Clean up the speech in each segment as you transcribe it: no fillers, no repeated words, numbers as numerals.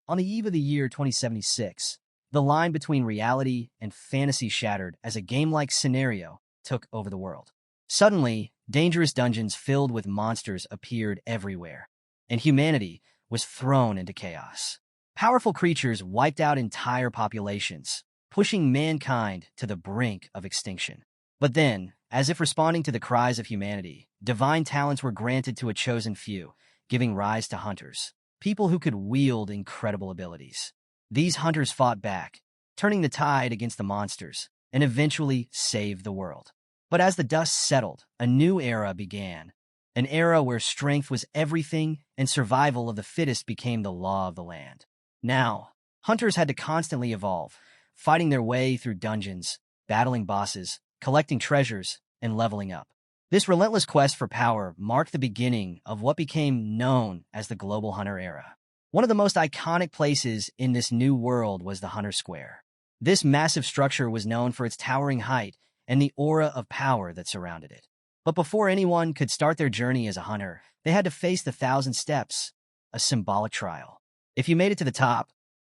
On the eve of the year 2076, the line between reality and fantasy shattered as a game-like scenario took over the world. Suddenly, dangerous dungeons filled with monsters appeared everywhere, and humanity was thrown into chaos. Powerful creatures wiped out entire populations, pushing mankind to the brink of extinction. But then, as if responding to the cries of humanity, divine talents were granted to a chosen few, giving rise to hunters, people who could wield incredible abilities. These hunters fought back, turning the tide against the monsters, and eventually saved the world. But as the dust settled, a new era began, an era where strength was everything and survival of the fittest became the law of the land. Now, hunters had to constantly evolve, fighting their way through dungeons, battling bosses, collecting treasures, and leveling up. This relentless quest for power marked the beginning of what became known as the Global Hunter Era. One of the most iconic places in this new world was the Hunter Square. This massive structure was known for its towering height and the aura of power that surrounded it. But before anyone could start their journey as a hunter, they had to face the 1,000 steps, a symbolic trial. If you made it to the top,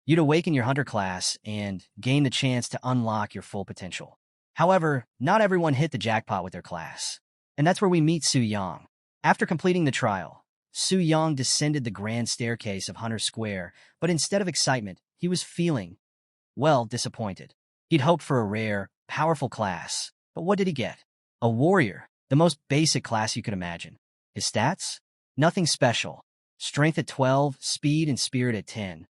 you'd awaken your hunter class and gain the chance to unlock your full potential. However, not everyone hit the jackpot with their class. And that's where we meet Su Yang. After completing the trial, Su Yang descended the grand staircase of Hunter Square, but instead of excitement, he was feeling, well, disappointed. He'd hoped for a rare, powerful class, but what did he get? A warrior, the most basic class you could imagine. His stats? Nothing special. Strength at 12, speed and spirit at 10.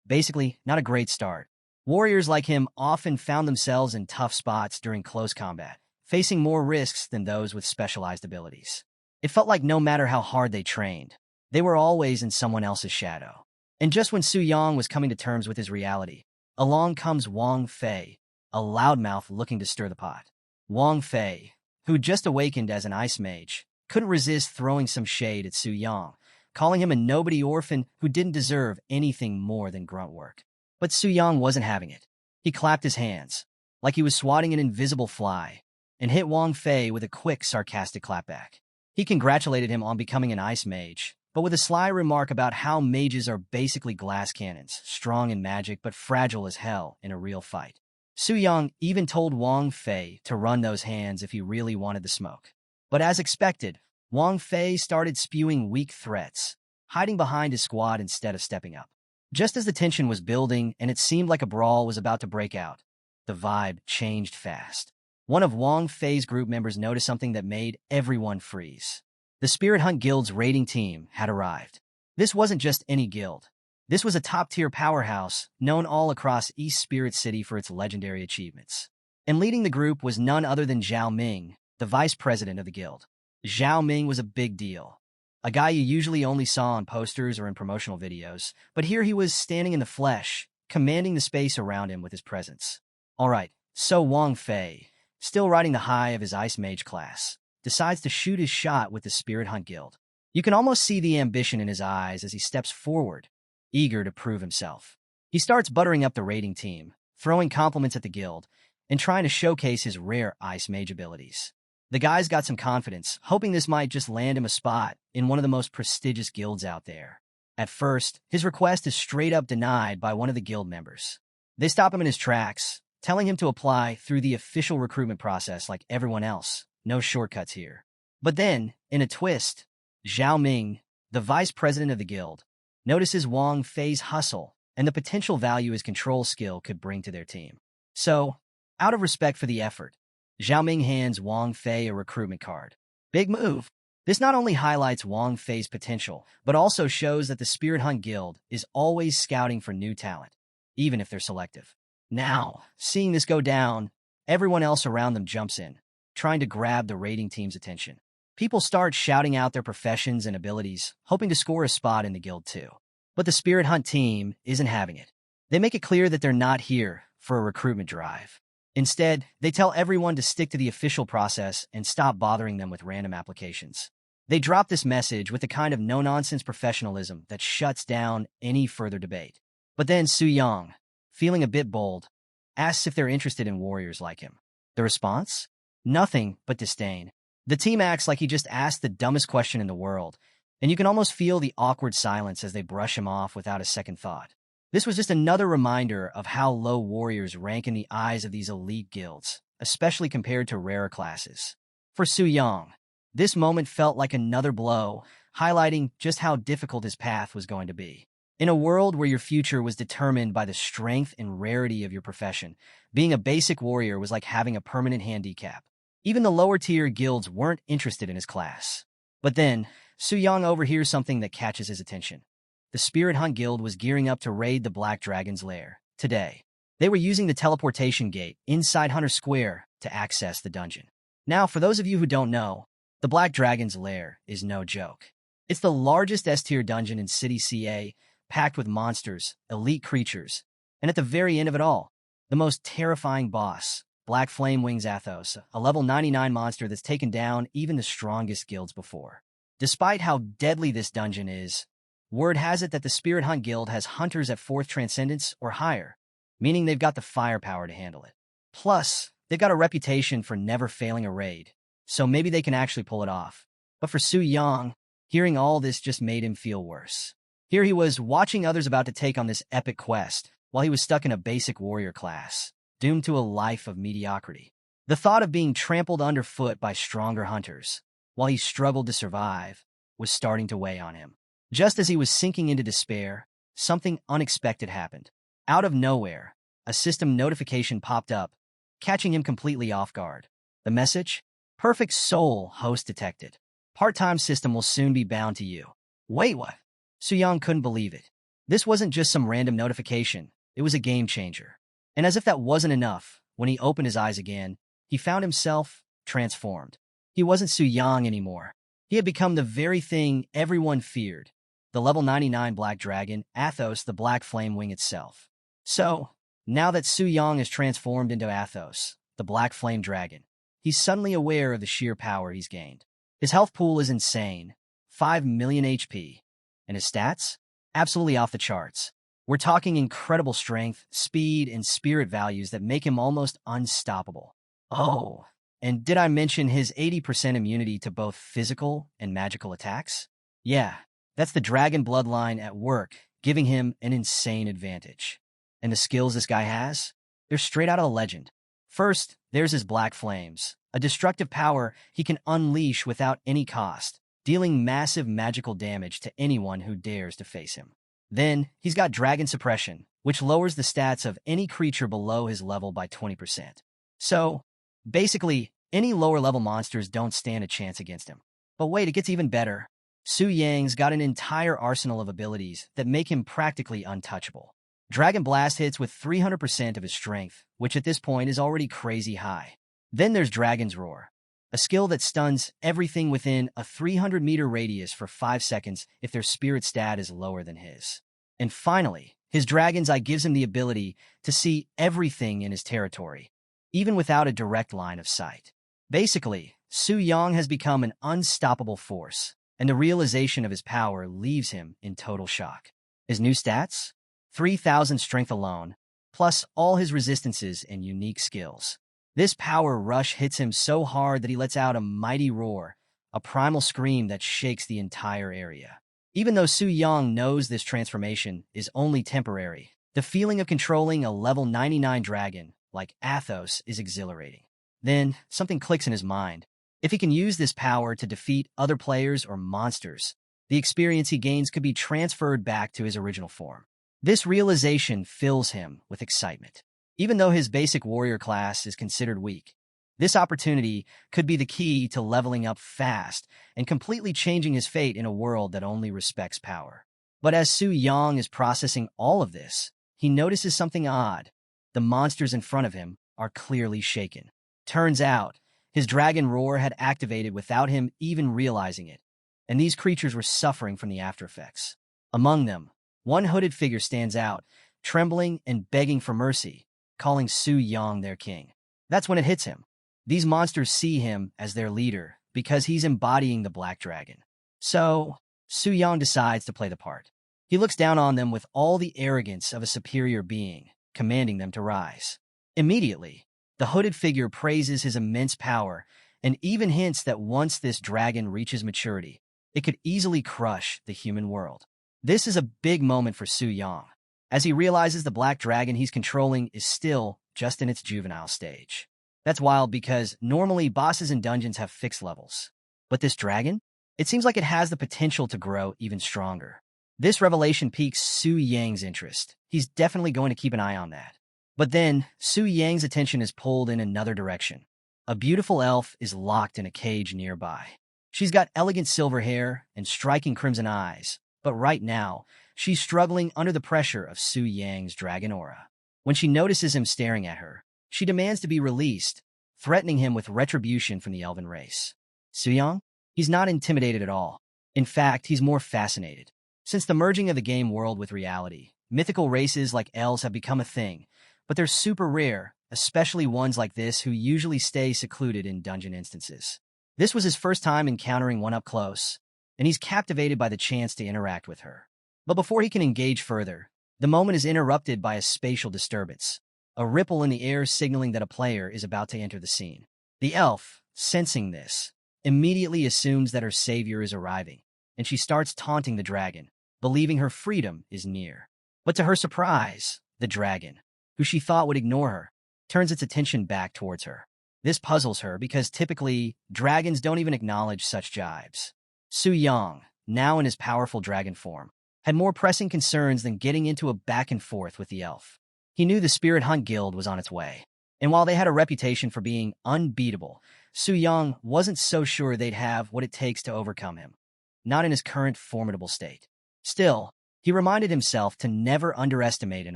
Basically, not a great start. Warriors like him often found themselves in tough spots during close combat, facing more risks than those with specialized abilities. It felt like no matter how hard they trained, they were always in someone else's shadow. And just when Su Yang was coming to terms with his reality, along comes Wang Fei, a loudmouth looking to stir the pot. Wang Fei, who'd just awakened as an ice mage, couldn't resist throwing some shade at Su Yang, calling him a nobody orphan who didn't deserve anything more than grunt work. But Su Yang wasn't having it. He clapped his hands, like he was swatting an invisible fly, and hit Wang Fei with a quick, sarcastic clapback. He congratulated him on becoming an ice mage, but with a sly remark about how mages are basically glass cannons, strong in magic but fragile as hell in a real fight. Su Yang even told Wang Fei to run those hands if he really wanted the smoke. But as expected, Wang Fei started spewing weak threats, hiding behind his squad instead of stepping up. Just as the tension was building and it seemed like a brawl was about to break out, the vibe changed fast. One of Wang Fei's group members noticed something that made everyone freeze. The Spirit Hunt Guild's raiding team had arrived. This wasn't just any guild. This was a top-tier powerhouse known all across East Spirit City for its legendary achievements. And leading the group was none other than Zhao Ming, the vice president of the guild. Zhao Ming was a big deal. A guy you usually only saw on posters or in promotional videos, but here he was standing in the flesh, commanding the space around him with his presence. Alright, so Wang Fei, still riding the high of his Ice Mage class, decides to shoot his shot with the Spirit Hunt Guild. You can almost see the ambition in his eyes as he steps forward, eager to prove himself. He starts buttering up the raiding team, throwing compliments at the guild, and trying to showcase his rare Ice Mage abilities. The guy's got some confidence, hoping this might just land him a spot in one of the most prestigious guilds out there. At first, his request is straight up denied by one of the guild members. They stop him in his tracks, telling him to apply through the official recruitment process like everyone else. No shortcuts here. But then, in a twist, Zhao Ming, the vice president of the guild, notices Wang Fei's hustle and the potential value his control skill could bring to their team. So, out of respect for the effort, Zhao Ming hands Wang Fei a recruitment card. Big move. This not only highlights Wang Fei's potential, but also shows that the Spirit Hunt Guild is always scouting for new talent, even if they're selective. Now, seeing this go down, everyone else around them jumps in, trying to grab the raiding team's attention. People start shouting out their professions and abilities, hoping to score a spot in the guild too. But the Spirit Hunt team isn't having it. They make it clear that they're not here for a recruitment drive. Instead, they tell everyone to stick to the official process and stop bothering them with random applications. They drop this message with the kind of no-nonsense professionalism that shuts down any further debate. But then Su Yang, feeling a bit bold, asks if they're interested in warriors like him. The response? Nothing but disdain. The team acts like he just asked the dumbest question in the world, and you can almost feel the awkward silence as they brush him off without a second thought. This was just another reminder of how low warriors rank in the eyes of these elite guilds, especially compared to rarer classes. For Su Yang, this moment felt like another blow, highlighting just how difficult his path was going to be. In a world where your future was determined by the strength and rarity of your profession, being a basic warrior was like having a permanent handicap. Even the lower-tier guilds weren't interested in his class. But then, Su Yang overhears something that catches his attention. The Spirit Hunt Guild was gearing up to raid the Black Dragon's lair today. They were using the teleportation gate inside Hunter Square to access the dungeon. Now, for those of you who don't know, the Black Dragon's lair is no joke. It's the largest S-tier dungeon in City CA, packed with monsters, elite creatures, and at the very end of it all, the most terrifying boss, Black Flame Wings Athos, a level 99 monster that's taken down even the strongest guilds before. Despite how deadly this dungeon is, word has it that the Spirit Hunt Guild has hunters at 4th Transcendence or higher, meaning they've got the firepower to handle it. Plus, they've got a reputation for never failing a raid, so maybe they can actually pull it off. But for Su Yang, hearing all this just made him feel worse. Here he was, watching others about to take on this epic quest, while he was stuck in a basic warrior class, doomed to a life of mediocrity. The thought of being trampled underfoot by stronger hunters, while he struggled to survive, was starting to weigh on him. Just as he was sinking into despair, something unexpected happened. Out of nowhere, a system notification popped up, catching him completely off guard. The message? Perfect soul host detected. Part-time system will soon be bound to you. Wait, what? Su Yang couldn't believe it. This wasn't just some random notification, it was a game changer. And as if that wasn't enough, when he opened his eyes again, he found himself transformed. He wasn't Su Yang anymore. He had become the very thing everyone feared, the level 99 Black Dragon, Athos, the Black Flame Wing itself. So, now that Su Yang is transformed into Athos, the Black Flame Dragon, he's suddenly aware of the sheer power he's gained. His health pool is insane, 5 million HP. And his stats? Absolutely off the charts. We're talking incredible strength, speed, and spirit values that make him almost unstoppable. Oh, and did I mention his 80% immunity to both physical and magical attacks? Yeah, that's the dragon bloodline at work, giving him an insane advantage. And the skills this guy has? They're straight out of a legend. First, there's his Black Flames, a destructive power he can unleash without any cost, dealing massive magical damage to anyone who dares to face him. Then, he's got Dragon Suppression, which lowers the stats of any creature below his level by 20%. So, basically, any lower-level monsters don't stand a chance against him. But wait, it gets even better. Su Yang's got an entire arsenal of abilities that make him practically untouchable. Dragon Blast hits with 300% of his strength, which at this point is already crazy high. Then there's Dragon's Roar, a skill that stuns everything within a 300-meter radius for 5 seconds if their spirit stat is lower than his. And finally, his Dragon's Eye gives him the ability to see everything in his territory, even without a direct line of sight. Basically, Su Yang has become an unstoppable force, and the realization of his power leaves him in total shock. His new stats? 3,000 strength alone, plus all his resistances and unique skills. This power rush hits him so hard that he lets out a mighty roar, a primal scream that shakes the entire area. Even though Su Yang knows this transformation is only temporary, the feeling of controlling a level 99 dragon like Athos is exhilarating. Then, something clicks in his mind. If he can use this power to defeat other players or monsters, the experience he gains could be transferred back to his original form. This realization fills him with excitement. Even though his basic warrior class is considered weak, this opportunity could be the key to leveling up fast and completely changing his fate in a world that only respects power. But as Su Yang is processing all of this, he notices something odd. The monsters in front of him are clearly shaken. Turns out, his Dragon Roar had activated without him even realizing it, and these creatures were suffering from the aftereffects. Among them, one hooded figure stands out, trembling and begging for mercy, calling Su Yang their king. That's when it hits him. These monsters see him as their leader because he's embodying the Black Dragon. So, Su Yang decides to play the part. He looks down on them with all the arrogance of a superior being, commanding them to rise. Immediately, the hooded figure praises his immense power and even hints that once this dragon reaches maturity, it could easily crush the human world. This is a big moment for Su Yang. as he realizes the black dragon he's controlling is still just in its juvenile stage. That's wild because normally bosses in dungeons have fixed levels. But this dragon? It seems like it has the potential to grow even stronger. This revelation piques Su Yang's interest. He's definitely going to keep an eye on that. But then, Su Yang's attention is pulled in another direction. A beautiful elf is locked in a cage nearby. She's got elegant silver hair and striking crimson eyes, but right now, she's struggling under the pressure of Su Yang's dragon aura. When she notices him staring at her, she demands to be released, threatening him with retribution from the elven race. Su Yang? He's not intimidated at all. In fact, he's more fascinated. Since the merging of the game world with reality, mythical races like elves have become a thing, but they're super rare, especially ones like this who usually stay secluded in dungeon instances. This was his first time encountering one up close, and he's captivated by the chance to interact with her. But before he can engage further, the moment is interrupted by a spatial disturbance, a ripple in the air signaling that a player is about to enter the scene. The elf, sensing this, immediately assumes that her savior is arriving, and she starts taunting the dragon, believing her freedom is near. But to her surprise, the dragon, who she thought would ignore her, turns its attention back towards her. This puzzles her because typically, dragons don't even acknowledge such jibes. Su Yang, now in his powerful dragon form, had more pressing concerns than getting into a back and forth with the elf. He knew the Spirit Hunt Guild was on its way, and while they had a reputation for being unbeatable, Su Yang wasn't so sure they'd have what it takes to overcome him, not in his current formidable state. Still, he reminded himself to never underestimate an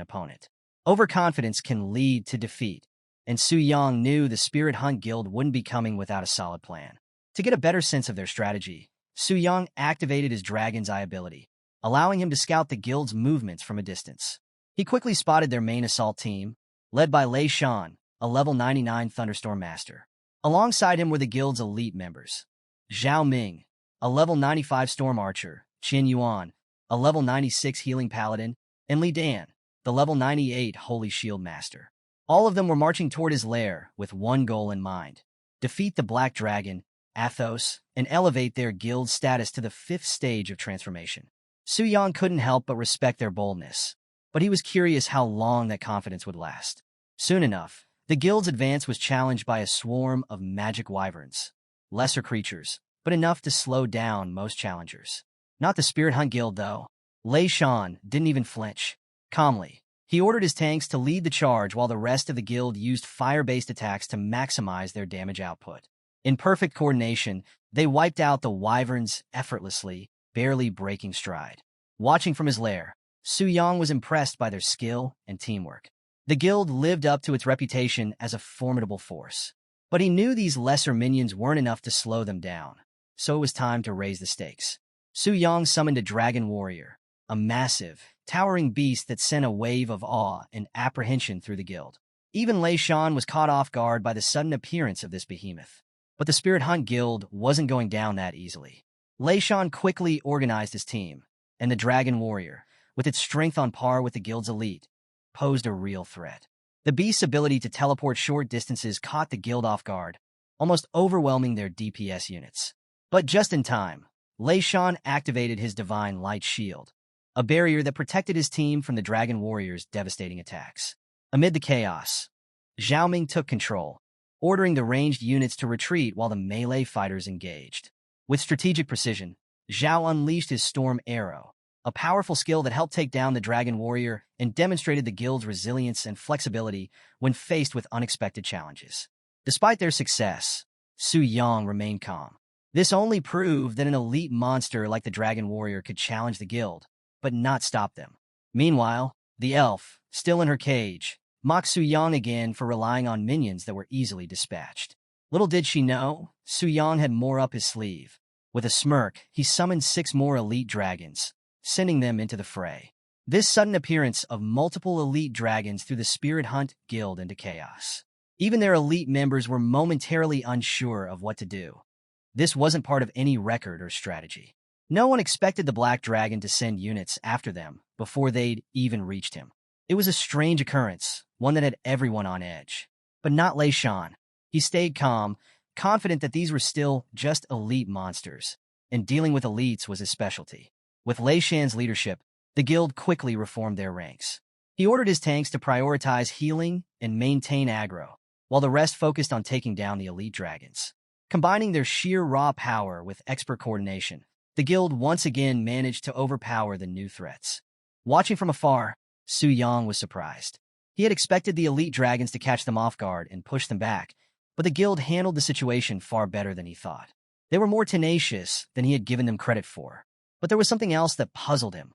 opponent. Overconfidence can lead to defeat, and Su Yang knew the Spirit Hunt Guild wouldn't be coming without a solid plan. To get a better sense of their strategy, Su Yang activated his Dragon's Eye ability, allowing him to scout the guild's movements from a distance. He quickly spotted their main assault team, led by Lei Shan, a level 99 Thunderstorm Master. Alongside him were the guild's elite members: Zhao Ming, a level 95 Storm Archer, Qin Yuan, a level 96 Healing Paladin, and Li Dan, the level 98 Holy Shield Master. All of them were marching toward his lair with one goal in mind: defeat the Black Dragon, Athos, and elevate their guild's status to the 5th stage of transformation. Su Yang couldn't help but respect their boldness, but he was curious how long that confidence would last. Soon enough, the guild's advance was challenged by a swarm of magic wyverns, lesser creatures, but enough to slow down most challengers. Not the Spirit Hunt Guild, though. Lei Shan didn't even flinch. Calmly, he ordered his tanks to lead the charge while the rest of the guild used fire-based attacks to maximize their damage output. In perfect coordination, they wiped out the wyverns effortlessly, barely breaking stride. Watching from his lair, Su Yang was impressed by their skill and teamwork. The guild lived up to its reputation as a formidable force, but he knew these lesser minions weren't enough to slow them down, so it was time to raise the stakes. Su Yang summoned a dragon warrior, a massive, towering beast that sent a wave of awe and apprehension through the guild. Even Lei Shan was caught off guard by the sudden appearance of this behemoth. But the Spirit Hunt Guild wasn't going down that easily. Lei Shan quickly organized his team, and the dragon warrior, with its strength on par with the guild's elite, posed a real threat. The beast's ability to teleport short distances caught the guild off guard, almost overwhelming their DPS units. But just in time, Lei Shan activated his Divine Light Shield, a barrier that protected his team from the dragon warrior's devastating attacks. Amid the chaos, Zhao Ming took control, ordering the ranged units to retreat while the melee fighters engaged. With strategic precision, Zhao unleashed his Storm Arrow, a powerful skill that helped take down the dragon warrior and demonstrated the guild's resilience and flexibility when faced with unexpected challenges. Despite their success, Su Yang remained calm. This only proved that an elite monster like the dragon warrior could challenge the guild, but not stop them. Meanwhile, the elf, still in her cage, mocked Su Yang again for relying on minions that were easily dispatched. Little did she know, Su Yang had more up his sleeve. With a smirk, he summoned 6 more elite dragons, sending them into the fray. This sudden appearance of multiple elite dragons threw the Spirit Hunt Guild into chaos. Even their elite members were momentarily unsure of what to do. This wasn't part of any record or strategy. No one expected the Black Dragon to send units after them before they'd even reached him. It was a strange occurrence, one that had everyone on edge. But not Lei Shan. He stayed calm, confident that these were still just elite monsters, and dealing with elites was his specialty. With Lei Shan's leadership, The guild quickly reformed their ranks. He ordered his tanks to prioritize healing and maintain aggro, while the rest focused on taking down the elite dragons. Combining their sheer raw power with expert coordination, the guild once again managed to overpower the new threats. Watching from afar, Su Yang was surprised. He had expected the elite dragons to catch them off guard and push them back, but the guild handled the situation far better than he thought. They were more tenacious than he had given them credit for. But there was something else that puzzled him.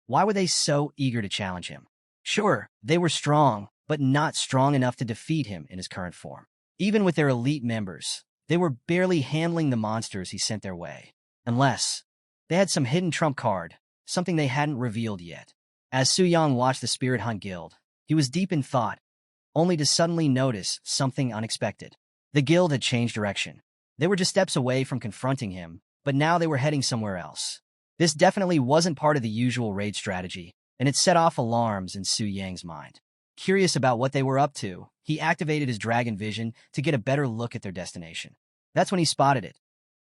Why were they so eager to challenge him? Sure, they were strong, but not strong enough to defeat him in his current form. Even with their elite members, they were barely handling the monsters he sent their way. Unless they had some hidden trump card, something they hadn't revealed yet. As Su Yang watched the Spirit Hunt Guild, he was deep in thought, only to suddenly notice something unexpected. The guild had changed direction. They were just steps away from confronting him, but now they were heading somewhere else. This definitely wasn't part of the usual raid strategy, and it set off alarms in Su Yang's mind. Curious about what they were up to, he activated his dragon vision to get a better look at their destination. That's when he spotted it.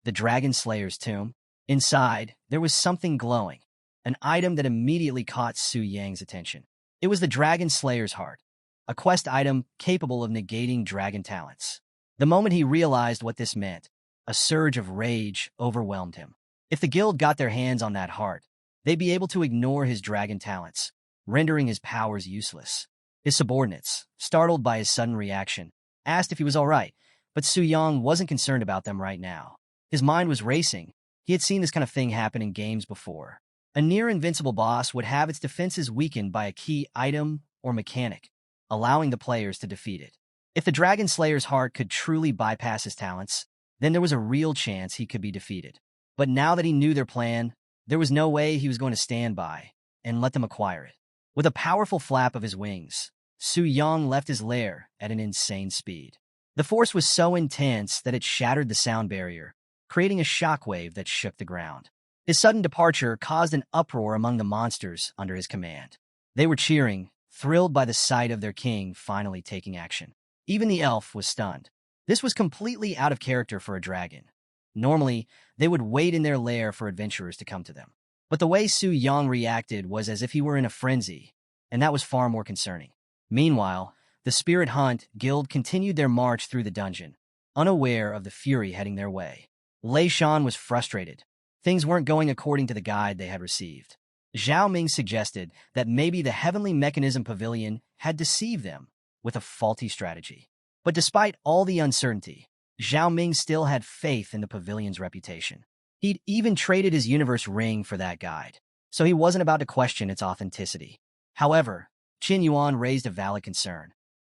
The Dragon Slayer's tomb. Inside, there was something glowing, an item that immediately caught Su Yang's attention. It was the Dragon Slayer's heart, a quest item capable of negating dragon talents. The moment he realized what this meant, a surge of rage overwhelmed him. If the guild got their hands on that heart, they'd be able to ignore his dragon talents, rendering his powers useless. His subordinates, startled by his sudden reaction, asked if he was all right, but Su Yang wasn't concerned about them right now. His mind was racing. He had seen this kind of thing happen in games before. A near-invincible boss would have its defenses weakened by a key item or mechanic, allowing the players to defeat it. If the Dragon Slayer's heart could truly bypass his talents, then there was a real chance he could be defeated. But now that he knew their plan, there was no way he was going to stand by and let them acquire it. With a powerful flap of his wings, Su Yang left his lair at an insane speed. The force was so intense that it shattered the sound barrier, creating a shockwave that shook the ground. His sudden departure caused an uproar among the monsters under his command. They were cheering, thrilled by the sight of their king finally taking action. Even the elf was stunned. This was completely out of character for a dragon. Normally, they would wait in their lair for adventurers to come to them. But the way Su Yang reacted was as if he were in a frenzy, and that was far more concerning. Meanwhile, the Spirit Hunt Guild continued their march through the dungeon, unaware of the fury heading their way. Lei Shan was frustrated. Things weren't going according to the guide they had received. Zhao Ming suggested that maybe the Heavenly Mechanism Pavilion had deceived them with a faulty strategy. But despite all the uncertainty, Zhao Ming still had faith in the pavilion's reputation. He'd even traded his universe ring for that guide, so he wasn't about to question its authenticity. However, Qin Yuan raised a valid concern.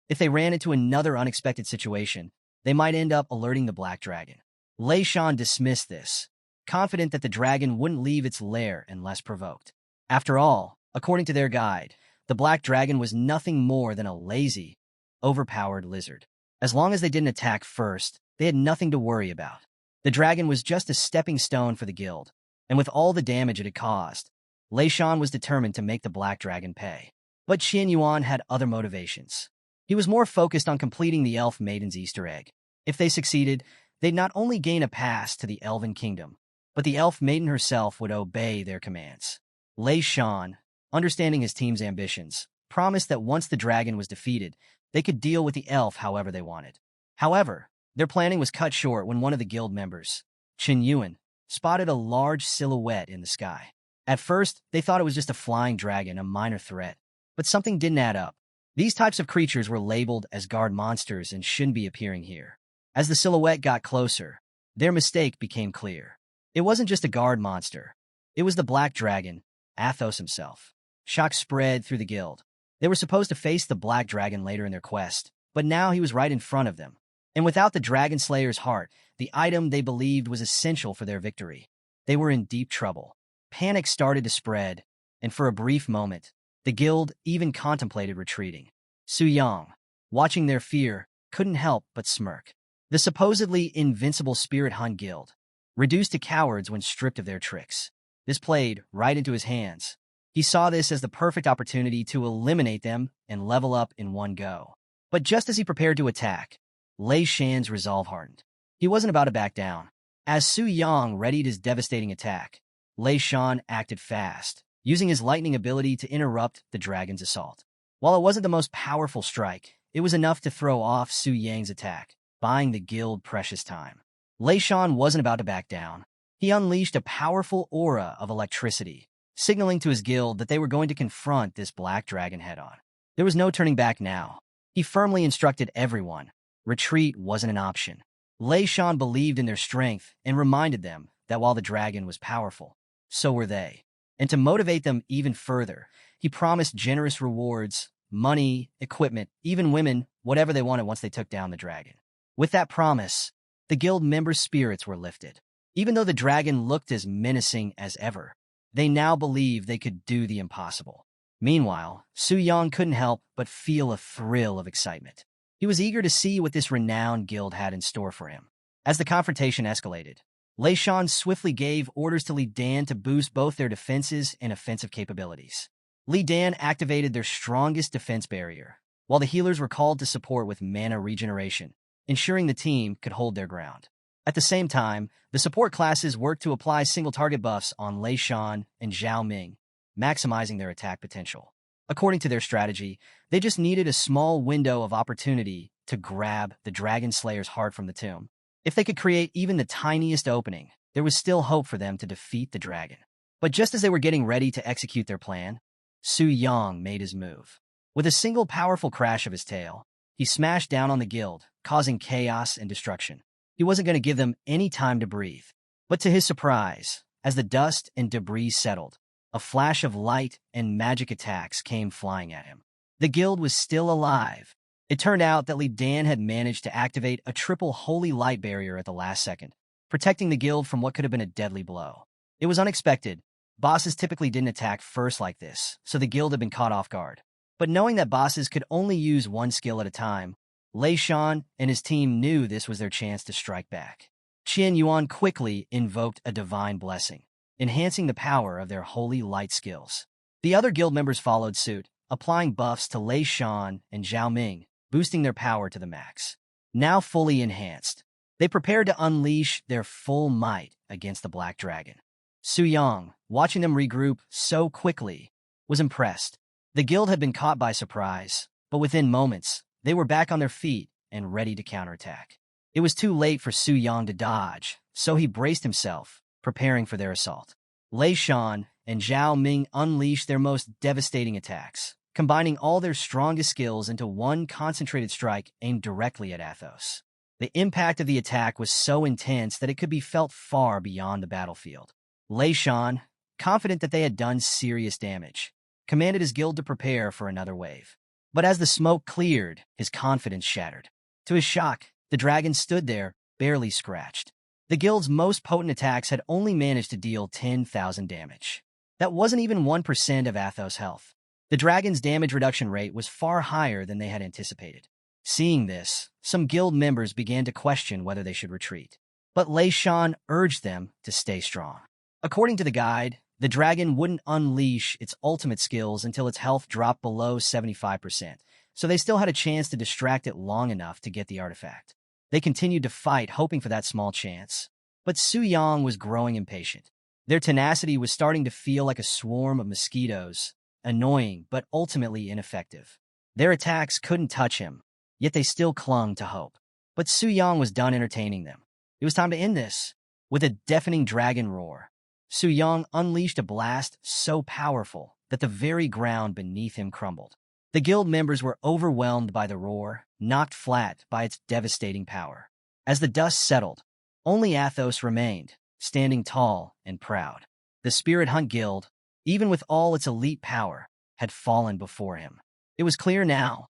If they ran into another unexpected situation, they might end up alerting the Black Dragon. Lei Shan dismissed this, confident that the dragon wouldn't leave its lair unless provoked. After all, according to their guide, the Black Dragon was nothing more than a lazy, overpowered lizard. As long as they didn't attack first, they had nothing to worry about. The dragon was just a stepping stone for the guild, and with all the damage it had caused, Lei Shan was determined to make the Black Dragon pay. But Qian Yuan had other motivations. He was more focused on completing the Elf Maiden's Easter egg. If they succeeded, they'd not only gain a pass to the Elven Kingdom, but the Elf Maiden herself would obey their commands. Lei Shan, understanding his team's ambitions, promised that once the dragon was defeated, they could deal with the elf however they wanted. However, their planning was cut short when one of the guild members, Chen Yuan, spotted a large silhouette in the sky. At first, they thought it was just a flying dragon, a minor threat, but something didn't add up. These types of creatures were labeled as guard monsters and shouldn't be appearing here. As the silhouette got closer, their mistake became clear. It wasn't just a guard monster. It was the Black Dragon, Athos himself. Shock spread through the guild. They were supposed to face the Black Dragon later in their quest, but now he was right in front of them. And without the Dragon Slayer's heart, the item they believed was essential for their victory, they were in deep trouble. Panic started to spread, and for a brief moment, the guild even contemplated retreating. Su Yang, watching their fear, couldn't help but smirk. The supposedly invincible Spirit Hunt Guild, reduced to cowards when stripped of their tricks. This played right into his hands. He saw this as the perfect opportunity to eliminate them and level up in one go. But just as he prepared to attack, Lei Shan's resolve hardened. He wasn't about to back down. As Su Yang readied his devastating attack, Lei Shan acted fast, using his lightning ability to interrupt the dragon's assault. While it wasn't the most powerful strike, it was enough to throw off Su Yang's attack, buying the guild precious time. Lei Shan wasn't about to back down. He unleashed a powerful aura of electricity, signaling to his guild that they were going to confront this black dragon head-on. There was no turning back now. He firmly instructed everyone. Retreat wasn't an option. Lei Shan believed in their strength and reminded them that while the dragon was powerful, so were they. And to motivate them even further, he promised generous rewards, money, equipment, even women, whatever they wanted once they took down the dragon. With that promise, the guild members' spirits were lifted. Even though the dragon looked as menacing as ever, they now believed they could do the impossible. Meanwhile, Su Yang couldn't help but feel a thrill of excitement. He was eager to see what this renowned guild had in store for him. As the confrontation escalated, Lei Shan swiftly gave orders to Li Dan to boost both their defenses and offensive capabilities. Li Dan activated their strongest defense barrier, while the healers were called to support with mana regeneration, ensuring the team could hold their ground. At the same time, the support classes worked to apply single-target buffs on Lei Shan and Zhao Ming, maximizing their attack potential. According to their strategy, they just needed a small window of opportunity to grab the Dragon Slayer's heart from the tomb. If they could create even the tiniest opening, there was still hope for them to defeat the dragon. But just as they were getting ready to execute their plan, Su Yang made his move. With a single powerful crash of his tail, he smashed down on the guild, causing chaos and destruction. He wasn't going to give them any time to breathe. But to his surprise, as the dust and debris settled, a flash of light and magic attacks came flying at him. The guild was still alive. It turned out that Li Dan had managed to activate a triple holy light barrier at the last second, protecting the guild from what could have been a deadly blow. It was unexpected. Bosses typically didn't attack first like this, so the guild had been caught off guard. But knowing that bosses could only use one skill at a time, Lei Shan and his team knew this was their chance to strike back. Qian Yuan quickly invoked a divine blessing, enhancing the power of their holy light skills. The other guild members followed suit, applying buffs to Lei Shan and Zhao Ming, boosting their power to the max. Now fully enhanced, they prepared to unleash their full might against the Black Dragon. Su Yang, watching them regroup so quickly, was impressed. The guild had been caught by surprise, but within moments, they were back on their feet and ready to counterattack. It was too late for Su Yang to dodge, so he braced himself, preparing for their assault. Lei Shan and Zhao Ming unleashed their most devastating attacks, combining all their strongest skills into one concentrated strike aimed directly at Athos. The impact of the attack was so intense that it could be felt far beyond the battlefield. Lei Shan, confident that they had done serious damage, commanded his guild to prepare for another wave. But as the smoke cleared, his confidence shattered. To his shock, the dragon stood there, barely scratched. The guild's most potent attacks had only managed to deal 10,000 damage. That wasn't even 1% of Athos' health. The dragon's damage reduction rate was far higher than they had anticipated. Seeing this, some guild members began to question whether they should retreat. But Lei Shan urged them to stay strong. According to the guide, the dragon wouldn't unleash its ultimate skills until its health dropped below 75%, so they still had a chance to distract it long enough to get the artifact. They continued to fight, hoping for that small chance. But Su Yang was growing impatient. Their tenacity was starting to feel like a swarm of mosquitoes, annoying but ultimately ineffective. Their attacks couldn't touch him, yet they still clung to hope. But Su Yang was done entertaining them. It was time to end this. With a deafening dragon roar, Su Yang unleashed a blast so powerful that the very ground beneath him crumbled. The guild members were overwhelmed by the roar, knocked flat by its devastating power. As the dust settled, only Athos remained, standing tall and proud. The Spirit Hunt Guild, even with all its elite power, had fallen before him. It was clear now,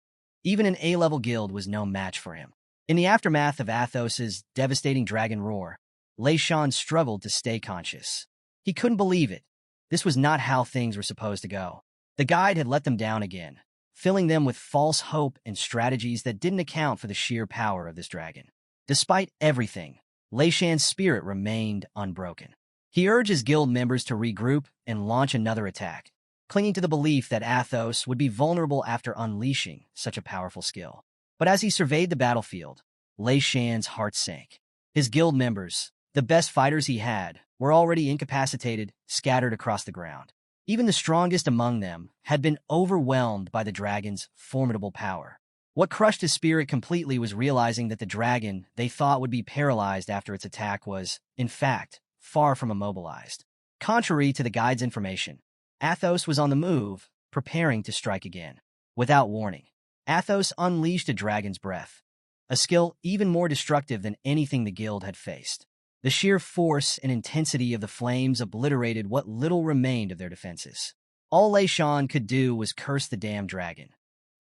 even an A-level guild was no match for him. In the aftermath of Athos's devastating dragon roar, Lei Shan struggled to stay conscious. He couldn't believe it. This was not how things were supposed to go. The guide had let them down again, filling them with false hope and strategies that didn't account for the sheer power of this dragon. Despite everything, Lei Shan's spirit remained unbroken. He urged his guild members to regroup and launch another attack, clinging to the belief that Athos would be vulnerable after unleashing such a powerful skill. But as he surveyed the battlefield, Lei Shan's heart sank. His guild members, the best fighters he had, were already incapacitated, scattered across the ground. Even the strongest among them had been overwhelmed by the dragon's formidable power. What crushed his spirit completely was realizing that the dragon they thought would be paralyzed after its attack was, in fact, far from immobilized. Contrary to the guide's information, Athos was on the move, preparing to strike again. Without warning, Athos unleashed a dragon's breath, a skill even more destructive than anything the guild had faced. The sheer force and intensity of the flames obliterated what little remained of their defenses. All Lei Shan could do was curse the damned dragon,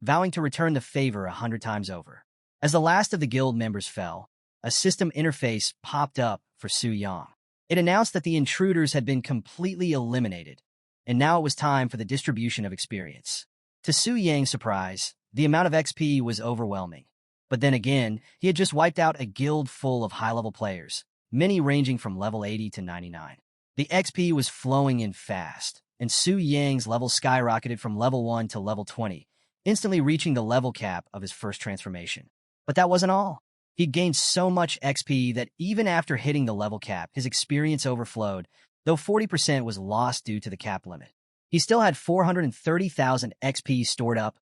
vowing to return the favor 100 times over. As the last of the guild members fell, a system interface popped up for Su Yang. It announced that the intruders had been completely eliminated, and now it was time for the distribution of experience. To Su Yang's surprise, the amount of XP was overwhelming. But then again, he had just wiped out a guild full of high-level players, many ranging from level 80 to 99. The XP was flowing in fast, and Su Yang's level skyrocketed from level 1 to level 20, instantly reaching the level cap of his first transformation. But that wasn't all. He gained so much XP that even after hitting the level cap, his experience overflowed, though 40% was lost due to the cap limit. He still had 430,000 XP stored up,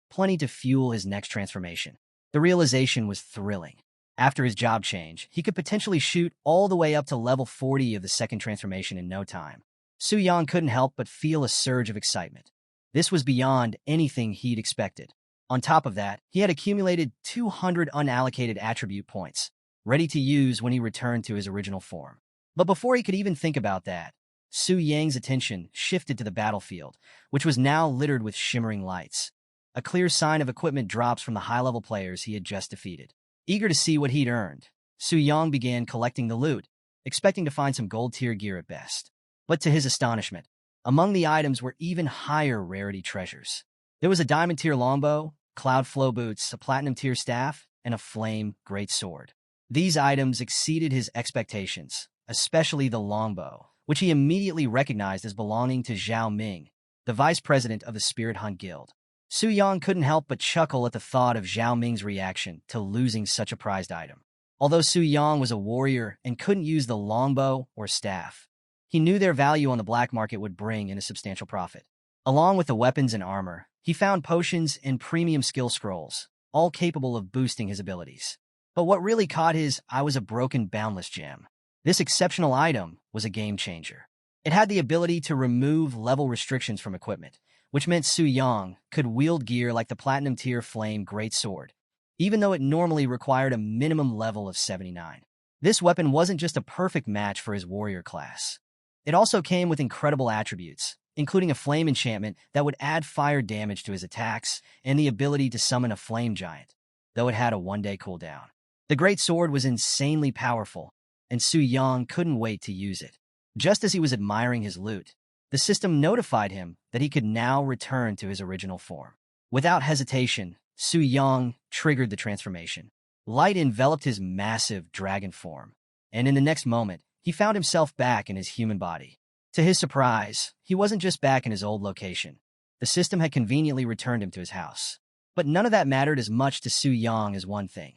plenty to fuel his next transformation. The realization was thrilling. After his job change, he could potentially shoot all the way up to level 40 of the second transformation in no time. Su Yang couldn't help but feel a surge of excitement. This was beyond anything he'd expected. On top of that, he had accumulated 200 unallocated attribute points, ready to use when he returned to his original form. But before he could even think about that, Su Yang's attention shifted to the battlefield, which was now littered with shimmering lights, a clear sign of equipment drops from the high-level players he had just defeated. Eager to see what he'd earned, Su Yang began collecting the loot, expecting to find some gold-tier gear at best. But to his astonishment, among the items were even higher rarity treasures. There was a diamond-tier longbow, cloud flow boots, a platinum-tier staff, and a flame greatsword. These items exceeded his expectations, especially the longbow, which he immediately recognized as belonging to Zhao Ming, the vice president of the Spirit Hunt Guild. Su Yang couldn't help but chuckle at the thought of Zhao Ming's reaction to losing such a prized item. Although Su Yang was a warrior and couldn't use the longbow or staff, he knew their value on the black market would bring in a substantial profit. Along with the weapons and armor, he found potions and premium skill scrolls, all capable of boosting his abilities. But what really caught his eye was a broken boundless gem. This exceptional item was a game changer. It had the ability to remove level restrictions from equipment, which meant Su Yang could wield gear like the platinum-tier flame greatsword, even though it normally required a minimum level of 79. This weapon wasn't just a perfect match for his warrior class. It also came with incredible attributes, including a flame enchantment that would add fire damage to his attacks and the ability to summon a flame giant, though it had a one-day cooldown. The greatsword was insanely powerful, and Su Yang couldn't wait to use it. Just as he was admiring his loot, the system notified him that he could now return to his original form. Without hesitation, Su Yang triggered the transformation. Light enveloped his massive dragon form, and in the next moment, he found himself back in his human body. To his surprise, he wasn't just back in his old location. The system had conveniently returned him to his house. But none of that mattered as much to Su Yang as one thing.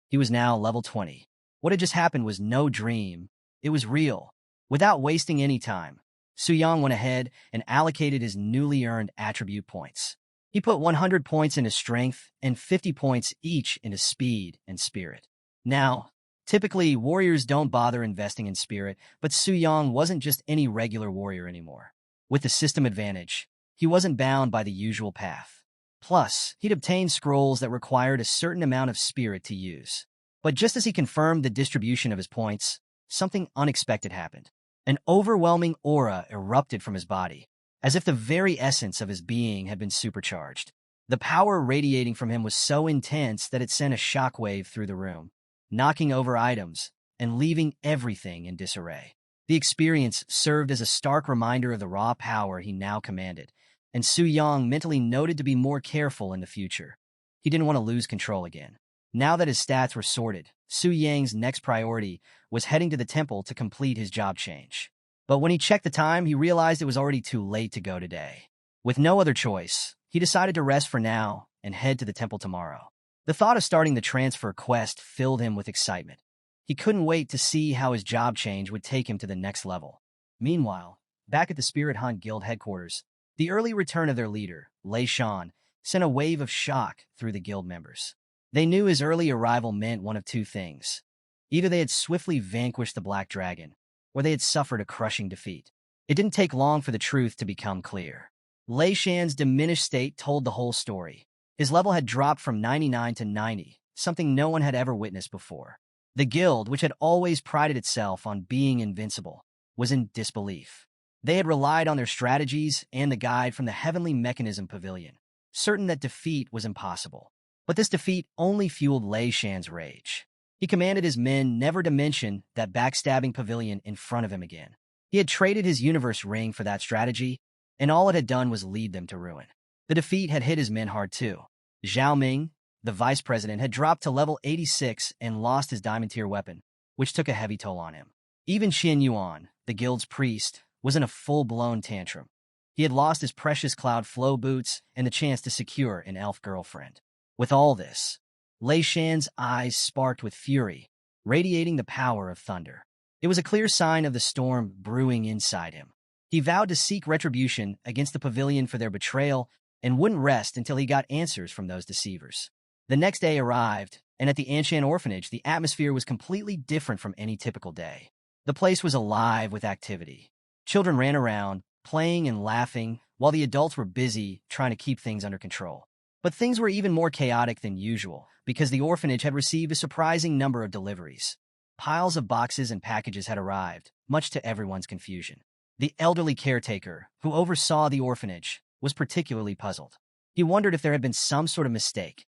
He was now level 20. What had just happened was no dream. It was real. Without wasting any time, Su Yang went ahead and allocated his newly earned attribute points. He put 100 points into strength and 50 points each into speed and spirit. Now, typically, warriors don't bother investing in spirit, but Su Yang wasn't just any regular warrior anymore. With the system advantage, he wasn't bound by the usual path. Plus, he'd obtained scrolls that required a certain amount of spirit to use. But just as he confirmed the distribution of his points, something unexpected happened. An overwhelming aura erupted from his body, as if the very essence of his being had been supercharged. The power radiating from him was so intense that it sent a shockwave through the room, knocking over items and leaving everything in disarray. The experience served as a stark reminder of the raw power he now commanded, and Su Yang mentally noted to be more careful in the future. He didn't want to lose control again. Now that his stats were sorted, Su Yang's next priority was heading to the temple to complete his job change. But when he checked the time, he realized it was already too late to go today. With no other choice, he decided to rest for now and head to the temple tomorrow. The thought of starting the transfer quest filled him with excitement. He couldn't wait to see how his job change would take him to the next level. Meanwhile, Back at the Spirit Hunt Guild headquarters, the early return of their leader, Lei Shan, sent a wave of shock through the guild members. They knew his early arrival meant one of two things. Either they had swiftly vanquished the Black Dragon, or they had suffered a crushing defeat. It didn't take long for the truth to become clear. Lei Shan's diminished state told the whole story. His level had dropped from 99 to 90, something no one had ever witnessed before. The guild, which had always prided itself on being invincible, was in disbelief. They had relied on their strategies and the guide from the Heavenly Mechanism Pavilion, certain that defeat was impossible. But this defeat only fueled Lei Shan's rage. He commanded his men never to mention that backstabbing pavilion in front of him again. He had traded his universe ring for that strategy, and all it had done was lead them to ruin. The defeat had hit his men hard too. Zhao Ming, the vice president, had dropped to level 86 and lost his diamond tier weapon, which took a heavy toll on him. Even Xian Yuan, the guild's priest, was in a full-blown tantrum. He had lost his precious cloud flow boots and the chance to secure an elf girlfriend. With all this, Lei Shan's eyes sparked with fury, radiating the power of thunder. It was a clear sign of the storm brewing inside him. He vowed to seek retribution against the pavilion for their betrayal and wouldn't rest until he got answers from those deceivers. The next day arrived, and at the Anshan orphanage, the atmosphere was completely different from any typical day. The place was alive with activity. Children ran around, playing and laughing, while the adults were busy trying to keep things under control. But things were even more chaotic than usual, because the orphanage had received a surprising number of deliveries. Piles of boxes and packages had arrived, much to everyone's confusion. The elderly caretaker, who oversaw the orphanage, was particularly puzzled. He wondered if there had been some sort of mistake.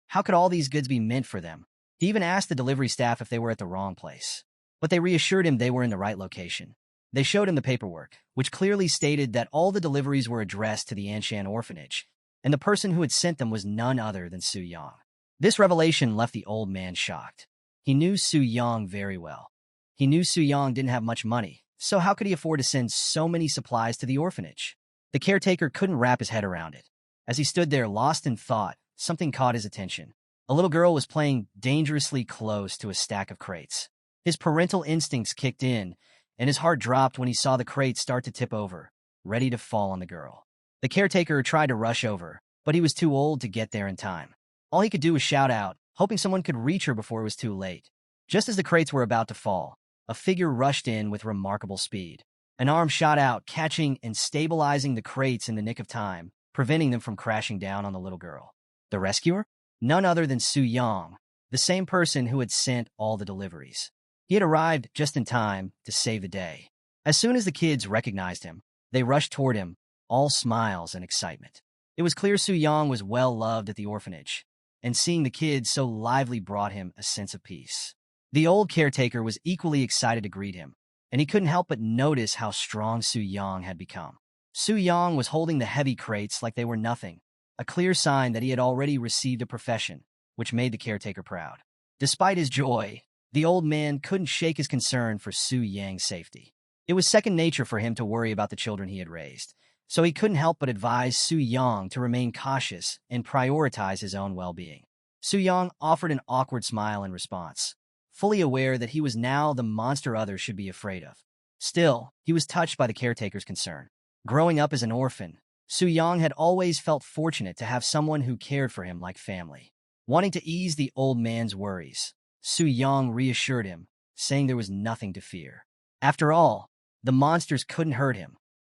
How could all these goods be meant for them? He even asked the delivery staff if they were at the wrong place. But they reassured him they were in the right location. They showed him the paperwork, which clearly stated that all the deliveries were addressed to the Anshan orphanage, and the person who had sent them was none other than Su Yang. This revelation left the old man shocked. He knew Su Yang very well. He knew Su Yang didn't have much money, so how could he afford to send so many supplies to the orphanage? The caretaker couldn't wrap his head around it. As he stood there lost in thought, something caught his attention. A little girl was playing dangerously close to a stack of crates. His parental instincts kicked in, and his heart dropped when he saw the crates start to tip over, ready to fall on the girl. The caretaker tried to rush over, but he was too old to get there in time. All he could do was shout out, hoping someone could reach her before it was too late. Just as the crates were about to fall, a figure rushed in with remarkable speed. An arm shot out, catching and stabilizing the crates in the nick of time, preventing them from crashing down on the little girl. The rescuer? None other than Su Yang, the same person who had sent all the deliveries. He had arrived just in time to save the day. As soon as the kids recognized him, they rushed toward him, all smiles and excitement. It was clear Su Yang was well loved at the orphanage, and seeing the kids so lively brought him a sense of peace. The old caretaker was equally excited to greet him, and he couldn't help but notice how strong Su Yang had become. Su Yang was holding the heavy crates like they were nothing, a clear sign that he had already received a profession, which made the caretaker proud. Despite his joy, the old man couldn't shake his concern for Su Yang's safety. It was second nature for him to worry about the children he had raised, so he couldn't help but advise Su Yang to remain cautious and prioritize his own well-being. Su Yang offered an awkward smile in response, fully aware that he was now the monster others should be afraid of. Still, he was touched by the caretaker's concern. Growing up as an orphan, Su Yang had always felt fortunate to have someone who cared for him like family. Wanting to ease the old man's worries, Su Yang reassured him, saying there was nothing to fear. After all, the monsters couldn't hurt him,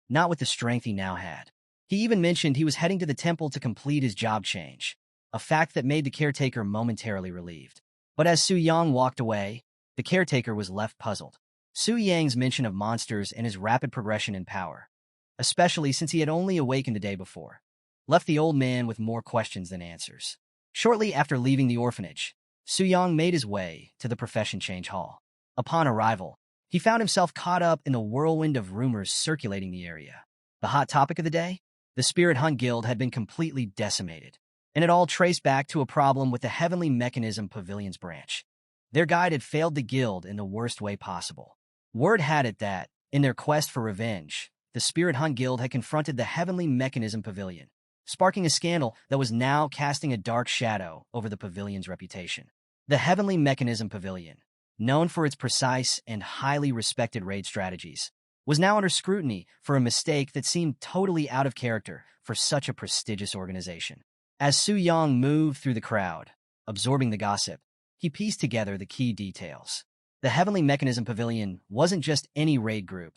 not with the strength he now had. He even mentioned he was heading to the temple to complete his job change, a fact that made the caretaker momentarily relieved. But as Su Yang walked away, the caretaker was left puzzled. Su Yang's mention of monsters and his rapid progression in power, especially since he had only awakened the day before, left the old man with more questions than answers. Shortly after leaving the orphanage, Su Yang made his way to the profession change hall. Upon arrival, he found himself caught up in the whirlwind of rumors circulating the area. The hot topic of the day? The Spirit Hunt Guild had been completely decimated, and it all traced back to a problem with the Heavenly Mechanism Pavilion's branch. Their guide had failed the guild in the worst way possible. Word had it that, in their quest for revenge, the Spirit Hunt Guild had confronted the Heavenly Mechanism Pavilion, sparking a scandal that was now casting a dark shadow over the pavilion's reputation. The Heavenly Mechanism Pavilion, known for its precise and highly respected raid strategies, was now under scrutiny for a mistake that seemed totally out of character for such a prestigious organization. As Su Yang moved through the crowd, absorbing the gossip, he pieced together the key details. The Heavenly Mechanism Pavilion wasn't just any raid group.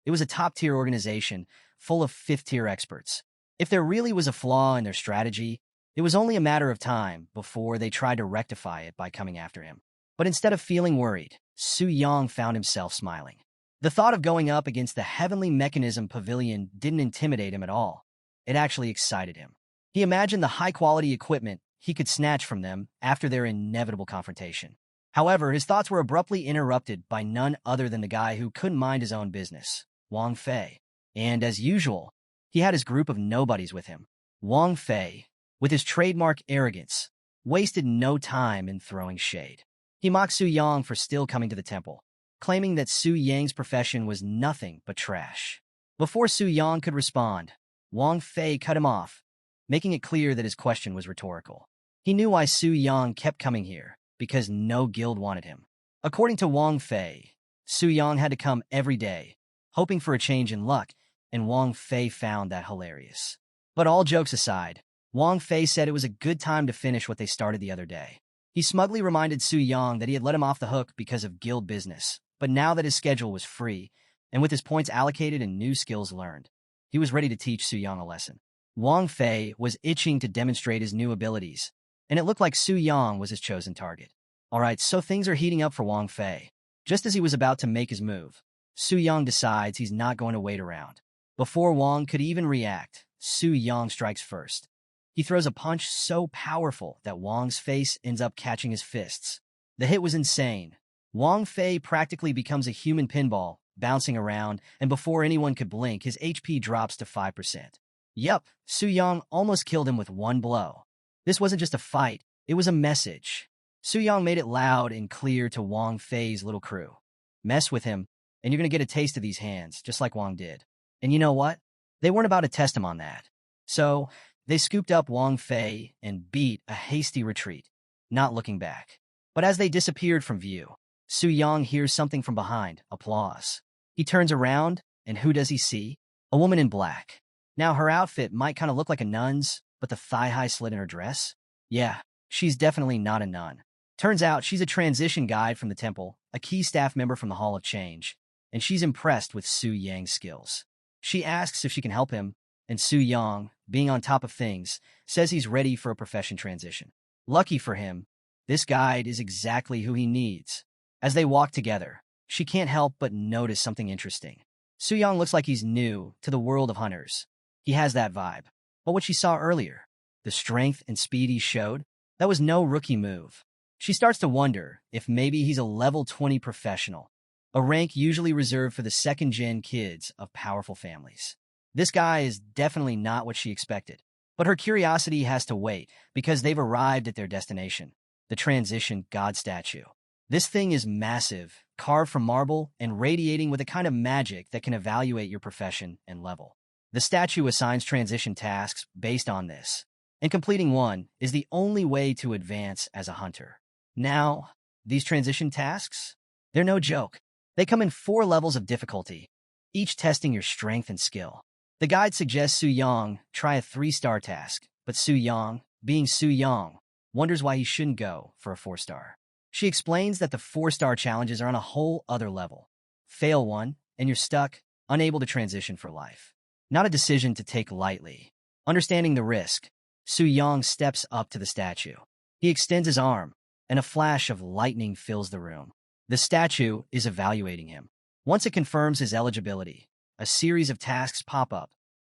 It was a top-tier organization full of fifth-tier experts. If there really was a flaw in their strategy, it was only a matter of time before they tried to rectify it by coming after him. But instead of feeling worried, Su Yang found himself smiling. The thought of going up against the Heavenly Mechanism Pavilion didn't intimidate him at all. It actually excited him. He imagined the high-quality equipment he could snatch from them after their inevitable confrontation. However, his thoughts were abruptly interrupted by none other than the guy who couldn't mind his own business, Wang Fei. And as usual, he had his group of nobodies with him. Wang Fei, with his trademark arrogance, wasted no time in throwing shade. He mocked Su Yang for still coming to the temple, claiming that Su Yang's profession was nothing but trash. Before Su Yang could respond, Wang Fei cut him off, making it clear that his question was rhetorical. He knew why Su Yang kept coming here, because no guild wanted him. According to Wang Fei, Su Yang had to come every day, hoping for a change in luck, and Wang Fei found that hilarious. But all jokes aside, Wang Fei said it was a good time to finish what they started the other day. He smugly reminded Su Yang that he had let him off the hook because of guild business, but now that his schedule was free, and with his points allocated and new skills learned, he was ready to teach Su Yang a lesson. Wang Fei was itching to demonstrate his new abilities, and it looked like Su Yang was his chosen target. Alright, so things are heating up for Wang Fei. Just as he was about to make his move, Su Yang decides he's not going to wait around. Before Wang could even react, Su Yang strikes first. He throws a punch so powerful that Wang's face ends up catching his fists. The hit was insane. Wang Fei practically becomes a human pinball, bouncing around, and before anyone could blink, his HP drops to 5%. Yup, Su Yang almost killed him with one blow. This wasn't just a fight, it was a message. Su Yang made it loud and clear to Wang Fei's little crew. Mess with him, and you're going to get a taste of these hands, just like Wang did. And you know what? They weren't about to test him on that. So, they scooped up Wang Fei and beat a hasty retreat, not looking back. But as they disappeared from view, Su Yang hears something from behind, applause. He turns around, and who does he see? A woman in black. Now, her outfit might kind of look like a nun's, but the thigh-high slit in her dress? Yeah, she's definitely not a nun. Turns out she's a transition guide from the temple, a key staff member from the Hall of Change, and she's impressed with Su Yang's skills. She asks if she can help him, and Su Yang, being on top of things, says he's ready for a profession transition. Lucky for him, this guide is exactly who he needs. As they walk together, she can't help but notice something interesting. Su Yang looks like he's new to the world of hunters. He has that vibe. But what she saw earlier, the strength and speed he showed, that was no rookie move. She starts to wonder if maybe he's a level 20 professional, a rank usually reserved for the second-gen kids of powerful families. This guy is definitely not what she expected, but her curiosity has to wait because they've arrived at their destination, the transition god statue. This thing is massive, carved from marble, and radiating with a kind of magic that can evaluate your profession and level. The statue assigns transition tasks based on this, and completing one is the only way to advance as a hunter. Now, these transition tasks? They're no joke. They come in 4 levels of difficulty, each testing your strength and skill. The guide suggests Su Yang try a 3-star task, but Su Yang, being Su Yang, wonders why he shouldn't go for a 4-star. She explains that the 4-star challenges are on a whole other level. Fail one, and you're stuck, unable to transition for life. Not a decision to take lightly. Understanding the risk, Su Yang steps up to the statue. He extends his arm, and a flash of lightning fills the room. The statue is evaluating him. Once it confirms his eligibility, a series of tasks pop up,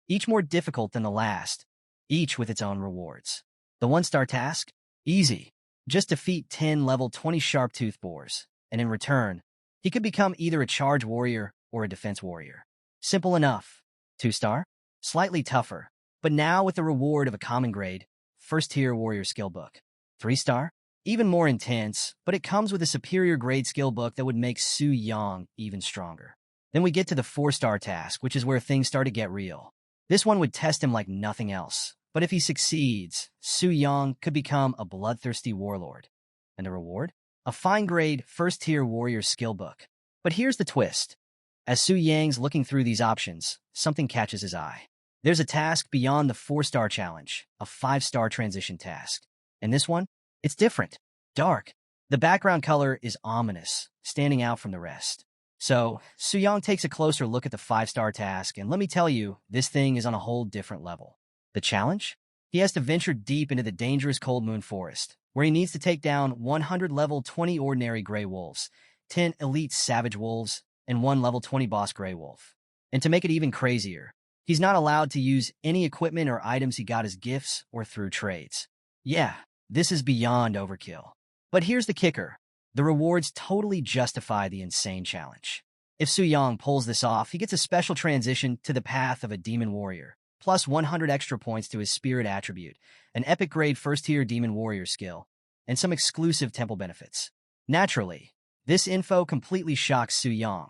each more difficult than the last, each with its own rewards. The 1-star task? Easy. Just defeat 10 level 20 sharp-tooth boars, and in return, he could become either a charge warrior or a defense warrior. Simple enough. 2-star? Slightly tougher, but now with the reward of a common grade, 1st-tier warrior skill book. 3-star? Even more intense, but it comes with a superior grade skill book that would make Su Yang even stronger. Then we get to the 4-star task, which is where things start to get real. This one would test him like nothing else, but if he succeeds, Su Yang could become a bloodthirsty warlord. And the reward? A fine grade, 1st-tier warrior skill book. But here's the twist. As Su Yang's looking through these options, something catches his eye. There's a task beyond the 4-star challenge, a 5-star transition task. And this one? It's different. Dark. The background color is ominous, standing out from the rest. So, Su Yang takes a closer look at the 5-star task, and let me tell you, this thing is on a whole different level. The challenge? He has to venture deep into the dangerous Cold Moon Forest, where he needs to take down 100 level 20 ordinary gray wolves, 10 elite savage wolves, and 1 level 20 boss gray wolf. And to make it even crazier, he's not allowed to use any equipment or items he got as gifts or through trades. Yeah, this is beyond overkill. But here's the kicker. The rewards totally justify the insane challenge. If Su Yang pulls this off, he gets a special transition to the path of a demon warrior, plus 100 extra points to his spirit attribute, an epic grade first-tier demon warrior skill, and some exclusive temple benefits. Naturally, this info completely shocks Su Yang,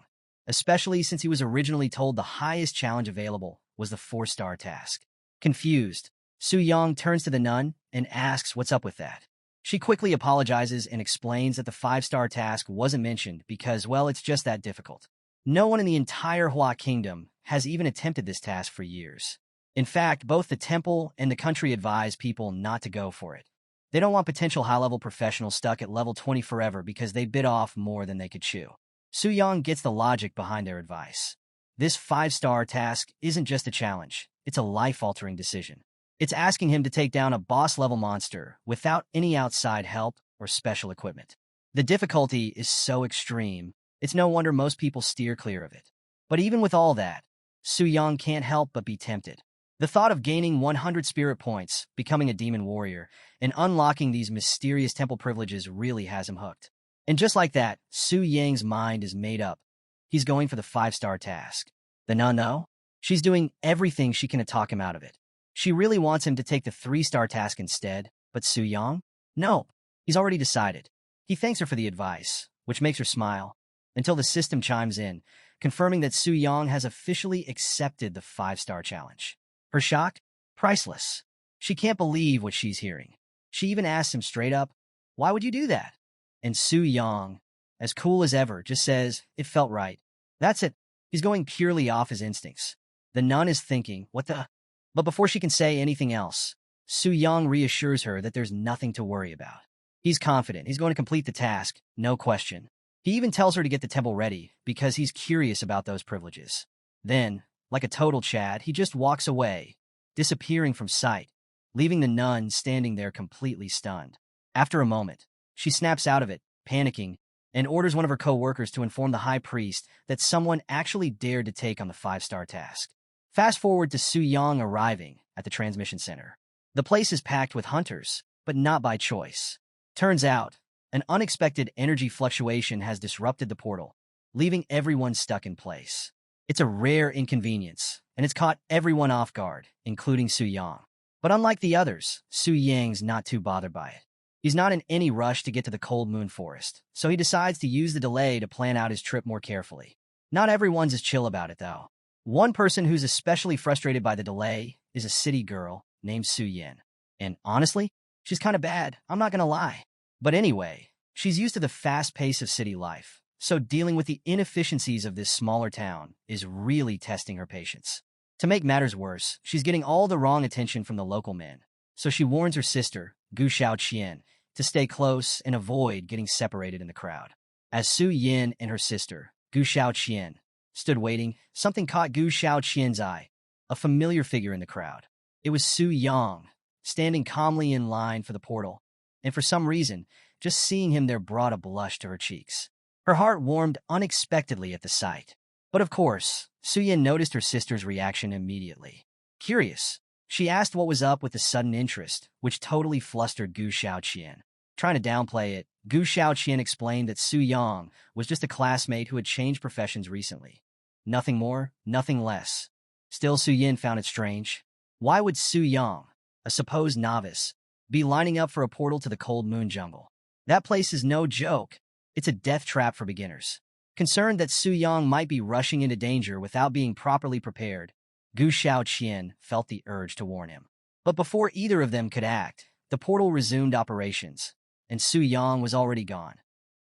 especially since he was originally told the highest challenge available was the 4-star task. Confused, Su Yang turns to the nun and asks what's up with that. She quickly apologizes and explains that the 5-star task wasn't mentioned because, well, it's just that difficult. No one in the entire Hua Kingdom has even attempted this task for years. In fact, both the temple and the country advise people not to go for it. They don't want potential high-level professionals stuck at level 20 forever because they bit off more than they could chew. Su Yang gets the logic behind their advice. This 5-star task isn't just a challenge, it's a life-altering decision. It's asking him to take down a boss-level monster without any outside help or special equipment. The difficulty is so extreme, it's no wonder most people steer clear of it. But even with all that, Su Yang can't help but be tempted. The thought of gaining 100 spirit points, becoming a demon warrior, and unlocking these mysterious temple privileges really has him hooked. And just like that, Su Yang's mind is made up. He's going for the 5-star task. The nun, though? She's doing everything she can to talk him out of it. She really wants him to take the 3-star task instead, but Su Yang? No, he's already decided. He thanks her for the advice, which makes her smile, until the system chimes in, confirming that Su Yang has officially accepted the 5-star challenge. Her shock? Priceless. She can't believe what she's hearing. She even asks him straight up, "Why would you do that?" And Su Yang, as cool as ever, just says, "It felt right." That's it. He's going purely off his instincts. The nun is thinking, what the? But before she can say anything else, Su Yang reassures her that there's nothing to worry about. He's confident he's going to complete the task, no question. He even tells her to get the temple ready because he's curious about those privileges. Then, like a total Chad, he just walks away, disappearing from sight, leaving the nun standing there completely stunned. After a moment, she snaps out of it, panicking, and orders one of her co-workers to inform the high priest that someone actually dared to take on the 5-star task. Fast forward to Su Yang arriving at the transmission center. The place is packed with hunters, but not by choice. Turns out, an unexpected energy fluctuation has disrupted the portal, leaving everyone stuck in place. It's a rare inconvenience, and it's caught everyone off guard, including Su Yang. But unlike the others, Su Yang's not too bothered by it. He's not in any rush to get to the Cold Moon Forest, so he decides to use the delay to plan out his trip more carefully. Not everyone's as chill about it, though. One person who's especially frustrated by the delay is a city girl named Su Yin. And honestly, she's kind of bad, I'm not gonna lie. But anyway, she's used to the fast pace of city life, so dealing with the inefficiencies of this smaller town is really testing her patience. To make matters worse, she's getting all the wrong attention from the local men, so she warns her sister, Gu Xiaoqian, to stay close and avoid getting separated in the crowd. As Su Yin and her sister, Gu Xiaoqian, stood waiting, something caught Gu Xiaoqian's eye, a familiar figure in the crowd. It was Su Yang, standing calmly in line for the portal, and for some reason, just seeing him there brought a blush to her cheeks. Her heart warmed unexpectedly at the sight. But of course, Su Yin noticed her sister's reaction immediately. Curious, she asked what was up with the sudden interest, which totally flustered Gu Xiaoqian. Trying to downplay it, Gu Xiaoqian explained that Su Yang was just a classmate who had changed professions recently. Nothing more, nothing less. Still, Su Yin found it strange. Why would Su Yang, a supposed novice, be lining up for a portal to the Cold Moon Jungle? That place is no joke. It's a death trap for beginners. Concerned that Su Yang might be rushing into danger without being properly prepared, Gu Xiaoqian felt the urge to warn him. But before either of them could act, the portal resumed operations, and Su Yang was already gone,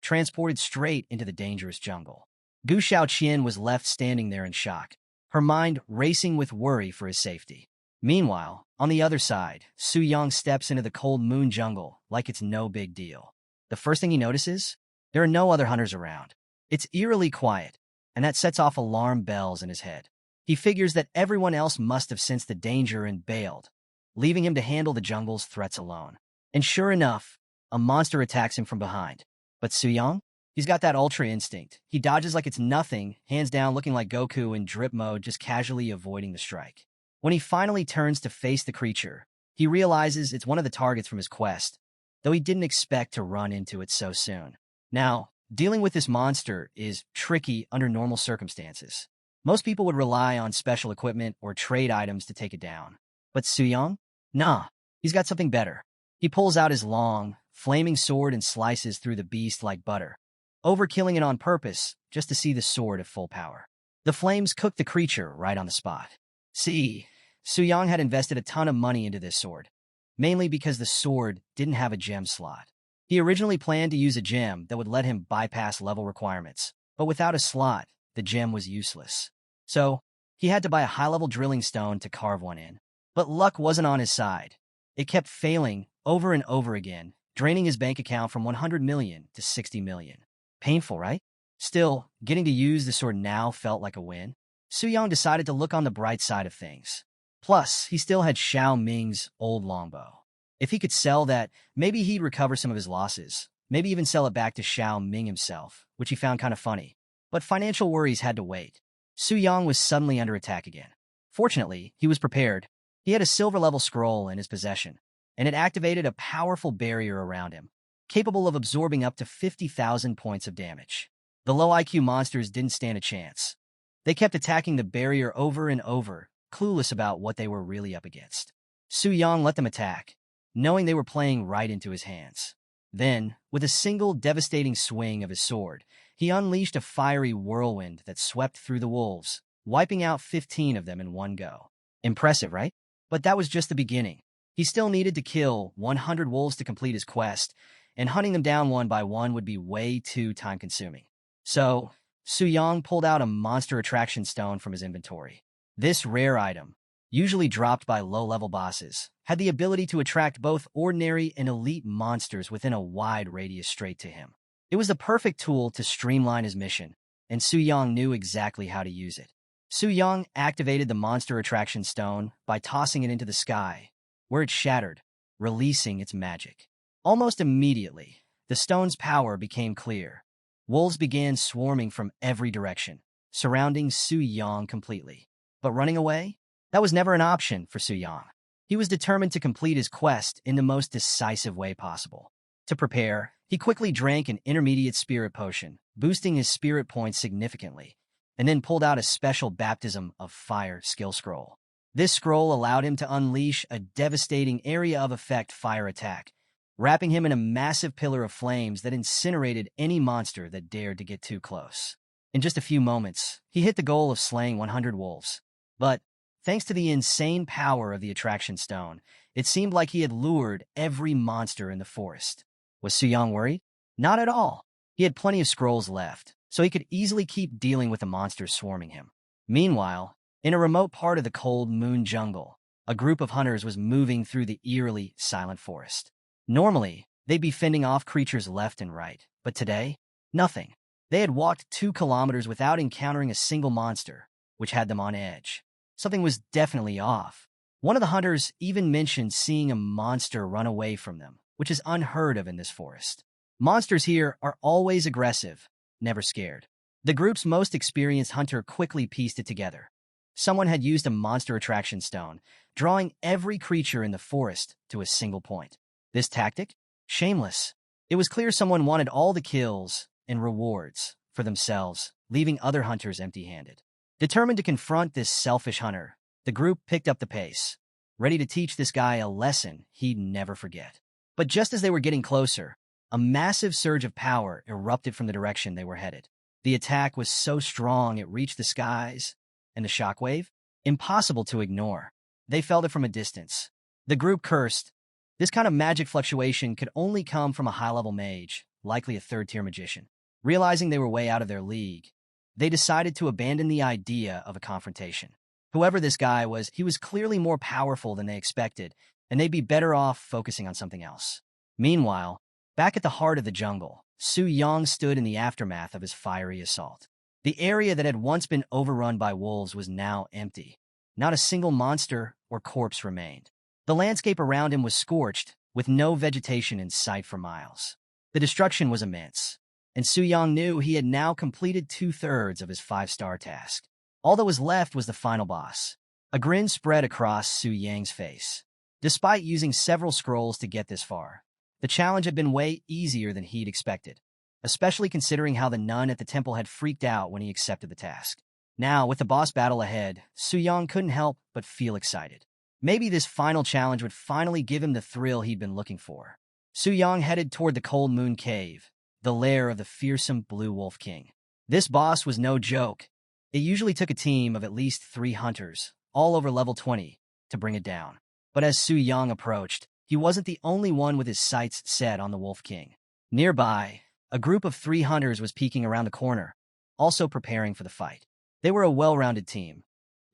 transported straight into the dangerous jungle. Gu Xiaoqian was left standing there in shock, her mind racing with worry for his safety. Meanwhile, on the other side, Su Yang steps into the cold moon jungle like it's no big deal. The first thing he notices? There are no other hunters around. It's eerily quiet, and that sets off alarm bells in his head. He figures that everyone else must have sensed the danger and bailed, leaving him to handle the jungle's threats alone. And sure enough, a monster attacks him from behind. But Su Yang? He's got that ultra instinct. He dodges like it's nothing, hands down looking like Goku in drip mode, just casually avoiding the strike. When he finally turns to face the creature, he realizes it's one of the targets from his quest, though he didn't expect to run into it so soon. Now, dealing with this monster is tricky under normal circumstances. Most people would rely on special equipment or trade items to take it down. But Su Yang? Nah, he's got something better. He pulls out his long, flaming sword and slices through the beast like butter, overkilling it on purpose just to see the sword at full power. The flames cook the creature right on the spot. See, Su Yang had invested a ton of money into this sword, mainly because the sword didn't have a gem slot. He originally planned to use a gem that would let him bypass level requirements, but without a slot, the gem was useless. So, he had to buy a high-level drilling stone to carve one in. But luck wasn't on his side. It kept failing over and over again, draining his bank account from 100 million to 60 million. Painful, right? Still, getting to use the sword now felt like a win. Su Yang decided to look on the bright side of things. Plus, he still had Xiao Ming's old longbow. If he could sell that, maybe he'd recover some of his losses, maybe even sell it back to Xiao Ming himself, which he found kind of funny. But financial worries had to wait. Su Yang was suddenly under attack again. Fortunately, he was prepared. He had a silver-level scroll in his possession, and it activated a powerful barrier around him, capable of absorbing up to 50,000 points of damage. The low IQ monsters didn't stand a chance. They kept attacking the barrier over and over, clueless about what they were really up against. Su Yang let them attack, knowing they were playing right into his hands. Then, with a single devastating swing of his sword, he unleashed a fiery whirlwind that swept through the wolves, wiping out 15 of them in one go. Impressive, right? But that was just the beginning. He still needed to kill 100 wolves to complete his quest, and hunting them down one by one would be way too time-consuming. So, Su Yang pulled out a monster attraction stone from his inventory. This rare item, usually dropped by low-level bosses, had the ability to attract both ordinary and elite monsters within a wide radius straight to him. It was the perfect tool to streamline his mission, and Su Yang knew exactly how to use it. Su Yang activated the monster attraction stone by tossing it into the sky, where it shattered, releasing its magic. Almost immediately, the stone's power became clear. Wolves began swarming from every direction, surrounding Su Yang completely. But running away? That was never an option for Su Yang. He was determined to complete his quest in the most decisive way possible. To prepare, he quickly drank an intermediate spirit potion, boosting his spirit points significantly, and then pulled out a special baptism of fire skill scroll. This scroll allowed him to unleash a devastating area of effect fire attack, wrapping him in a massive pillar of flames that incinerated any monster that dared to get too close. In just a few moments, he hit the goal of slaying 100 wolves. But, thanks to the insane power of the attraction stone, it seemed like he had lured every monster in the forest. Was Su Yang worried? Not at all. He had plenty of scrolls left, so he could easily keep dealing with the monsters swarming him. Meanwhile, in a remote part of the cold moon jungle, a group of hunters was moving through the eerily silent forest. Normally, they'd be fending off creatures left and right, but today, nothing. They had walked 2 kilometers without encountering a single monster, which had them on edge. Something was definitely off. One of the hunters even mentioned seeing a monster run away from them, which is unheard of in this forest. Monsters here are always aggressive, never scared. The group's most experienced hunter quickly pieced it together. Someone had used a monster attraction stone, drawing every creature in the forest to a single point. This tactic? Shameless. It was clear someone wanted all the kills and rewards for themselves, leaving other hunters empty-handed. Determined to confront this selfish hunter, the group picked up the pace, ready to teach this guy a lesson he'd never forget. But just as they were getting closer, a massive surge of power erupted from the direction they were headed. The attack was so strong it reached the skies, and the shockwave? Impossible to ignore. They felt it from a distance. The group cursed. This kind of magic fluctuation could only come from a high-level mage, likely a third-tier magician. Realizing they were way out of their league, they decided to abandon the idea of a confrontation. Whoever this guy was, he was clearly more powerful than they expected, and they'd be better off focusing on something else. Meanwhile, back at the heart of the jungle, Su Yang stood in the aftermath of his fiery assault. The area that had once been overrun by wolves was now empty. Not a single monster or corpse remained. The landscape around him was scorched, with no vegetation in sight for miles. The destruction was immense, and Su Yang knew he had now completed 2/3 of his 5-star task. All that was left was the final boss. A grin spread across Su Yang's face. Despite using several scrolls to get this far, the challenge had been way easier than he'd expected, especially considering how the nun at the temple had freaked out when he accepted the task. Now, with the boss battle ahead, Su Yang couldn't help but feel excited. Maybe this final challenge would finally give him the thrill he'd been looking for. Su Yang headed toward the Cold Moon Cave, the lair of the fearsome Blue Wolf King. This boss was no joke. It usually took a team of at least 3 hunters, all over level 20, to bring it down. But as Su Yang approached, he wasn't the only one with his sights set on the Wolf King. Nearby, a group of 3 hunters was peeking around the corner, also preparing for the fight. They were a well-rounded team.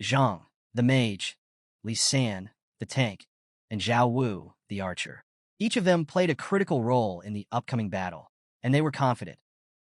Zhang, the mage, Li San, the tank, and Zhao Wu, the archer. Each of them played a critical role in the upcoming battle, and they were confident,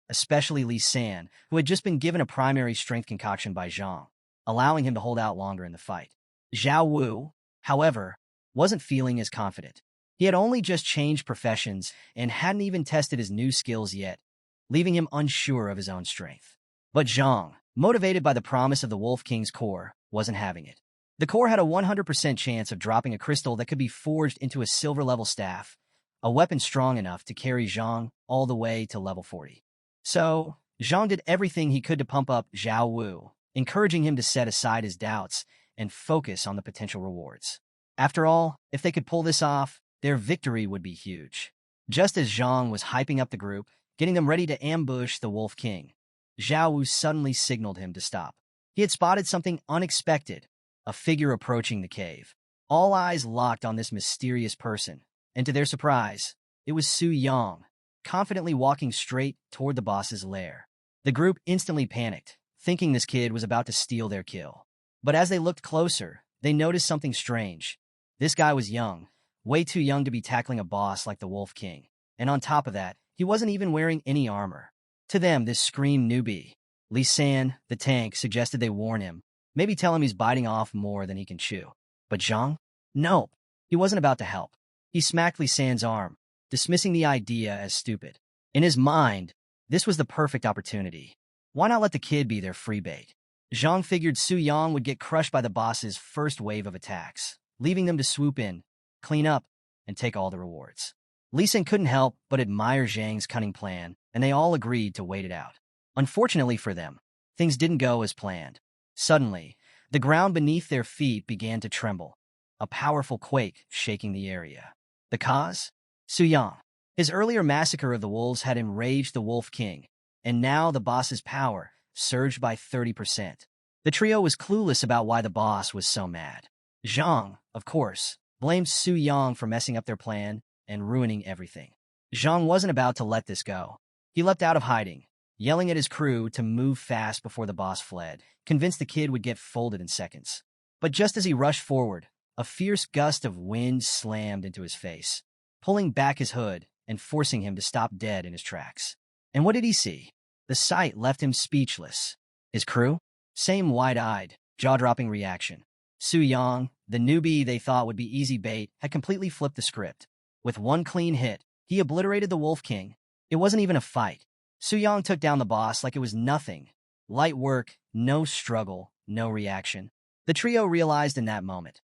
especially Li San, who had just been given a primary strength concoction by Zhang, allowing him to hold out longer in the fight. Zhao Wu, however, wasn't feeling as confident. He had only just changed professions and hadn't even tested his new skills yet, leaving him unsure of his own strength. But Zhang, motivated by the promise of the Wolf King's core, wasn't having it. The core had a 100% chance of dropping a crystal that could be forged into a silver-level staff, a weapon strong enough to carry Zhang all the way to level 40. So, Zhang did everything he could to pump up Zhao Wu, encouraging him to set aside his doubts and focus on the potential rewards. After all, if they could pull this off, their victory would be huge. Just as Zhang was hyping up the group, getting them ready to ambush the Wolf King, Zhao Wu suddenly signaled him to stop. He had spotted something unexpected, a figure approaching the cave. All eyes locked on this mysterious person, and to their surprise, it was Su Yang, confidently walking straight toward the boss's lair. The group instantly panicked, thinking this kid was about to steal their kill. But as they looked closer, they noticed something strange. This guy was young, way too young to be tackling a boss like the Wolf King. And on top of that, he wasn't even wearing any armor. To them, this screamed newbie. Li San, the tank, suggested they warn him, maybe tell him he's biting off more than he can chew. But Zhang? No, he wasn't about to help. He smacked Li San's arm, dismissing the idea as stupid. In his mind, this was the perfect opportunity. Why not let the kid be their free bait? Zhang figured Su Yang would get crushed by the boss's first wave of attacks, leaving them to swoop in, clean up, and take all the rewards. Li San couldn't help but admire Zhang's cunning plan, and they all agreed to wait it out. Unfortunately for them, things didn't go as planned. Suddenly, the ground beneath their feet began to tremble, a powerful quake shaking the area. The cause? Su Yang. His earlier massacre of the wolves had enraged the Wolf King, and now the boss's power surged by 30%. The trio was clueless about why the boss was so mad. Zhang, of course, blamed Su Yang for messing up their plan and ruining everything. Zhang wasn't about to let this go. He leapt out of hiding, yelling at his crew to move fast before the boss fled, convinced the kid would get folded in seconds. But just as he rushed forward, a fierce gust of wind slammed into his face, pulling back his hood and forcing him to stop dead in his tracks. And what did he see? The sight left him speechless. His crew? Same wide-eyed, jaw-dropping reaction. Su Yang, the newbie they thought would be easy bait, had completely flipped the script. With one clean hit, he obliterated the Wolf King. It wasn't even a fight. Su Yang took down the boss like it was nothing. Light work, no struggle, no reaction. The trio realized in that moment.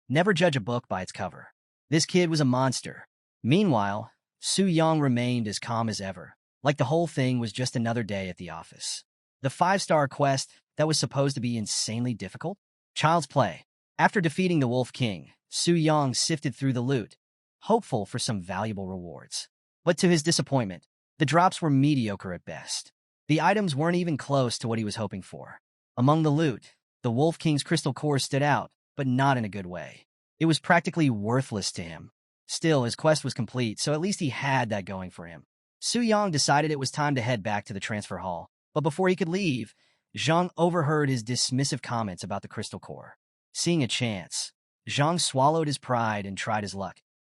Never judge a book by its cover. This kid was a monster. Meanwhile, Su Yang remained as calm as ever, like the whole thing was just another day at the office. The 5-star quest that was supposed to be insanely difficult? Child's play. After defeating the Wolf King, Su Yang sifted through the loot, hopeful for some valuable rewards. But to his disappointment, the drops were mediocre at best. The items weren't even close to what he was hoping for. Among the loot, the Wolf King's crystal core stood out, but not in a good way. It was practically worthless to him. Still, his quest was complete, so at least he had that going for him. Su Yang decided it was time to head back to the transfer hall, but before he could leave, Zhang overheard his dismissive comments about the crystal core. Seeing a chance, Zhang swallowed his pride and tried his luck.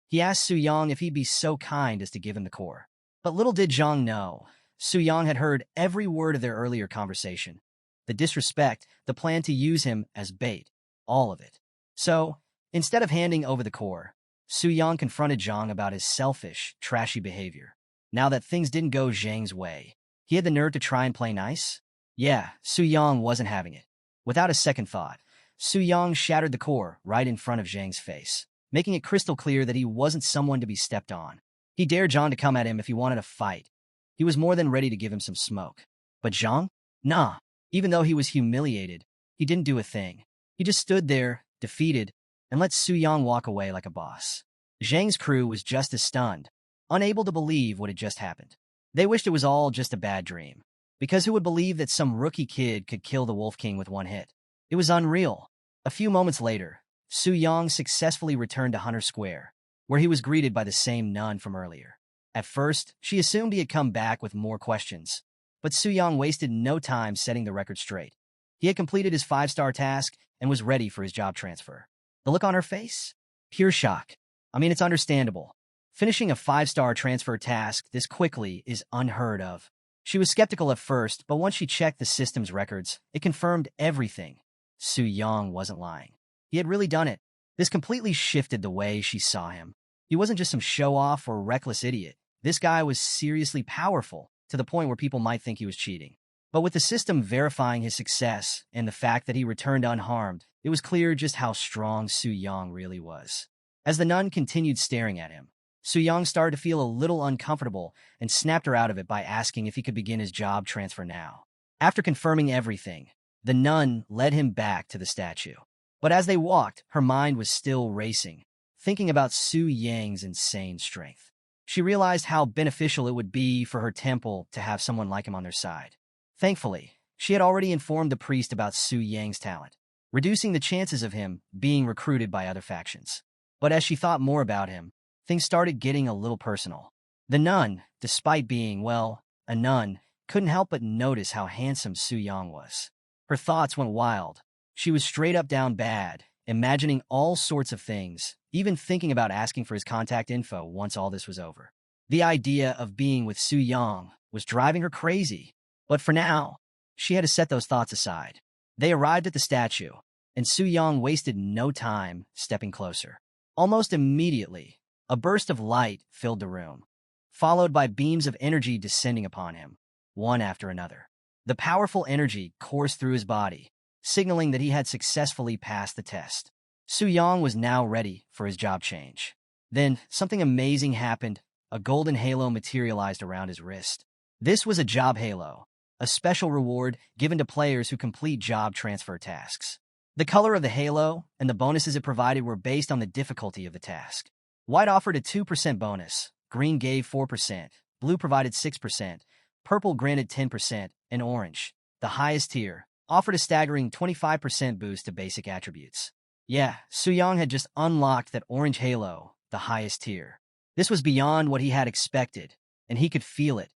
He asked Su Yang if he'd be so kind as to give him the core. But little did Zhang know, Su Yang had heard every word of their earlier conversation. The disrespect, the plan to use him as bait, all of it. So, instead of handing over the core, Su Yang confronted Zhang about his selfish, trashy behavior. Now that things didn't go Zhang's way, he had the nerve to try and play nice? Yeah, Su Yang wasn't having it. Without a second thought, Su Yang shattered the core right in front of Zhang's face, making it crystal clear that he wasn't someone to be stepped on. He dared Zhang to come at him if he wanted a fight. He was more than ready to give him some smoke. But Zhang? Nah. Even though he was humiliated, he didn't do a thing. He just stood there, defeated, and let Su Yang walk away like a boss. Zhang's crew was just as stunned, unable to believe what had just happened. They wished it was all just a bad dream, because who would believe that some rookie kid could kill the Wolf King with one hit? It was unreal. A few moments later, Su Yang successfully returned to Hunter Square, where he was greeted by the same nun from earlier. At first, she assumed he had come back with more questions, but Su Yang wasted no time setting the record straight. He had completed his 5-star task and was ready for his job transfer. The look on her face? Pure shock. I mean, it's understandable. Finishing a 5-star transfer task this quickly is unheard of. She was skeptical at first, but once she checked the system's records, it confirmed everything. Su Yang wasn't lying. He had really done it. This completely shifted the way she saw him. He wasn't just some show-off or reckless idiot. This guy was seriously powerful, to the point where people might think he was cheating. But with the system verifying his success and the fact that he returned unharmed, it was clear just how strong Su Yang really was. As the nun continued staring at him, Su Yang started to feel a little uncomfortable and snapped her out of it by asking if he could begin his job transfer now. After confirming everything, the nun led him back to the statue. But as they walked, her mind was still racing, thinking about Su Yang's insane strength. She realized how beneficial it would be for her temple to have someone like him on their side. Thankfully, she had already informed the priest about Su Yang's talent, reducing the chances of him being recruited by other factions. But as she thought more about him, things started getting a little personal. The nun, despite being, well, a nun, couldn't help but notice how handsome Su Yang was. Her thoughts went wild. She was straight up down bad, imagining all sorts of things, even thinking about asking for his contact info once all this was over. The idea of being with Su Yang was driving her crazy. But for now, she had to set those thoughts aside. They arrived at the statue, and Su Yang wasted no time stepping closer. Almost immediately, a burst of light filled the room, followed by beams of energy descending upon him, one after another. The powerful energy coursed through his body, signaling that he had successfully passed the test. Su Yang was now ready for his job change. Then, something amazing happened. A golden halo materialized around his wrist. This was a job halo, a special reward given to players who complete job transfer tasks. The color of the halo and the bonuses it provided were based on the difficulty of the task. White offered a 2% bonus, green gave 4%, blue provided 6%, purple granted 10%, and orange, the highest tier, offered a staggering 25% boost to basic attributes. Yeah, Su Yang had just unlocked that orange halo, the highest tier. This was beyond what he had expected, and he could feel it.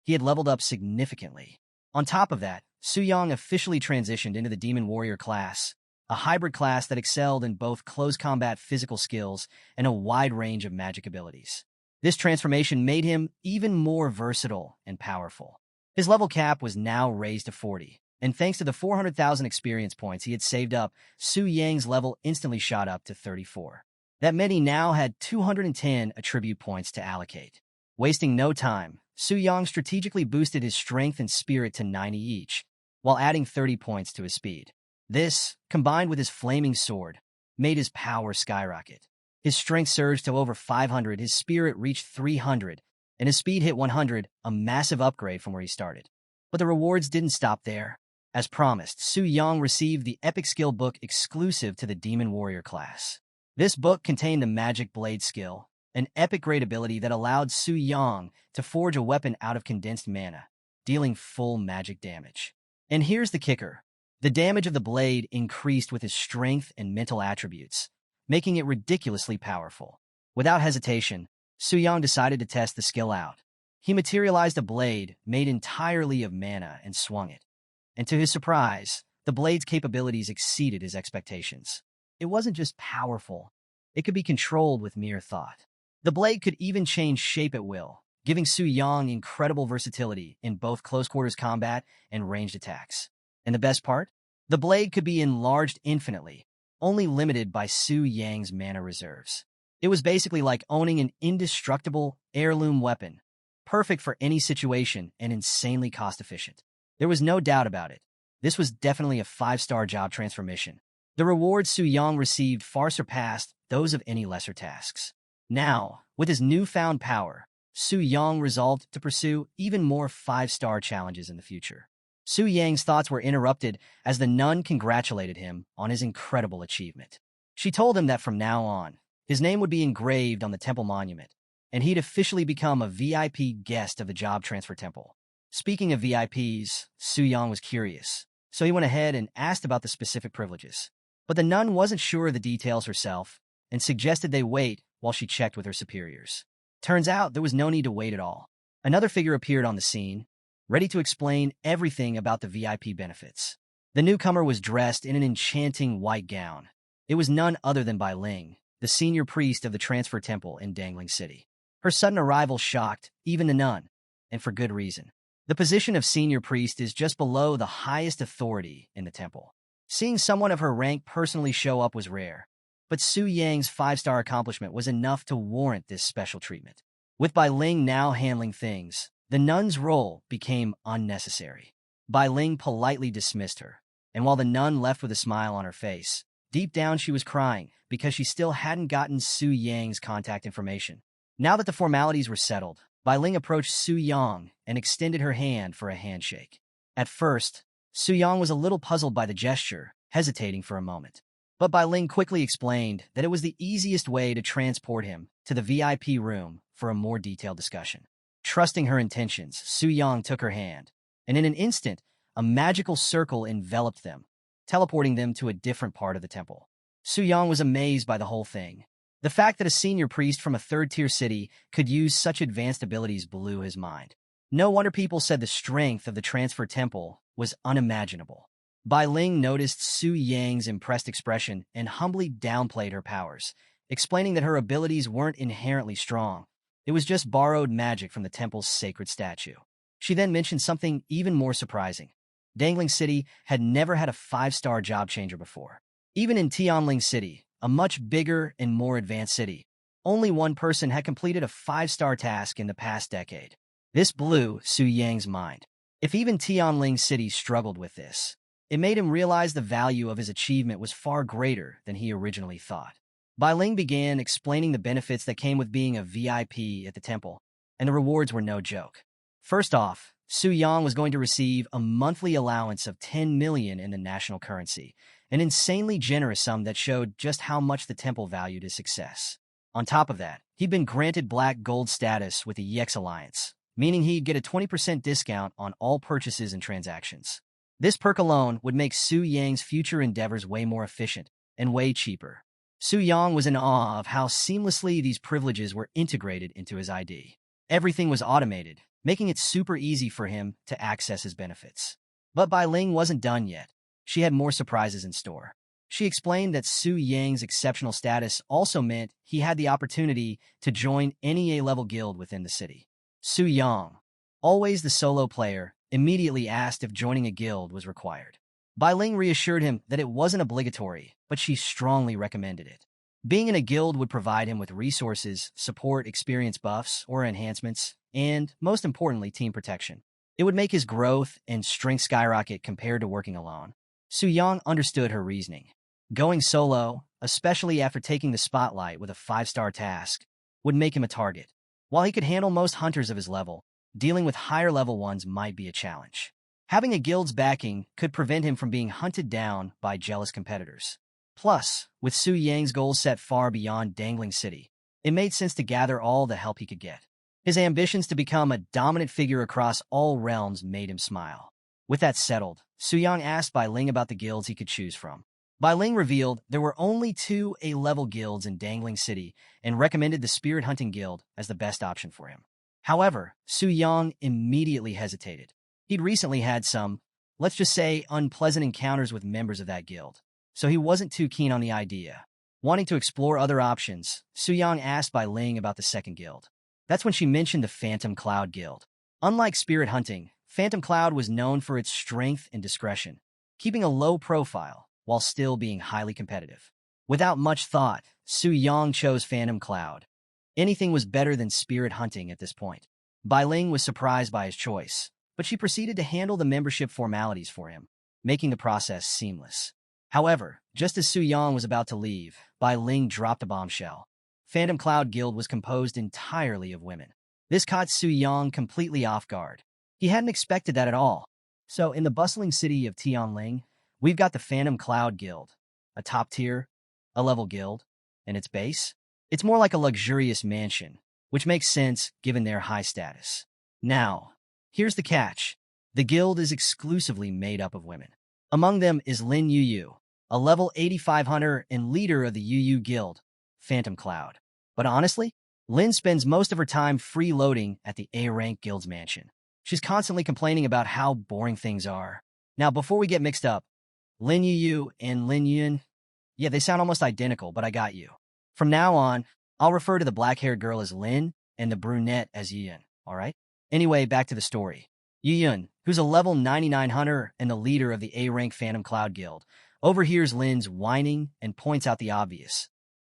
He had leveled up significantly. On top of that, Su Yang officially transitioned into the Demon Warrior class, a hybrid class that excelled in both close combat physical skills and a wide range of magic abilities. This transformation made him even more versatile and powerful. His level cap was now raised to 40, and thanks to the 400,000 experience points he had saved up, Su Yang's level instantly shot up to 34. That meant he now had 210 attribute points to allocate. Wasting no time, Su Yang strategically boosted his strength and spirit to 90 each, while adding 30 points to his speed. This, combined with his flaming sword, made his power skyrocket. His strength surged to over 500, his spirit reached 300, and his speed hit 100, a massive upgrade from where he started. But the rewards didn't stop there. As promised, Su Yang received the Epic Skill Book exclusive to the Demon Warrior class. This book contained the Magic Blade skill, an epic-grade ability that allowed Su Yang to forge a weapon out of condensed mana, dealing full magic damage. And here's the kicker. The damage of the blade increased with his strength and mental attributes, making it ridiculously powerful. Without hesitation, Su Yang decided to test the skill out. He materialized a blade made entirely of mana and swung it. And to his surprise, the blade's capabilities exceeded his expectations. It wasn't just powerful, it could be controlled with mere thought. The blade could even change shape at will, giving Su Yang incredible versatility in both close-quarters combat and ranged attacks. And the best part? The blade could be enlarged infinitely, only limited by Su Yang's mana reserves. It was basically like owning an indestructible heirloom weapon, perfect for any situation and insanely cost-efficient. There was no doubt about it. This was definitely a 5-star job transfer mission. The rewards Su Yang received far surpassed those of any lesser tasks. Now, with his newfound power, Su Yang resolved to pursue even more 5-star challenges in the future. Su Yang's thoughts were interrupted as the nun congratulated him on his incredible achievement. She told him that from now on, his name would be engraved on the temple monument, and he'd officially become a VIP guest of the Job Transfer Temple. Speaking of VIPs, Su Yang was curious, so he went ahead and asked about the specific privileges. But the nun wasn't sure of the details herself and suggested they wait while she checked with her superiors. Turns out there was no need to wait at all. Another figure appeared on the scene, ready to explain everything about the VIP benefits. The newcomer was dressed in an enchanting white gown. It was none other than Bai Ling, the senior priest of the Transfer Temple in Dangling City. Her sudden arrival shocked even the nun, and for good reason. The position of senior priest is just below the highest authority in the temple. Seeing someone of her rank personally show up was rare, but Su Yang's 5-star accomplishment was enough to warrant this special treatment. With Bai Ling now handling things, the nun's role became unnecessary. Bai Ling politely dismissed her, and while the nun left with a smile on her face, deep down she was crying because she still hadn't gotten Su Yang's contact information. Now that the formalities were settled, Bai Ling approached Su Yang and extended her hand for a handshake. At first, Su Yang was a little puzzled by the gesture, hesitating for a moment. But Bai Ling quickly explained that it was the easiest way to transport him to the VIP room for a more detailed discussion. Trusting her intentions, Su Yang took her hand, and in an instant, a magical circle enveloped them, teleporting them to a different part of the temple. Su Yang was amazed by the whole thing. The fact that a senior priest from a third-tier city could use such advanced abilities blew his mind. No wonder people said the strength of the Transfer Temple was unimaginable. Bai Ling noticed Su Yang's impressed expression and humbly downplayed her powers, explaining that her abilities weren't inherently strong. It was just borrowed magic from the temple's sacred statue. She then mentioned something even more surprising. Dangling City had never had a 5-star job changer before. Even in Tianling City, a much bigger and more advanced city, only one person had completed a 5-star task in the past decade. This blew Su Yang's mind. If even Tianling City struggled with this, it made him realize the value of his achievement was far greater than he originally thought. Bai Ling began explaining the benefits that came with being a VIP at the temple, and the rewards were no joke. First off, Su Yang was going to receive a monthly allowance of 10 million in the national currency, an insanely generous sum that showed just how much the temple valued his success. On top of that, he'd been granted black gold status with the EX Alliance, meaning he'd get a 20% discount on all purchases and transactions. This perk alone would make Su Yang's future endeavors way more efficient and way cheaper. Su Yang was in awe of how seamlessly these privileges were integrated into his ID. Everything was automated, making it super easy for him to access his benefits. But Bai Ling wasn't done yet. She had more surprises in store. She explained that Su Yang's exceptional status also meant he had the opportunity to join any A-level guild within the city. Su Yang, always the solo player, immediately asked if joining a guild was required. Bai Ling reassured him that it wasn't obligatory, but she strongly recommended it. Being in a guild would provide him with resources, support, experience buffs or enhancements, and, most importantly, team protection. It would make his growth and strength skyrocket compared to working alone. Su Yang understood her reasoning. Going solo, especially after taking the spotlight with a 5-star task, would make him a target. While he could handle most hunters of his level, dealing with higher-level ones might be a challenge. Having a guild's backing could prevent him from being hunted down by jealous competitors. Plus, with Su Yang's goals set far beyond Dangling City, it made sense to gather all the help he could get. His ambitions to become a dominant figure across all realms made him smile. With that settled, Su Yang asked Bai Ling about the guilds he could choose from. Bai Ling revealed there were only 2 A-level guilds in Dangling City and recommended the Spirit Hunting Guild as the best option for him. However, Su Yang immediately hesitated. He'd recently had some let's just say, unpleasant encounters with members of that guild. So he wasn't too keen on the idea. Wanting to explore other options, Suyang asked Bai Ling about the second guild. That's when she mentioned the Phantom Cloud Guild. Unlike spirit hunting, Phantom Cloud was known for its strength and discretion, keeping a low profile while still being highly competitive. Without much thought, Suyang chose Phantom Cloud. Anything was better than spirit hunting at this point. Bai Ling was surprised by his choice, but she proceeded to handle the membership formalities for him, making the process seamless. However, just as Suyang was about to leave, Bai Ling dropped a bombshell. Phantom Cloud Guild was composed entirely of women. This caught Suyang completely off guard. He hadn't expected that at all. So, in the bustling city of Tianling, we've got the Phantom Cloud Guild, a top tier, a level guild, and its base? It's more like a luxurious mansion, which makes sense given their high status. Now, here's the catch. The guild is exclusively made up of women. Among them is Lin Yu, a level 85 hunter and leader of the Yu Guild, Phantom Cloud. But honestly, Lin spends most of her time freeloading at the A-rank guild's mansion. She's constantly complaining about how boring things are. Now, before we get mixed up, Lin Yu and Lin Yun, yeah, they sound almost identical, but I got you. From now on, I'll refer to the black-haired girl as Lin and the brunette as Yun, all right? Anyway, back to the story. Yun, who's a level 99 hunter and the leader of the A-rank Phantom Cloud Guild, overhears Lin's whining and points out the obvious.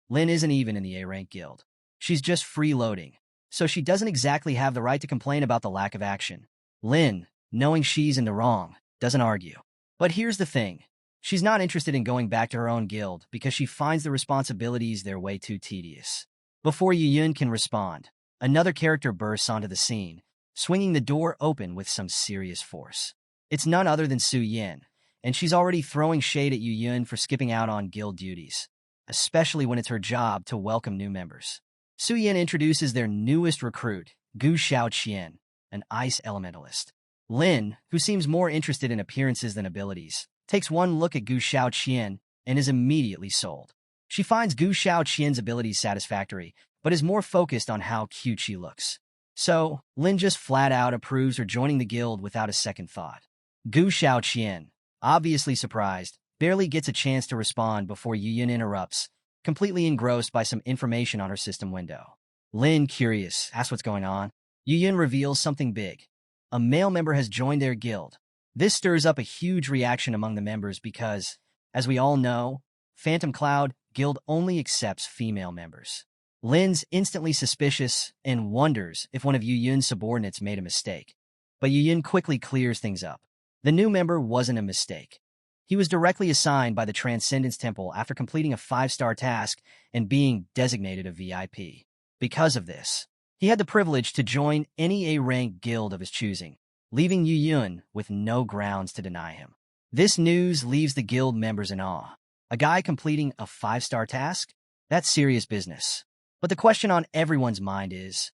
Lin isn't even in the A-rank guild. She's just freeloading, so she doesn't exactly have the right to complain about the lack of action. Lin, knowing she's in the wrong, doesn't argue. But here's the thing. She's not interested in going back to her own guild because she finds the responsibilities there way too tedious. Before Yun can respond, another character bursts onto the scene, swinging the door open with some serious force. It's none other than Su Yin, and she's already throwing shade at Yun for skipping out on guild duties, especially when it's her job to welcome new members. Su Yin introduces their newest recruit, Gu Xiaoqian, an ice elementalist. Lin, who seems more interested in appearances than abilities, takes one look at Gu Xiaoqian and is immediately sold. She finds Gu Xiaoqian's abilities satisfactory, but is more focused on how cute she looks. So, Lin just flat out approves her joining the guild without a second thought. Gu Xiaoqian, obviously surprised, barely gets a chance to respond before Yun interrupts, completely engrossed by some information on her system window. Lin, curious, asks what's going on. Yun reveals something big. A male member has joined their guild. This stirs up a huge reaction among the members because, as we all know, Phantom Cloud Guild only accepts female members. Lin's instantly suspicious and wonders if one of Yun's subordinates made a mistake. But Yun quickly clears things up. The new member wasn't a mistake. He was directly assigned by the Transcendence Temple after completing a 5-star task and being designated a VIP. Because of this, he had the privilege to join any A-rank guild of his choosing, leaving Yun with no grounds to deny him. This news leaves the guild members in awe. A guy completing a 5-star task? That's serious business. But the question on everyone's mind is,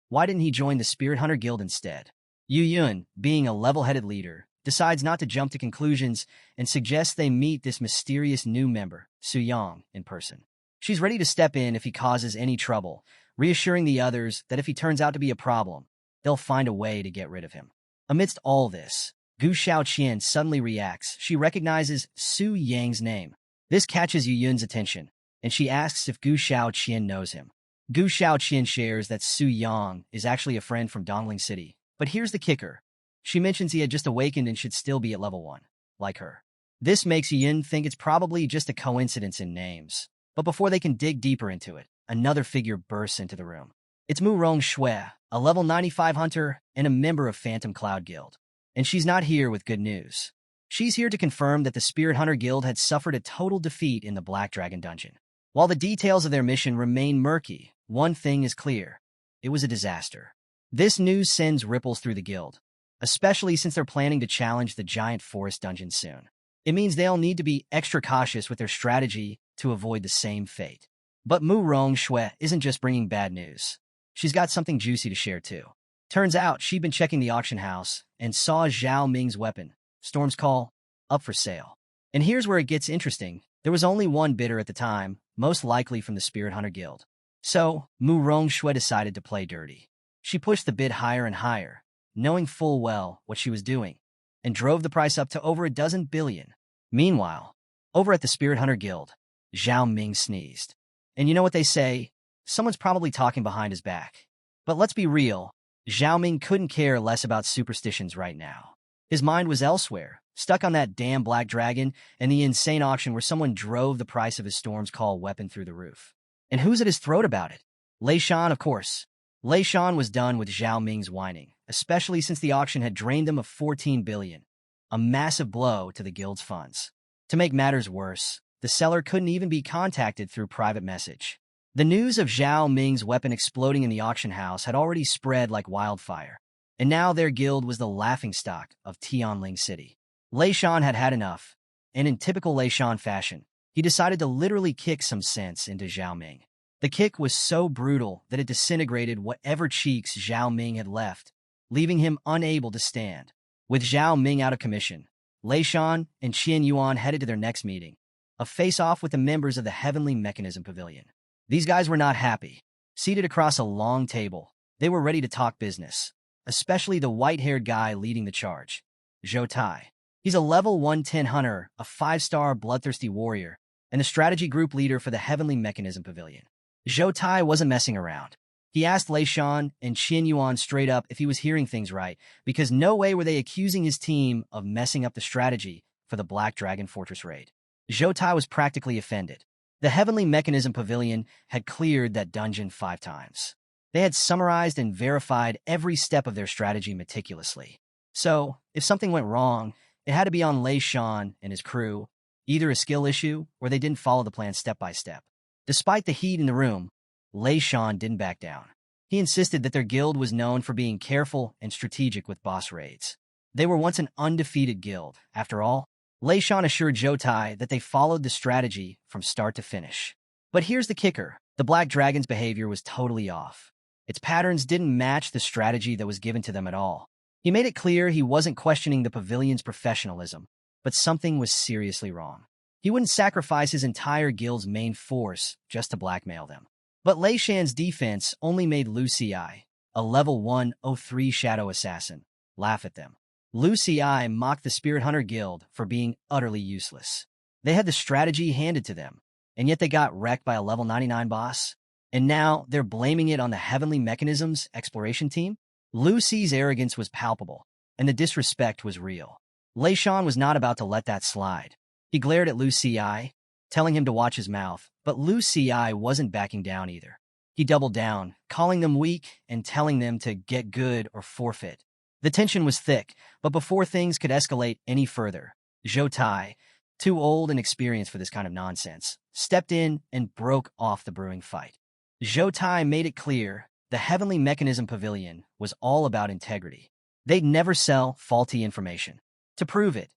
why didn't he join the Spirit Hunter Guild instead? Yun, being a level-headed leader, decides not to jump to conclusions and suggests they meet this mysterious new member, Suyang, in person. She's ready to step in if he causes any trouble, reassuring the others that if he turns out to be a problem, they'll find a way to get rid of him. Amidst all this, Gu Xiaoqian suddenly reacts. She recognizes Su Yang's name. This catches Yun's attention, and she asks if Gu Xiaoqian knows him. Gu Xiaoqian shares that Su Yang is actually a friend from Dongling City. But here's the kicker. She mentions he had just awakened and should still be at level 1, like her. This makes Yun think it's probably just a coincidence in names. But before they can dig deeper into it, another figure bursts into the room. It's Mu Rongshui, a level 95 hunter and a member of Phantom Cloud Guild. And she's not here with good news. She's here to confirm that the Spirit Hunter Guild had suffered a total defeat in the Black Dragon Dungeon. While the details of their mission remain murky, one thing is clear. It was a disaster. This news sends ripples through the guild, especially since they're planning to challenge the giant forest dungeon soon. It means they'll need to be extra cautious with their strategy to avoid the same fate. But Mu Rongshui isn't just bringing bad news. She's got something juicy to share too. Turns out she'd been checking the auction house and saw Zhao Ming's weapon, Storm's Call, up for sale. And here's where it gets interesting. There was only one bidder at the time, most likely from the Spirit Hunter Guild. So, Mu Rongshui decided to play dirty. She pushed the bid higher and higher, knowing full well what she was doing. and drove the price up to over a dozen billion. Meanwhile, over at the Spirit Hunter Guild, Zhao Ming sneezed. And you know what they say? Someone's probably talking behind his back. But let's be real, Zhao Ming couldn't care less about superstitions right now. His mind was elsewhere, stuck on that damn black dragon and the insane auction where someone drove the price of his Storm's Call weapon through the roof. And who's at his throat about it? Lei Shan, of course. Lei Shan was done with Zhao Ming's whining, especially since the auction had drained them of 14 billion, a massive blow to the guild's funds. To make matters worse, the seller couldn't even be contacted through private message. The news of Zhao Ming's weapon exploding in the auction house had already spread like wildfire, and now their guild was the laughingstock of Tianling City. Lei Shan had had enough, and in typical Lei Shan fashion, he decided to literally kick some sense into Zhao Ming. The kick was so brutal that it disintegrated whatever cheeks Zhao Ming had left, leaving him unable to stand. With Zhao Ming out of commission, Lei Shan and Qian Yuan headed to their next meeting, a face-off with the members of the Heavenly Mechanism Pavilion. These guys were not happy. Seated across a long table, they were ready to talk business, especially the white-haired guy leading the charge, Zhou Tai. He's a level 110 hunter, a 5-star bloodthirsty warrior, and the strategy group leader for the Heavenly Mechanism Pavilion. Zhou Tai wasn't messing around. He asked Lei Shan and Qian Yuan straight up if he was hearing things right, because no way were they accusing his team of messing up the strategy for the Black Dragon Fortress raid. Zhou Tai was practically offended. The Heavenly Mechanism Pavilion had cleared that dungeon 5 times. They had summarized and verified every step of their strategy meticulously. So, if something went wrong, it had to be on Lei Shan and his crew, either a skill issue or they didn't follow the plan step by step. Despite the heat in the room, Lei Shan didn't back down. He insisted that their guild was known for being careful and strategic with boss raids. They were once an undefeated guild, after all. Lei Shan assured Zhou Tai that they followed the strategy from start to finish. But here's the kicker. The Black Dragon's behavior was totally off. Its patterns didn't match the strategy that was given to them at all. He made it clear he wasn't questioning the pavilion's professionalism, but something was seriously wrong. He wouldn't sacrifice his entire guild's main force just to blackmail them. But Lei Shan's defense only made Lu Ci, a level 103 shadow assassin, laugh at them. Lu Ci mocked the Spirit Hunter Guild for being utterly useless. They had the strategy handed to them, and yet they got wrecked by a level 99 boss. And now they're blaming it on the Heavenly Mechanisms exploration team? Lu Ci's arrogance was palpable, and the disrespect was real. Lei Shan was not about to let that slide. He glared at Lu Ci, telling him to watch his mouth, but Lu Ci wasn't backing down either. He doubled down, calling them weak and telling them to get good or forfeit. The tension was thick, but before things could escalate any further, Zhou Tai, too old and experienced for this kind of nonsense, stepped in and broke off the brewing fight. Zhou Tai made it clear the Heavenly Mechanism Pavilion was all about integrity. They'd never sell faulty information. To prove it,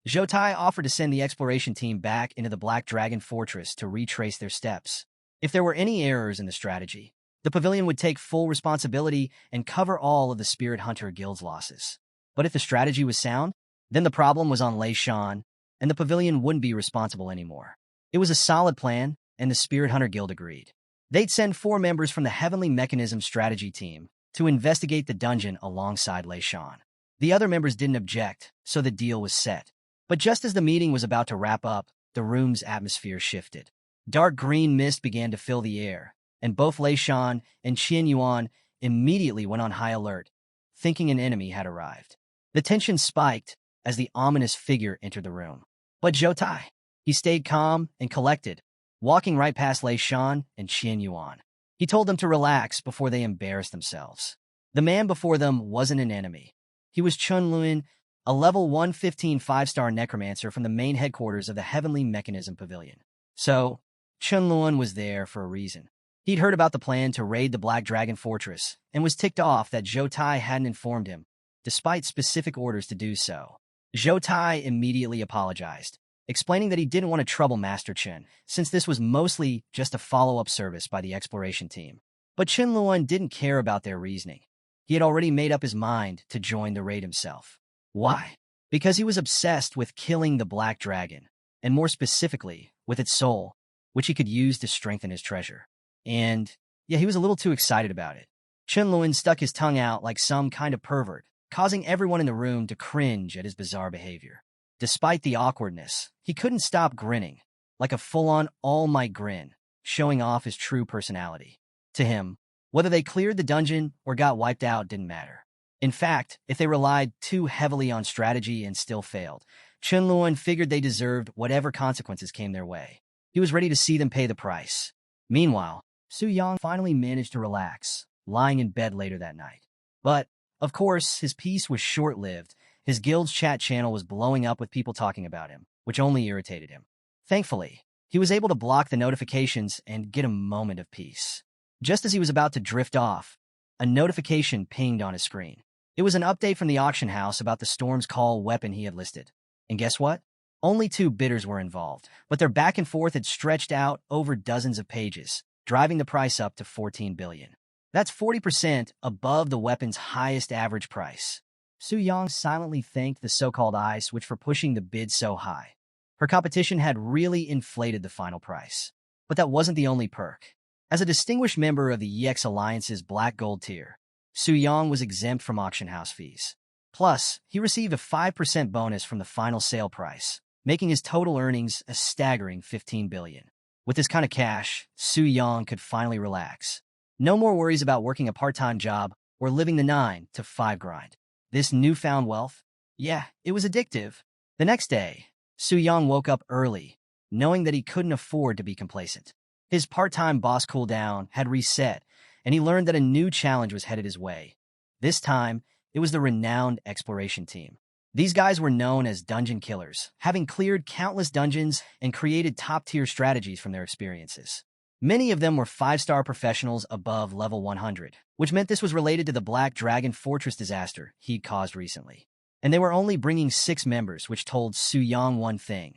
Zhou Tai offered to send the exploration team back into the Black Dragon Fortress to retrace their steps. If there were any errors in the strategy, the pavilion would take full responsibility and cover all of the Spirit Hunter Guild's losses. But if the strategy was sound, then the problem was on Lei Shan, and the pavilion wouldn't be responsible anymore. It was a solid plan, and the Spirit Hunter Guild agreed. They'd send 4 members from the Heavenly Mechanism strategy team to investigate the dungeon alongside Lei Shan. The other members didn't object, so the deal was set. But just as the meeting was about to wrap up, the room's atmosphere shifted. Dark green mist began to fill the air, and both Lei Shan and Qian Yuan immediately went on high alert, thinking an enemy had arrived. The tension spiked as the ominous figure entered the room. But Zhou Tai, he stayed calm and collected, walking right past Lei Shan and Qian Yuan. He told them to relax before they embarrassed themselves. The man before them wasn't an enemy. He was Chun Luan, a level 115 5-star necromancer from the main headquarters of the Heavenly Mechanism Pavilion. So, Chun Luan was there for a reason. He'd heard about the plan to raid the Black Dragon Fortress and was ticked off that Zhou Tai hadn't informed him, despite specific orders to do so. Zhou Tai immediately apologized, explaining that he didn't want to trouble Master Chen, since this was mostly just a follow-up service by the exploration team. But Chun Luan didn't care about their reasoning. He had already made up his mind to join the raid himself. Why? Because he was obsessed with killing the Black Dragon, and more specifically, with its soul, which he could use to strengthen his treasure. And, yeah, he was a little too excited about it. Chun Luan stuck his tongue out like some kind of pervert, causing everyone in the room to cringe at his bizarre behavior. Despite the awkwardness, he couldn't stop grinning, like a full-on all-might grin, showing off his true personality. To him, whether they cleared the dungeon or got wiped out didn't matter. In fact, if they relied too heavily on strategy and still failed, Chunluan figured they deserved whatever consequences came their way. He was ready to see them pay the price. Meanwhile, Su Yang finally managed to relax, lying in bed later that night. But, of course, his peace was short-lived. His guild's chat channel was blowing up with people talking about him, which only irritated him. Thankfully, he was able to block the notifications and get a moment of peace. Just as he was about to drift off, a notification pinged on his screen. It was an update from the auction house about the Storm's Call weapon he had listed. And guess what? Only 2 bidders were involved, but their back and forth had stretched out over dozens of pages, driving the price up to 14 billion. That's 40% above the weapon's highest average price. Su Yang silently thanked the so-called ice witch for pushing the bid so high. Her competition had really inflated the final price. But that wasn't the only perk. As a distinguished member of the EX Alliance's Black Gold tier, Su Yang was exempt from auction house fees. Plus, he received a 5% bonus from the final sale price, making his total earnings a staggering 15 billion. With this kind of cash, Su Yang could finally relax. No more worries about working a part-time job or living the 9 to 5 grind. This newfound wealth? Yeah, it was addictive. The next day, Su Yang woke up early, knowing that he couldn't afford to be complacent. His part-time boss cooldown had reset, and he learned that a new challenge was headed his way. This time, it was the renowned exploration team. These guys were known as dungeon killers, having cleared countless dungeons and created top-tier strategies from their experiences. Many of them were 5-star professionals above level 100, which meant this was related to the Black Dragon Fortress disaster he'd caused recently. And they were only bringing 6 members, which told Su Yang one thing.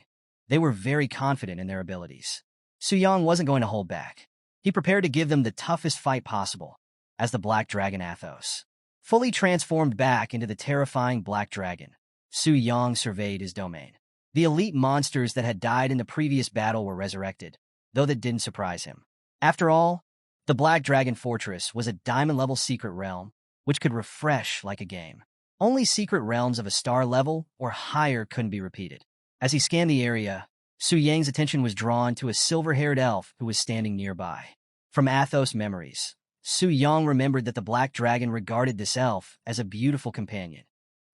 They were very confident in their abilities. Su Yang wasn't going to hold back. He prepared to give them the toughest fight possible, as the Black Dragon Athos. Fully transformed back into the terrifying Black Dragon, Su Yang surveyed his domain. The elite monsters that had died in the previous battle were resurrected, though that didn't surprise him. After all, the Black Dragon Fortress was a diamond-level secret realm, which could refresh like a game. Only secret realms of a star level or higher couldn't be repeated. As he scanned the area, Su Yang's attention was drawn to a silver-haired elf who was standing nearby. From Athos memories, Su Yang remembered that the Black Dragon regarded this elf as a beautiful companion.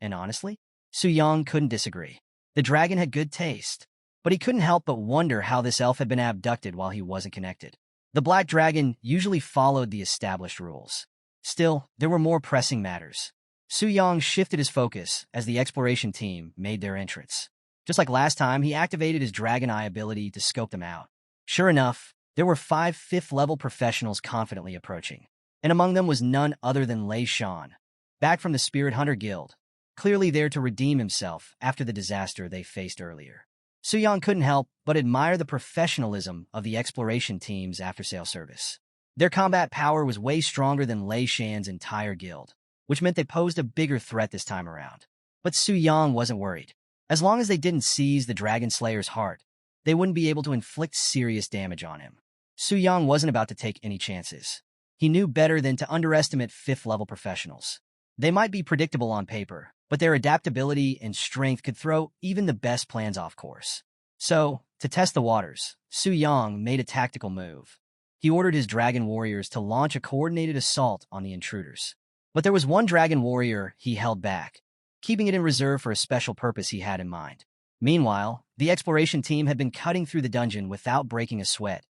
And honestly, Su Yang couldn't disagree. The dragon had good taste, but he couldn't help but wonder how this elf had been abducted while he wasn't connected. The Black Dragon usually followed the established rules. Still, there were more pressing matters. Su Yang shifted his focus as the exploration team made their entrance. Just like last time, he activated his Dragon Eye ability to scope them out. Sure enough, there were 5 5th-level professionals confidently approaching, and among them was none other than Lei Shan, back from the Spirit Hunter Guild, clearly there to redeem himself after the disaster they faced earlier. Su Yang couldn't help but admire the professionalism of the exploration team's after-sale service. Their combat power was way stronger than Lei Shan's entire guild, which meant they posed a bigger threat this time around. But Su Yang wasn't worried. As long as they didn't seize the Dragon Slayer's heart, they wouldn't be able to inflict serious damage on him. Su Yang wasn't about to take any chances. He knew better than to underestimate 5th-level professionals. They might be predictable on paper, but their adaptability and strength could throw even the best plans off course. So, to test the waters, Su Yang made a tactical move. He ordered his dragon warriors to launch a coordinated assault on the intruders. But there was one dragon warrior he held back, keeping it in reserve for a special purpose he had in mind. Meanwhile, the exploration team had been cutting through the dungeon without breaking a sweat,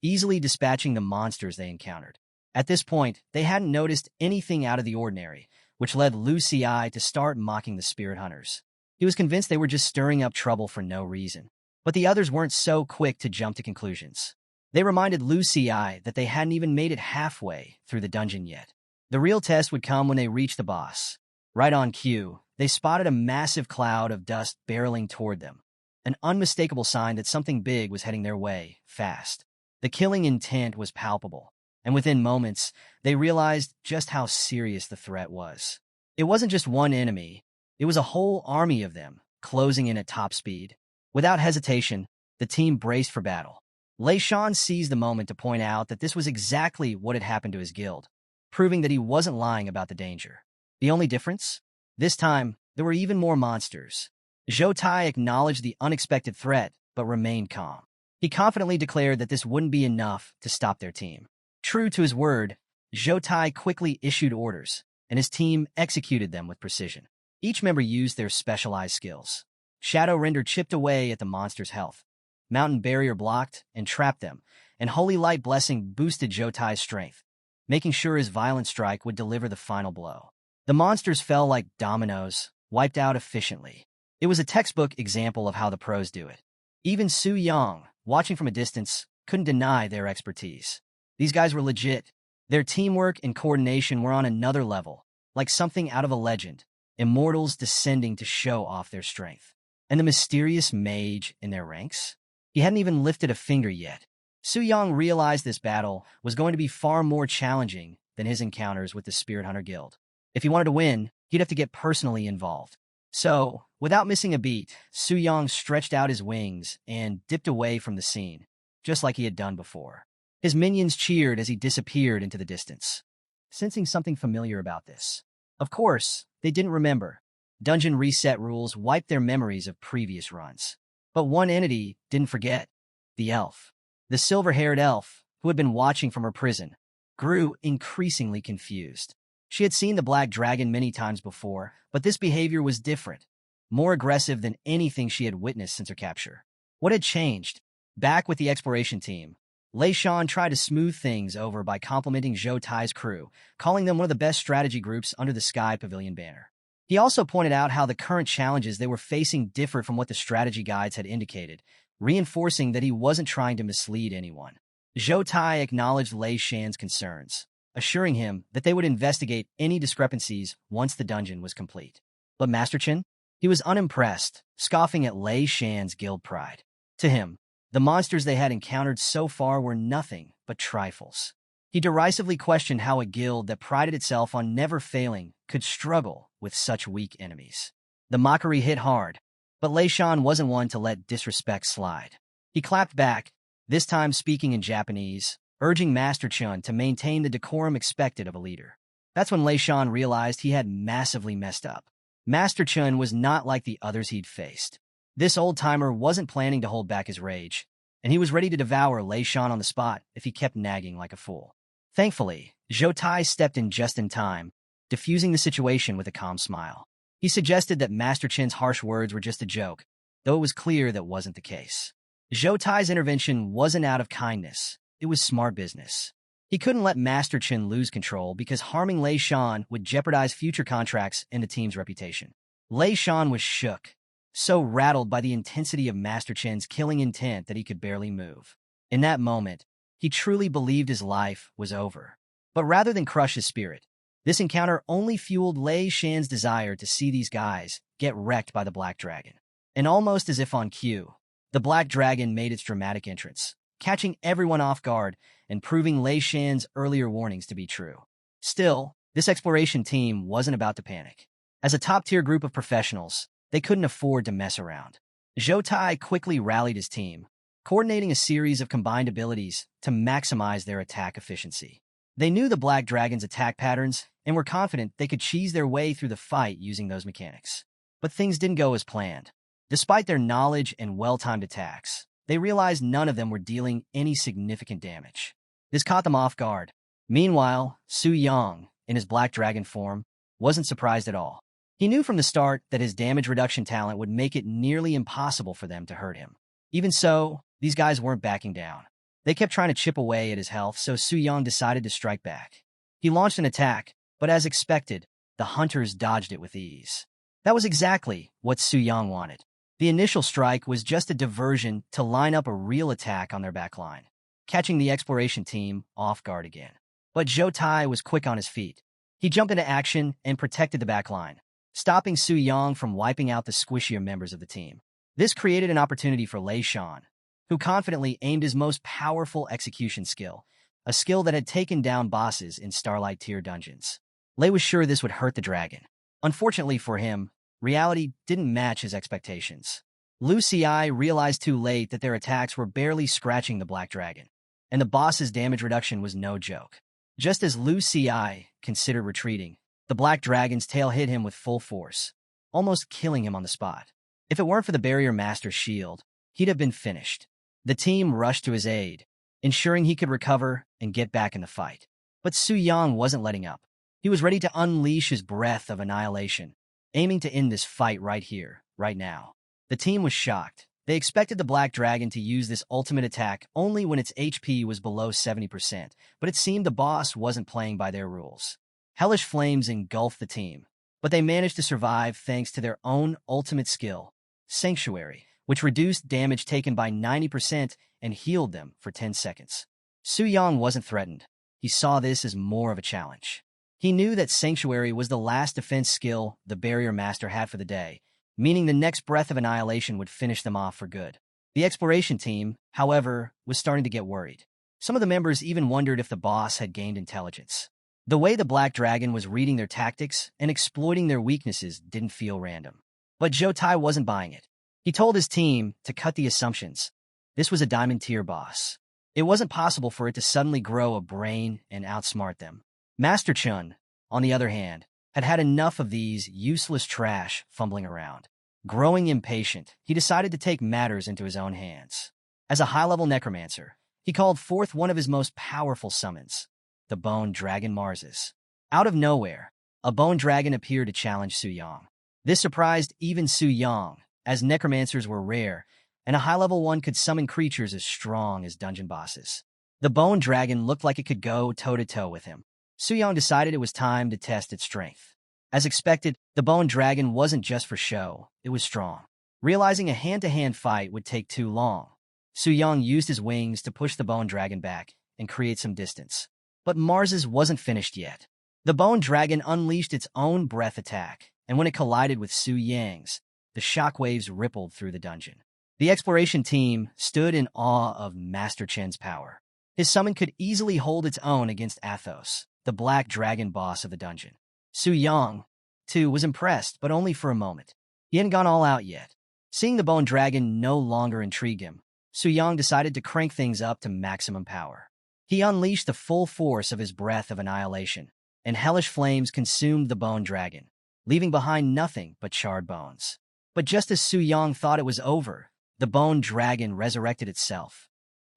easily dispatching the monsters they encountered. At this point, they hadn't noticed anything out of the ordinary, which led Lu Ci to start mocking the spirit hunters. He was convinced they were just stirring up trouble for no reason. But the others weren't so quick to jump to conclusions. They reminded Lu Ci that they hadn't even made it halfway through the dungeon yet. The real test would come when they reached the boss. Right on cue, they spotted a massive cloud of dust barreling toward them, an unmistakable sign that something big was heading their way, fast. The killing intent was palpable, and within moments, they realized just how serious the threat was. It wasn't just one enemy, it was a whole army of them, closing in at top speed. Without hesitation, the team braced for battle. Lei Shan seized the moment to point out that this was exactly what had happened to his guild, proving that he wasn't lying about the danger. The only difference? This time, there were even more monsters. Zhou Tai acknowledged the unexpected threat, but remained calm. He confidently declared that this wouldn't be enough to stop their team. True to his word, Zhou Tai quickly issued orders, and his team executed them with precision. Each member used their specialized skills. Shadow Render chipped away at the monster's health. Mountain Barrier blocked and trapped them, and Holy Light Blessing boosted Zhou Tai's strength, making sure his Violent Strike would deliver the final blow. The monsters fell like dominoes, wiped out efficiently. It was a textbook example of how the pros do it. Even Su Yang, watching from a distance, couldn't deny their expertise. These guys were legit. Their teamwork and coordination were on another level, like something out of a legend, immortals descending to show off their strength. And the mysterious mage in their ranks? He hadn't even lifted a finger yet. Su Yang realized this battle was going to be far more challenging than his encounters with the Spirit Hunter Guild. If he wanted to win, he'd have to get personally involved. So, without missing a beat, Su Yang stretched out his wings and dipped away from the scene, just like he had done before. His minions cheered as he disappeared into the distance, sensing something familiar about this. Of course, they didn't remember. Dungeon reset rules wiped their memories of previous runs. But one entity didn't forget: the elf. The silver-haired elf, who had been watching from her prison, grew increasingly confused. She had seen the black dragon many times before, but this behavior was different, more aggressive than anything she had witnessed since her capture. What had changed? Back with the exploration team, Lei Shan tried to smooth things over by complimenting Zhou Tai's crew, calling them one of the best strategy groups under the Sky Pavilion banner. He also pointed out how the current challenges they were facing differed from what the strategy guides had indicated, reinforcing that he wasn't trying to mislead anyone. Zhou Tai acknowledged Lei Shan's concerns, assuring him that they would investigate any discrepancies once the dungeon was complete. But Master Chen? He was unimpressed, scoffing at Lei Shan's guild pride. To him, the monsters they had encountered so far were nothing but trifles. He derisively questioned how a guild that prided itself on never failing could struggle with such weak enemies. The mockery hit hard, but Lei Shan wasn't one to let disrespect slide. He clapped back, this time speaking in Japanese, urging Master Chen to maintain the decorum expected of a leader. That's when Lei Shan realized he had massively messed up. Master Chen was not like the others he'd faced. This old-timer wasn't planning to hold back his rage, and he was ready to devour Lei Shan on the spot if he kept nagging like a fool. Thankfully, Zhou Tai stepped in just in time, diffusing the situation with a calm smile. He suggested that Master Chen's harsh words were just a joke, though it was clear that wasn't the case. Zhou Tai's intervention wasn't out of kindness, it was smart business. He couldn't let Master Chen lose control because harming Lei Shan would jeopardize future contracts and the team's reputation. Lei Shan was shook, so rattled by the intensity of Master Chen's killing intent that he could barely move. In that moment, he truly believed his life was over. But rather than crush his spirit, this encounter only fueled Lei Shan's desire to see these guys get wrecked by the Black Dragon. And almost as if on cue, the Black Dragon made its dramatic entrance, catching everyone off guard and proving Lei Shan's earlier warnings to be true. Still, this exploration team wasn't about to panic. As a top-tier group of professionals, they couldn't afford to mess around. Zhou Tai quickly rallied his team, coordinating a series of combined abilities to maximize their attack efficiency. They knew the Black Dragon's attack patterns and were confident they could cheese their way through the fight using those mechanics. But things didn't go as planned. Despite their knowledge and well-timed attacks, they realized none of them were dealing any significant damage. This caught them off guard. Meanwhile, Su Yang, in his Black Dragon form, wasn't surprised at all. He knew from the start that his damage reduction talent would make it nearly impossible for them to hurt him. Even so, these guys weren't backing down. They kept trying to chip away at his health, so Su Yang decided to strike back. He launched an attack, but as expected, the hunters dodged it with ease. That was exactly what Su Yang wanted. The initial strike was just a diversion to line up a real attack on their backline, catching the exploration team off guard again. But Zhou Tai was quick on his feet. He jumped into action and protected the backline, stopping Su Yang from wiping out the squishier members of the team. This created an opportunity for Lei Shan, who confidently aimed his most powerful execution skill, a skill that had taken down bosses in Starlight tier dungeons. Lei was sure this would hurt the dragon. Unfortunately for him, reality didn't match his expectations. Lu Xi realized too late that their attacks were barely scratching the Black Dragon, and the boss's damage reduction was no joke. Just as Lu Xi considered retreating, the black dragon's tail hit him with full force, almost killing him on the spot. If it weren't for the barrier master's shield, he'd have been finished. The team rushed to his aid, ensuring he could recover and get back in the fight. But Su Yang wasn't letting up. He was ready to unleash his breath of annihilation, aiming to end this fight right here, right now. The team was shocked. They expected the Black Dragon to use this ultimate attack only when its HP was below 70%, but it seemed the boss wasn't playing by their rules. Hellish flames engulfed the team, but they managed to survive thanks to their own ultimate skill, Sanctuary, which reduced damage taken by 90% and healed them for 10 seconds. Su Yang wasn't threatened. He saw this as more of a challenge. He knew that Sanctuary was the last defense skill the Barrier Master had for the day, meaning the next breath of annihilation would finish them off for good. The exploration team, however, was starting to get worried. Some of the members even wondered if the boss had gained intelligence. The way the Black Dragon was reading their tactics and exploiting their weaknesses didn't feel random. But Zhou Tai wasn't buying it. He told his team to cut the assumptions. This was a diamond tier boss. It wasn't possible for it to suddenly grow a brain and outsmart them. Master Chun, on the other hand, had had enough of these useless trash fumbling around. Growing impatient, he decided to take matters into his own hands. As a high-level necromancer, he called forth one of his most powerful summons, the Bone Dragon Marses. Out of nowhere, a bone dragon appeared to challenge Su Yang. This surprised even Su Yang, as necromancers were rare, and a high-level one could summon creatures as strong as dungeon bosses. The bone dragon looked like it could go toe-to-toe with him. Su Yang decided it was time to test its strength. As expected, the bone dragon wasn't just for show, it was strong. Realizing a hand-to-hand fight would take too long, Su Yang used his wings to push the bone dragon back and create some distance. But Mars's wasn't finished yet. The bone dragon unleashed its own breath attack, and when it collided with Su Yang's, the shockwaves rippled through the dungeon. The exploration team stood in awe of Master Chen's power. His summon could easily hold its own against Athos, the black dragon boss of the dungeon. Su Yang, too, was impressed, but only for a moment. He hadn't gone all out yet. Seeing the bone dragon no longer intrigued him, Su Yang decided to crank things up to maximum power. He unleashed the full force of his breath of annihilation, and hellish flames consumed the bone dragon, leaving behind nothing but charred bones. But just as Su Yang thought it was over, the bone dragon resurrected itself.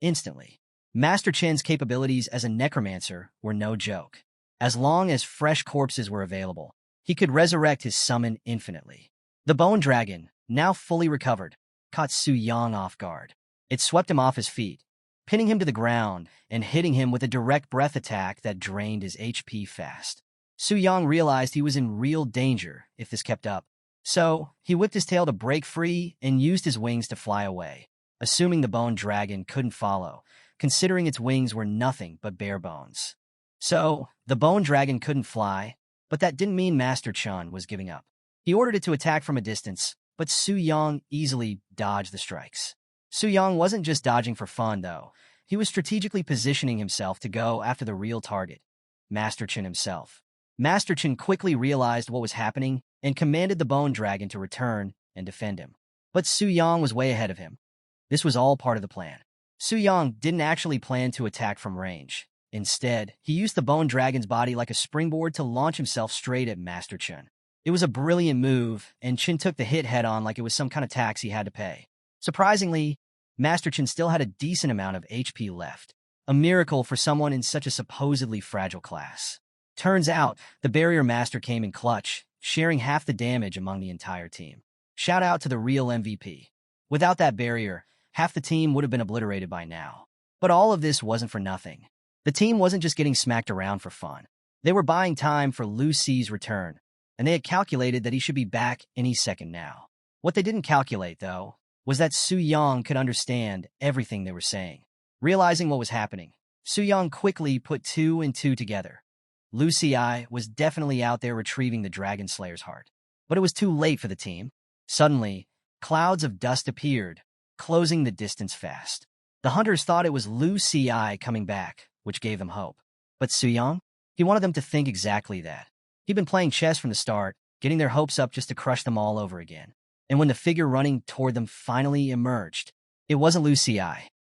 Instantly, Master Chen's capabilities as a necromancer were no joke. As long as fresh corpses were available, he could resurrect his summon infinitely. The bone dragon, now fully recovered, caught Su Yang off guard. It swept him off his feet, pinning him to the ground and hitting him with a direct breath attack that drained his HP fast. Su Yang realized he was in real danger if this kept up. So, he whipped his tail to break free and used his wings to fly away, assuming the bone dragon couldn't follow, considering its wings were nothing but bare bones. So, the bone dragon couldn't fly, but that didn't mean Master Chun was giving up. He ordered it to attack from a distance, but Su Yang easily dodged the strikes. Su Yang wasn't just dodging for fun, though. He was strategically positioning himself to go after the real target, Master Chun himself. Master Chun quickly realized what was happening and commanded the bone dragon to return and defend him. But Su Yang was way ahead of him. This was all part of the plan. Su Yang didn't actually plan to attack from range. Instead, he used the bone dragon's body like a springboard to launch himself straight at Master Chun. It was a brilliant move, and Chun took the hit head-on like it was some kind of tax he had to pay. Surprisingly, Master Chun still had a decent amount of HP left, a miracle for someone in such a supposedly fragile class. Turns out, the Barrier Master came in clutch, sharing half the damage among the entire team. Shout out to the real MVP. Without that barrier, half the team would have been obliterated by now. But all of this wasn't for nothing. The team wasn't just getting smacked around for fun. They were buying time for Lu Ci's return, and they had calculated that he should be back any second now. What they didn't calculate, though, was that Su Yang could understand everything they were saying. Realizing what was happening, Su Yang quickly put two and two together. Lu Ci was definitely out there retrieving the Dragon Slayer's heart. But it was too late for the team. Suddenly, clouds of dust appeared, closing the distance fast. The hunters thought it was Lu Ci coming back, which gave them hope. But Su Yang? He wanted them to think exactly that. He'd been playing chess from the start, getting their hopes up just to crush them all over again. And when the figure running toward them finally emerged, it wasn't Lu Ci.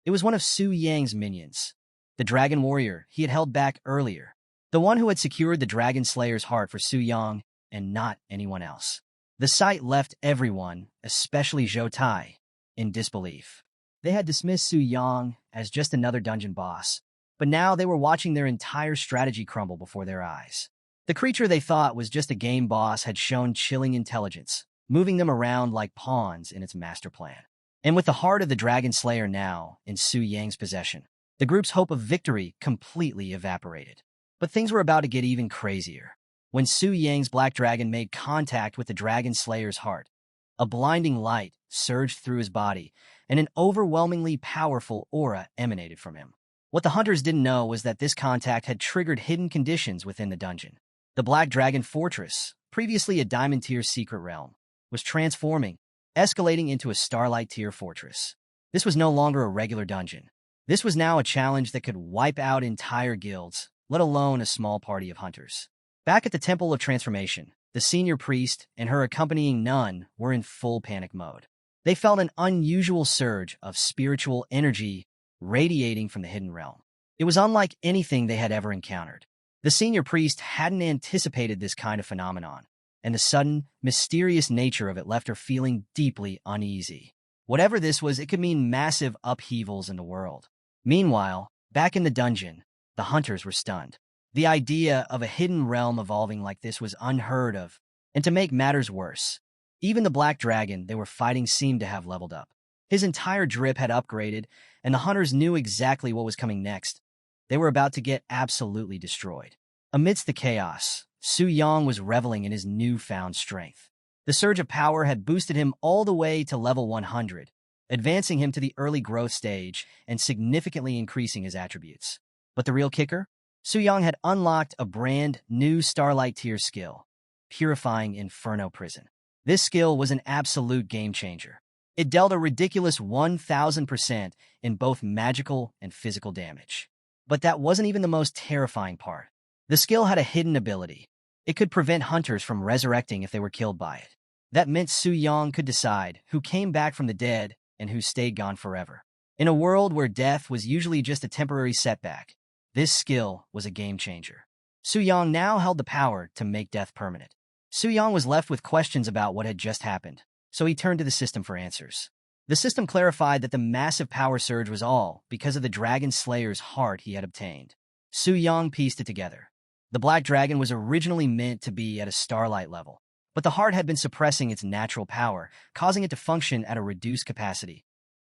It was one of Su Yang's minions, the dragon warrior he had held back earlier. the one who had secured the Dragon Slayer's heart for Su Yang and not anyone else. The sight left everyone, especially Zhou Tai, in disbelief. They had dismissed Su Yang as just another dungeon boss, but now they were watching their entire strategy crumble before their eyes. The creature they thought was just a game boss had shown chilling intelligence, moving them around like pawns in its master plan. And with the heart of the Dragon Slayer now in Su Yang's possession, the group's hope of victory completely evaporated. But things were about to get even crazier. When Su Yang's Black Dragon made contact with the Dragon Slayer's heart, a blinding light surged through his body, and an overwhelmingly powerful aura emanated from him. What the hunters didn't know was that this contact had triggered hidden conditions within the dungeon. The Black Dragon Fortress, previously a Diamond Tier secret realm, was transforming, escalating into a Starlight Tier fortress. This was no longer a regular dungeon. This was now a challenge that could wipe out entire guilds, let alone a small party of hunters. Back at the Temple of Transformation, the senior priest and her accompanying nun were in full panic mode. They felt an unusual surge of spiritual energy radiating from the hidden realm. It was unlike anything they had ever encountered. The senior priest hadn't anticipated this kind of phenomenon, and the sudden, mysterious nature of it left her feeling deeply uneasy. Whatever this was, it could mean massive upheavals in the world. Meanwhile, back in the dungeon, the hunters were stunned. The idea of a hidden realm evolving like this was unheard of, and to make matters worse, even the Black Dragon they were fighting seemed to have leveled up. His entire drip had upgraded, and the hunters knew exactly what was coming next. They were about to get absolutely destroyed. Amidst the chaos, Su Yang was reveling in his newfound strength. The surge of power had boosted him all the way to level 100, advancing him to the early growth stage and significantly increasing his attributes. But the real kicker? Su Yang had unlocked a brand new Starlight Tier skill, Purifying Inferno Prison. This skill was an absolute game-changer. It dealt a ridiculous 1,000% in both magical and physical damage. But that wasn't even the most terrifying part. The skill had a hidden ability. It could prevent hunters from resurrecting if they were killed by it. That meant Su Yang could decide who came back from the dead and who stayed gone forever. In a world where death was usually just a temporary setback, this skill was a game-changer. Su Yang now held the power to make death permanent. Su Yang was left with questions about what had just happened, so he turned to the system for answers. The system clarified that the massive power surge was all because of the Dragon Slayer's heart he had obtained. Su Yang pieced it together. The Black Dragon was originally meant to be at a Starlight level, but the heart had been suppressing its natural power, causing it to function at a reduced capacity.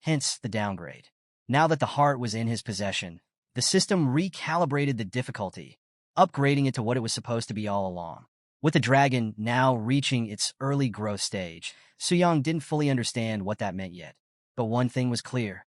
Hence the downgrade. Now that the heart was in his possession, the system recalibrated the difficulty, upgrading it to what it was supposed to be all along. With the dragon now reaching its early growth stage, Su Yang didn't fully understand what that meant yet. But one thing was clear.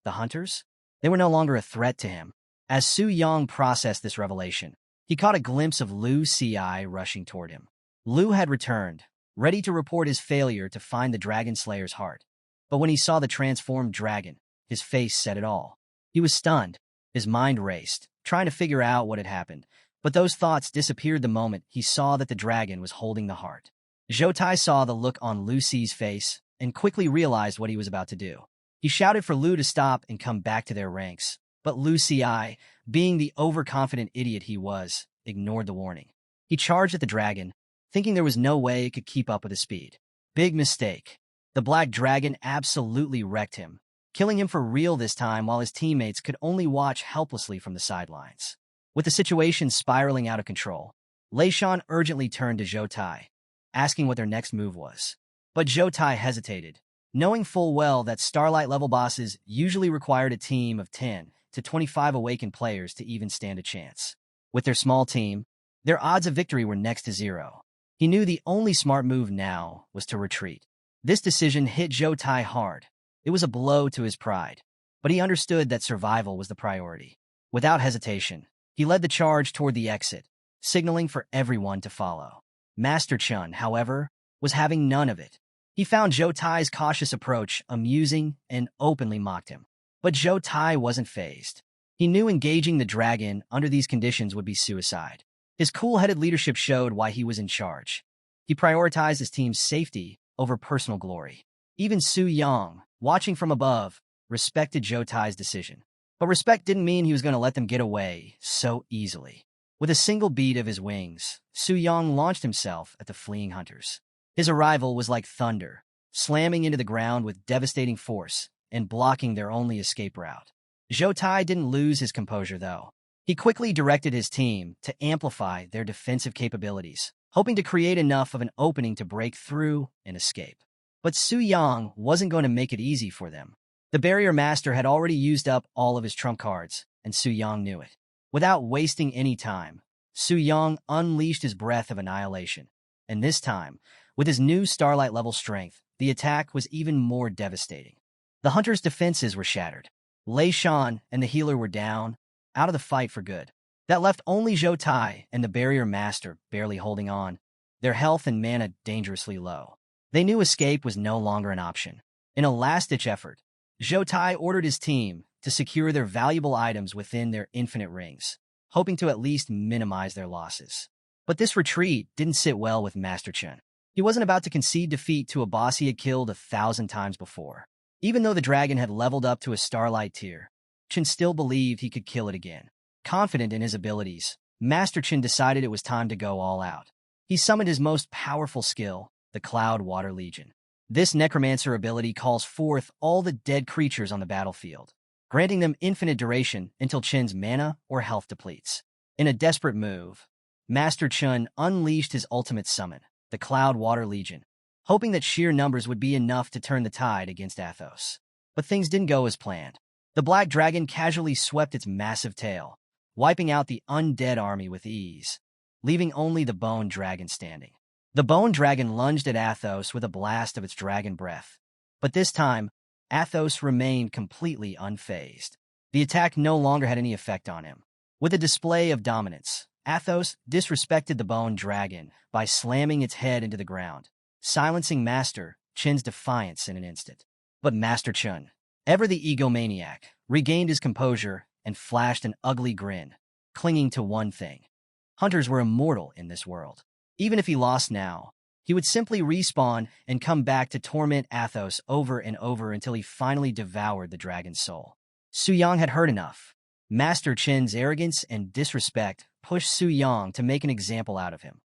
The hunters? They were no longer a threat to him. As Su Yang processed this revelation, he caught a glimpse of Lu Ci rushing toward him. Lu had returned, ready to report his failure to find the Dragon Slayer's heart. But when he saw the transformed dragon, his face said it all. He was stunned. His mind raced, trying to figure out what had happened. But those thoughts disappeared the moment he saw that the dragon was holding the heart. Zhou Tai saw the look on Lu Ci's face and quickly realized what he was about to do. He shouted for Lu to stop and come back to their ranks. But Lu Ci, being the overconfident idiot he was, ignored the warning. He charged at the dragon, thinking there was no way it could keep up with his speed. Big mistake. The Black Dragon absolutely wrecked him, killing him for real this time while his teammates could only watch helplessly from the sidelines. With the situation spiraling out of control, Lei Shan urgently turned to Zhou Tai, asking what their next move was. But Zhou Tai hesitated, knowing full well that Starlight-level bosses usually required a team of 10 to 25 awakened players to even stand a chance. With their small team, their odds of victory were next to zero. He knew the only smart move now was to retreat. This decision hit Zhou Tai hard. It was a blow to his pride, but he understood that survival was the priority. Without hesitation, he led the charge toward the exit, signaling for everyone to follow. Master Chun, however, was having none of it. He found Zhou Tai's cautious approach amusing and openly mocked him. But Zhou Tai wasn't fazed. He knew engaging the dragon under these conditions would be suicide. His cool-headed leadership showed why he was in charge. He prioritized his team's safety over personal glory. Even Su Yang, watching from above, respected Zhou Tai's decision. But respect didn't mean he was going to let them get away so easily. With a single beat of his wings, Su Yang launched himself at the fleeing hunters. His arrival was like thunder, slamming into the ground with devastating force and blocking their only escape route. Zhou Tai didn't lose his composure, though. He quickly directed his team to amplify their defensive capabilities, hoping to create enough of an opening to break through and escape. But Su Yang wasn't going to make it easy for them. The barrier master had already used up all of his trump cards, and Su Yang knew it. Without wasting any time, Su Yang unleashed his breath of annihilation. And this time, with his new Starlight-level strength, the attack was even more devastating. The hunter's defenses were shattered. Lei Shan and the healer were down, out of the fight for good. That left only Zhou Tai and the barrier master barely holding on, their health and mana dangerously low. They knew escape was no longer an option. In a last-ditch effort, Zhou Tai ordered his team to secure their valuable items within their infinite rings, hoping to at least minimize their losses. But this retreat didn't sit well with Master Chen. He wasn't about to concede defeat to a boss he had killed 1,000 times before. Even though the dragon had leveled up to a Starlight tier, Chen still believed he could kill it again. Confident in his abilities, Master Chen decided it was time to go all out. He summoned his most powerful skill, the Cloud Water Legion. This necromancer ability calls forth all the dead creatures on the battlefield, granting them infinite duration until Chen's mana or health depletes. In a desperate move, Master Chen unleashed his ultimate summon, the Cloud Water Legion, hoping that sheer numbers would be enough to turn the tide against Athos. But things didn't go as planned. The black dragon casually swept its massive tail, wiping out the undead army with ease, leaving only the bone dragon standing. The bone dragon lunged at Athos with a blast of its dragon breath, but this time, Athos remained completely unfazed. The attack no longer had any effect on him. With a display of dominance, Athos disrespected the bone dragon by slamming its head into the ground, silencing Master Chen's defiance in an instant. But Master Chen, ever the egomaniac, regained his composure and flashed an ugly grin, clinging to one thing. Hunters were immortal in this world. Even if he lost now, he would simply respawn and come back to torment Athos over and over until he finally devoured the dragon's soul. Su Yang had heard enough. Master Chen's arrogance and disrespect pushed Su Yang to make an example out of him.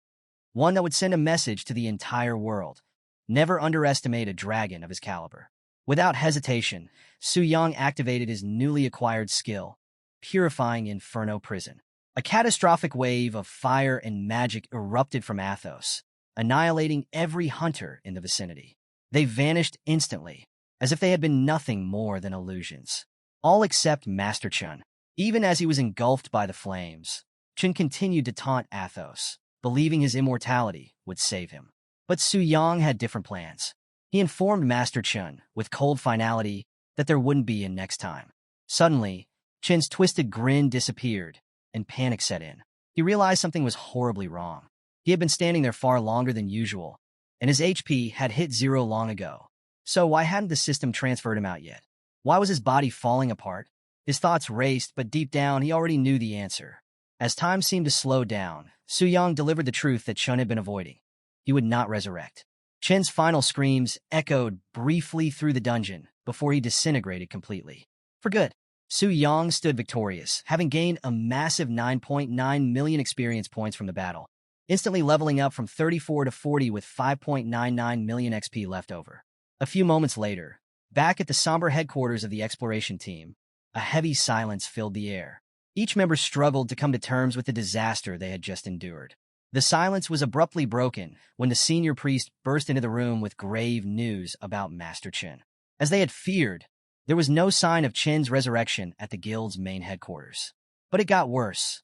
One that would send a message to the entire world. Never underestimate a dragon of his caliber. Without hesitation, Su Yang activated his newly acquired skill, Purifying Inferno Prison. A catastrophic wave of fire and magic erupted from Athos, annihilating every hunter in the vicinity. They vanished instantly, as if they had been nothing more than illusions. All except Master Chen. Even as he was engulfed by the flames, Chen continued to taunt Athos, believing his immortality would save him. But Su Yang had different plans. He informed Master Chen, with cold finality, that there wouldn't be a next time. Suddenly, Chen's twisted grin disappeared, and panic set in. He realized something was horribly wrong. He had been standing there far longer than usual, and his HP had hit 0 long ago. So why hadn't the system transferred him out yet? Why was his body falling apart? His thoughts raced, but deep down he already knew the answer. As time seemed to slow down, Su Yang delivered the truth that Chen had been avoiding. He would not resurrect. Chen's final screams echoed briefly through the dungeon before he disintegrated completely. For good. Su Yang stood victorious, having gained a massive 9.9 million experience points from the battle, instantly leveling up from 34 to 40 with 5.99 million XP left over. A few moments later, back at the somber headquarters of the exploration team, a heavy silence filled the air. Each member struggled to come to terms with the disaster they had just endured. The silence was abruptly broken when the senior priest burst into the room with grave news about Master Chen. As they had feared, there was no sign of Chen's resurrection at the guild's main headquarters. But it got worse.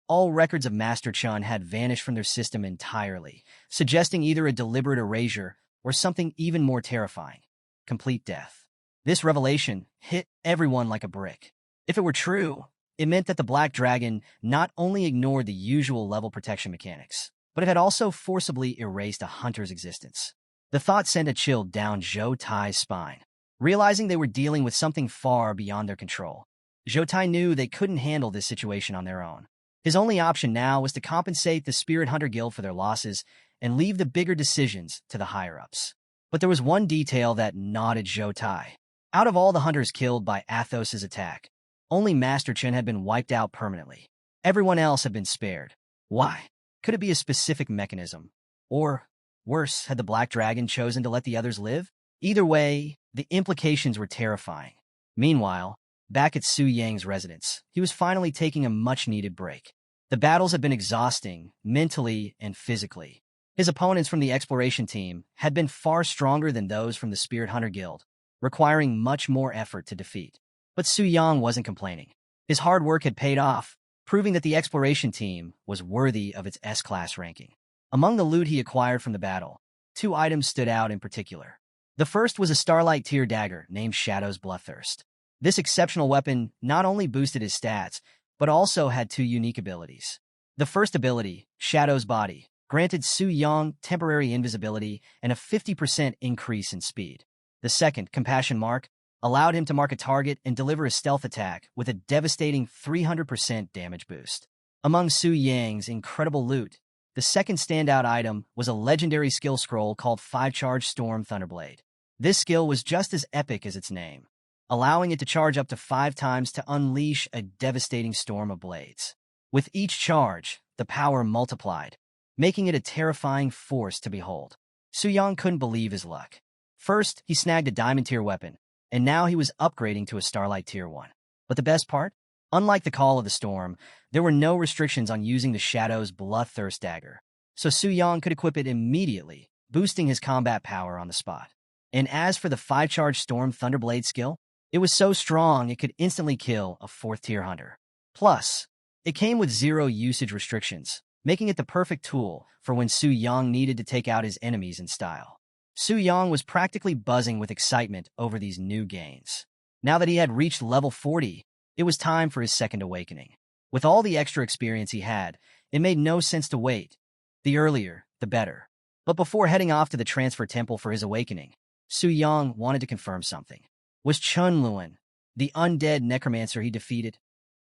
All records of Master Chen had vanished from their system entirely, suggesting either a deliberate erasure or something even more terrifying: complete death. This revelation hit everyone like a brick. If it were true, it meant that the Black Dragon not only ignored the usual level protection mechanics, but it had also forcibly erased a hunter's existence. The thought sent a chill down Zhou Tai's spine. Realizing they were dealing with something far beyond their control, Zhou Tai knew they couldn't handle this situation on their own. His only option now was to compensate the Spirit Hunter Guild for their losses and leave the bigger decisions to the higher-ups. But there was one detail that gnawed Zhou Tai. Out of all the hunters killed by Athos' attack, only Master Chen had been wiped out permanently. Everyone else had been spared. Why? Could it be a specific mechanism? Or, worse, had the Black Dragon chosen to let the others live? Either way, the implications were terrifying. Meanwhile, back at Su Yang's residence, he was finally taking a much-needed break. The battles had been exhausting, mentally and physically. His opponents from the exploration team had been far stronger than those from the Spirit Hunter Guild, requiring much more effort to defeat. But Su Yang wasn't complaining. His hard work had paid off, proving that the exploration team was worthy of its S-class ranking. Among the loot he acquired from the battle, 2 items stood out in particular. The first was a Starlight tier dagger named Shadow's Bloodthirst. This exceptional weapon not only boosted his stats, but also had 2 unique abilities. The first ability, Shadow's Body, granted Su Yang temporary invisibility and a 50% increase in speed. The second, Compassion Mark, allowed him to mark a target and deliver a stealth attack with a devastating 300% damage boost. Among Su Yang's incredible loot, the second standout item was a legendary skill scroll called 5-Charge Storm Thunderblade. This skill was just as epic as its name, allowing it to charge up to 5 times to unleash a devastating storm of blades. With each charge, the power multiplied, making it a terrifying force to behold. Su Yang couldn't believe his luck. First, he snagged a Diamond tier weapon, and now he was upgrading to a Starlight tier 1. But the best part? Unlike the Call of the Storm, there were no restrictions on using the Shadow's Bloodthirst dagger, so Su Yang could equip it immediately, boosting his combat power on the spot. And as for the 5-Charge Storm Thunderblade skill, it was so strong it could instantly kill a 4th-tier hunter. Plus, it came with 0 usage restrictions, making it the perfect tool for when Su Yang needed to take out his enemies in style. Su Yang was practically buzzing with excitement over these new gains. Now that he had reached level 40, it was time for his second awakening. With all the extra experience he had, it made no sense to wait. The earlier, the better. But before heading off to the transfer temple for his awakening, Su Yang wanted to confirm something. Was Chun Luan, the undead necromancer he defeated,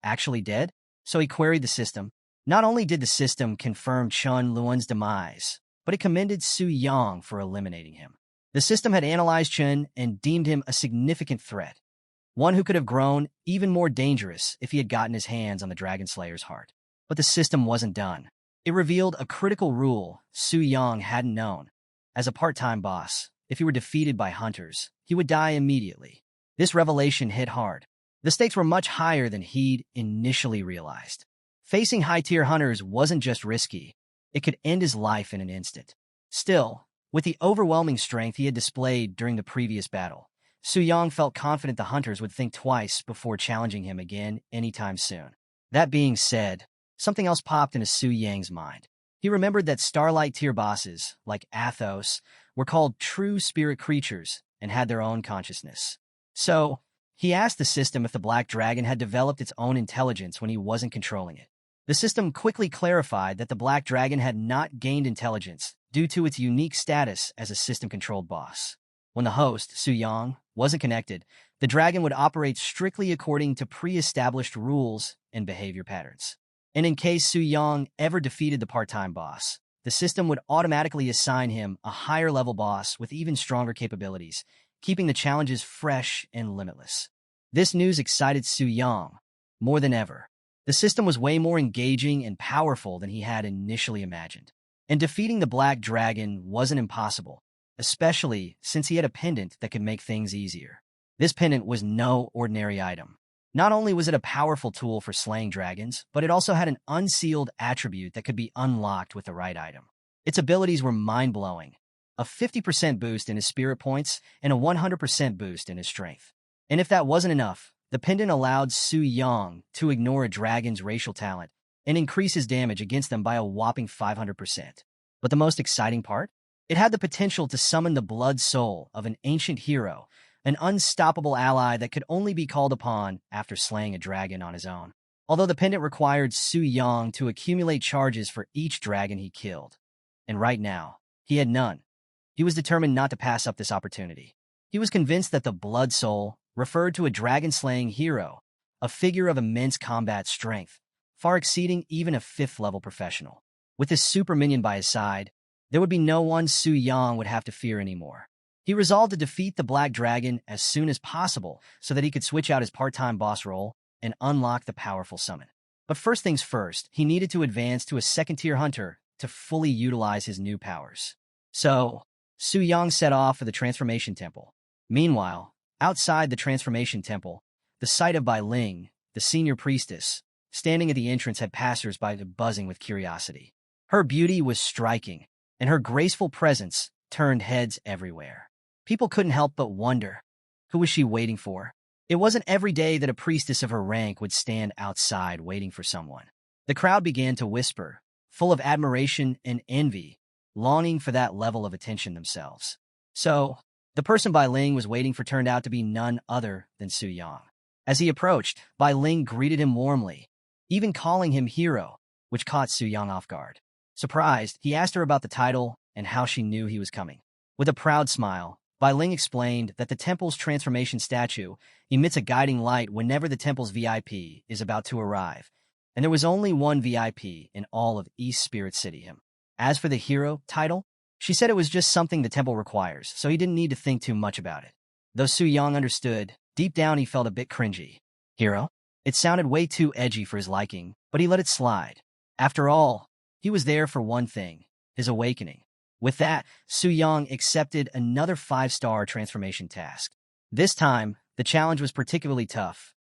actually dead? So he queried the system. Not only did the system confirm Chun Luan's demise, but it commended Su Yang for eliminating him. The system had analyzed Chun and deemed him a significant threat, one who could have grown even more dangerous if he had gotten his hands on the Dragon Slayer's heart. But the system wasn't done. It revealed a critical rule Su Yang hadn't known. As a part-time boss, if he were defeated by hunters, he would die immediately. This revelation hit hard. The stakes were much higher than he'd initially realized. Facing high-tier hunters wasn't just risky, it could end his life in an instant. Still, with the overwhelming strength he had displayed during the previous battle, Su Yang felt confident the hunters would think twice before challenging him again anytime soon. That being said, something else popped into Su Yang's mind. He remembered that Starlight tier bosses, like Athos, were called true spirit creatures and had their own consciousness. So, he asked the system if the Black Dragon had developed its own intelligence when he wasn't controlling it. The system quickly clarified that the Black Dragon had not gained intelligence due to its unique status as a system-controlled boss. When the host, Su Yang, wasn't connected, the dragon would operate strictly according to pre-established rules and behavior patterns. And in case Su Yang ever defeated the part-time boss, the system would automatically assign him a higher-level boss with even stronger capabilities, keeping the challenges fresh and limitless. This news excited Su Yang more than ever. The system was way more engaging and powerful than he had initially imagined. And defeating the Black Dragon wasn't impossible, especially since he had a pendant that could make things easier. This pendant was no ordinary item. Not only was it a powerful tool for slaying dragons, but it also had an unsealed attribute that could be unlocked with the right item. Its abilities were mind-blowing. A 50% boost in his spirit points and a 100% boost in his strength. And if that wasn't enough, the pendant allowed Su Yang to ignore a dragon's racial talent and increase his damage against them by a whopping 500%. But the most exciting part? It had the potential to summon the blood soul of an ancient hero, an unstoppable ally that could only be called upon after slaying a dragon on his own. Although the pendant required Su Yang to accumulate charges for each dragon he killed. And right now, he had none. He was determined not to pass up this opportunity. He was convinced that the blood soul referred to a dragon-slaying hero, a figure of immense combat strength, far exceeding even a 5th-level professional. With this super minion by his side, there would be no one Su Yang would have to fear anymore. He resolved to defeat the Black Dragon as soon as possible so that he could switch out his part-time boss role and unlock the powerful summon. But first things first, he needed to advance to a second-tier hunter to fully utilize his new powers. So, Su Yang set off for the Transformation Temple. Meanwhile, outside the Transformation Temple, the sight of Bai Ling, the senior priestess, standing at the entrance had passers-by buzzing with curiosity. Her beauty was striking, and her graceful presence turned heads everywhere. People couldn't help but wonder, who was she waiting for? It wasn't every day that a priestess of her rank would stand outside waiting for someone. The crowd began to whisper, full of admiration and envy, longing for that level of attention themselves. So, the person Bai Ling was waiting for turned out to be none other than Su Yang. As he approached, Bai Ling greeted him warmly, even calling him hero, which caught Su Yang off guard. Surprised, he asked her about the title and how she knew he was coming. With a proud smile, Bai Ling explained that the temple's transformation statue emits a guiding light whenever the temple's VIP is about to arrive, and there was only one VIP in all of East Spirit City. As for the hero title, she said it was just something the temple requires, so he didn't need to think too much about it. Though Su Yang understood, deep down he felt a bit cringy. Hero? It sounded way too edgy for his liking, but he let it slide. After all, he was there for one thing, his awakening. With that, Su Yang accepted another 5-star transformation task. This time, the challenge was particularly tough.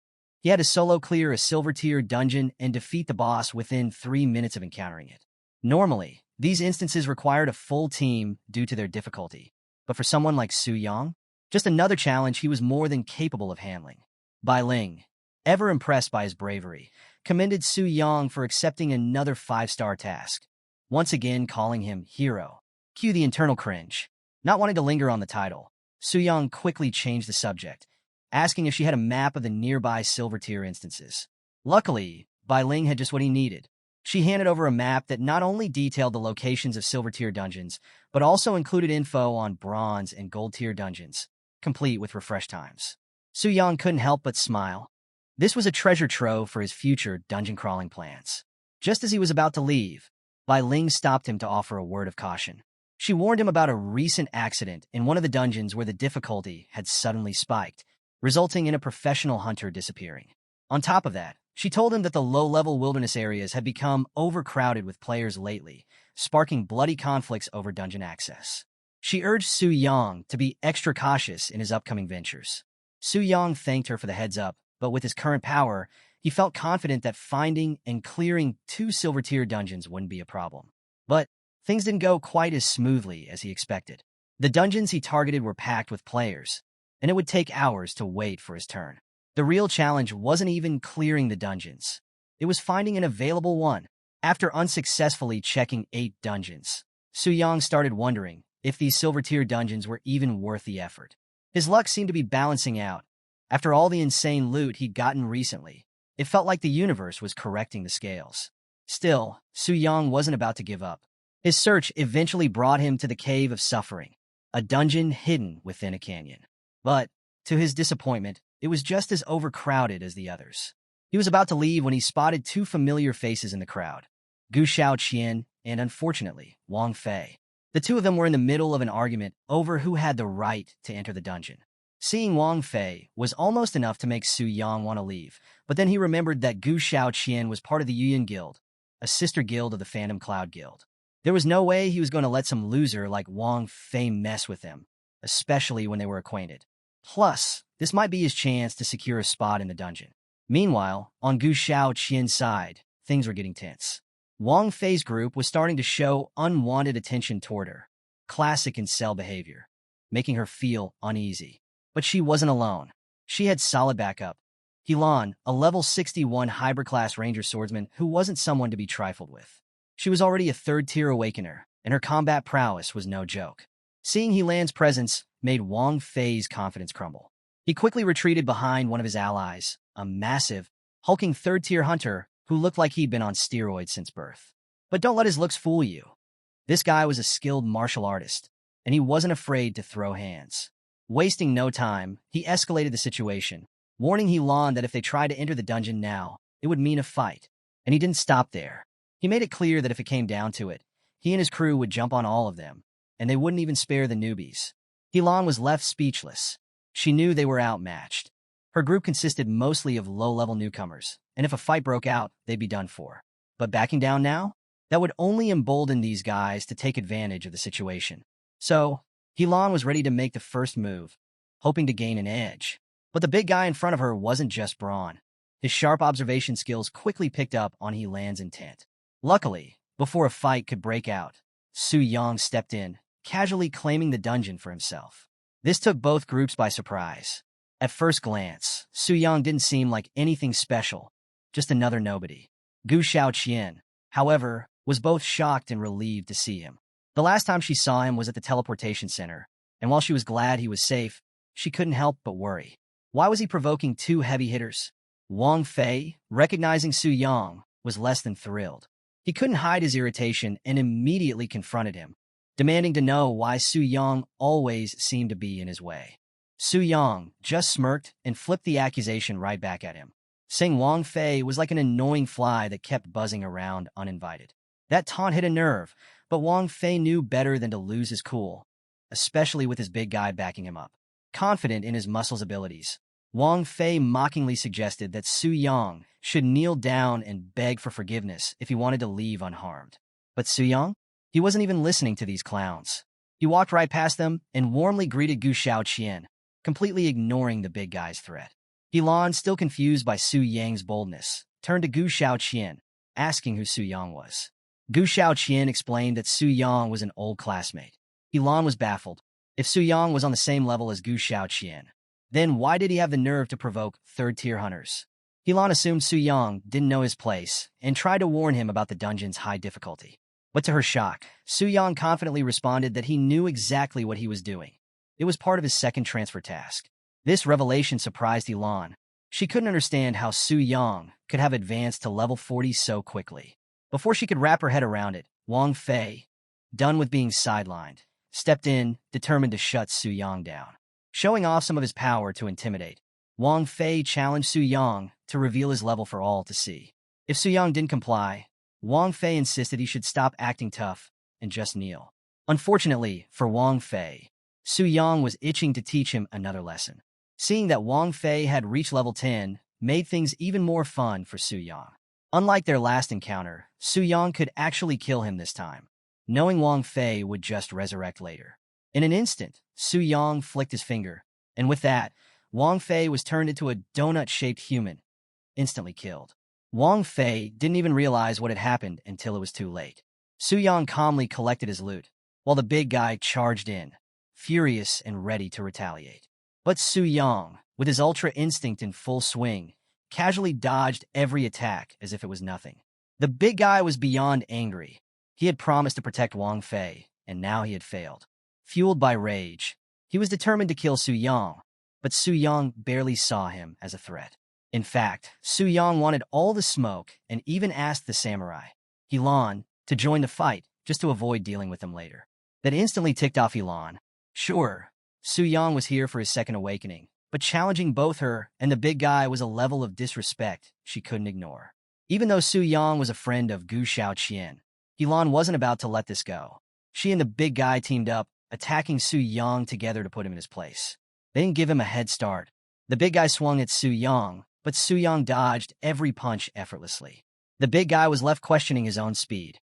He had to solo clear a silver-tier dungeon and defeat the boss within 3 minutes of encountering it. Normally, these instances required a full team due to their difficulty, but for someone like Su Yang, just another challenge he was more than capable of handling. Bai Ling, ever impressed by his bravery, commended Su Yang for accepting another 5-star task, once again calling him hero. Cue the internal cringe. Not wanting to linger on the title, Su Yang quickly changed the subject, asking if she had a map of the nearby silver-tier instances. Luckily, Bai Ling had just what he needed. She handed over a map that not only detailed the locations of silver-tier dungeons, but also included info on bronze and gold-tier dungeons, complete with refresh times. Su Yang couldn't help but smile. This was a treasure trove for his future dungeon-crawling plans. Just as he was about to leave, Bai Ling stopped him to offer a word of caution. She warned him about a recent accident in one of the dungeons where the difficulty had suddenly spiked, resulting in a professional hunter disappearing. On top of that, she told him that the low-level wilderness areas had become overcrowded with players lately, sparking bloody conflicts over dungeon access. She urged Su Yang to be extra cautious in his upcoming ventures. Su Yang thanked her for the heads-up, but with his current power, he felt confident that finding and clearing 2 silver-tier dungeons wouldn't be a problem. But things didn't go quite as smoothly as he expected. The dungeons he targeted were packed with players, and it would take hours to wait for his turn. The real challenge wasn't even clearing the dungeons. It was finding an available one. After unsuccessfully checking 8 dungeons, Su Yang started wondering if these silver-tier dungeons were even worth the effort. His luck seemed to be balancing out. After all the insane loot he'd gotten recently, it felt like the universe was correcting the scales. Still, Su Yang wasn't about to give up. His search eventually brought him to the Cave of Suffering, a dungeon hidden within a canyon. But, to his disappointment, it was just as overcrowded as the others. He was about to leave when he spotted 2 familiar faces in the crowd, Gu Xiaoqian and, unfortunately, Wang Fei. The 2 of them were in the middle of an argument over who had the right to enter the dungeon. Seeing Wang Fei was almost enough to make Su Yang want to leave, but then he remembered that Gu Xiaoqian was part of the Yuyan Guild, a sister guild of the Phantom Cloud Guild. There was no way he was going to let some loser like Wang Fei mess with him, especially when they were acquainted. Plus, this might be his chance to secure a spot in the dungeon. Meanwhile, on Gu Xiaoqian's side, things were getting tense. Wang Fei's group was starting to show unwanted attention toward her, classic incel behavior, making her feel uneasy. But she wasn't alone. She had solid backup. Helan, a level 61 hybrid-class ranger swordsman who wasn't someone to be trifled with. She was already a 3rd-tier awakener, and her combat prowess was no joke. Seeing Helan's presence made Wang Fei's confidence crumble. He quickly retreated behind one of his allies, a massive, hulking 3rd-tier hunter who looked like he'd been on steroids since birth. But don't let his looks fool you. This guy was a skilled martial artist, and he wasn't afraid to throw hands. Wasting no time, he escalated the situation, warning Helan that if they tried to enter the dungeon now, it would mean a fight. And he didn't stop there. He made it clear that if it came down to it, he and his crew would jump on all of them, and they wouldn't even spare the newbies. Helan was left speechless. She knew they were outmatched. Her group consisted mostly of low-level newcomers, and if a fight broke out, they'd be done for. But backing down now? That would only embolden these guys to take advantage of the situation. So, Helan was ready to make the first move, hoping to gain an edge. But the big guy in front of her wasn't just brawn. His sharp observation skills quickly picked up on Helan's intent. Luckily, before a fight could break out, Su Yang stepped in, casually claiming the dungeon for himself. This took both groups by surprise. At first glance, Su Yang didn't seem like anything special, just another nobody. Gu Xiaoqian, however, was both shocked and relieved to see him. The last time she saw him was at the teleportation center, and while she was glad he was safe, she couldn't help but worry. Why was he provoking two heavy hitters? Wang Fei, recognizing Su Yang, was less than thrilled. He couldn't hide his irritation and immediately confronted him, demanding to know why Su Yang always seemed to be in his way. Su Yang just smirked and flipped the accusation right back at him, saying Wang Fei was like an annoying fly that kept buzzing around uninvited. That taunt hit a nerve, but Wang Fei knew better than to lose his cool, especially with his big guy backing him up. Confident in his muscles' abilities, Wang Fei mockingly suggested that Su Yang should kneel down and beg for forgiveness if he wanted to leave unharmed. But Su Yang? He wasn't even listening to these clowns. He walked right past them and warmly greeted Gu Xiaoqian, completely ignoring the big guy's threat. Helan, still confused by Su Yang's boldness, turned to Gu Xiaoqian, asking who Su Yang was. Gu Xiaoqian explained that Su Yang was an old classmate. Helan was baffled. If Su Yang was on the same level as Gu Xiaoqian, then why did he have the nerve to provoke third-tier hunters? Helan assumed Su Yang didn't know his place and tried to warn him about the dungeon's high difficulty. But to her shock, Su Yang confidently responded that he knew exactly what he was doing. It was part of his second transfer task. This revelation surprised Helan. She couldn't understand how Su Yang could have advanced to level 40 so quickly. Before she could wrap her head around it, Wang Fei, done with being sidelined, stepped in, determined to shut Su Yang down. Showing off some of his power to intimidate, Wang Fei challenged Su Yang to reveal his level for all to see. If Su Yang didn't comply, Wang Fei insisted he should stop acting tough and just kneel. Unfortunately for Wang Fei, Su Yang was itching to teach him another lesson. Seeing that Wang Fei had reached level 10 made things even more fun for Su Yang. Unlike their last encounter, Su Yang could actually kill him this time, knowing Wang Fei would just resurrect later. In an instant, Su Yang flicked his finger, and with that, Wang Fei was turned into a donut-shaped human, instantly killed. Wang Fei didn't even realize what had happened until it was too late. Su Yang calmly collected his loot, while the big guy charged in, furious and ready to retaliate. But Su Yang, with his ultra instinct in full swing, casually dodged every attack as if it was nothing. The big guy was beyond angry. He had promised to protect Wang Fei, and now he had failed. Fueled by rage, he was determined to kill Su Yang, but Su Yang barely saw him as a threat. In fact, Su Yang wanted all the smoke and even asked the samurai, Helan, to join the fight just to avoid dealing with him later. That instantly ticked off Helan. Sure, Su Yang was here for his second awakening, but challenging both her and the big guy was a level of disrespect she couldn't ignore. Even though Su Yang was a friend of Gu Xiaoqian, Helan wasn't about to let this go. She and the big guy teamed up, attacking Su Yang together to put him in his place. They didn't give him a head start. The big guy swung at Su Yang, but Su Yang dodged every punch effortlessly. The big guy was left questioning his own speed.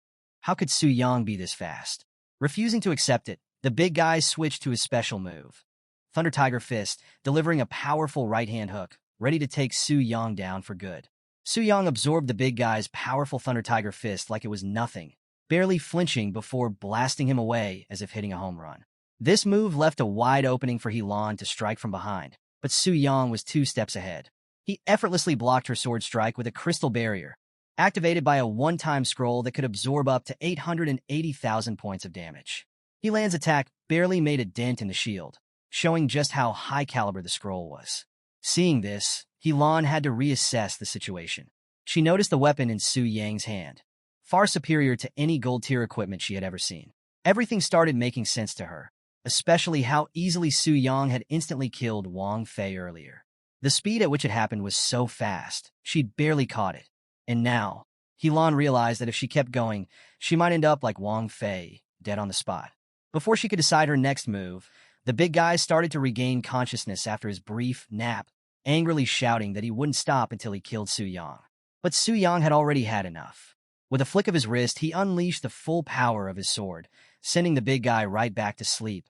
How could Su Yang be this fast? Refusing to accept it, the big guy switched to his special move, Thunder Tiger Fist, delivering a powerful right-hand hook, ready to take Su Yang down for good. Su Yang absorbed the big guy's powerful Thunder Tiger Fist like it was nothing, barely flinching before blasting him away as if hitting a home run. This move left a wide opening for Helan to strike from behind, but Su Yang was 2 steps ahead. He effortlessly blocked her sword strike with a crystal barrier, activated by a one-time scroll that could absorb up to 880,000 points of damage. Helan's attack barely made a dent in the shield, showing just how high caliber the scroll was. Seeing this, Helan had to reassess the situation. She noticed the weapon in Su Yang's hand, far superior to any gold-tier equipment she had ever seen. Everything started making sense to her, especially how easily Su Yang had instantly killed Wang Fei earlier. The speed at which it happened was so fast, she'd barely caught it. And now, Helan realized that if she kept going, she might end up like Wang Fei, dead on the spot. Before she could decide her next move, the big guy started to regain consciousness after his brief nap angrily shouting that he wouldn't stop until he killed Su Yang. But Su Yang had already had enough. With a flick of his wrist, he unleashed the full power of his sword, sending the big guy right back to sleep.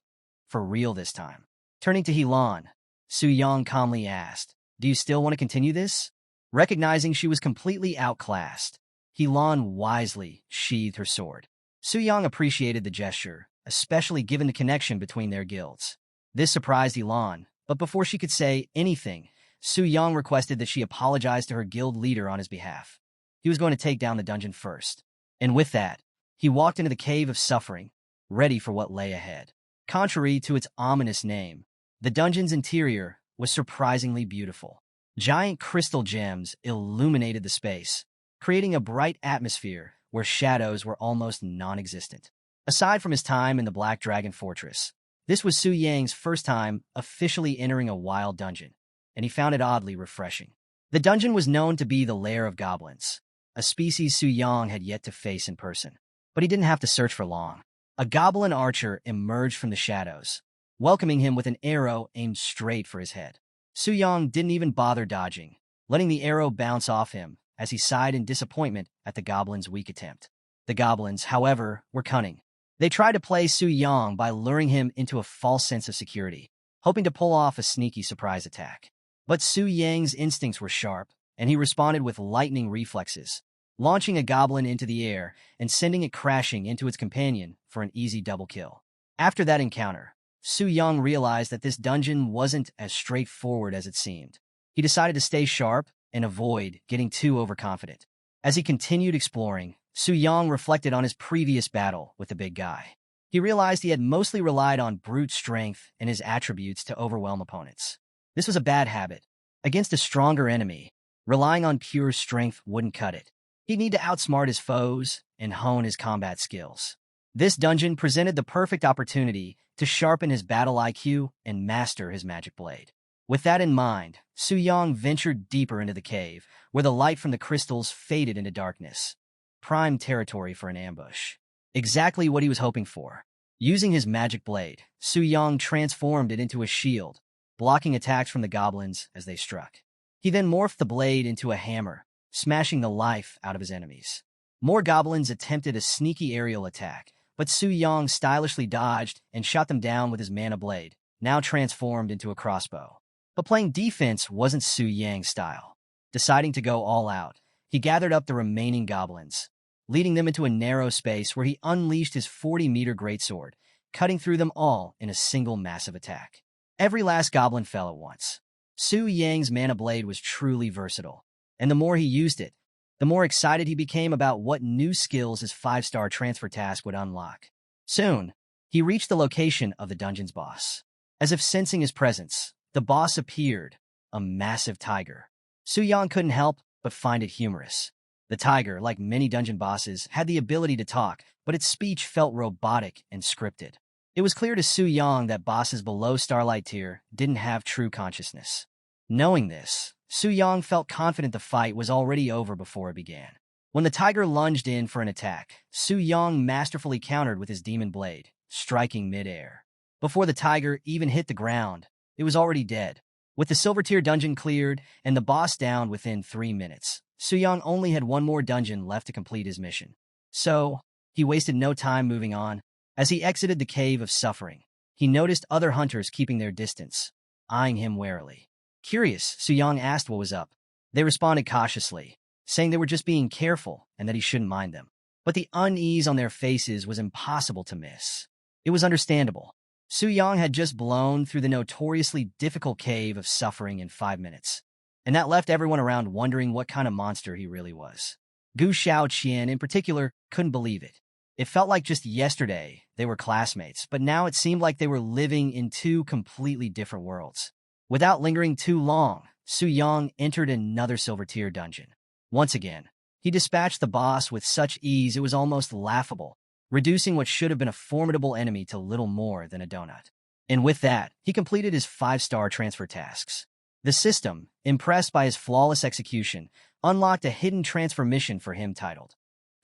For real this time. Turning to Helan, Su Yang calmly asked, "Do you still want to continue this?" Recognizing she was completely outclassed, Helan wisely sheathed her sword. Su Yang appreciated the gesture, especially given the connection between their guilds. This surprised Helan, but before she could say anything, Su Yang requested that she apologize to her guild leader on his behalf. He was going to take down the dungeon first. And with that, he walked into the Cave of Suffering, ready for what lay ahead. Contrary to its ominous name, the dungeon's interior was surprisingly beautiful. Giant crystal gems illuminated the space, creating a bright atmosphere where shadows were almost non-existent. Aside from his time in the Black Dragon Fortress, this was Su Yang's first time officially entering a wild dungeon, and he found it oddly refreshing. The dungeon was known to be the lair of goblins, a species Su Yang had yet to face in person. But he didn't have to search for long. A goblin archer emerged from the shadows, welcoming him with an arrow aimed straight for his head. Su Yang didn't even bother dodging, letting the arrow bounce off him as he sighed in disappointment at the goblin's weak attempt. The goblins, however, were cunning. They tried to play Su Yang by luring him into a false sense of security, hoping to pull off a sneaky surprise attack. But Su Yang's instincts were sharp, and he responded with lightning reflexes, launching a goblin into the air and sending it crashing into its companion for an easy double kill. After that encounter, Su Yang realized that this dungeon wasn't as straightforward as it seemed. He decided to stay sharp and avoid getting too overconfident. As he continued exploring, Su Yang reflected on his previous battle with the big guy. He realized he had mostly relied on brute strength and his attributes to overwhelm opponents. This was a bad habit. Against a stronger enemy, relying on pure strength wouldn't cut it. He'd need to outsmart his foes and hone his combat skills. This dungeon presented the perfect opportunity to sharpen his battle IQ and master his magic blade. With that in mind, Su Yang ventured deeper into the cave, where the light from the crystals faded into darkness. Prime territory for an ambush. Exactly what he was hoping for. Using his magic blade, Su Yang transformed it into a shield, blocking attacks from the goblins as they struck. He then morphed the blade into a hammer, smashing the life out of his enemies. More goblins attempted a sneaky aerial attack, but Su Yang stylishly dodged and shot them down with his mana blade, now transformed into a crossbow. But playing defense wasn't Su Yang's style. Deciding to go all out, he gathered up the remaining goblins, leading them into a narrow space where he unleashed his 40-meter greatsword, cutting through them all in a single massive attack. Every last goblin fell at once. Su Yang's mana blade was truly versatile, and the more he used it, the more excited he became about what new skills his 5-star transfer task would unlock. Soon, he reached the location of the dungeon's boss. As if sensing his presence, the boss appeared, a massive tiger. Su Yang couldn't help but find it humorous. The tiger, like many dungeon bosses, had the ability to talk, but its speech felt robotic and scripted. It was clear to Su Yang that bosses below Starlight tier didn't have true consciousness. Knowing this, Su Yang felt confident the fight was already over before it began. When the tiger lunged in for an attack, Su Yang masterfully countered with his demon blade, striking mid-air. Before the tiger even hit the ground, it was already dead. With the silver tier dungeon cleared and the boss down within 3 minutes, Su Yang only had one more dungeon left to complete his mission. So, he wasted no time moving on. As he exited the Cave of Suffering, he noticed other hunters keeping their distance, eyeing him warily. Curious, Su Yang asked what was up. They responded cautiously, saying they were just being careful and that he shouldn't mind them. But the unease on their faces was impossible to miss. It was understandable. Su Yang had just blown through the notoriously difficult Cave of Suffering in 5 minutes, and that left everyone around wondering what kind of monster he really was. Gu Xiaoqian, in particular, couldn't believe it. It felt like just yesterday they were classmates, but now it seemed like they were living in 2 completely different worlds. Without lingering too long, Su Yang entered another silver tier dungeon. Once again, he dispatched the boss with such ease it was almost laughable, reducing what should have been a formidable enemy to little more than a donut. And with that, he completed his 5-star transfer tasks. The system, impressed by his flawless execution, unlocked a hidden transfer mission for him titled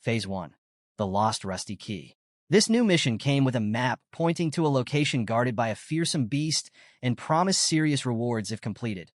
Phase 1, The Lost Rusty Key. This new mission came with a map pointing to a location guarded by a fearsome beast and promised serious rewards if completed.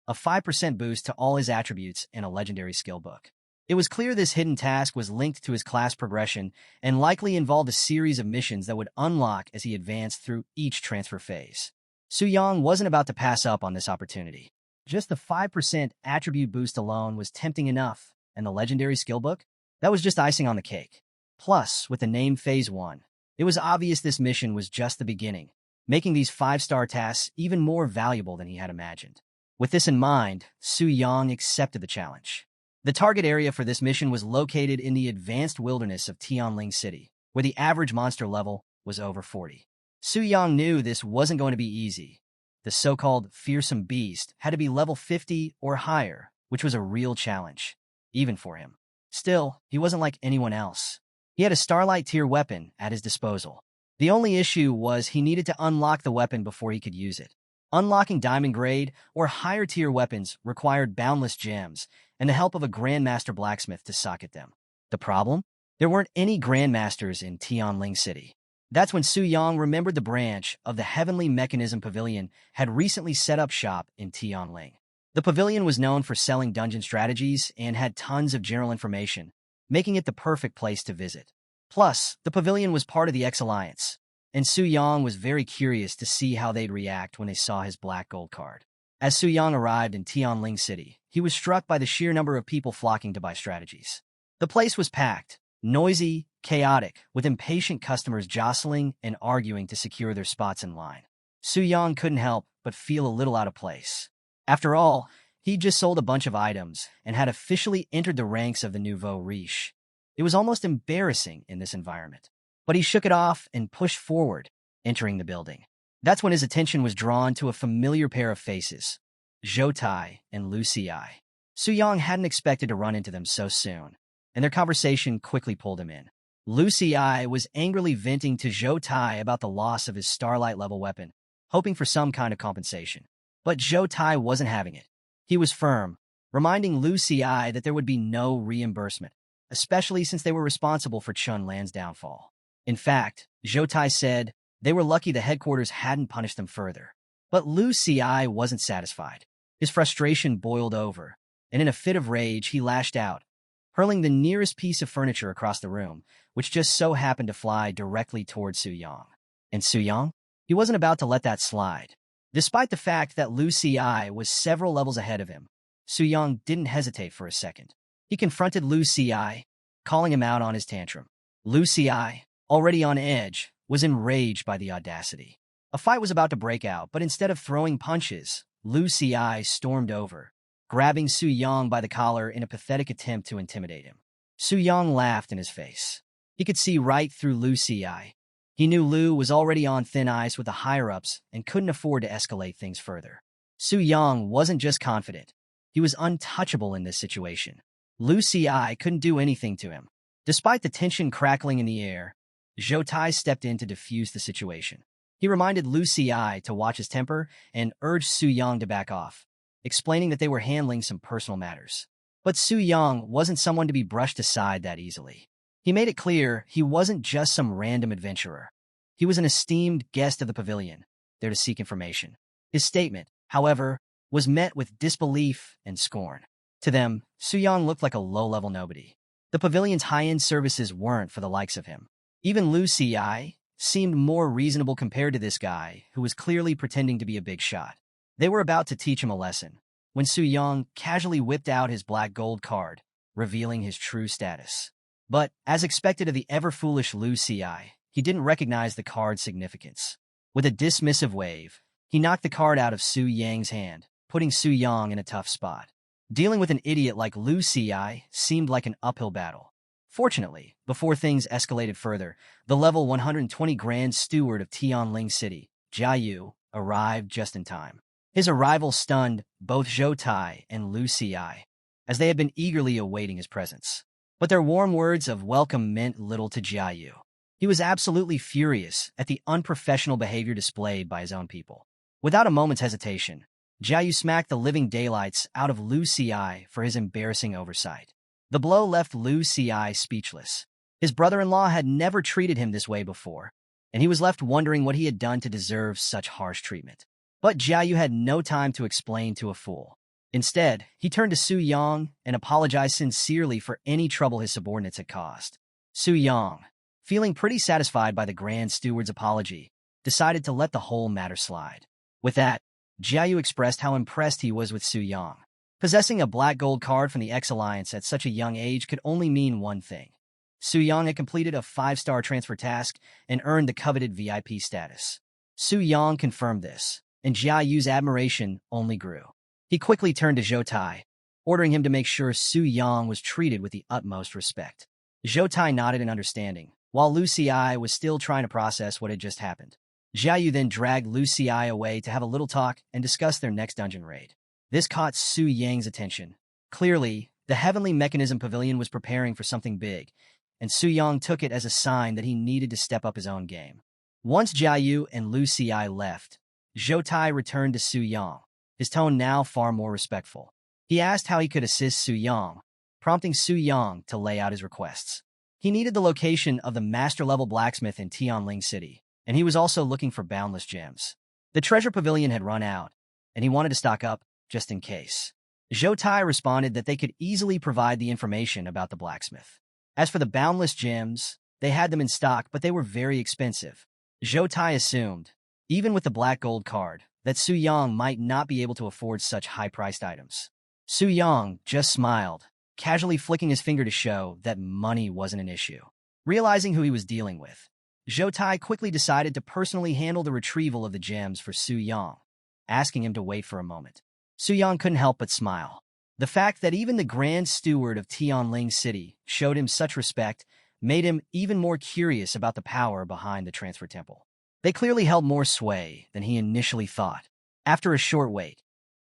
a 5% boost to all his attributes, and a legendary skill book. It was clear this hidden task was linked to his class progression and likely involved a series of missions that would unlock as he advanced through each transfer phase. Su Yang wasn't about to pass up on this opportunity. Just the 5% attribute boost alone was tempting enough, and the legendary skill book? That was just icing on the cake. Plus, with the name Phase 1, it was obvious this mission was just the beginning, making these 5-star tasks even more valuable than he had imagined. With this in mind, Su Yang accepted the challenge. The target area for this mission was located in the advanced wilderness of Tianling City, where the average monster level was over 40. Su Yang knew this wasn't going to be easy. The so-called fearsome beast had to be level 50 or higher, which was a real challenge, even for him. Still, he wasn't like anyone else. He had a Starlight tier weapon at his disposal. The only issue was he needed to unlock the weapon before he could use it. Unlocking diamond grade or higher tier weapons required boundless gems and the help of a Grandmaster blacksmith to socket them. The problem? There weren't any Grandmasters in Tianling City. That's when Su Yang remembered the branch of the Heavenly Mechanism Pavilion had recently set up shop in Tianling. The pavilion was known for selling dungeon strategies and had tons of general information, making it the perfect place to visit. Plus, the pavilion was part of the X-Alliance, and Su Yang was very curious to see how they'd react when they saw his black gold card. As Su Yang arrived in Tianling City, he was struck by the sheer number of people flocking to buy strategies. The place was packed, noisy, chaotic, with impatient customers jostling and arguing to secure their spots in line. Su Yang couldn't help but feel a little out of place. After all, he'd just sold a bunch of items and had officially entered the ranks of the nouveau riche. It was almost embarrassing in this environment. But he shook it off and pushed forward, entering the building. That's when his attention was drawn to a familiar pair of faces, Zhou Tai and Lu Xi. Su Yang hadn't expected to run into them so soon, and their conversation quickly pulled him in. Lu Xi was angrily venting to Zhou Tai about the loss of his Starlight-level weapon, hoping for some kind of compensation. But Zhou Tai wasn't having it. He was firm, reminding Lu Xi that there would be no reimbursement, especially since they were responsible for Chun Lan's downfall. In fact, Zhou Tai said they were lucky the headquarters hadn't punished them further. But Lu Xi wasn't satisfied. His frustration boiled over, and in a fit of rage he lashed out, hurling the nearest piece of furniture across the room, which just so happened to fly directly toward Su Yang. And Su Yang? He wasn't about to let that slide. Despite the fact that Lu Xi was several levels ahead of him, Su Yang didn't hesitate for a second. He confronted Lu Xi, calling him out on his tantrum. Lu Xi, already on edge, was enraged by the audacity. A fight was about to break out, but instead of throwing punches, Lu Xi stormed over, grabbing Su Yang by the collar in a pathetic attempt to intimidate him. Su Yang laughed in his face. He could see right through Lu Xi. He knew Lu was already on thin ice with the higher-ups and couldn't afford to escalate things further. Su Yang wasn't just confident. He was untouchable in this situation. Lu Xi couldn't do anything to him. Despite the tension crackling in the air, Zhou Tai stepped in to defuse the situation. He reminded Lu Xi to watch his temper and urged Su Yang to back off, explaining that they were handling some personal matters. But Su Yang wasn't someone to be brushed aside that easily. He made it clear he wasn't just some random adventurer. He was an esteemed guest of the pavilion, there to seek information. His statement, however, was met with disbelief and scorn. To them, Su Yang looked like a low-level nobody. The pavilion's high-end services weren't for the likes of him. Even Lu Xi seemed more reasonable compared to this guy, who was clearly pretending to be a big shot. They were about to teach him a lesson, when Su Yang casually whipped out his black gold card, revealing his true status. But, as expected of the ever-foolish Lu Xi, he didn't recognize the card's significance. With a dismissive wave, he knocked the card out of Su Yang's hand, putting Su Yang in a tough spot. Dealing with an idiot like Lu Xi seemed like an uphill battle. Fortunately, before things escalated further, the level 120 Grand Steward of Tianling City, Jia Yu, arrived just in time. His arrival stunned both Zhou Tai and Lu Xi, as they had been eagerly awaiting his presence. But their warm words of welcome meant little to Jia Yu. He was absolutely furious at the unprofessional behavior displayed by his own people. Without a moment's hesitation, Jia Yu smacked the living daylights out of Lu Xi for his embarrassing oversight. The blow left Lu Xi speechless. His brother-in-law had never treated him this way before, and he was left wondering what he had done to deserve such harsh treatment. But Jia Yu had no time to explain to a fool. Instead, he turned to Su Yang and apologized sincerely for any trouble his subordinates had caused. Su Yang, feeling pretty satisfied by the Grand Steward's apology, decided to let the whole matter slide. With that, Jiayu expressed how impressed he was with Su Yang. Possessing a black gold card from the X-Alliance at such a young age could only mean one thing. Su Yang had completed a 5-star transfer task and earned the coveted VIP status. Su Yang confirmed this, and Jiayu's admiration only grew. He quickly turned to Zhou Tai, ordering him to make sure Su Yang was treated with the utmost respect. Zhou Tai nodded in understanding, while Lu Xi was still trying to process what had just happened. Jiayu then dragged Lu Xi away to have a little talk and discuss their next dungeon raid. This caught Su Yang's attention. Clearly, the Heavenly Mechanism Pavilion was preparing for something big, and Su Yang took it as a sign that he needed to step up his own game. Once Jiayu and Lu Xi left, Zhou Tai returned to Su Yang, his tone now far more respectful. He asked how he could assist Su Yang, prompting Su Yang to lay out his requests. He needed the location of the master-level blacksmith in Tianling City, and he was also looking for boundless gems. The treasure pavilion had run out, and he wanted to stock up just in case. Zhou Tai responded that they could easily provide the information about the blacksmith. As for the boundless gems, they had them in stock, but they were very expensive. Zhou Tai assumed, even with the black gold card, that Su Yang might not be able to afford such high-priced items. Su Yang just smiled, casually flicking his finger to show that money wasn't an issue. Realizing who he was dealing with, Zhou Tai quickly decided to personally handle the retrieval of the gems for Su Yang, asking him to wait for a moment. Su Yang couldn't help but smile. The fact that even the Grand Steward of Tianling City showed him such respect made him even more curious about the power behind the Transfer Temple. They clearly held more sway than he initially thought. After a short wait,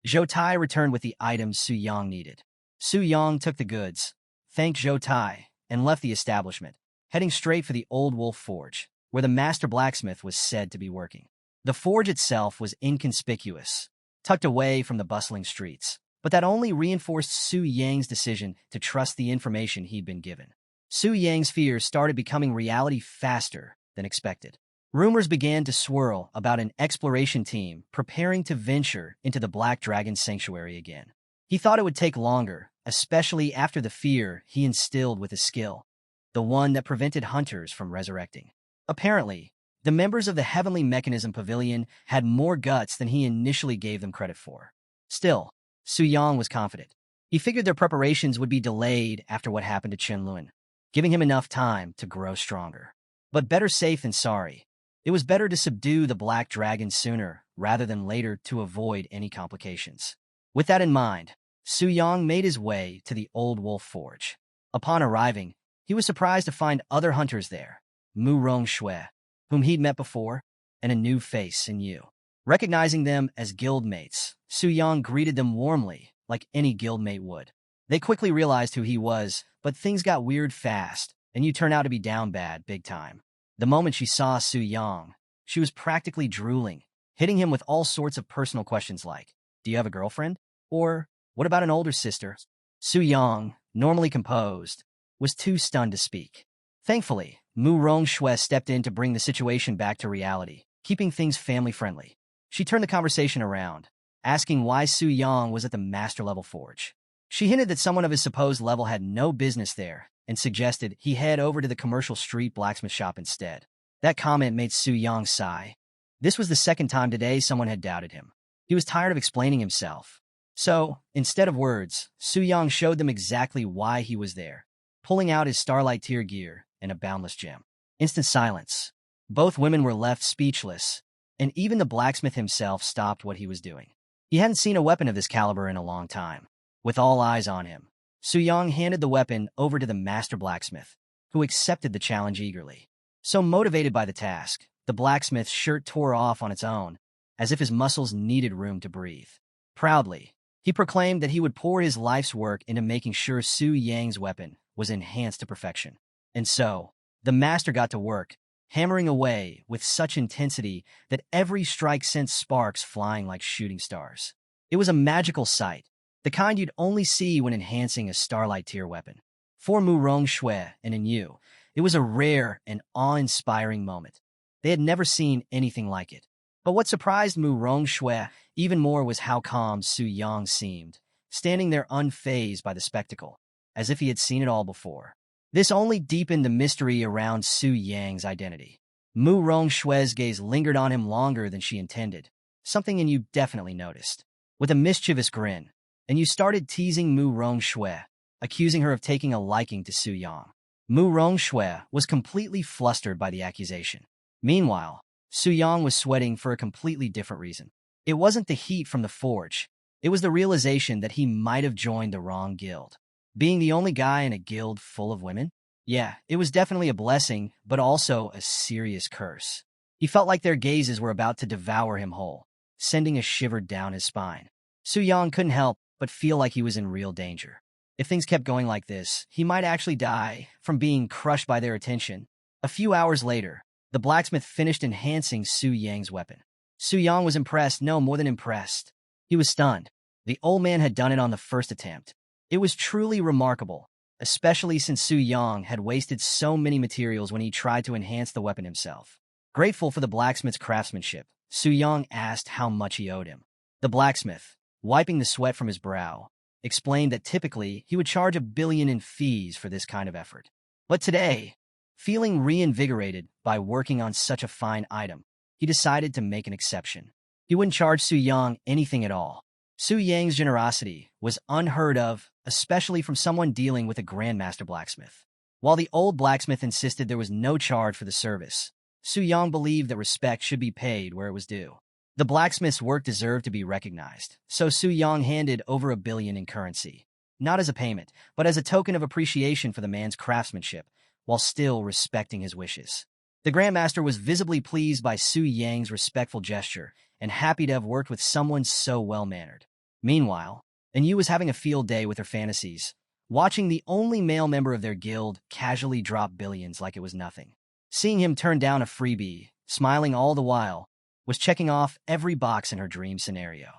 Zhou Tai returned with the items Su Yang needed. Su Yang took the goods, thanked Zhou Tai, and left the establishment, heading straight for the Old Wolf Forge, where the master blacksmith was said to be working. The forge itself was inconspicuous, tucked away from the bustling streets, but that only reinforced Su Yang's decision to trust the information he'd been given. Su Yang's fears started becoming reality faster than expected. Rumors began to swirl about an exploration team preparing to venture into the Black Dragon Sanctuary again. He thought it would take longer, especially after the fear he instilled with his skill, the one that prevented hunters from resurrecting. Apparently, the members of the Heavenly Mechanism Pavilion had more guts than he initially gave them credit for. Still, Su Yang was confident. He figured their preparations would be delayed after what happened to Chen Lun, giving him enough time to grow stronger. But better safe than sorry. It was better to subdue the Black Dragon sooner rather than later to avoid any complications. With that in mind, Su Yang made his way to the Old Wolf Forge. Upon arriving, he was surprised to find other hunters there, Mu Rongshui, whom he'd met before, and a new face in Yu. Recognizing them as guildmates, Su Yang greeted them warmly, like any guildmate would. They quickly realized who he was, but things got weird fast, and Yu turned out to be down bad big time. The moment she saw Su Yang, she was practically drooling, hitting him with all sorts of personal questions like, "Do you have a girlfriend?" Or, "What about an older sister?" Su Yang, normally composed, was too stunned to speak. Thankfully, Mu Rongshui stepped in to bring the situation back to reality, keeping things family-friendly. She turned the conversation around, asking why Su Yang was at the master-level forge. She hinted that someone of his supposed level had no business there, and suggested he head over to the commercial street blacksmith shop instead. That comment made Su Yang sigh. This was the second time today someone had doubted him. He was tired of explaining himself. So, instead of words, Su Yang showed them exactly why he was there, pulling out his Starlight Tier gear and a boundless gem. Instant silence. Both women were left speechless, and even the blacksmith himself stopped what he was doing. He hadn't seen a weapon of this caliber in a long time. With all eyes on him, Su Yang handed the weapon over to the master blacksmith, who accepted the challenge eagerly. So motivated by the task, the blacksmith's shirt tore off on its own, as if his muscles needed room to breathe. Proudly, he proclaimed that he would pour his life's work into making sure Su Yang's weapon was enhanced to perfection. And so, the master got to work, hammering away with such intensity that every strike sent sparks flying like shooting stars. It was a magical sight, the kind you'd only see when enhancing a Starlight Tier weapon. For Mu Rongshui and Yu, it was a rare and awe-inspiring moment. They had never seen anything like it. But what surprised Mu Rongshui even more was how calm Su Yang seemed, standing there unfazed by the spectacle, as if he had seen it all before. This only deepened the mystery around Su Yang's identity. Mu Rongshue's gaze lingered on him longer than she intended, something you definitely noticed. With a mischievous grin, and you started teasing Mu Rongshue, accusing her of taking a liking to Su Yang. Mu Rongshue was completely flustered by the accusation. Meanwhile, Su Yang was sweating for a completely different reason. It wasn't the heat from the forge. It was the realization that he might have joined the wrong guild. Being the only guy in a guild full of women? Yeah, it was definitely a blessing, but also a serious curse. He felt like their gazes were about to devour him whole, sending a shiver down his spine. Su Yang couldn't help but feel like he was in real danger. If things kept going like this, he might actually die from being crushed by their attention. A few hours later, the blacksmith finished enhancing Su Yang's weapon. Su Yang was impressed, no more than impressed. He was stunned. The old man had done it on the first attempt. It was truly remarkable, especially since Su Yang had wasted so many materials when he tried to enhance the weapon himself. Grateful for the blacksmith's craftsmanship, Su Yang asked how much he owed him. The blacksmith, wiping the sweat from his brow, explained that typically he would charge 1 billion in fees for this kind of effort. But today, feeling reinvigorated by working on such a fine item, he decided to make an exception. He wouldn't charge Su Yang anything at all. Su Yang's generosity was unheard of, especially from someone dealing with a grandmaster blacksmith. While the old blacksmith insisted there was no charge for the service, Su Yang believed that respect should be paid where it was due. The blacksmith's work deserved to be recognized, so Su Yang handed over 1 billion in currency, not as a payment, but as a token of appreciation for the man's craftsmanship, while still respecting his wishes. The grandmaster was visibly pleased by Su Yang's respectful gesture and happy to have worked with someone so well-mannered. Meanwhile, Yu was having a field day with her fantasies, watching the only male member of their guild casually drop billions like it was nothing. Seeing him turn down a freebie, smiling all the while, was checking off every box in her dream scenario.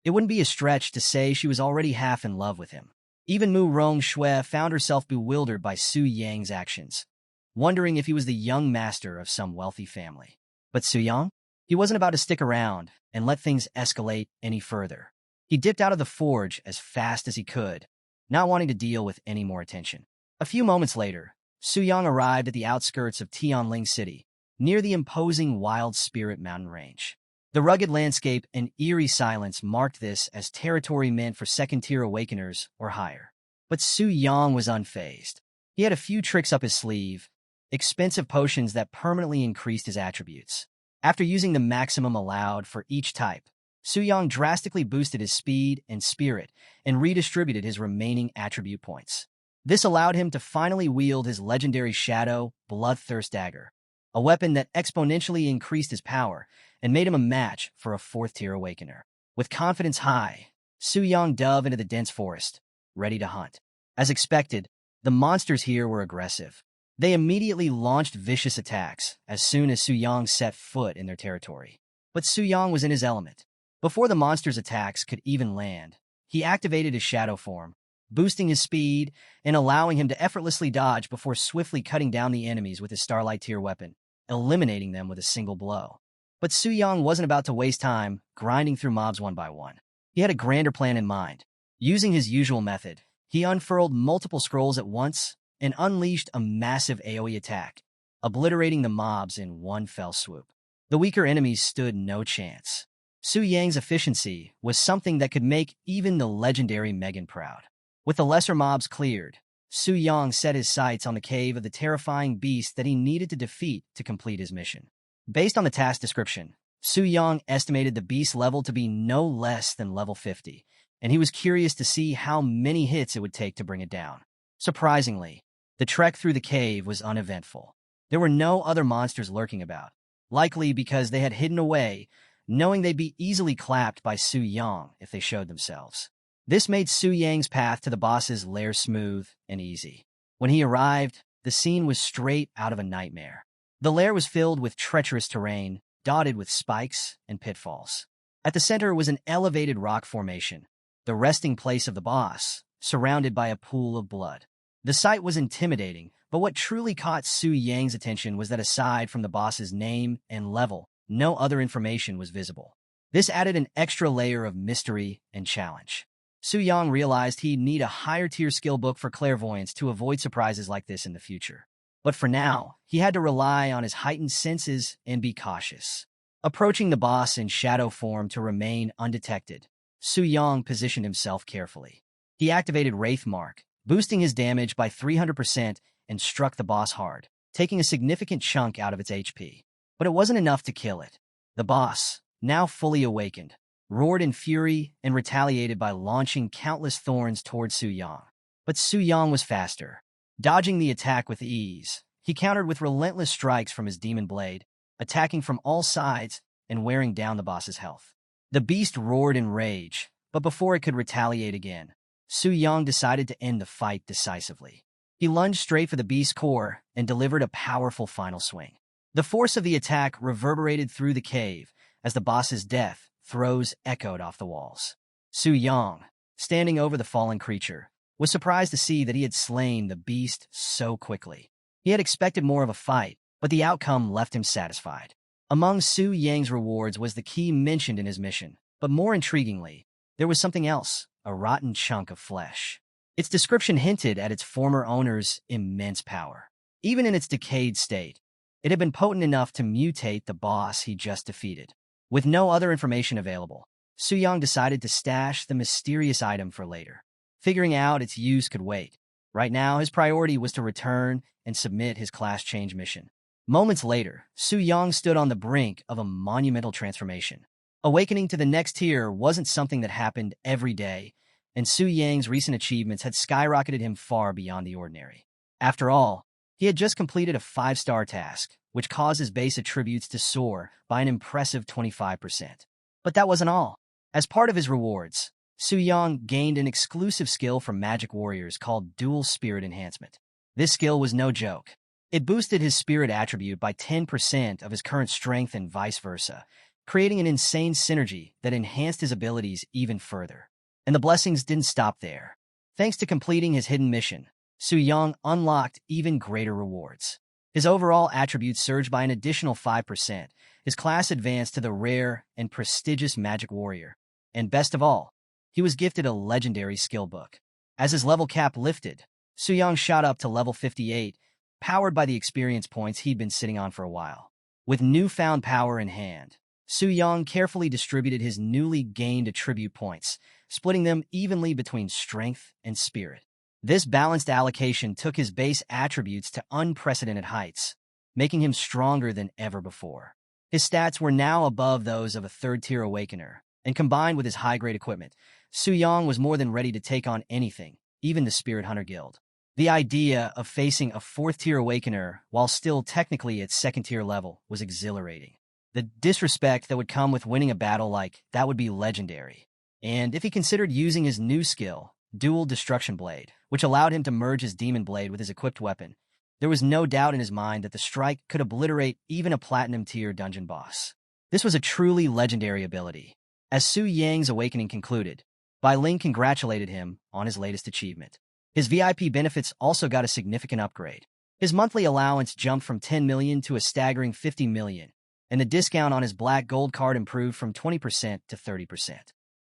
It wouldn't be a stretch to say she was already half in love with him. Even Mu Rongshue found herself bewildered by Su Yang's actions, wondering if he was the young master of some wealthy family. But Su Yang? He wasn't about to stick around and let things escalate any further. He dipped out of the forge as fast as he could, not wanting to deal with any more attention. A few moments later, Su Yang arrived at the outskirts of Tianling City, near the imposing Wild Spirit mountain range. The rugged landscape and eerie silence marked this as territory meant for second-tier awakeners or higher. But Su Yang was unfazed. He had a few tricks up his sleeve, expensive potions that permanently increased his attributes. After using the maximum allowed for each type, Su Yang drastically boosted his speed and spirit and redistributed his remaining attribute points. This allowed him to finally wield his legendary Shadow Bloodthirst Dagger, a weapon that exponentially increased his power and made him a match for a 4th-tier awakener. With confidence high, Su Yang dove into the dense forest, ready to hunt. As expected, the monsters here were aggressive. They immediately launched vicious attacks as soon as Su Yang set foot in their territory. But Su Yang was in his element. Before the monsters' attacks could even land, he activated his shadow form, boosting his speed and allowing him to effortlessly dodge before swiftly cutting down the enemies with his Starlight tier weapon, eliminating them with a single blow. But Su Yang wasn't about to waste time grinding through mobs one by one. He had a grander plan in mind. Using his usual method, he unfurled multiple scrolls at once and unleashed a massive AoE attack, obliterating the mobs in one fell swoop. The weaker enemies stood no chance. Su Yang's efficiency was something that could make even the legendary Megan proud. With the lesser mobs cleared, Su Yang set his sights on the cave of the terrifying beast that he needed to defeat to complete his mission. Based on the task description, Su Yang estimated the beast's level to be no less than level 50, and he was curious to see how many hits it would take to bring it down. Surprisingly, the trek through the cave was uneventful. There were no other monsters lurking about, likely because they had hidden away, knowing they'd be easily clapped by Su Yang if they showed themselves. This made Su Yang's path to the boss's lair smooth and easy. When he arrived, the scene was straight out of a nightmare. The lair was filled with treacherous terrain, dotted with spikes and pitfalls. At the center was an elevated rock formation, the resting place of the boss, surrounded by a pool of blood. The sight was intimidating, but what truly caught Su Yang's attention was that aside from the boss's name and level, no other information was visible. This added an extra layer of mystery and challenge. Su Yang realized he'd need a higher-tier skill book for clairvoyance to avoid surprises like this in the future. But for now, he had to rely on his heightened senses and be cautious. Approaching the boss in shadow form to remain undetected, Su Yang positioned himself carefully. He activated Wraith Mark, boosting his damage by 300% and struck the boss hard, taking a significant chunk out of its HP. But it wasn't enough to kill it. The boss, now fully awakened, roared in fury and retaliated by launching countless thorns towards Su Yang. But Su Yang was faster. Dodging the attack with ease, he countered with relentless strikes from his demon blade, attacking from all sides and wearing down the boss's health. The beast roared in rage, but before it could retaliate again, Su Yang decided to end the fight decisively. He lunged straight for the beast's core and delivered a powerful final swing. The force of the attack reverberated through the cave as the boss's death throes echoed off the walls. Su Yang, standing over the fallen creature, was surprised to see that he had slain the beast so quickly. He had expected more of a fight, but the outcome left him satisfied. Among Su Yang's rewards was the key mentioned in his mission, but more intriguingly, there was something else, a rotten chunk of flesh. Its description hinted at its former owner's immense power. Even in its decayed state, it had been potent enough to mutate the boss he just defeated. With no other information available, Su Yang decided to stash the mysterious item for later. Figuring out its use could wait. Right now, his priority was to return and submit his class change mission. Moments later, Su Yang stood on the brink of a monumental transformation. Awakening to the next tier wasn't something that happened every day, and Su Yang's recent achievements had skyrocketed him far beyond the ordinary. After all, he had just completed a 5-star task, which caused his base attributes to soar by an impressive 25%. But that wasn't all. As part of his rewards, Su Yang gained an exclusive skill from magic warriors called Dual Spirit Enhancement. This skill was no joke. It boosted his spirit attribute by 10% of his current strength and vice versa, creating an insane synergy that enhanced his abilities even further. And the blessings didn't stop there. Thanks to completing his hidden mission, Su Yang unlocked even greater rewards. His overall attributes surged by an additional 5%. His class advanced to the rare and prestigious Magic Warrior. And best of all, he was gifted a legendary skill book. As his level cap lifted, Su Yang shot up to level 58, powered by the experience points he'd been sitting on for a while. With newfound power in hand, Su Yang carefully distributed his newly gained attribute points, splitting them evenly between strength and spirit. This balanced allocation took his base attributes to unprecedented heights, making him stronger than ever before. His stats were now above those of a third-tier Awakener, and combined with his high-grade equipment, Su Yang was more than ready to take on anything, even the Spirit Hunter Guild. The idea of facing a fourth-tier Awakener while still technically at second-tier level was exhilarating. The disrespect that would come with winning a battle like that would be legendary. And if he considered using his new skill, Dual Destruction Blade, which allowed him to merge his Demon Blade with his equipped weapon, there was no doubt in his mind that the strike could obliterate even a Platinum-tier dungeon boss. This was a truly legendary ability. As Su Yang's awakening concluded, Bai Ling congratulated him on his latest achievement. His VIP benefits also got a significant upgrade. His monthly allowance jumped from 10 million to a staggering 50 million, and the discount on his Black Gold card improved from 20% to 30%.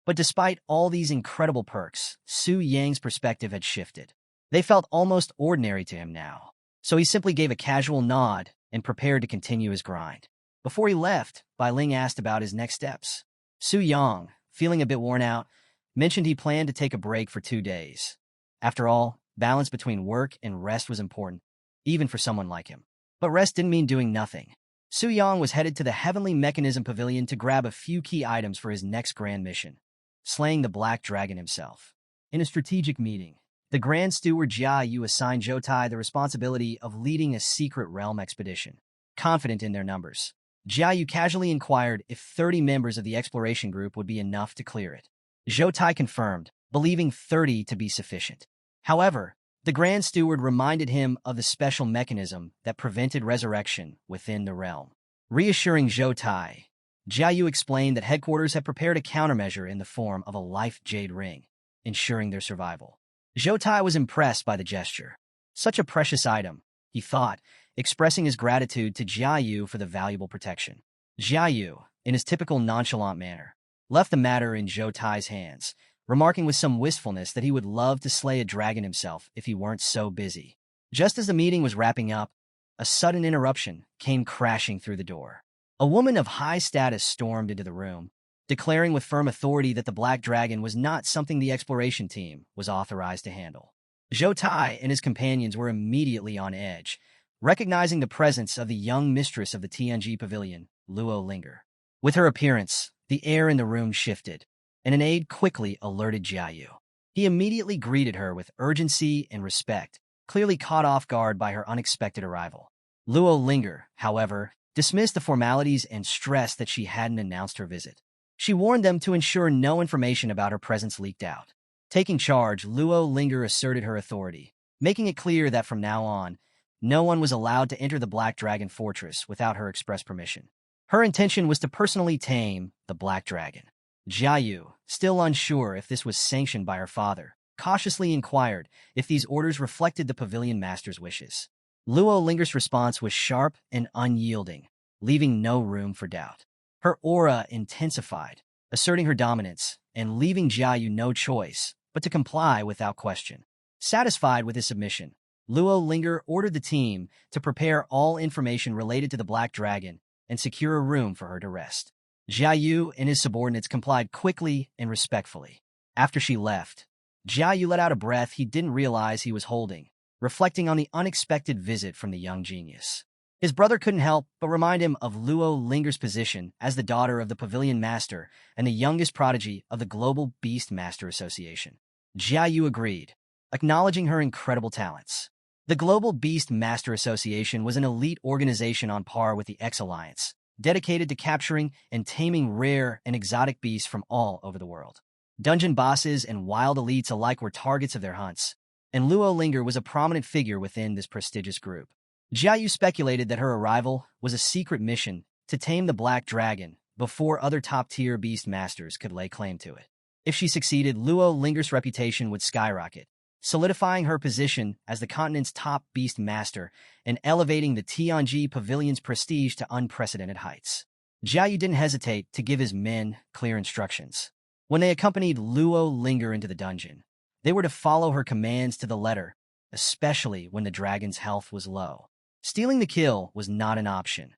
But despite all these incredible perks, Su Yang's perspective had shifted. They felt almost ordinary to him now, so he simply gave a casual nod and prepared to continue his grind. Before he left, Bai Ling asked about his next steps. Su Yang, feeling a bit worn out, mentioned he planned to take a break for 2 days. After all, balance between work and rest was important, even for someone like him. But rest didn't mean doing nothing. Su Yang was headed to the Heavenly Mechanism Pavilion to grab a few key items for his next grand mission, slaying the Black Dragon himself. In a strategic meeting, the Grand Steward Jia Yu assigned Zhou Tai the responsibility of leading a secret realm expedition. Confident in their numbers, Jia Yu casually inquired if 30 members of the exploration group would be enough to clear it. Zhou Tai confirmed, believing 30 to be sufficient. However, the Grand Steward reminded him of the special mechanism that prevented resurrection within the realm. Reassuring Zhou Tai, Jia Yu explained that headquarters had prepared a countermeasure in the form of a life jade ring, ensuring their survival. Zhou Tai was impressed by the gesture. Such a precious item, he thought, expressing his gratitude to Jia Yu for the valuable protection. Jia Yu, in his typical nonchalant manner, left the matter in Zhou Tai's hands, remarking with some wistfulness that he would love to slay a dragon himself if he weren't so busy. Just as the meeting was wrapping up, a sudden interruption came crashing through the door. A woman of high status stormed into the room, declaring with firm authority that the Black Dragon was not something the exploration team was authorized to handle. Zhou Tai and his companions were immediately on edge, recognizing the presence of the young mistress of the Tianji Pavilion, Luo Linger. With her appearance, the air in the room shifted, and an aide quickly alerted Jiayu. He immediately greeted her with urgency and respect, clearly caught off guard by her unexpected arrival. Luo Linger, however, dismissed the formalities and stressed that she hadn't announced her visit. She warned them to ensure no information about her presence leaked out. Taking charge, Luo Linger asserted her authority, making it clear that from now on, no one was allowed to enter the Black Dragon Fortress without her express permission. Her intention was to personally tame the Black Dragon. Jiayu, still unsure if this was sanctioned by her father, cautiously inquired if these orders reflected the pavilion master's wishes. Luo Linger's response was sharp and unyielding, leaving no room for doubt. Her aura intensified, asserting her dominance and leaving Jiayu no choice but to comply without question. Satisfied with his submission, Luo Linger ordered the team to prepare all information related to the Black Dragon and secure a room for her to rest. Jiayu and his subordinates complied quickly and respectfully. After she left, Jiayu let out a breath he didn't realize he was holding, reflecting on the unexpected visit from the young genius. His brother couldn't help but remind him of Luo Linger's position as the daughter of the Pavilion Master and the youngest prodigy of the Global Beast Master Association. Jiayu agreed, acknowledging her incredible talents. The Global Beast Master Association was an elite organization on par with the X-Alliance, dedicated to capturing and taming rare and exotic beasts from all over the world. Dungeon bosses and wild elites alike were targets of their hunts, and Luo Linger was a prominent figure within this prestigious group. Jiayu speculated that her arrival was a secret mission to tame the Black Dragon before other top-tier beast masters could lay claim to it. If she succeeded, Luo Linger's reputation would skyrocket, solidifying her position as the continent's top beast master and elevating the Tianji Pavilion's prestige to unprecedented heights. Jiayu didn't hesitate to give his men clear instructions. When they accompanied Luo Linger into the dungeon, they were to follow her commands to the letter, especially when the dragon's health was low. Stealing the kill was not an option.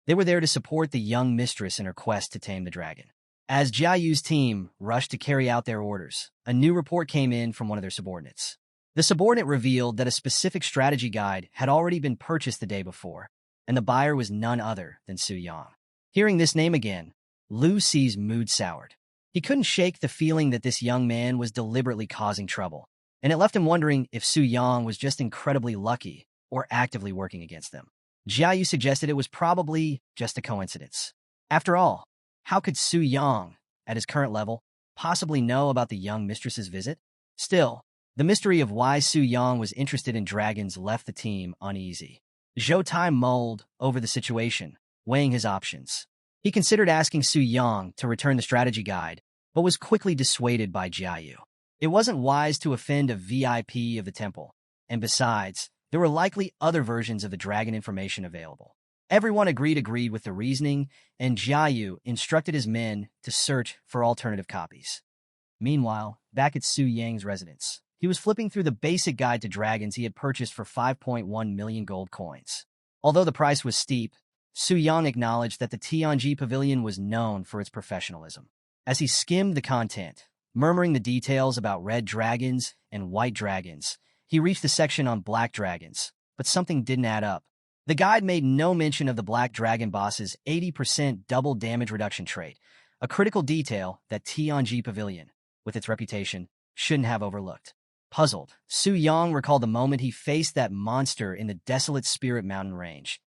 They were there to support the young mistress in her quest to tame the dragon. As Jiayu's team rushed to carry out their orders, a new report came in from one of their subordinates. The subordinate revealed that a specific strategy guide had already been purchased the day before, and the buyer was none other than Su Yang. Hearing this name again, Lu Ci's mood soured. He couldn't shake the feeling that this young man was deliberately causing trouble, and it left him wondering if Su Yang was just incredibly lucky or actively working against them. Jiayu suggested it was probably just a coincidence. After all, how could Su Yang, at his current level, possibly know about the young mistress's visit? Still, the mystery of why Su Yang was interested in dragons left the team uneasy. Zhou Tai mulled over the situation, weighing his options. He considered asking Su Yang to return the strategy guide, but was quickly dissuaded by Jiayu. It wasn't wise to offend a VIP of the temple, and besides, there were likely other versions of the dragon information available. Everyone agreed with the reasoning, and Jiayu instructed his men to search for alternative copies. Meanwhile, back at Su Yang's residence, he was flipping through the basic guide to dragons he had purchased for 5.1 million gold coins. Although the price was steep, Su Yang acknowledged that the Tianji Pavilion was known for its professionalism. As he skimmed the content, murmuring the details about red dragons and white dragons, he reached the section on black dragons, but something didn't add up. The guide made no mention of the Black Dragon boss's 80% double damage reduction trait, a critical detail that Tianji Pavilion, with its reputation, shouldn't have overlooked. Puzzled, Su Yang recalled the moment he faced that monster in the desolate Spirit Mountain range,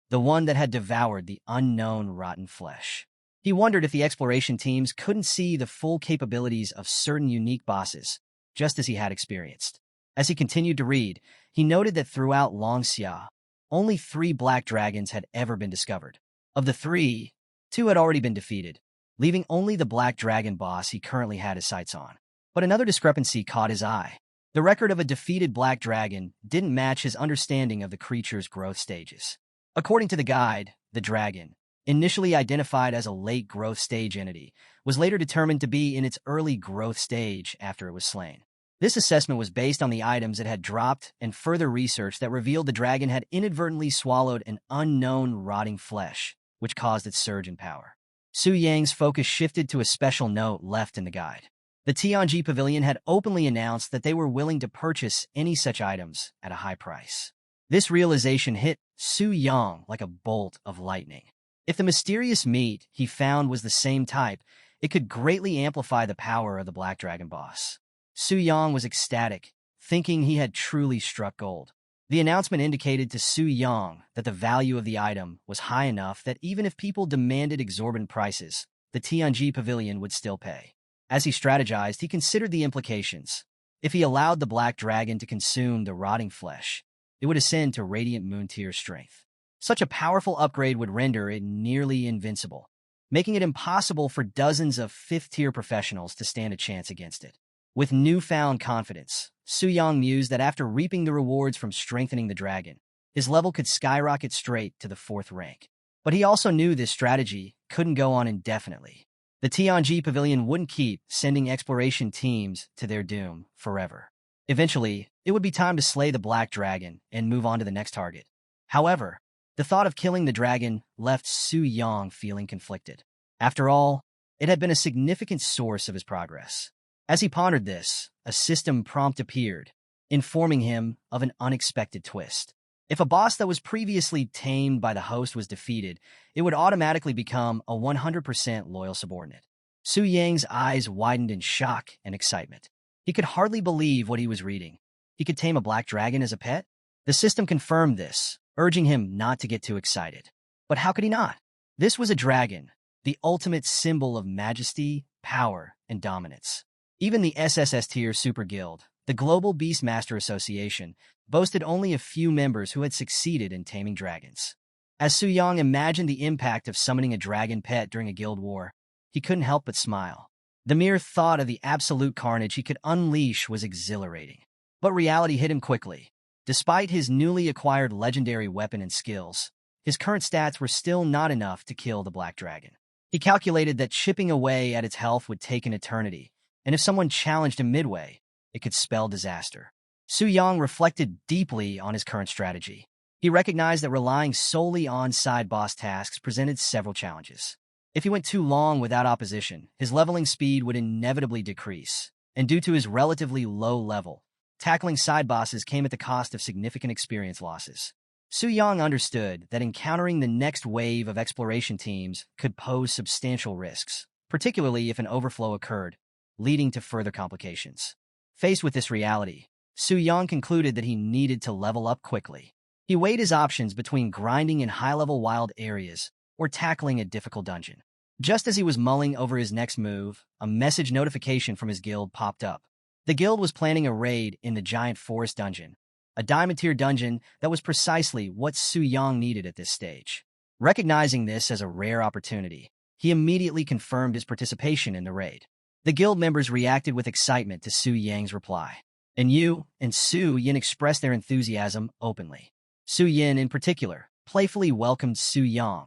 the one that had devoured the unknown rotten flesh. He wondered if the exploration teams couldn't see the full capabilities of certain unique bosses, just as he had experienced. As he continued to read, he noted that throughout Longxia, only 3 black dragons had ever been discovered. Of the 3, 2 had already been defeated, leaving only the black dragon boss he currently had his sights on. But another discrepancy caught his eye. The record of a defeated black dragon didn't match his understanding of the creature's growth stages. According to the guide, the dragon, initially identified as a late growth stage entity, was later determined to be in its early growth stage after it was slain. This assessment was based on the items it had dropped and further research that revealed the dragon had inadvertently swallowed an unknown rotting flesh, which caused its surge in power. Su Yang's focus shifted to a special note left in the guide. The Tianji Pavilion had openly announced that they were willing to purchase any such items at a high price. This realization hit Su Yang like a bolt of lightning. If the mysterious meat he found was the same type, it could greatly amplify the power of the Black Dragon boss. Su Yang was ecstatic, thinking he had truly struck gold. The announcement indicated to Su Yang that the value of the item was high enough that even if people demanded exorbitant prices, the Tianji Pavilion would still pay. As he strategized, he considered the implications. If he allowed the Black Dragon to consume the rotting flesh, it would ascend to Radiant Moon tier strength. Such a powerful upgrade would render it nearly invincible, making it impossible for dozens of fifth-tier professionals to stand a chance against it. With newfound confidence, Su Yang mused that after reaping the rewards from strengthening the dragon, his level could skyrocket straight to the 4th rank. But he also knew this strategy couldn't go on indefinitely. The Tianji Pavilion wouldn't keep sending exploration teams to their doom forever. Eventually, it would be time to slay the Black Dragon and move on to the next target. However, the thought of killing the dragon left Su Yang feeling conflicted. After all, it had been a significant source of his progress. As he pondered this, a system prompt appeared, informing him of an unexpected twist. If a boss that was previously tamed by the host was defeated, it would automatically become a 100% loyal subordinate. Su Yang's eyes widened in shock and excitement. He could hardly believe what he was reading. He could tame a black dragon as a pet? The system confirmed this, urging him not to get too excited. But how could he not? This was a dragon, the ultimate symbol of majesty, power, and dominance. Even the SSS tier Super Guild, the Global Beastmaster Association, boasted only a few members who had succeeded in taming dragons. As Su Yang imagined the impact of summoning a dragon pet during a guild war, he couldn't help but smile. The mere thought of the absolute carnage he could unleash was exhilarating. But reality hit him quickly. Despite his newly acquired legendary weapon and skills, his current stats were still not enough to kill the black dragon. He calculated that chipping away at its health would take an eternity, and if someone challenged him midway, it could spell disaster. Su Yang reflected deeply on his current strategy. He recognized that relying solely on side boss tasks presented several challenges. If he went too long without opposition, his leveling speed would inevitably decrease, and due to his relatively low level, tackling side bosses came at the cost of significant experience losses. Su Yang understood that encountering the next wave of exploration teams could pose substantial risks, particularly if an overflow occurred, leading to further complications. Faced with this reality, Su Yang concluded that he needed to level up quickly. He weighed his options between grinding in high-level wild areas or tackling a difficult dungeon. Just as he was mulling over his next move, a message notification from his guild popped up. The guild was planning a raid in the Giant Forest dungeon, a diamond-tier dungeon that was precisely what Su Yang needed at this stage. Recognizing this as a rare opportunity, he immediately confirmed his participation in the raid. The guild members reacted with excitement to Su Yang's reply, and Yu and Su Yin expressed their enthusiasm openly. Su Yin, in particular, playfully welcomed Su Yang,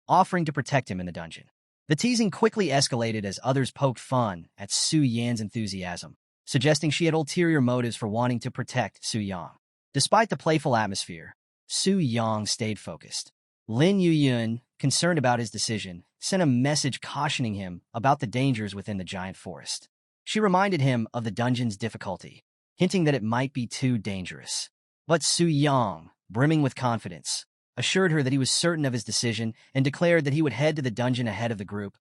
offering to protect him in the dungeon. The teasing quickly escalated as others poked fun at Su Yan's enthusiasm, suggesting she had ulterior motives for wanting to protect Su Yang. Despite the playful atmosphere, Su Yang stayed focused. Lin Yuyun, concerned about his decision, sent a message cautioning him about the dangers within the giant forest. She reminded him of the dungeon's difficulty, hinting that it might be too dangerous. But Su Yang, brimming with confidence, assured her that he was certain of his decision and declared that he would head to the dungeon ahead of the group,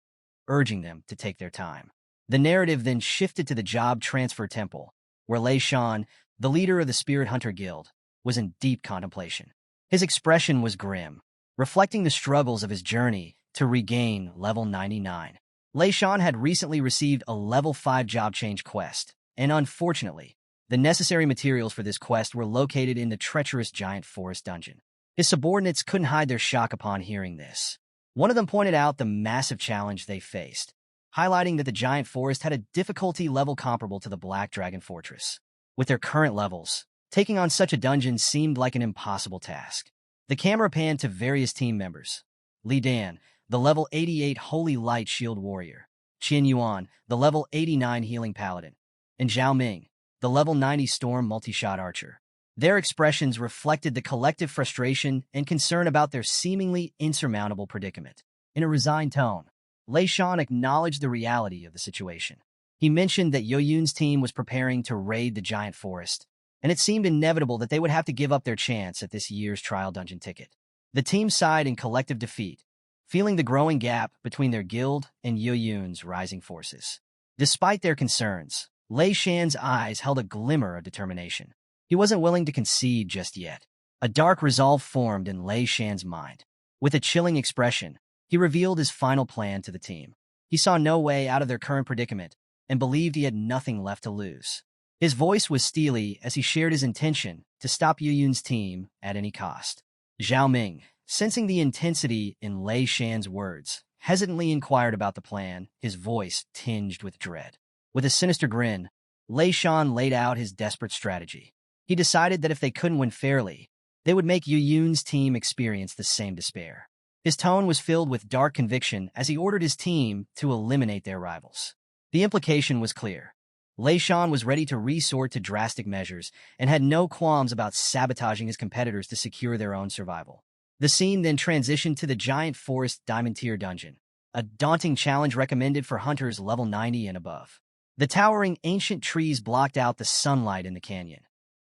urging them to take their time. The narrative then shifted to the Job Transfer Temple, where Lei Shan, the leader of the Spirit Hunter Guild, was in deep contemplation. His expression was grim, reflecting the struggles of his journey to regain level 99. Lei Shan had recently received a level 5 job change quest, and unfortunately, the necessary materials for this quest were located in the treacherous Giant Forest dungeon. His subordinates couldn't hide their shock upon hearing this. One of them pointed out the massive challenge they faced, highlighting that the Giant Forest had a difficulty level comparable to the Black Dragon Fortress. With their current levels, taking on such a dungeon seemed like an impossible task. The camera panned to various team members. Li Dan, the level 88 Holy Light Shield Warrior, Qin Yuan, the level 89 Healing Paladin, and Zhao Ming, the level 90 Storm Multi-Shot Archer. Their expressions reflected the collective frustration and concern about their seemingly insurmountable predicament. In a resigned tone, Lei Shan acknowledged the reality of the situation. He mentioned that Yoyun's team was preparing to raid the giant forest, and it seemed inevitable that they would have to give up their chance at this year's trial dungeon ticket. The team sighed in collective defeat, feeling the growing gap between their guild and Yoyun's rising forces. Despite their concerns, Lei Shan's eyes held a glimmer of determination. He wasn't willing to concede just yet. A dark resolve formed in Lei Shan's mind. With a chilling expression, he revealed his final plan to the team. He saw no way out of their current predicament and believed he had nothing left to lose. His voice was steely as he shared his intention to stop Yoyun's team at any cost. Zhao Ming, sensing the intensity in Lei Shan's words, hesitantly inquired about the plan, his voice tinged with dread. With a sinister grin, Lei Shan laid out his desperate strategy. He decided that if they couldn't win fairly, they would make Yoyun's team experience the same despair. His tone was filled with dark conviction as he ordered his team to eliminate their rivals. The implication was clear. Lei Shan was ready to resort to drastic measures and had no qualms about sabotaging his competitors to secure their own survival. The scene then transitioned to the Giant Forest Diamond Tier Dungeon, a daunting challenge recommended for hunters level 90 and above. The towering ancient trees blocked out the sunlight in the canyon,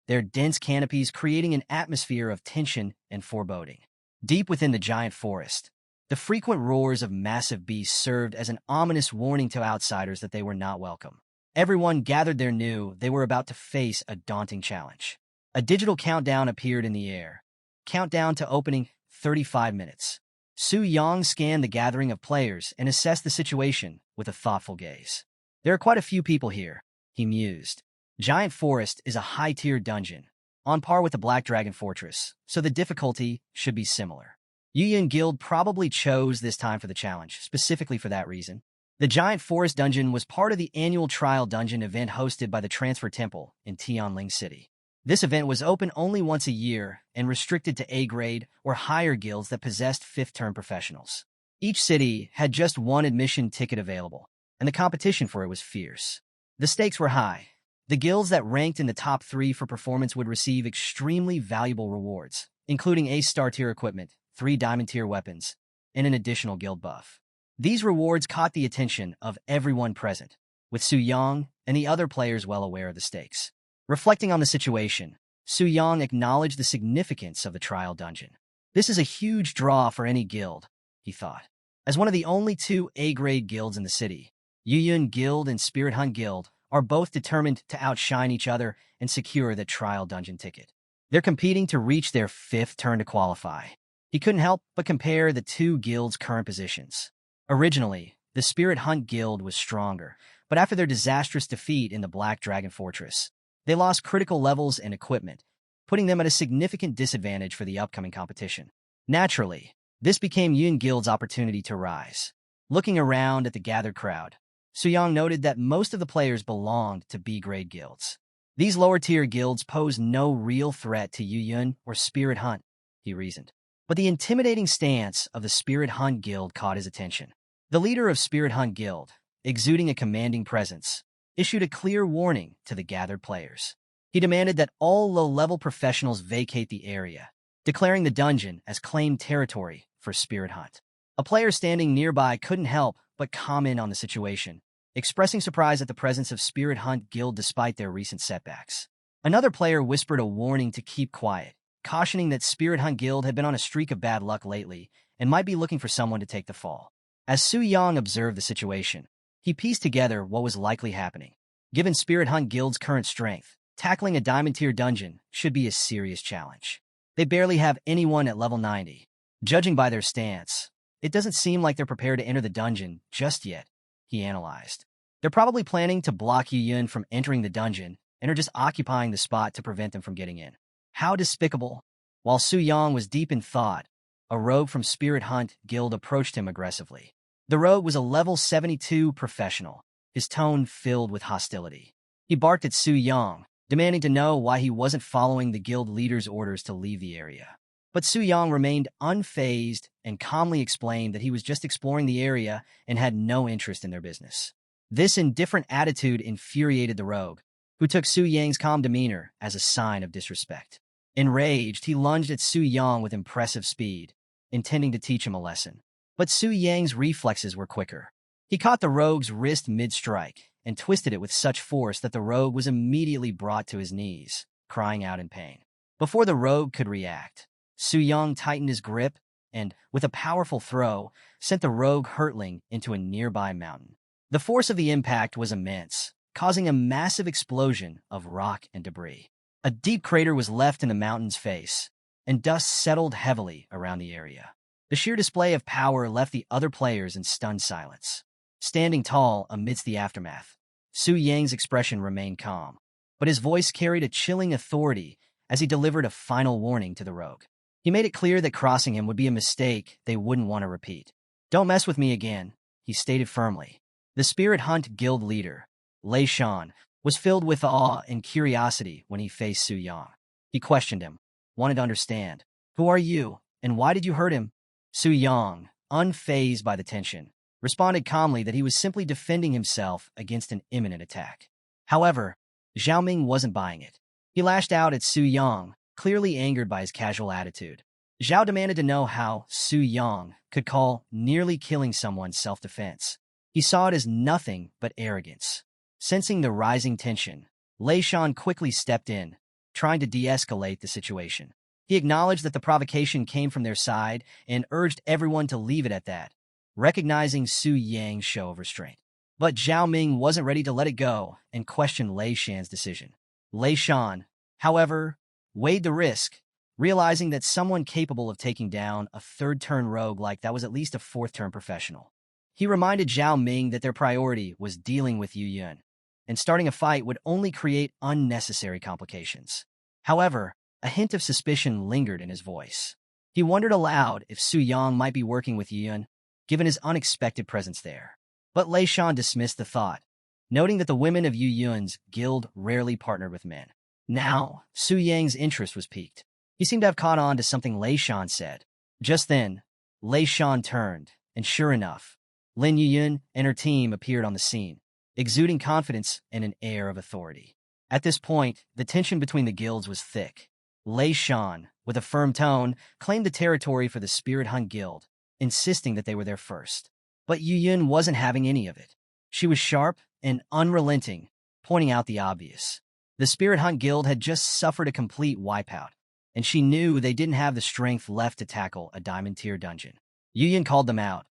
their dense canopies creating an atmosphere of tension and foreboding. Deep within the giant forest, the frequent roars of massive beasts served as an ominous warning to outsiders that they were not welcome. Everyone gathered there knew they were about to face a daunting challenge. A digital countdown appeared in the air. Countdown to opening, 35 minutes. Su Yang scanned the gathering of players and assessed the situation with a thoughtful gaze. There are quite a few people here, he mused. Giant Forest is a high-tier dungeon, on par with the Black Dragon Fortress, so the difficulty should be similar. Yoyun Guild probably chose this time for the challenge, specifically for that reason. The Giant Forest Dungeon was part of the annual Trial Dungeon event hosted by the Transfer Temple in Tianling City. This event was open only once a year and restricted to A-grade or higher guilds that possessed fifth-term professionals. Each city had just one admission ticket available, and the competition for it was fierce. The stakes were high. The guilds that ranked in the top 3 for performance would receive extremely valuable rewards, including A-star tier equipment, 3 diamond tier weapons, and an additional guild buff. These rewards caught the attention of everyone present, with Su Yang and the other players well aware of the stakes. Reflecting on the situation, Su Yang acknowledged the significance of the trial dungeon. This is a huge draw for any guild, he thought. As one of the only 2 A-grade guilds in the city, Yoyun Guild and Spirit Hunt Guild are both determined to outshine each other and secure the trial dungeon ticket. They're competing to reach their 5th turn to qualify. He couldn't help but compare the 2 guilds' current positions. Originally, the Spirit Hunt Guild was stronger, but after their disastrous defeat in the Black Dragon Fortress, they lost critical levels and equipment, putting them at a significant disadvantage for the upcoming competition. Naturally, this became Yoyun Guild's opportunity to rise. Looking around at the gathered crowd, Su Yang noted that most of the players belonged to B-grade guilds. These lower-tier guilds pose no real threat to Yoyun or Spirit Hunt, he reasoned. But the intimidating stance of the Spirit Hunt Guild caught his attention. The leader of Spirit Hunt Guild, exuding a commanding presence, issued a clear warning to the gathered players. He demanded that all low-level professionals vacate the area, declaring the dungeon as claimed territory for Spirit Hunt. A player standing nearby couldn't help but comment on the situation, expressing surprise at the presence of Spirit Hunt Guild despite their recent setbacks. Another player whispered a warning to keep quiet, cautioning that Spirit Hunt Guild had been on a streak of bad luck lately and might be looking for someone to take the fall. As Su Yang observed the situation, he pieced together what was likely happening. Given Spirit Hunt Guild's current strength, tackling a diamond-tier dungeon should be a serious challenge. They barely have anyone at level 90. Judging by their stance, it doesn't seem like they're prepared to enter the dungeon just yet, he analyzed. They're probably planning to block Yoyun from entering the dungeon and are just occupying the spot to prevent them from getting in. How despicable. While Su Yang was deep in thought, a rogue from Spirit Hunt Guild approached him aggressively. The rogue was a level 72 professional, his tone filled with hostility. He barked at Su Yang, demanding to know why he wasn't following the guild leader's orders to leave the area. But Su Yang remained unfazed and calmly explained that he was just exploring the area and had no interest in their business. This indifferent attitude infuriated the rogue, who took Su Yang's calm demeanor as a sign of disrespect. Enraged, he lunged at Su Yang with impressive speed, intending to teach him a lesson. But Su Yang's reflexes were quicker. He caught the rogue's wrist mid-strike and twisted it with such force that the rogue was immediately brought to his knees, crying out in pain. Before the rogue could react, Su Yang tightened his grip and, with a powerful throw, sent the rogue hurtling into a nearby mountain. The force of the impact was immense, causing a massive explosion of rock and debris. A deep crater was left in the mountain's face, and dust settled heavily around the area. The sheer display of power left the other players in stunned silence. Standing tall amidst the aftermath, Su Yang's expression remained calm, but his voice carried a chilling authority as he delivered a final warning to the rogue. He made it clear that crossing him would be a mistake they wouldn't want to repeat. "Don't mess with me again," he stated firmly. The Spirit Hunt Guild leader, Lei Shan, was filled with awe and curiosity when he faced Su Yang. He questioned him, wanted to understand, "Who are you, and why did you hurt him?" Su Yang, unfazed by the tension, responded calmly that he was simply defending himself against an imminent attack. However, Zhao Ming wasn't buying it. He lashed out at Su Yang, clearly angered by his casual attitude. Zhao demanded to know how Su Yang could call nearly killing someone self-defense. He saw it as nothing but arrogance. Sensing the rising tension, Lei Shan quickly stepped in, trying to de-escalate the situation. He acknowledged that the provocation came from their side and urged everyone to leave it at that, recognizing Su Yang's show of restraint. But Zhao Ming wasn't ready to let it go and questioned Lei Shan's decision. Lei Shan, however, weighed the risk, realizing that someone capable of taking down a third-turn rogue like that was at least a fourth-turn professional. He reminded Zhao Ming that their priority was dealing with Yu Yun, and starting a fight would only create unnecessary complications. However, a hint of suspicion lingered in his voice. He wondered aloud if Su Yang might be working with Yu Yun, given his unexpected presence there. But Lei Shan dismissed the thought, noting that the women of Yu Yun's guild rarely partnered with men. Now, Su Yang's interest was piqued. He seemed to have caught on to something Lei Shan said. Just then, Lei Shan turned, and sure enough, Lin Yuyun and her team appeared on the scene, exuding confidence and an air of authority. At this point, the tension between the guilds was thick. Lei Shan, with a firm tone, claimed the territory for the Spirit Hunt Guild, insisting that they were there first. But Yuyun wasn't having any of it. She was sharp and unrelenting, pointing out the obvious. The Spirit Hunt Guild had just suffered a complete wipeout, and she knew they didn't have the strength left to tackle a diamond-tier dungeon. Yuyun called them out,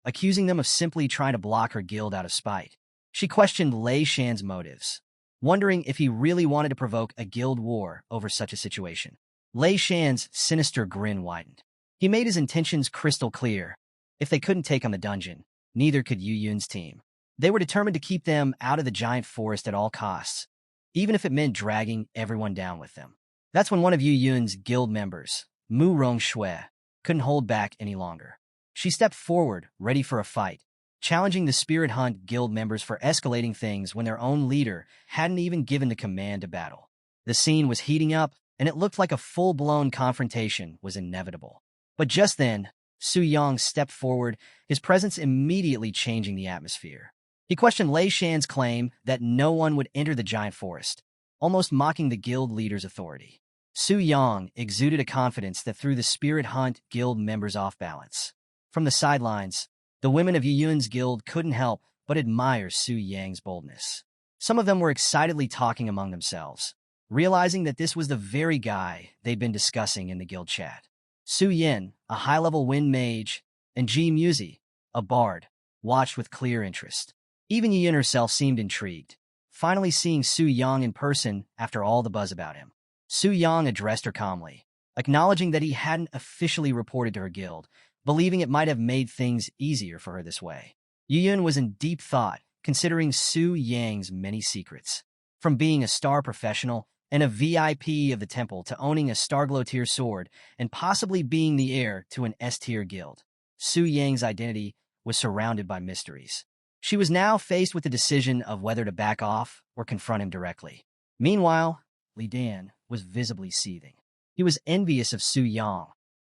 accusing them of simply trying to block her guild out of spite. She questioned Lei Shan's motives, wondering if he really wanted to provoke a guild war over such a situation. Lei Shan's sinister grin widened. He made his intentions crystal clear. If they couldn't take on the dungeon, neither could Yuyun's team. They were determined to keep them out of the giant forest at all costs, even if it meant dragging everyone down with them. That's when one of Yuyun's guild members, Mu Rongshui, couldn't hold back any longer. She stepped forward, ready for a fight, challenging the Spirit Hunt Guild members for escalating things when their own leader hadn't even given the command to battle. The scene was heating up, and it looked like a full-blown confrontation was inevitable. But just then, Su Yang stepped forward, his presence immediately changing the atmosphere. He questioned Lei Shan's claim that no one would enter the giant forest, almost mocking the guild leader's authority. Su Yang exuded a confidence that threw the Spirit Hunt Guild members off balance. From the sidelines, the women of Yuyun's guild couldn't help but admire Su Yang's boldness. Some of them were excitedly talking among themselves, realizing that this was the very guy they'd been discussing in the guild chat. Su Yin, a high-level wind mage, and Ji Muzi, a bard, watched with clear interest. Even Yuyun herself seemed intrigued, finally seeing Su Yang in person after all the buzz about him. Su Yang addressed her calmly, acknowledging that he hadn't officially reported to her guild, believing it might have made things easier for her this way. Yuyun was in deep thought, considering Su Yang's many secrets. From being a star professional and a VIP of the temple to owning a Starglow tier sword and possibly being the heir to an S-tier guild, Su Yang's identity was surrounded by mysteries. She was now faced with the decision of whether to back off or confront him directly. Meanwhile, Li Dan was visibly seething. He was envious of Su Yang,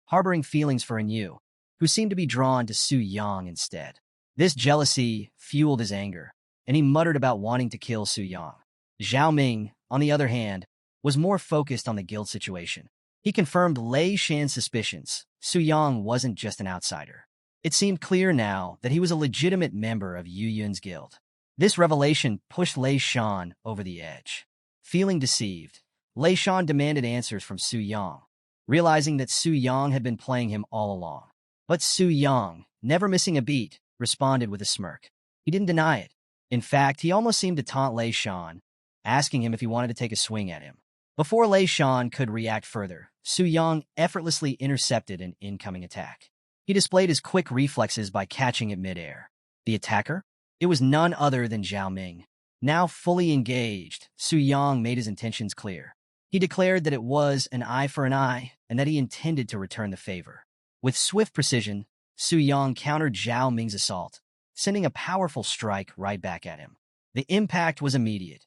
harboring feelings for Yu, who seemed to be drawn to Su Yang instead. This jealousy fueled his anger, and he muttered about wanting to kill Su Yang. Zhao Ming, on the other hand, was more focused on the guild situation. He confirmed Lei Shan's suspicions. Su Yang wasn't just an outsider. It seemed clear now that he was a legitimate member of Yu Yun's guild. This revelation pushed Lei Shan over the edge. Feeling deceived, Lei Shan demanded answers from Su Yang, realizing that Su Yang had been playing him all along. But Su Yang, never missing a beat, responded with a smirk. He didn't deny it. In fact, he almost seemed to taunt Lei Shan, asking him if he wanted to take a swing at him. Before Lei Shan could react further, Su Yang effortlessly intercepted an incoming attack. He displayed his quick reflexes by catching it midair. The attacker? It was none other than Zhao Ming. Now fully engaged, Su Yang made his intentions clear. He declared that it was an eye for an eye and that he intended to return the favor. With swift precision, Su Yang countered Zhao Ming's assault, sending a powerful strike right back at him. The impact was immediate.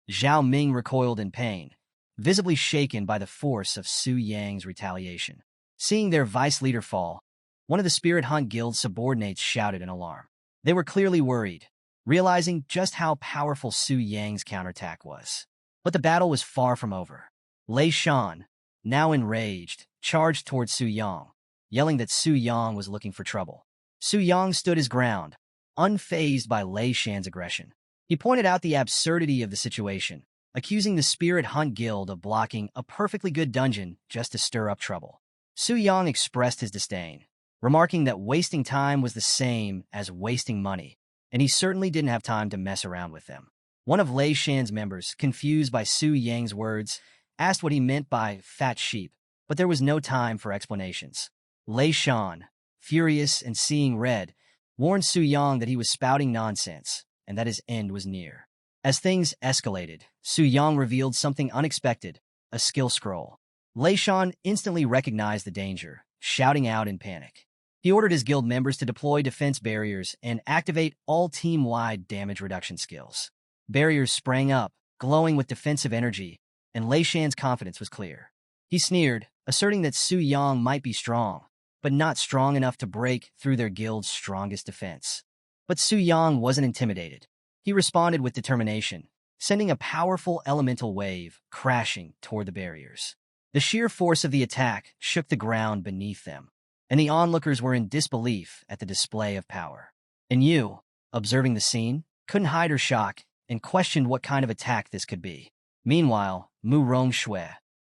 Zhao Ming recoiled in pain, visibly shaken by the force of Su Yang's retaliation. Seeing their vice leader fall, one of the Spirit Hunt Guild's subordinates shouted in alarm. They were clearly worried, realizing just how powerful Su Yang's counterattack was. But the battle was far from over. Lei Shan, now enraged, charged towards Su Yang, yelling that Su Yang was looking for trouble. Su Yang stood his ground, unfazed by Lei Shan's aggression. He pointed out the absurdity of the situation, accusing the Spirit Hunt Guild of blocking a perfectly good dungeon just to stir up trouble. Su Yang expressed his disdain, remarking that wasting time was the same as wasting money, and he certainly didn't have time to mess around with them. One of Lei Shan's members, confused by Su Yang's words, asked what he meant by fat sheep, but there was no time for explanations. Lei Shan, furious and seeing red, warned Su Yang that he was spouting nonsense and that his end was near. As things escalated, Su Yang revealed something unexpected, a skill scroll. Lei Shan instantly recognized the danger, shouting out in panic. He ordered his guild members to deploy defense barriers and activate all team-wide damage reduction skills. Barriers sprang up, glowing with defensive energy, and Lei Shan's confidence was clear. He sneered, asserting that Su Yang might be strong, but not strong enough to break through their guild's strongest defense. But Su Yang wasn't intimidated. He responded with determination, sending a powerful elemental wave crashing toward the barriers. The sheer force of the attack shook the ground beneath them, and the onlookers were in disbelief at the display of power. And Yu, observing the scene, couldn't hide her shock and questioned what kind of attack this could be. Meanwhile, Mu Rongshui,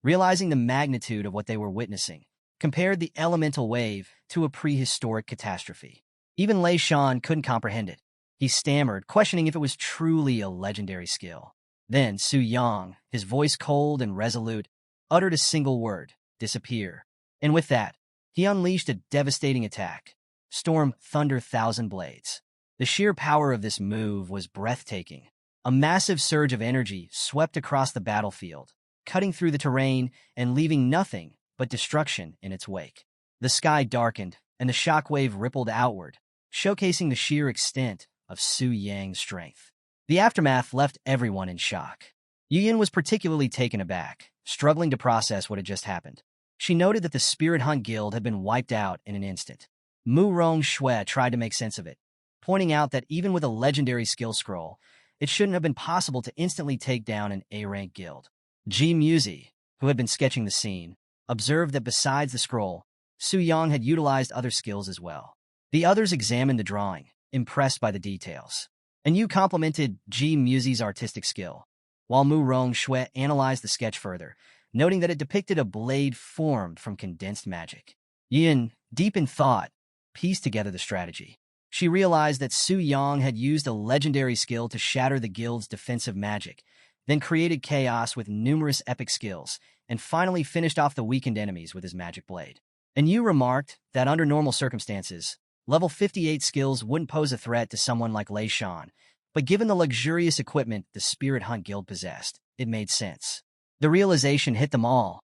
realizing the magnitude of what they were witnessing, compared the elemental wave to a prehistoric catastrophe. Even Lei Shan couldn't comprehend it. He stammered, questioning if it was truly a legendary skill. Then Su Yang, his voice cold and resolute, uttered a single word, disappear. And with that, he unleashed a devastating attack. Storm Thunder Thousand Blades. The sheer power of this move was breathtaking. A massive surge of energy swept across the battlefield, cutting through the terrain and leaving nothing but destruction in its wake. The sky darkened, and the shockwave rippled outward, showcasing the sheer extent of Su Yang's strength. The aftermath left everyone in shock. Yu Yin was particularly taken aback, struggling to process what had just happened. She noted that the Spirit Hunt Guild had been wiped out in an instant. Mu Rongshui tried to make sense of it, pointing out that even with a legendary skill scroll, it shouldn't have been possible to instantly take down an A-rank guild. Ji Muzi, who had been sketching the scene, observed that besides the scroll, Su Yang had utilized other skills as well. The others examined the drawing, impressed by the details. And Yu complimented Ji Muzi's artistic skill, while Mu Rongshui analyzed the sketch further, noting that it depicted a blade formed from condensed magic. Yin, deep in thought, pieced together the strategy. She realized that Su Yang had used a legendary skill to shatter the guild's defensive magic, then created chaos with numerous epic skills, and finally finished off the weakened enemies with his magic blade. And Yu remarked that under normal circumstances, level 58 skills wouldn't pose a threat to someone like Lei Shan, but given the luxurious equipment the Spirit Hunt Guild possessed, it made sense. The realization hit them all.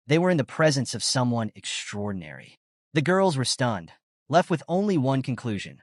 They were in the presence of someone extraordinary. The girls were stunned, left with only one conclusion.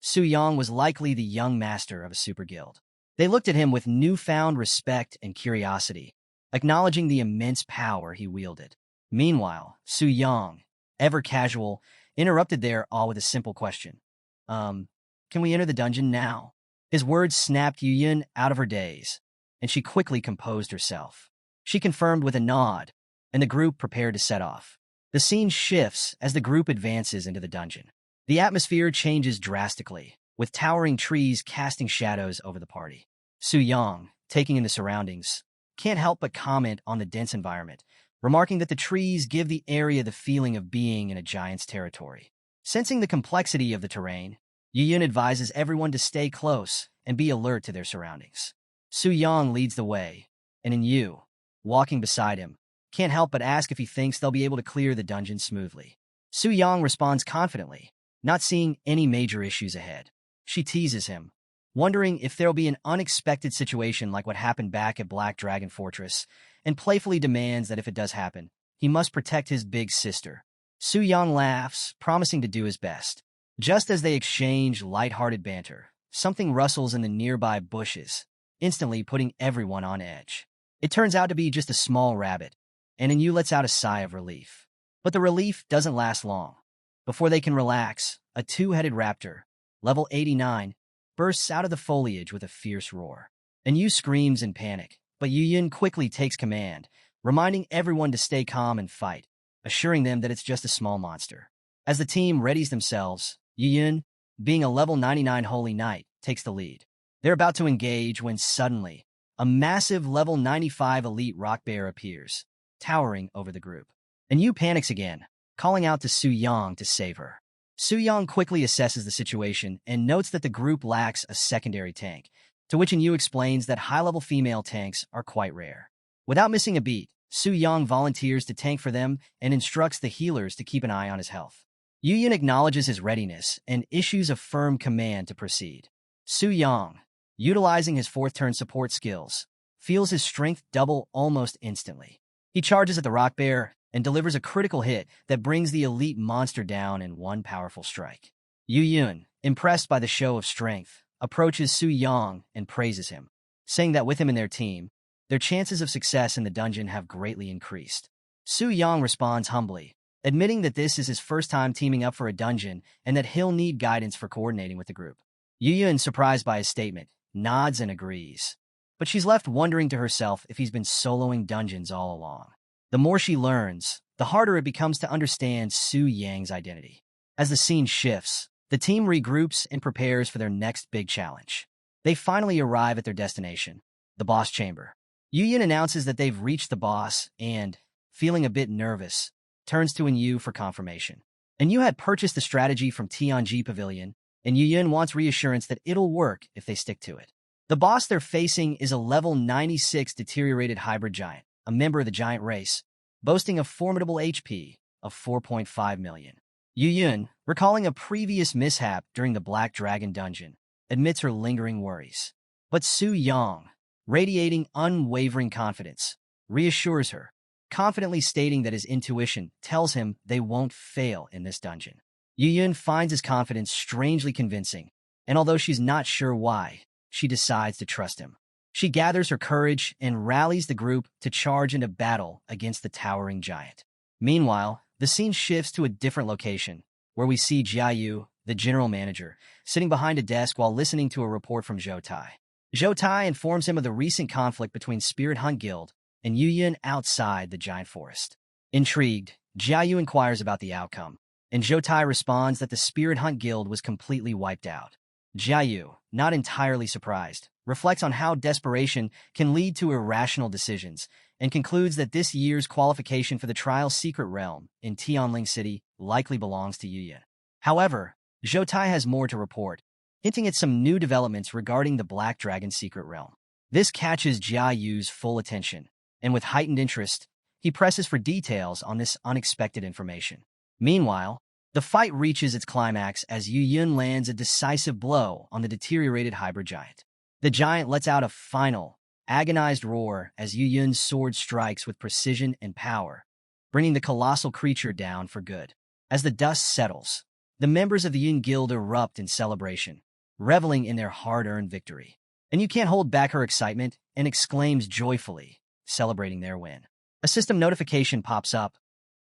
Su Yang was likely the young master of a super guild. They looked at him with newfound respect and curiosity, acknowledging the immense power he wielded. Meanwhile, Su Yang, ever casual, interrupted their awe with a simple question. Can we enter the dungeon now? His words snapped Yuyun out of her daze, and she quickly composed herself. She confirmed with a nod, and the group prepared to set off. The scene shifts as the group advances into the dungeon. The atmosphere changes drastically, with towering trees casting shadows over the party. Su Yang, taking in the surroundings, can't help but comment on the dense environment, remarking that the trees give the area the feeling of being in a giant's territory. Sensing the complexity of the terrain, Yuyun advises everyone to stay close and be alert to their surroundings. Su Yang leads the way, and Yu, walking beside him, can't help but ask if he thinks they'll be able to clear the dungeon smoothly. Su Yang responds confidently, not seeing any major issues ahead. She teases him, wondering if there'll be an unexpected situation like what happened back at Black Dragon Fortress, and playfully demands that if it does happen, he must protect his big sister. Su Yang laughs, promising to do his best. Just as they exchange light-hearted banter, something rustles in the nearby bushes, instantly putting everyone on edge. It turns out to be just a small rabbit, and Yu lets out a sigh of relief. But the relief doesn't last long. Before they can relax, a two-headed raptor, level 89, bursts out of the foliage with a fierce roar. Yu screams in panic, but Yuyun quickly takes command, reminding everyone to stay calm and fight, assuring them that it's just a small monster. As the team readies themselves, Yuyun, being a level 99 Holy Knight, takes the lead. They're about to engage when suddenly, a massive level 95 elite rock bear appears, towering over the group. Yu panics again, calling out to Su Yang to save her. Su Yang quickly assesses the situation and notes that the group lacks a secondary tank, to which Yu explains that high-level female tanks are quite rare. Without missing a beat, Su Yang volunteers to tank for them and instructs the healers to keep an eye on his health. Yuyun acknowledges his readiness and issues a firm command to proceed. Su Yang, utilizing his fourth-turn support skills, feels his strength double almost instantly. He charges at the rock bear and delivers a critical hit that brings the elite monster down in one powerful strike. Yuyun, impressed by the show of strength, approaches Su Yang and praises him, saying that with him in their team, their chances of success in the dungeon have greatly increased. Su Yang responds humbly, admitting that this is his first time teaming up for a dungeon and that he'll need guidance for coordinating with the group. Yuyun, surprised by his statement, nods and agrees. But she's left wondering to herself if he's been soloing dungeons all along. The more she learns, the harder it becomes to understand Su Yang's identity. As the scene shifts, the team regroups and prepares for their next big challenge. They finally arrive at their destination, the boss chamber. Yuyun announces that they've reached the boss and, feeling a bit nervous, turns to Yu for confirmation. Yu had purchased the strategy from Tianji Pavilion, and Yuyun wants reassurance that it'll work if they stick to it. The boss they're facing is a level 96 deteriorated hybrid giant, a member of the giant race, boasting a formidable HP of 4.5 million. Yuyun, recalling a previous mishap during the Black Dragon dungeon, admits her lingering worries. But Su Yang, radiating unwavering confidence, reassures her, confidently stating that his intuition tells him they won't fail in this dungeon. Yuyun finds his confidence strangely convincing, and although she's not sure why, she decides to trust him. She gathers her courage and rallies the group to charge into battle against the towering giant. Meanwhile, the scene shifts to a different location, where we see Jiayu, the general manager, sitting behind a desk while listening to a report from Zhou Tai. Zhou Tai informs him of the recent conflict between Spirit Hunt Guild and Yuyun outside the giant forest. Intrigued, Jiayu inquires about the outcome, and Zhou Tai responds that the Spirit Hunt Guild was completely wiped out. Jiayu, not entirely surprised, reflects on how desperation can lead to irrational decisions, and concludes that this year's qualification for the trial's secret realm in Tianling City likely belongs to Yuyun. However, Zhou Tai has more to report, hinting at some new developments regarding the Black Dragon secret realm. This catches Jiayu's full attention, and with heightened interest, he presses for details on this unexpected information. Meanwhile, the fight reaches its climax as Yuyun lands a decisive blow on the deteriorated hybrid giant. The giant lets out a final, agonized roar as Yuyun's sword strikes with precision and power, bringing the colossal creature down for good. As the dust settles, the members of the Yun Guild erupt in celebration, reveling in their hard-earned victory. And you can't hold back her excitement and exclaims joyfully, celebrating their win. A system notification pops up,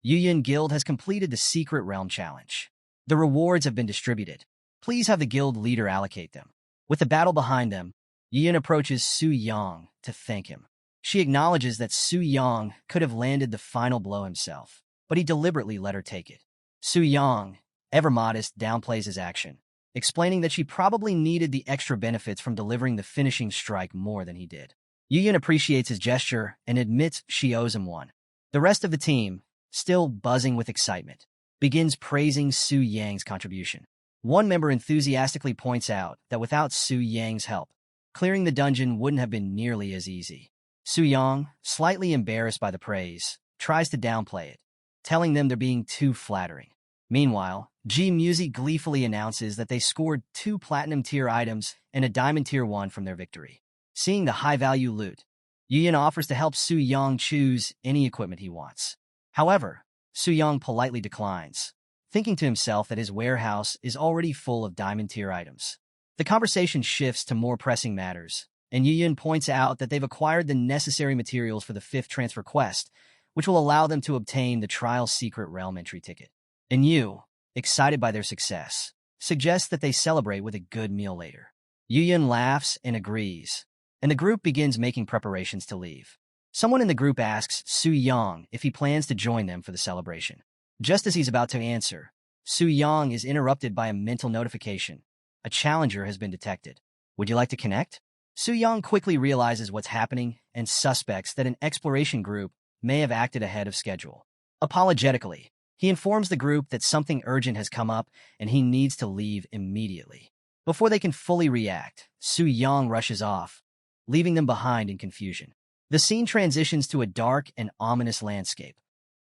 Yuyan Guild has completed the Secret Realm Challenge. The rewards have been distributed. Please have the guild leader allocate them. With the battle behind them, Yuyan approaches Su Yang to thank him. She acknowledges that Su Yang could have landed the final blow himself, but he deliberately let her take it. Su Yang, ever modest, downplays his action, explaining that she probably needed the extra benefits from delivering the finishing strike more than he did. Yuyan appreciates his gesture and admits she owes him one. The rest of the team, still buzzing with excitement, begins praising Su Yang's contribution. One member enthusiastically points out that without Su Yang's help, clearing the dungeon wouldn't have been nearly as easy. Su Yang, slightly embarrassed by the praise, tries to downplay it, telling them they're being too flattering. Meanwhile, G Music gleefully announces that they scored 2 platinum-tier items and a diamond-tier 1 from their victory. Seeing the high-value loot, Yuyan offers to help Su Yang choose any equipment he wants. However, Su Yang politely declines, thinking to himself that his warehouse is already full of diamond-tier items. The conversation shifts to more pressing matters, and Yuyan points out that they've acquired the necessary materials for the 5th transfer quest, which will allow them to obtain the Trial Secret Realm entry ticket. And Yu, excited by their success, suggests that they celebrate with a good meal later. Yuyan laughs and agrees, and the group begins making preparations to leave. Someone in the group asks Su Yang if he plans to join them for the celebration. Just as he's about to answer, Su Yang is interrupted by a mental notification. A challenger has been detected. Would you like to connect? Su Yang quickly realizes what's happening and suspects that an exploration group may have acted ahead of schedule. Apologetically, he informs the group that something urgent has come up and he needs to leave immediately. Before they can fully react, Su Yang rushes off, leaving them behind in confusion. The scene transitions to a dark and ominous landscape,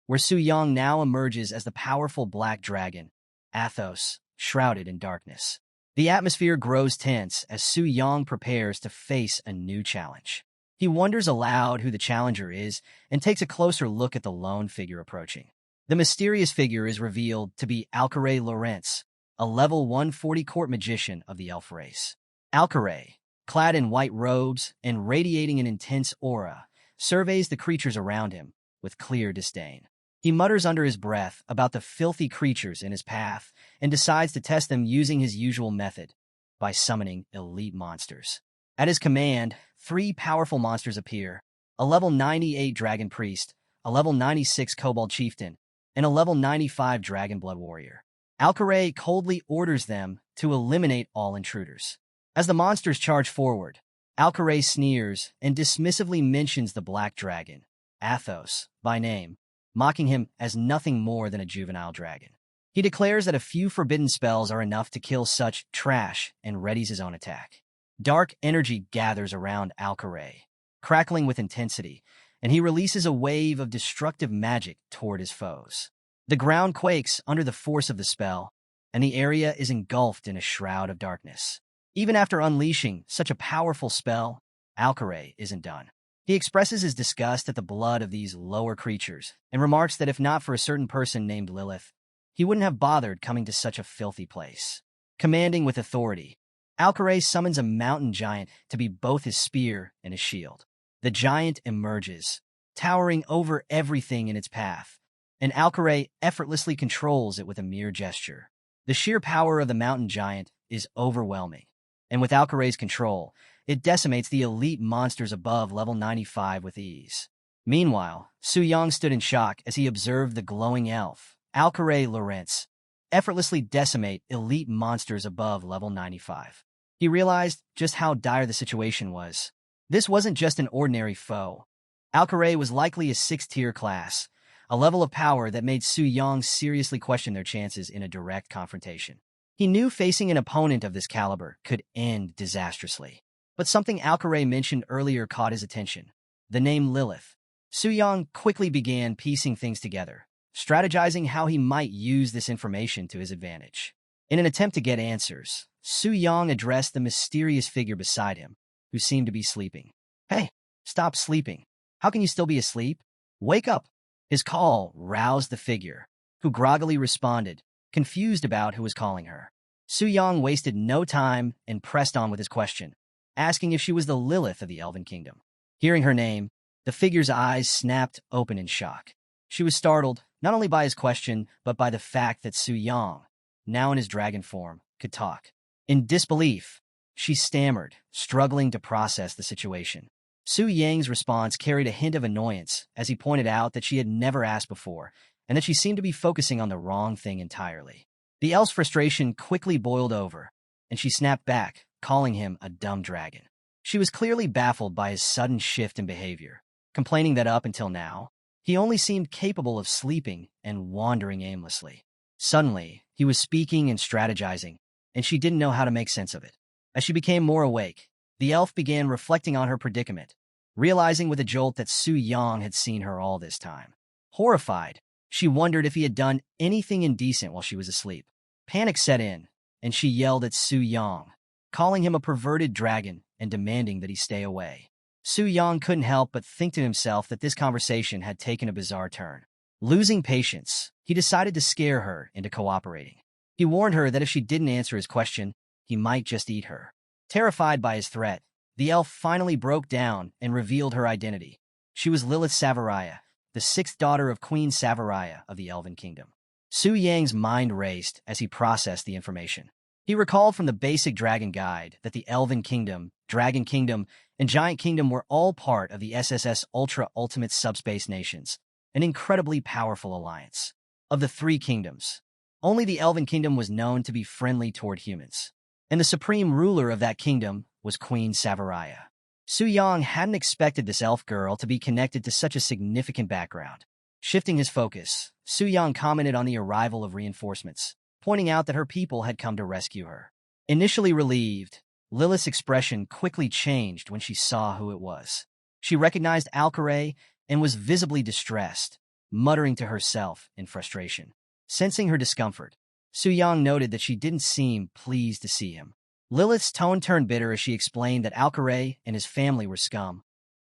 where Su Yang now emerges as the powerful black dragon, Athos, shrouded in darkness. The atmosphere grows tense as Su Yang prepares to face a new challenge. He wonders aloud who the challenger is and takes a closer look at the lone figure approaching. The mysterious figure is revealed to be Alcaray Lawrence, a level 140 court magician of the elf race. Alcaray, clad in white robes and radiating an intense aura, surveys the creatures around him with clear disdain. He mutters under his breath about the filthy creatures in his path and decides to test them using his usual method, by summoning elite monsters. At his command, 3 powerful monsters appear: a level 98 Dragon Priest, a level 96 Kobold Chieftain, and a level 95 Dragon Blood Warrior. Alcaray coldly orders them to eliminate all intruders. As the monsters charge forward, Alcaray sneers and dismissively mentions the Black Dragon, Athos, by name, mocking him as nothing more than a juvenile dragon. He declares that a few forbidden spells are enough to kill such trash and readies his own attack. Dark energy gathers around Alcaray, crackling with intensity, and he releases a wave of destructive magic toward his foes. The ground quakes under the force of the spell, and the area is engulfed in a shroud of darkness. Even after unleashing such a powerful spell, Alcaray isn't done. He expresses his disgust at the blood of these lower creatures and remarks that if not for a certain person named Lilith, he wouldn't have bothered coming to such a filthy place. Commanding with authority, Alcaray summons a mountain giant to be both his spear and his shield. The giant emerges, towering over everything in its path, and Alcaray effortlessly controls it with a mere gesture. The sheer power of the mountain giant is overwhelming, and with Alcaray's control, it decimates the elite monsters above level 95 with ease. Meanwhile, Su Yang stood in shock as he observed the glowing elf, Alcaray Lawrence, effortlessly decimate elite monsters above level 95. He realized just how dire the situation was. This wasn't just an ordinary foe. Alcaray was likely a 6th-tier class, a level of power that made Su Yang seriously question their chances in a direct confrontation. He knew facing an opponent of this caliber could end disastrously. But something Alcaray mentioned earlier caught his attention: the name Lilith. Su Yang quickly began piecing things together, strategizing how he might use this information to his advantage. In an attempt to get answers, Su Yang addressed the mysterious figure beside him, who seemed to be sleeping. "Hey, stop sleeping. How can you still be asleep? Wake up!" His call roused the figure, who groggily responded, confused about who was calling her. Su Yang wasted no time and pressed on with his question, asking if she was the Lilith of the Elven Kingdom. Hearing her name, the figure's eyes snapped open in shock. She was startled, not only by his question, but by the fact that Su Yang, now in his dragon form, could talk. In disbelief, she stammered, struggling to process the situation. Su Yang's response carried a hint of annoyance as he pointed out that she had never asked before and that she seemed to be focusing on the wrong thing entirely. The elf's frustration quickly boiled over, and she snapped back, calling him a dumb dragon. She was clearly baffled by his sudden shift in behavior, complaining that up until now, he only seemed capable of sleeping and wandering aimlessly. Suddenly, he was speaking and strategizing, and she didn't know how to make sense of it. As she became more awake, the elf began reflecting on her predicament, realizing with a jolt that Su Yang had seen her all this time. Horrified, she wondered if he had done anything indecent while she was asleep. Panic set in, and she yelled at Su Yang, calling him a perverted dragon and demanding that he stay away. Su Yang couldn't help but think to himself that this conversation had taken a bizarre turn. Losing patience, he decided to scare her into cooperating. He warned her that if she didn't answer his question, he might just eat her. Terrified by his threat, the elf finally broke down and revealed her identity. She was Lilith Savaraya, the sixth daughter of Queen Savaraya of the Elven Kingdom. Su Yang's mind raced as he processed the information. He recalled from the basic Dragon Guide that the Elven Kingdom, Dragon Kingdom, and Giant Kingdom were all part of the SSS Ultra Ultimate Subspace Nations, an incredibly powerful alliance. Of the three kingdoms, only the Elven Kingdom was known to be friendly toward humans, and the supreme ruler of that kingdom was Queen Savaraya. Su Yang hadn't expected this elf girl to be connected to such a significant background. Shifting his focus, Su Yang commented on the arrival of reinforcements, pointing out that her people had come to rescue her. Initially relieved, Lilith's expression quickly changed when she saw who it was. She recognized Alcaray and was visibly distressed, muttering to herself in frustration. Sensing her discomfort, Su Yang noted that she didn't seem pleased to see him. Lilith's tone turned bitter as she explained that Alcaray and his family were scum,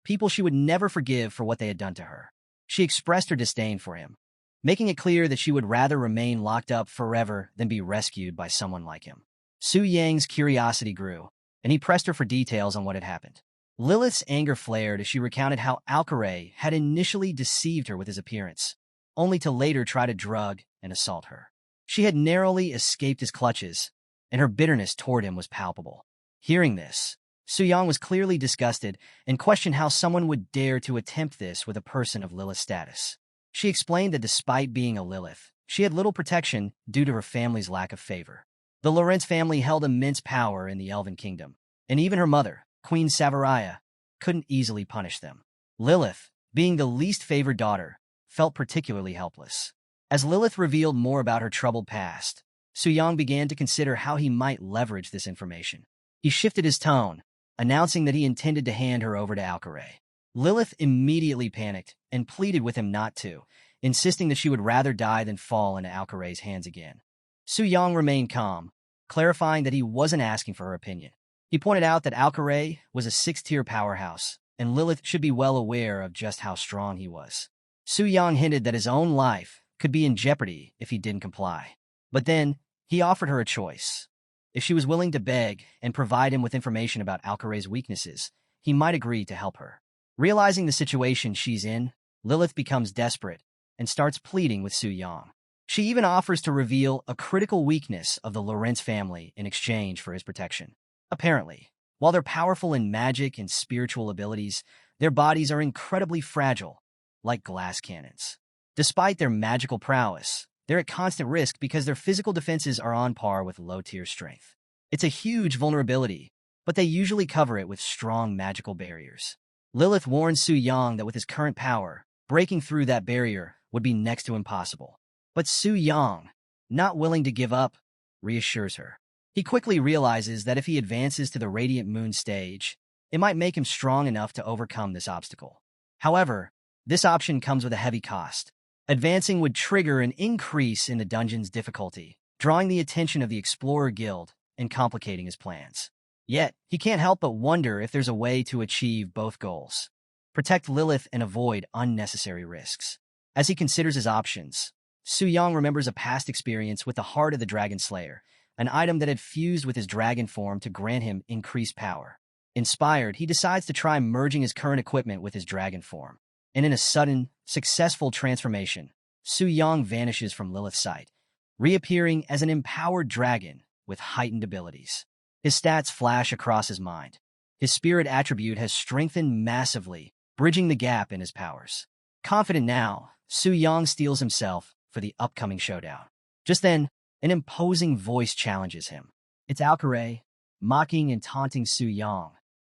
people she would never forgive for what they had done to her. She expressed her disdain for him, making it clear that she would rather remain locked up forever than be rescued by someone like him. Su Yang's curiosity grew, and he pressed her for details on what had happened. Lilith's anger flared as she recounted how Alcaray had initially deceived her with his appearance, only to later try to drug and assault her. She had narrowly escaped his clutches, and her bitterness toward him was palpable. Hearing this, Su Yang was clearly disgusted and questioned how someone would dare to attempt this with a person of Lilith's status. She explained that despite being a Lilith, she had little protection due to her family's lack of favor. The Lorentz family held immense power in the Elven Kingdom, and even her mother, Queen Savaraya, couldn't easily punish them. Lilith, being the least favored daughter, felt particularly helpless. As Lilith revealed more about her troubled past, Su Yang began to consider how he might leverage this information. He shifted his tone, announcing that he intended to hand her over to Alcaray. Lilith immediately panicked and pleaded with him not to, insisting that she would rather die than fall into Alcaray's hands again. Su Yang remained calm, clarifying that he wasn't asking for her opinion. He pointed out that Alcaray was a six-tier powerhouse, and Lilith should be well aware of just how strong he was. Su Yang hinted that his own life could be in jeopardy if he didn't comply. But then, he offered her a choice. If she was willing to beg and provide him with information about Alcaray's weaknesses, he might agree to help her. Realizing the situation she's in, Lilith becomes desperate and starts pleading with Su Yang. She even offers to reveal a critical weakness of the Lorentz family in exchange for his protection. Apparently, while they're powerful in magic and spiritual abilities, their bodies are incredibly fragile, like glass cannons. Despite their magical prowess, they're at constant risk because their physical defenses are on par with low-tier strength. It's a huge vulnerability, but they usually cover it with strong magical barriers. Lilith warns Su Yang that with his current power, breaking through that barrier would be next to impossible. But Su Yang, not willing to give up, reassures her. He quickly realizes that if he advances to the Radiant Moon stage, it might make him strong enough to overcome this obstacle. However, this option comes with a heavy cost. Advancing would trigger an increase in the dungeon's difficulty, drawing the attention of the Explorer Guild and complicating his plans. Yet, he can't help but wonder if there's a way to achieve both goals. Protect Lilith and avoid unnecessary risks. As he considers his options, Su Yang remembers a past experience with the Heart of the Dragon Slayer, an item that had fused with his dragon form to grant him increased power. Inspired, he decides to try merging his current equipment with his dragon form. And in a sudden, successful transformation, Su Yang vanishes from Lilith's sight, reappearing as an empowered dragon with heightened abilities. His stats flash across his mind. His spirit attribute has strengthened massively, bridging the gap in his powers. Confident now, Su Yang steels himself for the upcoming showdown. Just then, an imposing voice challenges him. It's Alcaray, mocking and taunting Su Yang,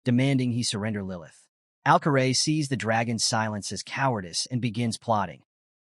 demanding he surrender Lilith. Alcaray sees the dragon's silence as cowardice and begins plotting,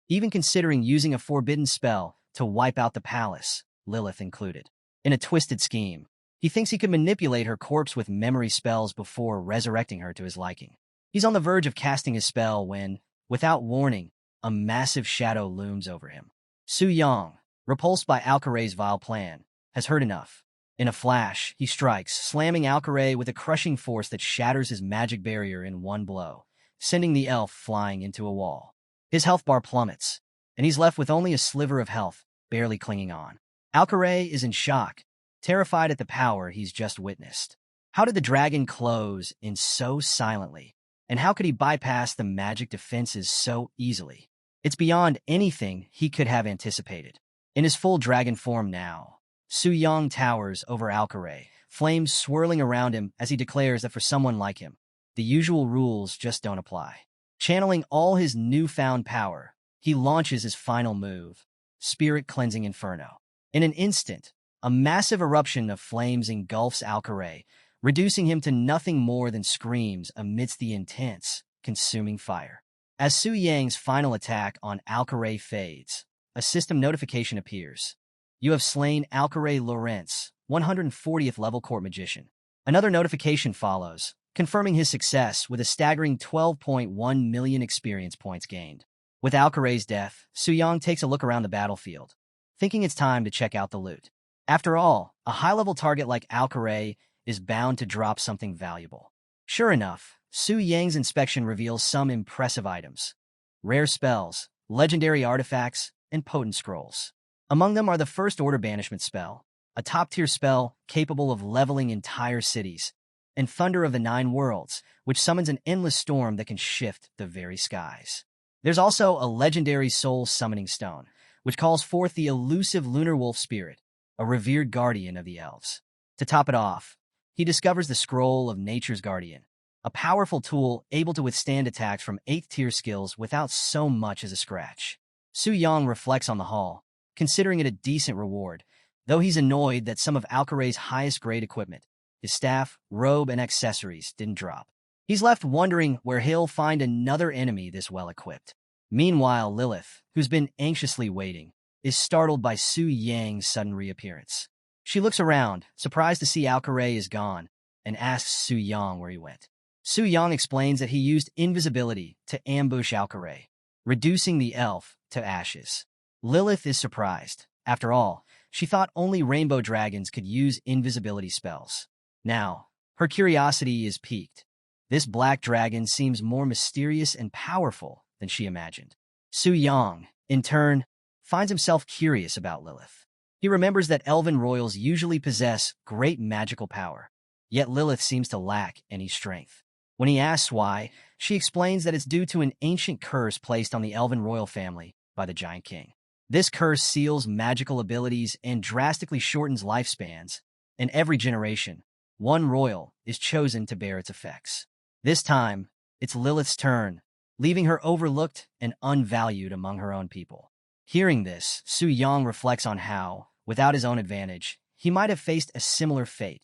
even considering using a forbidden spell to wipe out the palace, Lilith included. In a twisted scheme, he thinks he could manipulate her corpse with memory spells before resurrecting her to his liking. He's on the verge of casting his spell when, without warning, a massive shadow looms over him. Su Yang, repulsed by Alcaray's vile plan, has heard enough. In a flash, he strikes, slamming Alcaray with a crushing force that shatters his magic barrier in one blow, sending the elf flying into a wall. His health bar plummets, and he's left with only a sliver of health, barely clinging on. Alcaray is in shock, terrified at the power he's just witnessed. How did the dragon close in so silently? And how could he bypass the magic defenses so easily? It's beyond anything he could have anticipated. In his full dragon form now, Su Yang towers over Alcaray, flames swirling around him as he declares that for someone like him, the usual rules just don't apply. Channeling all his newfound power, he launches his final move, Spirit Cleansing Inferno. In an instant, a massive eruption of flames engulfs Alcaray, reducing him to nothing more than screams amidst the intense, consuming fire. As Su Yang's final attack on Alcaray fades, a system notification appears. You have slain Alcaray Lawrence, 140th level court magician. Another notification follows, confirming his success with a staggering 12.1 million experience points gained. With Alcaray's death, Su Yang takes a look around the battlefield, thinking it's time to check out the loot. After all, a high-level target like Alcaray is bound to drop something valuable. Sure enough, Su Yang's inspection reveals some impressive items. Rare spells, legendary artifacts, and potent scrolls. Among them are the First Order Banishment spell, a top-tier spell capable of leveling entire cities, and Thunder of the Nine Worlds, which summons an endless storm that can shift the very skies. There's also a legendary soul summoning stone, which calls forth the elusive Lunar Wolf Spirit, a revered guardian of the elves. To top it off, he discovers the Scroll of Nature's Guardian, a powerful tool able to withstand attacks from 8th-tier skills without so much as a scratch. Su Yang reflects on the haul, considering it a decent reward, though he's annoyed that some of Alcaray's highest-grade equipment, his staff, robe, and accessories, didn't drop. He's left wondering where he'll find another enemy this well-equipped. Meanwhile, Lilith, who's been anxiously waiting, is startled by Su Yang's sudden reappearance. She looks around, surprised to see Alcaray is gone, and asks Su Yang where he went. Su Yang explains that he used invisibility to ambush Alcaray, reducing the elf to ashes. Lilith is surprised. After all, she thought only rainbow dragons could use invisibility spells. Now, her curiosity is piqued. This black dragon seems more mysterious and powerful than she imagined. Su Yang, in turn, finds himself curious about Lilith. He remembers that elven royals usually possess great magical power, yet Lilith seems to lack any strength. When he asks why, she explains that it's due to an ancient curse placed on the elven royal family by the Giant King. This curse seals magical abilities and drastically shortens lifespans. In every generation, one royal is chosen to bear its effects. This time, it's Lilith's turn, leaving her overlooked and unvalued among her own people. Hearing this, Su Yang reflects on how, without his own advantage, he might have faced a similar fate,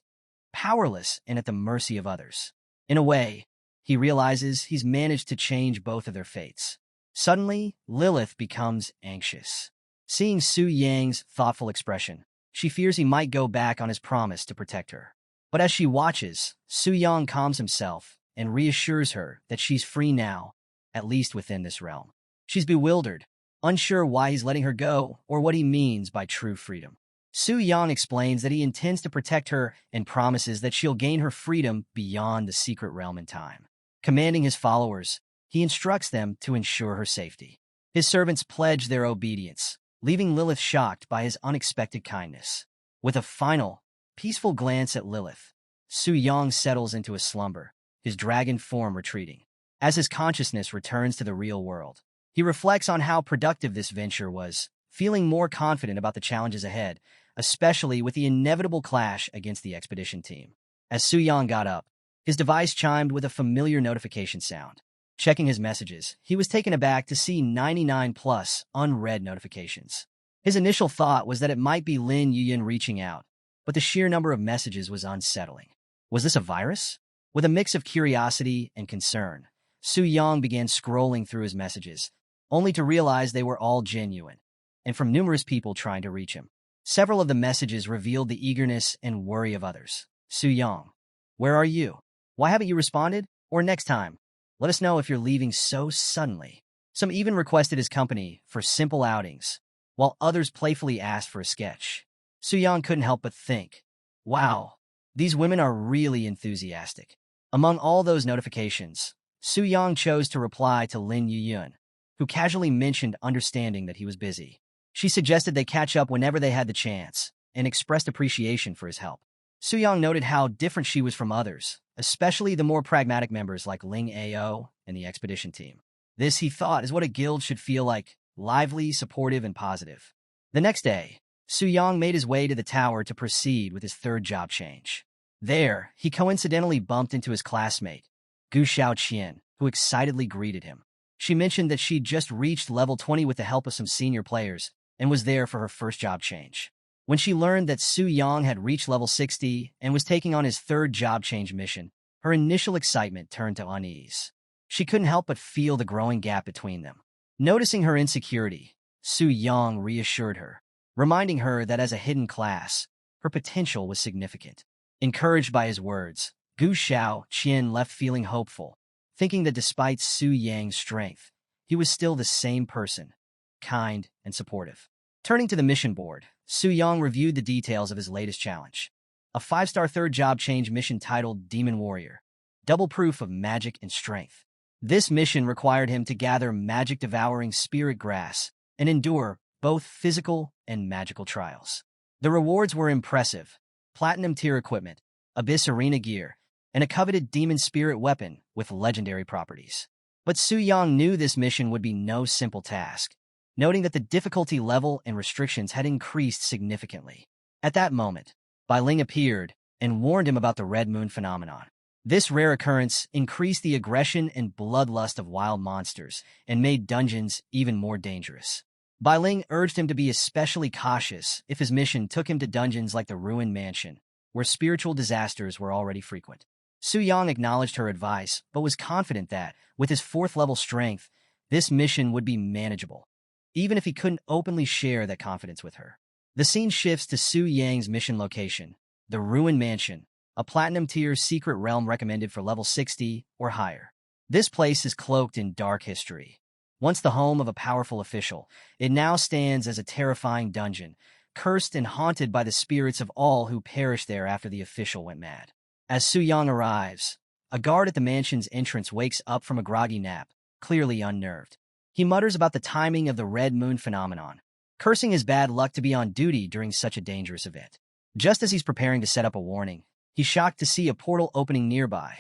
powerless and at the mercy of others. In a way, he realizes he's managed to change both of their fates. Suddenly, Lilith becomes anxious. Seeing Su Yang's thoughtful expression, she fears he might go back on his promise to protect her. But as she watches, Su Yang calms himself and reassures her that she's free now, at least within this realm. She's bewildered, unsure why he's letting her go or what he means by true freedom. Su Yang explains that he intends to protect her and promises that she'll gain her freedom beyond the secret realm in time. Commanding his followers, he instructs them to ensure her safety. His servants pledge their obedience, leaving Lilith shocked by his unexpected kindness. With a final, peaceful glance at Lilith, Su Yang settles into a slumber, his dragon form retreating. As his consciousness returns to the real world, He reflects on how productive this venture was, feeling more confident about the challenges ahead, especially with the inevitable clash against the expedition team. As Su-yang got up, his device chimed with a familiar notification sound. Checking his messages, he was taken aback to see 99 plus unread notifications. His initial thought was that it might be Lin Yuyin reaching out, but the sheer number of messages was unsettling. Was this a virus? With a mix of curiosity and concern, Su-yang began scrolling through his messages, only to realize they were all genuine, and from numerous people trying to reach him. Several of the messages revealed the eagerness and worry of others. Su-yang, where are you? Why haven't you responded? Or next time, let us know if you're leaving so suddenly. Some even requested his company for simple outings, while others playfully asked for a sketch. Su-yang couldn't help but think, wow, these women are really enthusiastic. Among all those notifications, Su-yang chose to reply to Lin Yuyun, who casually mentioned understanding that he was busy. She suggested they catch up whenever they had the chance, and expressed appreciation for his help. Su-yang noted how different she was from others, especially the more pragmatic members like Ling Ao and the expedition team. This, he thought, is what a guild should feel like, lively, supportive, and positive. The next day, Su-yang made his way to the tower to proceed with his third job change. There, he coincidentally bumped into his classmate, Gu Xiaoqian, who excitedly greeted him. She mentioned that she'd just reached level 20 with the help of some senior players and was there for her first job change. When she learned that Su-yang had reached level 60 and was taking on his third job change mission, her initial excitement turned to unease. She couldn't help but feel the growing gap between them. Noticing her insecurity, Su-yang reassured her, reminding her that as a hidden class, her potential was significant. Encouraged by his words, Gu Xiaoqian left feeling hopeful, thinking that despite Su-yang's strength, he was still the same person, kind and supportive. Turning to the mission board, Su-yang reviewed the details of his latest challenge. A 5-star third job change mission titled Demon Warrior, double proof of magic and strength. This mission required him to gather magic-devouring spirit grass and endure both physical and magical trials. The rewards were impressive: platinum-tier equipment, abyss arena gear, and a coveted demon spirit weapon with legendary properties. But Su-yang knew this mission would be no simple task, noting that the difficulty level and restrictions had increased significantly. At that moment, Bai Ling appeared and warned him about the Red Moon phenomenon. This rare occurrence increased the aggression and bloodlust of wild monsters and made dungeons even more dangerous. Bai Ling urged him to be especially cautious if his mission took him to dungeons like the Ruined Mansion, where spiritual disasters were already frequent. Su-yang acknowledged her advice, but was confident that, with his 4th-level strength, this mission would be manageable, even if he couldn't openly share that confidence with her. The scene shifts to Su-yang's mission location, the Ruined Mansion, a platinum-tier secret realm recommended for level 60 or higher. This place is cloaked in dark history. Once the home of a powerful official, it now stands as a terrifying dungeon, cursed and haunted by the spirits of all who perished there after the official went mad. As Su-yang arrives, a guard at the mansion's entrance wakes up from a groggy nap, clearly unnerved. He mutters about the timing of the Red Moon phenomenon, cursing his bad luck to be on duty during such a dangerous event. Just as he's preparing to set up a warning, he's shocked to see a portal opening nearby.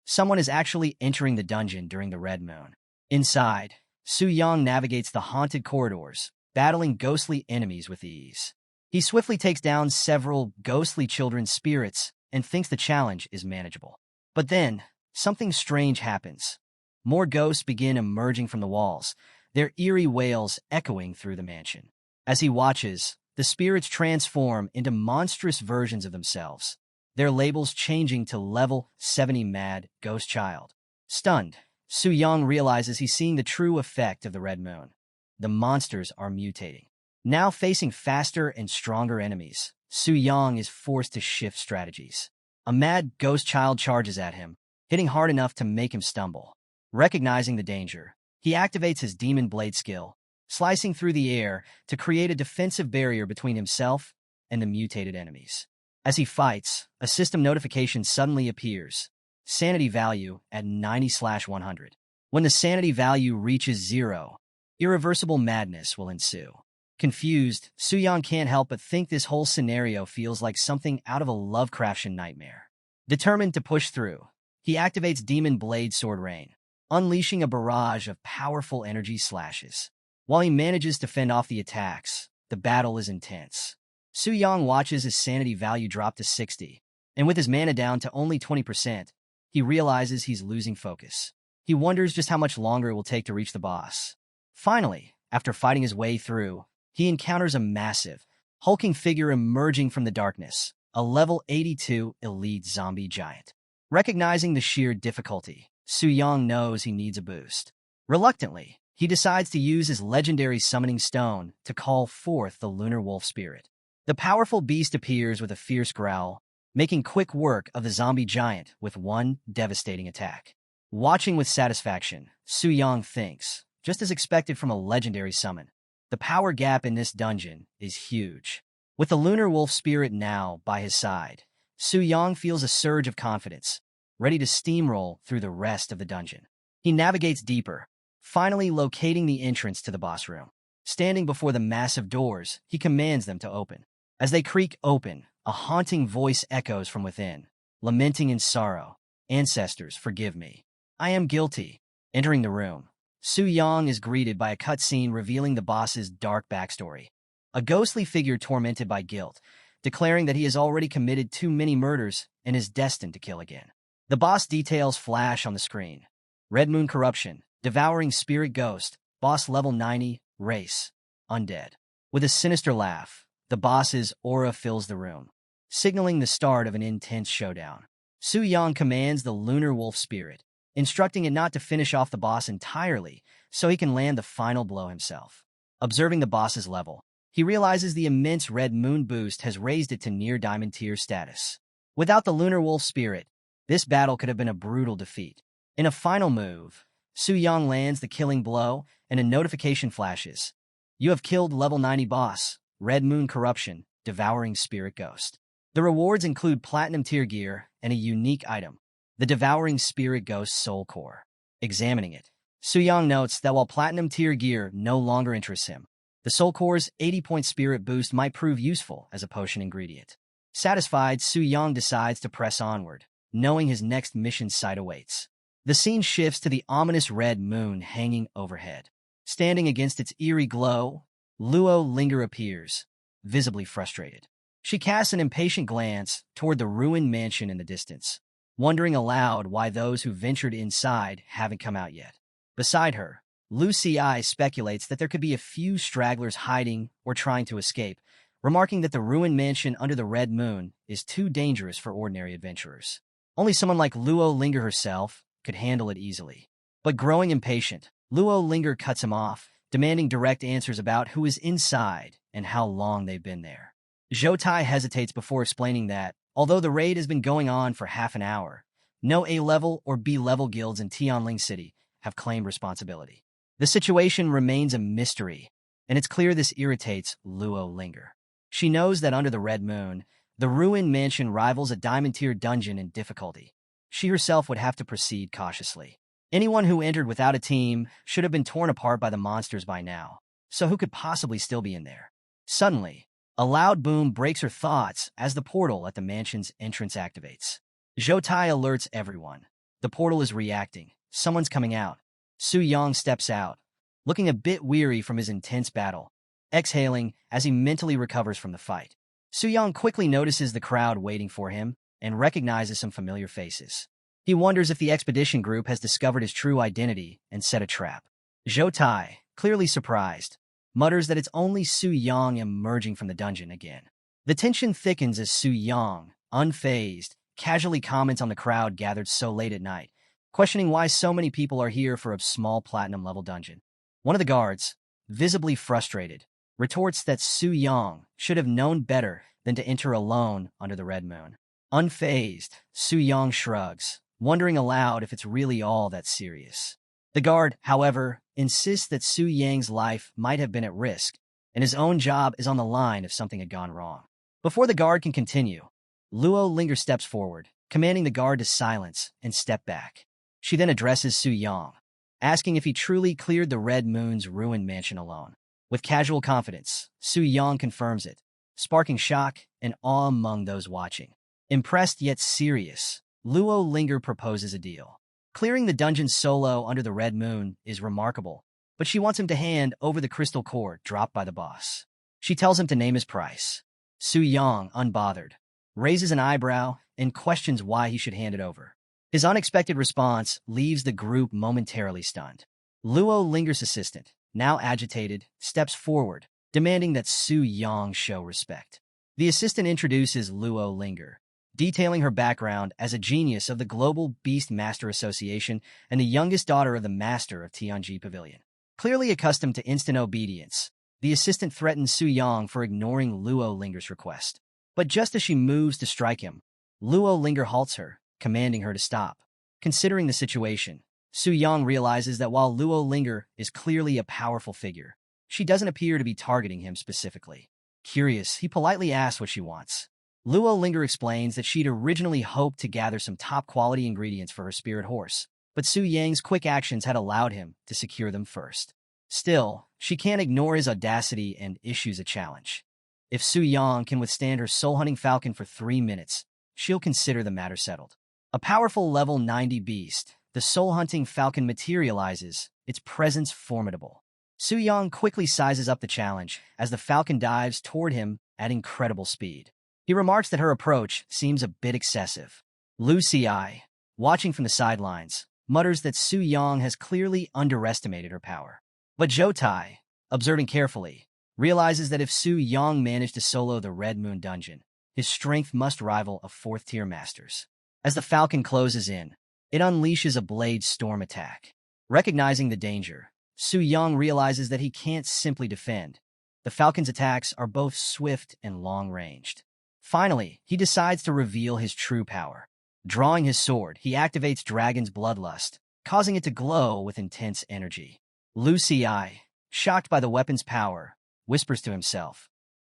Someone is actually entering the dungeon during the Red Moon. Inside, Su-yang navigates the haunted corridors, battling ghostly enemies with ease. He swiftly takes down several ghostly children's spirits and thinks the challenge is manageable. But then, something strange happens. More ghosts begin emerging from the walls, their eerie wails echoing through the mansion. As he watches, the spirits transform into monstrous versions of themselves, their labels changing to level 70 Mad Ghost Child. Stunned, Su-yang realizes he's seeing the true effect of the Red Moon. The monsters are mutating. Now facing faster and stronger enemies, Su-yang is forced to shift strategies. A Mad Ghost Child charges at him, hitting hard enough to make him stumble. Recognizing the danger, he activates his Demon Blade skill, slicing through the air to create a defensive barrier between himself and the mutated enemies. As he fights, a system notification suddenly appears. Sanity value at 90/100. When the sanity value reaches 0, irreversible madness will ensue. Confused, Su-yang can't help but think this whole scenario feels like something out of a Lovecraftian nightmare. Determined to push through, he activates Demon Blade Sword Rain, unleashing a barrage of powerful energy slashes. While he manages to fend off the attacks, the battle is intense. Su Yang watches his sanity value drop to 60, and with his mana down to only 20%, he realizes he's losing focus. He wonders just how much longer it will take to reach the boss. Finally, after fighting his way through, he encounters a massive, hulking figure emerging from the darkness, a level 82 elite zombie giant. Recognizing the sheer difficulty, Su Yang knows he needs a boost. Reluctantly, he decides to use his legendary summoning stone to call forth the lunar wolf spirit. The powerful beast appears with a fierce growl, making quick work of the zombie giant with one devastating attack. Watching with satisfaction, Su Yang thinks, just as expected from a legendary summon, the power gap in this dungeon is huge. With the lunar wolf spirit now by his side, Su Yang feels a surge of confidence, ready to steamroll through the rest of the dungeon. He navigates deeper, finally locating the entrance to the boss room. Standing before the massive doors, he commands them to open. As they creak open, a haunting voice echoes from within, lamenting in sorrow, "Ancestors, forgive me. I am guilty." Entering the room, Su Yang is greeted by a cutscene revealing the boss's dark backstory. A ghostly figure tormented by guilt, declaring that he has already committed too many murders and is destined to kill again. The boss details flash on the screen. Red Moon Corruption, Devouring Spirit Ghost, boss level 90, race, undead. With a sinister laugh, the boss's aura fills the room, signaling the start of an intense showdown. Su Yang commands the lunar wolf spirit, instructing it not to finish off the boss entirely so he can land the final blow himself. Observing the boss's level, he realizes the immense red moon boost has raised it to near diamond tier status. Without the lunar wolf spirit, this battle could have been a brutal defeat. In a final move, Su Yang lands the killing blow, and a notification flashes. You have killed level 90 boss, Red Moon Corruption, Devouring Spirit Ghost. The rewards include platinum tier gear and a unique item, the Devouring Spirit Ghost Soul Core. Examining it, Su Yang notes that while platinum tier gear no longer interests him, the Soul Core's 80-point spirit boost might prove useful as a potion ingredient. Satisfied, Su Yang decides to press onward, knowing his next mission site awaits. The scene shifts to the ominous red moon hanging overhead. Standing against its eerie glow, Luo Linger appears, visibly frustrated. She casts an impatient glance toward the ruined mansion in the distance, wondering aloud why those who ventured inside haven't come out yet. Beside her, Lu Ci speculates that there could be a few stragglers hiding or trying to escape, remarking that the ruined mansion under the red moon is too dangerous for ordinary adventurers. Only someone like Luo Linger herself could handle it easily. But growing impatient, Luo Linger cuts him off, demanding direct answers about who is inside and how long they've been there. Zhou Tai hesitates before explaining that, although the raid has been going on for half an hour, no A-level or B-level guilds in Tianling City have claimed responsibility. The situation remains a mystery, and it's clear this irritates Luo Linger. She knows that under the red moon, the ruined mansion rivals a diamond-tier dungeon in difficulty. She herself would have to proceed cautiously. Anyone who entered without a team should have been torn apart by the monsters by now, so who could possibly still be in there? Suddenly, a loud boom breaks her thoughts as the portal at the mansion's entrance activates. Zhou Tai alerts everyone. The portal is reacting. Someone's coming out. Su Yang steps out, looking a bit weary from his intense battle, exhaling as he mentally recovers from the fight. Su Yang quickly notices the crowd waiting for him and recognizes some familiar faces. He wonders if the expedition group has discovered his true identity and set a trap. Zhou Tai, clearly surprised, mutters that it's only Su Yang emerging from the dungeon again. The tension thickens as Su Yang, unfazed, casually comments on the crowd gathered so late at night, questioning why so many people are here for a small platinum-level dungeon. One of the guards, visibly frustrated, retorts that Su Yang should have known better than to enter alone under the red moon. Unfazed, Su Yang shrugs, wondering aloud if it's really all that serious. The guard, however, insists that Su Yang's life might have been at risk, and his own job is on the line if something had gone wrong. Before the guard can continue, Luo Linger steps forward, commanding the guard to silence and step back. She then addresses Su Yang, asking if he truly cleared the Red Moon's ruined mansion alone. With casual confidence, Su Yang confirms it, sparking shock and awe among those watching. Impressed yet serious, Luo Linger proposes a deal. Clearing the dungeon solo under the red moon is remarkable, but she wants him to hand over the crystal core dropped by the boss. She tells him to name his price. Su Yang, unbothered, raises an eyebrow and questions why he should hand it over. His unexpected response leaves the group momentarily stunned. Luo Linger's assistant, now agitated, steps forward, demanding that Su Yang show respect. The assistant introduces Luo Linger, detailing her background as a genius of the Global Beast Master Association and the youngest daughter of the master of Tianji Pavilion. Clearly accustomed to instant obedience, the assistant threatens Su Yang for ignoring Luo Linger's request. But just as she moves to strike him, Luo Linger halts her, commanding her to stop. Considering the situation, Su Yang realizes that while Luo Linger is clearly a powerful figure, she doesn't appear to be targeting him specifically. Curious, he politely asks what she wants. Luo Linger explains that she'd originally hoped to gather some top-quality ingredients for her spirit horse, but Su Yang's quick actions had allowed him to secure them first. Still, she can't ignore his audacity and issues a challenge. If Su Yang can withstand her soul-hunting falcon for 3 minutes, she'll consider the matter settled. A powerful level 90 beast, the soul-hunting falcon materializes, its presence formidable. Su Yang quickly sizes up the challenge as the falcon dives toward him at incredible speed. He remarks that her approach seems a bit excessive. Lu Xi, watching from the sidelines, mutters that Su Yang has clearly underestimated her power. But Zhou Tai, observing carefully, realizes that if Su Yang managed to solo the Red Moon dungeon, his strength must rival a 4th-tier master's. As the falcon closes in, it unleashes a blade storm attack. Recognizing the danger, Su Yang realizes that he can't simply defend. The falcon's attacks are both swift and long-ranged. Finally, he decides to reveal his true power. Drawing his sword, he activates Dragon's Bloodlust, causing it to glow with intense energy. Lu Xi, shocked by the weapon's power, whispers to himself,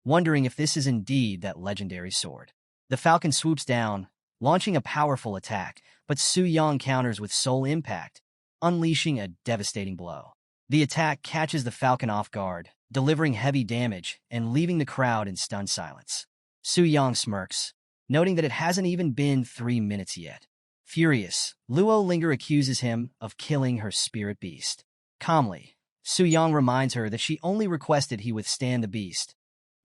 wondering if this is indeed that legendary sword. The falcon swoops down, launching a powerful attack, but Su Yang counters with Soul Impact, unleashing a devastating blow. The attack catches the falcon off guard, delivering heavy damage and leaving the crowd in stunned silence. Su Yang smirks, noting that it hasn't even been 3 minutes yet. Furious, Luo Linger accuses him of killing her spirit beast. Calmly, Su Yang reminds her that she only requested he withstand the beast,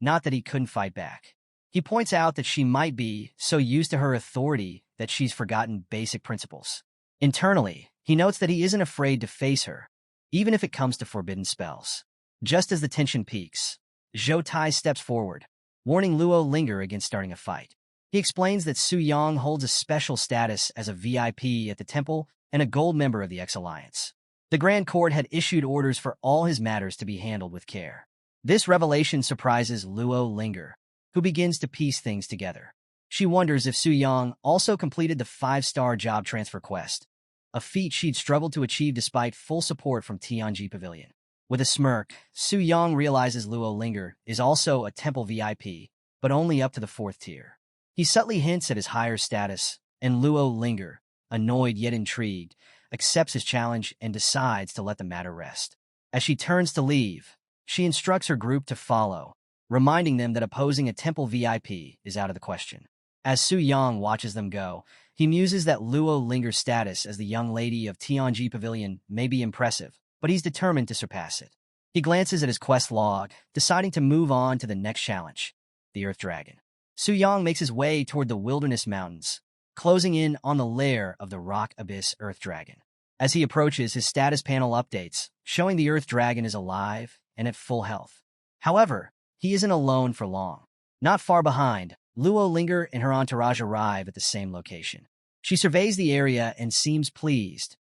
not that he couldn't fight back. He points out that she might be so used to her authority that she's forgotten basic principles. Internally, he notes that he isn't afraid to face her, even if it comes to forbidden spells. Just as the tension peaks, Zhou Tai steps forward, warning Luo Linger against starting a fight. He explains that Su Yang holds a special status as a VIP at the temple and a gold member of the X-Alliance. The Grand Court had issued orders for all his matters to be handled with care. This revelation surprises Luo Linger, who begins to piece things together. She wonders if Su Yang also completed the 5-star job transfer quest, a feat she'd struggled to achieve despite full support from Tianji Pavilion. With a smirk, Su Yang realizes Luo Linger is also a temple VIP, but only up to the 4th tier. He subtly hints at his higher status, and Luo Linger, annoyed yet intrigued, accepts his challenge and decides to let the matter rest. As she turns to leave, she instructs her group to follow, reminding them that opposing a temple VIP is out of the question. As Su Yang watches them go, he muses that Luo Linger's status as the young lady of Tianji Pavilion may be impressive, but he's determined to surpass it. He glances at his quest log, deciding to move on to the next challenge, the Earth Dragon. Su Yang makes his way toward the Wilderness Mountains, closing in on the lair of the Rock Abyss Earth Dragon. As he approaches, his status panel updates, showing the Earth Dragon is alive and at full health. However, he isn't alone for long. Not far behind, Luo Linger and her entourage arrive at the same location. She surveys the area and seems pleased.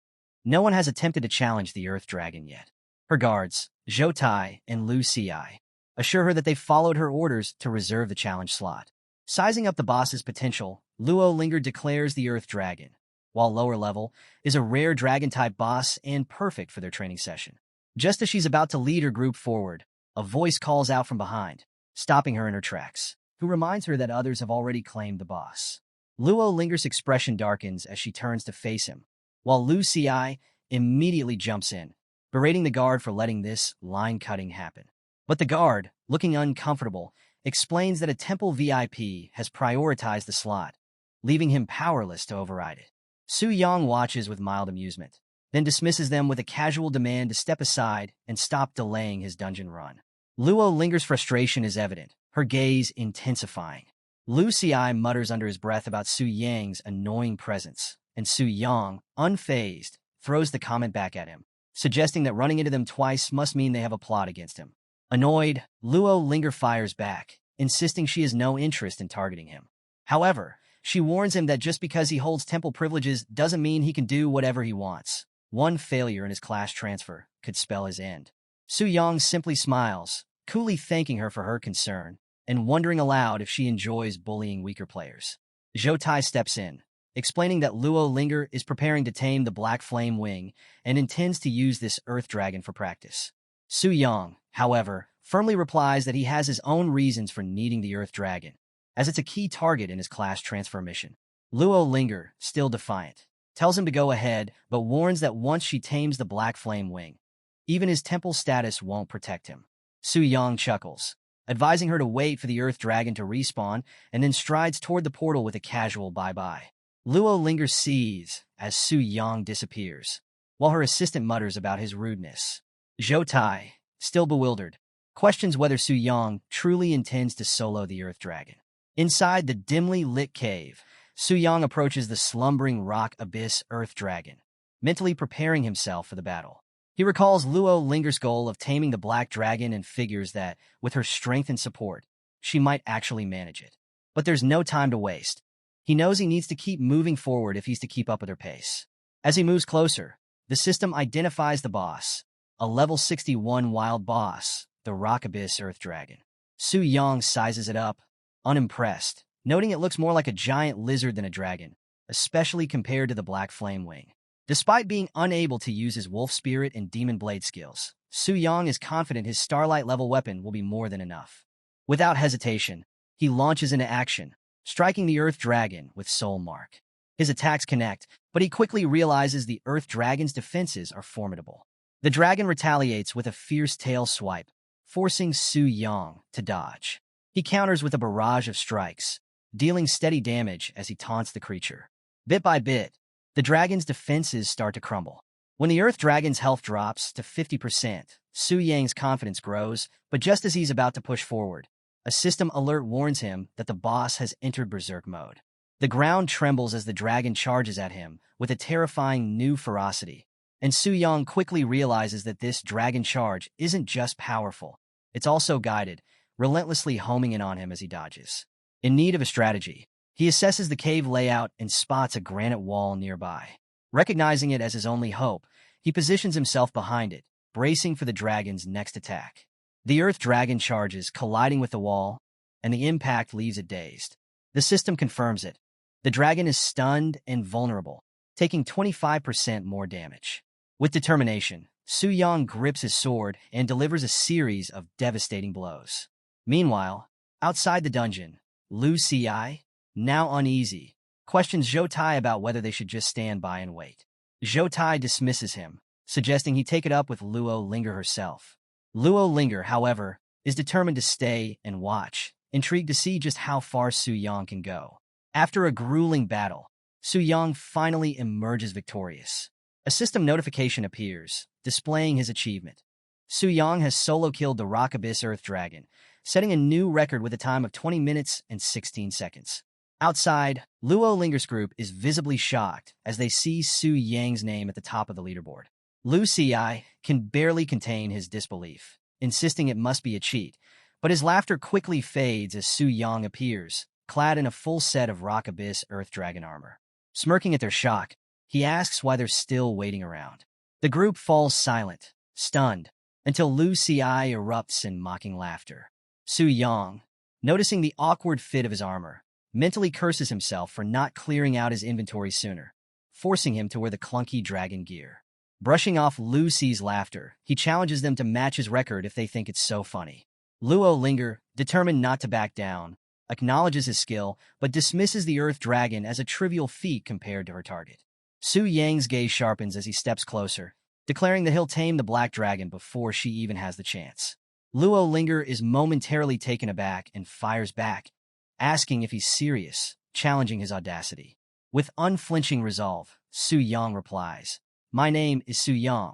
No one has attempted to challenge the Earth Dragon yet. Her guards, Zhou Tai and Lu Xi, assure her that they followed her orders to reserve the challenge slot. Sizing up the boss's potential, Luo Linger declares the Earth Dragon, while lower level, is a rare dragon-type boss and perfect for their training session. Just as she's about to lead her group forward, a voice calls out from behind, stopping her in her tracks, who reminds her that others have already claimed the boss. Luo Linger's expression darkens as she turns to face him, while Lu Xi immediately jumps in, berating the guard for letting this line-cutting happen. But the guard, looking uncomfortable, explains that a temple VIP has prioritized the slot, leaving him powerless to override it. Su Yang watches with mild amusement, then dismisses them with a casual demand to step aside and stop delaying his dungeon run. Luo Linger's frustration is evident, her gaze intensifying. Lu Xi mutters under his breath about Su Yang's annoying presence, and Su Yang, unfazed, throws the comment back at him, suggesting that running into them twice must mean they have a plot against him. Annoyed, Luo Linger fires back, insisting she has no interest in targeting him. However, she warns him that just because he holds temple privileges doesn't mean he can do whatever he wants. One failure in his class transfer could spell his end. Su Yang simply smiles, coolly thanking her for her concern, and wondering aloud if she enjoys bullying weaker players. Zhou Tai steps in, explaining that Luo Linger is preparing to tame the Black Flame Wing and intends to use this Earth Dragon for practice. Su Yang, however, firmly replies that he has his own reasons for needing the Earth Dragon, as it's a key target in his class transfer mission. Luo Linger, still defiant, tells him to go ahead, but warns that once she tames the Black Flame Wing, even his temple status won't protect him. Su Yang chuckles, advising her to wait for the Earth Dragon to respawn, and then strides toward the portal with a casual bye-bye. Luo Linger sees as Su Yang disappears, while her assistant mutters about his rudeness. Zhou Tai, still bewildered, questions whether Su Yang truly intends to solo the Earth Dragon. Inside the dimly lit cave, Su Yang approaches the slumbering rock abyss Earth Dragon, mentally preparing himself for the battle. He recalls Luo Linger's goal of taming the Black Dragon and figures that, with her strength and support, she might actually manage it. But there's no time to waste. He knows he needs to keep moving forward if he's to keep up with her pace. As he moves closer, the system identifies the boss, a level 61 wild boss, the Rock Abyss Earth Dragon. Su Yang sizes it up, unimpressed, noting it looks more like a giant lizard than a dragon, especially compared to the Black Flame Wing. Despite being unable to use his Wolf Spirit and Demon Blade skills, Su Yang is confident his Starlight-level weapon will be more than enough. Without hesitation, he launches into action, striking the Earth Dragon with Soul Mark. His attacks connect, but he quickly realizes the Earth Dragon's defenses are formidable. The dragon retaliates with a fierce tail swipe, forcing Su Yang to dodge. He counters with a barrage of strikes, dealing steady damage as he taunts the creature. Bit by bit, the dragon's defenses start to crumble. When the Earth Dragon's health drops to 50%, Su Yang's confidence grows, but just as he's about to push forward, a system alert warns him that the boss has entered Berserk mode. The ground trembles as the dragon charges at him with a terrifying new ferocity, and Su Yang quickly realizes that this dragon charge isn't just powerful, it's also guided, relentlessly homing in on him as he dodges. In need of a strategy, he assesses the cave layout and spots a granite wall nearby. Recognizing it as his only hope, he positions himself behind it, bracing for the dragon's next attack. The Earth Dragon charges, colliding with the wall, and the impact leaves it dazed. The system confirms it. The dragon is stunned and vulnerable, taking 25% more damage. With determination, Su Yang grips his sword and delivers a series of devastating blows. Meanwhile, outside the dungeon, Lu Xi, now uneasy, questions Zhou Tai about whether they should just stand by and wait. Zhou Tai dismisses him, suggesting he take it up with Luo Linger herself. Luo Linger, however, is determined to stay and watch, intrigued to see just how far Su Yang can go. After a grueling battle, Su Yang finally emerges victorious. A system notification appears, displaying his achievement. Su Yang has solo killed the Rock Abyss Earth Dragon, setting a new record with a time of 20 minutes and 16 seconds. Outside, Luo Linger's group is visibly shocked as they see Su Yang's name at the top of the leaderboard. Lu Xi can barely contain his disbelief, insisting it must be a cheat, but his laughter quickly fades as Su Yang appears, clad in a full set of Rock Abyss Earth Dragon armor. Smirking at their shock, he asks why they're still waiting around. The group falls silent, stunned, until Lu Xi erupts in mocking laughter. Su Yang, noticing the awkward fit of his armor, mentally curses himself for not clearing out his inventory sooner, forcing him to wear the clunky dragon gear. Brushing off Lu Xi's laughter, he challenges them to match his record if they think it's so funny. Luo Linger, determined not to back down, acknowledges his skill, but dismisses the Earth Dragon as a trivial feat compared to her target. Su Yang's gaze sharpens as he steps closer, declaring that he'll tame the Black Dragon before she even has the chance. Luo Linger is momentarily taken aback and fires back, asking if he's serious, challenging his audacity. With unflinching resolve, Su Yang replies, "My name is Su Yang.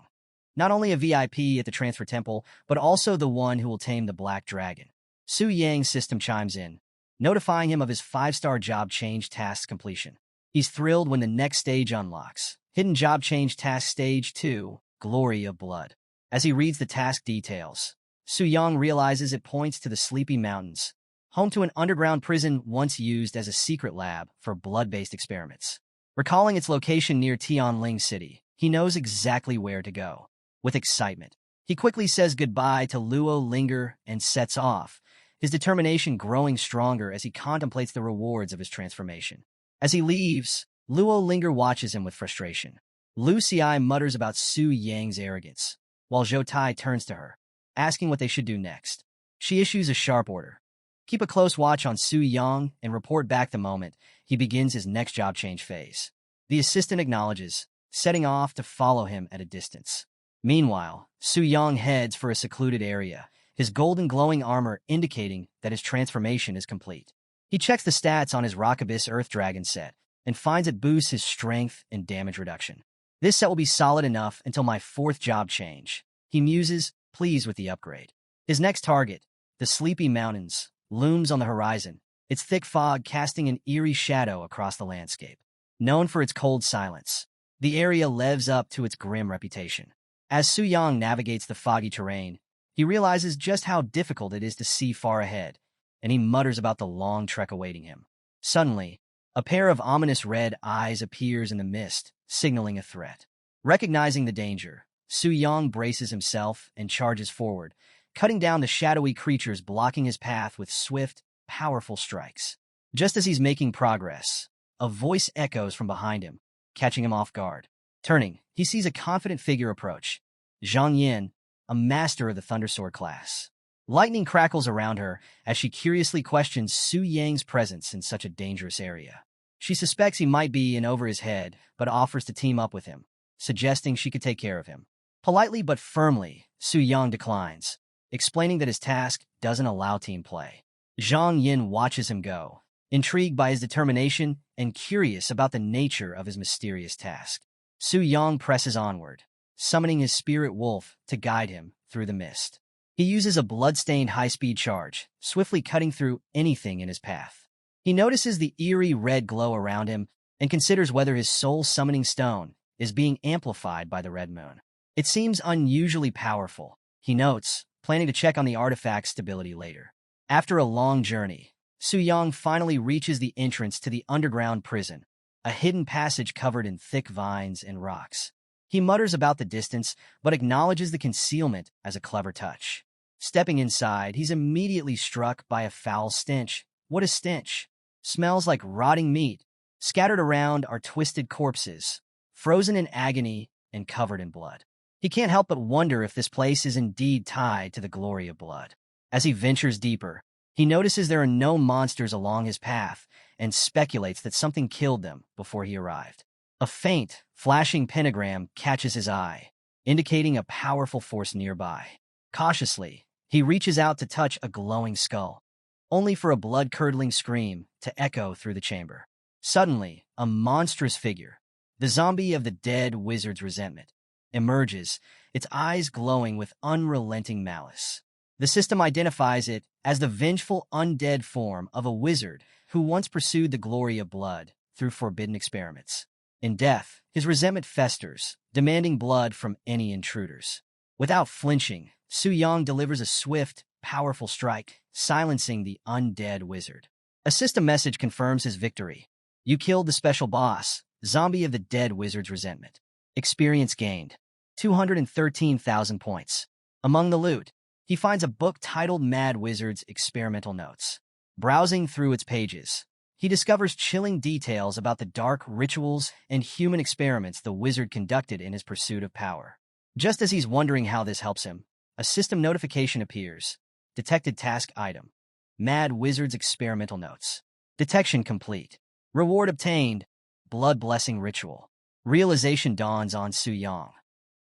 Not only a VIP at the Transfer Temple, but also the one who will tame the Black Dragon." Su Yang's system chimes in, notifying him of his 5-star job change task completion. He's thrilled when the next stage unlocks. Hidden Job Change Task Stage 2, Glory of Blood. As he reads the task details, Su Yang realizes it points to the Sleepy Mountains, home to an underground prison once used as a secret lab for blood-based experiments. Recalling its location near Tianling City, he knows exactly where to go. With excitement, he quickly says goodbye to Luo Linger and sets off, his determination growing stronger as he contemplates the rewards of his transformation. As he leaves, Luo Linger watches him with frustration. Lu Xi mutters about Su Yang's arrogance, while Zhou Tai turns to her, asking what they should do next. She issues a sharp order. Keep a close watch on Su Yang and report back the moment he begins his next job change phase. The assistant acknowledges, setting off to follow him at a distance. Meanwhile, Su Yang heads for a secluded area, his golden glowing armor indicating that his transformation is complete. He checks the stats on his Rock Abyss Earth Dragon set and finds it boosts his strength and damage reduction. This set will be solid enough until my 4th job change, he muses, pleased with the upgrade. His next target, the Sleepy Mountains, looms on the horizon, its thick fog casting an eerie shadow across the landscape. Known for its cold silence, the area lives up to its grim reputation. As Su Yang navigates the foggy terrain, he realizes just how difficult it is to see far ahead, and he mutters about the long trek awaiting him. Suddenly, a pair of ominous red eyes appears in the mist, signaling a threat. Recognizing the danger, Su Yang braces himself and charges forward, cutting down the shadowy creatures blocking his path with swift, powerful strikes. Just as he's making progress, a voice echoes from behind him, catching him off guard. Turning, he sees a confident figure approach, Zhang Yin, a master of the Thundersword class. Lightning crackles around her as she curiously questions Su Yang's presence in such a dangerous area. She suspects he might be in over his head, but offers to team up with him, suggesting she could take care of him. Politely but firmly, Su Yang declines, explaining that his task doesn't allow team play. Zhang Yin watches him go, intrigued by his determination and curious about the nature of his mysterious task. Su Yang presses onward, summoning his spirit wolf to guide him through the mist. He uses a blood-stained high-speed charge, swiftly cutting through anything in his path. He notices the eerie red glow around him and considers whether his soul-summoning stone is being amplified by the red moon. It seems unusually powerful, he notes, planning to check on the artifact's stability later. After a long journey, Su Yang finally reaches the entrance to the underground prison, a hidden passage covered in thick vines and rocks. He mutters about the distance, but acknowledges the concealment as a clever touch. Stepping inside, he's immediately struck by a foul stench. What a stench! Smells like rotting meat. Scattered around are twisted corpses, frozen in agony and covered in blood. He can't help but wonder if this place is indeed tied to the glory of blood. As he ventures deeper, he notices there are no monsters along his path and speculates that something killed them before he arrived. A faint, flashing pentagram catches his eye, indicating a powerful force nearby. Cautiously, he reaches out to touch a glowing skull, only for a blood-curdling scream to echo through the chamber. Suddenly, a monstrous figure, the zombie of the dead wizard's resentment, emerges, its eyes glowing with unrelenting malice. The system identifies it as the vengeful undead form of a wizard who once pursued the glory of blood through forbidden experiments. In death, his resentment festers, demanding blood from any intruders. Without flinching, Su Yang delivers a swift, powerful strike, silencing the undead wizard. A system message confirms his victory. You killed the special boss, zombie of the dead wizard's resentment. Experience gained, 213,000 points. Among the loot, he finds a book titled Mad Wizard's Experimental Notes. Browsing through its pages, he discovers chilling details about the dark rituals and human experiments the wizard conducted in his pursuit of power. Just as he's wondering how this helps him, a system notification appears. Detected task item. Mad Wizard's Experimental Notes. Detection complete. Reward obtained. Blood Blessing Ritual. Realization dawns on Su Yang.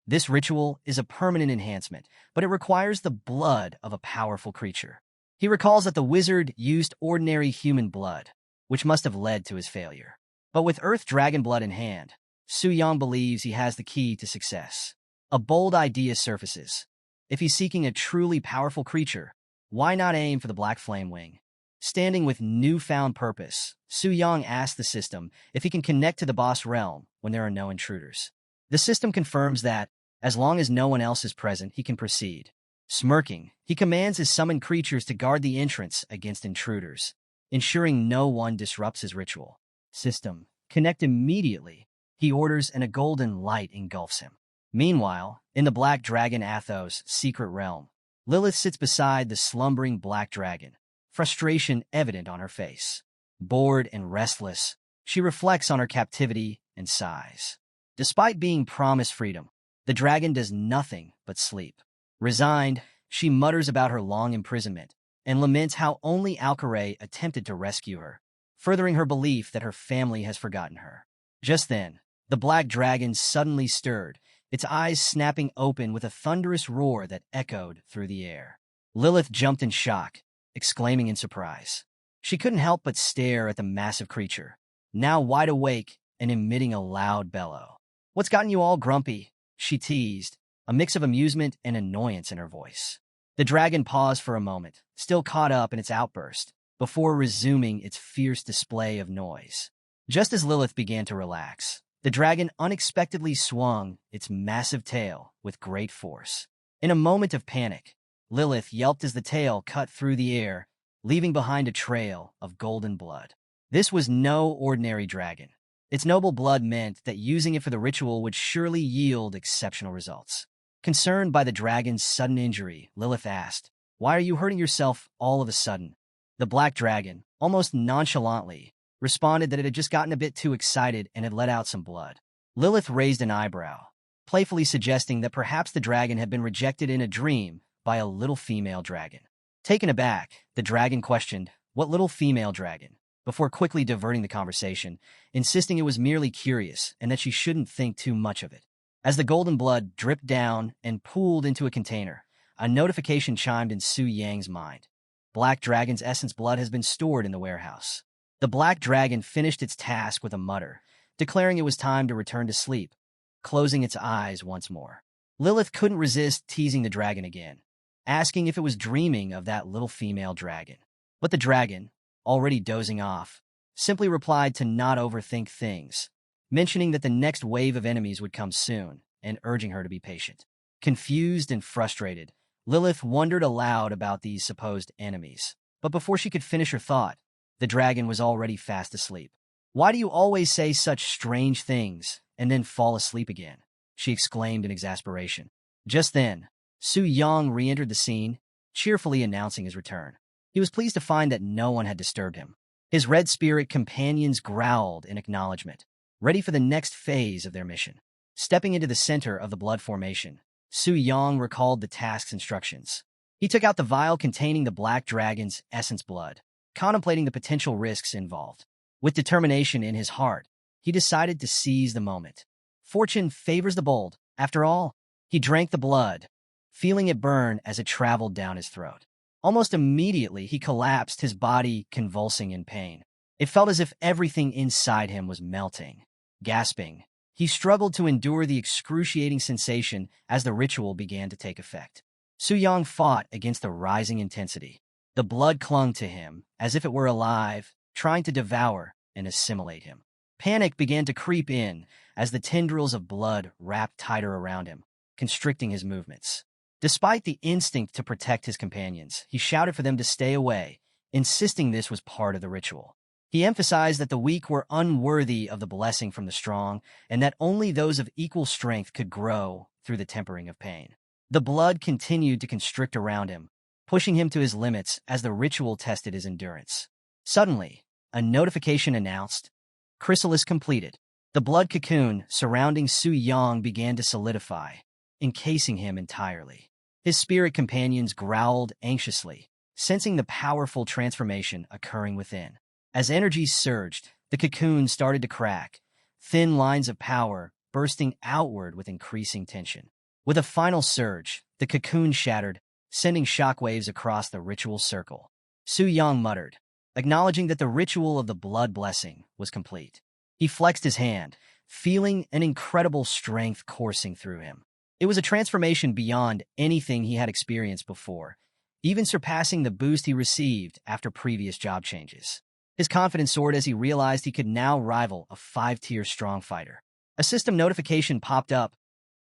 This ritual is a permanent enhancement, but it requires the blood of a powerful creature. He recalls that the wizard used ordinary human blood, which must have led to his failure. But with Earth Dragon blood in hand, Su Yang believes he has the key to success. A bold idea surfaces. If he's seeking a truly powerful creature, why not aim for the Black Flame Wing? Standing with newfound purpose, Su Yang asks the system if he can connect to the boss realm when there are no intruders. The system confirms that, as long as no one else is present, he can proceed. Smirking, he commands his summoned creatures to guard the entrance against intruders, ensuring no one disrupts his ritual. System, connect immediately, he orders, and a golden light engulfs him. Meanwhile, in the Black Dragon Athos' secret realm, Lilith sits beside the slumbering Black Dragon, frustration evident on her face. Bored and restless, she reflects on her captivity and sighs. Despite being promised freedom, the dragon does nothing but sleep. Resigned, she mutters about her long imprisonment and laments how only Alcaray attempted to rescue her, furthering her belief that her family has forgotten her. Just then, the Black Dragon suddenly stirred, its eyes snapping open with a thunderous roar that echoed through the air. Lilith jumped in shock, exclaiming in surprise. She couldn't help but stare at the massive creature, now wide awake and emitting a loud bellow. "What's gotten you all grumpy?" she teased, a mix of amusement and annoyance in her voice. The dragon paused for a moment, still caught up in its outburst, before resuming its fierce display of noise. Just as Lilith began to relax, the dragon unexpectedly swung its massive tail with great force. In a moment of panic, Lilith yelped as the tail cut through the air, leaving behind a trail of golden blood. This was no ordinary dragon. Its noble blood meant that using it for the ritual would surely yield exceptional results. Concerned by the dragon's sudden injury, Lilith asked, "Why are you hurting yourself all of a sudden?" The Black Dragon, almost nonchalantly, responded that it had just gotten a bit too excited and had let out some blood. Lilith raised an eyebrow, playfully suggesting that perhaps the dragon had been rejected in a dream by a little female dragon. Taken aback, the dragon questioned, "What little female dragon?" before quickly diverting the conversation, insisting it was merely curious and that she shouldn't think too much of it. As the golden blood dripped down and pooled into a container, a notification chimed in Su Yang's mind. Black Dragon's essence blood has been stored in the warehouse. The Black Dragon finished its task with a mutter, declaring it was time to return to sleep, closing its eyes once more. Lilith couldn't resist teasing the dragon again, asking if it was dreaming of that little female dragon. But the dragon, already dozing off, simply replied to not overthink things, mentioning that the next wave of enemies would come soon and urging her to be patient. Confused and frustrated, Lilith wondered aloud about these supposed enemies. But before she could finish her thought, the dragon was already fast asleep. "Why do you always say such strange things and then fall asleep again?" she exclaimed in exasperation. Just then, Su Yang re-entered the scene, cheerfully announcing his return. He was pleased to find that no one had disturbed him. His red spirit companions growled in acknowledgement, ready for the next phase of their mission. Stepping into the center of the blood formation, Su Yang recalled the task's instructions. He took out the vial containing the Black Dragon's essence blood, contemplating the potential risks involved. With determination in his heart, he decided to seize the moment. Fortune favors the bold. After all, he drank the blood, feeling it burn as it traveled down his throat. Almost immediately, he collapsed, his body convulsing in pain. It felt as if everything inside him was melting. Gasping, he struggled to endure the excruciating sensation as the ritual began to take effect. Su Yang fought against the rising intensity. The blood clung to him, as if it were alive, trying to devour and assimilate him. Panic began to creep in as the tendrils of blood wrapped tighter around him, constricting his movements. Despite the instinct to protect his companions, he shouted for them to stay away, insisting this was part of the ritual. He emphasized that the weak were unworthy of the blessing from the strong, and that only those of equal strength could grow through the tempering of pain. The blood continued to constrict around him, pushing him to his limits as the ritual tested his endurance. Suddenly, a notification announced, "Chrysalis completed." The blood cocoon surrounding Su Yang began to solidify, encasing him entirely. His spirit companions growled anxiously, sensing the powerful transformation occurring within. As energy surged, the cocoon started to crack, thin lines of power bursting outward with increasing tension. With a final surge, the cocoon shattered, sending shockwaves across the ritual circle. Su Yang muttered, acknowledging that the ritual of the blood blessing was complete. He flexed his hand, feeling an incredible strength coursing through him. It was a transformation beyond anything he had experienced before, even surpassing the boost he received after previous job changes. His confidence soared as he realized he could now rival a 5-tier strong fighter. A system notification popped up,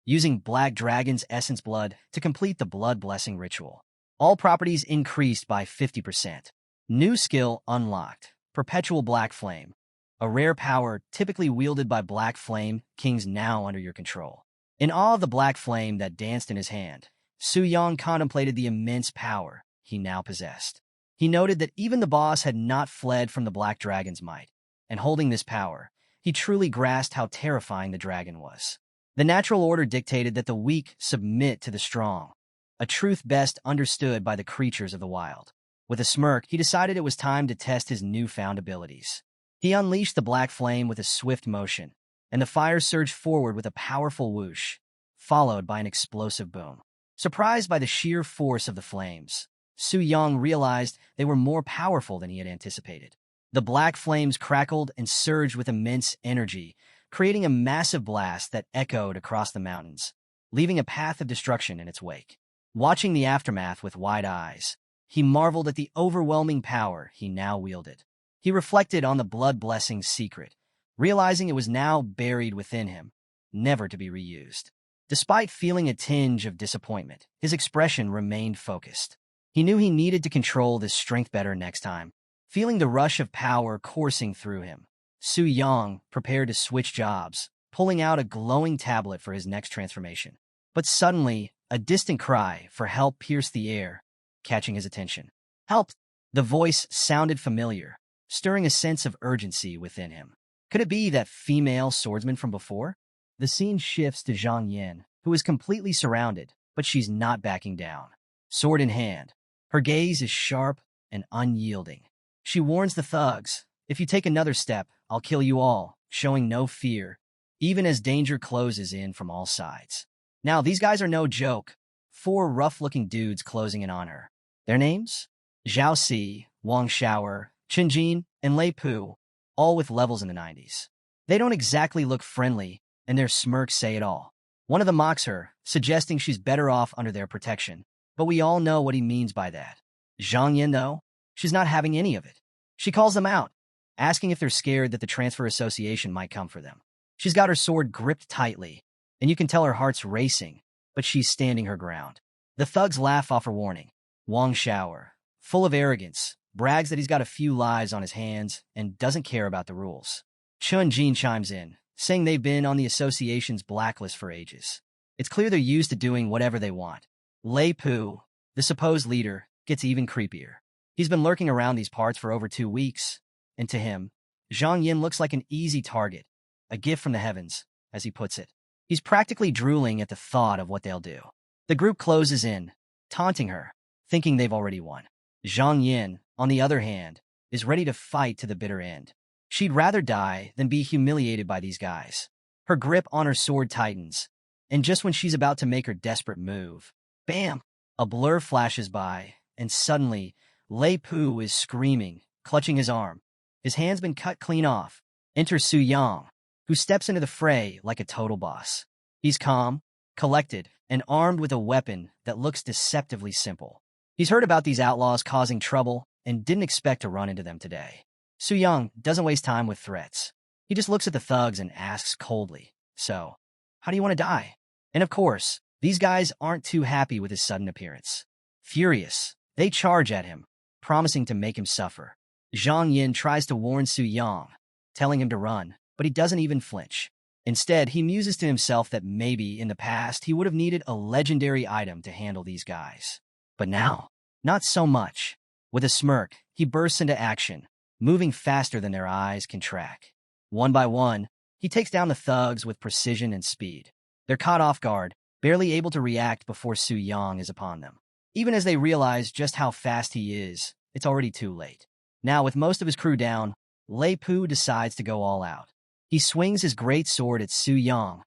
using Black Dragon's essence blood to complete the blood blessing ritual. All properties increased by 50%. New skill unlocked, Perpetual Black Flame, a rare power typically wielded by Black Flame Kings now under your control. In awe of the Black Flame that danced in his hand, Su Yang contemplated the immense power he now possessed. He noted that even the boss had not fled from the Black Dragon's might, and holding this power, he truly grasped how terrifying the dragon was. The natural order dictated that the weak submit to the strong, a truth best understood by the creatures of the wild. With a smirk, he decided it was time to test his newfound abilities. He unleashed the Black Flame with a swift motion, and the fire surged forward with a powerful whoosh, followed by an explosive boom. Surprised by the sheer force of the flames, Su Yang realized they were more powerful than he had anticipated. The black flames crackled and surged with immense energy, creating a massive blast that echoed across the mountains, leaving a path of destruction in its wake. Watching the aftermath with wide eyes, he marveled at the overwhelming power he now wielded. He reflected on the blood blessing's secret, realizing it was now buried within him, never to be reused. Despite feeling a tinge of disappointment, his expression remained focused. He knew he needed to control this strength better next time. Feeling the rush of power coursing through him, Su Yang prepared to switch jobs, pulling out a glowing tablet for his next transformation. But suddenly, a distant cry for help pierced the air, catching his attention. Help! The voice sounded familiar, stirring a sense of urgency within him. Could it be that female swordsman from before? The scene shifts to Zhang Yin, who is completely surrounded, but she's not backing down. Sword in hand, her gaze is sharp and unyielding. She warns the thugs, "If you take another step, I'll kill you all," showing no fear, even as danger closes in from all sides. Now, these guys are no joke. 4 rough-looking dudes closing in on her. Their names? Zhao Si, Wang Xiaoer, Chen Jin, and Lei Pu, all with levels in the 90s. They don't exactly look friendly, and their smirks say it all. One of them mocks her, suggesting she's better off under their protection, but we all know what he means by that. Zhang Yin, though, she's not having any of it. She calls them out, asking if they're scared that the transfer association might come for them. She's got her sword gripped tightly, and you can tell her heart's racing, but she's standing her ground. The thugs laugh off her warning. Wang Xiaoer, full of arrogance, brags that he's got a few lives on his hands and doesn't care about the rules. Chen Jin chimes in, saying they've been on the association's blacklist for ages. It's clear they're used to doing whatever they want. Lei Pu, the supposed leader, gets even creepier. He's been lurking around these parts for over 2 weeks, and to him, Zhang Yin looks like an easy target, a gift from the heavens, as he puts it. He's practically drooling at the thought of what they'll do. The group closes in, taunting her, thinking they've already won. Zhang Yin, on the other hand, is ready to fight to the bitter end. She'd rather die than be humiliated by these guys. Her grip on her sword tightens, and just when she's about to make her desperate move, bam! A blur flashes by, and suddenly, Lei Pu is screaming, clutching his arm. His hand's been cut clean off. Enter Su Yang, who steps into the fray like a total boss. He's calm, collected, and armed with a weapon that looks deceptively simple. He's heard about these outlaws causing trouble and didn't expect to run into them today. Su Yang doesn't waste time with threats. He just looks at the thugs and asks coldly, "So, how do you want to die?" And of course, these guys aren't too happy with his sudden appearance. Furious, they charge at him, promising to make him suffer. Zhang Yin tries to warn Su Yang, telling him to run, but he doesn't even flinch. Instead, he muses to himself that maybe in the past he would have needed a legendary item to handle these guys. But now, not so much. With a smirk, he bursts into action, moving faster than their eyes can track. One by one, he takes down the thugs with precision and speed. They're caught off guard, barely able to react before Su Yang is upon them. Even as they realize just how fast he is, it's already too late. Now, with most of his crew down, Lei Pu decides to go all out. He swings his great sword at Su Yang,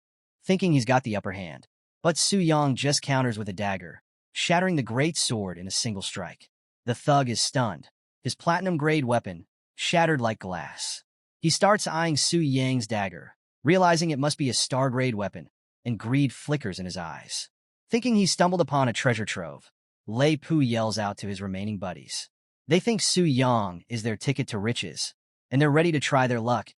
thinking he's got the upper hand. But Su Yang just counters with a dagger, shattering the great sword in a single strike. The thug is stunned, his platinum-grade weapon shattered like glass. He He starts eyeing Su Yang's dagger, realizing it must be a star-grade weapon, and greed flickers in his eyes. Thinking he stumbled upon a treasure trove, Lei Pu yells out to his remaining buddies. They think Su Yang is their ticket to riches, and they're ready to try their luck,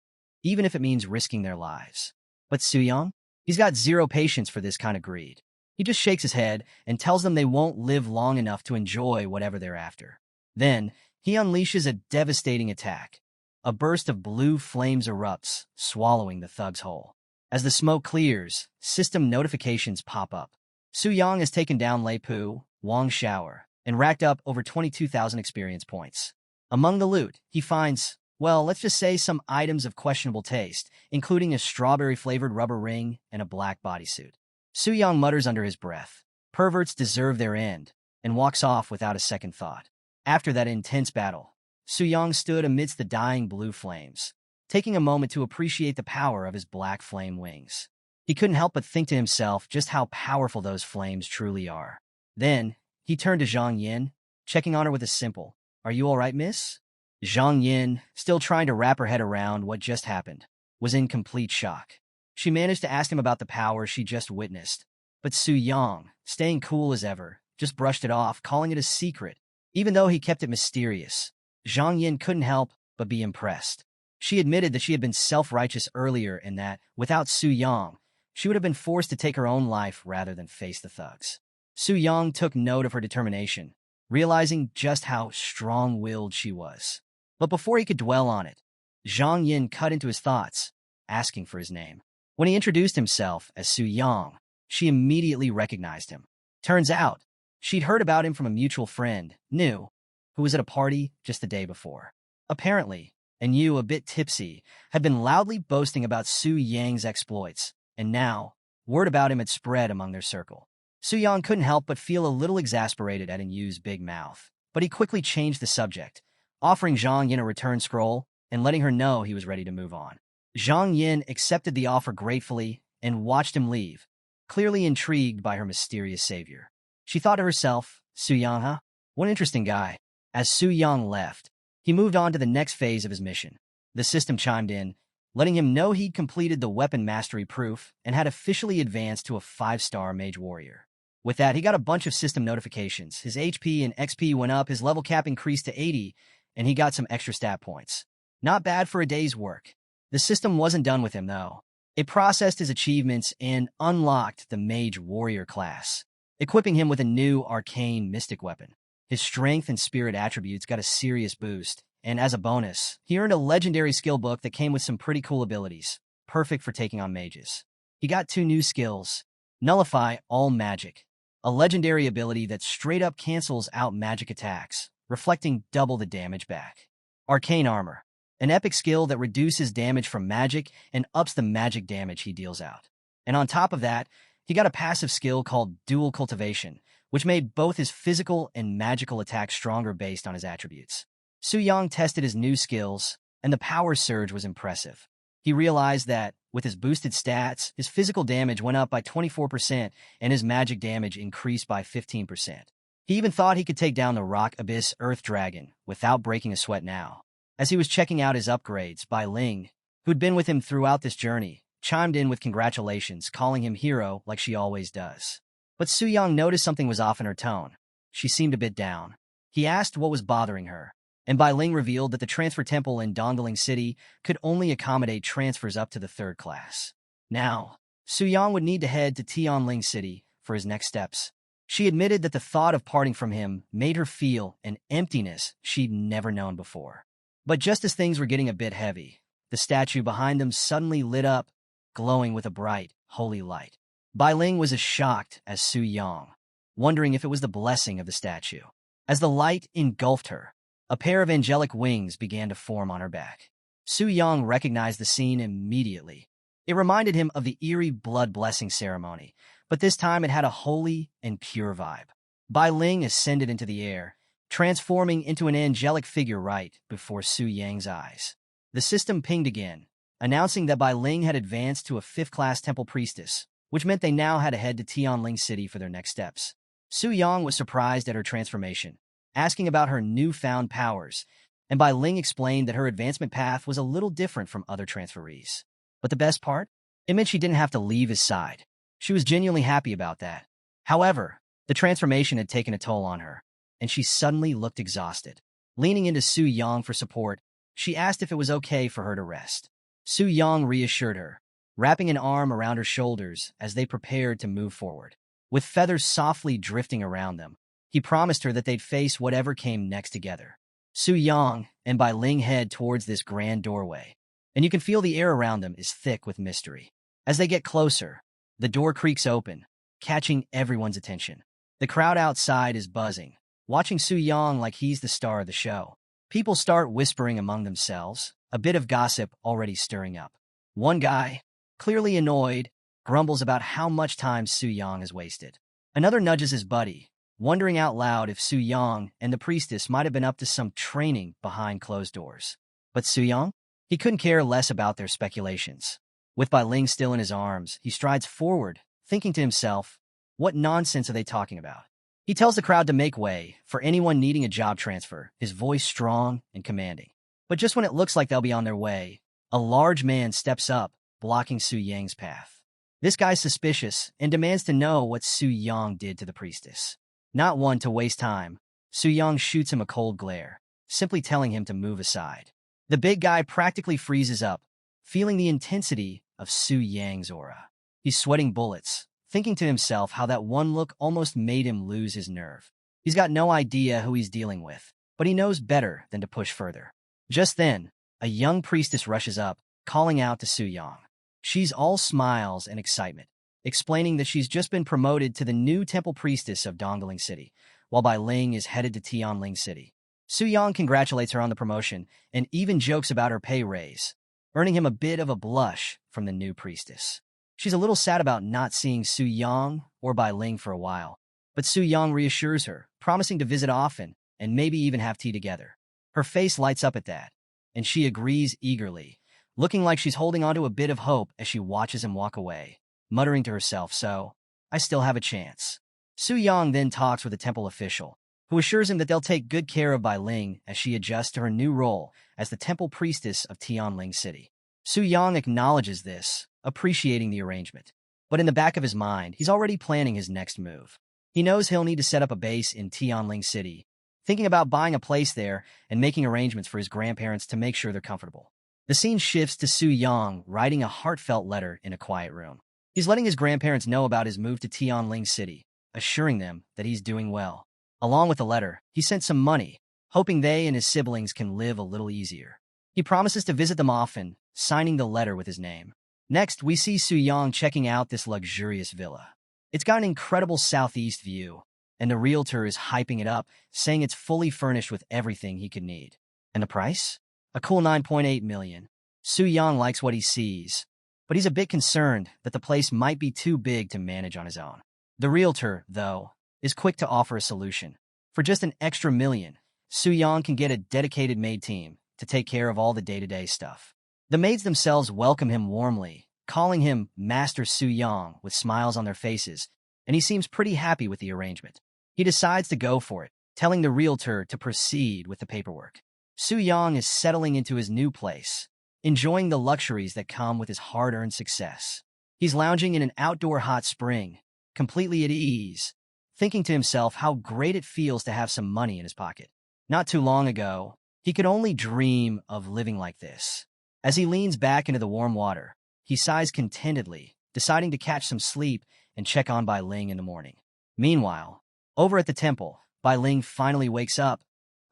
even if it means risking their lives. But Su Yang? He's got zero patience for this kind of greed. He just shakes his head and tells them they won't live long enough to enjoy whatever they're after. Then, he unleashes a devastating attack. A burst of blue flames erupts, swallowing the thug's whole. As the smoke clears, system notifications pop up. Su Yang has taken down Lei Pu, Wang Shower, and racked up over 22,000 experience points. Among the loot, he finds, well, let's just say some items of questionable taste, including a strawberry-flavored rubber ring and a black bodysuit. Su Yang mutters under his breath, "Perverts deserve their end," and walks off without a second thought. After that intense battle, Su Yang stood amidst the dying blue flames, taking a moment to appreciate the power of his black flame wings. He couldn't help but think to himself just how powerful those flames truly are. Then, he turned to Zhang Yin, checking on her with a simple, "Are you all right, miss?" Zhang Yin, still trying to wrap her head around what just happened, was in complete shock. She managed to ask him about the power she just witnessed, but Su Yang, staying cool as ever, just brushed it off, calling it a secret. Even though he kept it mysterious, Zhang Yin couldn't help but be impressed. She admitted that she had been self-righteous earlier and that, without Su Yang, she would have been forced to take her own life rather than face the thugs. Su Yang took note of her determination, realizing just how strong-willed she was. But before he could dwell on it, Zhang Yin cut into his thoughts, asking for his name. When he introduced himself as Su Yang, she immediately recognized him. Turns out, she'd heard about him from a mutual friend, Nu, who was at a party just the day before. Apparently, and Yu, a bit tipsy, had been loudly boasting about Su Yang's exploits, and now, word about him had spread among their circle. Su Yang couldn't help but feel a little exasperated at Yu's big mouth, but he quickly changed the subject, offering Zhang Yin a return scroll and letting her know he was ready to move on. Zhang Yin accepted the offer gratefully and watched him leave, clearly intrigued by her mysterious savior. She thought to herself, "Su Yang, huh? What an interesting guy." As Su Yang left, he moved on to the next phase of his mission. The system chimed in, letting him know he'd completed the weapon mastery proof and had officially advanced to a 5-star mage warrior. With that, he got a bunch of system notifications. His HP and XP went up, his level cap increased to 80, and he got some extra stat points. Not bad for a day's work. The system wasn't done with him, though. It processed his achievements and unlocked the Mage Warrior class, equipping him with a new arcane mystic weapon. His strength and spirit attributes got a serious boost, and as a bonus, he earned a legendary skill book that came with some pretty cool abilities, perfect for taking on mages. He got 2 new skills: Nullify All Magic, a legendary ability that straight up cancels out magic attacks, reflecting double the damage back. Arcane Armor, an epic skill that reduces damage from magic and ups the magic damage he deals out. And on top of that, he got a passive skill called Dual Cultivation, which made both his physical and magical attacks stronger based on his attributes. Su Yang tested his new skills, and the power surge was impressive. He realized that, with his boosted stats, his physical damage went up by 24% and his magic damage increased by 15%. He even thought he could take down the Rock Abyss Earth Dragon without breaking a sweat now. As he was checking out his upgrades, Bai Ling, who'd been with him throughout this journey, chimed in with congratulations, calling him hero like she always does. But Su Yang noticed something was off in her tone. She seemed a bit down. He asked what was bothering her, and Bai Ling revealed that the transfer temple in Dongling City could only accommodate transfers up to the 3rd class. Now, Su Yang would need to head to Tianling City for his next steps. She admitted that the thought of parting from him made her feel an emptiness she'd never known before. But just as things were getting a bit heavy, the statue behind them suddenly lit up, glowing with a bright, holy light. Bai Ling was as shocked as Su Yang, wondering if it was the blessing of the statue. As the light engulfed her, a pair of angelic wings began to form on her back. Su Yang recognized the scene immediately. It reminded him of the eerie blood blessing ceremony, but this time it had a holy and pure vibe. Bai Ling ascended into the air, transforming into an angelic figure right before Su Yang's eyes. The system pinged again, announcing that Bai Ling had advanced to a 5th-class temple priestess, which meant they now had to head to Tianling City for their next steps. Su Yang was surprised at her transformation, asking about her newfound powers, and Bai Ling explained that her advancement path was a little different from other transferees. But the best part? It meant she didn't have to leave his side. She was genuinely happy about that. However, the transformation had taken a toll on her, and she suddenly looked exhausted. Leaning into Su Yang for support, she asked if it was okay for her to rest. Su Yang reassured her, wrapping an arm around her shoulders as they prepared to move forward. With feathers softly drifting around them, he promised her that they'd face whatever came next together. Su Yang and Bai Ling head towards this grand doorway, and you can feel the air around them is thick with mystery. As they get closer, the door creaks open, catching everyone's attention. The crowd outside is buzzing, watching Su Yang like he's the star of the show. People start whispering among themselves, a bit of gossip already stirring up. One guy, clearly annoyed, grumbles about how much time Su Yang has wasted. Another nudges his buddy, wondering out loud if Su Yang and the priestess might have been up to some training behind closed doors. But Su Yang? He couldn't care less about their speculations. With Bai Ling still in his arms, he strides forward, thinking to himself, what nonsense are they talking about? He tells the crowd to make way for anyone needing a job transfer, his voice strong and commanding. But just when it looks like they'll be on their way, a large man steps up, blocking Su Yang's path. This guy's suspicious and demands to know what Su Yang did to the priestess. Not one to waste time, Su Yang shoots him a cold glare, simply telling him to move aside. The big guy practically freezes up, feeling the intensity of Su Yang's aura. He's sweating bullets, thinking to himself how that one look almost made him lose his nerve. He's got no idea who he's dealing with, but he knows better than to push further. Just then, a young priestess rushes up, calling out to Su Yang. She's all smiles and excitement, explaining that she's just been promoted to the new temple priestess of Dongling City, while Bai Ling is headed to Tianling City. Su Yang congratulates her on the promotion and even jokes about her pay raise, earning him a bit of a blush from the new priestess. She's a little sad about not seeing Su Yang or Bai Ling for a while, but Su Yang reassures her, promising to visit often and maybe even have tea together. Her face lights up at that, and she agrees eagerly, looking like she's holding onto a bit of hope as she watches him walk away, muttering to herself, so, I still have a chance. Su Yang then talks with a temple official, who assures him that they'll take good care of Bai Ling as she adjusts to her new role as the temple priestess of Tianling City. Su Yang acknowledges this, appreciating the arrangement. But in the back of his mind, he's already planning his next move. He knows he'll need to set up a base in Tianling City, thinking about buying a place there and making arrangements for his grandparents to make sure they're comfortable. The scene shifts to Su Yang writing a heartfelt letter in a quiet room. He's letting his grandparents know about his move to Tianling City, assuring them that he's doing well. Along with the letter, he sent some money, hoping they and his siblings can live a little easier. He promises to visit them often, signing the letter with his name. Next, we see Su Yang checking out this luxurious villa. It's got an incredible southeast view, and the realtor is hyping it up, saying it's fully furnished with everything he could need. And the price? A cool 9.8 million. Su Yang likes what he sees, but he's a bit concerned that the place might be too big to manage on his own. The realtor, though, is quick to offer a solution. For just an extra million, Su Yang can get a dedicated maid team to take care of all the day-to-day stuff. The maids themselves welcome him warmly, calling him Master Su Yang with smiles on their faces, and he seems pretty happy with the arrangement. He decides to go for it, telling the realtor to proceed with the paperwork. Su Yang is settling into his new place, enjoying the luxuries that come with his hard-earned success. He's lounging in an outdoor hot spring, completely at ease, thinking to himself how great it feels to have some money in his pocket. Not too long ago, he could only dream of living like this. As he leans back into the warm water, he sighs contentedly, deciding to catch some sleep and check on Bai Ling in the morning. Meanwhile, over at the temple, Bai Ling finally wakes up,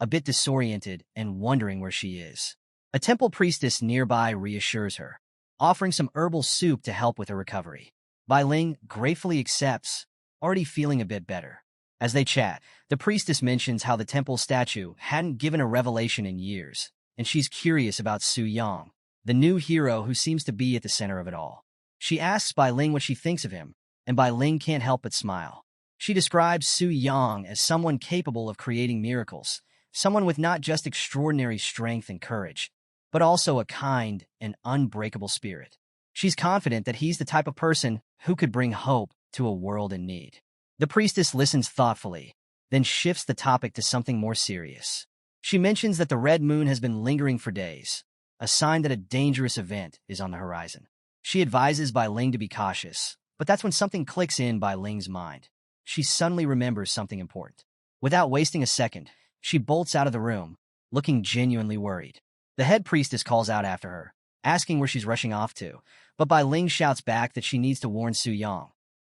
a bit disoriented and wondering where she is. A temple priestess nearby reassures her, offering some herbal soup to help with her recovery. Bai Ling gratefully accepts, already feeling a bit better. As they chat, the priestess mentions how the temple statue hadn't given a revelation in years, and she's curious about Su Yang, the new hero who seems to be at the center of it all. She asks Bai Ling what she thinks of him, and Bai Ling can't help but smile. She describes Su Yang as someone capable of creating miracles, someone with not just extraordinary strength and courage, but also a kind and unbreakable spirit. She's confident that he's the type of person who could bring hope to a world in need. The priestess listens thoughtfully, then shifts the topic to something more serious. She mentions that the red moon has been lingering for days, a sign that a dangerous event is on the horizon. She advises Bai Ling to be cautious, but that's when something clicks in Bai Ling's mind. She suddenly remembers something important. Without wasting a second, she bolts out of the room, looking genuinely worried. The head priestess calls out after her, asking where she's rushing off to, but Bai Ling shouts back that she needs to warn Su Yang.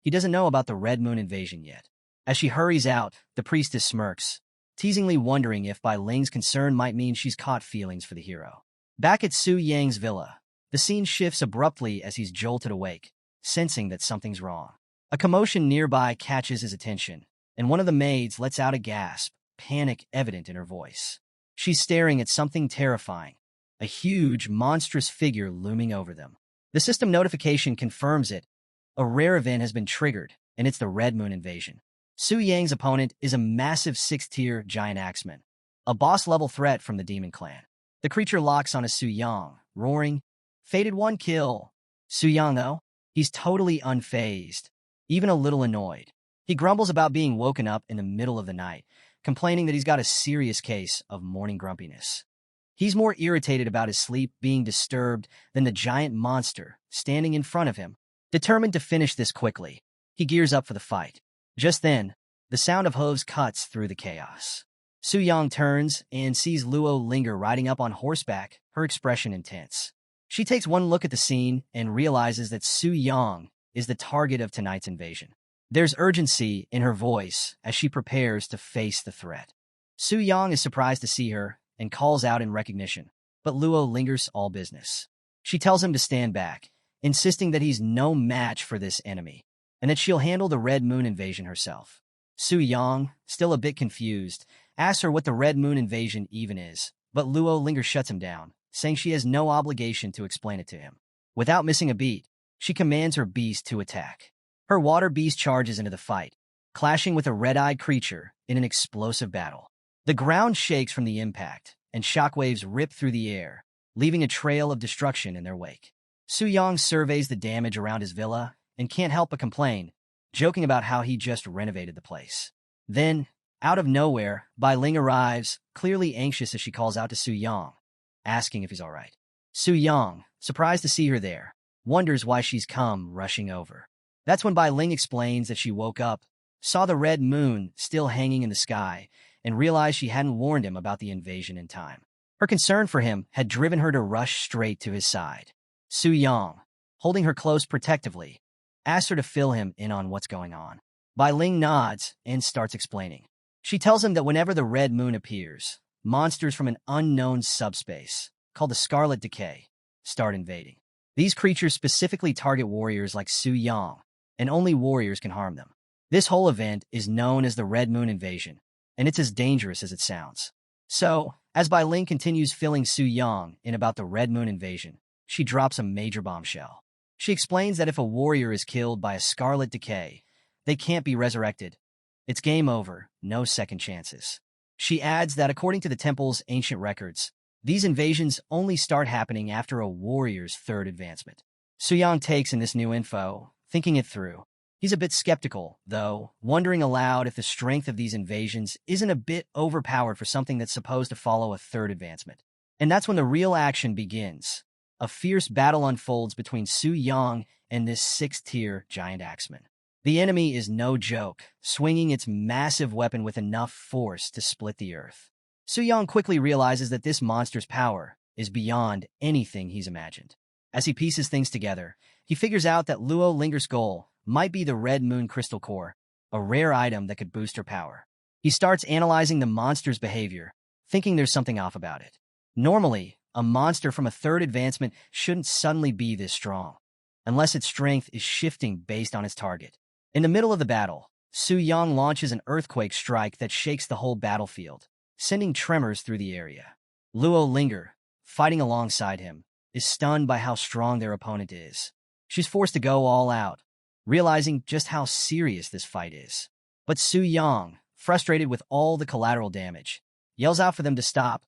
He doesn't know about the Red Moon invasion yet. As she hurries out, the priestess smirks, teasingly wondering if Bai Ling's concern might mean she's caught feelings for the hero. Back at Su Yang's villa, the scene shifts abruptly as he's jolted awake, sensing that something's wrong. A commotion nearby catches his attention, and one of the maids lets out a gasp, panic evident in her voice. She's staring at something terrifying, a huge, monstrous figure looming over them. The system notification confirms it. A rare event has been triggered, and it's the Red Moon invasion. Su Yang's opponent is a massive 6th-tier giant axeman, a boss-level threat from the Demon Clan. The creature locks onto Su Yang, roaring, "Fated 1 kill." Su Yang, though, he's totally unfazed, even a little annoyed. He grumbles about being woken up in the middle of the night, complaining that he's got a serious case of morning grumpiness. He's more irritated about his sleep being disturbed than the giant monster standing in front of him. Determined to finish this quickly, he gears up for the fight. Just then, the sound of hooves cuts through the chaos. Su Yang turns and sees Luo Linger riding up on horseback, her expression intense. She takes one look at the scene and realizes that Su Yang is the target of tonight's invasion. There's urgency in her voice as she prepares to face the threat. Su Yang is surprised to see her and calls out in recognition, but Luo lingers all business. She tells him to stand back, insisting that he's no match for this enemy, and that she'll handle the Red Moon invasion herself. Su Yang, still a bit confused, asks her what the Red Moon invasion even is, but Luo Linger shuts him down, saying she has no obligation to explain it to him. Without missing a beat, she commands her beast to attack. Her water beast charges into the fight, clashing with a red-eyed creature in an explosive battle. The ground shakes from the impact, and shockwaves rip through the air, leaving a trail of destruction in their wake. Su Yang surveys the damage around his villa and can't help but complain, joking about how he just renovated the place. Then, out of nowhere, Bai Ling arrives, clearly anxious as she calls out to Su Yang, asking if he's all right. Su Yang, surprised to see her there, wonders why she's come rushing over. That's when Bai Ling explains that she woke up, saw the red moon still hanging in the sky, and realized she hadn't warned him about the invasion in time. Her concern for him had driven her to rush straight to his side. Su Yang, holding her close protectively, asks her to fill him in on what's going on. Bai Ling nods and starts explaining. She tells him that whenever the red moon appears, monsters from an unknown subspace, called the Scarlet Decay, start invading. These creatures specifically target warriors like Su Yang, and only warriors can harm them. This whole event is known as the Red Moon Invasion, and it's as dangerous as it sounds. So, as Bai Ling continues filling Su Yang in about the Red Moon Invasion, she drops a major bombshell. She explains that if a warrior is killed by a Scarlet Decay, they can't be resurrected. It's game over, no second chances. She adds that according to the temple's ancient records, these invasions only start happening after a warrior's third advancement. Su Yang takes in this new info, thinking it through. He's a bit skeptical, though, wondering aloud if the strength of these invasions isn't a bit overpowered for something that's supposed to follow a third advancement. And that's when the real action begins. A fierce battle unfolds between Su Yang and this 6th-tier giant axeman. The enemy is no joke, swinging its massive weapon with enough force to split the earth. Su Yang quickly realizes that this monster's power is beyond anything he's imagined. As he pieces things together, he figures out that Luo Linger's goal might be the Red Moon Crystal Core, a rare item that could boost her power. He starts analyzing the monster's behavior, thinking there's something off about it. Normally, a monster from a third advancement shouldn't suddenly be this strong, unless its strength is shifting based on its target. In the middle of the battle, Su Yang launches an earthquake strike that shakes the whole battlefield, sending tremors through the area. Luo Linger, fighting alongside him, is stunned by how strong their opponent is. She's forced to go all out, realizing just how serious this fight is. But Su Yang, frustrated with all the collateral damage, yells out for them to stop,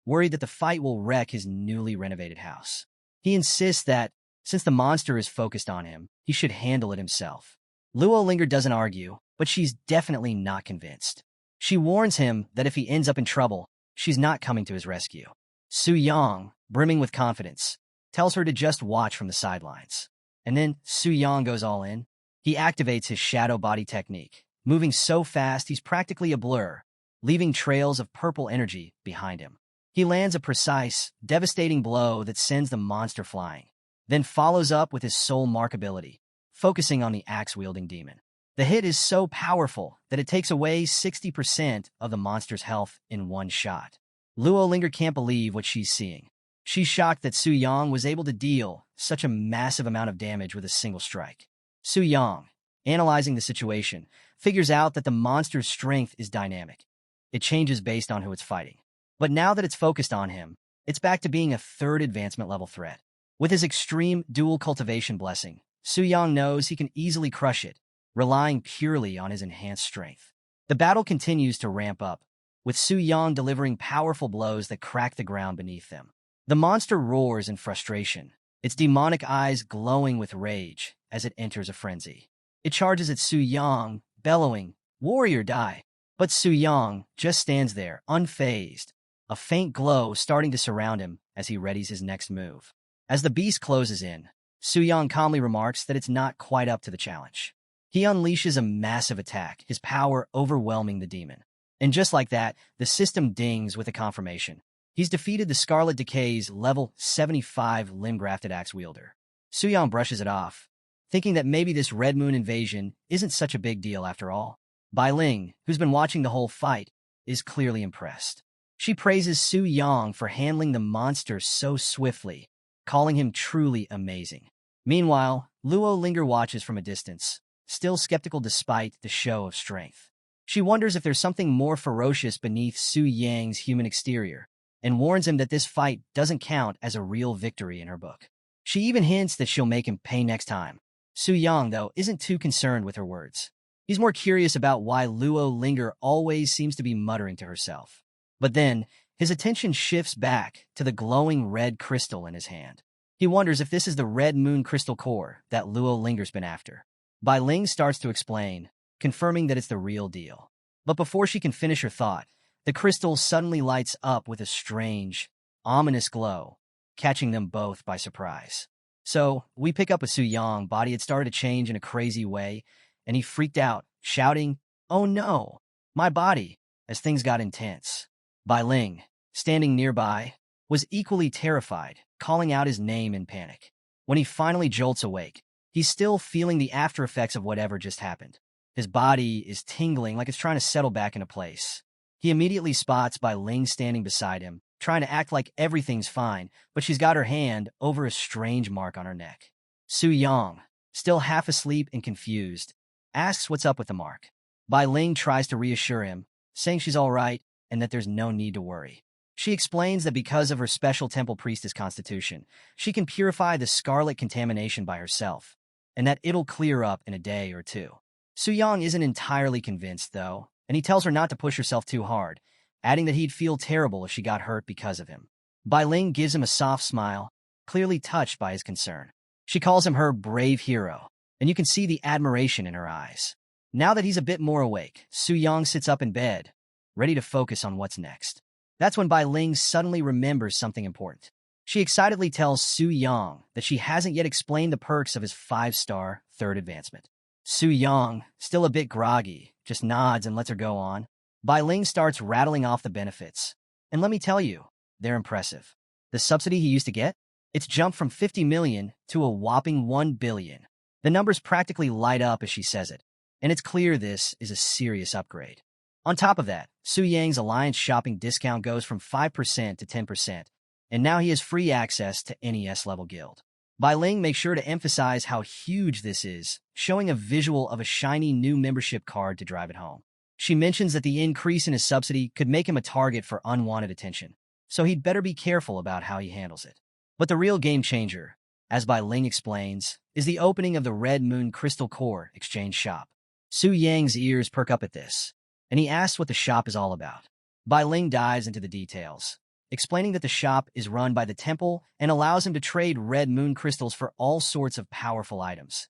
worried that the fight will wreck his newly renovated house. He insists that, since the monster is focused on him, he should handle it himself. Luo Linger doesn't argue, but she's definitely not convinced. She warns him that if he ends up in trouble, she's not coming to his rescue. Su Yang, brimming with confidence, tells her to just watch from the sidelines. And then Su Yang goes all in. He activates his shadow body technique, moving so fast he's practically a blur, leaving trails of purple energy behind him. He lands a precise, devastating blow that sends the monster flying, then follows up with his soul mark ability, focusing on the axe-wielding demon. The hit is so powerful that it takes away 60% of the monster's health in one shot. Luo Linger can't believe what she's seeing. She's shocked that Su Yang was able to deal such a massive amount of damage with a single strike. Su Yang, analyzing the situation, figures out that the monster's strength is dynamic. It changes based on who it's fighting. But now that it's focused on him, it's back to being a third advancement level threat. With his extreme dual cultivation blessing, Su Yang knows he can easily crush it, relying purely on his enhanced strength. The battle continues to ramp up, with Su Yang delivering powerful blows that crack the ground beneath them. The monster roars in frustration, its demonic eyes glowing with rage as it enters a frenzy. It charges at Su Yang, bellowing, "Warrior, die!" But Su Yang just stands there, unfazed, a faint glow starting to surround him as he readies his next move. As the beast closes in, Su Yang calmly remarks that it's not quite up to the challenge. He unleashes a massive attack, his power overwhelming the demon. And just like that, the system dings with a confirmation. He's defeated the Scarlet Decay's level 75 limb-grafted axe wielder. Su Yang brushes it off, thinking that maybe this Red Moon invasion isn't such a big deal after all. Bai Ling, who's been watching the whole fight, is clearly impressed. She praises Su Yang for handling the monster so swiftly, calling him truly amazing. Meanwhile, Luo Linger watches from a distance, still skeptical despite the show of strength. She wonders if there's something more ferocious beneath Su Yang's human exterior, and warns him that this fight doesn't count as a real victory in her book. She even hints that she'll make him pay next time. Su Yang, though, isn't too concerned with her words. He's more curious about why Luo Linger always seems to be muttering to herself. But then, his attention shifts back to the glowing red crystal in his hand. He wonders if this is the Red Moon crystal core that Luo Linger's been after. Bai Ling starts to explain, confirming that it's the real deal. But before she can finish her thought, the crystal suddenly lights up with a strange, ominous glow, catching them both by surprise. So, we pick up a Su Yang body had started to change in a crazy way, and he freaked out, shouting, "Oh no, my body," as things got intense. Bai Ling, standing nearby, was equally terrified, calling out his name in panic. When he finally jolts awake, he's still feeling the after effects of whatever just happened. His body is tingling like it's trying to settle back into place. He immediately spots Bai Ling standing beside him, trying to act like everything's fine, but she's got her hand over a strange mark on her neck. Su Yang, still half asleep and confused, asks what's up with the mark. Bai Ling tries to reassure him, saying she's all right and that there's no need to worry. She explains that because of her special temple priestess constitution, she can purify the scarlet contamination by herself, and that it'll clear up in a day or two. Su Yang isn't entirely convinced, though, and he tells her not to push herself too hard, adding that he'd feel terrible if she got hurt because of him. Bai Ling gives him a soft smile, clearly touched by his concern. She calls him her brave hero, and you can see the admiration in her eyes. Now that he's a bit more awake, Su Yang sits up in bed, ready to focus on what's next. That's when Bai Ling suddenly remembers something important. She excitedly tells Su Yang that she hasn't yet explained the perks of his 5-star third advancement. Su Yang, still a bit groggy, just nods and lets her go on. Bai Ling starts rattling off the benefits. And let me tell you, they're impressive. The subsidy he used to get? It's jumped from 50 million to a whopping 1 billion. The numbers practically light up as she says it, and it's clear this is a serious upgrade. On top of that, Su Yang's Alliance shopping discount goes from 5% to 10%, and now he has free access to NES-level guild. Bai Ling makes sure to emphasize how huge this is, showing a visual of a shiny new membership card to drive it home. She mentions that the increase in his subsidy could make him a target for unwanted attention, so he'd better be careful about how he handles it. But the real game changer, as Bai Ling explains, is the opening of the Red Moon Crystal Core exchange shop. Su Yang's ears perk up at this, and he asks what the shop is all about. Bai Ling dives into the details, explaining that the shop is run by the temple and allows him to trade Red Moon crystals for all sorts of powerful items.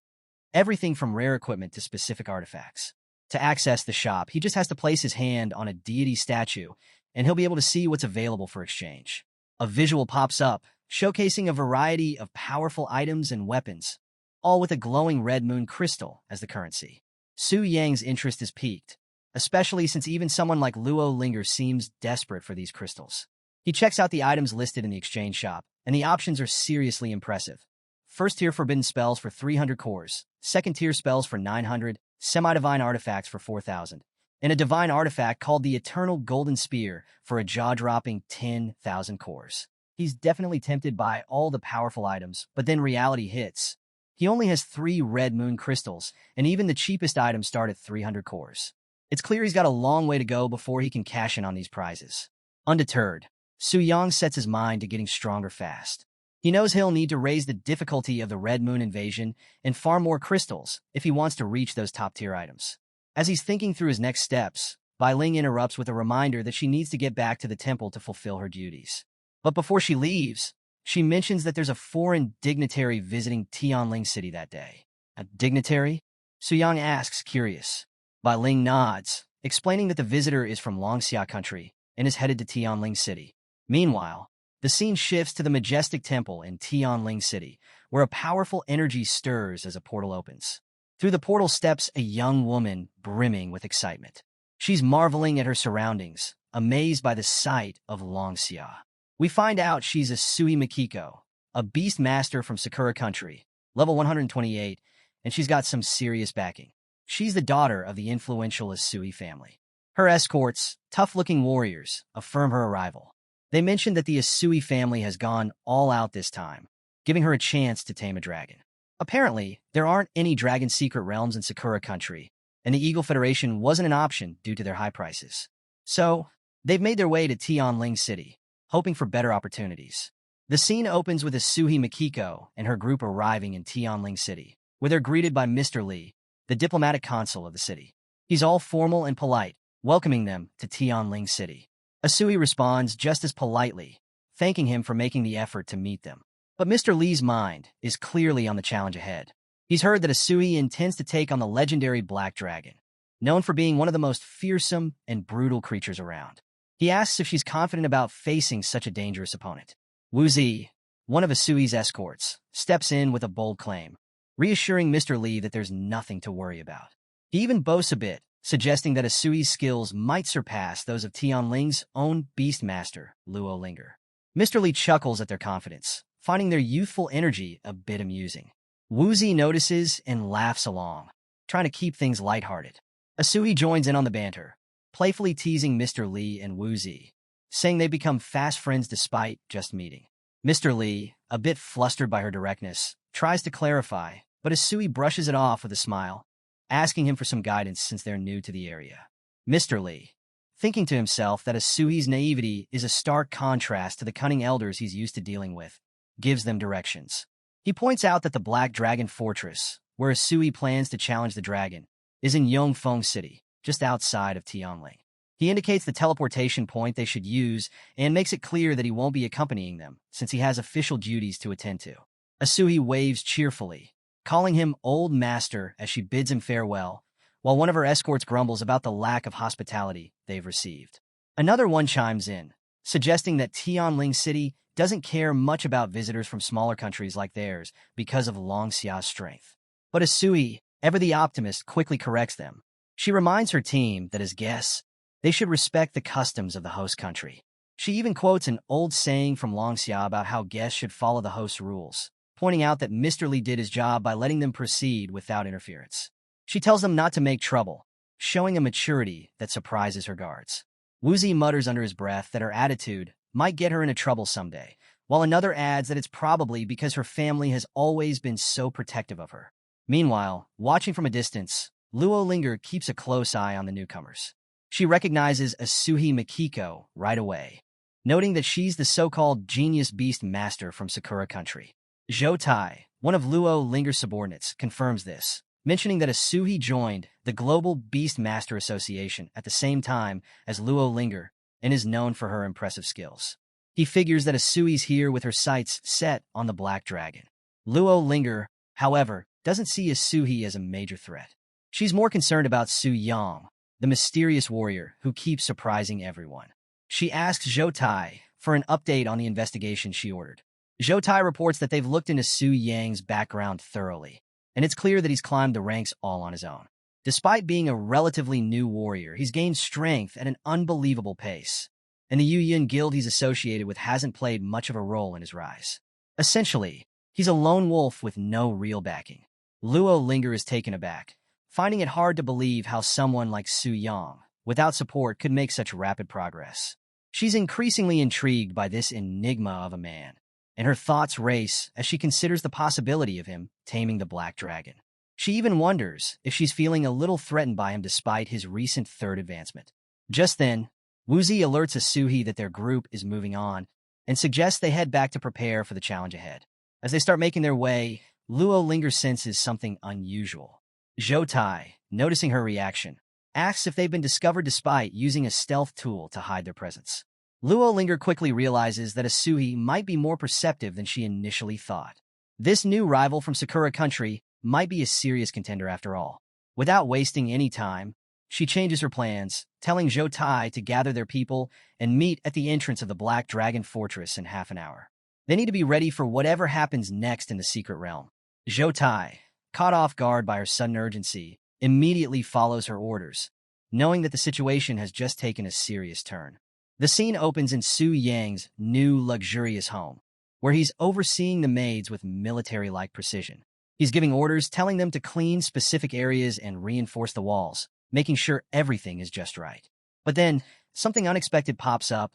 Everything from rare equipment to specific artifacts. To access the shop, he just has to place his hand on a deity statue, and he'll be able to see what's available for exchange. A visual pops up, showcasing a variety of powerful items and weapons, all with a glowing red moon crystal as the currency. Su Yang's interest is piqued, especially since even someone like Luo Linger seems desperate for these crystals. He checks out the items listed in the exchange shop, and the options are seriously impressive. First-tier forbidden spells for 300 cores, second-tier spells for 900, semi-divine artifacts for 4,000, and a divine artifact called the Eternal Golden Spear for a jaw-dropping 10,000 cores. He's definitely tempted by all the powerful items, but then reality hits. He only has 3 red moon crystals, and even the cheapest items start at 300 cores. It's clear he's got a long way to go before he can cash in on these prizes. Undeterred, Su Yang sets his mind to getting stronger fast. He knows he'll need to raise the difficulty of the Red Moon invasion and farm more crystals if he wants to reach those top-tier items. As he's thinking through his next steps, Bai Ling interrupts with a reminder that she needs to get back to the temple to fulfill her duties. But before she leaves, she mentions that there's a foreign dignitary visiting Tianling City that day. A dignitary? Su Yang asks, curious. Bai Ling nods, explaining that the visitor is from Longxia country and is headed to Tianling City. Meanwhile, the scene shifts to the majestic temple in Tianling City, where a powerful energy stirs as a portal opens. Through the portal steps a young woman brimming with excitement. She's marveling at her surroundings, amazed by the sight of Longxia. We find out she's a Sui Mikiko, a beast master from Sakura country, level 128, and she's got some serious backing. She's the daughter of the influential Asui family. Her escorts, tough-looking warriors, affirm her arrival. They mention that the Asui family has gone all out this time, giving her a chance to tame a dragon. Apparently, there aren't any dragon secret realms in Sakura country, and the Eagle Federation wasn't an option due to their high prices. So, they've made their way to Tianling City, hoping for better opportunities. The scene opens with Asui Mikiko and her group arriving in Tianling City, where they're greeted by Mr. Li, the diplomatic consul of the city. He's all formal and polite, welcoming them to Tianling City. Asui responds just as politely, thanking him for making the effort to meet them. But Mr. Li's mind is clearly on the challenge ahead. He's heard that Asui intends to take on the legendary Black Dragon, known for being one of the most fearsome and brutal creatures around. He asks if she's confident about facing such a dangerous opponent. Wu Zi, one of Asui's escorts, steps in with a bold claim, reassuring Mr. Li that there's nothing to worry about. He even boasts a bit, suggesting that Asui's skills might surpass those of Tianling's own beastmaster, Luo Linger. Mr. Li chuckles at their confidence, finding their youthful energy a bit amusing. Wu Zi notices and laughs along, trying to keep things lighthearted. Asui joins in on the banter, playfully teasing Mr. Li and Wu Zi, saying they've become fast friends despite just meeting. Mr. Li, a bit flustered by her directness, tries to clarify, but Asui brushes it off with a smile, asking him for some guidance since they're new to the area. Mr. Li, thinking to himself that Asui's naivety is a stark contrast to the cunning elders he's used to dealing with, gives them directions. He points out that the Black Dragon Fortress, where Asui plans to challenge the dragon, is in Yongfeng City, just outside of Tianling. He indicates the teleportation point they should use and makes it clear that he won't be accompanying them, since he has official duties to attend to. Asui waves cheerfully, calling him Old Master as she bids him farewell, while one of her escorts grumbles about the lack of hospitality they've received. Another one chimes in, suggesting that Tianling City doesn't care much about visitors from smaller countries like theirs because of Longxia's strength. But Asui, ever the optimist, quickly corrects them. She reminds her team that as guests, they should respect the customs of the host country. She even quotes an old saying from Longxia about how guests should follow the host's rules, pointing out that Mr. Li did his job by letting them proceed without interference. She tells them not to make trouble, showing a maturity that surprises her guards. Wu Zi mutters under his breath that her attitude might get her into trouble someday, while another adds that it's probably because her family has always been so protective of her. Meanwhile, watching from a distance, Luo Linger keeps a close eye on the newcomers. She recognizes Asui Mikiko right away, noting that she's the so-called genius beast master from Sakura country. Zhou Tai, one of Luo Linger's subordinates, confirms this, mentioning that Asui joined the Global Beast Master Association at the same time as Luo Linger and is known for her impressive skills. He figures that Asui's here with her sights set on the Black Dragon. Luo Linger, however, doesn't see Asui as a major threat. She's more concerned about Su Yang, the mysterious warrior who keeps surprising everyone. She asks Zhou Tai for an update on the investigation she ordered. Zhou Tai reports that they've looked into Su Yang's background thoroughly, and it's clear that he's climbed the ranks all on his own. Despite being a relatively new warrior, he's gained strength at an unbelievable pace, and the Yu Yun guild he's associated with hasn't played much of a role in his rise. Essentially, he's a lone wolf with no real backing. Luo Linger is taken aback, finding it hard to believe how someone like Su Yang, without support, could make such rapid progress. She's increasingly intrigued by this enigma of a man, and her thoughts race as she considers the possibility of him taming the Black Dragon. She even wonders if she's feeling a little threatened by him despite his recent third advancement. Just then, Wuzi alerts Asuhi that their group is moving on and suggests they head back to prepare for the challenge ahead. As they start making their way, Luo Linger senses something unusual. Zhou Tai, noticing her reaction, asks if they've been discovered despite using a stealth tool to hide their presence. Luo Linger quickly realizes that Asuhi might be more perceptive than she initially thought. This new rival from Sakura Country might be a serious contender after all. Without wasting any time, she changes her plans, telling Zhou Tai to gather their people and meet at the entrance of the Black Dragon Fortress in half an hour. They need to be ready for whatever happens next in the secret realm. Zhou Tai, caught off guard by her sudden urgency, immediately follows her orders, knowing that the situation has just taken a serious turn. The scene opens in Su Yang's new luxurious home, where he's overseeing the maids with military-like precision. He's giving orders, telling them to clean specific areas and reinforce the walls, making sure everything is just right. But then, something unexpected pops up,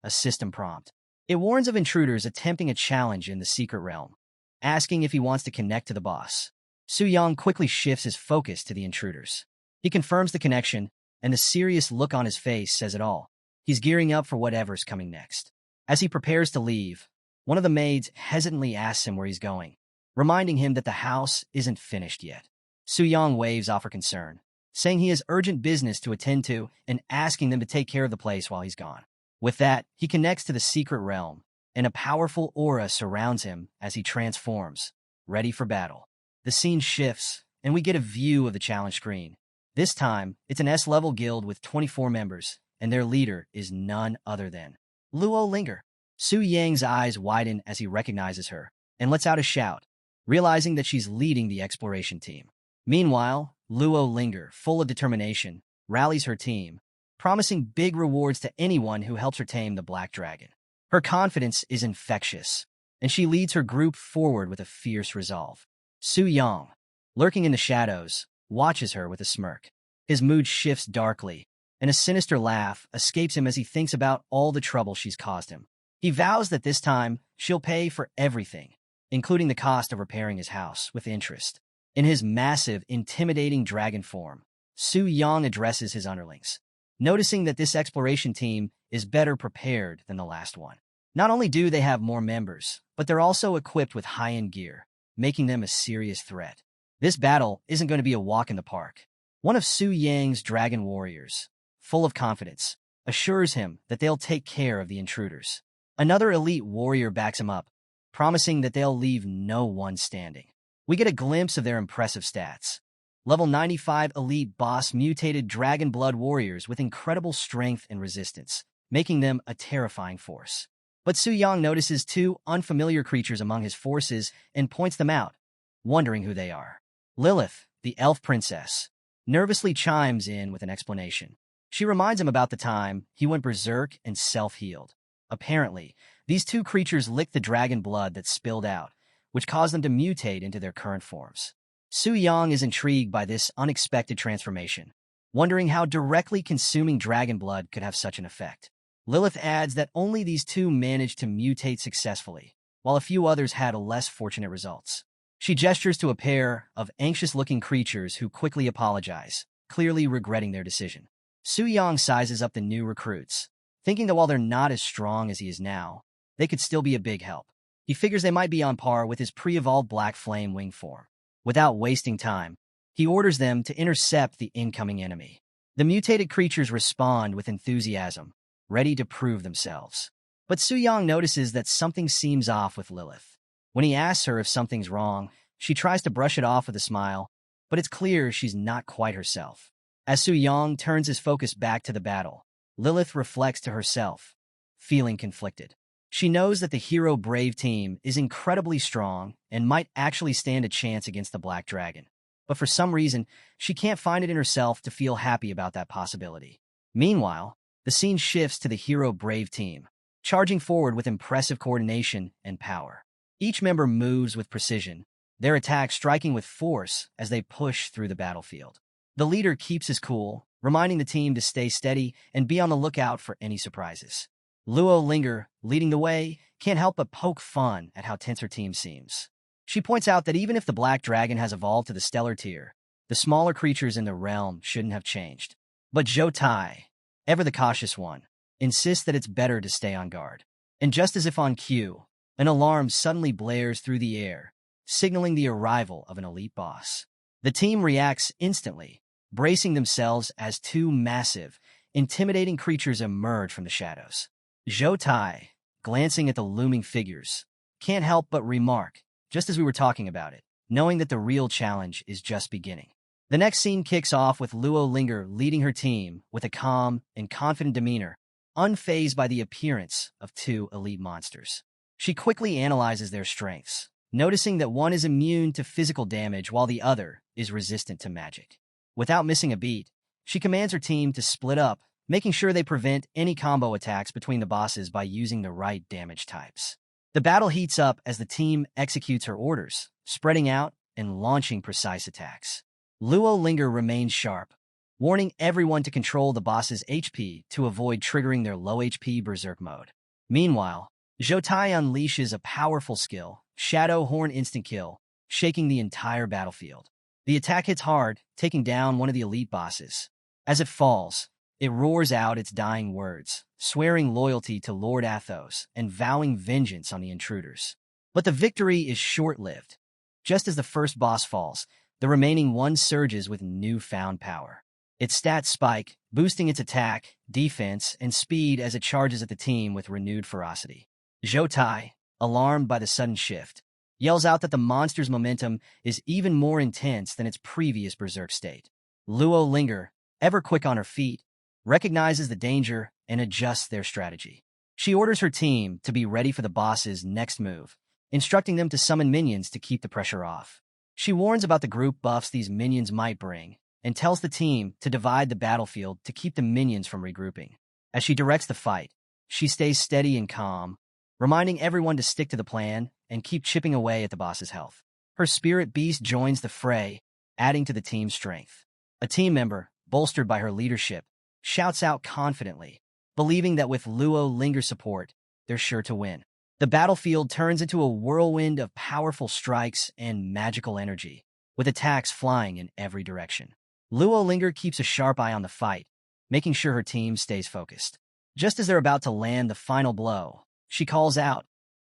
a system prompt. It warns of intruders attempting a challenge in the secret realm, asking if he wants to connect to the boss. Su Yang quickly shifts his focus to the intruders. He confirms the connection, and the serious look on his face says it all. He's gearing up for whatever's coming next. As he prepares to leave, one of the maids hesitantly asks him where he's going, reminding him that the house isn't finished yet. Su Yang waves off her concern, saying he has urgent business to attend to and asking them to take care of the place while he's gone. With that, he connects to the secret realm, and a powerful aura surrounds him as he transforms, ready for battle. The scene shifts, and we get a view of the challenge screen. This time, it's an S-level guild with 24 members, and their leader is none other than Luo Linger. Su Yang's eyes widen as he recognizes her, and lets out a shout, realizing that she's leading the exploration team. Meanwhile, Luo Linger, full of determination, rallies her team, promising big rewards to anyone who helps her tame the Black Dragon. Her confidence is infectious, and she leads her group forward with a fierce resolve. Su Yang, lurking in the shadows, watches her with a smirk. His mood shifts darkly, and a sinister laugh escapes him as he thinks about all the trouble she's caused him. He vows that this time, she'll pay for everything, including the cost of repairing his house, with interest. In his massive, intimidating dragon form, Su Yang addresses his underlings, noticing that this exploration team is better prepared than the last one. Not only do they have more members, but they're also equipped with high-end gear, making them a serious threat. This battle isn't going to be a walk in the park. One of Su Yang's dragon warriors, full of confidence, assures him that they'll take care of the intruders. Another elite warrior backs him up, promising that they'll leave no one standing. We get a glimpse of their impressive stats. Level 95 elite boss mutated dragon blood warriors with incredible strength and resistance, making them a terrifying force. But Su Yang notices two unfamiliar creatures among his forces and points them out, wondering who they are. Lilith, the elf princess, nervously chimes in with an explanation. She reminds him about the time he went berserk and self-healed. Apparently, these two creatures licked the dragon blood that spilled out, which caused them to mutate into their current forms. Su Yang is intrigued by this unexpected transformation, wondering how directly consuming dragon blood could have such an effect. Lilith adds that only these two managed to mutate successfully, while a few others had less fortunate results. She gestures to a pair of anxious-looking creatures who quickly apologize, clearly regretting their decision. Su Yang sizes up the new recruits, thinking that while they're not as strong as he is now, they could still be a big help. He figures they might be on par with his pre-evolved Black Flame wing form. Without wasting time, he orders them to intercept the incoming enemy. The mutated creatures respond with enthusiasm, ready to prove themselves. But Su Yang notices that something seems off with Lilith. When he asks her if something's wrong, she tries to brush it off with a smile, but it's clear she's not quite herself. As Su Yang turns his focus back to the battle, Lilith reflects to herself, feeling conflicted. She knows that the Hero Brave team is incredibly strong and might actually stand a chance against the Black Dragon. But for some reason, she can't find it in herself to feel happy about that possibility. Meanwhile, the scene shifts to the Hero Brave team, charging forward with impressive coordination and power. Each member moves with precision, their attacks striking with force as they push through the battlefield. The leader keeps his cool, reminding the team to stay steady and be on the lookout for any surprises. Luo Linger, leading the way, can't help but poke fun at how tense her team seems. She points out that even if the Black Dragon has evolved to the Stellar tier, the smaller creatures in the realm shouldn't have changed. But Zhou Tai, ever the cautious one, insists that it's better to stay on guard. And just as if on cue, an alarm suddenly blares through the air, signaling the arrival of an elite boss. The team reacts instantly, bracing themselves as two massive, intimidating creatures emerge from the shadows. Zhou Tai, glancing at the looming figures, can't help but remark, just as we were talking about it, knowing that the real challenge is just beginning. The next scene kicks off with Luo Linger leading her team with a calm and confident demeanor, unfazed by the appearance of two elite monsters. She quickly analyzes their strengths, noticing that one is immune to physical damage while the other is resistant to magic. Without missing a beat, she commands her team to split up, making sure they prevent any combo attacks between the bosses by using the right damage types. The battle heats up as the team executes her orders, spreading out and launching precise attacks. Luo Linger remains sharp, warning everyone to control the boss's HP to avoid triggering their low HP Berserk mode. Meanwhile, Zhou Tai unleashes a powerful skill, Shadow Horn Instant Kill, shaking the entire battlefield. The attack hits hard, taking down one of the elite bosses. As it falls, it roars out its dying words, swearing loyalty to Lord Athos and vowing vengeance on the intruders. But the victory is short-lived. Just as the first boss falls, the remaining one surges with newfound power. Its stats spike, boosting its attack, defense, and speed as it charges at the team with renewed ferocity. Zhou Tai, alarmed by the sudden shift, yells out that the monster's momentum is even more intense than its previous berserk state. Luo Linger, ever quick on her feet, recognizes the danger and adjusts their strategy. She orders her team to be ready for the boss's next move, instructing them to summon minions to keep the pressure off. She warns about the group buffs these minions might bring, and tells the team to divide the battlefield to keep the minions from regrouping. As she directs the fight, she stays steady and calm, reminding everyone to stick to the plan and keep chipping away at the boss's health. Her spirit beast joins the fray, adding to the team's strength. A team member, bolstered by her leadership, shouts out confidently, believing that with Luo Linger's support, they're sure to win. The battlefield turns into a whirlwind of powerful strikes and magical energy, with attacks flying in every direction. Luo Linger keeps a sharp eye on the fight, making sure her team stays focused. Just as they're about to land the final blow, she calls out,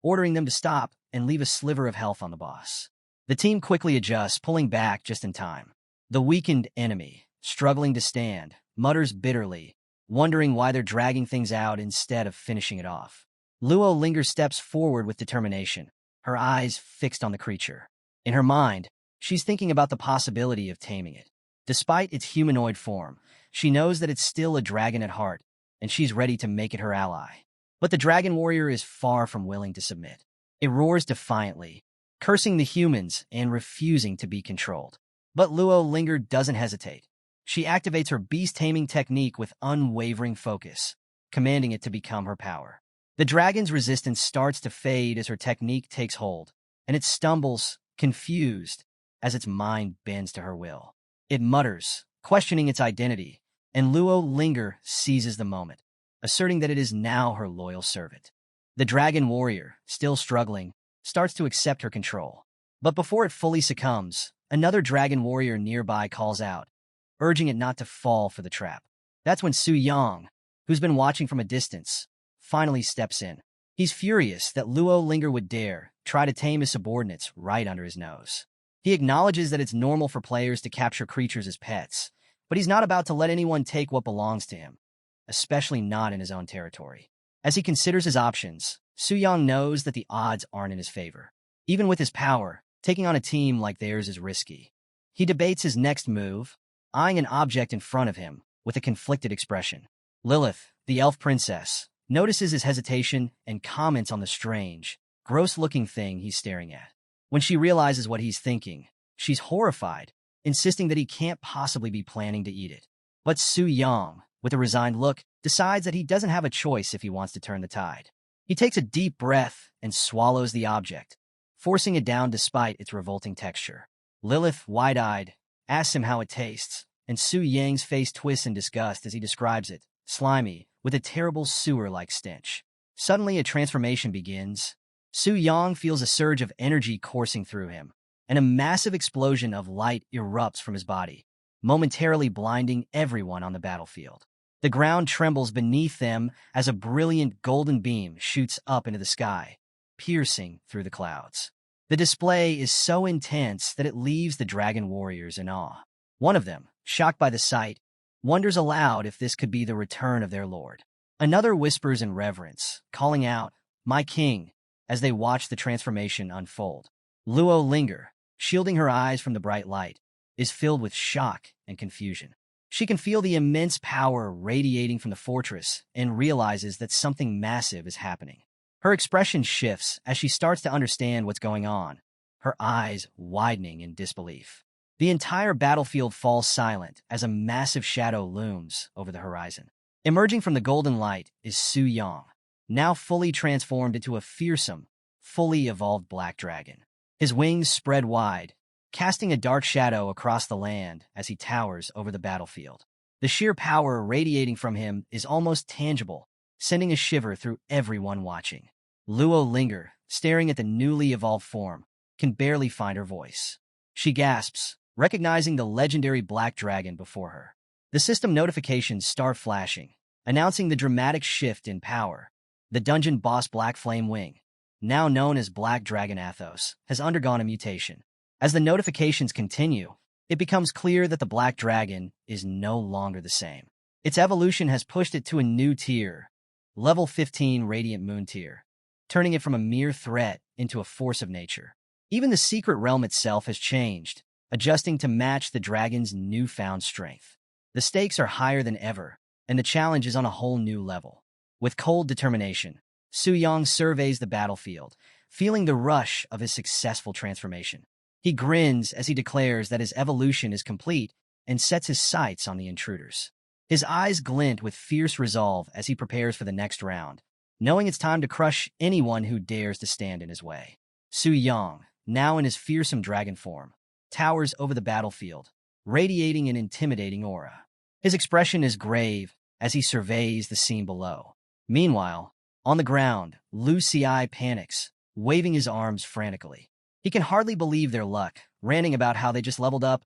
ordering them to stop and leave a sliver of health on the boss. The team quickly adjusts, pulling back just in time. The weakened enemy, struggling to stand, mutters bitterly, wondering why they're dragging things out instead of finishing it off. Luo Linger steps forward with determination, her eyes fixed on the creature. In her mind, she's thinking about the possibility of taming it. Despite its humanoid form, she knows that it's still a dragon at heart, and she's ready to make it her ally. But the dragon warrior is far from willing to submit. It roars defiantly, cursing the humans and refusing to be controlled. But Luo Linger doesn't hesitate. She activates her beast-taming technique with unwavering focus, commanding it to become her power. The dragon's resistance starts to fade as her technique takes hold, and it stumbles, confused, as its mind bends to her will. It mutters, questioning its identity, and Luo Linger seizes the moment, asserting that it is now her loyal servant. The dragon warrior, still struggling, starts to accept her control. But before it fully succumbs, another dragon warrior nearby calls out, urging it not to fall for the trap. That's when Su Yang, who's been watching from a distance, finally steps in. He's furious that Luo Linger would dare try to tame his subordinates right under his nose. He acknowledges that it's normal for players to capture creatures as pets, but he's not about to let anyone take what belongs to him, especially not in his own territory. As he considers his options, Su Yang knows that the odds aren't in his favor. Even with his power, taking on a team like theirs is risky. He debates his next move, eyeing an object in front of him with a conflicted expression. Lilith, the elf princess, notices his hesitation and comments on the strange, gross-looking thing he's staring at. When she realizes what he's thinking, she's horrified, insisting that he can't possibly be planning to eat it. But Su Yang, with a resigned look, decides that he doesn't have a choice if he wants to turn the tide. He takes a deep breath and swallows the object, forcing it down despite its revolting texture. Lilith, wide-eyed, asks him how it tastes, and Su Yang's face twists in disgust as he describes it, slimy, with a terrible sewer-like stench. Suddenly, a transformation begins. Su Yang feels a surge of energy coursing through him, and a massive explosion of light erupts from his body, momentarily blinding everyone on the battlefield. The ground trembles beneath them as a brilliant golden beam shoots up into the sky, piercing through the clouds. The display is so intense that it leaves the dragon warriors in awe. One of them, shocked by the sight, wonders aloud if this could be the return of their lord. Another whispers in reverence, calling out, "My king," as they watch the transformation unfold. Luo Linger, shielding her eyes from the bright light, is filled with shock and confusion. She can feel the immense power radiating from the fortress and realizes that something massive is happening. Her expression shifts as she starts to understand what's going on, her eyes widening in disbelief. The entire battlefield falls silent as a massive shadow looms over the horizon. Emerging from the golden light is Su Yang, now fully transformed into a fearsome, fully evolved black dragon. His wings spread wide, casting a dark shadow across the land as he towers over the battlefield. The sheer power radiating from him is almost tangible, sending a shiver through everyone watching. Luo Linger, staring at the newly evolved form, can barely find her voice. She gasps, recognizing the legendary black dragon before her. The system notifications start flashing, announcing the dramatic shift in power. The dungeon boss Black Flame Wing, now known as Black Dragon Athos, has undergone a mutation. As the notifications continue, it becomes clear that the Black Dragon is no longer the same. Its evolution has pushed it to a new tier, level 15 Radiant Moon tier, turning it from a mere threat into a force of nature. Even the secret realm itself has changed, adjusting to match the dragon's newfound strength. The stakes are higher than ever, and the challenge is on a whole new level. With cold determination, Su Yang surveys the battlefield, feeling the rush of his successful transformation. He grins as he declares that his evolution is complete and sets his sights on the intruders. His eyes glint with fierce resolve as he prepares for the next round, knowing it's time to crush anyone who dares to stand in his way. Su Yang, now in his fearsome dragon form, towers over the battlefield, radiating an intimidating aura. His expression is grave as he surveys the scene below. Meanwhile, on the ground, Lu Xi panics, waving his arms frantically. He can hardly believe their luck, ranting about how they just leveled up,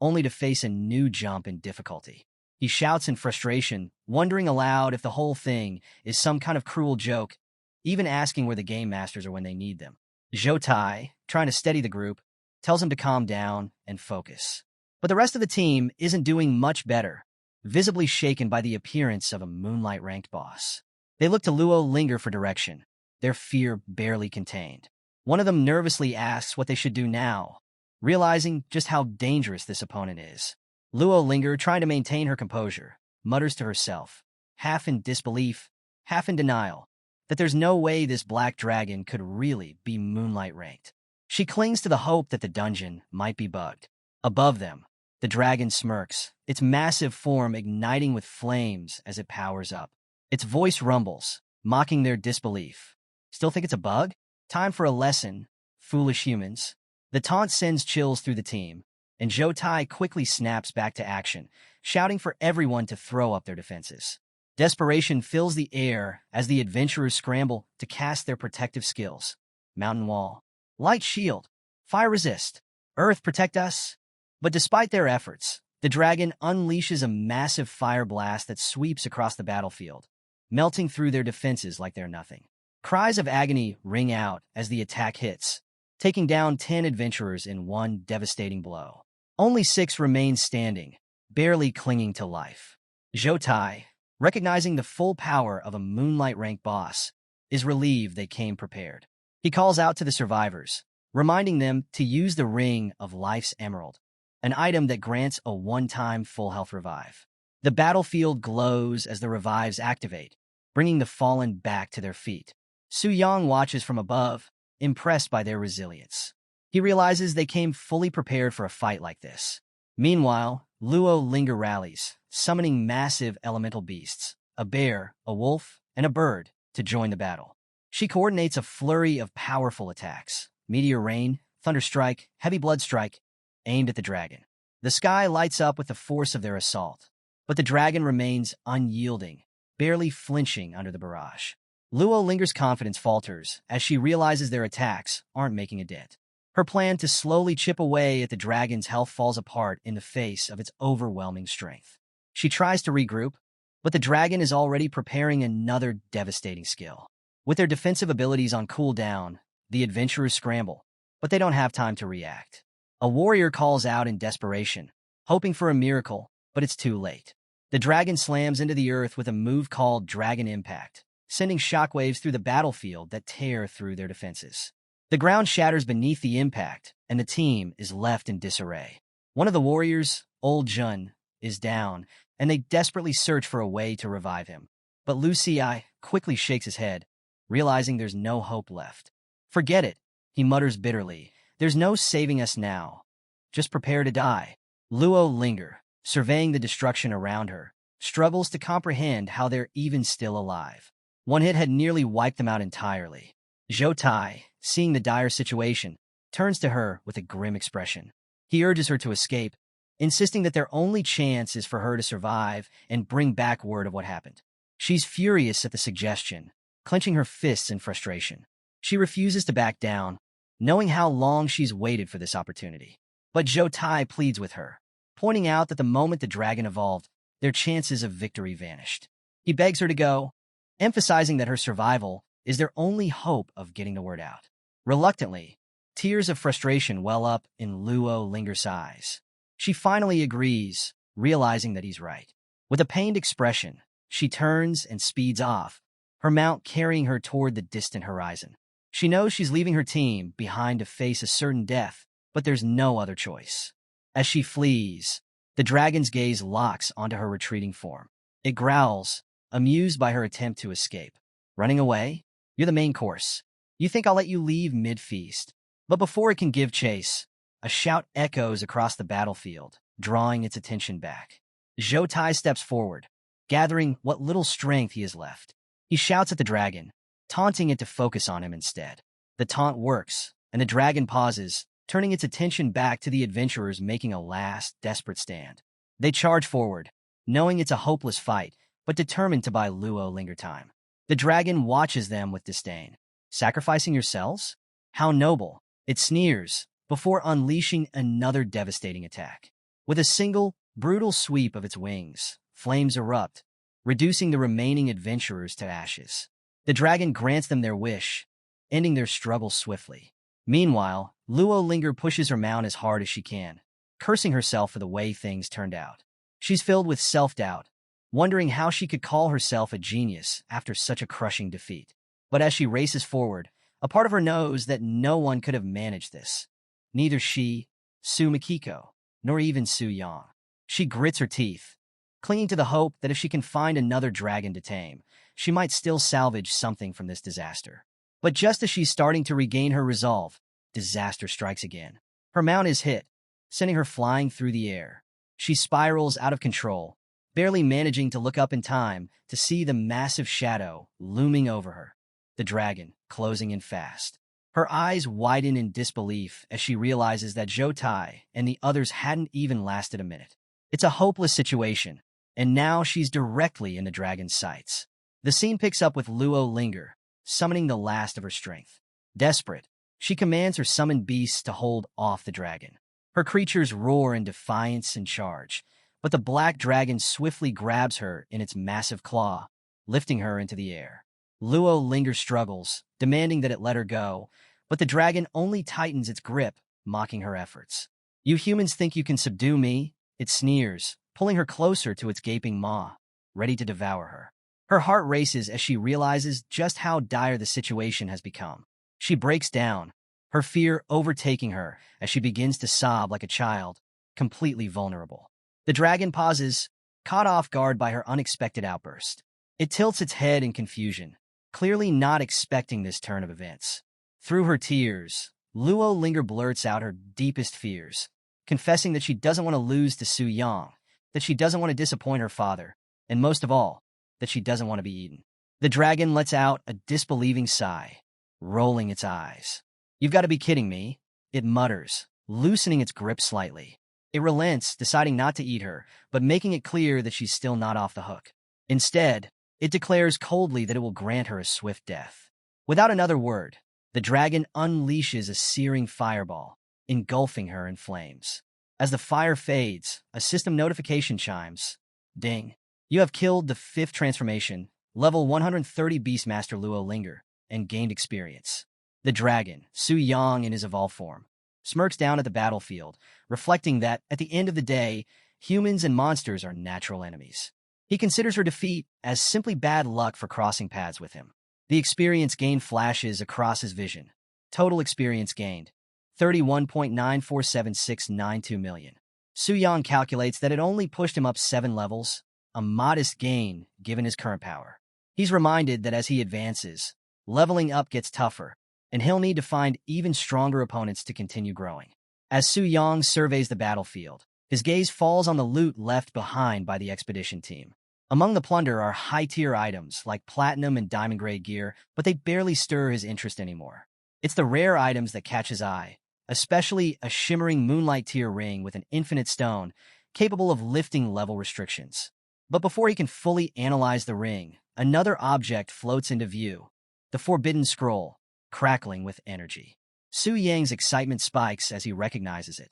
only to face a new jump in difficulty. He shouts in frustration, wondering aloud if the whole thing is some kind of cruel joke, even asking where the game masters are when they need them. Zhou Tai, trying to steady the group, tells him to calm down and focus. But the rest of the team isn't doing much better, visibly shaken by the appearance of a Moonlight-ranked boss. They look to Luo Linger for direction, their fear barely contained. One of them nervously asks what they should do now, realizing just how dangerous this opponent is. Luo Linger, trying to maintain her composure, mutters to herself, half in disbelief, half in denial, that there's no way this black dragon could really be Moonlight-ranked. She clings to the hope that the dungeon might be bugged. Above them, the dragon smirks, its massive form igniting with flames as it powers up. Its voice rumbles, mocking their disbelief. Still think it's a bug? Time for a lesson, foolish humans. The taunt sends chills through the team, and Zhou Tai quickly snaps back to action, shouting for everyone to throw up their defenses. Desperation fills the air as the adventurers scramble to cast their protective skills. Mountain Wall, Light Shield, Fire Resist, Earth Protect Us. But despite their efforts, the dragon unleashes a massive fire blast that sweeps across the battlefield, melting through their defenses like they're nothing. Cries of agony ring out as the attack hits, taking down 10 adventurers in one devastating blow. Only 6 remain standing, barely clinging to life. Zhou Tai, recognizing the full power of a Moonlight-ranked boss, is relieved they came prepared. He calls out to the survivors, reminding them to use the Ring of Life's Emerald, an item that grants a one-time full health revive. The battlefield glows as the revives activate, bringing the fallen back to their feet. Su Yang watches from above, impressed by their resilience. He realizes they came fully prepared for a fight like this. Meanwhile, Luo Linger rallies, summoning massive elemental beasts, a bear, a wolf, and a bird, to join the battle. She coordinates a flurry of powerful attacks: meteor rain, thunder strike, heavy blood strike, aimed at the dragon. The sky lights up with the force of their assault, but the dragon remains unyielding, barely flinching under the barrage. Luo Linger's confidence falters as she realizes their attacks aren't making a dent. Her plan to slowly chip away at the dragon's health falls apart in the face of its overwhelming strength. She tries to regroup, but the dragon is already preparing another devastating skill. With their defensive abilities on cooldown, the adventurers scramble, but they don't have time to react. A warrior calls out in desperation, hoping for a miracle, but it's too late. The dragon slams into the earth with a move called Dragon Impact, sending shockwaves through the battlefield that tear through their defenses. The ground shatters beneath the impact, and the team is left in disarray. One of the warriors, Old Jun, is down, and they desperately search for a way to revive him. But Lu Ci quickly shakes his head, realizing there's no hope left. "Forget it," he mutters bitterly. "There's no saving us now. Just prepare to die." Luo Linger, surveying the destruction around her, struggles to comprehend how they're even still alive. One hit had nearly wiped them out entirely. Zhou Tai, seeing the dire situation, turns to her with a grim expression. He urges her to escape, insisting that their only chance is for her to survive and bring back word of what happened. She's furious at the suggestion, clenching her fists in frustration. She refuses to back down, knowing how long she's waited for this opportunity. But Zhou Tai pleads with her, pointing out that the moment the dragon evolved, their chances of victory vanished. He begs her to go, emphasizing that her survival is their only hope of getting the word out. Reluctantly, tears of frustration well up in Luo Linger's eyes. She finally agrees, realizing that he's right. With a pained expression, she turns and speeds off, her mount carrying her toward the distant horizon. She knows she's leaving her team behind to face a certain death, but there's no other choice. As she flees, the dragon's gaze locks onto her retreating form. It growls, amused by her attempt to escape. "Running away? You're the main course. You think I'll let you leave mid-feast?" But before it can give chase, a shout echoes across the battlefield, drawing its attention back. Zhou Tai steps forward, gathering what little strength he has left. He shouts at the dragon, taunting it to focus on him instead. The taunt works, and the dragon pauses, turning its attention back to the adventurers making a last, desperate stand. They charge forward, knowing it's a hopeless fight, but determined to buy Luo Linger time. The dragon watches them with disdain. "Sacrificing yourselves? How noble," it sneers, before unleashing another devastating attack. With a single, brutal sweep of its wings, flames erupt, reducing the remaining adventurers to ashes. The dragon grants them their wish, ending their struggle swiftly. Meanwhile, Luo Linger pushes her mount as hard as she can, cursing herself for the way things turned out. She's filled with self-doubt, wondering how she could call herself a genius after such a crushing defeat. But as she races forward, a part of her knows that no one could have managed this. Neither she, Su Mikiko, nor even Su Yang. She grits her teeth, clinging to the hope that if she can find another dragon to tame, she might still salvage something from this disaster. But just as she's starting to regain her resolve, disaster strikes again. Her mount is hit, sending her flying through the air. She spirals out of control, barely managing to look up in time to see the massive shadow looming over her, the dragon closing in fast. Her eyes widen in disbelief as she realizes that Zhou Tai and the others hadn't even lasted a minute. It's a hopeless situation, and now she's directly in the dragon's sights. The scene picks up with Luo Linger, summoning the last of her strength. Desperate, she commands her summoned beasts to hold off the dragon. Her creatures roar in defiance and charge, but the black dragon swiftly grabs her in its massive claw, lifting her into the air. Luo Linger struggles, demanding that it let her go, but the dragon only tightens its grip, mocking her efforts. "You humans think you can subdue me?" it sneers, pulling her closer to its gaping maw, ready to devour her. Her heart races as she realizes just how dire the situation has become. She breaks down, her fear overtaking her as she begins to sob like a child, completely vulnerable. The dragon pauses, caught off guard by her unexpected outburst. It tilts its head in confusion, clearly not expecting this turn of events. Through her tears, Luo Linger blurts out her deepest fears, confessing that she doesn't want to lose to Su Yang, that she doesn't want to disappoint her father, and most of all, that she doesn't want to be eaten. The dragon lets out a disbelieving sigh, rolling its eyes. "You've got to be kidding me," it mutters, loosening its grip slightly. It relents, deciding not to eat her, but making it clear that she's still not off the hook. Instead, it declares coldly that it will grant her a swift death. Without another word, the dragon unleashes a searing fireball, engulfing her in flames. As the fire fades, a system notification chimes. Ding. You have killed the 5th transformation, level 130 Beastmaster Luo Linger, and gained experience. The dragon, Su Yang in his evolved form, smirks down at the battlefield, reflecting that, at the end of the day, humans and monsters are natural enemies. He considers her defeat as simply bad luck for crossing paths with him. The experience gain flashes across his vision. Total experience gained, 31.9476992 million. Su Yang calculates that it only pushed him up 7 levels, a modest gain given his current power. He's reminded that as he advances, leveling up gets tougher, and he'll need to find even stronger opponents to continue growing. As Su Yang surveys the battlefield, his gaze falls on the loot left behind by the expedition team. Among the plunder are high-tier items like platinum and diamond-grade gear, but they barely stir his interest anymore. It's the rare items that catch his eye, especially a shimmering moonlight-tier ring with an infinite stone capable of lifting level restrictions. But before he can fully analyze the ring, another object floats into view, the Forbidden Scroll, crackling with energy. Su Yang's excitement spikes as he recognizes it.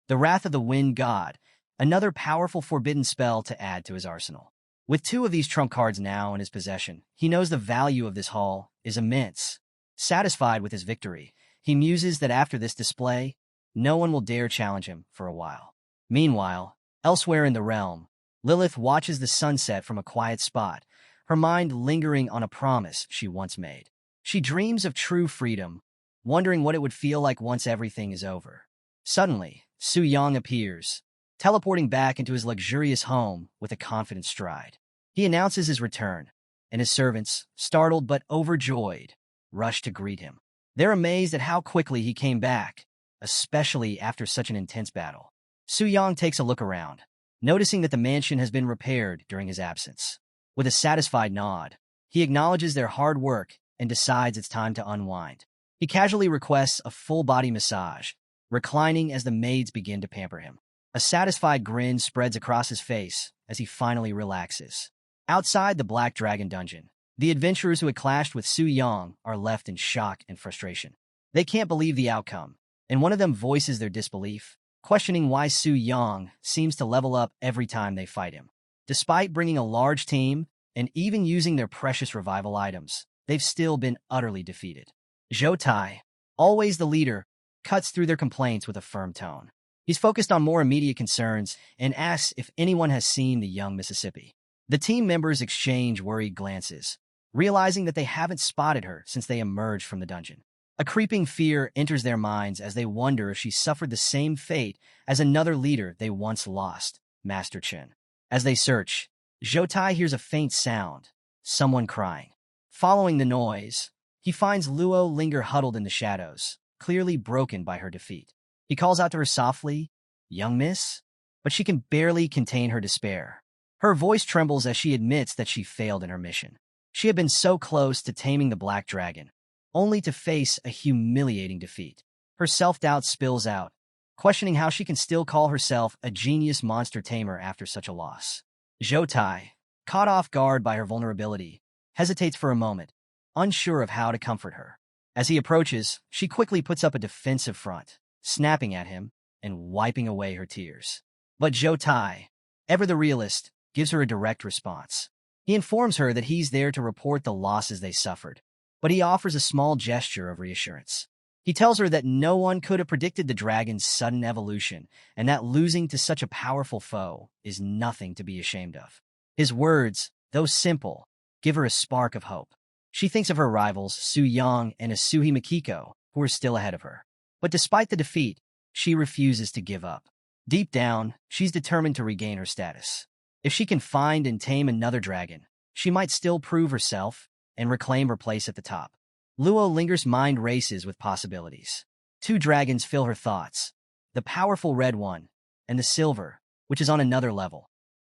The Wrath of the Wind God, another powerful forbidden spell to add to his arsenal. With 2 of these trump cards now in his possession, he knows the value of this haul is immense. Satisfied with his victory, he muses that after this display, no one will dare challenge him for a while. Meanwhile, elsewhere in the realm, Lilith watches the sunset from a quiet spot, her mind lingering on a promise she once made. She dreams of true freedom, wondering what it would feel like once everything is over. Suddenly, Su Yang appears, teleporting back into his luxurious home with a confident stride. He announces his return, and his servants, startled but overjoyed, rush to greet him. They're amazed at how quickly he came back, especially after such an intense battle. Su Yang takes a look around, noticing that the mansion has been repaired during his absence. With a satisfied nod, he acknowledges their hard work and decides it's time to unwind. He casually requests a full-body massage, reclining as the maids begin to pamper him. A satisfied grin spreads across his face as he finally relaxes. Outside the Black Dragon dungeon, the adventurers who had clashed with Su Yang are left in shock and frustration. They can't believe the outcome, and one of them voices their disbelief, questioning why Su Yang seems to level up every time they fight him. Despite bringing a large team and even using their precious revival items, they've still been utterly defeated. Zhou Tai, always the leader, cuts through their complaints with a firm tone. He's focused on more immediate concerns and asks if anyone has seen the young Mississippi. The team members exchange worried glances, realizing that they haven't spotted her since they emerged from the dungeon. A creeping fear enters their minds as they wonder if she suffered the same fate as another leader they once lost, Master Chen. As they search, Zhou Tai hears a faint sound, someone crying. Following the noise, he finds Luo Linger huddled in the shadows, clearly broken by her defeat. He calls out to her softly, "Young miss?" But she can barely contain her despair. Her voice trembles as she admits that she failed in her mission. She had been so close to taming the Black Dragon, only to face a humiliating defeat. Her self-doubt spills out, questioning how she can still call herself a genius monster tamer after such a loss. Zhou Tai, caught off guard by her vulnerability, hesitates for a moment, unsure of how to comfort her. As he approaches, she quickly puts up a defensive front, snapping at him and wiping away her tears. But Zhou Tai, ever the realist, gives her a direct response. He informs her that he's there to report the losses they suffered, but he offers a small gesture of reassurance. He tells her that no one could have predicted the dragon's sudden evolution, and that losing to such a powerful foe is nothing to be ashamed of. His words, though simple, give her a spark of hope. She thinks of her rivals, Su Yang and Asuhi Mikiko, who are still ahead of her. But despite the defeat, she refuses to give up. Deep down, she's determined to regain her status. If she can find and tame another dragon, she might still prove herself and reclaim her place at the top. Luo lingers, mind races with possibilities. Two dragons fill her thoughts, the powerful red one and the silver, which is on another level.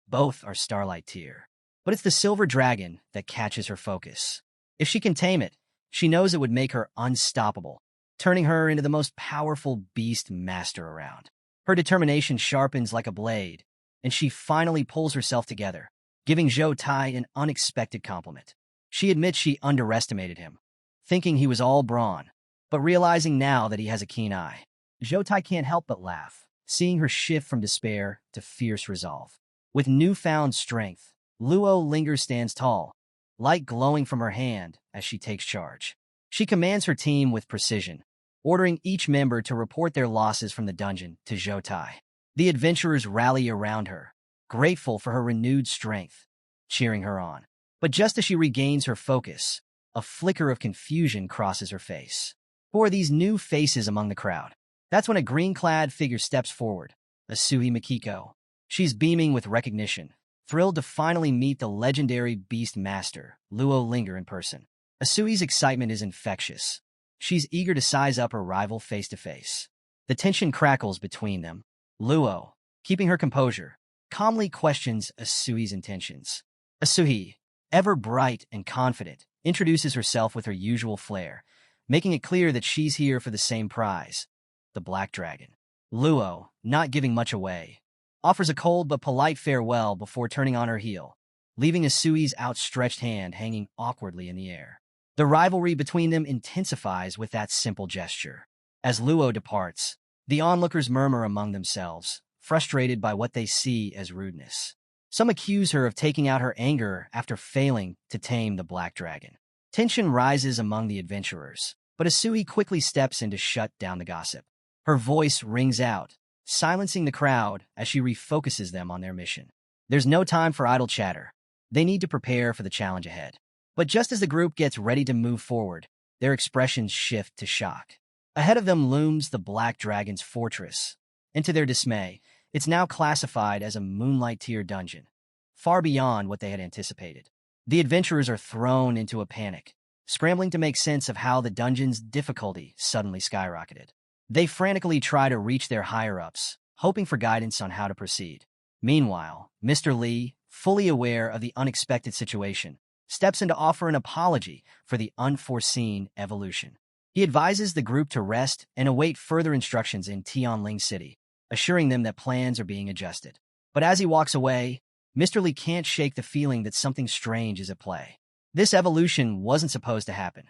Both are starlight tier. But it's the silver dragon that catches her focus. If she can tame it, she knows it would make her unstoppable, turning her into the most powerful beast master around. Her determination sharpens like a blade, and she finally pulls herself together, giving Zhou Tai an unexpected compliment. She admits she underestimated him, thinking he was all brawn, but realizing now that he has a keen eye. Zhou Tai can't help but laugh, seeing her shift from despair to fierce resolve. With newfound strength, Luo Linger stands tall, light glowing from her hand as she takes charge. She commands her team with precision, ordering each member to report their losses from the dungeon to Zhou Tai. The adventurers rally around her, grateful for her renewed strength, cheering her on. But just as she regains her focus, a flicker of confusion crosses her face. Who are these new faces among the crowd? That's when a green-clad figure steps forward, Asui Mikiko. She's beaming with recognition, thrilled to finally meet the legendary beast master, Luo Linger, in person. Asui's excitement is infectious. She's eager to size up her rival face-to-face. The tension crackles between them. Luo, keeping her composure, calmly questions Asui's intentions. Asui, ever bright and confident, introduces herself with her usual flair, making it clear that she's here for the same prize, the Black Dragon. Luo, not giving much away, offers a cold but polite farewell before turning on her heel, leaving Asui's outstretched hand hanging awkwardly in the air. The rivalry between them intensifies with that simple gesture. As Luo departs, the onlookers murmur among themselves, frustrated by what they see as rudeness. Some accuse her of taking out her anger after failing to tame the Black Dragon. Tension rises among the adventurers, but Asui quickly steps in to shut down the gossip. Her voice rings out, silencing the crowd as she refocuses them on their mission. There's no time for idle chatter. They need to prepare for the challenge ahead. But just as the group gets ready to move forward, their expressions shift to shock. Ahead of them looms the Black Dragon's fortress, and to their dismay, it's now classified as a Moonlight Tier dungeon, far beyond what they had anticipated. The adventurers are thrown into a panic, scrambling to make sense of how the dungeon's difficulty suddenly skyrocketed. They frantically try to reach their higher-ups, hoping for guidance on how to proceed. Meanwhile, Mr. Lee, fully aware of the unexpected situation, steps in to offer an apology for the unforeseen evolution. He advises the group to rest and await further instructions in Tianling City, assuring them that plans are being adjusted. But as he walks away, Mr. Lee can't shake the feeling that something strange is at play. This evolution wasn't supposed to happen.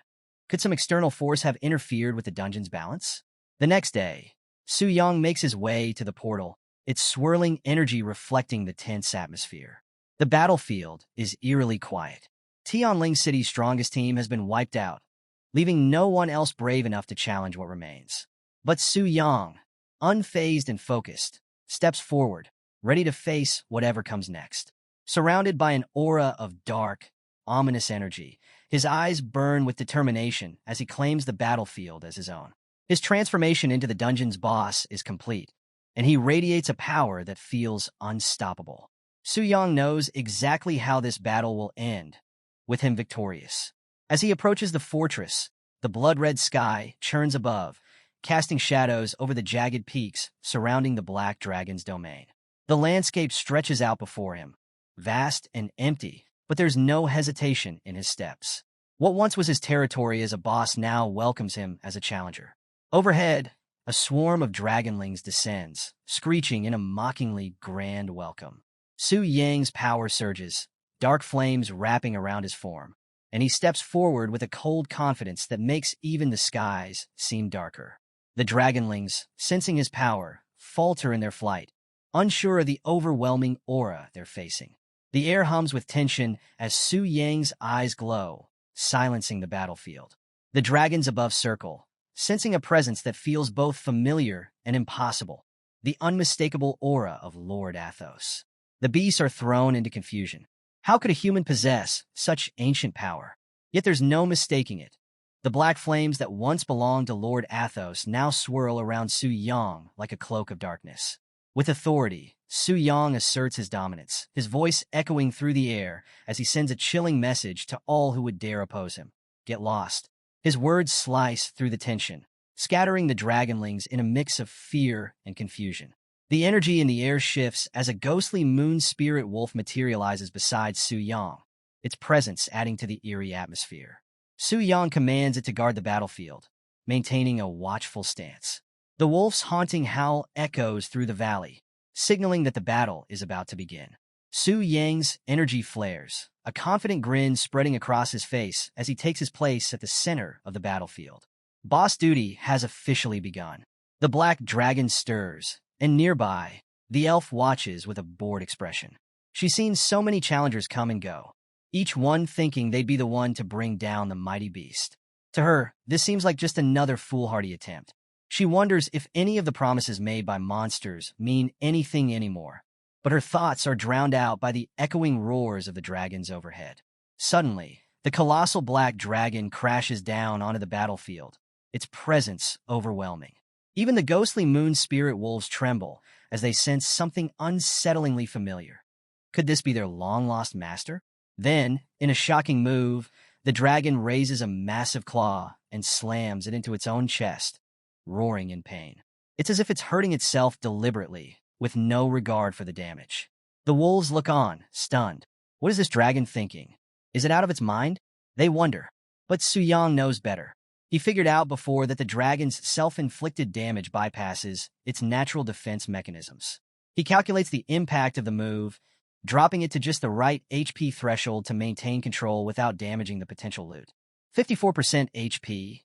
Could some external force have interfered with the dungeon's balance? The next day, Su Yang makes his way to the portal, its swirling energy reflecting the tense atmosphere. The battlefield is eerily quiet. Tianling City's strongest team has been wiped out, leaving no one else brave enough to challenge what remains. But Su Yang, unfazed and focused, steps forward, ready to face whatever comes next. Surrounded by an aura of dark, ominous energy, his eyes burn with determination as he claims the battlefield as his own. His transformation into the dungeon's boss is complete, and he radiates a power that feels unstoppable. Su Yang knows exactly how this battle will end, with him victorious. As he approaches the fortress, the blood-red sky churns above, casting shadows over the jagged peaks surrounding the Black Dragon's domain. The landscape stretches out before him, vast and empty, but there's no hesitation in his steps. What once was his territory as a boss now welcomes him as a challenger. Overhead, a swarm of dragonlings descends, screeching in a mockingly grand welcome. Su Yang's power surges, dark flames wrapping around his form, and he steps forward with a cold confidence that makes even the skies seem darker. The dragonlings, sensing his power, falter in their flight, unsure of the overwhelming aura they're facing. The air hums with tension as Su Yang's eyes glow, silencing the battlefield. The dragons above circle, sensing a presence that feels both familiar and impossible, the unmistakable aura of Lord Athos. The beasts are thrown into confusion. How could a human possess such ancient power? Yet there's no mistaking it. The black flames that once belonged to Lord Athos now swirl around Su Yang like a cloak of darkness. With authority, Su Yang asserts his dominance, his voice echoing through the air as he sends a chilling message to all who would dare oppose him. Get lost. His words slice through the tension, scattering the dragonlings in a mix of fear and confusion. The energy in the air shifts as a ghostly moon spirit wolf materializes beside Su Yang, its presence adding to the eerie atmosphere. Su Yang commands it to guard the battlefield, maintaining a watchful stance. The wolf's haunting howl echoes through the valley, signaling that the battle is about to begin. Su Yang's energy flares, a confident grin spreading across his face as he takes his place at the center of the battlefield. Boss duty has officially begun. The black dragon stirs, and nearby, the elf watches with a bored expression. She's seen so many challengers come and go, each one thinking they'd be the one to bring down the mighty beast. To her, this seems like just another foolhardy attempt. She wonders if any of the promises made by monsters mean anything anymore, but her thoughts are drowned out by the echoing roars of the dragons overhead. Suddenly, the colossal black dragon crashes down onto the battlefield, its presence overwhelming. Even the ghostly moon spirit wolves tremble as they sense something unsettlingly familiar. Could this be their long-lost master? Then, in a shocking move, the dragon raises a massive claw and slams it into its own chest, roaring in pain. It's as if it's hurting itself deliberately, with no regard for the damage. The wolves look on, stunned. What is this dragon thinking? Is it out of its mind? They wonder. But Su Yang knows better. He figured out before that the dragon's self-inflicted damage bypasses its natural defense mechanisms. He calculates the impact of the move, dropping it to just the right HP threshold to maintain control without damaging the potential loot. 54% HP.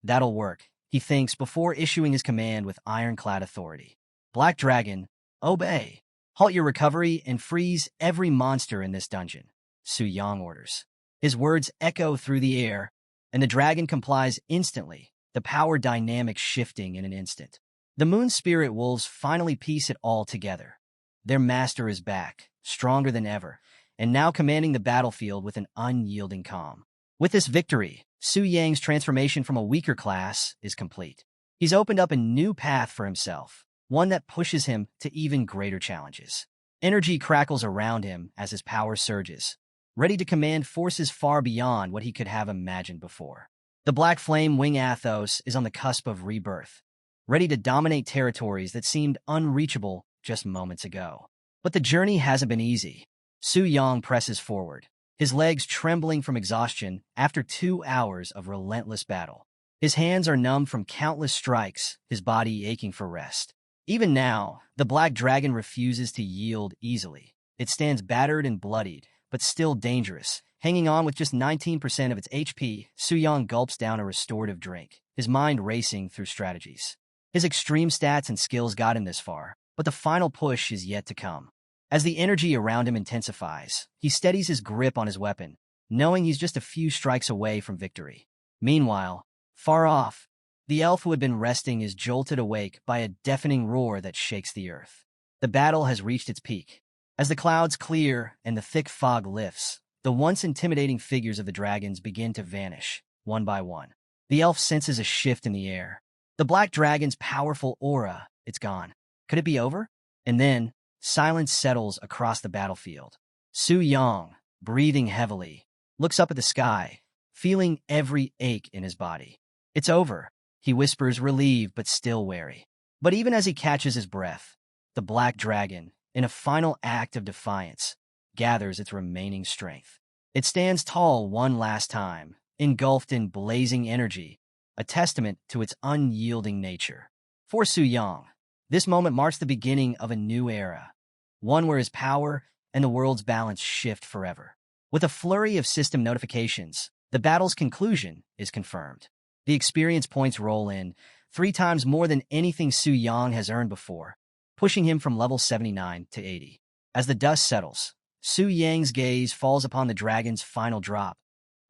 That'll work, he thinks before issuing his command with ironclad authority. Black Dragon, obey. Halt your recovery and freeze every monster in this dungeon, Su Yang orders. His words echo through the air, and the dragon complies instantly, the power dynamic shifting in an instant. The moon spirit wolves finally piece it all together. Their master is back, stronger than ever, and now commanding the battlefield with an unyielding calm. With this victory, Su Yang's transformation from a weaker class is complete. He's opened up a new path for himself, one that pushes him to even greater challenges. Energy crackles around him as his power surges, ready to command forces far beyond what he could have imagined before. The Black Flame Wing Athos is on the cusp of rebirth, ready to dominate territories that seemed unreachable just moments ago. But the journey hasn't been easy. Su Yang presses forward, his legs trembling from exhaustion after 2 hours of relentless battle. His hands are numb from countless strikes, his body aching for rest. Even now, the Black Dragon refuses to yield easily. It stands battered and bloodied, but still dangerous. Hanging on with just 19% of its HP, Su Yang gulps down a restorative drink, his mind racing through strategies. His extreme stats and skills got him this far, but the final push is yet to come. As the energy around him intensifies, he steadies his grip on his weapon, knowing he's just a few strikes away from victory. Meanwhile, far off, the elf who had been resting is jolted awake by a deafening roar that shakes the earth. The battle has reached its peak. As the clouds clear and the thick fog lifts, the once intimidating figures of the dragons begin to vanish, one by one. The elf senses a shift in the air. The Black Dragon's powerful aura, it's gone. Could it be over? And then, silence settles across the battlefield. Su Yang, breathing heavily, looks up at the sky, feeling every ache in his body. It's over, he whispers, relieved but still wary. But even as he catches his breath, the Black Dragon, in a final act of defiance, gathers its remaining strength. It stands tall one last time, engulfed in blazing energy, a testament to its unyielding nature. For Su Yang, this moment marks the beginning of a new era, one where his power and the world's balance shift forever. With a flurry of system notifications, the battle's conclusion is confirmed. The experience points roll in, 3 times more than anything Su Yang has earned before, pushing him from level 79 to 80. As the dust settles, Su Yang's gaze falls upon the dragon's final drop,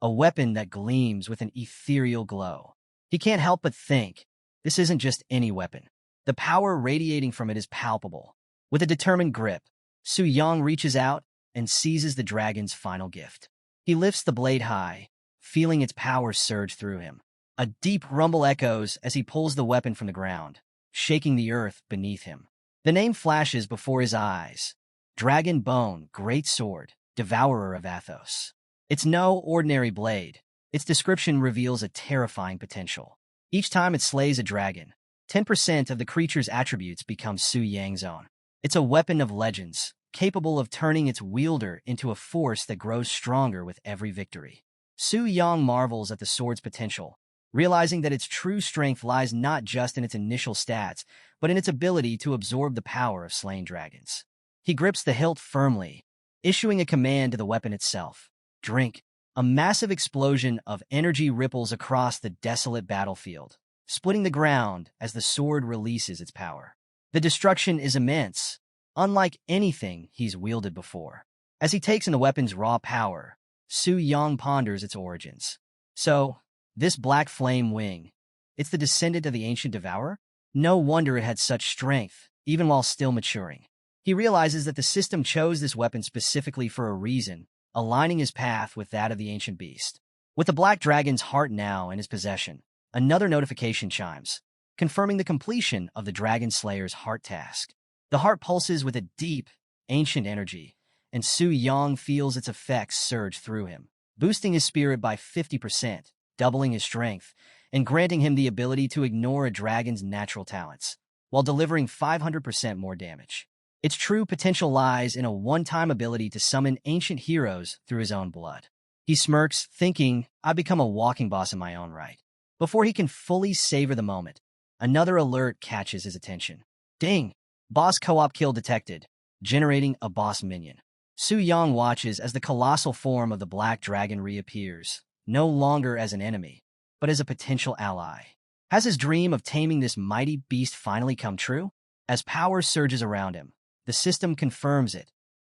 a weapon that gleams with an ethereal glow. He can't help but think, this isn't just any weapon. The power radiating from it is palpable. With a determined grip, Su Yang reaches out and seizes the dragon's final gift. He lifts the blade high, feeling its power surge through him. A deep rumble echoes as he pulls the weapon from the ground, shaking the earth beneath him. The name flashes before his eyes. Dragon Bone, Great Sword, Devourer of Athos. It's no ordinary blade. Its description reveals a terrifying potential. Each time it slays a dragon, 10% of the creature's attributes become Su Yang's own. It's a weapon of legends, capable of turning its wielder into a force that grows stronger with every victory. Su Yang marvels at the sword's potential, realizing that its true strength lies not just in its initial stats, but in its ability to absorb the power of slain dragons. He grips the hilt firmly, issuing a command to the weapon itself. Drink. A massive explosion of energy ripples across the desolate battlefield, splitting the ground as the sword releases its power. The destruction is immense, unlike anything he's wielded before. As he takes in the weapon's raw power, Su Yang ponders its origins. So, this black flame wing, it's the descendant of the ancient devourer? No wonder it had such strength, even while still maturing. He realizes that the system chose this weapon specifically for a reason, aligning his path with that of the ancient beast. With the black dragon's heart now in his possession, another notification chimes, confirming the completion of the Dragon Slayer's heart task. The heart pulses with a deep, ancient energy, and Su Yang feels its effects surge through him, boosting his spirit by 50%, doubling his strength, and granting him the ability to ignore a dragon's natural talents, while delivering 500% more damage. Its true potential lies in a one-time ability to summon ancient heroes through his own blood. He smirks, thinking, I've become a walking boss in my own right. Before he can fully savor the moment, another alert catches his attention. Ding! Boss co-op kill detected, generating a boss minion. Su Yang watches as the colossal form of the black dragon reappears, no longer as an enemy, but as a potential ally. Has his dream of taming this mighty beast finally come true? As power surges around him, the system confirms it.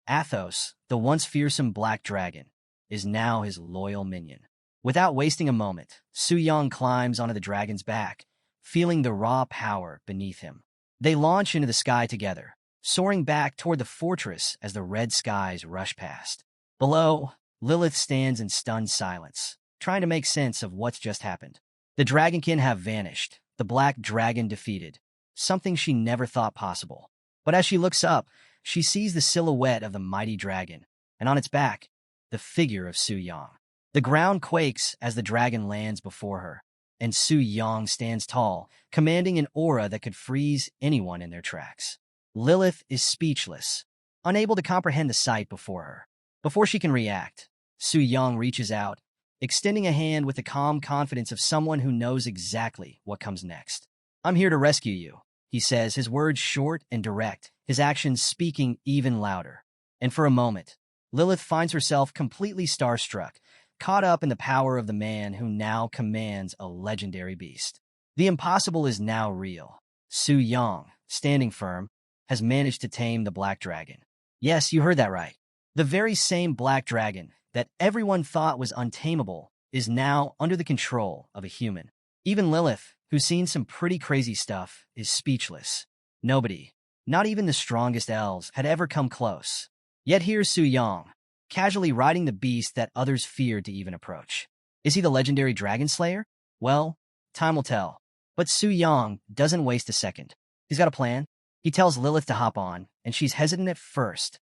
Athos, the once fearsome black dragon, is now his loyal minion. Without wasting a moment, Su Yang climbs onto the dragon's back, feeling the raw power beneath him. They launch into the sky together, soaring back toward the fortress as the red skies rush past. Below, Lilith stands in stunned silence, trying to make sense of what's just happened. The dragonkin have vanished, the black dragon defeated, something she never thought possible. But as she looks up, she sees the silhouette of the mighty dragon, and on its back, the figure of Su Yang. The ground quakes as the dragon lands before her, and Su Yang stands tall, commanding an aura that could freeze anyone in their tracks. Lilith is speechless, unable to comprehend the sight before her. Before she can react, Su Yang reaches out, extending a hand with the calm confidence of someone who knows exactly what comes next. I'm here to rescue you, he says, his words short and direct, his actions speaking even louder. And for a moment, Lilith finds herself completely starstruck, caught up in the power of the man who now commands a legendary beast. The impossible is now real. Su Yang, standing firm, has managed to tame the black dragon. Yes, you heard that right. The very same black dragon that everyone thought was untamable is now under the control of a human. Even Lilith, who's seen some pretty crazy stuff, is speechless. Nobody, not even the strongest elves, had ever come close. Yet here's Su Yang, casually riding the beast that others feared to even approach. Is he the legendary dragon slayer? Well, time will tell. But Su Yang doesn't waste a second. He's got a plan. He tells Lilith to hop on, and she's hesitant at first.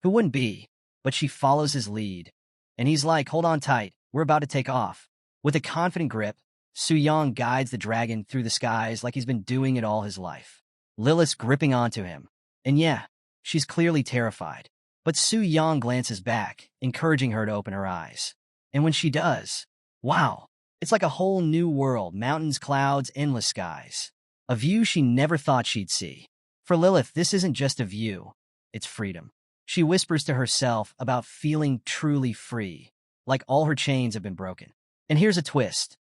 Who wouldn't be? But she follows his lead. And he's like, hold on tight, we're about to take off. With a confident grip, Su Yang guides the dragon through the skies like he's been doing it all his life. Lilith's gripping onto him. And yeah, she's clearly terrified. But Su Yang glances back, encouraging her to open her eyes. And when she does, wow, it's like a whole new world, mountains, clouds, endless skies. A view she never thought she'd see. For Lilith, this isn't just a view, it's freedom. She whispers to herself about feeling truly free, like all her chains have been broken. And here's a twist.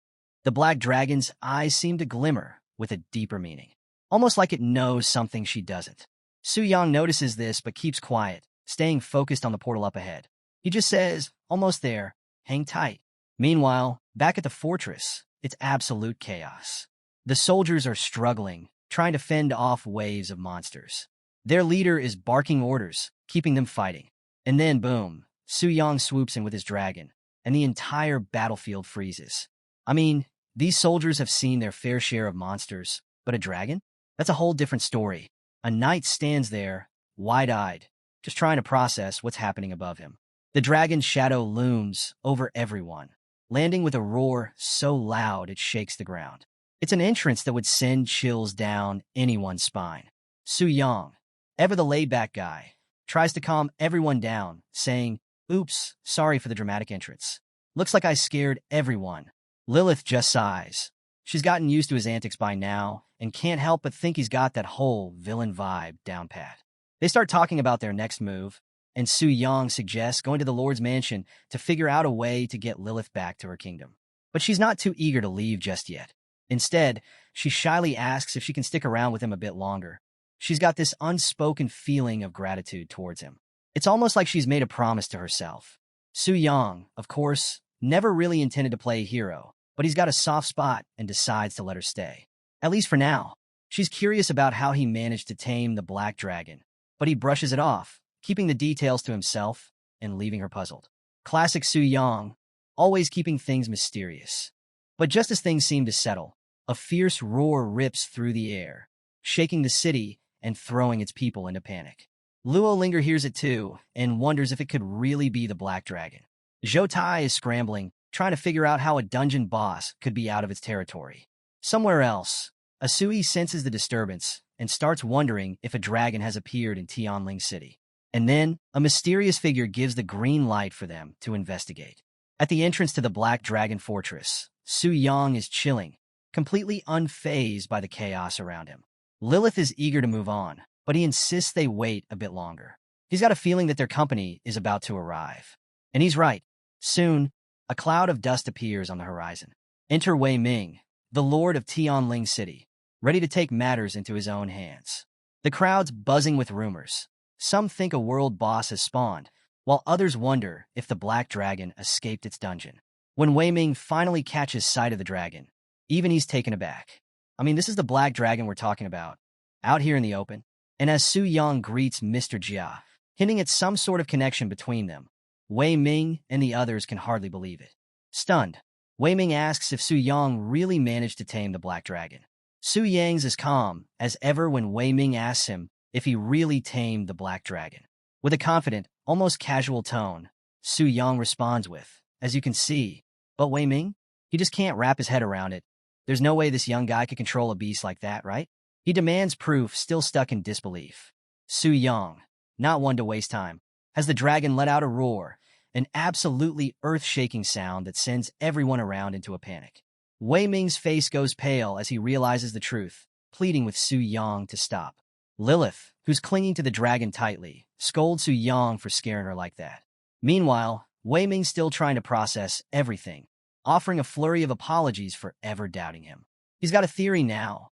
The black dragon's eyes seem to glimmer with a deeper meaning, almost like it knows something she doesn't. Su Yang notices this but keeps quiet, staying focused on the portal up ahead. He just says, almost there, hang tight. Meanwhile, back at the fortress, it's absolute chaos. The soldiers are struggling, trying to fend off waves of monsters. Their leader is barking orders, keeping them fighting. And then, boom, Su Yang swoops in with his dragon, and the entire battlefield freezes. I mean, these soldiers have seen their fair share of monsters, but a dragon? That's a whole different story. A knight stands there, wide-eyed, just trying to process what's happening above him. The dragon's shadow looms over everyone, landing with a roar so loud it shakes the ground. It's an entrance that would send chills down anyone's spine. Su Yang, ever the laid-back guy, tries to calm everyone down, saying, "Oops, sorry for the dramatic entrance. Looks like I scared everyone." Lilith just sighs. She's gotten used to his antics by now and can't help but think he's got that whole villain vibe down pat. They start talking about their next move, and Su Yang suggests going to the Lord's mansion to figure out a way to get Lilith back to her kingdom. But she's not too eager to leave just yet. Instead, she shyly asks if she can stick around with him a bit longer. She's got this unspoken feeling of gratitude towards him. It's almost like she's made a promise to herself. Su Yang, of course, never really intended to play a hero, but he's got a soft spot and decides to let her stay. At least for now. She's curious about how he managed to tame the black dragon, but he brushes it off, keeping the details to himself and leaving her puzzled. Classic Su Yang, always keeping things mysterious. But just as things seem to settle, a fierce roar rips through the air, shaking the city and throwing its people into panic. Luo Linger hears it too and wonders if it could really be the black dragon. Zhou Tai is scrambling, trying to figure out how a dungeon boss could be out of its territory. Somewhere else, Asui senses the disturbance and starts wondering if a dragon has appeared in Tianling City. And then, a mysterious figure gives the green light for them to investigate. At the entrance to the Black Dragon Fortress, Su Yang is chilling, completely unfazed by the chaos around him. Lilith is eager to move on, but he insists they wait a bit longer. He's got a feeling that their company is about to arrive. And he's right. Soon, a cloud of dust appears on the horizon. Enter Wei Ming, the lord of Tianling City, ready to take matters into his own hands. The crowd's buzzing with rumors. Some think a world boss has spawned, while others wonder if the Black Dragon escaped its dungeon. When Wei Ming finally catches sight of the dragon, even he's taken aback. I mean, this is the Black Dragon we're talking about, out here in the open. And as Su Yang greets Mr. Jia, hinting at some sort of connection between them, Wei Ming and the others can hardly believe it. Stunned, Wei Ming asks if Su Yang really managed to tame the Black Dragon. Su Yang's as calm as ever when Wei Ming asks him if he really tamed the Black Dragon. With a confident, almost casual tone, Su Yang responds with, "As you can see." But Wei Ming? He just can't wrap his head around it. There's no way this young guy could control a beast like that, right? He demands proof, still stuck in disbelief. Su Yang, not one to waste time, has the dragon let out a roar, an absolutely earth-shaking sound that sends everyone around into a panic. Wei Ming's face goes pale as he realizes the truth, pleading with Su Yang to stop. Lilith, who's clinging to the dragon tightly, scolds Su Yang for scaring her like that. Meanwhile, Wei Ming's still trying to process everything, offering a flurry of apologies for ever doubting him. He's got a theory now.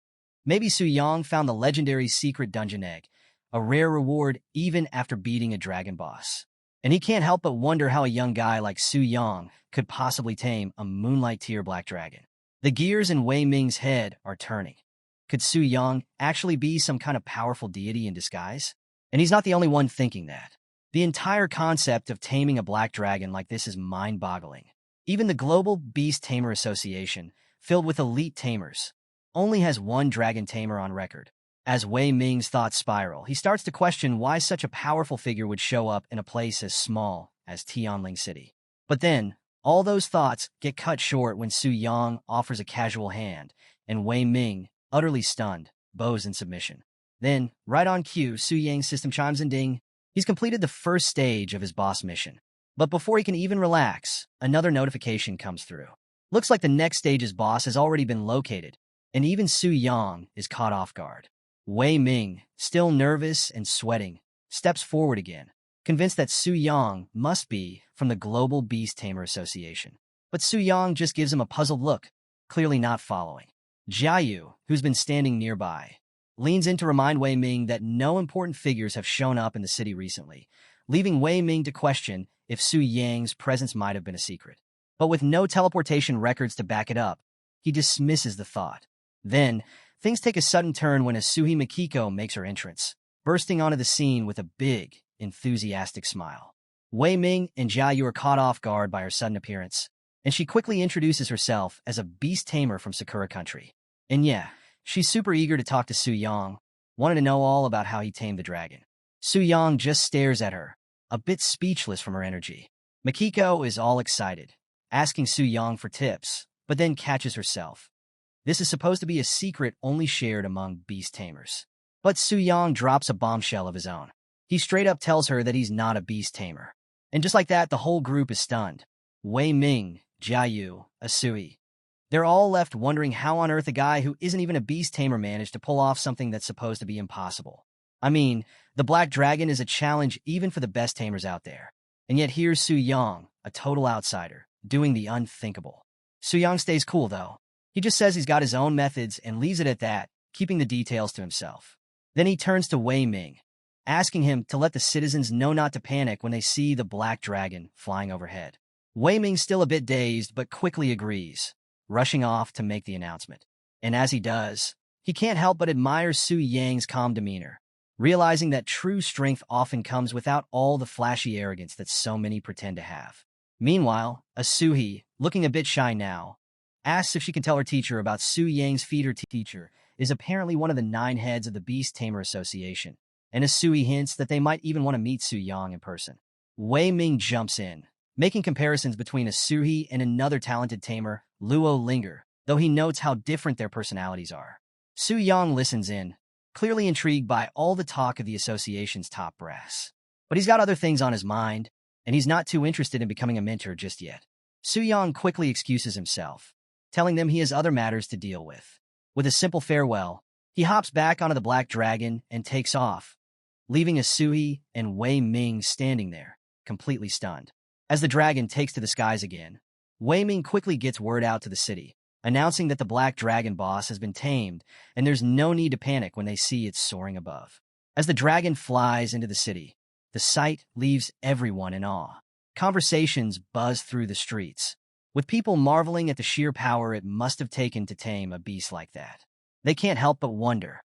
Maybe Su Yang found the legendary secret dungeon egg, a rare reward even after beating a dragon boss. And he can't help but wonder how a young guy like Su Yang could possibly tame a moonlight-tier black dragon. The gears in Wei Ming's head are turning. Could Su Yang actually be some kind of powerful deity in disguise? And he's not the only one thinking that. The entire concept of taming a black dragon like this is mind-boggling. Even the Global Beast Tamer Association, filled with elite tamers, only has one dragon tamer on record. As Wei Ming's thoughts spiral, he starts to question why such a powerful figure would show up in a place as small as Tianling City. But then, all those thoughts get cut short when Su Yang offers a casual hand, and Wei Ming, utterly stunned, bows in submission. Then, right on cue, Su Yang's system chimes and ding. He's completed the first stage of his boss mission. But before he can even relax, another notification comes through. Looks like the next stage's boss has already been located, and even Su Yang is caught off guard. Wei Ming, still nervous and sweating, steps forward again, convinced that Su Yang must be from the Global Beast Tamer Association. But Su Yang just gives him a puzzled look, clearly not following. Jiayu, who's been standing nearby, leans in to remind Wei Ming that no important figures have shown up in the city recently, leaving Wei Ming to question if Su Yang's presence might have been a secret. But with no teleportation records to back it up, he dismisses the thought. Then, things take a sudden turn when Asuhi Makiko makes her entrance, bursting onto the scene with a big, enthusiastic smile. Wei Ming and Jiayu are caught off guard by her sudden appearance, and she quickly introduces herself as a beast tamer from Sakura Country. And yeah, she's super eager to talk to Su Yang, wanted to know all about how he tamed the dragon. Su-yang just stares at her, a bit speechless from her energy. Makiko is all excited, asking Su-yang for tips, but then catches herself. This is supposed to be a secret only shared among beast tamers. But Su-yang drops a bombshell of his own. He straight up tells her that he's not a beast tamer. And just like that, the whole group is stunned. Wei Ming, Jia Yu, Asui. They're all left wondering how on earth a guy who isn't even a beast tamer managed to pull off something that's supposed to be impossible. I mean, the Black Dragon is a challenge even for the best tamers out there. And yet here's Su-yang, a total outsider, doing the unthinkable. Su-yang stays cool, though. He just says he's got his own methods and leaves it at that, keeping the details to himself. Then he turns to Wei Ming, asking him to let the citizens know not to panic when they see the Black Dragon flying overhead. Wei Ming's still a bit dazed, but quickly agrees, rushing off to make the announcement. And as he does, he can't help but admire Su-yang's calm demeanor, realizing that true strength often comes without all the flashy arrogance that so many pretend to have. Meanwhile, Asuhi, looking a bit shy now, asks if she can tell her teacher about Su-yang's feat. Her teacher is apparently one of the 9 heads of the Beast Tamer Association, and Asui hints that they might even want to meet Su-yang in person. Wei Ming jumps in, making comparisons between Asui and another talented tamer, Luo Linger, though he notes how different their personalities are. Su-yang listens in, clearly intrigued by all the talk of the association's top brass. But he's got other things on his mind, and he's not too interested in becoming a mentor just yet. Su-yang quickly excuses himself, telling them he has other matters to deal with. With a simple farewell, he hops back onto the Black Dragon and takes off, leaving Asui and Wei Ming standing there, completely stunned. As the dragon takes to the skies again, Wei Ming quickly gets word out to the city, announcing that the Black Dragon boss has been tamed and there's no need to panic when they see it soaring above. As the dragon flies into the city, the sight leaves everyone in awe. Conversations buzz through the streets, with people marveling at the sheer power it must have taken to tame a beast like that. They can't help but wonder,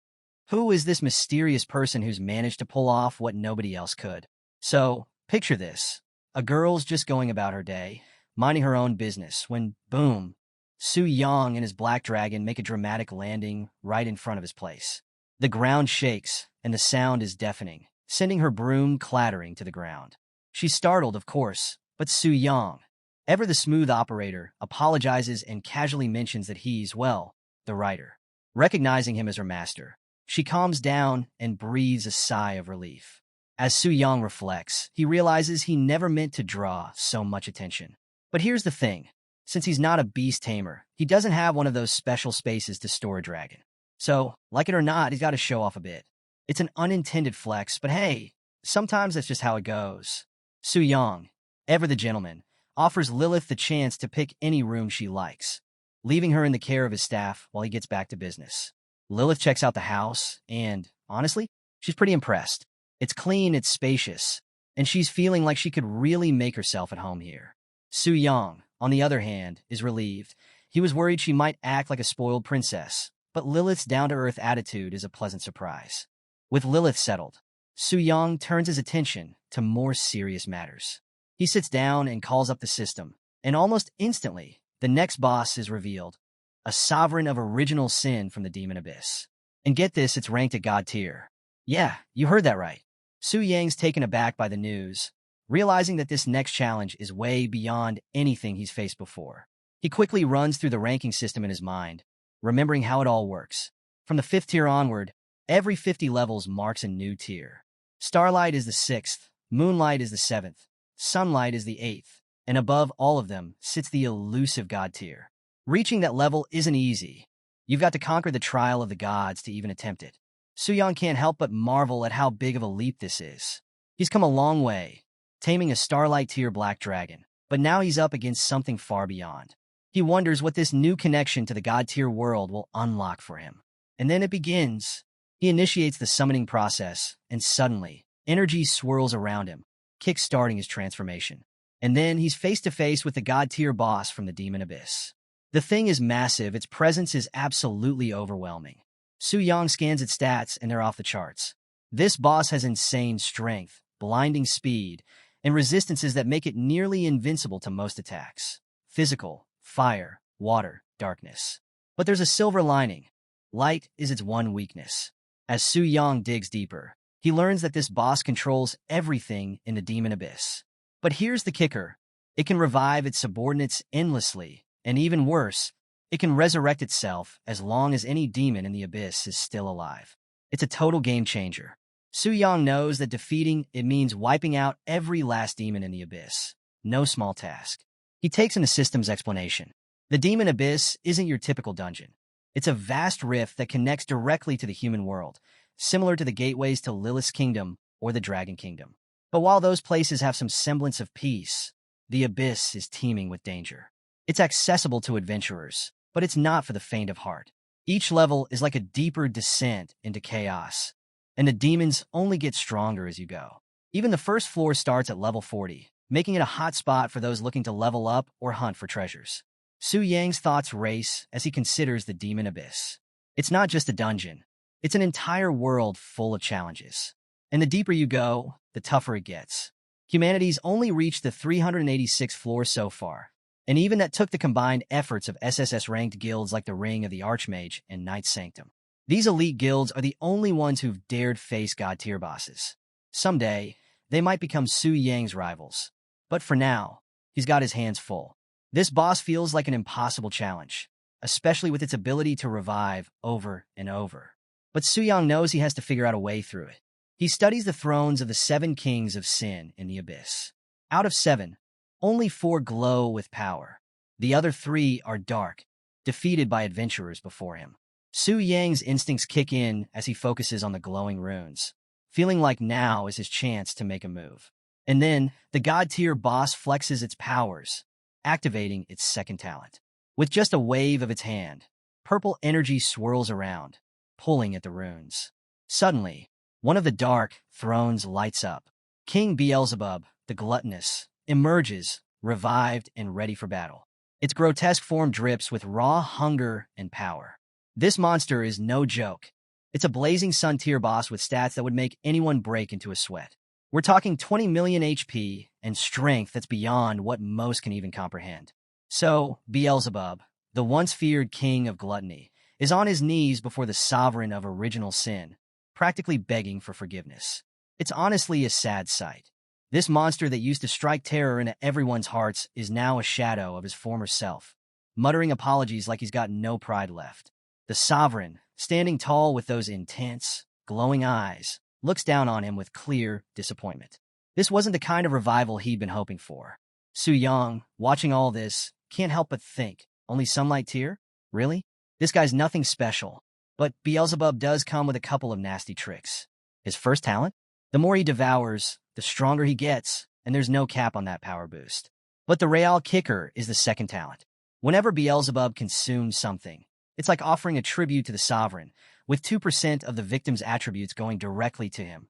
who is this mysterious person who's managed to pull off what nobody else could? So, picture this. A girl's just going about her day, minding her own business, when, boom, Su-yang and his Black Dragon make a dramatic landing right in front of his place. The ground shakes, and the sound is deafening, sending her broom clattering to the ground. She's startled, of course, but Su-yang, ever the smooth operator, apologizes and casually mentions that he's, well, the writer. Recognizing him as her master, she calms down and breathes a sigh of relief. As Su-yang reflects, he realizes he never meant to draw so much attention. But here's the thing. Since he's not a beast tamer, he doesn't have one of those special spaces to store a dragon. So, like it or not, he's got to show off a bit. It's an unintended flex, but hey, sometimes that's just how it goes. Su-yang, ever the gentleman, offers Lilith the chance to pick any room she likes, leaving her in the care of his staff while he gets back to business. Lilith checks out the house, and, honestly, she's pretty impressed. It's clean, it's spacious, and she's feeling like she could really make herself at home here. Su-yang, on the other hand, is relieved. He was worried she might act like a spoiled princess, but Lilith's down-to-earth attitude is a pleasant surprise. With Lilith settled, Su-yang turns his attention to more serious matters. He sits down and calls up the system, and almost instantly, the next boss is revealed, a sovereign of original sin from the demon abyss. And get this, it's ranked at God tier. Yeah, you heard that right. Su-yang's taken aback by the news, realizing that this next challenge is way beyond anything he's faced before. He quickly runs through the ranking system in his mind, remembering how it all works. From the 5th tier onward, every 50 levels marks a new tier. Starlight is the 6th, Moonlight is the 7th, Sunlight is the 8th, and above all of them sits the elusive God tier. Reaching that level isn't easy. You've got to conquer the trial of the gods to even attempt it. Su-yang can't help but marvel at how big of a leap this is. He's come a long way, taming a Starlight tier Black Dragon, but now he's up against something far beyond. He wonders what this new connection to the God tier world will unlock for him. And then it begins. He initiates the summoning process, and suddenly, energy swirls around him, kick-starting his transformation. And then he's face-to-face with the God tier boss from the demon abyss. The thing is massive, its presence is absolutely overwhelming. Su-yang scans its stats, and they're off the charts. This boss has insane strength, blinding speed, and resistances that make it nearly invincible to most attacks. Physical, fire, water, darkness. But there's a silver lining. Light is its one weakness. As Su Yang digs deeper, he learns that this boss controls everything in the demon abyss. But here's the kicker. It can revive its subordinates endlessly, and even worse, it can resurrect itself as long as any demon in the abyss is still alive. It's a total game changer. Su Yang knows that defeating it means wiping out every last demon in the abyss. No small task. He takes in the system's explanation. The demon abyss isn't your typical dungeon. It's a vast rift that connects directly to the human world, similar to the gateways to Lilith's kingdom or the Dragon Kingdom. But while those places have some semblance of peace, the abyss is teeming with danger. It's accessible to adventurers, but it's not for the faint of heart. Each level is like a deeper descent into chaos, and the demons only get stronger as you go. Even the first floor starts at level 40, making it a hot spot for those looking to level up or hunt for treasures. Su Yang's thoughts race as he considers the demon abyss. It's not just a dungeon. It's an entire world full of challenges. And the deeper you go, the tougher it gets. Humanity's only reached the 386th floor so far, and even that took the combined efforts of SSS-ranked guilds like the Ring of the Archmage and Knight Sanctum. These elite guilds are the only ones who've dared face god-tier bosses. Someday, they might become Su Yang's rivals. But for now, he's got his hands full. This boss feels like an impossible challenge, especially with its ability to revive over and over. But Su Yang knows he has to figure out a way through it. He studies the thrones of the 7 kings of sin in the abyss. Out of 7, only 4 glow with power. The other 3 are dark, defeated by adventurers before him. Su Yang's instincts kick in as he focuses on the glowing runes, feeling like now is his chance to make a move. And then, the god-tier boss flexes its powers, activating its second talent. With just a wave of its hand, purple energy swirls around, pulling at the runes. Suddenly, one of the dark thrones lights up. King Beelzebub, the gluttonous, emerges, revived and ready for battle. Its grotesque form drips with raw hunger and power. This monster is no joke. It's a blazing sun tier boss with stats that would make anyone break into a sweat. We're talking 20 million HP and strength that's beyond what most can even comprehend. So, Beelzebub, the once feared king of gluttony, is on his knees before the sovereign of original sin, practically begging for forgiveness. It's honestly a sad sight. This monster that used to strike terror into everyone's hearts is now a shadow of his former self, muttering apologies like he's got no pride left. The sovereign, standing tall with those intense, glowing eyes, looks down on him with clear disappointment. This wasn't the kind of revival he'd been hoping for. Su Yang, watching all this, can't help but think, only sunlight tier? Really? This guy's nothing special. But Beelzebub does come with a couple of nasty tricks. His first talent? The more he devours, the stronger he gets, and there's no cap on that power boost. But the real kicker is the second talent. Whenever Beelzebub consumes something, it's like offering a tribute to the sovereign, with 2% of the victim's attributes going directly to him,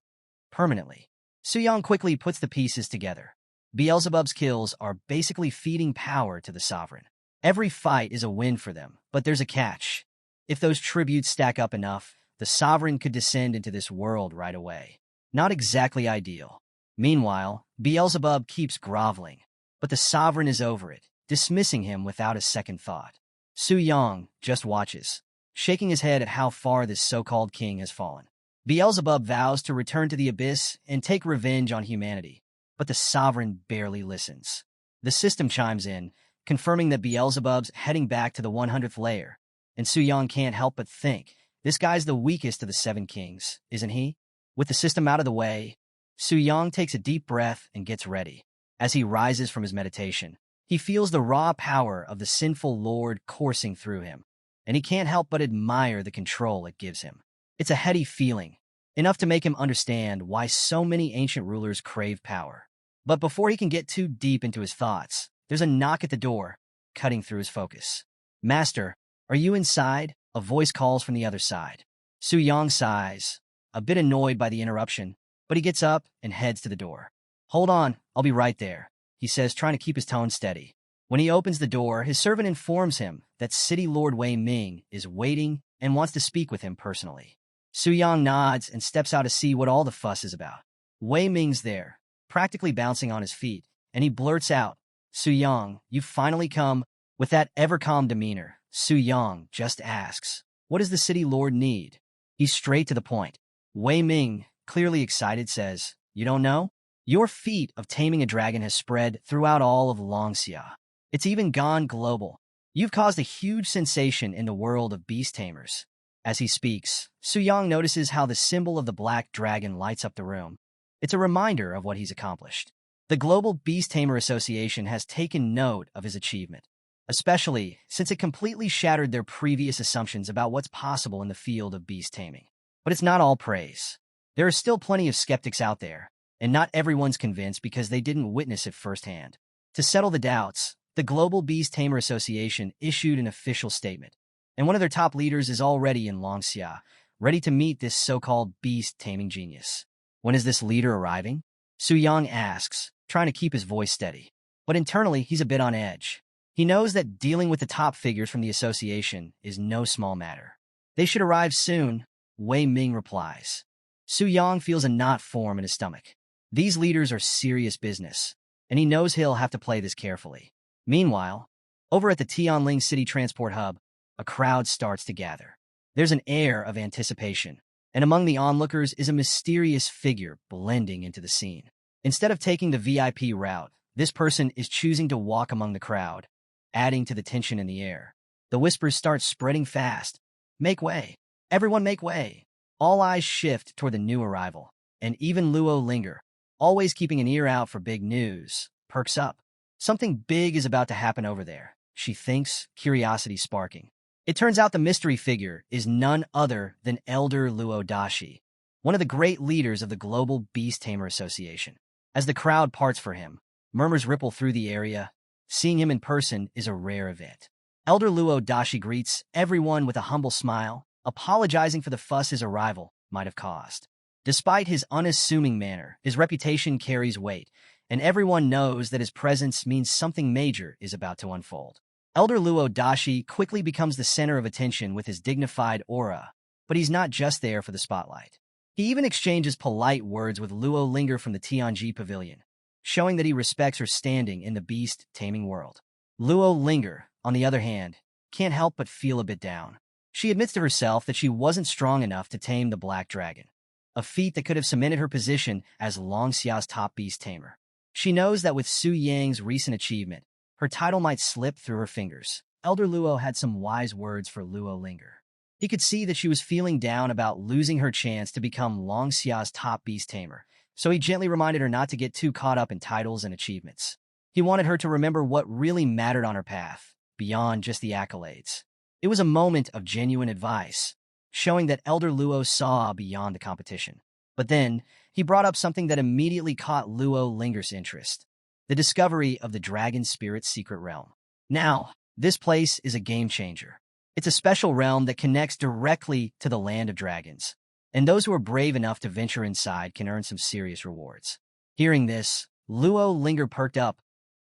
permanently. Su Yang quickly puts the pieces together. Beelzebub's kills are basically feeding power to the sovereign. Every fight is a win for them, but there's a catch. If those tributes stack up enough, the sovereign could descend into this world right away. Not exactly ideal. Meanwhile, Beelzebub keeps groveling, but the sovereign is over it, dismissing him without a second thought. Su Yang just watches, shaking his head at how far this so-called king has fallen. Beelzebub vows to return to the abyss and take revenge on humanity, but the sovereign barely listens. The system chimes in, confirming that Beelzebub's heading back to the 100th layer, and Su Yang can't help but think, this guy's the weakest of the 7 kings, isn't he? With the system out of the way, Su Yang takes a deep breath and gets ready. As he rises from his meditation, he feels the raw power of the sinful lord coursing through him, and he can't help but admire the control it gives him. It's a heady feeling, enough to make him understand why so many ancient rulers crave power. But before he can get too deep into his thoughts, there's a knock at the door, cutting through his focus. "Master, are you inside?" A voice calls from the other side. Su Yang sighs, a bit annoyed by the interruption, but he gets up and heads to the door. "Hold on, I'll be right there," he says, trying to keep his tone steady. When he opens the door, his servant informs him that City Lord Wei Ming is waiting and wants to speak with him personally. Su Yang nods and steps out to see what all the fuss is about. Wei Ming's there, practically bouncing on his feet, and he blurts out, "Su Yang, you've finally come." With that ever-calm demeanor, Su Yang just asks, "What does the City Lord need?" He's straight to the point. Wei Ming, clearly excited, says, "You don't know? Your feat of taming a dragon has spread throughout all of Longxia. It's even gone global. You've caused a huge sensation in the world of beast tamers." As he speaks, Su Yang notices how the symbol of the black dragon lights up the room. It's a reminder of what he's accomplished. The Global Beast Tamer Association has taken note of his achievement, especially since it completely shattered their previous assumptions about what's possible in the field of beast taming. But it's not all praise. There are still plenty of skeptics out there, and not everyone's convinced because they didn't witness it firsthand. To settle the doubts, the Global Beast Tamer Association issued an official statement, and one of their top leaders is already in Longxia, ready to meet this so-called beast taming genius. When is this leader arriving? Su Yang asks, trying to keep his voice steady. But internally, he's a bit on edge. He knows that dealing with the top figures from the association is no small matter. They should arrive soon, Wei Ming replies. Su Yang feels a knot form in his stomach. These leaders are serious business, and he knows he'll have to play this carefully. Meanwhile, over at the Tianling City Transport Hub, a crowd starts to gather. There's an air of anticipation, and among the onlookers is a mysterious figure blending into the scene. Instead of taking the VIP route, this person is choosing to walk among the crowd, adding to the tension in the air. The whispers start spreading fast. "Make way! Everyone make way!" All eyes shift toward the new arrival, and even Luo Linger, always keeping an ear out for big news, perks up. Something big is about to happen over there, she thinks, curiosity sparking. It turns out the mystery figure is none other than Elder Luo Dashi, one of the great leaders of the Global Beast Tamer Association. As the crowd parts for him, murmurs ripple through the area. Seeing him in person is a rare event. Elder Luo Dashi greets everyone with a humble smile, apologizing for the fuss his arrival might have caused. Despite his unassuming manner, his reputation carries weight, and everyone knows that his presence means something major is about to unfold. Elder Luo Dashi quickly becomes the center of attention with his dignified aura, but he's not just there for the spotlight. He even exchanges polite words with Luo Linger from the Tianji Pavilion, showing that he respects her standing in the beast-taming world. Luo Linger, on the other hand, can't help but feel a bit down. She admits to herself that she wasn't strong enough to tame the black dragon, a feat that could have cemented her position as Longxia's top beast tamer. She knows that with Su Yang's recent achievement, her title might slip through her fingers. Elder Luo had some wise words for Luo Linger. He could see that she was feeling down about losing her chance to become Longxia's top beast tamer, so he gently reminded her not to get too caught up in titles and achievements. He wanted her to remember what really mattered on her path, beyond just the accolades. It was a moment of genuine advice, showing that Elder Luo saw beyond the competition. But then, he brought up something that immediately caught Luo Linger's interest: the discovery of the Dragon Spirit's secret realm. Now, this place is a game changer. It's a special realm that connects directly to the land of dragons, and those who are brave enough to venture inside can earn some serious rewards. Hearing this, Luo Linger perked up.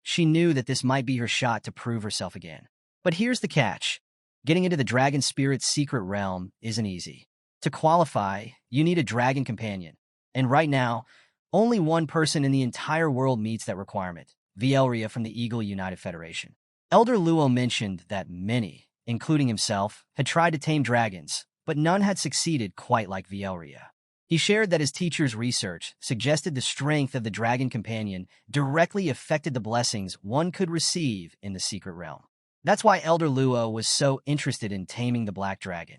She knew that this might be her shot to prove herself again. But here's the catch. Getting into the Dragon Spirit's secret realm isn't easy. To qualify, you need a dragon companion, and right now, only one person in the entire world meets that requirement: Vielria from the Eagle United Federation. Elder Luo mentioned that many, including himself, had tried to tame dragons, but none had succeeded quite like Vielria. He shared that his teacher's research suggested the strength of the dragon companion directly affected the blessings one could receive in the secret realm. That's why Elder Luo was so interested in taming the black dragon.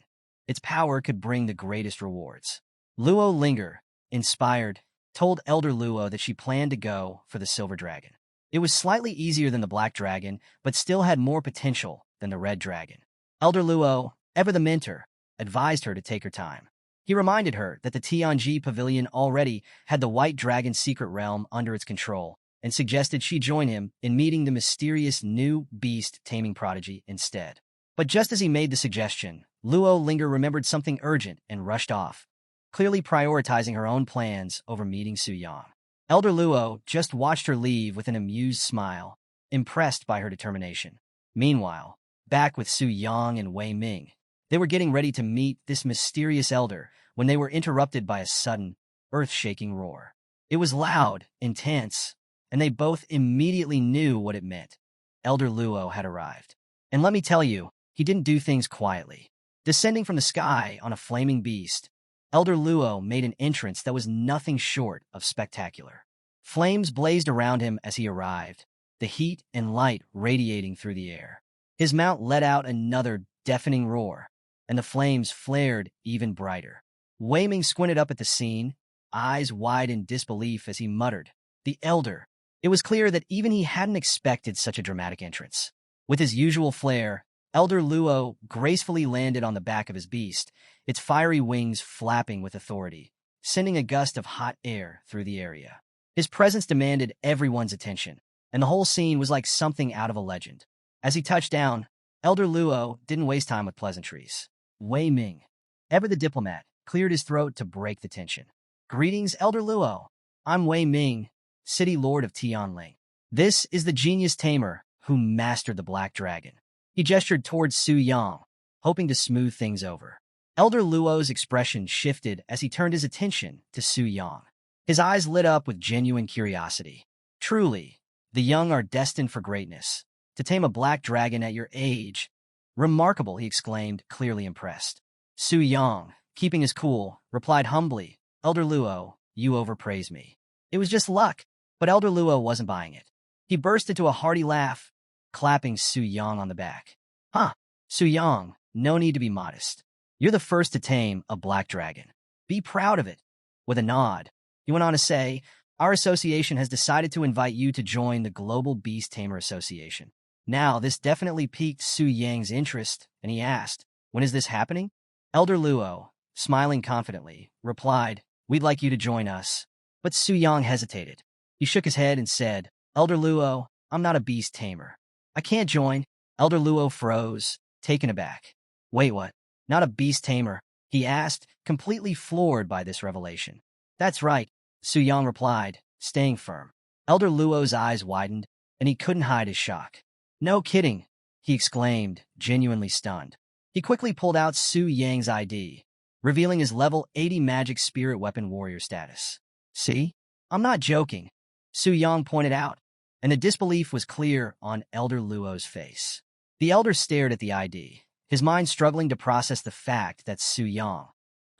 Its power could bring the greatest rewards. Luo Linger, inspired, told Elder Luo that she planned to go for the silver dragon. It was slightly easier than the black dragon, but still had more potential than the red dragon. Elder Luo, ever the mentor, advised her to take her time. He reminded her that the Tianji Pavilion already had the white dragon's secret realm under its control, and suggested she join him in meeting the mysterious new beast-taming prodigy instead. But just as he made the suggestion, Luo Linger remembered something urgent and rushed off, clearly prioritizing her own plans over meeting Su Yang. Elder Luo just watched her leave with an amused smile, impressed by her determination. Meanwhile, back with Su Yang and Wei Ming, they were getting ready to meet this mysterious elder when they were interrupted by a sudden, earth-shaking roar. It was loud, intense, and they both immediately knew what it meant. Elder Luo had arrived. And let me tell you, he didn't do things quietly. Descending from the sky on a flaming beast, Elder Luo made an entrance that was nothing short of spectacular. Flames blazed around him as he arrived, the heat and light radiating through the air. His mount let out another deafening roar, and the flames flared even brighter. Wei Ming squinted up at the scene, eyes wide in disbelief as he muttered, "The Elder." It was clear that even he hadn't expected such a dramatic entrance. With his usual flair, Elder Luo gracefully landed on the back of his beast, its fiery wings flapping with authority, sending a gust of hot air through the area. His presence demanded everyone's attention, and the whole scene was like something out of a legend. As he touched down, Elder Luo didn't waste time with pleasantries. Wei Ming, ever the diplomat, cleared his throat to break the tension. "Greetings, Elder Luo. I'm Wei Ming, City Lord of Tianling. This is the genius tamer who mastered the Black Dragon." He gestured towards Su Yang, hoping to smooth things over. Elder Luo's expression shifted as he turned his attention to Su Yang. His eyes lit up with genuine curiosity. "Truly, the young are destined for greatness. To tame a black dragon at your age. Remarkable," he exclaimed, clearly impressed. Su Yang, keeping his cool, replied humbly, "Elder Luo, you overpraise me. It was just luck." But Elder Luo wasn't buying it. He burst into a hearty laugh, clapping Su Yang on the back. "Huh, Su Yang, no need to be modest. You're the first to tame a black dragon. Be proud of it." With a nod, he went on to say, "Our association has decided to invite you to join the Global Beast Tamer Association." Now, this definitely piqued Su Yang's interest, and he asked, "When is this happening?" Elder Luo, smiling confidently, replied, "We'd like you to join us." But Su Yang hesitated. He shook his head and said, "Elder Luo, I'm not a beast tamer. I can't join." Elder Luo froze, taken aback. "Wait, what? Not a beast tamer?" he asked, completely floored by this revelation. "That's right," Su Yang replied, staying firm. Elder Luo's eyes widened, and he couldn't hide his shock. "No kidding," he exclaimed, genuinely stunned. He quickly pulled out Su Yang's ID, revealing his level 80 magic spirit weapon warrior status. "See? I'm not joking," Su Yang pointed out, and the disbelief was clear on Elder Luo's face. The elder stared at the ID, his mind struggling to process the fact that Su Yang,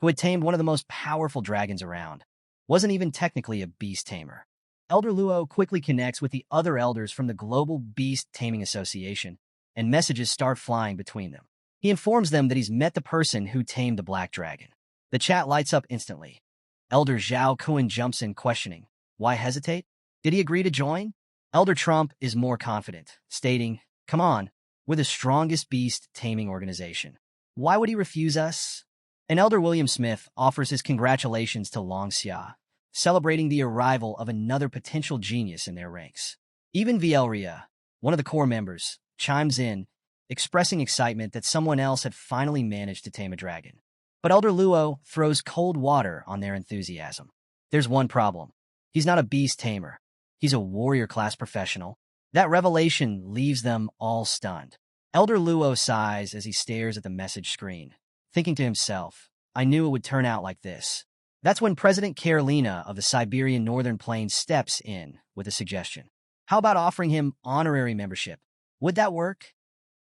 who had tamed one of the most powerful dragons around, wasn't even technically a beast tamer. Elder Luo quickly connects with the other elders from the Global Beast Taming Association, and messages start flying between them. He informs them that he's met the person who tamed the Black Dragon. The chat lights up instantly. Elder Zhao Kun jumps in questioning, "Why hesitate? Did he agree to join?" Elder Trump is more confident, stating, "Come on, we're the strongest beast taming organization. Why would he refuse us?" And Elder William Smith offers his congratulations to Long Xia, celebrating the arrival of another potential genius in their ranks. Even Vielria, one of the core members, chimes in, expressing excitement that someone else had finally managed to tame a dragon. But Elder Luo throws cold water on their enthusiasm. There's one problem. He's not a beast tamer. He's a warrior-class professional. That revelation leaves them all stunned. Elder Luo sighs as he stares at the message screen, thinking to himself, "I knew it would turn out like this." That's when President Carolina of the Siberian Northern Plains steps in with a suggestion. How about offering him honorary membership? Would that work?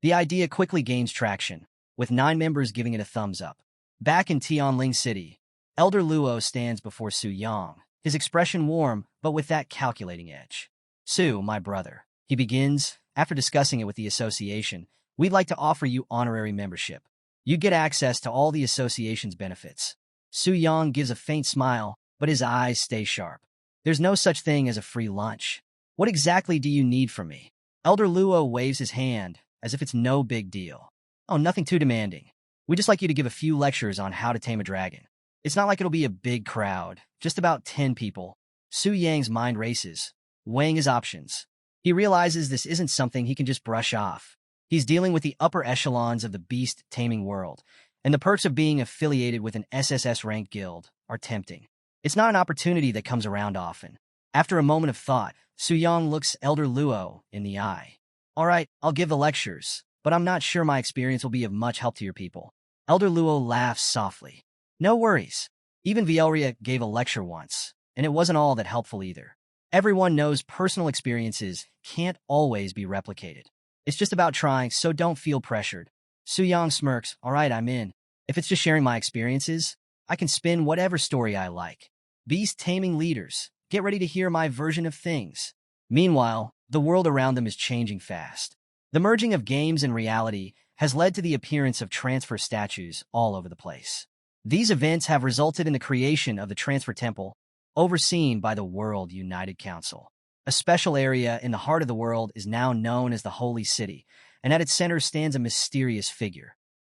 The idea quickly gains traction, with 9 members giving it a thumbs up. Back in Tianling City, Elder Luo stands before Su Yang, his expression warm, but with that calculating edge. "Su, my brother," he begins, after discussing it with the association, "we'd like to offer you honorary membership. You get access to all the association's benefits." Su Yang gives a faint smile, but his eyes stay sharp. "There's no such thing as a free lunch. What exactly do you need from me?" Elder Luo waves his hand, as if it's no big deal. "Oh, nothing too demanding. We'd just like you to give a few lectures on how to tame a dragon. It's not like it'll be a big crowd, just about 10 people. Su Yang's mind races, weighing his options. He realizes this isn't something he can just brush off. He's dealing with the upper echelons of the beast-taming world, and the perks of being affiliated with an SSS-ranked guild are tempting. It's not an opportunity that comes around often. After a moment of thought, Su Yang looks Elder Luo in the eye. "All right, I'll give the lectures, but I'm not sure my experience will be of much help to your people." Elder Luo laughs softly. "No worries. Even Vielria gave a lecture once, and it wasn't all that helpful either. Everyone knows personal experiences can't always be replicated. It's just about trying, so don't feel pressured." Suyang smirks. All right, I'm in. If it's just sharing my experiences, I can spin whatever story I like. Beast taming leaders, get ready to hear my version of things. Meanwhile, the world around them is changing fast. The merging of games and reality has led to the appearance of transfer statues all over the place. These events have resulted in the creation of the Transfer Temple, overseen by the World United Council. A special area in the heart of the world is now known as the Holy City, and at its center stands a mysterious figure,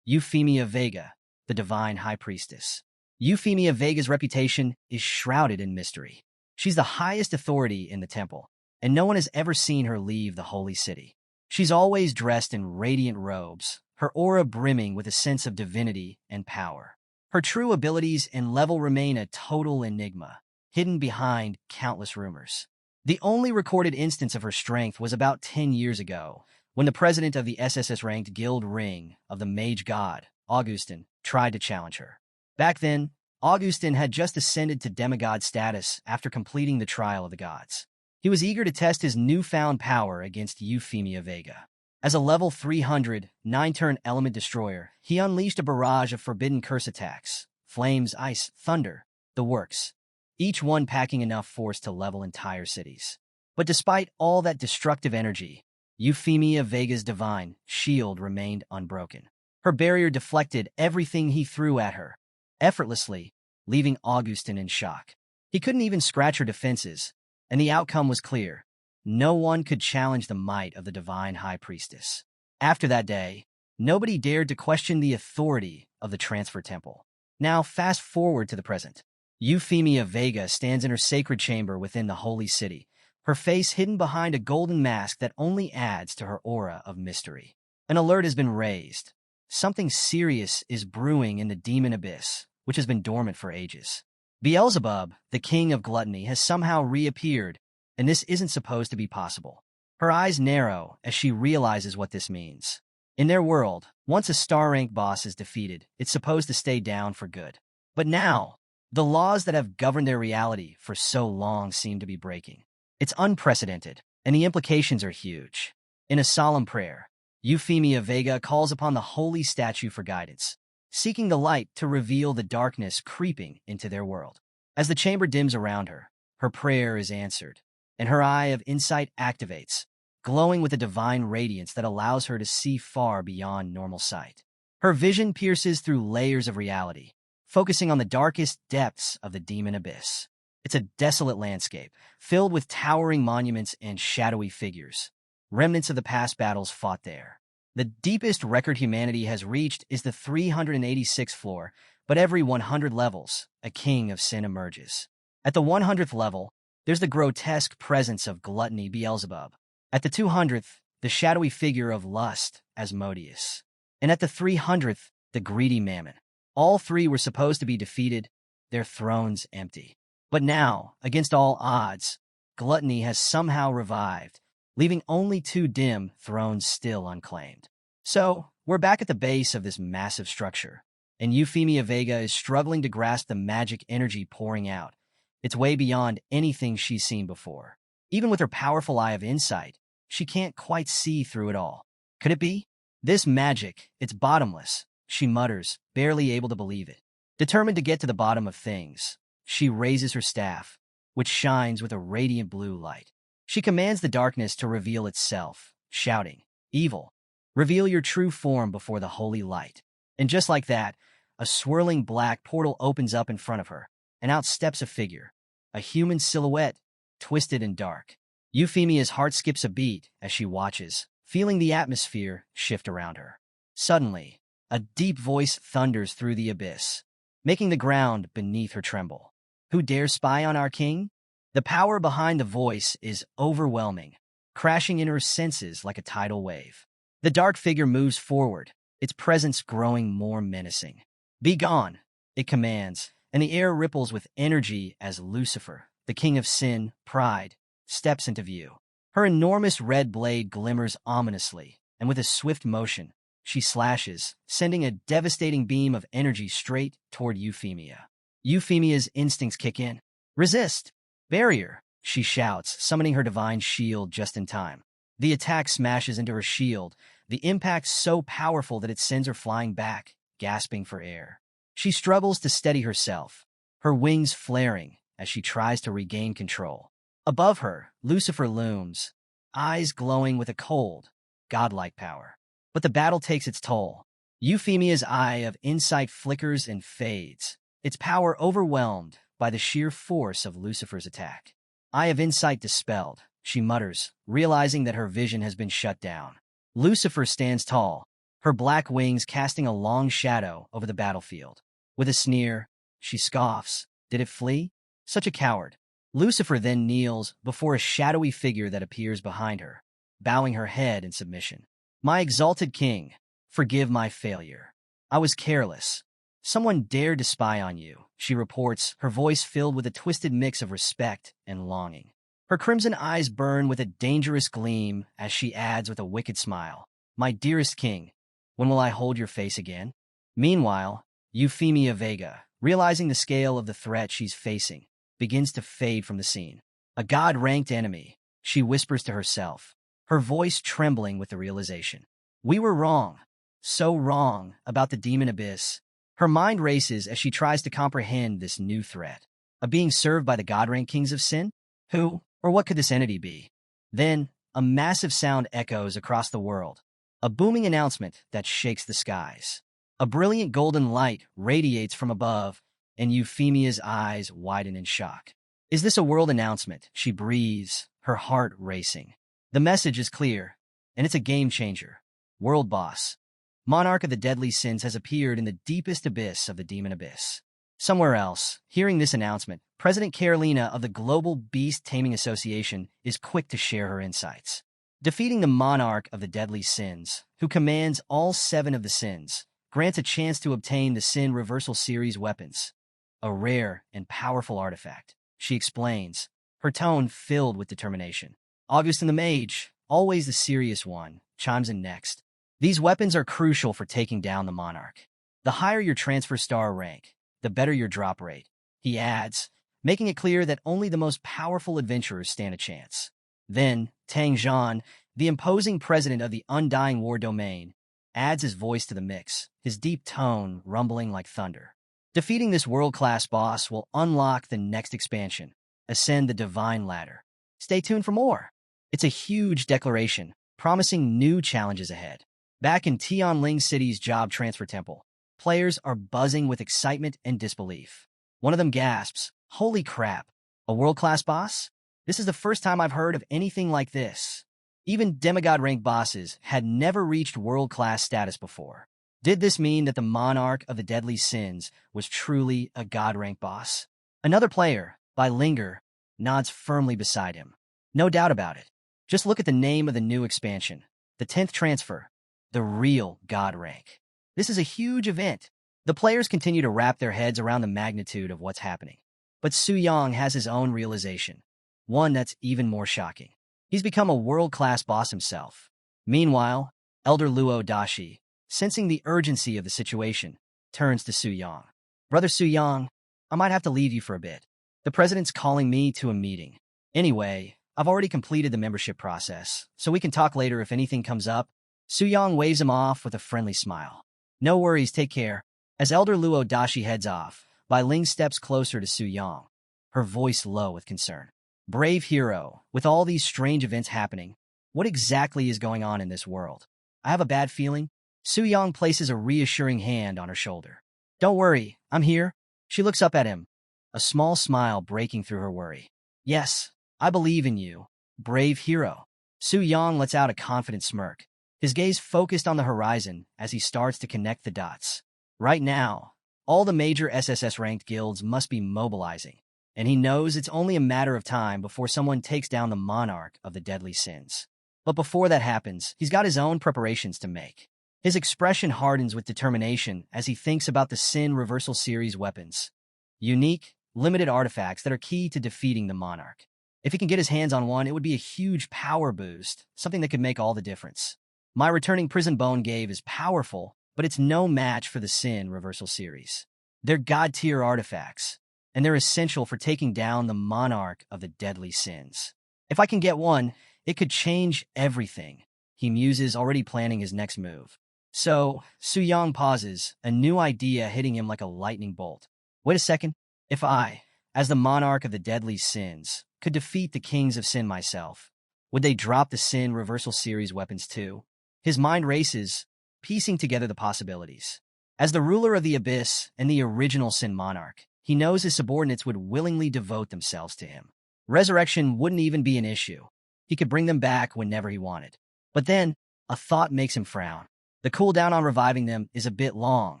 Euphemia Vega, the Divine High Priestess. Euphemia Vega's reputation is shrouded in mystery. She's the highest authority in the temple, and no one has ever seen her leave the Holy City. She's always dressed in radiant robes, her aura brimming with a sense of divinity and power. Her true abilities and level remain a total enigma, hidden behind countless rumors. The only recorded instance of her strength was about 10 years ago, when the president of the SSS-ranked Guild Ring of the Mage God, Augustin, tried to challenge her. Back then, Augustin had just ascended to demigod status after completing the Trial of the Gods. He was eager to test his newfound power against Euphemia Vega. As a level 300, 9-turn element destroyer, he unleashed a barrage of forbidden curse attacks, flames, ice, thunder, the works, each one packing enough force to level entire cities. But despite all that destructive energy, Euphemia Vega's divine shield remained unbroken. Her barrier deflected everything he threw at her, effortlessly, leaving Augustin in shock. He couldn't even scratch her defenses, and the outcome was clear. No one could challenge the might of the Divine High Priestess. After that day, nobody dared to question the authority of the Transfer Temple. Now, fast forward to the present. Euphemia Vega stands in her sacred chamber within the Holy City, her face hidden behind a golden mask that only adds to her aura of mystery. An alert has been raised. Something serious is brewing in the demon abyss, which has been dormant for ages. Beelzebub, the king of gluttony, has somehow reappeared, and this isn't supposed to be possible. Her eyes narrow as she realizes what this means. In their world, once a star-ranked boss is defeated, it's supposed to stay down for good. But now, the laws that have governed their reality for so long seem to be breaking. It's unprecedented, and the implications are huge. In a solemn prayer, Euphemia Vega calls upon the holy statue for guidance, seeking the light to reveal the darkness creeping into their world. As the chamber dims around her, her prayer is answered, and her eye of insight activates, glowing with a divine radiance that allows her to see far beyond normal sight. Her vision pierces through layers of reality, focusing on the darkest depths of the demon abyss. It's a desolate landscape, filled with towering monuments and shadowy figures, remnants of the past battles fought there. The deepest record humanity has reached is the 386th floor, but every 100 levels, a king of sin emerges. At the 100th level, there's the grotesque presence of gluttony Beelzebub. At the 200th, the shadowy figure of lust Asmodeus. And at the 300th, the greedy Mammon. All three were supposed to be defeated, their thrones empty. But now, against all odds, gluttony has somehow revived, leaving only two dim thrones still unclaimed. So, we're back at the base of this massive structure, and Euphemia Vega is struggling to grasp the magic energy pouring out. It's way beyond anything she's seen before. Even with her powerful eye of insight, she can't quite see through it all. Could it be? This magic, it's bottomless, she mutters, barely able to believe it. Determined to get to the bottom of things, she raises her staff, which shines with a radiant blue light. She commands the darkness to reveal itself, shouting, "Evil, reveal your true form before the holy light." And just like that, a swirling black portal opens up in front of her, and out steps a figure, a human silhouette, twisted and dark. Euphemia's heart skips a beat as she watches, feeling the atmosphere shift around her. Suddenly, a deep voice thunders through the abyss, making the ground beneath her tremble. "Who dares spy on our king?" The power behind the voice is overwhelming, crashing into her senses like a tidal wave. The dark figure moves forward, its presence growing more menacing. "Be gone," it commands, and the air ripples with energy as Lucifer, the king of sin, pride, steps into view. Her enormous red blade glimmers ominously, and with a swift motion, she slashes, sending a devastating beam of energy straight toward Euphemia. Euphemia's instincts kick in. "Resist! Barrier!" she shouts, summoning her divine shield just in time. The attack smashes into her shield, the impact so powerful that it sends her flying back, gasping for air. She struggles to steady herself, her wings flaring as she tries to regain control. Above her, Lucifer looms, eyes glowing with a cold, godlike power. But the battle takes its toll. Euphemia's eye of insight flickers and fades, its power overwhelmed by the sheer force of Lucifer's attack. Eye of insight dispelled, she mutters, realizing that her vision has been shut down. Lucifer stands tall, her black wings casting a long shadow over the battlefield. With a sneer, she scoffs. Did it flee? Such a coward. Lucifer then kneels before a shadowy figure that appears behind her, bowing her head in submission. My exalted king, forgive my failure. I was careless. Someone dared to spy on you, she reports, her voice filled with a twisted mix of respect and longing. Her crimson eyes burn with a dangerous gleam as she adds with a wicked smile, my dearest king, when will I hold your face again? Meanwhile, Euphemia Vega, realizing the scale of the threat she's facing, begins to fade from the scene. A god-ranked enemy, she whispers to herself, her voice trembling with the realization. We were wrong, so wrong about the demon abyss. Her mind races as she tries to comprehend this new threat. A being served by the god-ranked kings of sin? Who, or what could this entity be? Then, a massive sound echoes across the world, a booming announcement that shakes the skies. A brilliant golden light radiates from above, and Euphemia's eyes widen in shock. Is this a world announcement? She breathes, her heart racing. The message is clear, and it's a game changer. World boss, monarch of the deadly sins, has appeared in the deepest abyss of the demon abyss. Somewhere else, hearing this announcement, President Carolina of the Global Beast Taming Association is quick to share her insights. Defeating the monarch of the deadly sins, who commands all 7 of the sins, grants a chance to obtain the Sin Reversal Series weapons, a rare and powerful artifact, she explains, her tone filled with determination. Augustin the Mage, always the serious one, chimes in next. These weapons are crucial for taking down the monarch. The higher your transfer star rank, the better your drop rate, he adds, making it clear that only the most powerful adventurers stand a chance. Then, Tang Zhan, the imposing president of the Undying War Domain, adds his voice to the mix, his deep tone rumbling like thunder. Defeating this world-class boss will unlock the next expansion, Ascend the Divine Ladder. Stay tuned for more. It's a huge declaration, promising new challenges ahead. Back in Tianling City's job transfer temple, players are buzzing with excitement and disbelief. One of them gasps, holy crap, a world-class boss? This is the first time I've heard of anything like this. Even demigod-ranked bosses had never reached world-class status before. Did this mean that the monarch of the deadly sins was truly a god-ranked boss? Another player, by Linger, nods firmly beside him. No doubt about it. Just look at the name of the new expansion, the 10th transfer, the real god rank. This is a huge event. The players continue to wrap their heads around the magnitude of what's happening. But Su Yang has his own realization, one that's even more shocking. He's become a world-class boss himself. Meanwhile, Elder Luo Dashi, sensing the urgency of the situation, turns to Su Yang. Brother Su Yang, I might have to leave you for a bit. The president's calling me to a meeting. Anyway, I've already completed the membership process, so we can talk later if anything comes up. Su Yang waves him off with a friendly smile. No worries, take care. As Elder Luo Dashi heads off, Bai Ling steps closer to Su Yang, her voice low with concern. Brave hero, with all these strange events happening, what exactly is going on in this world? I have a bad feeling. Su Yang places a reassuring hand on her shoulder. Don't worry, I'm here. She looks up at him, a small smile breaking through her worry. Yes, I believe in you, brave hero. Su Yang lets out a confident smirk, his gaze focused on the horizon as he starts to connect the dots. Right now, all the major SSS-ranked guilds must be mobilizing, and he knows it's only a matter of time before someone takes down the monarch of the deadly sins. But before that happens, he's got his own preparations to make. His expression hardens with determination as he thinks about the Sin Reversal Series weapons. Unique, limited artifacts that are key to defeating the monarch. If he can get his hands on one, it would be a huge power boost, something that could make all the difference. My returning prison bone gave is powerful, but it's no match for the Sin Reversal Series. They're god-tier artifacts, and they're essential for taking down the monarch of the deadly sins. If I can get one, it could change everything. he muses, already planning his next move. So, Su-yang pauses, a new idea hitting him like a lightning bolt. Wait a second. If I, as the monarch of the deadly sins, could defeat the kings of sin myself, would they drop the sin reversal series weapons too? His mind races, piecing together the possibilities. As the ruler of the abyss and the original sin monarch, he knows his subordinates would willingly devote themselves to him. Resurrection wouldn't even be an issue. He could bring them back whenever he wanted. But then, a thought makes him frown. The cooldown on reviving them is a bit long.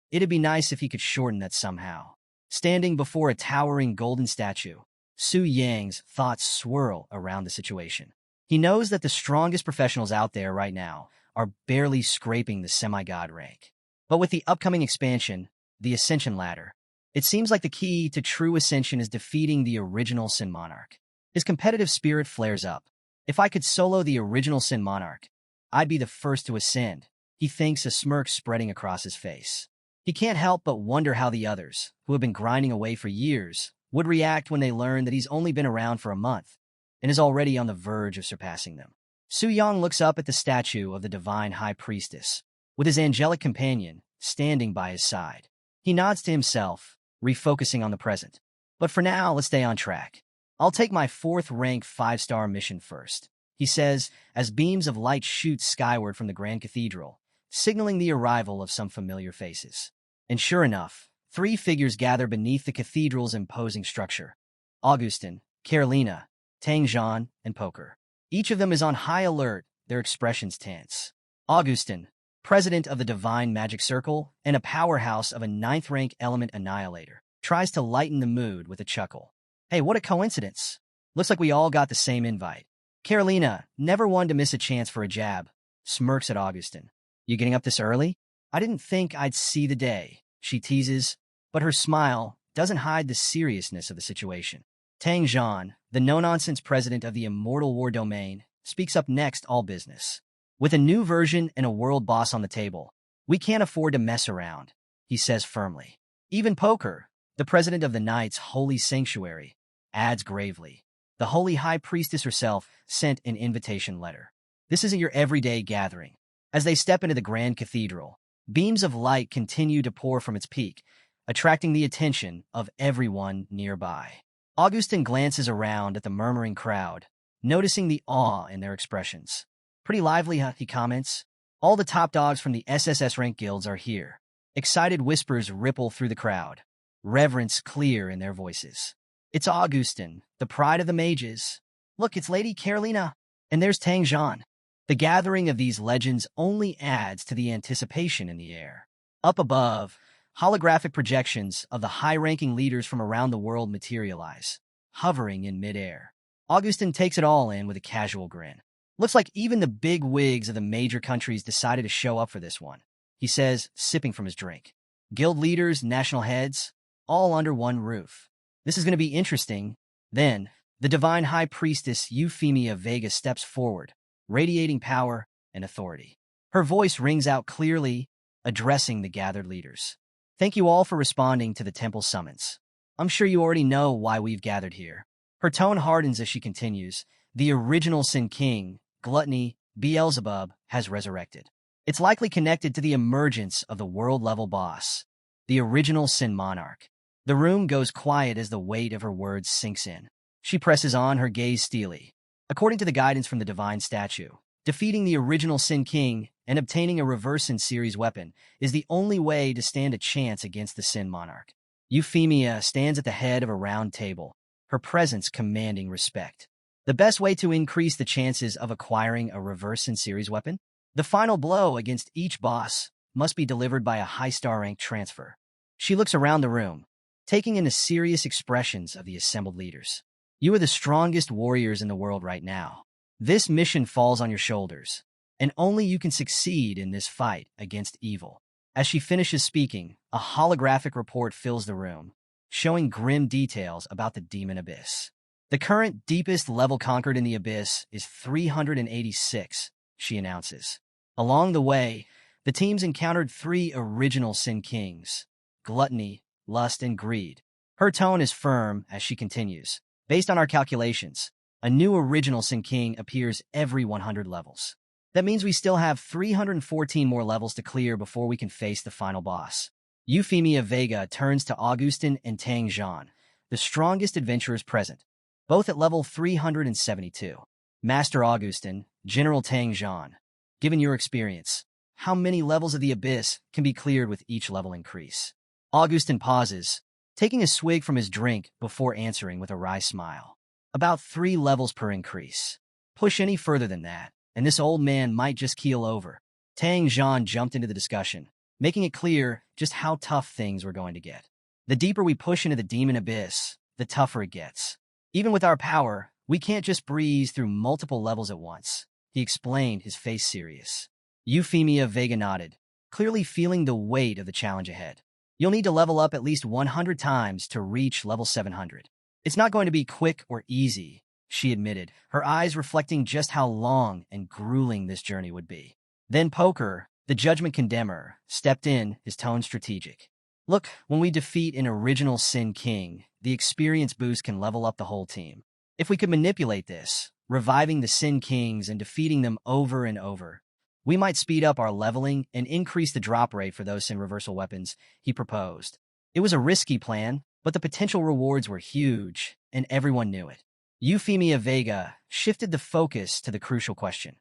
It'd be nice if he could shorten that somehow. Standing before a towering golden statue, Su Yang's thoughts swirl around the situation. He knows that the strongest professionals out there right now are barely scraping the semi-god rank. But with the upcoming expansion, the Ascension Ladder, it seems like the key to true ascension is defeating the original Sin Monarch. His competitive spirit flares up. If I could solo the original Sin Monarch, I'd be the first to ascend, he thinks, a smirk spreading across his face. He can't help but wonder how the others, who have been grinding away for years, would react when they learn that he's only been around for a month and is already on the verge of surpassing them. Su-yang looks up at the statue of the divine high priestess, with his angelic companion standing by his side. He nods to himself, refocusing on the present. But for now, let's stay on track. I'll take my 4th-ranked 5-star mission first, he says, as beams of light shoot skyward from the Grand Cathedral, signaling the arrival of some familiar faces. And sure enough, 3 figures gather beneath the cathedral's imposing structure. Augustin, Carolina, Tang Zhan, and Poker. Each of them is on high alert, their expressions tense. Augustin, president of the Divine Magic Circle and a powerhouse of a 9th-rank element annihilator, tries to lighten the mood with a chuckle. Hey, what a coincidence. Looks like we all got the same invite. Carolina, never one to miss a chance for a jab, smirks at Augustin. You getting up this early? I didn't think I'd see the day, she teases, but her smile doesn't hide the seriousness of the situation. Tang Zhan, the no-nonsense president of the Immortal War Domain, speaks up next, all business. With a new version and a world boss on the table, we can't afford to mess around, he says firmly. Even Poker, the president of the Knight's Holy Sanctuary, adds gravely. The Holy High Priestess herself sent an invitation letter. This isn't your everyday gathering. As they step into the Grand Cathedral, beams of light continue to pour from its peak, attracting the attention of everyone nearby. Augustin glances around at the murmuring crowd, noticing the awe in their expressions. Pretty lively, huh? He comments. All the top dogs from the SSS rank guilds are here. Excited whispers ripple through the crowd, reverence clear in their voices. It's Augustin, the pride of the mages. Look, it's Lady Carolina. And there's Tang Zhan. The gathering of these legends only adds to the anticipation in the air. Up above, holographic projections of the high-ranking leaders from around the world materialize, hovering in midair. Augustin takes it all in with a casual grin. Looks like even the big wigs of the major countries decided to show up for this one, he says, sipping from his drink. Guild leaders, national heads, all under one roof. This is going to be interesting. Then, the divine high priestess Euphemia Vega steps forward, radiating power and authority. Her voice rings out clearly, addressing the gathered leaders. Thank you all for responding to the temple summons. I'm sure you already know why we've gathered here. Her tone hardens as she continues. The original Sin King, Gluttony, Beelzebub, has resurrected. It's likely connected to the emergence of the world-level boss, the original Sin Monarch. The room goes quiet as the weight of her words sinks in. She presses on, her gaze steely. According to the guidance from the divine statue, defeating the original Sin King and obtaining a reverse Sin series weapon is the only way to stand a chance against the Sin Monarch. Euphemia stands at the head of a round table, her presence commanding respect. The best way to increase the chances of acquiring a reverse Sin series weapon? The final blow against each boss must be delivered by a high-star rank transfer. She looks around the room, taking in the serious expressions of the assembled leaders. You are the strongest warriors in the world right now. This mission falls on your shoulders, and only you can succeed in this fight against evil. As she finishes speaking, a holographic report fills the room, showing grim details about the Demon Abyss. The current deepest level conquered in the Abyss is 386, she announces. Along the way, the teams encountered 3 original Sin Kings, Gluttony, Lust, and Greed. Her tone is firm as she continues. Based on our calculations, a new original Sin King appears every 100 levels. That means we still have 314 more levels to clear before we can face the final boss. Euphemia Vega turns to Augustin and Tang Zhan, the strongest adventurers present, both at level 372. Master Augustin, General Tang Zhan, given your experience, how many levels of the abyss can be cleared with each level increase? Augustin pauses, taking a swig from his drink before answering with a wry smile. About 3 levels per increase. Push any further than that, and this old man might just keel over. Tang Zhan jumped into the discussion, making it clear just how tough things were going to get. The deeper we push into the demon abyss, the tougher it gets. Even with our power, we can't just breeze through multiple levels at once, he explained, his face serious. Euphemia Vega nodded, clearly feeling the weight of the challenge ahead. You'll need to level up at least 100 times to reach level 700. It's not going to be quick or easy, she admitted, her eyes reflecting just how long and grueling this journey would be. Then Poker, the judgment condemner, stepped in, his tone strategic. Look, when we defeat an original Sin King, the experience boost can level up the whole team. If we could manipulate this, reviving the Sin Kings and defeating them over and over, we might speed up our leveling and increase the drop rate for those Sin reversal weapons, he proposed. It was a risky plan, but the potential rewards were huge, and everyone knew it. Euphemia Vega shifted the focus to the crucial question.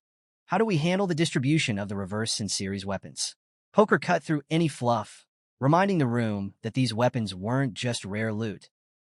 How do we handle the distribution of the reverse Sin series weapons? Poker cut through any fluff, reminding the room that these weapons weren't just rare loot.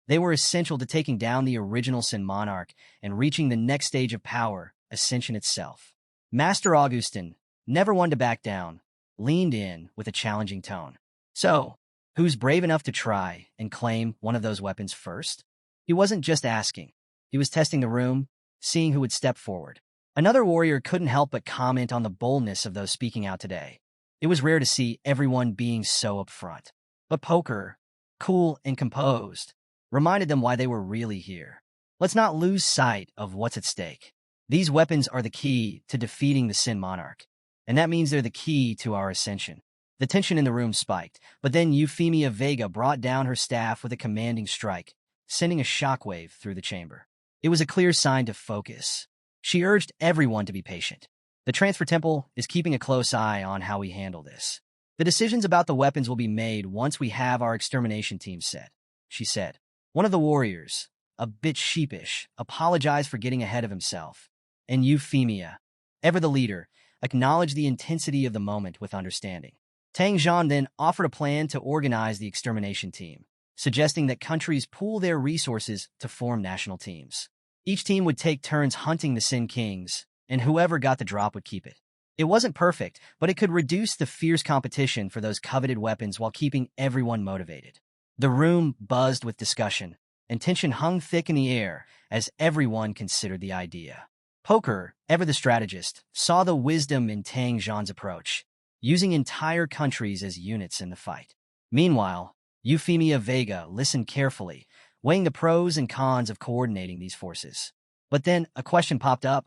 They were essential to taking down the original Sin Monarch and reaching the next stage of power, Ascension itself. Master Augustin, never one to back down, leaned in with a challenging tone. So, who's brave enough to try and claim one of those weapons first? He wasn't just asking. He was testing the room, seeing who would step forward. Another warrior couldn't help but comment on the boldness of those speaking out today. It was rare to see everyone being so upfront. But Poker, cool and composed, reminded them why they were really here. Let's not lose sight of what's at stake. These weapons are the key to defeating the Sin Monarch, and that means they're the key to our ascension. The tension in the room spiked, but then Euphemia Vega brought down her staff with a commanding strike, sending a shockwave through the chamber. It was a clear sign to focus. She urged everyone to be patient. The Transfer Temple is keeping a close eye on how we handle this. The decisions about the weapons will be made once we have our extermination team set, she said. One of the warriors, a bit sheepish, apologized for getting ahead of himself, and Euphemia, ever the leader, acknowledged the intensity of the moment with understanding. Tang Zhan then offered a plan to organize the extermination team, suggesting that countries pool their resources to form national teams. Each team would take turns hunting the Sin Kings, and whoever got the drop would keep it. It wasn't perfect, but it could reduce the fierce competition for those coveted weapons while keeping everyone motivated. The room buzzed with discussion, and tension hung thick in the air as everyone considered the idea. Poker, ever the strategist, saw the wisdom in Tang Zhan's approach, using entire countries as units in the fight. Meanwhile, Euphemia Vega listened carefully, weighing the pros and cons of coordinating these forces. But then a question popped up.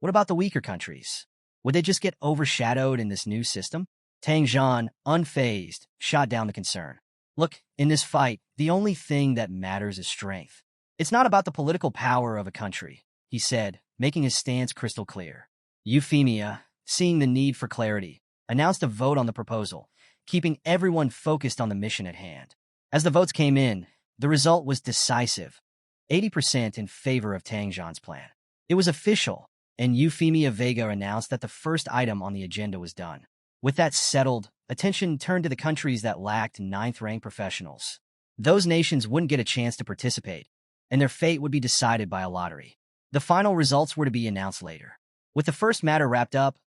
What about the weaker countries? Would they just get overshadowed in this new system? Tang Zhan, unfazed, shot down the concern. Look, in this fight, the only thing that matters is strength. It's not about the political power of a country, he said, making his stance crystal clear. Euphemia, seeing the need for clarity, announced a vote on the proposal, keeping everyone focused on the mission at hand. As the votes came in, the result was decisive, 80% in favor of Tang Zhan's plan. It was official, and Euphemia Vega announced that the first item on the agenda was done. With that settled, attention turned to the countries that lacked 9th-rank professionals. Those nations wouldn't get a chance to participate, and their fate would be decided by a lottery. The final results were to be announced later. With the first matter wrapped up,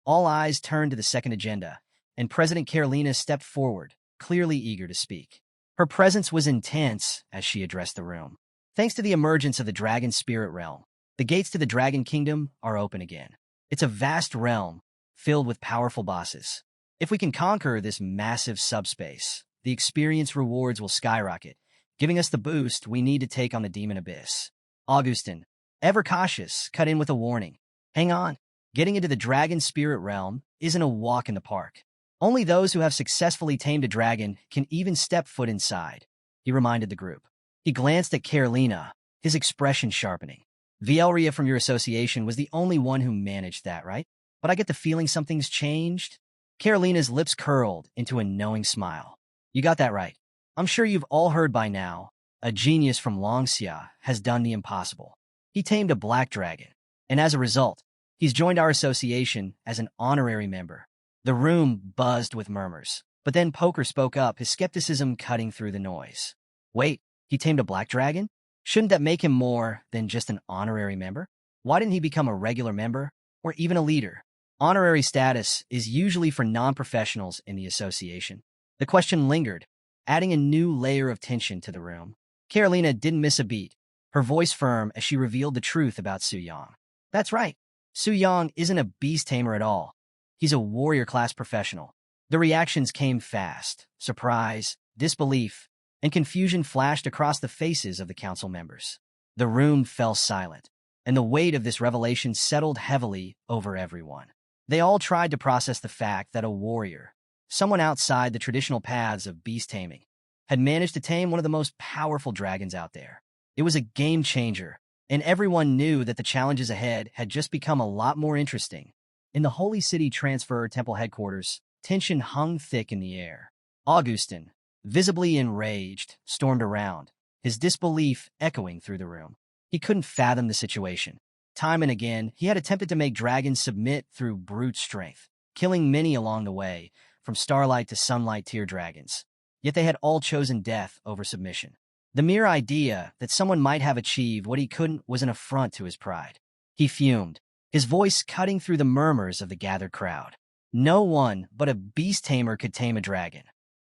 all eyes turned to the second agenda, and President Carolina stepped forward, clearly eager to speak. Her presence was intense as she addressed the room. Thanks to the emergence of the Dragon Spirit Realm, the gates to the Dragon Kingdom are open again. It's a vast realm, filled with powerful bosses. If we can conquer this massive subspace, the experience rewards will skyrocket, giving us the boost we need to take on the Demon Abyss. Augustin, ever cautious, cut in with a warning. Hang on. Getting into the Dragon Spirit Realm isn't a walk in the park. Only those who have successfully tamed a dragon can even step foot inside, he reminded the group. He glanced at Carolina, his expression sharpening. Vielria from your association was the only one who managed that, right? but I get the feeling something's changed. Carolina's lips curled into a knowing smile. You got that right. I'm sure you've all heard by now, a genius from Longxia has done the impossible. He tamed a black dragon, and as a result, he's joined our association as an honorary member. The room buzzed with murmurs, but then Poker spoke up, his skepticism cutting through the noise. Wait, he tamed a black dragon? Shouldn't that make him more than just an honorary member? Why didn't he become a regular member, or even a leader? Honorary status is usually for non-professionals in the association. The question lingered, adding a new layer of tension to the room. Carolina didn't miss a beat, her voice firm as she revealed the truth about Su Yang. That's right, Su Yang isn't a beast tamer at all. He's a warrior-class professional. The reactions came fast. Surprise, disbelief, and confusion flashed across the faces of the council members. The room fell silent, and the weight of this revelation settled heavily over everyone. They all tried to process the fact that a warrior, someone outside the traditional paths of beast taming, had managed to tame one of the most powerful dragons out there. It was a game changer, and everyone knew that the challenges ahead had just become a lot more interesting. In the Holy City Transfer Temple headquarters, tension hung thick in the air. Augustin, visibly enraged, stormed around, his disbelief echoing through the room. He couldn't fathom the situation. Time and again, he had attempted to make dragons submit through brute strength, killing many along the way, from Starlight to Sunlight tier dragons. Yet they had all chosen death over submission. The mere idea that someone might have achieved what he couldn't was an affront to his pride. He fumed, his voice cutting through the murmurs of the gathered crowd. No one but a beast tamer could tame a dragon.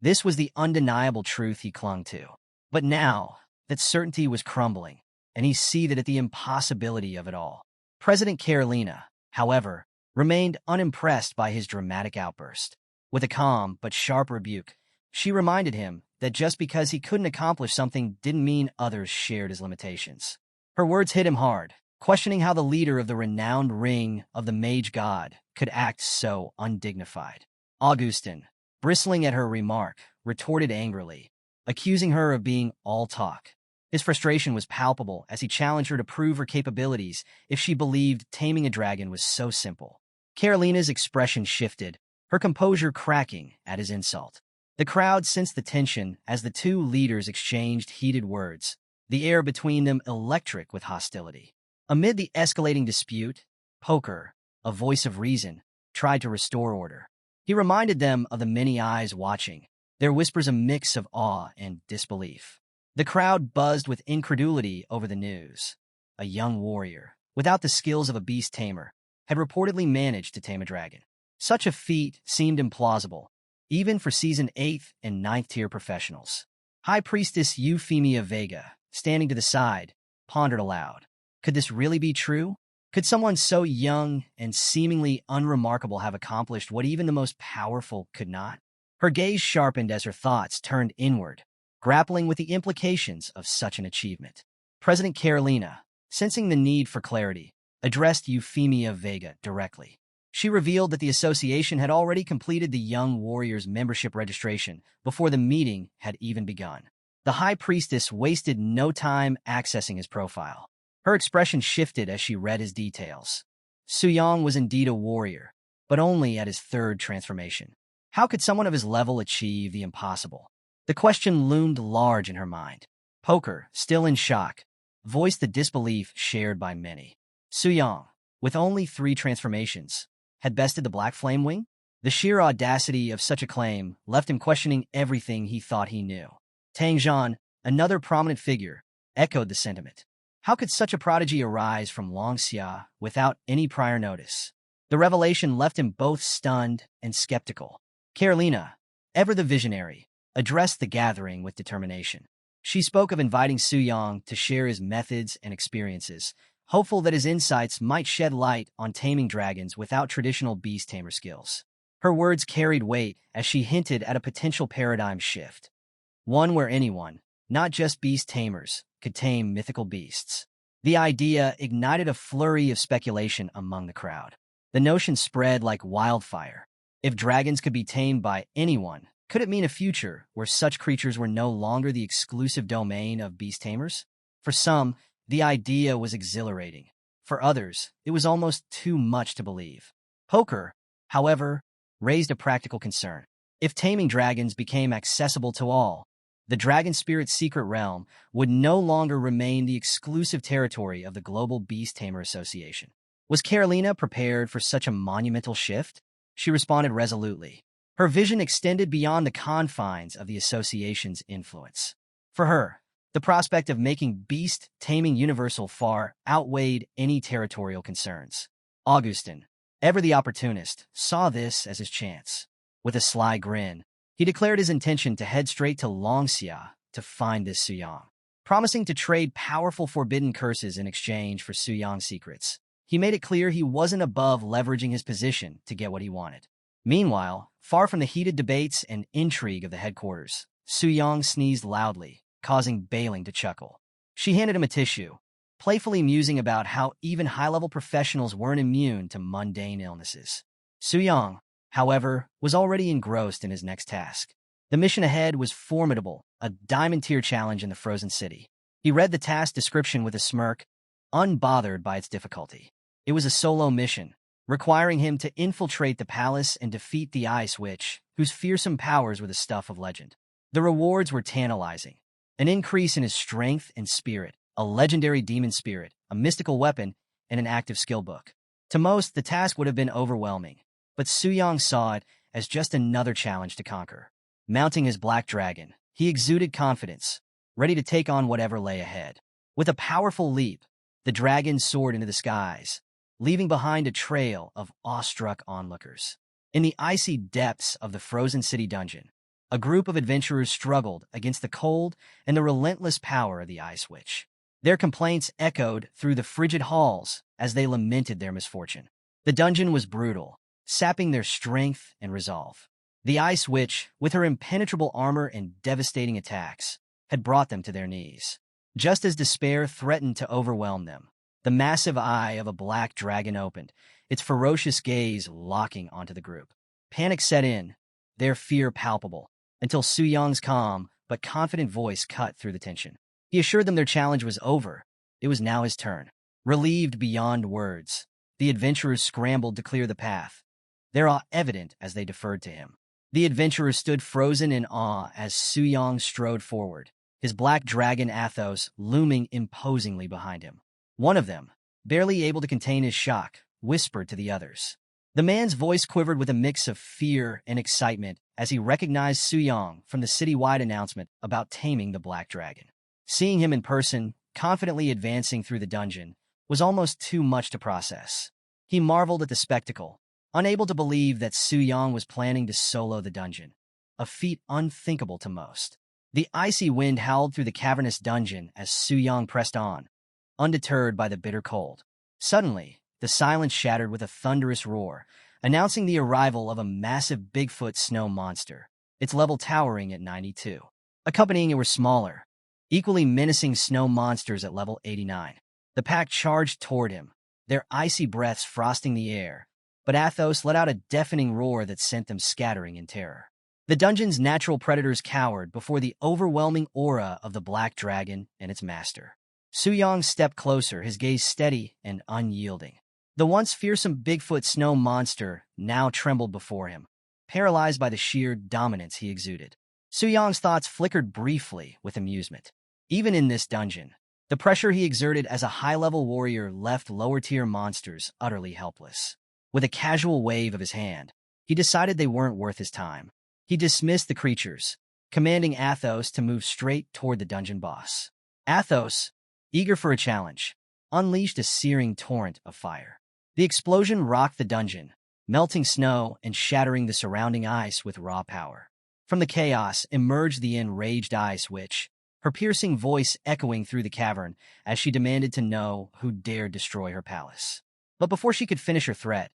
This was the undeniable truth he clung to. But now, that certainty was crumbling, and he seethed at the impossibility of it all. President Carolina, however, remained unimpressed by his dramatic outburst. With a calm but sharp rebuke, she reminded him that just because he couldn't accomplish something didn't mean others shared his limitations. Her words hit him hard, questioning how the leader of the renowned ring of the mage god could act so undignified. Augustin, bristling at her remark, retorted angrily, accusing her of being all talk. His frustration was palpable as he challenged her to prove her capabilities if she believed taming a dragon was so simple. Carolina's expression shifted, her composure cracking at his insult. The crowd sensed the tension as the two leaders exchanged heated words, the air between them electric with hostility. Amid the escalating dispute, Poker, a voice of reason, tried to restore order. He reminded them of the many eyes watching, their whispers a mix of awe and disbelief. The crowd buzzed with incredulity over the news. A young warrior, without the skills of a beast tamer, had reportedly managed to tame a dragon. Such a feat seemed implausible, even for Season 8th and 9th tier professionals. High Priestess Euphemia Vega, standing to the side, pondered aloud. Could this really be true? Could someone so young and seemingly unremarkable have accomplished what even the most powerful could not? Her gaze sharpened as her thoughts turned inward, grappling with the implications of such an achievement. President Carolina, sensing the need for clarity, addressed Euphemia Vega directly. She revealed that the association had already completed the young warrior's membership registration before the meeting had even begun. The High Priestess wasted no time accessing his profile. Her expression shifted as she read his details. Su Yang was indeed a warrior, but only at his third transformation. How could someone of his level achieve the impossible? The question loomed large in her mind. Poker, still in shock, voiced the disbelief shared by many. Su Yang, with only 3 transformations, had bested the Black Flame Wing? The sheer audacity of such a claim left him questioning everything he thought he knew. Tang Zhan, another prominent figure, echoed the sentiment. How could such a prodigy arise from Longxia without any prior notice? The revelation left him both stunned and skeptical. Carolina, ever the visionary, addressed the gathering with determination. She spoke of inviting Su Yang to share his methods and experiences, hopeful that his insights might shed light on taming dragons without traditional beast tamer skills. Her words carried weight as she hinted at a potential paradigm shift, one where anyone, not just beast tamers, could tame mythical beasts. The idea ignited a flurry of speculation among the crowd. The notion spread like wildfire. If dragons could be tamed by anyone, could it mean a future where such creatures were no longer the exclusive domain of beast tamers? For some, the idea was exhilarating. For others, it was almost too much to believe. Poker, however, raised a practical concern. If taming dragons became accessible to all, the Dragon Spirit's secret realm would no longer remain the exclusive territory of the Global Beast Tamer Association. Was Carolina prepared for such a monumental shift? She responded resolutely. Her vision extended beyond the confines of the association's influence. For her, the prospect of making beast taming universal far outweighed any territorial concerns. Augustin, ever the opportunist, saw this as his chance. With a sly grin, he declared his intention to head straight to Longxia to find this Suyang, promising to trade powerful forbidden curses in exchange for Suyang's secrets. He made it clear he wasn't above leveraging his position to get what he wanted. Meanwhile, far from the heated debates and intrigue of the headquarters, Suyang sneezed loudly, causing Bailing to chuckle. She handed him a tissue, playfully musing about how even high-level professionals weren't immune to mundane illnesses. Suyang, however, was already engrossed in his next task. The mission ahead was formidable, a diamond-tier challenge in the frozen city. He read the task description with a smirk, unbothered by its difficulty. It was a solo mission, requiring him to infiltrate the palace and defeat the Ice Witch, whose fearsome powers were the stuff of legend. The rewards were tantalizing. An increase in his strength and spirit, a legendary demon spirit, a mystical weapon, and an active skill book. To most, the task would have been overwhelming, but Suyang saw it as just another challenge to conquer. Mounting his black dragon, he exuded confidence, ready to take on whatever lay ahead. With a powerful leap, the dragon soared into the skies, leaving behind a trail of awestruck onlookers. In the icy depths of the frozen city dungeon, a group of adventurers struggled against the cold and the relentless power of the Ice Witch. Their complaints echoed through the frigid halls as they lamented their misfortune. The dungeon was brutal, sapping their strength and resolve. The Ice Witch, with her impenetrable armor and devastating attacks, had brought them to their knees. Just as despair threatened to overwhelm them, the massive eye of a black dragon opened, its ferocious gaze locking onto the group. Panic set in, their fear palpable, until Suyang's calm but confident voice cut through the tension. He assured them their challenge was over. It was now his turn. Relieved beyond words, the adventurers scrambled to clear the path, their awe evident as they deferred to him. The adventurers stood frozen in awe as Suyang strode forward, his black dragon Athos looming imposingly behind him. One of them, barely able to contain his shock, whispered to the others. The man's voice quivered with a mix of fear and excitement as he recognized Suyang from the citywide announcement about taming the black dragon. Seeing him in person, confidently advancing through the dungeon, was almost too much to process. He marveled at the spectacle, unable to believe that Suyang was planning to solo the dungeon, a feat unthinkable to most. The icy wind howled through the cavernous dungeon as Suyang pressed on, undeterred by the bitter cold. Suddenly, the silence shattered with a thunderous roar, announcing the arrival of a massive Bigfoot snow monster, its level towering at 92. Accompanying it were smaller, equally menacing snow monsters at level 89. The pack charged toward him, their icy breaths frosting the air, but Athos let out a deafening roar that sent them scattering in terror. The dungeon's natural predators cowered before the overwhelming aura of the black dragon and its master. Suyang stepped closer, his gaze steady and unyielding. The once fearsome Bigfoot snow monster now trembled before him, paralyzed by the sheer dominance he exuded. Suyang's thoughts flickered briefly with amusement. Even in this dungeon, the pressure he exerted as a high-level warrior left lower-tier monsters utterly helpless. With a casual wave of his hand, he decided they weren't worth his time. He dismissed the creatures, commanding Athos to move straight toward the dungeon boss. Athos, eager for a challenge, unleashed a searing torrent of fire. The explosion rocked the dungeon, melting snow and shattering the surrounding ice with raw power. From the chaos emerged the enraged Ice Witch, her piercing voice echoing through the cavern as she demanded to know who dared destroy her palace. But before she could finish her threat,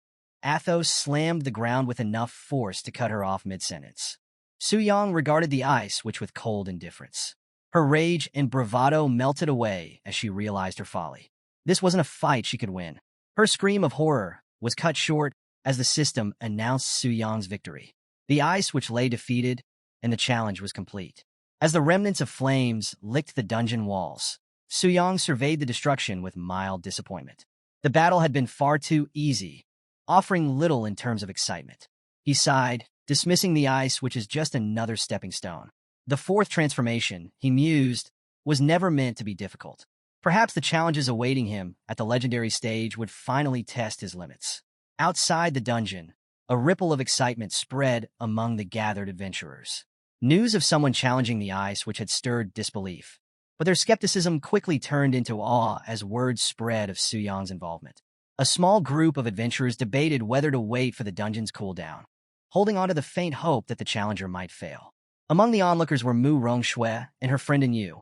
Athos slammed the ground with enough force to cut her off mid-sentence. Suyang regarded the Ice Witch with cold indifference. Her rage and bravado melted away as she realized her folly. This wasn't a fight she could win. Her scream of horror was cut short as the system announced Suyang's victory. The Ice Witch lay defeated, and the challenge was complete. As the remnants of flames licked the dungeon walls, Suyang surveyed the destruction with mild disappointment. The battle had been far too easy, offering little in terms of excitement. He sighed, dismissing the ice, which is just another stepping stone. The fourth transformation, he mused, was never meant to be difficult. Perhaps the challenges awaiting him at the legendary stage would finally test his limits. Outside the dungeon, a ripple of excitement spread among the gathered adventurers. News of someone challenging the ice which had stirred disbelief. But their skepticism quickly turned into awe as word spread of Su Yang's involvement. A small group of adventurers debated whether to wait for the dungeon's cooldown, holding on to the faint hope that the challenger might fail. Among the onlookers were Mu Rongshui and her friend Yu,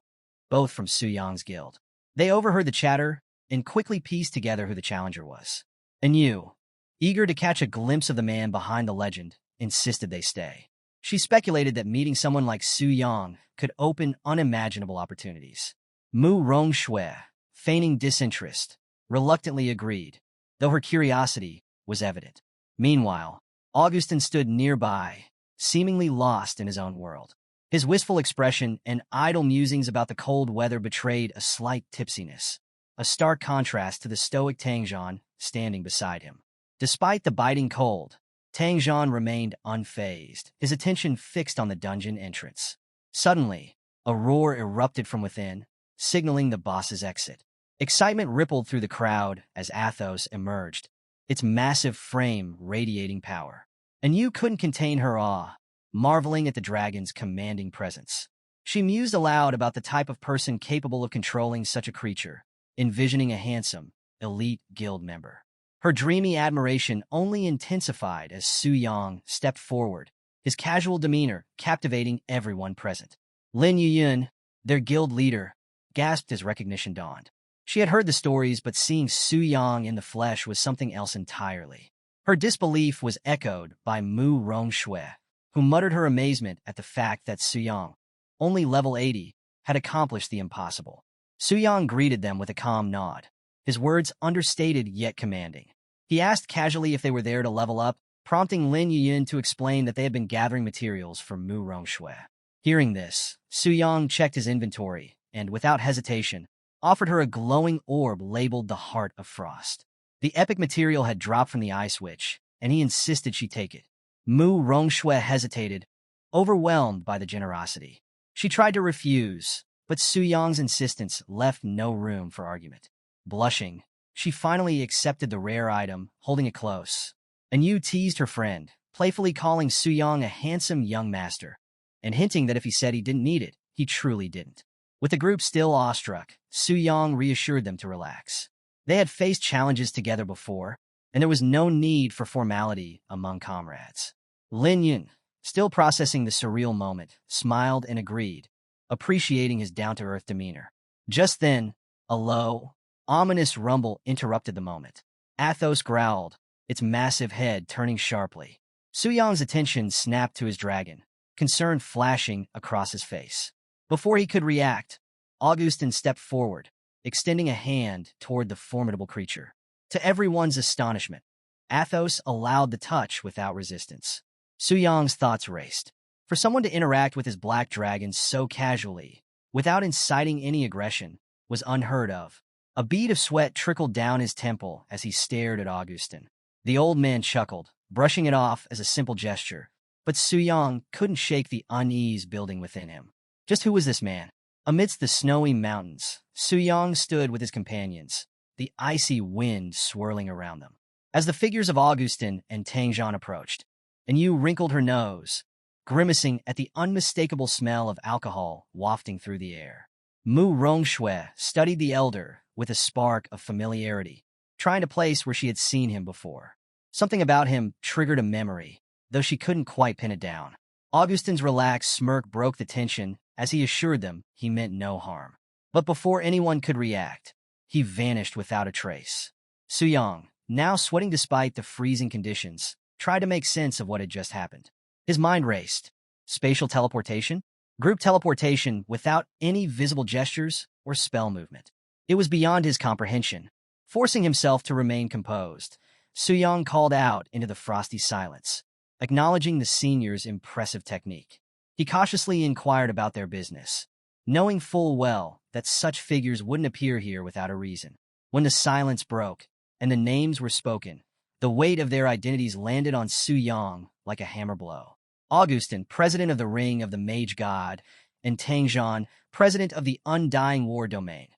both from Su Yang's guild. They overheard the chatter and quickly pieced together who the challenger was. Yu, eager to catch a glimpse of the man behind the legend, insisted they stay. She speculated that meeting someone like Su Yang could open unimaginable opportunities. Mu Rongshui, feigning disinterest, reluctantly agreed, though her curiosity was evident. Meanwhile, Augustin stood nearby, seemingly lost in his own world. His wistful expression and idle musings about the cold weather betrayed a slight tipsiness, a stark contrast to the stoic Tangzhan standing beside him. Despite the biting cold, Tangzhan remained unfazed, his attention fixed on the dungeon entrance. Suddenly, a roar erupted from within, signaling the boss's exit. Excitement rippled through the crowd as Athos emerged, its massive frame radiating power. And you couldn't contain her awe, marveling at the dragon's commanding presence. She mused aloud about the type of person capable of controlling such a creature, envisioning a handsome, elite guild member. Her dreamy admiration only intensified as Su Yang stepped forward, his casual demeanor captivating everyone present. Lin Yuyun, their guild leader, gasped as recognition dawned. She had heard the stories, but seeing Su Yang in the flesh was something else entirely. Her disbelief was echoed by Mu Rongshui, who muttered her amazement at the fact that Su Yang, only level 80, had accomplished the impossible. Su Yang greeted them with a calm nod, his words understated yet commanding. He asked casually if they were there to level up, prompting Lin Yuyun to explain that they had been gathering materials for Mu Rongshui. Hearing this, Su Yang checked his inventory and, without hesitation, offered her a glowing orb labeled the Heart of Frost. The epic material had dropped from the ice witch, and he insisted she take it. Mu Rongshui hesitated, overwhelmed by the generosity. She tried to refuse, but Su Yang's insistence left no room for argument. Blushing, she finally accepted the rare item, holding it close. And Yu teased her friend, playfully calling Su Yang a handsome young master, and hinting that if he said he didn't need it, he truly didn't. With the group still awestruck, Su Yang reassured them to relax. They had faced challenges together before, and there was no need for formality among comrades. Lin Yun, still processing the surreal moment, smiled and agreed, appreciating his down-to-earth demeanor. Just then, a low, ominous rumble interrupted the moment. Athos growled, its massive head turning sharply. Su Yang's attention snapped to his dragon, concern flashing across his face. Before he could react, Augustin stepped forward, extending a hand toward the formidable creature. To everyone's astonishment, Athos allowed the touch without resistance. Su Yang's thoughts raced. For someone to interact with his black dragon so casually, without inciting any aggression, was unheard of. A bead of sweat trickled down his temple as he stared at Augustin. The old man chuckled, brushing it off as a simple gesture, but Su Yang couldn't shake the unease building within him. Just who was this man? Amidst the snowy mountains, Su Yang stood with his companions, the icy wind swirling around them. As the figures of Augustin and Tangzhan approached, and Yu wrinkled her nose, grimacing at the unmistakable smell of alcohol wafting through the air. Mu Rongshui studied the elder with a spark of familiarity, trying to place where she had seen him before. Something about him triggered a memory, though she couldn't quite pin it down. Augustin's relaxed smirk broke the tension as he assured them he meant no harm. But before anyone could react, he vanished without a trace. Su Yang, now sweating despite the freezing conditions, tried to make sense of what had just happened. His mind raced. Spatial teleportation? Group teleportation without any visible gestures or spell movement. It was beyond his comprehension. Forcing himself to remain composed, Su Yang called out into the frosty silence, acknowledging the senior's impressive technique. He cautiously inquired about their business, knowing full well that such figures wouldn't appear here without a reason. When the silence broke and the names were spoken, The weight of their identities landed on Su Yang like a hammer blow. Augustin, president of the Ring of the Mage God, and Tang Zhan, president of the Undying War Domain.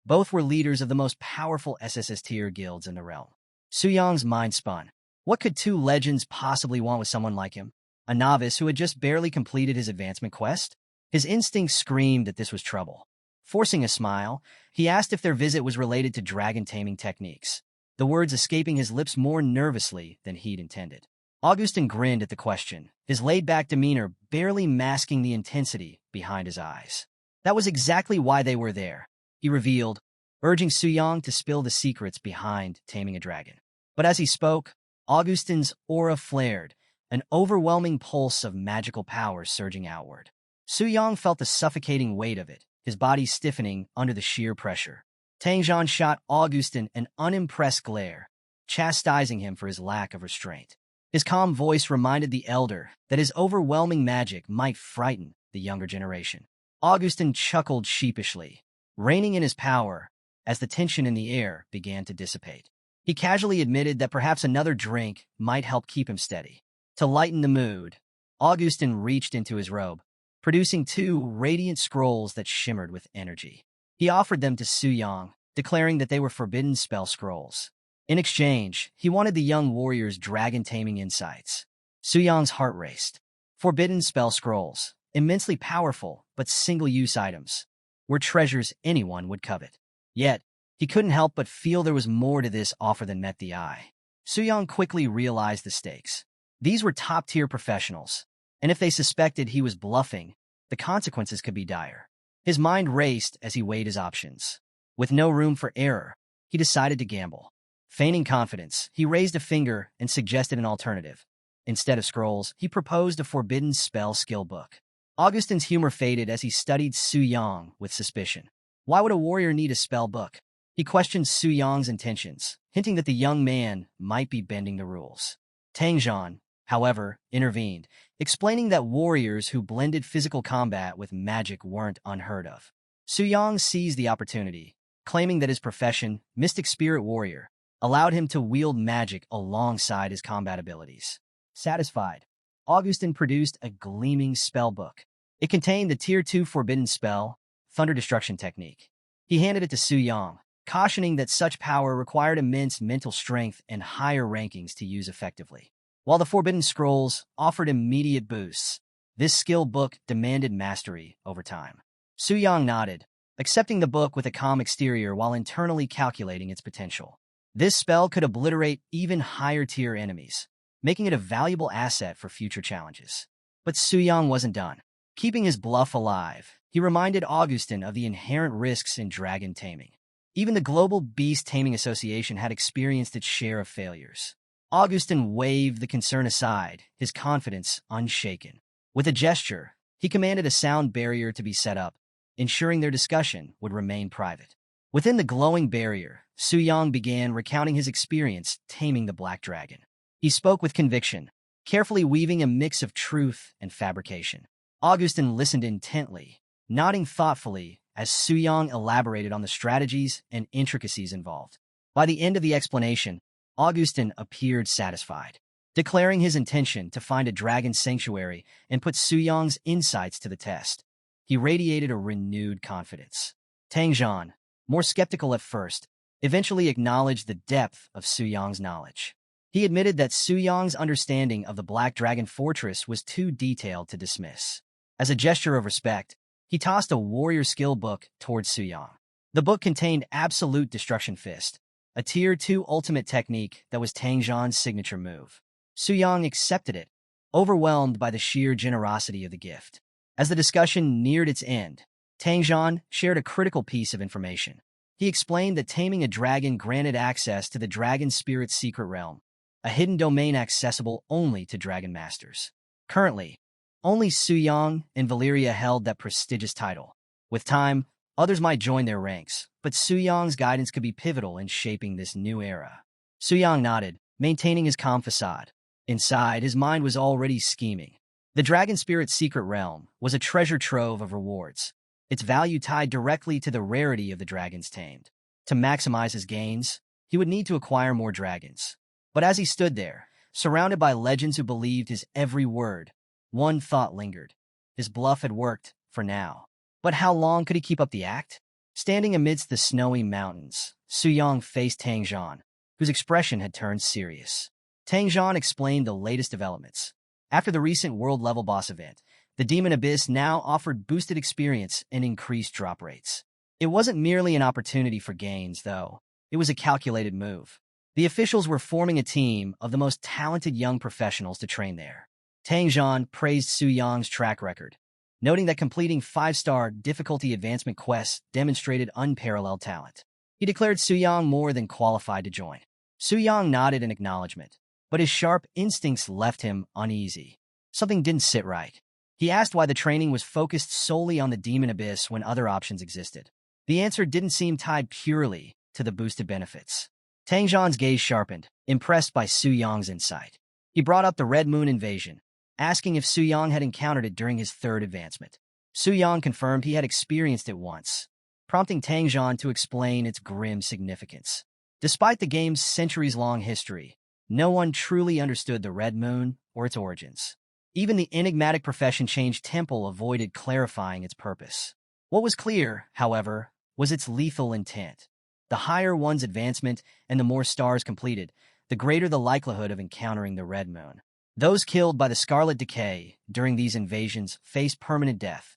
Both were leaders of the most powerful SSS tier guilds in the realm. Su Yang's mind spun. What could two legends possibly want with someone like him? A novice who had just barely completed his advancement quest? His instincts screamed that this was trouble. Forcing a smile, he asked if their visit was related to dragon taming techniques, the words escaping his lips more nervously than he'd intended. Augustin grinned at the question, his laid-back demeanor barely masking the intensity behind his eyes. That was exactly why they were there, he revealed, urging Su Yang to spill the secrets behind taming a dragon. But as he spoke, Augustin's aura flared, an overwhelming pulse of magical power surging outward. Su Yang felt the suffocating weight of it, his body stiffening under the sheer pressure. Tang Zhan shot Augustin an unimpressed glare, chastising him for his lack of restraint. His calm voice reminded the elder that his overwhelming magic might frighten the younger generation. Augustin chuckled sheepishly, reining in his power as the tension in the air began to dissipate. He casually admitted that perhaps another drink might help keep him steady. To lighten the mood, Augustin reached into his robe, producing two radiant scrolls that shimmered with energy. He offered them to Su Yang, declaring that they were forbidden spell scrolls. In exchange, he wanted the young warrior's dragon-taming insights. Su Yang's heart raced. Forbidden spell scrolls, immensely powerful but single-use items, were treasures anyone would covet. Yet, he couldn't help but feel there was more to this offer than met the eye. Su Yang quickly realized the stakes. These were top-tier professionals, and if they suspected he was bluffing, the consequences could be dire. His mind raced as he weighed his options. With no room for error, he decided to gamble. Feigning confidence, he raised a finger and suggested an alternative. Instead of scrolls, he proposed a forbidden spell skill book. Augustin's humor faded as he studied Su Yang with suspicion. Why would a warrior need a spell book? He questioned Su Yang's intentions, hinting that the young man might be bending the rules. Tang Zhan, however, intervened, explaining that warriors who blended physical combat with magic weren't unheard of. Su Yang seized the opportunity, claiming that his profession, Mystic Spirit Warrior, allowed him to wield magic alongside his combat abilities. Satisfied, Augustin produced a gleaming spell book. It contained the Tier 2 forbidden spell, Thunder Destruction Technique. He handed it to Su Yang, cautioning that such power required immense mental strength and higher rankings to use effectively. While the Forbidden Scrolls offered immediate boosts, this skill book demanded mastery over time. Su Yang nodded, accepting the book with a calm exterior while internally calculating its potential. This spell could obliterate even higher-tier enemies, making it a valuable asset for future challenges. But Su Yang wasn't done. Keeping his bluff alive, he reminded Augustin of the inherent risks in dragon taming. Even the Global Beast Taming Association had experienced its share of failures. Augustin waved the concern aside, his confidence unshaken. With a gesture, he commanded a sound barrier to be set up, ensuring their discussion would remain private. Within the glowing barrier, Su Yang began recounting his experience taming the black dragon. He spoke with conviction, carefully weaving a mix of truth and fabrication. Augustin listened intently, nodding thoughtfully as Su Yang elaborated on the strategies and intricacies involved. By the end of the explanation, Augustin appeared satisfied, declaring his intention to find a dragon sanctuary and put Su Yang's insights to the test. He radiated a renewed confidence. Tang Zhan, more skeptical at first, eventually acknowledged the depth of Su Yang's knowledge. He admitted that Su Yang's understanding of the Black Dragon Fortress was too detailed to dismiss. As a gesture of respect, he tossed a warrior skill book towards Su Yang. The book contained Absolute Destruction Fist, a Tier 2 ultimate technique that was Tang Zhan's signature move. Su Yang accepted it, overwhelmed by the sheer generosity of the gift. As the discussion neared its end, Tang Zhan shared a critical piece of information. He explained that taming a dragon granted access to the dragon spirit's secret realm, a hidden domain accessible only to dragon masters. Currently, only Su Yang and Valeria held that prestigious title. With time, others might join their ranks, but Su Yang's guidance could be pivotal in shaping this new era. Su Yang nodded, maintaining his calm facade. Inside, his mind was already scheming. The dragon spirit's secret realm was a treasure trove of rewards, its value tied directly to the rarity of the dragons tamed. To maximize his gains, he would need to acquire more dragons. But as he stood there, surrounded by legends who believed his every word, one thought lingered. His bluff had worked, for now. But how long could he keep up the act? Standing amidst the snowy mountains, Su Yang faced Tang Zhan, whose expression had turned serious. Tang Zhan explained the latest developments. After the recent world-level boss event, the Demon Abyss now offered boosted experience and increased drop rates. It wasn't merely an opportunity for gains, though. It was a calculated move. The officials were forming a team of the most talented young professionals to train there. Tang Zhan praised Su Yang's track record, noting that completing 5-star difficulty advancement quests demonstrated unparalleled talent. He declared Su Yang more than qualified to join. Su Yang nodded in acknowledgement, but his sharp instincts left him uneasy. Something didn't sit right. He asked why the training was focused solely on the Demon Abyss when other options existed. The answer didn't seem tied purely to the boosted benefits. Tang Zhan's gaze sharpened, impressed by Su Yang's insight. He brought up the Red Moon invasion, asking if Su Yang had encountered it during his third advancement. Su Yang confirmed he had experienced it once, prompting Tang Zhan to explain its grim significance. Despite the game's centuries-long history, no one truly understood the Red Moon or its origins. Even the enigmatic Profession Change Temple avoided clarifying its purpose. What was clear, however, was its lethal intent. The higher one's advancement and the more stars completed, the greater the likelihood of encountering the Red Moon. Those killed by the Scarlet Decay during these invasions faced permanent death,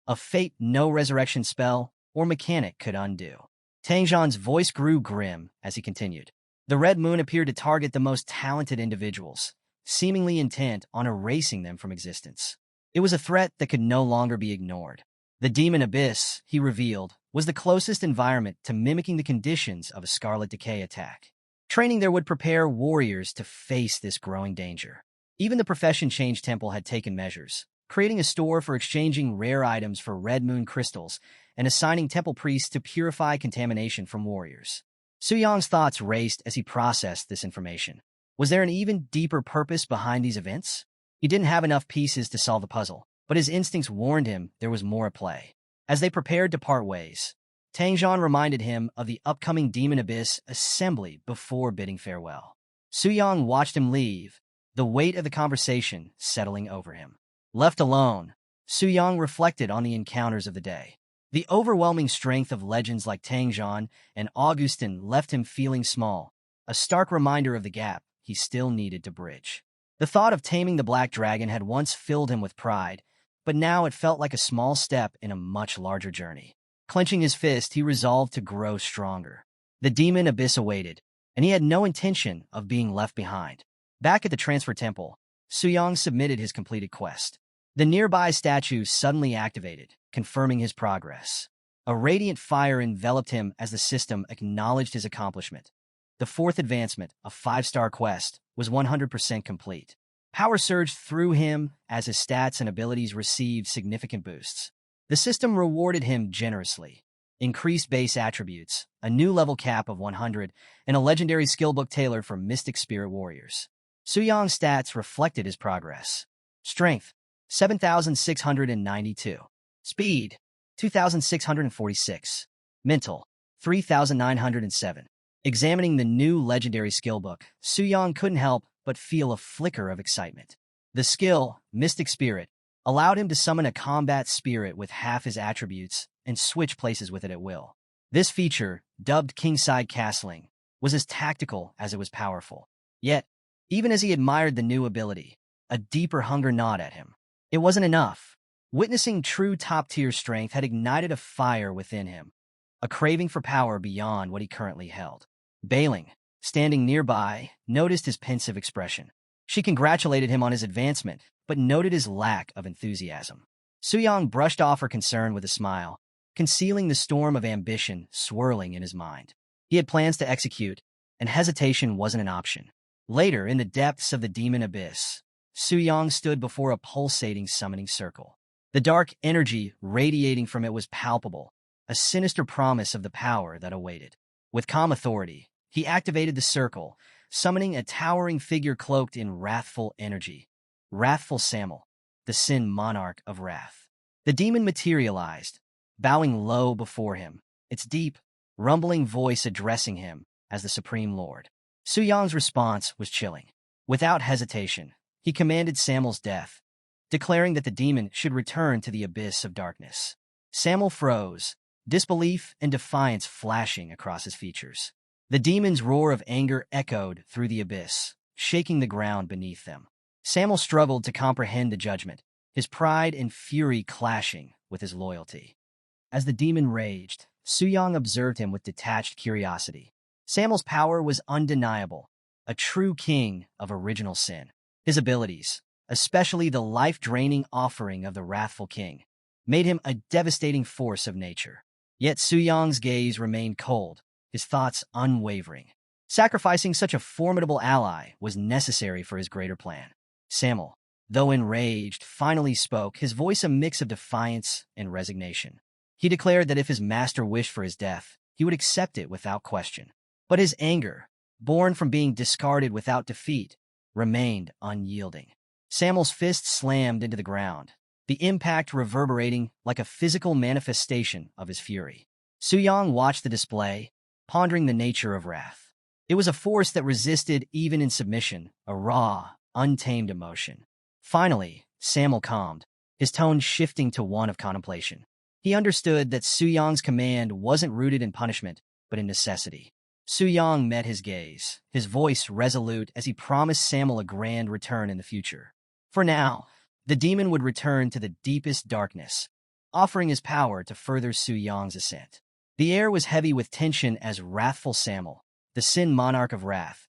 a fate no resurrection spell or mechanic could undo. Tang Zhan's voice grew grim as he continued. The Red Moon appeared to target the most talented individuals, seemingly intent on erasing them from existence. It was a threat that could no longer be ignored. The Demon Abyss, he revealed, was the closest environment to mimicking the conditions of a Scarlet Decay attack. Training there would prepare warriors to face this growing danger. Even the Profession Change Temple had taken measures, creating a store for exchanging rare items for Red Moon crystals and assigning temple priests to purify contamination from warriors. Su Yang's thoughts raced as he processed this information. Was there an even deeper purpose behind these events? He didn't have enough pieces to solve the puzzle, but his instincts warned him there was more at play. As they prepared to part ways, Tang Zhan reminded him of the upcoming Demon Abyss assembly before bidding farewell. Su Yang watched him leave, the weight of the conversation settling over him. Left alone, Su Yang reflected on the encounters of the day. The overwhelming strength of legends like Tang Zhan and Augustin left him feeling small, a stark reminder of the gap he still needed to bridge. The thought of taming the Black Dragon had once filled him with pride, but now it felt like a small step in a much larger journey. Clenching his fist, he resolved to grow stronger. The Demon Abyss awaited, and he had no intention of being left behind. Back at the Transfer Temple, Su Yang submitted his completed quest. The nearby statue suddenly activated, confirming his progress. A radiant fire enveloped him as the system acknowledged his accomplishment. The fourth advancement, a 5-star quest, was 100% complete. Power surged through him as his stats and abilities received significant boosts. The system rewarded him generously. Increased base attributes, a new level cap of 100, and a legendary skill book tailored for Mystic Spirit Warriors. Su Yang's stats reflected his progress. Strength, 7,692. Speed, 2,646. Mental, 3,907. Examining the new legendary skill book, Su Yang couldn't help but feel a flicker of excitement. The skill, Mystic Spirit, allowed him to summon a combat spirit with half his attributes and switch places with it at will. This feature, dubbed Kingside Castling, was as tactical as it was powerful. Yet, even as he admired the new ability, a deeper hunger gnawed at him. It wasn't enough. Witnessing true top-tier strength had ignited a fire within him, a craving for power beyond what he currently held. Bailing, standing nearby, noticed his pensive expression. She congratulated him on his advancement, but noted his lack of enthusiasm. Su Yang brushed off her concern with a smile, concealing the storm of ambition swirling in his mind. He had plans to execute, and hesitation wasn't an option. Later, in the depths of the Demon Abyss, Su Yang stood before a pulsating summoning circle. The dark energy radiating from it was palpable, a sinister promise of the power that awaited. With calm authority, he activated the circle, summoning a towering figure cloaked in wrathful energy. Wrathful Samel, the Sin Monarch of Wrath. The demon materialized, bowing low before him, its deep, rumbling voice addressing him as the Supreme Lord. Su Yang's response was chilling. Without hesitation, he commanded Samuel's death, declaring that the demon should return to the abyss of darkness. Samuel froze, disbelief and defiance flashing across his features. The demon's roar of anger echoed through the abyss, shaking the ground beneath them. Samuel struggled to comprehend the judgment, his pride and fury clashing with his loyalty. As the demon raged, Su Yang observed him with detached curiosity. Samuel's power was undeniable, a true king of original sin. His abilities, especially the life-draining offering of the wrathful king, made him a devastating force of nature. Yet Su Yang's gaze remained cold, his thoughts unwavering. Sacrificing such a formidable ally was necessary for his greater plan. Samuel, though enraged, finally spoke, his voice a mix of defiance and resignation. He declared that if his master wished for his death, he would accept it without question. But his anger, born from being discarded without defeat, remained unyielding. Samuel's fist slammed into the ground, the impact reverberating like a physical manifestation of his fury. Su Yang watched the display, pondering the nature of wrath. It was a force that resisted even in submission, a raw, untamed emotion. Finally, Samuel calmed, his tone shifting to one of contemplation. He understood that Su Yang's command wasn't rooted in punishment, but in necessity. Su Yang met his gaze, his voice resolute as he promised Samuel a grand return in the future. For now, the demon would return to the deepest darkness, offering his power to further Su Yang's ascent. The air was heavy with tension as wrathful Samuel, the Sin Monarch of Wrath,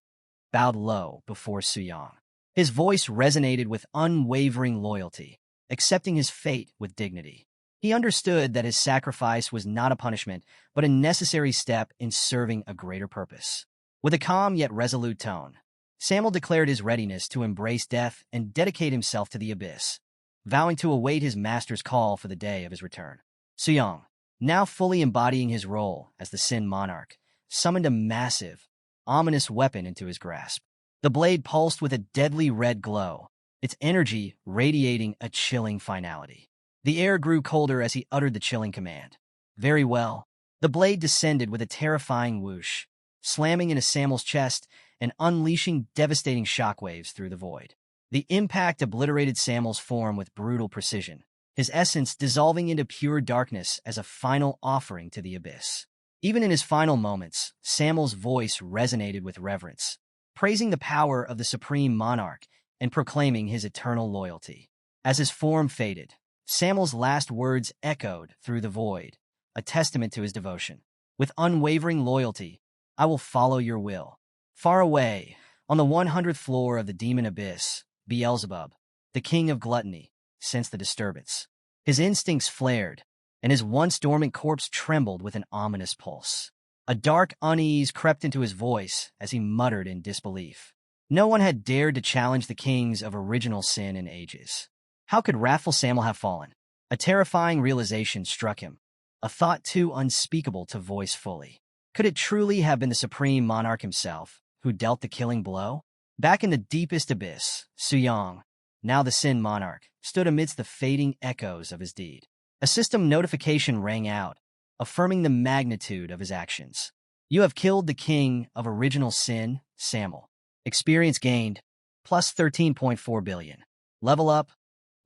bowed low before Su Yang. His voice resonated with unwavering loyalty, accepting his fate with dignity. He understood that his sacrifice was not a punishment, but a necessary step in serving a greater purpose. With a calm yet resolute tone, Samuel declared his readiness to embrace death and dedicate himself to the abyss, vowing to await his master's call for the day of his return. Su Yang, now fully embodying his role as the Sin Monarch, summoned a massive, ominous weapon into his grasp. The blade pulsed with a deadly red glow, its energy radiating a chilling finality. The air grew colder as he uttered the chilling command. Very well. The blade descended with a terrifying whoosh, slamming into Samuel's chest and unleashing devastating shockwaves through the void. The impact obliterated Samuel's form with brutal precision, his essence dissolving into pure darkness as a final offering to the abyss. Even in his final moments, Samuel's voice resonated with reverence, praising the power of the supreme monarch and proclaiming his eternal loyalty. As his form faded, Samuel's last words echoed through the void, a testament to his devotion. With unwavering loyalty, I will follow your will. Far away, on the 100th floor of the demon abyss, Beelzebub, the king of gluttony, sensed the disturbance. His instincts flared, and his once dormant corpse trembled with an ominous pulse. A dark unease crept into his voice as he muttered in disbelief. No one had dared to challenge the kings of original sin in ages. How could wrathful Samuel have fallen? A terrifying realization struck him, a thought too unspeakable to voice fully. Could it truly have been the supreme monarch himself who dealt the killing blow? Back in the deepest abyss, Su Yang, now the Sin Monarch, stood amidst the fading echoes of his deed. A system notification rang out, affirming the magnitude of his actions. You have killed the king of original sin, Samuel. Experience gained, plus 13.4 billion. Level up,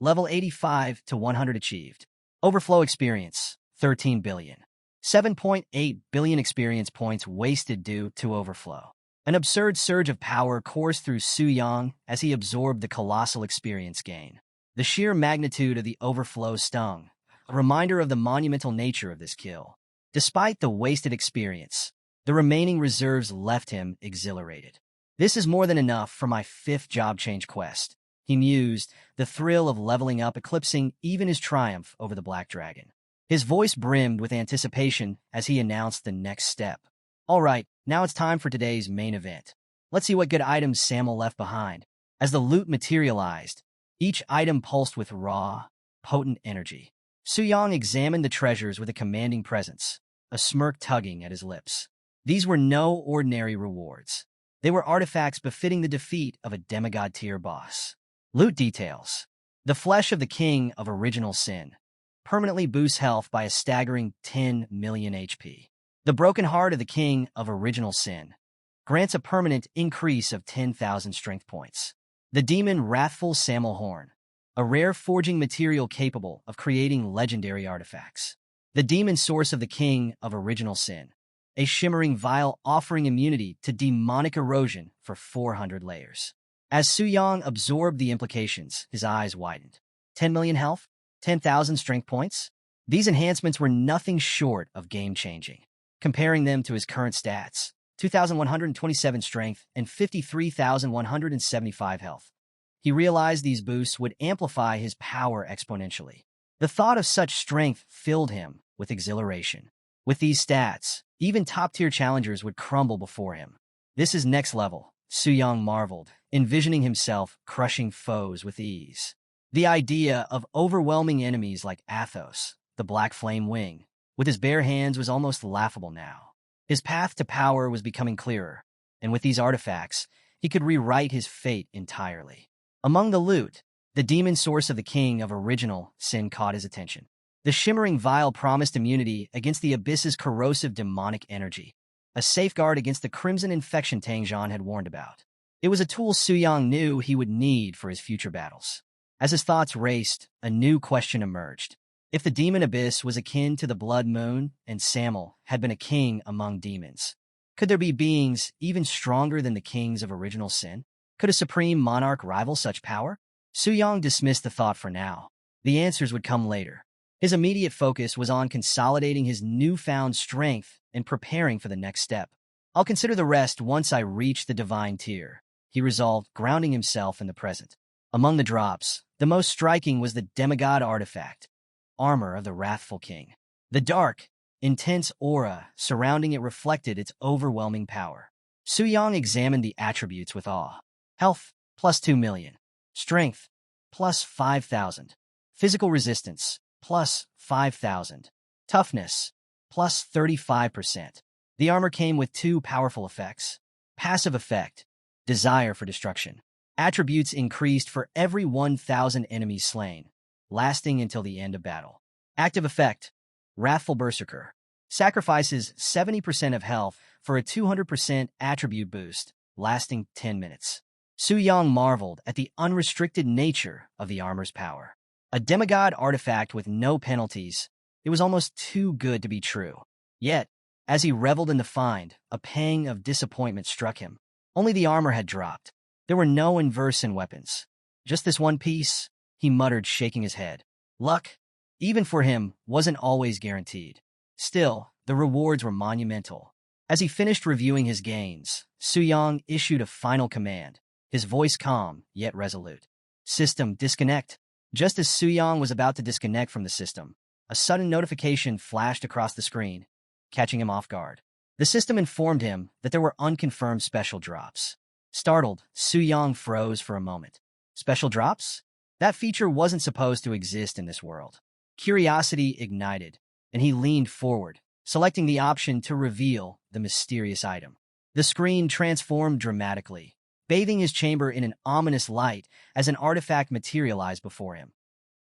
level 85 to 100 achieved. Overflow experience, 13 billion. 7.8 billion experience points wasted due to overflow. An absurd surge of power coursed through Su Yang as he absorbed the colossal experience gain. The sheer magnitude of the overflow stung, a reminder of the monumental nature of this kill. Despite the wasted experience, the remaining reserves left him exhilarated. This is more than enough for my 5th job change quest, he mused, the thrill of leveling up eclipsing even his triumph over the Black Dragon. His voice brimmed with anticipation as he announced the next step. All right, now it's time for today's main event. Let's see what good items Samuel left behind. As the loot materialized, each item pulsed with raw, potent energy. Su Yang examined the treasures with a commanding presence, a smirk tugging at his lips. These were no ordinary rewards. They were artifacts befitting the defeat of a demigod-tier boss. Loot details. The flesh of the king of original sin permanently boosts health by a staggering 10 million HP. The broken heart of the king of original sin grants a permanent increase of 10,000 strength points. The demon Wrathful Samel Horn, a rare forging material capable of creating legendary artifacts. The demon source of the king of original sin, a shimmering vial offering immunity to demonic erosion for 400 layers. As Su Yang absorbed the implications, his eyes widened. 10 million health? 10,000 strength points? These enhancements were nothing short of game-changing. Comparing them to his current stats, 2,127 strength and 53,175 health, he realized these boosts would amplify his power exponentially. The thought of such strength filled him with exhilaration. With these stats, even top-tier challengers would crumble before him. This is next level, Su Yang marveled, envisioning himself crushing foes with ease. The idea of overwhelming enemies like Athos, the Black Flame Wing, with his bare hands was almost laughable now. His path to power was becoming clearer, and with these artifacts, he could rewrite his fate entirely. Among the loot, the demon source of the king of original sin caught his attention. The shimmering vial promised immunity against the abyss's corrosive demonic energy, a safeguard against the crimson infection Tang Zhan had warned about. It was a tool Su Yang knew he would need for his future battles. As his thoughts raced, a new question emerged. If the demon abyss was akin to the blood moon and Samel had been a king among demons, could there be beings even stronger than the kings of original sin? Could a supreme monarch rival such power? Su Yang dismissed the thought for now. The answers would come later. His immediate focus was on consolidating his newfound strength and preparing for the next step. I'll consider the rest once I reach the divine tier, he resolved, grounding himself in the present. Among the drops, the most striking was the demigod artifact, Armor of the Wrathful King. The dark, intense aura surrounding it reflected its overwhelming power. Su Yang examined the attributes with awe. Health, plus 2 million. Strength, plus 5,000. Physical resistance, plus 5,000. Toughness, plus 35%. The armor came with two powerful effects. Passive effect, desire for destruction. Attributes increased for every 1,000 enemies slain, lasting until the end of battle. Active effect, Wrathful Berserker. Sacrifices 70% of health for a 200% attribute boost, lasting 10 minutes. Su Yang marveled at the unrestricted nature of the armor's power. A demigod artifact with no penalties, it was almost too good to be true. Yet, as he reveled in the find, a pang of disappointment struck him. Only the armor had dropped. There were no inversion weapons. Just this one piece, he muttered, shaking his head. Luck, even for him, wasn't always guaranteed. Still, the rewards were monumental. As he finished reviewing his gains, Su Yang issued a final command, his voice calm, yet resolute. System disconnect. Just as Su Yang was about to disconnect from the system, a sudden notification flashed across the screen, catching him off guard. The system informed him that there were unconfirmed special drops. Startled, Su Yang froze for a moment. Special drops? That feature wasn't supposed to exist in this world. Curiosity ignited, and he leaned forward, selecting the option to reveal the mysterious item. The screen transformed dramatically, bathing his chamber in an ominous light as an artifact materialized before him.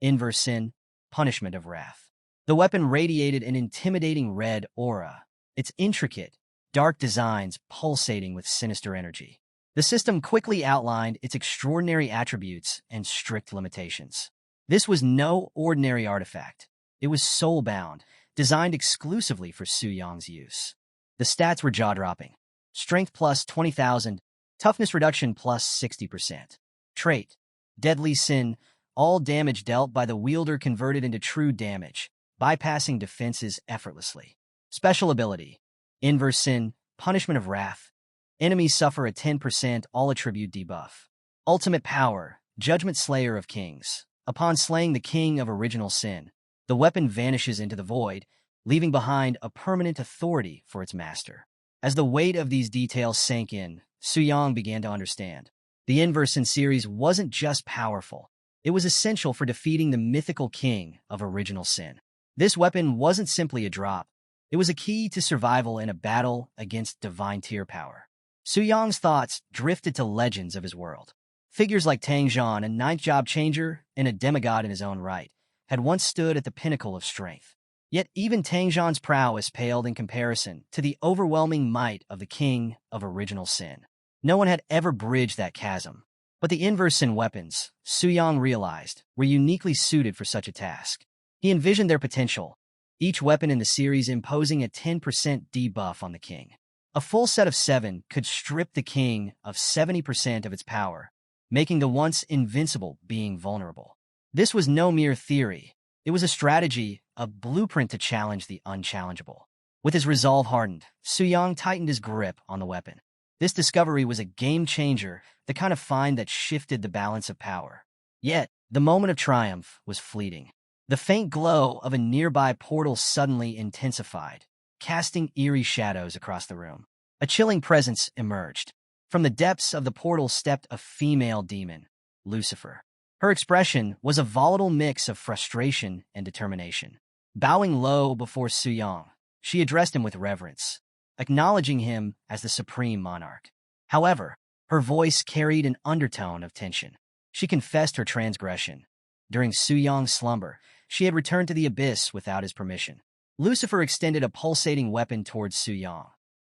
Inverse Sin, Punishment of Wrath. The weapon radiated an intimidating red aura, its intricate, dark designs pulsating with sinister energy. The system quickly outlined its extraordinary attributes and strict limitations. This was no ordinary artifact. It was soul-bound, designed exclusively for Su Yang's use. The stats were jaw-dropping. Strength plus 20,000, toughness reduction plus 60%. Trait, Deadly Sin, all damage dealt by the wielder converted into true damage, bypassing defenses effortlessly. Special ability, Inverse Sin, Punishment of Wrath. Enemies suffer a 10% all-attribute debuff. Ultimate power, Judgment Slayer of Kings. Upon slaying the king of original sin, the weapon vanishes into the void, leaving behind a permanent authority for its master. As the weight of these details sank in, Su Yang began to understand. The Inverse Sin series wasn't just powerful. It was essential for defeating the mythical king of original sin. This weapon wasn't simply a drop. It was a key to survival in a battle against divine tier power. Su Yang's thoughts drifted to legends of his world. Figures like Tang Zhan, a ninth job changer and a demigod in his own right, had once stood at the pinnacle of strength. Yet even Tang Zhan's prowess paled in comparison to the overwhelming might of the king of original sin. No one had ever bridged that chasm. But the inverse sin weapons, Su Yang realized, were uniquely suited for such a task. He envisioned their potential, each weapon in the series imposing a 10% debuff on the king. A full set of 7 could strip the king of 70% of its power, making the once invincible being vulnerable. This was no mere theory. It was a strategy, a blueprint to challenge the unchallengeable. With his resolve hardened, Su Yang tightened his grip on the weapon. This discovery was a game-changer, the kind of find that shifted the balance of power. Yet, the moment of triumph was fleeting. The faint glow of a nearby portal suddenly intensified, casting eerie shadows across the room. A chilling presence emerged. From the depths of the portal stepped a female demon, Lucifer. Her expression was a volatile mix of frustration and determination. Bowing low before Su Yang, she addressed him with reverence, acknowledging him as the supreme monarch. However, her voice carried an undertone of tension. She confessed her transgression. During Su Yang's slumber, she had returned to the abyss without his permission. Lucifer extended a pulsating weapon towards Su Yang,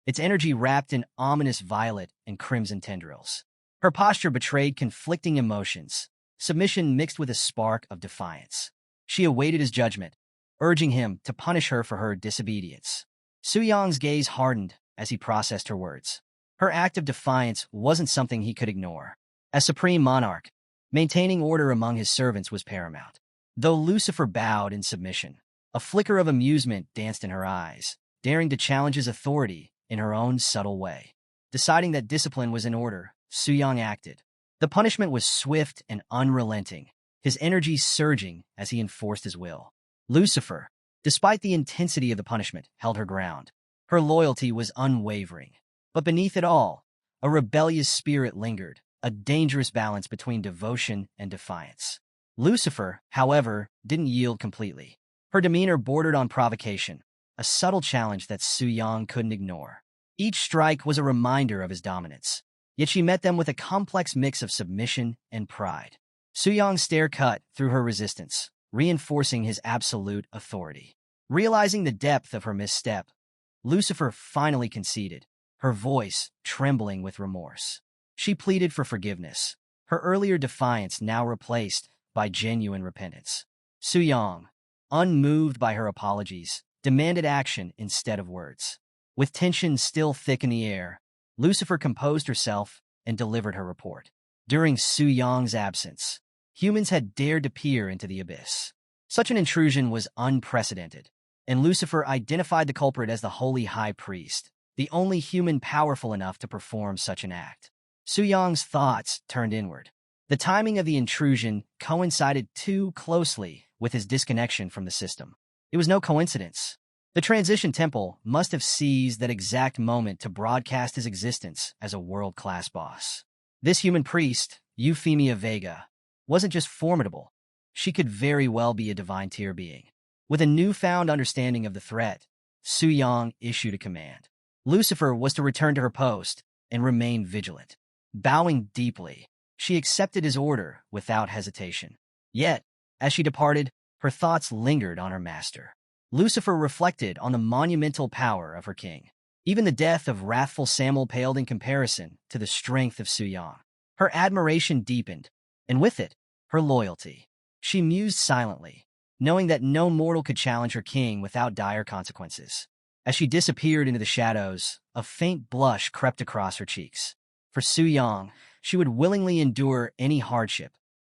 its energy wrapped in ominous violet and crimson tendrils. Her posture betrayed conflicting emotions, submission mixed with a spark of defiance. She awaited his judgment, urging him to punish her for her disobedience. Su Yang's gaze hardened as he processed her words. Her act of defiance wasn't something he could ignore. As supreme monarch, maintaining order among his servants was paramount. Though Lucifer bowed in submission, a flicker of amusement danced in her eyes, daring to challenge his authority in her own subtle way. Deciding that discipline was in order, Su Yang acted. The punishment was swift and unrelenting, his energy surging as he enforced his will. Lucifer, despite the intensity of the punishment, held her ground. Her loyalty was unwavering. But beneath it all, a rebellious spirit lingered, a dangerous balance between devotion and defiance. Lucifer, however, didn't yield completely. Her demeanor bordered on provocation, a subtle challenge that Su Yang couldn't ignore. Each strike was a reminder of his dominance, yet she met them with a complex mix of submission and pride. Su Yang's stare cut through her resistance, reinforcing his absolute authority. Realizing the depth of her misstep, Lucifer finally conceded, her voice trembling with remorse. She pleaded for forgiveness, her earlier defiance now replaced by genuine repentance. Su Yang, unmoved by her apologies, demanded action instead of words. With tension still thick in the air, Lucifer composed herself and delivered her report. During Su Yang's absence, humans had dared to peer into the abyss. Such an intrusion was unprecedented, and Lucifer identified the culprit as the Holy High Priest, the only human powerful enough to perform such an act. Su Yang's thoughts turned inward. The timing of the intrusion coincided too closely with his disconnection from the system. It was no coincidence. The Transition Temple must have seized that exact moment to broadcast his existence as a world-class boss. This human priest, Euphemia Vega, wasn't just formidable. She could very well be a divine tier being. With a newfound understanding of the threat, Su Yang issued a command. Lucifer was to return to her post and remain vigilant. Bowing deeply, she accepted his order without hesitation. Yet, as she departed, her thoughts lingered on her master. Lucifer reflected on the monumental power of her king. Even the death of wrathful Samuel paled in comparison to the strength of Su Yang. Her admiration deepened, and with it, her loyalty. She mused silently, knowing that no mortal could challenge her king without dire consequences. As she disappeared into the shadows, a faint blush crept across her cheeks. For Su Yang, she would willingly endure any hardship,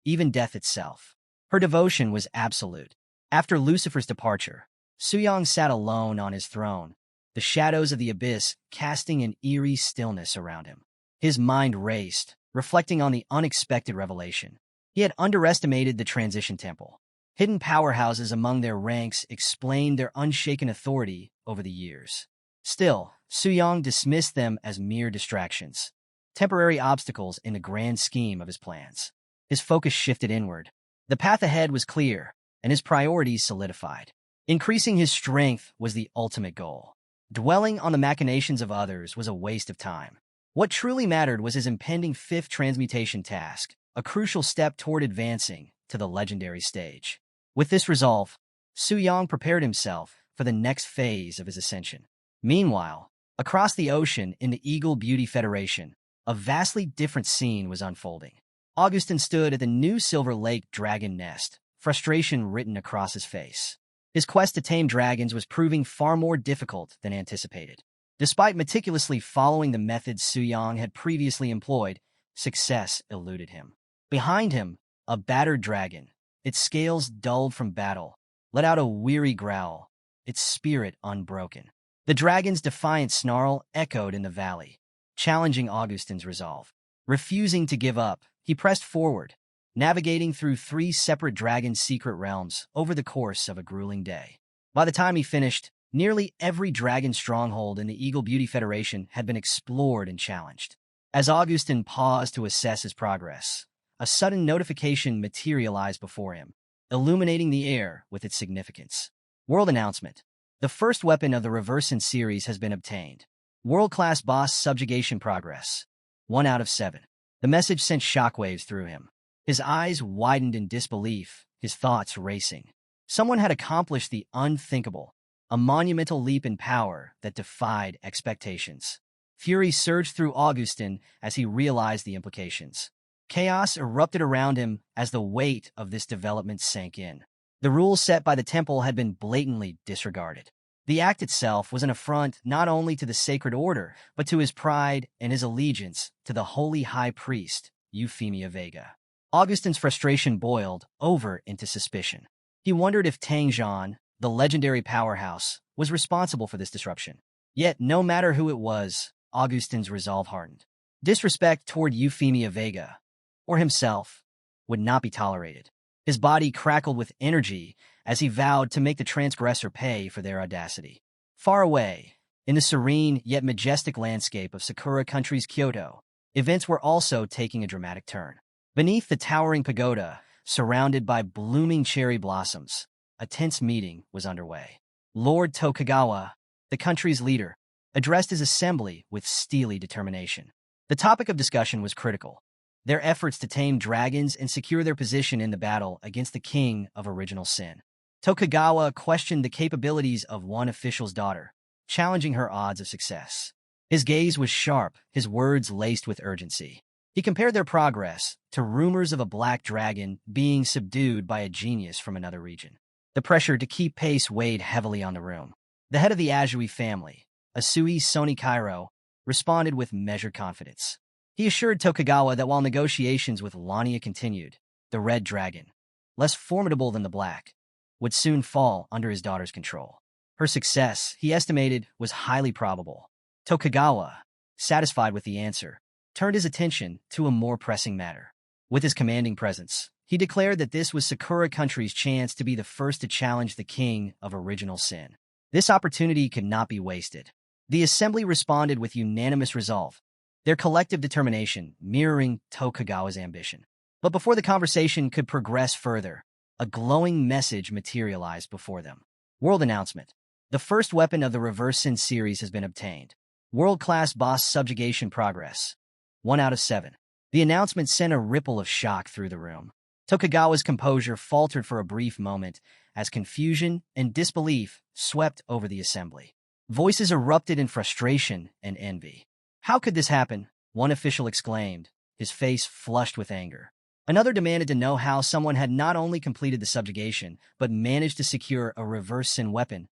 even death itself. Her devotion was absolute. After Lucifer's departure, Su Yang sat alone on his throne, the shadows of the abyss casting an eerie stillness around him. His mind raced, reflecting on the unexpected revelation. He had underestimated the Transition Temple. Hidden powerhouses among their ranks explained their unshaken authority over the years. Still, Su Yang dismissed them as mere distractions, temporary obstacles in the grand scheme of his plans. His focus shifted inward. The path ahead was clear, and his priorities solidified. Increasing his strength was the ultimate goal. Dwelling on the machinations of others was a waste of time. What truly mattered was his impending fifth transmutation task, a crucial step toward advancing to the legendary stage. With this resolve, Su Yang prepared himself for the next phase of his ascension. Meanwhile, across the ocean in the Eagle Beauty Federation, a vastly different scene was unfolding. Augustin stood at the new Silver Lake dragon nest, frustration written across his face. His quest to tame dragons was proving far more difficult than anticipated. Despite meticulously following the methods Su Yang had previously employed, success eluded him. Behind him, a battered dragon, its scales dulled from battle, let out a weary growl, its spirit unbroken. The dragon's defiant snarl echoed in the valley, challenging Augustin's resolve. Refusing to give up, he pressed forward, navigating through 3 separate dragon's secret realms over the course of a grueling day. By the time he finished, nearly every dragon stronghold in the Eagle Beauty Federation had been explored and challenged. As Augustin paused to assess his progress, a sudden notification materialized before him, illuminating the air with its significance. World announcement. The first weapon of the Reverse-In series has been obtained. World-class boss subjugation progress. 1 out of 7. The message sent shockwaves through him. His eyes widened in disbelief, his thoughts racing. Someone had accomplished the unthinkable, a monumental leap in power that defied expectations. Fury surged through Augustin as he realized the implications. Chaos erupted around him as the weight of this development sank in. The rules set by the temple had been blatantly disregarded. The act itself was an affront not only to the sacred order, but to his pride and his allegiance to the holy high priest, Euphemia Vega. Augustin's frustration boiled over into suspicion. He wondered if Tangzhan, the legendary powerhouse, was responsible for this disruption. Yet, no matter who it was, Augustin's resolve hardened. Disrespect toward Euphemia Vega, or himself, would not be tolerated. His body crackled with energy as he vowed to make the transgressor pay for their audacity. Far away, in the serene yet majestic landscape of Sakura Country's Kyoto, events were also taking a dramatic turn. Beneath the towering pagoda, surrounded by blooming cherry blossoms, a tense meeting was underway. Lord Tokugawa, the country's leader, addressed his assembly with steely determination. The topic of discussion was critical: their efforts to tame dragons and secure their position in the battle against the king of original sin. Tokugawa questioned the capabilities of one official's daughter, challenging her odds of success. His gaze was sharp, his words laced with urgency. He compared their progress to rumors of a black dragon being subdued by a genius from another region. The pressure to keep pace weighed heavily on the room. The head of the Azui family, Asui Sonikairo, responded with measured confidence. He assured Tokugawa that while negotiations with Lania continued, the red dragon, less formidable than the black, would soon fall under his daughter's control. Her success, he estimated, was highly probable. Tokugawa, satisfied with the answer, turned his attention to a more pressing matter. With his commanding presence, he declared that this was Sakura Country's chance to be the first to challenge the king of original sin. This opportunity could not be wasted. The assembly responded with unanimous resolve, their collective determination mirroring Tokugawa's ambition. But before the conversation could progress further, a glowing message materialized before them. World announcement. The first weapon of the Reverse-In series has been obtained. World-class boss subjugation progress. 1 out of 7. The announcement sent a ripple of shock through the room. Tokugawa's composure faltered for a brief moment as confusion and disbelief swept over the assembly. Voices erupted in frustration and envy. How could this happen? One official exclaimed, his face flushed with anger. Another demanded to know how someone had not only completed the subjugation, but managed to secure a Reverse-In weapon,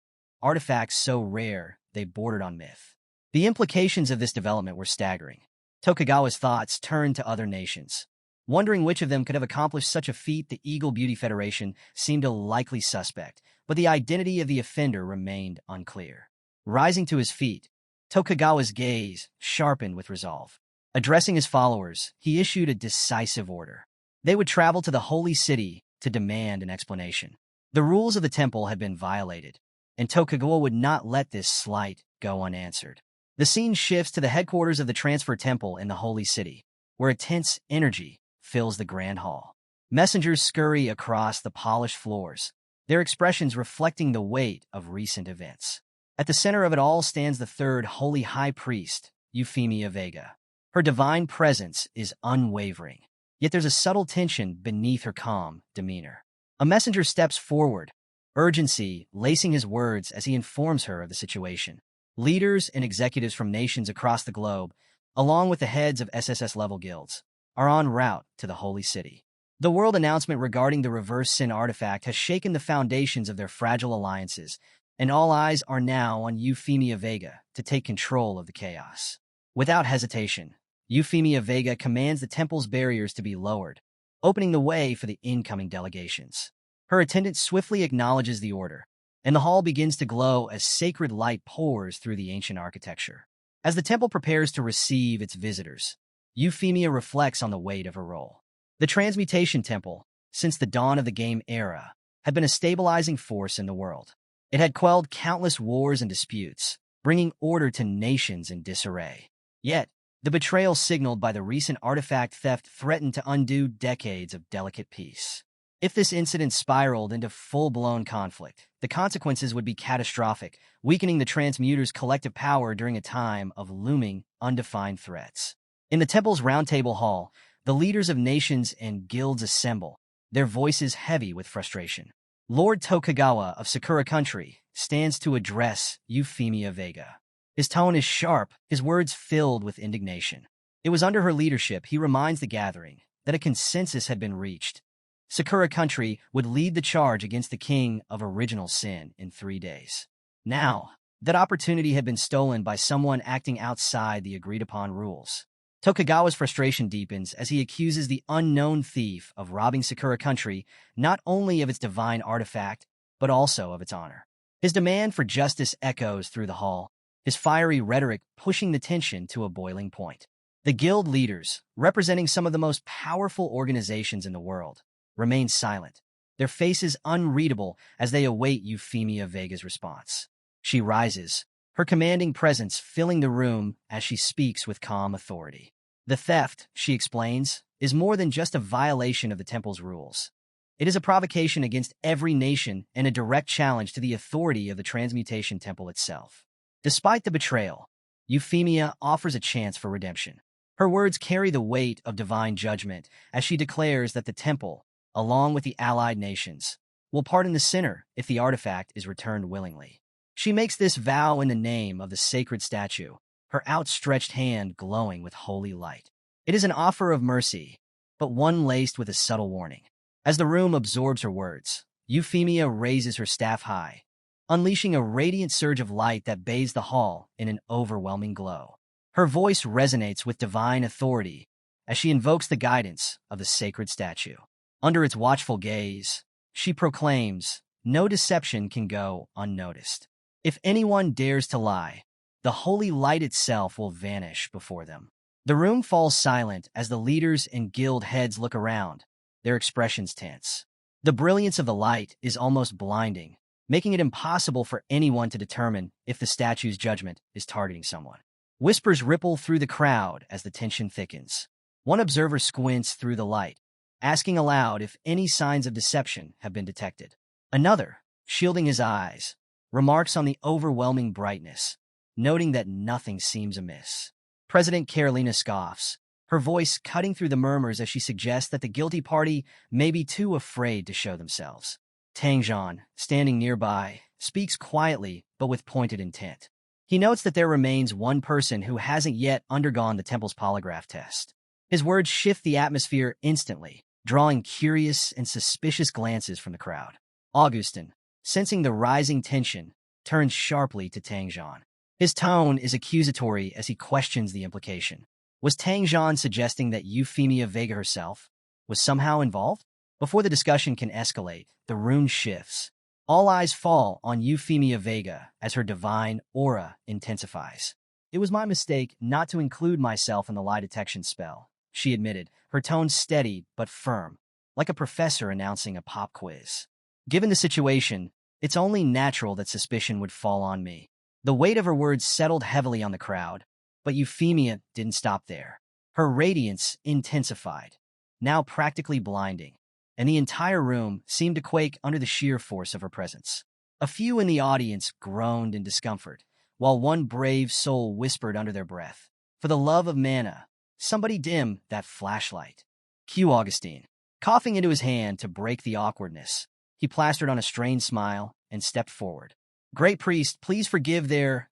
artifacts so rare they bordered on myth. The implications of this development were staggering. Tokugawa's thoughts turned to other nations. Wondering which of them could have accomplished such a feat, the Eagle Beauty Federation seemed a likely suspect, but the identity of the offender remained unclear. Rising to his feet, Tokugawa's gaze sharpened with resolve. Addressing his followers, he issued a decisive order. They would travel to the holy city to demand an explanation. The rules of the temple had been violated, and Tokugawa would not let this slight go unanswered. The scene shifts to the headquarters of the Transfer Temple in the Holy City, where a tense energy fills the Grand Hall. Messengers scurry across the polished floors, their expressions reflecting the weight of recent events. At the center of it all stands the third Holy High Priest, Euphemia Vega. Her divine presence is unwavering, yet there's a subtle tension beneath her calm demeanor. A messenger steps forward, urgency lacing his words as he informs her of the situation. Leaders and executives from nations across the globe, along with the heads of SSS-level guilds, are en route to the Holy City. The world announcement regarding the reverse sin artifact has shaken the foundations of their fragile alliances, and all eyes are now on Euphemia Vega to take control of the chaos. Without hesitation, Euphemia Vega commands the temple's barriers to be lowered, opening the way for the incoming delegations. Her attendant swiftly acknowledges the order, and the hall begins to glow as sacred light pours through the ancient architecture. As the temple prepares to receive its visitors, Euphemia reflects on the weight of her role. The Transmutation Temple, since the dawn of the game era, had been a stabilizing force in the world. It had quelled countless wars and disputes, bringing order to nations in disarray. Yet, the betrayal signaled by the recent artifact theft threatened to undo decades of delicate peace. If this incident spiraled into full-blown conflict, the consequences would be catastrophic, weakening the Transmuter's collective power during a time of looming, undefined threats. In the temple's roundtable hall, the leaders of nations and guilds assemble, their voices heavy with frustration. Lord Tokugawa of Sakura Country stands to address Euphemia Vega. His tone is sharp, his words filled with indignation. It was under her leadership, he reminds the gathering, that a consensus had been reached. Sakura Country would lead the charge against the king of original sin in 3 days. Now, that opportunity had been stolen by someone acting outside the agreed-upon rules. Tokugawa's frustration deepens as he accuses the unknown thief of robbing Sakura Country not only of its divine artifact, but also of its honor. His demand for justice echoes through the hall, his fiery rhetoric pushing the tension to a boiling point. The guild leaders, representing some of the most powerful organizations in the world, remain silent, their faces unreadable as they await Euphemia Vega's response. She rises, her commanding presence filling the room as she speaks with calm authority. The theft, she explains, is more than just a violation of the temple's rules. It is a provocation against every nation and a direct challenge to the authority of the Transmutation Temple itself. Despite the betrayal, Euphemia offers a chance for redemption. Her words carry the weight of divine judgment as she declares that the temple, along with the allied nations, will pardon the sinner if the artifact is returned willingly. She makes this vow in the name of the sacred statue, her outstretched hand glowing with holy light. It is an offer of mercy, but one laced with a subtle warning. As the room absorbs her words, Euphemia raises her staff high, unleashing a radiant surge of light that bathes the hall in an overwhelming glow. Her voice resonates with divine authority as she invokes the guidance of the sacred statue. Under its watchful gaze, she proclaims, "No deception can go unnoticed. If anyone dares to lie, the holy light itself will vanish before them." The room falls silent as the leaders and guild heads look around, their expressions tense. The brilliance of the light is almost blinding, making it impossible for anyone to determine if the statue's judgment is targeting someone. Whispers ripple through the crowd as the tension thickens. One observer squints through the light, asking aloud if any signs of deception have been detected. Another, shielding his eyes, remarks on the overwhelming brightness, noting that nothing seems amiss. President Carolina scoffs, her voice cutting through the murmurs as she suggests that the guilty party may be too afraid to show themselves. Tangzhan, standing nearby, speaks quietly but with pointed intent. He notes that there remains one person who hasn't yet undergone the temple's polygraph test. His words shift the atmosphere instantly, drawing curious and suspicious glances from the crowd. Augustin, sensing the rising tension, turns sharply to Tangzhan. His tone is accusatory as he questions the implication. Was Tangzhan suggesting that Euphemia Vega herself was somehow involved? Before the discussion can escalate, the room shifts. All eyes fall on Euphemia Vega as her divine aura intensifies. "It was my mistake not to include myself in the lie detection spell," she admitted, her tone steady but firm, like a professor announcing a pop quiz. "Given the situation, it's only natural that suspicion would fall on me." The weight of her words settled heavily on the crowd, but Euphemia didn't stop there. Her radiance intensified, now practically blinding, and the entire room seemed to quake under the sheer force of her presence. A few in the audience groaned in discomfort, while one brave soul whispered under their breath, "For the love of mana, somebody dim that flashlight." Q. Augustine, coughing into his hand to break the awkwardness, He plastered on a strained smile and stepped forward. Great priest, please forgive their,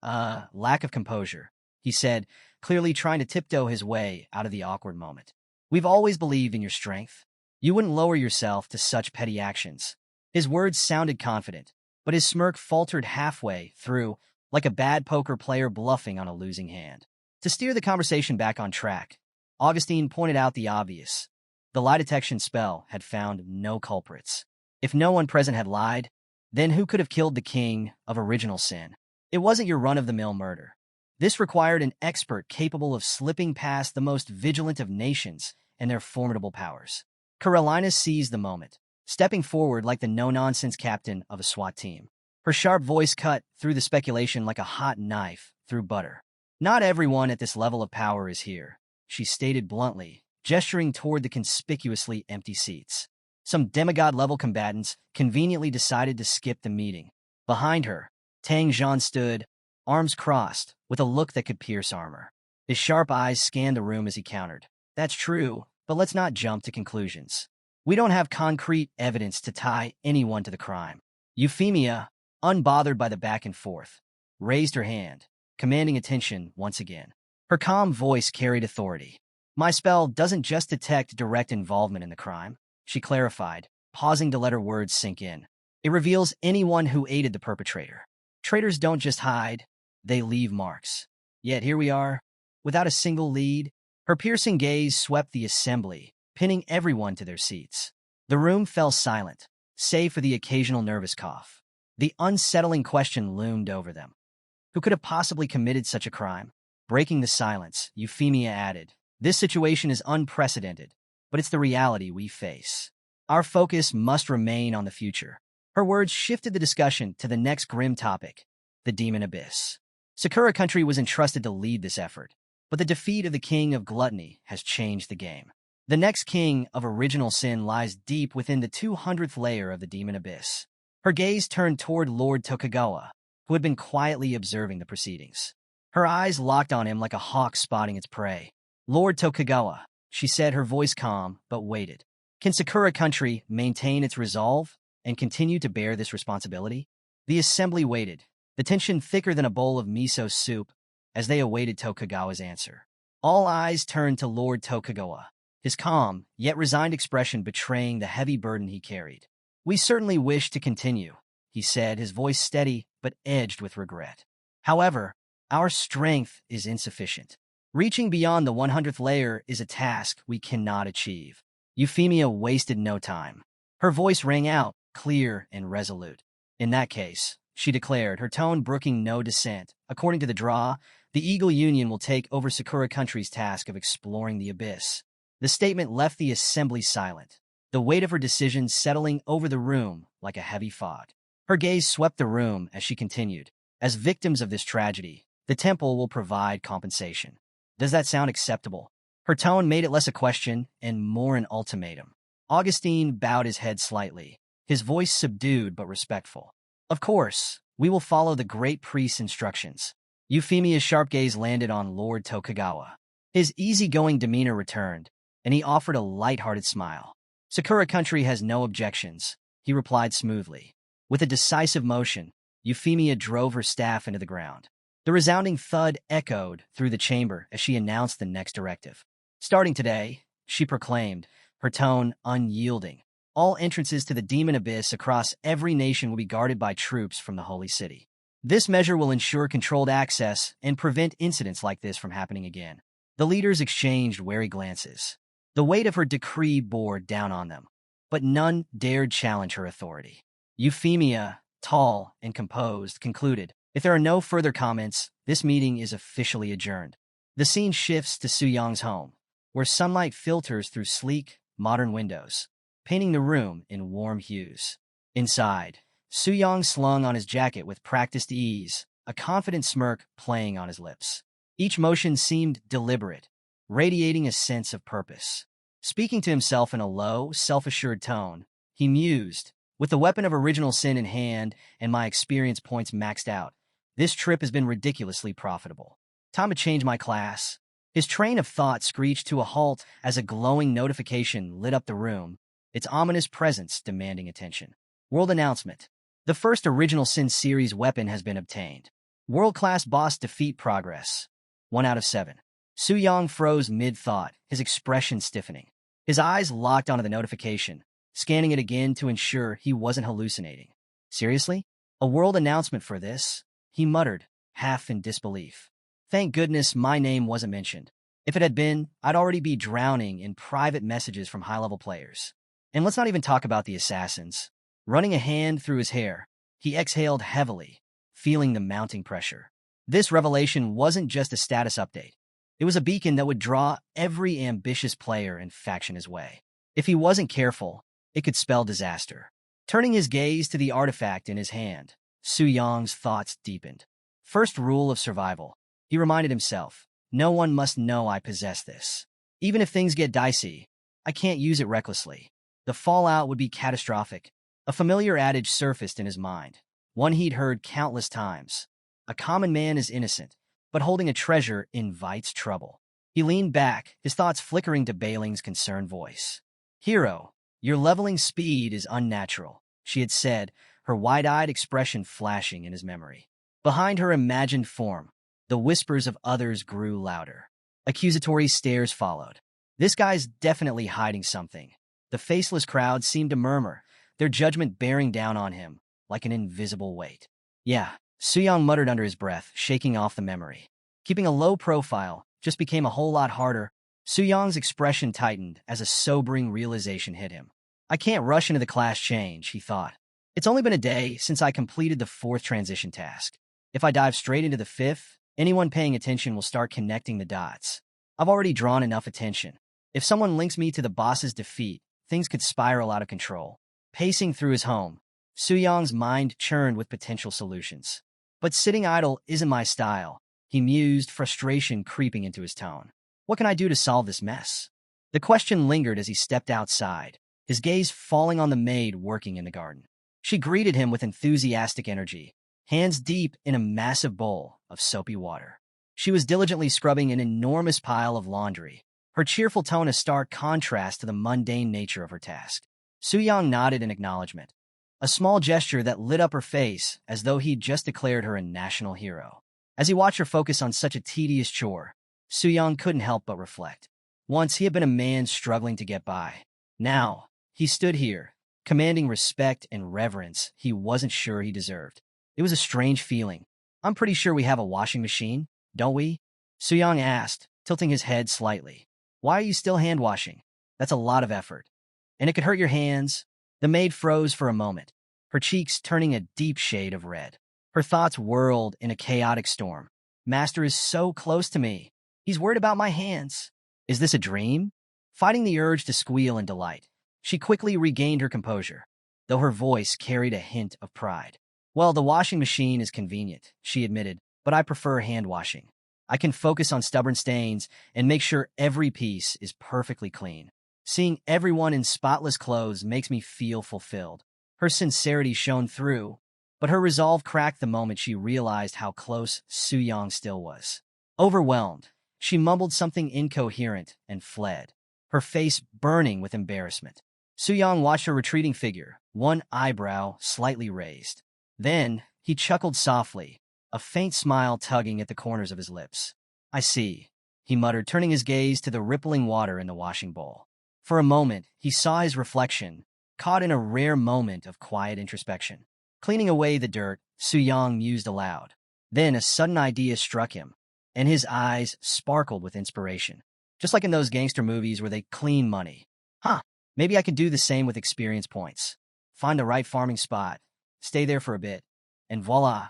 lack of composure, he said, clearly trying to tiptoe his way out of the awkward moment. We've always believed in your strength. You wouldn't lower yourself to such petty actions. His words sounded confident, but his smirk faltered halfway through, like a bad poker player bluffing on a losing hand. To steer the conversation back on track, Augustine pointed out the obvious. The lie detection spell had found no culprits. If no one present had lied, then who could have killed the king of original sin? It wasn't your run-of-the-mill murder. This required an expert capable of slipping past the most vigilant of nations and their formidable powers. Carolina seized the moment, stepping forward like the no-nonsense captain of a SWAT team. Her sharp voice cut through the speculation like a hot knife through butter. Not everyone at this level of power is here, she stated bluntly, gesturing toward the conspicuously empty seats. Some demigod-level combatants conveniently decided to skip the meeting. Behind her, Tang Zhan stood, arms crossed, with a look that could pierce armor. His sharp eyes scanned the room as he countered. That's true, but let's not jump to conclusions. We don't have concrete evidence to tie anyone to the crime. Euphemia, unbothered by the back and forth, raised her hand, commanding attention once again. Her calm voice carried authority. My spell doesn't just detect direct involvement in the crime, she clarified, pausing to let her words sink in. It reveals anyone who aided the perpetrator. Traitors don't just hide, they leave marks. Yet here we are, without a single lead. Her piercing gaze swept the assembly, pinning everyone to their seats. The room fell silent, save for the occasional nervous cough. The unsettling question loomed over them. Who could have possibly committed such a crime? Breaking the silence, Euphemia added, this situation is unprecedented, but it's the reality we face. Our focus must remain on the future. Her words shifted the discussion to the next grim topic, the demon abyss. Sakura Country was entrusted to lead this effort, but the defeat of the king of gluttony has changed the game. The next king of original sin lies deep within the 200th layer of the demon abyss. Her gaze turned toward Lord Tokugawa, who had been quietly observing the proceedings. Her eyes locked on him like a hawk spotting its prey. Lord Tokugawa, she said, her voice calm, but weighted. Can Sakura Country maintain its resolve and continue to bear this responsibility? The assembly waited, the tension thicker than a bowl of miso soup, as they awaited Tokugawa's answer. All eyes turned to Lord Tokugawa, his calm, yet resigned expression betraying the heavy burden he carried. We certainly wish to continue, he said, his voice steady but edged with regret. However, our strength is insufficient. Reaching beyond the 100th layer is a task we cannot achieve. Euphemia wasted no time. Her voice rang out, clear and resolute. In that case, she declared, her tone brooking no dissent, according to the draw, the Eagle Union will take over Sakura Country's task of exploring the abyss. The statement left the assembly silent, the weight of her decision settling over the room like a heavy fog. Her gaze swept the room as she continued. As victims of this tragedy, the temple will provide compensation. Does that sound acceptable? Her tone made it less a question and more an ultimatum. Augustine bowed his head slightly, his voice subdued but respectful. Of course, we will follow the great priest's instructions. Euphemia's sharp gaze landed on Lord Tokugawa. His easygoing demeanor returned, and he offered a light-hearted smile. Sakura Country has no objections, he replied smoothly. With a decisive motion, Euphemia drove her staff into the ground. The resounding thud echoed through the chamber as she announced the next directive. Starting today, she proclaimed, her tone unyielding, all entrances to the demon abyss across every nation will be guarded by troops from the holy city. This measure will ensure controlled access and prevent incidents like this from happening again. The leaders exchanged wary glances. The weight of her decree bore down on them, but none dared challenge her authority. Euphemia, tall and composed, concluded, if there are no further comments, this meeting is officially adjourned. The scene shifts to Su Yang's home, where sunlight filters through sleek, modern windows, painting the room in warm hues. Inside, Su Yang slung on his jacket with practiced ease, a confident smirk playing on his lips. Each motion seemed deliberate, radiating a sense of purpose. Speaking to himself in a low, self-assured tone, he mused, with the weapon of original sin in hand and my experience points maxed out, this trip has been ridiculously profitable. Time to change my class. His train of thought screeched to a halt as a glowing notification lit up the room, its ominous presence demanding attention. World announcement. The first original Sin series weapon has been obtained. World-class boss defeat progress. 1 out of 7. Su Yang froze mid-thought, his expression stiffening. His eyes locked onto the notification, scanning it again to ensure he wasn't hallucinating. Seriously? A world announcement for this? He muttered, half in disbelief. Thank goodness my name wasn't mentioned. If it had been, I'd already be drowning in private messages from high-level players. And let's not even talk about the assassins. Running a hand through his hair, he exhaled heavily, feeling the mounting pressure. This revelation wasn't just a status update. It was a beacon that would draw every ambitious player and faction his way. If he wasn't careful, it could spell disaster. Turning his gaze to the artifact in his hand, Su Yang's thoughts deepened. First rule of survival, he reminded himself, no one must know I possess this. Even if things get dicey, I can't use it recklessly. The fallout would be catastrophic. A familiar adage surfaced in his mind, one he'd heard countless times. A common man is innocent, but holding a treasure invites trouble. He leaned back, his thoughts flickering to Bailing's concerned voice. Hero, your leveling speed is unnatural, she had said, her wide-eyed expression flashing in his memory. Behind her imagined form, the whispers of others grew louder. Accusatory stares followed. This guy's definitely hiding something. The faceless crowd seemed to murmur, their judgment bearing down on him like an invisible weight. Yeah, Su Yang muttered under his breath, shaking off the memory. Keeping a low profile just became a whole lot harder. Su Yang's expression tightened as a sobering realization hit him. I can't rush into the class change, he thought. It's only been a day since I completed the 4th transition task. If I dive straight into the 5th, anyone paying attention will start connecting the dots. I've already drawn enough attention. If someone links me to the boss's defeat, things could spiral out of control. Pacing through his home, Su Yang's mind churned with potential solutions. But sitting idle isn't my style, he mused, frustration creeping into his tone. What can I do to solve this mess? The question lingered as he stepped outside, his gaze falling on the maid working in the garden. She greeted him with enthusiastic energy, hands deep in a massive bowl of soapy water. She was diligently scrubbing an enormous pile of laundry, her cheerful tone a stark contrast to the mundane nature of her task. Su Yang nodded in acknowledgement, a small gesture that lit up her face as though he'd just declared her a national hero. As he watched her focus on such a tedious chore, Su Yang couldn't help but reflect. Once he had been a man struggling to get by. Now, he stood here, commanding respect and reverence he wasn't sure he deserved. It was a strange feeling. I'm pretty sure we have a washing machine, don't we? Su Yang asked, tilting his head slightly. Why are you still hand-washing? That's a lot of effort. And it could hurt your hands. The maid froze for a moment, her cheeks turning a deep shade of red. Her thoughts whirled in a chaotic storm. Master is so close to me. He's worried about my hands. Is this a dream? Fighting the urge to squeal in delight, she quickly regained her composure, though her voice carried a hint of pride. Well, the washing machine is convenient, she admitted, but I prefer hand washing. I can focus on stubborn stains and make sure every piece is perfectly clean. Seeing everyone in spotless clothes makes me feel fulfilled. Her sincerity shone through, but her resolve cracked the moment she realized how close Su Yang still was. Overwhelmed, she mumbled something incoherent and fled, her face burning with embarrassment. Su Yang watched her retreating figure, one eyebrow slightly raised. Then, he chuckled softly, a faint smile tugging at the corners of his lips. I see, he muttered, turning his gaze to the rippling water in the washing bowl. For a moment, he saw his reflection, caught in a rare moment of quiet introspection. Cleaning away the dirt, Su Yang mused aloud. Then a sudden idea struck him, and his eyes sparkled with inspiration. Just like in those gangster movies where they clean money. Maybe I could do the same with experience points. Find the right farming spot, stay there for a bit, and voila,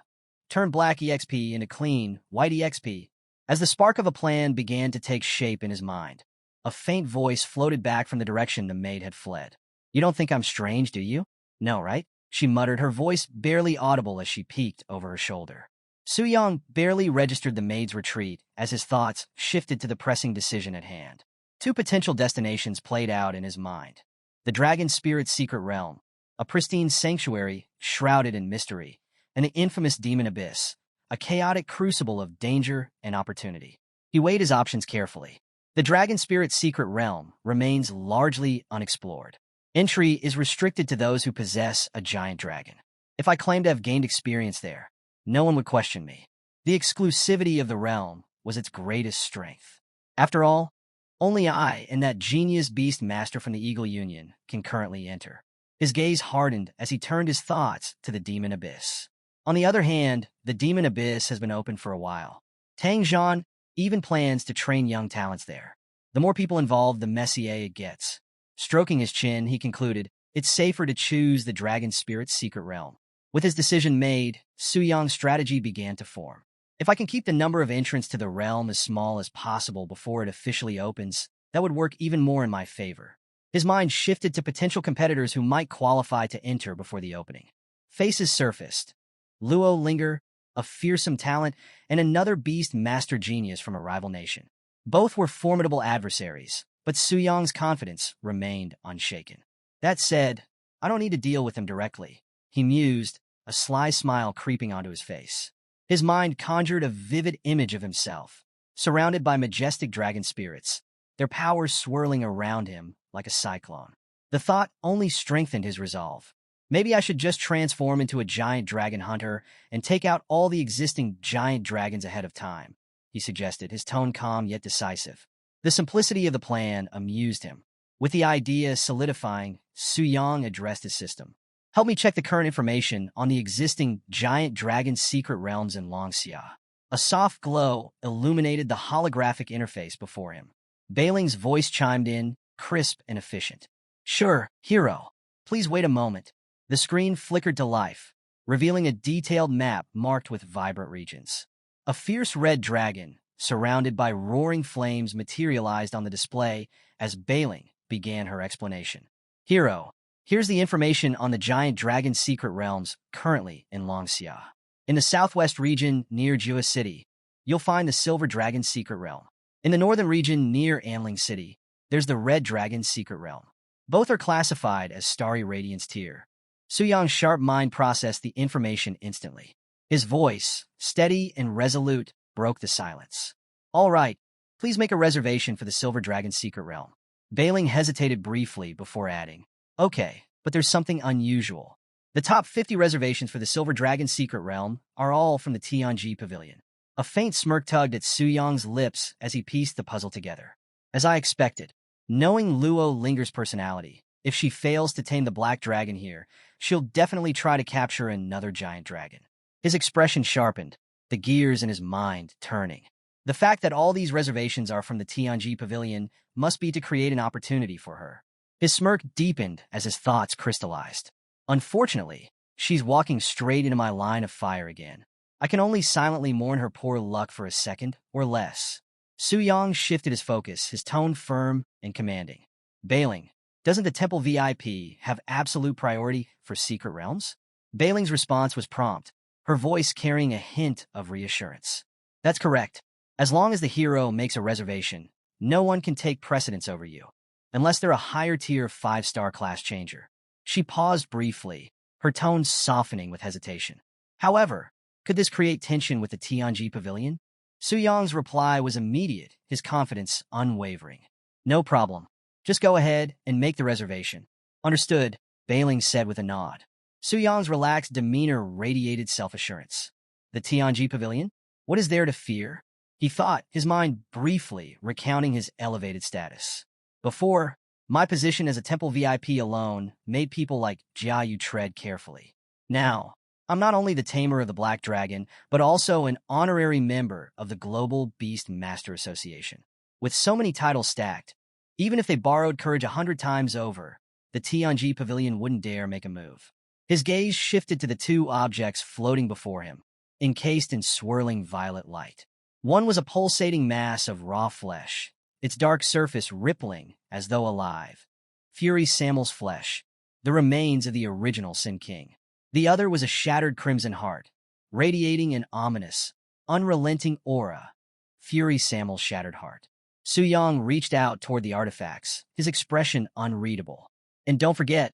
turn black EXP into clean, white EXP. As the spark of a plan began to take shape in his mind, a faint voice floated back from the direction the maid had fled. You don't think I'm strange, do you? No, right? She muttered, her voice barely audible as she peeked over her shoulder. Su Yang barely registered the maid's retreat as his thoughts shifted to the pressing decision at hand. 2 potential destinations played out in his mind. The Dragon Spirit's secret realm, a pristine sanctuary shrouded in mystery, and the infamous Demon Abyss, a chaotic crucible of danger and opportunity. He weighed his options carefully. The Dragon Spirit's secret realm remains largely unexplored. Entry is restricted to those who possess a giant dragon. If I claim to have gained experience there, no one would question me. The exclusivity of the realm was its greatest strength. After all, only I and that genius beast master from the Eagle Union can currently enter. His gaze hardened as he turned his thoughts to the Demon Abyss. On the other hand, the Demon Abyss has been open for a while. Tang Zhan even plans to train young talents there. The more people involved, the messier it gets. Stroking his chin, he concluded, it's safer to choose the Dragon Spirit's secret realm. With his decision made, Su Yang's strategy began to form. If I can keep the number of entrants to the realm as small as possible before it officially opens, that would work even more in my favor. His mind shifted to potential competitors who might qualify to enter before the opening. Faces surfaced. Luo Linger, a fearsome talent, and another beast master genius from a rival nation. Both were formidable adversaries, but Su Yang's confidence remained unshaken. That said, I don't need to deal with them directly, he mused, a sly smile creeping onto his face. His mind conjured a vivid image of himself, surrounded by majestic dragon spirits, their powers swirling around him like a cyclone. The thought only strengthened his resolve. Maybe I should just transform into a giant dragon hunter and take out all the existing giant dragons ahead of time, he suggested, his tone calm yet decisive. The simplicity of the plan amused him. With the idea solidifying, Su Yang addressed his system. Help me check the current information on the existing giant dragon secret realms in Longxia. A soft glow illuminated the holographic interface before him. Bailing's voice chimed in, crisp and efficient. Sure, hero. Please wait a moment. The screen flickered to life, revealing a detailed map marked with vibrant regions. A fierce red dragon, surrounded by roaring flames, materialized on the display as Bailing began her explanation. Hero, here's the information on the giant dragon secret realms currently in Longxia. In the southwest region near Jua City, you'll find the Silver Dragon Secret Realm. In the northern region near Anling City, there's the Red Dragon Secret Realm. Both are classified as Starry Radiance tier. Su Yang's sharp mind processed the information instantly. His voice, steady and resolute, broke the silence. All right, please make a reservation for the Silver Dragon Secret Realm. Bailing hesitated briefly before adding, okay, but there's something unusual. The top 50 reservations for the Silver Dragon Secret Realm are all from the Tianji Pavilion. A faint smirk tugged at Su Yang's lips as he pieced the puzzle together. As I expected, knowing Luo Linger's personality, if she fails to tame the Black Dragon here, she'll definitely try to capture another giant dragon. His expression sharpened, the gears in his mind turning. The fact that all these reservations are from the Tianji Pavilion must be to create an opportunity for her. His smirk deepened as his thoughts crystallized. Unfortunately, she's walking straight into my line of fire again. I can only silently mourn her poor luck for a second or less. Su Yang shifted his focus, his tone firm and commanding. Bailing, doesn't the temple VIP have absolute priority for secret realms? Bailing's response was prompt, her voice carrying a hint of reassurance. That's correct. As long as the hero makes a reservation, no one can take precedence over you, unless they're a higher tier 5-star class changer. She paused briefly, her tone softening with hesitation. However, could this create tension with the Tianji Pavilion? Su Yang's reply was immediate, his confidence unwavering. No problem. Just go ahead and make the reservation. Understood, Bailing said with a nod. Su Yang's relaxed demeanor radiated self-assurance. The Tianji Pavilion? What is there to fear? He thought, his mind briefly recounting his elevated status. Before, my position as a temple VIP alone made people like Jiayu tread carefully. Now, I'm not only the tamer of the Black Dragon, but also an honorary member of the Global Beast Master Association. With so many titles stacked, even if they borrowed courage 100 times over, the Tianji Pavilion wouldn't dare make a move. His gaze shifted to the two objects floating before him, encased in swirling violet light. One was a pulsating mass of raw flesh, its dark surface rippling as though alive. Fury Samuel's flesh, the remains of the original Sin King. The other was a shattered crimson heart, radiating an ominous, unrelenting aura. Fury Samuel's shattered heart. Su Yang reached out toward the artifacts, his expression unreadable. And don't forget,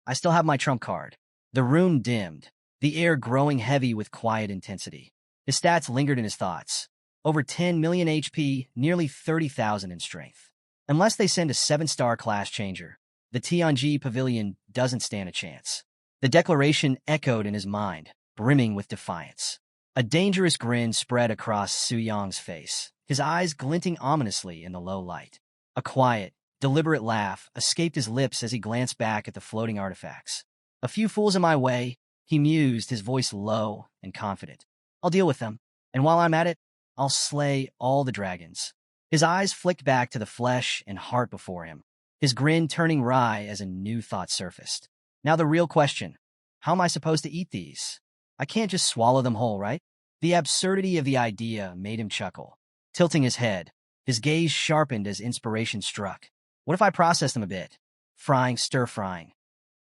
I still have my trump card. The rune dimmed, the air growing heavy with quiet intensity. His stats lingered in his thoughts. Over 10 million HP, nearly 30,000 in strength. Unless they send a 7-star class changer, The Tianji Pavilion doesn't stand a chance. The declaration echoed in his mind, brimming with defiance. A dangerous grin spread across Su Yang's face, his eyes glinting ominously in the low light. A quiet, deliberate laugh escaped his lips as he glanced back at the floating artifacts. A few fools in my way, he mused, his voice low and confident. I'll deal with them, and while I'm at it, I'll slay all the dragons. His eyes flicked back to the flesh and heart before him, his grin turning wry as a new thought surfaced. Now the real question, how am I supposed to eat these? I can't just swallow them whole, right? The absurdity of the idea made him chuckle. Tilting his head, his gaze sharpened as inspiration struck. What if I process them a bit? Frying, stir-frying.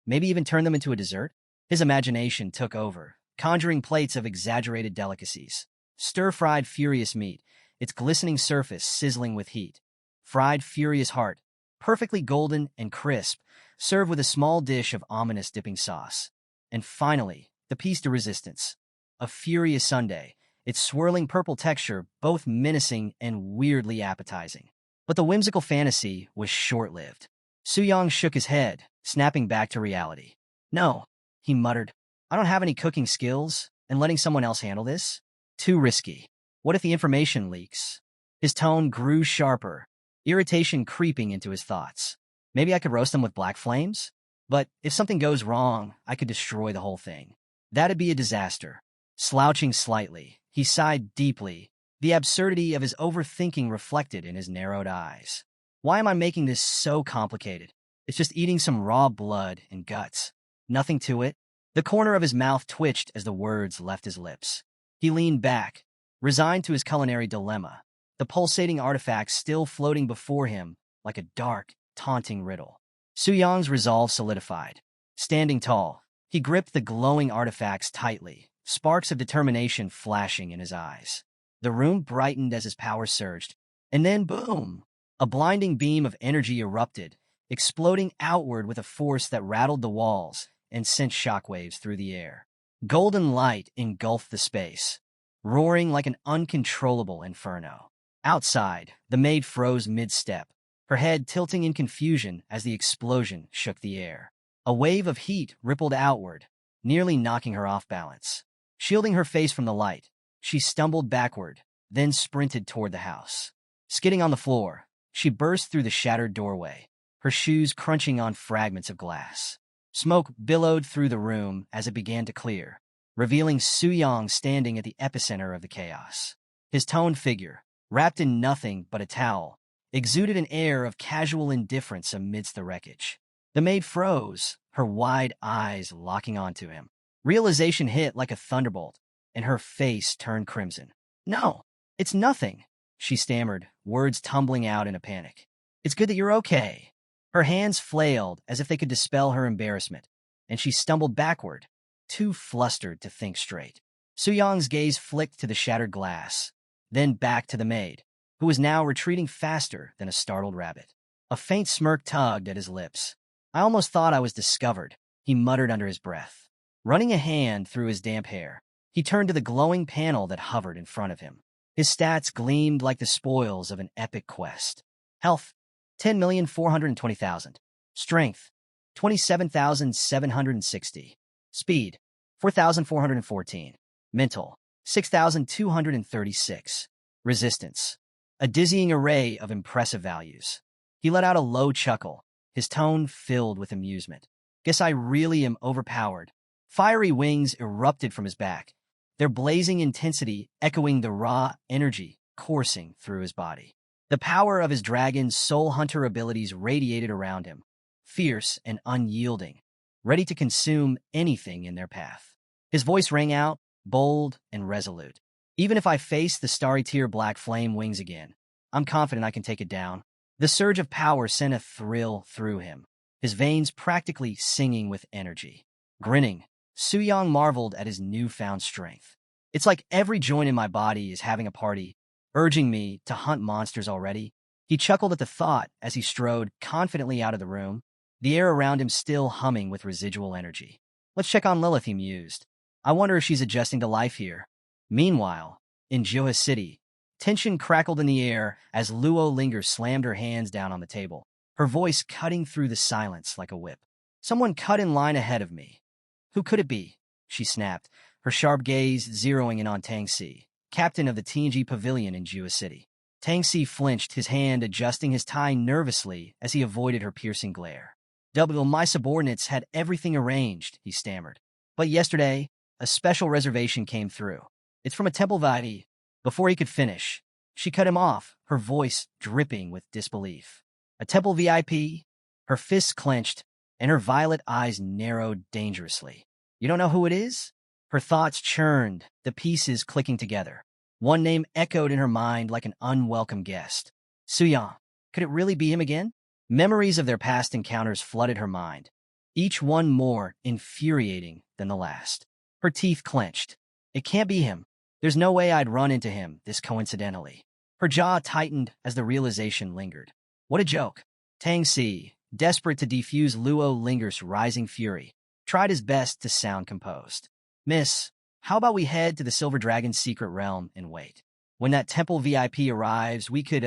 Maybe even turn them into a dessert? His imagination took over, conjuring plates of exaggerated delicacies. Stir-fried furious meat, its glistening surface sizzling with heat. Fried furious heart, perfectly golden and crisp, served with a small dish of ominous dipping sauce. And finally, the piece de resistance. A furious sundae, its swirling purple texture both menacing and weirdly appetizing. But the whimsical fantasy was short-lived. Su Yang shook his head, snapping back to reality. No, he muttered. I don't have any cooking skills, and letting someone else handle this? Too risky. What if the information leaks? His tone grew sharper, irritation creeping into his thoughts. Maybe I could roast them with black flames? But if something goes wrong, I could destroy the whole thing. That'd be a disaster. Slouching slightly, he sighed deeply, the absurdity of his overthinking reflected in his narrowed eyes. Why am I making this so complicated? It's just eating some raw blood and guts. Nothing to it. The corner of his mouth twitched as the words left his lips. He leaned back, resigned to his culinary dilemma, the pulsating artifact still floating before him like a dark, taunting riddle. Su Yang's resolve solidified. Standing tall, he gripped the glowing artifacts tightly, sparks of determination flashing in his eyes. The room brightened as his power surged, and then boom! A blinding beam of energy erupted, exploding outward with a force that rattled the walls and sent shockwaves through the air. Golden light engulfed the space, roaring like an uncontrollable inferno. Outside, the maid froze mid-step, her head tilting in confusion as the explosion shook the air. A wave of heat rippled outward, nearly knocking her off balance. Shielding her face from the light, she stumbled backward, then sprinted toward the house. Skidding on the floor, she burst through the shattered doorway, her shoes crunching on fragments of glass. Smoke billowed through the room as it began to clear, revealing Su Yang standing at the epicenter of the chaos. His toned figure, wrapped in nothing but a towel, exuded an air of casual indifference amidst the wreckage. The maid froze, her wide eyes locking onto him. Realization hit like a thunderbolt, and her face turned crimson. No, it's nothing, she stammered, words tumbling out in a panic. It's good that you're okay. Her hands flailed as if they could dispel her embarrassment, and she stumbled backward, too flustered to think straight. Su Yang's gaze flicked to the shattered glass, then back to the maid, who was now retreating faster than a startled rabbit. A faint smirk tugged at his lips. I almost thought I was discovered, he muttered under his breath. Running a hand through his damp hair, he turned to the glowing panel that hovered in front of him. His stats gleamed like the spoils of an epic quest. Health, 10,420,000. Strength, 27,760. Speed, 4,414. Mental, 6,236. Resistance, a dizzying array of impressive values. He let out a low chuckle, his tone filled with amusement. Guess I really am overpowered. Fiery wings erupted from his back, their blazing intensity echoing the raw energy coursing through his body. The power of his dragon's soul hunter abilities radiated around him, fierce and unyielding, ready to consume anything in their path. His voice rang out, bold and resolute. Even if I face the starry tier black flame wings again, I'm confident I can take it down. The surge of power sent a thrill through him, his veins practically singing with energy. Grinning, Su Yang marveled at his newfound strength. It's like every joint in my body is having a party, urging me to hunt monsters already. He chuckled at the thought as he strode confidently out of the room, the air around him still humming with residual energy. Let's check on Lilith, he mused. I wonder if she's adjusting to life here. Meanwhile, in Johua City, tension crackled in the air as Luo Linger slammed her hands down on the table. her voice cutting through the silence like a whip. Someone cut in line ahead of me. Who could it be? She snapped, her sharp gaze zeroing in on Tang Si, captain of the TNG pavilion in Jua City. Tang Si flinched, his hand adjusting his tie nervously as he avoided her piercing glare. My subordinates had everything arranged, he stammered. But yesterday, a special reservation came through. It's from a temple VIP. Before he could finish, she cut him off, her voice dripping with disbelief. A temple VIP? Her fists clenched, and her violet eyes narrowed dangerously. You don't know who it is? Her thoughts churned, the pieces clicking together. One name echoed in her mind like an unwelcome guest. Suyang. Could it really be him again? Memories of their past encounters flooded her mind, each one more infuriating than the last. Her teeth clenched. It can't be him. There's no way I'd run into him this coincidentally. Her jaw tightened as the realization lingered. What a joke. Tang Si, desperate to defuse Luo Linger's rising fury, tried his best to sound composed. Miss, how about we head to the Silver Dragon's secret realm and wait? When that temple VIP arrives, we could,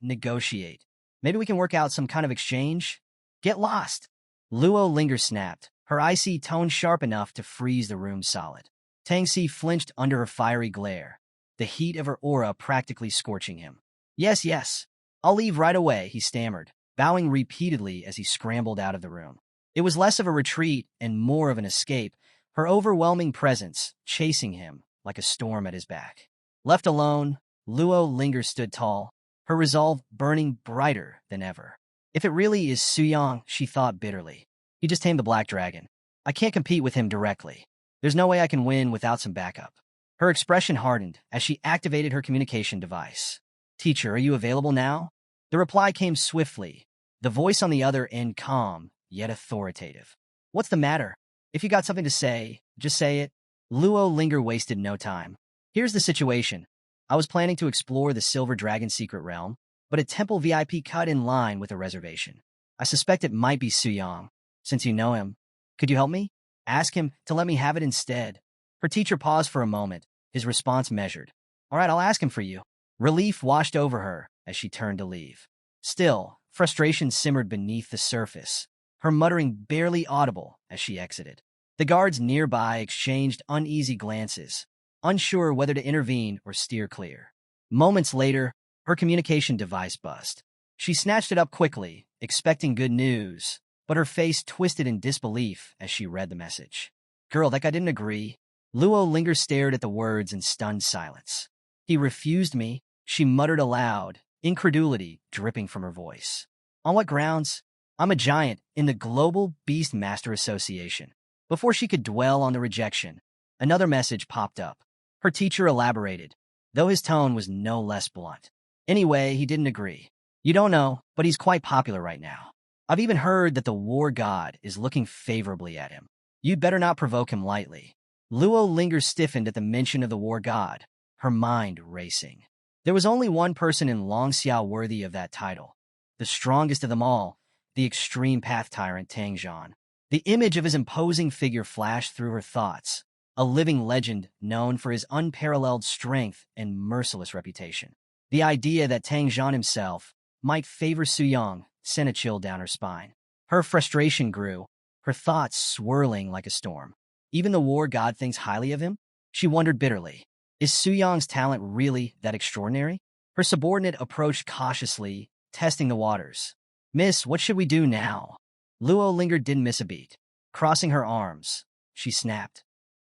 negotiate. Maybe we can work out some kind of exchange? Get lost. Luo Linger snapped, her icy tone sharp enough to freeze the room solid. Tang Si flinched under her fiery glare, the heat of her aura practically scorching him. Yes. I'll leave right away, he stammered, bowing repeatedly as he scrambled out of the room. It was less of a retreat and more of an escape, her overwhelming presence chasing him like a storm at his back. Left alone, Luo Linger stood tall, her resolve burning brighter than ever. If it really is Suyang, she thought bitterly. He just tamed the Black Dragon. I can't compete with him directly. There's no way I can win without some backup. Her expression hardened as she activated her communication device. Teacher, are you available now? The reply came swiftly, the voice on the other end calm, yet authoritative. What's the matter? If you got something to say, just say it. Luo Linger wasted no time. Here's the situation. I was planning to explore the Silver Dragon's secret realm, but a temple VIP cut in line with a reservation. I suspect it might be Suyang. Since you know him, could you help me? Ask him to let me have it instead. Her teacher paused for a moment, his response measured. All right, I'll ask him for you. Relief washed over her as she turned to leave. Still, frustration simmered beneath the surface, her muttering barely audible as she exited. The guards nearby exchanged uneasy glances, unsure whether to intervene or steer clear. Moments later, her communication device buzzed. She snatched it up quickly, expecting good news, but her face twisted in disbelief as she read the message. Girl, that guy didn't agree. Luo Linger stared at the words in stunned silence. He refused me, she muttered aloud, incredulity dripping from her voice. On what grounds? I'm a giant in the Global Beastmaster Association. Before she could dwell on the rejection, another message popped up. Her teacher elaborated, though his tone was no less blunt. Anyway, he didn't agree. You don't know, but he's quite popular right now. I've even heard that the war god is looking favorably at him. You'd better not provoke him lightly. Luo Linger stiffened at the mention of the war god, her mind racing. There was only one person in Longxiao worthy of that title, the strongest of them all, the extreme path tyrant Tang Zhan. The image of his imposing figure flashed through her thoughts, a living legend known for his unparalleled strength and merciless reputation. The idea that Tang Zhan himself might favor Suyang sent a chill down her spine. Her frustration grew, her thoughts swirling like a storm. Even the war god thinks highly of him? She wondered bitterly. Is Suyang's talent really that extraordinary? Her subordinate approached cautiously, testing the waters. Miss, what should we do now? Luo Linger didn't miss a beat. Crossing her arms, she snapped.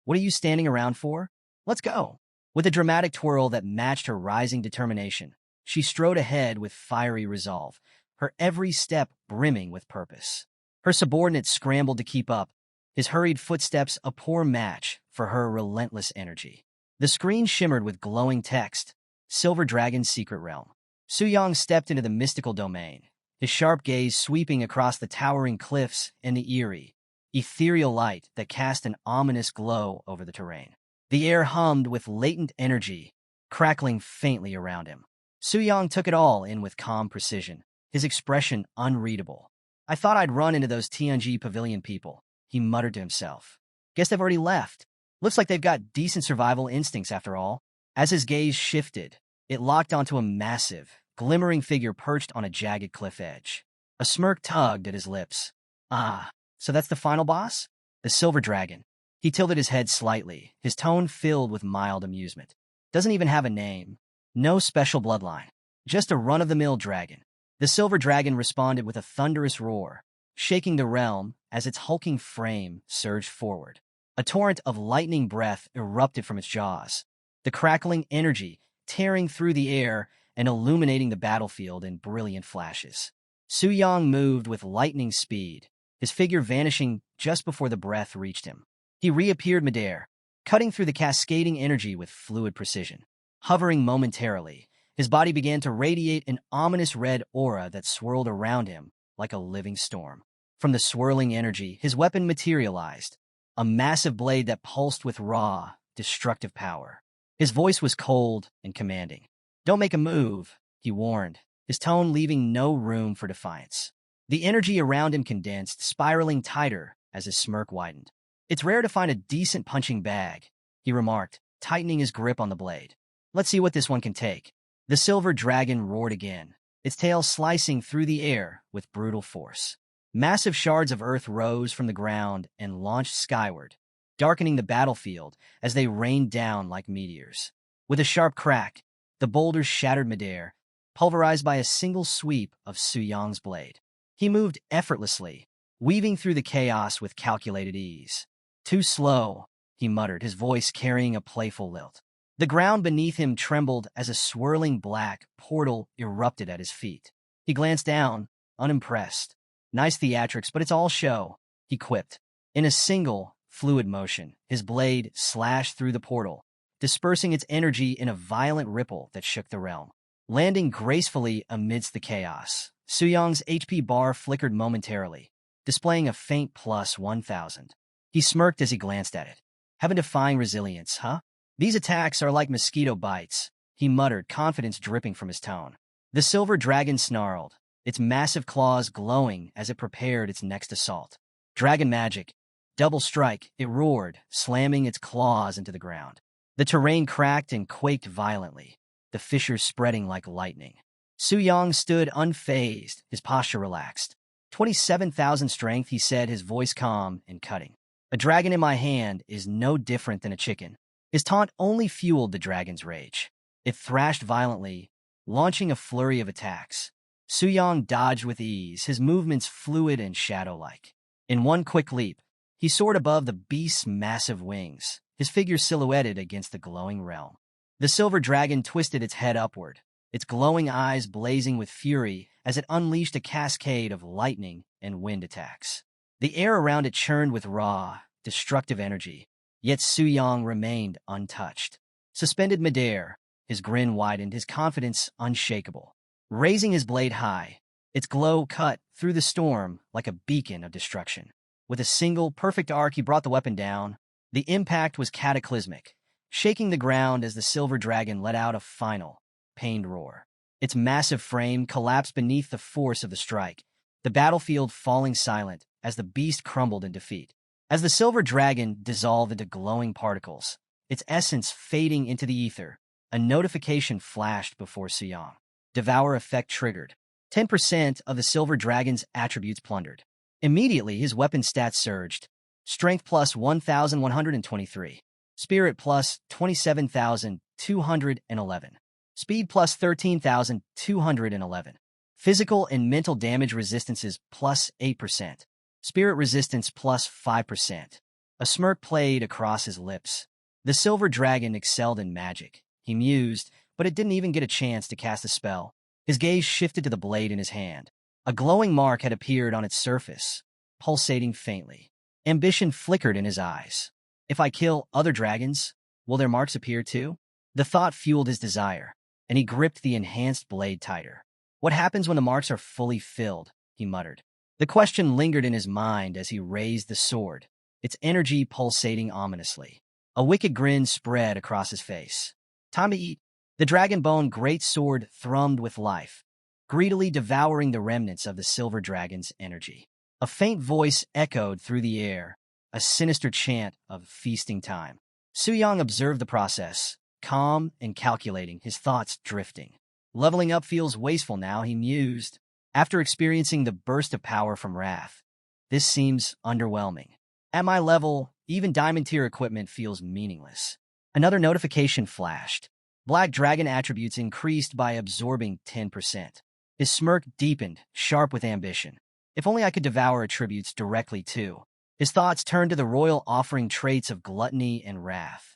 What are you standing around for? Let's go. With a dramatic twirl that matched her rising determination, she strode ahead with fiery resolve, her every step brimming with purpose. Her subordinate scrambled to keep up, his hurried footsteps a poor match for her relentless energy. The screen shimmered with glowing text, Silver Dragon's secret realm. Suyang stepped into the mystical domain, his sharp gaze sweeping across the towering cliffs and the eerie, ethereal light that cast an ominous glow over the terrain. The air hummed with latent energy, crackling faintly around him. Suyang took it all in with calm precision, his expression unreadable. I thought I'd run into those TNG pavilion people, he muttered to himself. Guess they've already left. Looks like they've got decent survival instincts after all. As his gaze shifted, it locked onto a massive, glimmering figure perched on a jagged cliff edge. A smirk tugged at his lips. Ah, so that's the final boss? The silver dragon. He tilted his head slightly, his tone filled with mild amusement. Doesn't even have a name. No special bloodline. Just a run-of-the-mill dragon. The silver dragon responded with a thunderous roar, shaking the realm as its hulking frame surged forward. A torrent of lightning breath erupted from its jaws, the crackling energy tearing through the air and illuminating the battlefield in brilliant flashes. Su Yang moved with lightning speed, his figure vanishing just before the breath reached him. He reappeared midair, cutting through the cascading energy with fluid precision. Hovering momentarily, his body began to radiate an ominous red aura that swirled around him like a living storm. From the swirling energy, his weapon materialized, a massive blade that pulsed with raw, destructive power. His voice was cold and commanding. "Don't make a move," he warned, his tone leaving no room for defiance. The energy around him condensed, spiraling tighter as his smirk widened. "It's rare to find a decent punching bag," he remarked, tightening his grip on the blade. "Let's see what this one can take." The silver dragon roared again, its tail slicing through the air with brutal force. Massive shards of earth rose from the ground and launched skyward, darkening the battlefield as they rained down like meteors. With a sharp crack, the boulders shattered midair, pulverized by a single sweep of Su Yang's blade. He moved effortlessly, weaving through the chaos with calculated ease. "Too slow," he muttered, his voice carrying a playful lilt. The ground beneath him trembled as a swirling black portal erupted at his feet. He glanced down, unimpressed. "Nice theatrics, but it's all show," he quipped. In a single, fluid motion, his blade slashed through the portal, dispersing its energy in a violent ripple that shook the realm. Landing gracefully amidst the chaos, Su Yang's HP bar flickered momentarily, displaying a faint plus 1,000. He smirked as he glanced at it. "Having defying resilience, huh? These attacks are like mosquito bites," he muttered, confidence dripping from his tone. The silver dragon snarled, its massive claws glowing as it prepared its next assault. "Dragon magic. Double strike," it roared, slamming its claws into the ground. The terrain cracked and quaked violently, the fissures spreading like lightning. Su Yang stood unfazed, his posture relaxed. 27,000 strength, he said, his voice calm and cutting. "A dragon in my hand is no different than a chicken." His taunt only fueled the dragon's rage. It thrashed violently, launching a flurry of attacks. Su Yang dodged with ease, his movements fluid and shadow-like. In one quick leap, he soared above the beast's massive wings, his figure silhouetted against the glowing realm. The silver dragon twisted its head upward, its glowing eyes blazing with fury as it unleashed a cascade of lightning and wind attacks. The air around it churned with raw, destructive energy, yet Su Yang remained untouched. Suspended midair, his grin widened, his confidence unshakable. Raising his blade high, its glow cut through the storm like a beacon of destruction. With a single, perfect arc, he brought the weapon down. The impact was cataclysmic, shaking the ground as the silver dragon let out a final, pained roar. Its massive frame collapsed beneath the force of the strike, the battlefield falling silent as the beast crumbled in defeat. As the silver dragon dissolved into glowing particles, its essence fading into the ether, a notification flashed before Su Yang. Devour effect triggered. 10% of the silver dragon's attributes plundered. Immediately, his weapon stats surged. Strength plus 1,123. Spirit plus 27,211. Speed plus 13,211. Physical and mental damage resistances plus 8%. Spirit resistance plus 5%. A smirk played across his lips. The silver dragon excelled in magic, he mused, but it didn't even get a chance to cast a spell. His gaze shifted to the blade in his hand. A glowing mark had appeared on its surface, pulsating faintly. Ambition flickered in his eyes. "If I kill other dragons, will their marks appear too?" The thought fueled his desire, and he gripped the enhanced blade tighter. "What happens when the marks are fully filled?" he muttered. The question lingered in his mind as he raised the sword, its energy pulsating ominously. A wicked grin spread across his face. "Time to eat." The dragon bone great sword thrummed with life, greedily devouring the remnants of the silver dragon's energy. A faint voice echoed through the air, a sinister chant of feasting time. Su Yang observed the process, calm and calculating, his thoughts drifting. "Leveling up feels wasteful now," he mused. After experiencing the burst of power from Wrath, this seems underwhelming. At my level, even diamond tier equipment feels meaningless. Another notification flashed. Black Dragon attributes increased by absorbing 10%. His smirk deepened, sharp with ambition. If only I could devour attributes directly too. His thoughts turned to the royal offering traits of gluttony and wrath,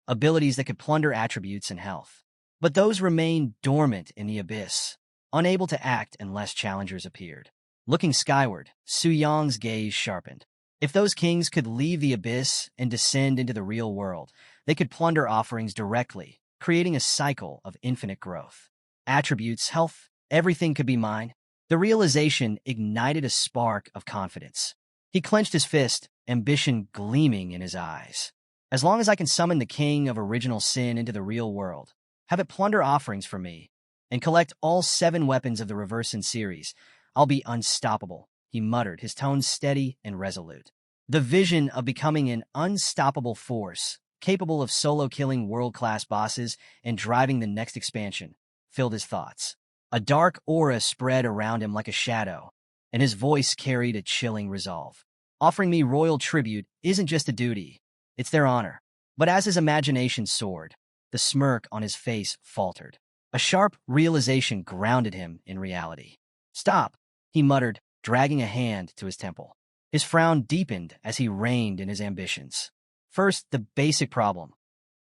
abilities that could plunder attributes and health. But those remained dormant in the abyss, unable to act unless challengers appeared. Looking skyward, Su Yong's gaze sharpened. If those kings could leave the abyss and descend into the real world, they could plunder offerings directly, creating a cycle of infinite growth. Attributes, health, everything could be mine. The realization ignited a spark of confidence. He clenched his fist, ambition gleaming in his eyes. As long as I can summon the king of original sin into the real world, have it plunder offerings for me, and collect all 7 weapons of the Reverse in series, I'll be unstoppable, he muttered, his tone steady and resolute. The vision of becoming an unstoppable force, capable of solo-killing world-class bosses and driving the next expansion, filled his thoughts. A dark aura spread around him like a shadow, and his voice carried a chilling resolve. Offering me royal tribute isn't just a duty, it's their honor. But as his imagination soared, the smirk on his face faltered. A sharp realization grounded him in reality. Stop, he muttered, dragging a hand to his temple. His frown deepened as he reined in his ambitions. First, the basic problem.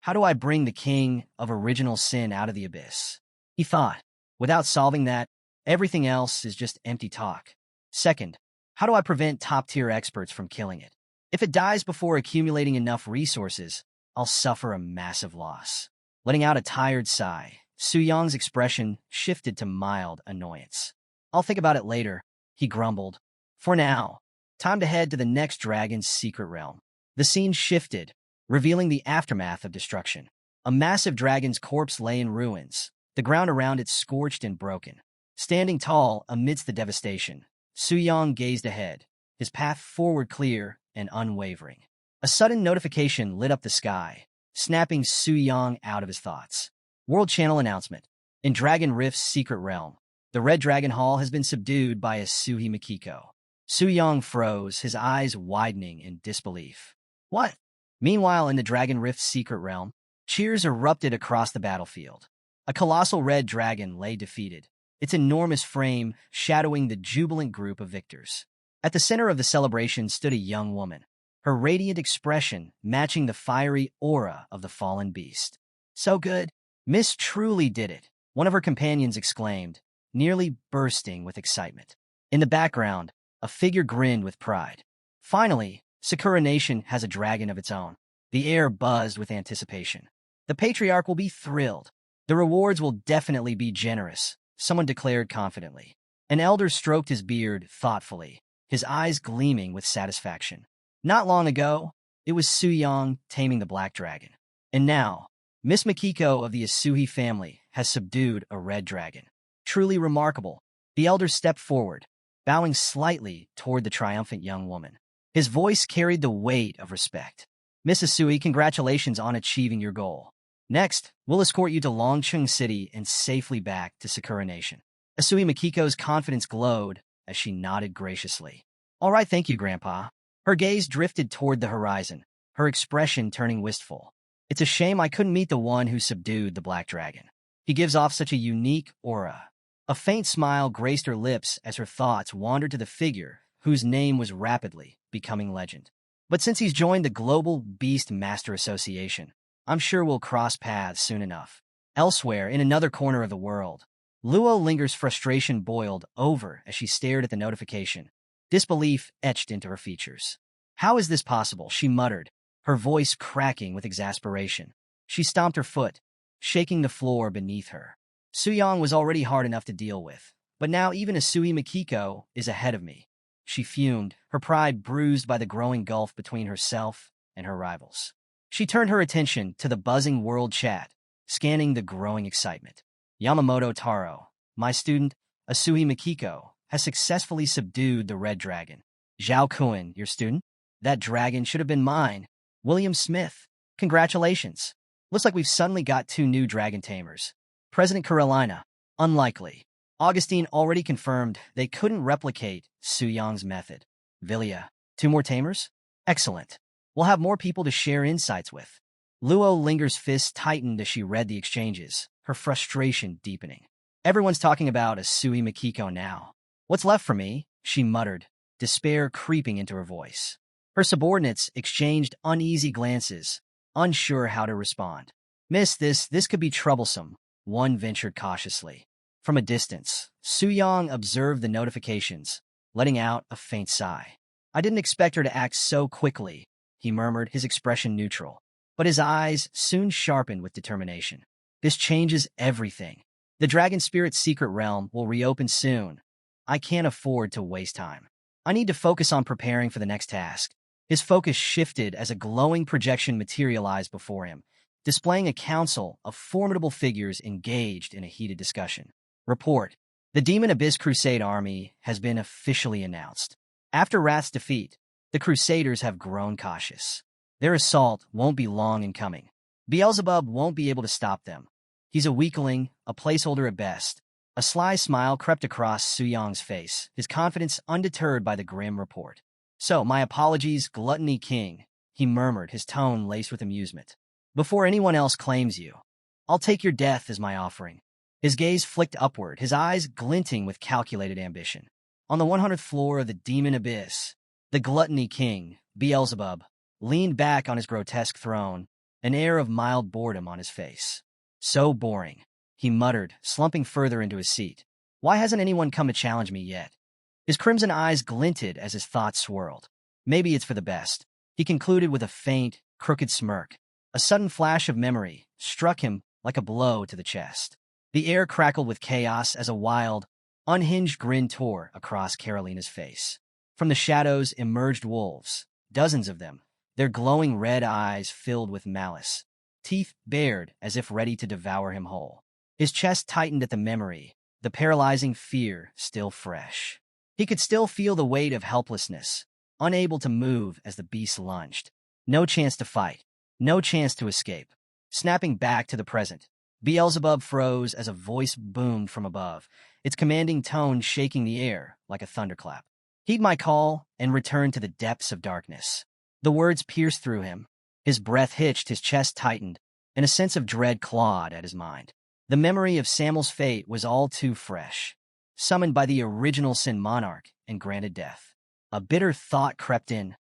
How do I bring the king of original sin out of the abyss? He thought. Without solving that, everything else is just empty talk. Second, how do I prevent top-tier experts from killing it? If it dies before accumulating enough resources, I'll suffer a massive loss. Letting out a tired sigh, Su Yong's expression shifted to mild annoyance. I'll think about it later, he grumbled. For now, time to head to the next dragon's secret realm. The scene shifted, revealing the aftermath of destruction. A massive dragon's corpse lay in ruins, the ground around it scorched and broken. Standing tall amidst the devastation, Su Yong gazed ahead, his path forward clear and unwavering. A sudden notification lit up the sky, snapping Su Yong out of his thoughts. World Channel announcement. In Dragon Rift's secret realm, the Red Dragon Hall has been subdued by a Suhi Makiko. Su Yong froze, his eyes widening in disbelief. What? Meanwhile, in the Dragon Rift's secret realm, cheers erupted across the battlefield. A colossal red dragon lay defeated, its enormous frame shadowing the jubilant group of victors. At the center of the celebration stood a young woman, her radiant expression matching the fiery aura of the fallen beast. So good. Miss truly did it, one of her companions exclaimed, nearly bursting with excitement. In the background, a figure grinned with pride. Finally, Sakura Nation has a dragon of its own. The air buzzed with anticipation. The patriarch will be thrilled. The rewards will definitely be generous, someone declared confidently. An elder stroked his beard thoughtfully, his eyes gleaming with satisfaction. Not long ago, it was Su Yong taming the black dragon. And now, Miss Makiko of the Asuhi family has subdued a red dragon. Truly remarkable. The elder stepped forward, bowing slightly toward the triumphant young woman. His voice carried the weight of respect. Miss Asui, congratulations on achieving your goal. Next, we'll escort you to Longcheng City and safely back to Sakura Nation. Asui Makiko's confidence glowed as she nodded graciously. All right, thank you, Grandpa. Her gaze drifted toward the horizon, her expression turning wistful. It's a shame I couldn't meet the one who subdued the black dragon. He gives off such a unique aura. A faint smile graced her lips as her thoughts wandered to the figure whose name was rapidly becoming legend. But since he's joined the Global Beast Master Association, I'm sure we'll cross paths soon enough. Elsewhere, in another corner of the world, Luo Linger's frustration boiled over as she stared at the notification. Disbelief etched into her features. How is this possible? She muttered, her voice cracking with exasperation. She stomped her foot, shaking the floor beneath her. Su Yong was already hard enough to deal with, but now even Asui Makiko is ahead of me. She fumed, her pride bruised by the growing gulf between herself and her rivals. She turned her attention to the buzzing world chat, scanning the growing excitement. Yamamoto Taro, my student, Asui Makiko, has successfully subdued the red dragon. Zhao Kun, your student? That dragon should have been mine. William Smith, congratulations. Looks like we've suddenly got 2 new dragon tamers. President Carolina, unlikely. Augustine already confirmed they couldn't replicate Su Yang's method. Villia, 2 more tamers? Excellent. We'll have more people to share insights with. Luo Linger's fists tightened as she read the exchanges, her frustration deepening. Everyone's talking about a Sui Makiko now. What's left for me? She muttered, despair creeping into her voice. Her subordinates exchanged uneasy glances, unsure how to respond. Miss, this could be troublesome, one ventured cautiously. From a distance, Su Yang observed the notifications, letting out a faint sigh. I didn't expect her to act so quickly, he murmured, his expression neutral. But his eyes soon sharpened with determination. This changes everything. The Dragon Spirit's secret realm will reopen soon. I can't afford to waste time. I need to focus on preparing for the next task. His focus shifted as a glowing projection materialized before him, displaying a council of formidable figures engaged in a heated discussion. Report. The Demon Abyss Crusade army has been officially announced. After Wrath's defeat, the Crusaders have grown cautious. Their assault won't be long in coming. Beelzebub won't be able to stop them. He's a weakling, a placeholder at best. A sly smile crept across Su Yang's face, his confidence undeterred by the grim report. So, my apologies, Gluttony King, he murmured, his tone laced with amusement. Before anyone else claims you, I'll take your death as my offering. His gaze flicked upward, his eyes glinting with calculated ambition. On the 100th floor of the Demon Abyss, the Gluttony King, Beelzebub, leaned back on his grotesque throne, an air of mild boredom on his face. So boring, he muttered, slumping further into his seat. Why hasn't anyone come to challenge me yet? His crimson eyes glinted as his thoughts swirled. Maybe it's for the best, he concluded with a faint, crooked smirk. A sudden flash of memory struck him like a blow to the chest. The air crackled with chaos as a wild, unhinged grin tore across Carolina's face. From the shadows emerged wolves, dozens of them, their glowing red eyes filled with malice, teeth bared as if ready to devour him whole. His chest tightened at the memory, the paralyzing fear still fresh. He could still feel the weight of helplessness, unable to move as the beast lunged. No chance to fight, no chance to escape. Snapping back to the present, Beelzebub froze as a voice boomed from above, its commanding tone shaking the air like a thunderclap. Heed my call and return to the depths of darkness. The words pierced through him. His breath hitched, his chest tightened, and a sense of dread clawed at his mind. The memory of Samuel's fate was all too fresh, summoned by the original Sin Monarch and granted death. A bitter thought crept in.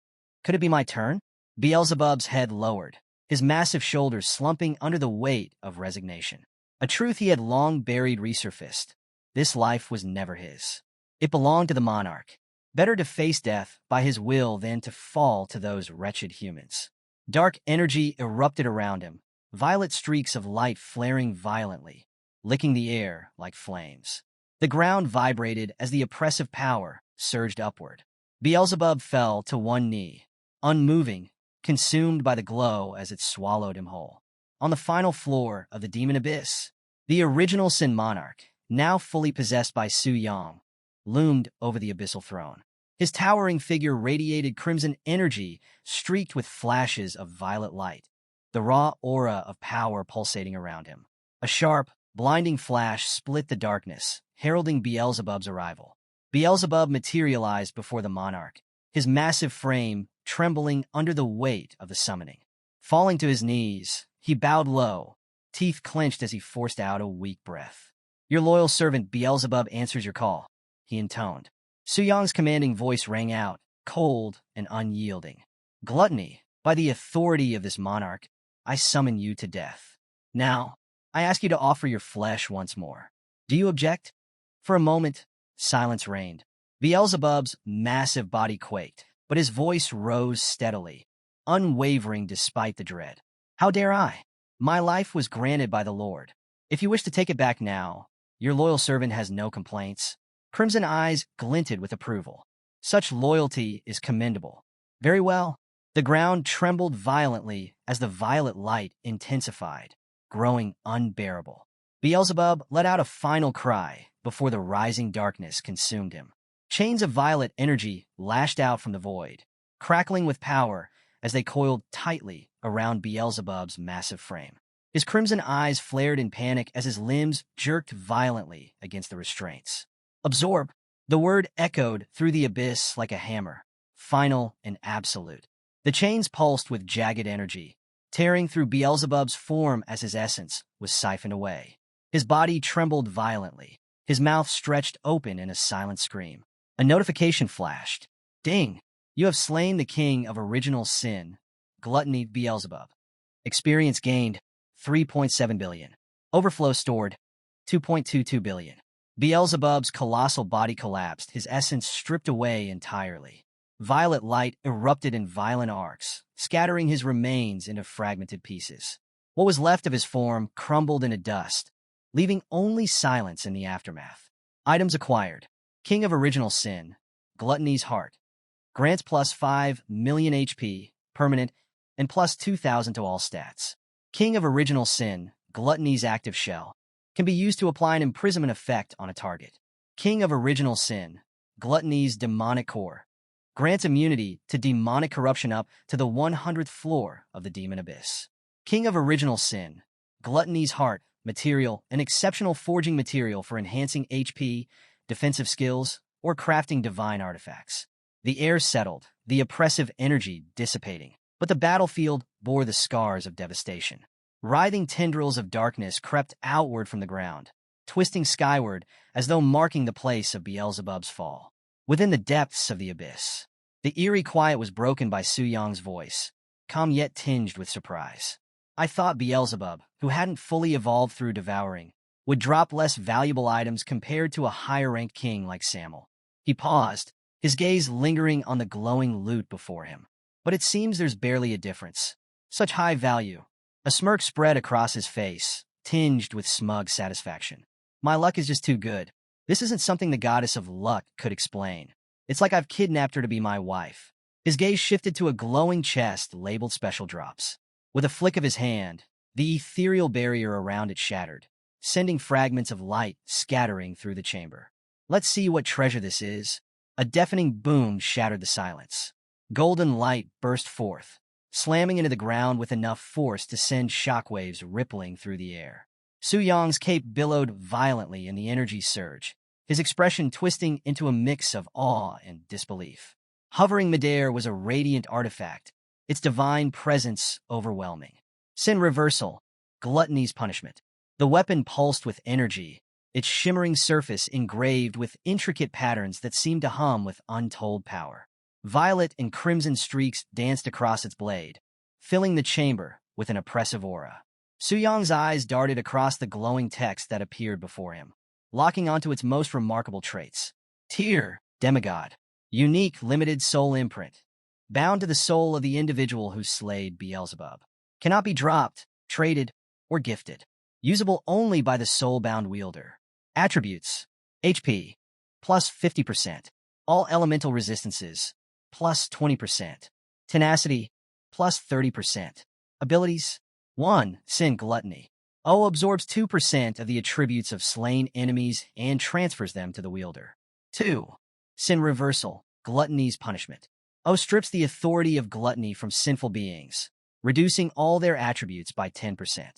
Could it be my turn? Beelzebub's head lowered, his massive shoulders slumping under the weight of resignation. A truth he had long buried resurfaced. This life was never his. It belonged to the monarch. Better to face death by his will than to fall to those wretched humans. Dark energy erupted around him, violet streaks of light flaring violently, licking the air like flames. The ground vibrated as the oppressive power surged upward. Beelzebub fell to one knee, unmoving, consumed by the glow as it swallowed him whole. On the final floor of the Demon Abyss, the original Sin Monarch, now fully possessed by Su Yang, loomed over the abyssal throne. His towering figure radiated crimson energy streaked with flashes of violet light, the raw aura of power pulsating around him. A sharp, blinding flash split the darkness, heralding Beelzebub's arrival. Beelzebub materialized before the monarch, his massive frame trembling under the weight of the summoning. Falling to his knees, he bowed low, teeth clenched as he forced out a weak breath. Your loyal servant Beelzebub answers your call, he intoned. Su Yang's commanding voice rang out, cold and unyielding. Gluttony, by the authority of this monarch, I summon you to death. Now, I ask you to offer your flesh once more. Do you object? For a moment, silence reigned. Beelzebub's massive body quaked, but his voice rose steadily, unwavering despite the dread. How dare I? My life was granted by the Lord. If you wish to take it back now, your loyal servant has no complaints. Crimson eyes glinted with approval. Such loyalty is commendable. Very well. The ground trembled violently as the violet light intensified, growing unbearable. Beelzebub let out a final cry before the rising darkness consumed him. Chains of violet energy lashed out from the void, crackling with power as they coiled tightly around Beelzebub's massive frame. His crimson eyes flared in panic as his limbs jerked violently against the restraints. Absorb. The word echoed through the abyss like a hammer, final and absolute. The chains pulsed with jagged energy, tearing through Beelzebub's form as his essence was siphoned away. His body trembled violently, his mouth stretched open in a silent scream. A notification flashed. Ding! You have slain the king of original sin, Gluttony Beelzebub. Experience gained, 3.7 billion. Overflow stored, 2.22 billion. Beelzebub's colossal body collapsed, his essence stripped away entirely. Violet light erupted in violent arcs, scattering his remains into fragmented pieces. What was left of his form crumbled into dust, leaving only silence in the aftermath. Items acquired. King of Original Sin, Gluttony's Heart. Grants plus 5 million HP, permanent, and plus 2,000 to all stats. King of Original Sin, Gluttony's Active Shell. Can be used to apply an imprisonment effect on a target. King of Original Sin, Gluttony's Demonic Core. Grants immunity to demonic corruption up to the 100th floor of the Demon Abyss. King of Original Sin, Gluttony's Heart. Material, an exceptional forging material for enhancing HP, defensive skills, or crafting divine artifacts. The air settled, the oppressive energy dissipating, but the battlefield bore the scars of devastation. Writhing tendrils of darkness crept outward from the ground, twisting skyward as though marking the place of Beelzebub's fall. Within the depths of the abyss, the eerie quiet was broken by Su Yang's voice, calm yet tinged with surprise. I thought Beelzebub, who hadn't fully evolved through devouring, would drop less valuable items compared to a higher-ranked king like Samuel. He paused, his gaze lingering on the glowing loot before him. But it seems there's barely a difference. Such high value. A smirk spread across his face, tinged with smug satisfaction. My luck is just too good. This isn't something the goddess of luck could explain. It's like I've kidnapped her to be my wife. His gaze shifted to a glowing chest labeled Special Drops. With a flick of his hand, the ethereal barrier around it shattered, sending fragments of light scattering through the chamber. Let's see what treasure this is. A deafening boom shattered the silence. Golden light burst forth, slamming into the ground with enough force to send shockwaves rippling through the air. Su Yang's cape billowed violently in the energy surge, his expression twisting into a mix of awe and disbelief. Hovering midair was a radiant artifact, its divine presence overwhelming. Sin Reversal, Gluttony's Punishment. The weapon pulsed with energy, its shimmering surface engraved with intricate patterns that seemed to hum with untold power. Violet and crimson streaks danced across its blade, filling the chamber with an oppressive aura. Su Yang's eyes darted across the glowing text that appeared before him, locking onto its most remarkable traits. Tier, Demigod. Unique limited soul imprint. Bound to the soul of the individual who slayed Beelzebub. Cannot be dropped, traded, or gifted. Usable only by the soul-bound wielder. Attributes. HP. Plus 50%. All elemental resistances. Plus 20%. Tenacity. Plus 30%. Abilities. 1. Sin Gluttony. O absorbs 2% of the attributes of slain enemies and transfers them to the wielder. 2. Sin Reversal. Gluttony's Punishment. O strips the authority of gluttony from sinful beings, reducing all their attributes by 10%.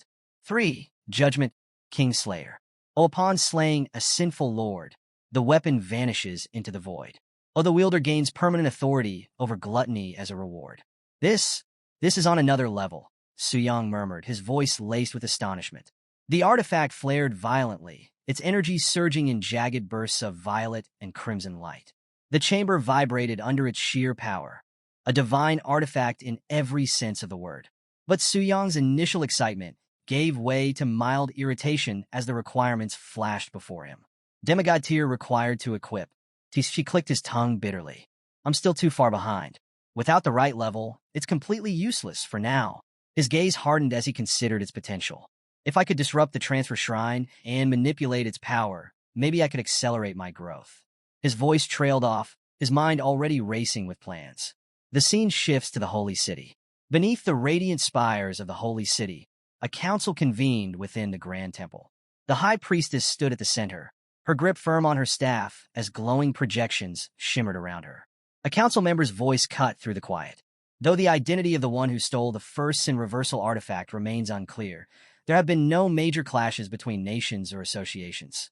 3. Judgment. Kingslayer. O upon slaying a sinful lord, the weapon vanishes into the void. O the wielder gains permanent authority over gluttony as a reward. This is on another level, Su Yang murmured, his voice laced with astonishment. The artifact flared violently, its energy surging in jagged bursts of violet and crimson light. The chamber vibrated under its sheer power, a divine artifact in every sense of the word. But Su Yang's initial excitement gave way to mild irritation as the requirements flashed before him. Demigod tier required to equip. She clicked his tongue bitterly. I'm still too far behind. Without the right level, it's completely useless for now. His gaze hardened as he considered its potential. If I could disrupt the transfer shrine and manipulate its power, maybe I could accelerate my growth. His voice trailed off, his mind already racing with plans. The scene shifts to the Holy City. Beneath the radiant spires of the Holy City, a council convened within the Grand Temple. The High Priestess stood at the center, her grip firm on her staff as glowing projections shimmered around her. A council member's voice cut through the quiet. Though the identity of the one who stole the first Sin Reversal artifact remains unclear, There have been no major clashes between nations or associations.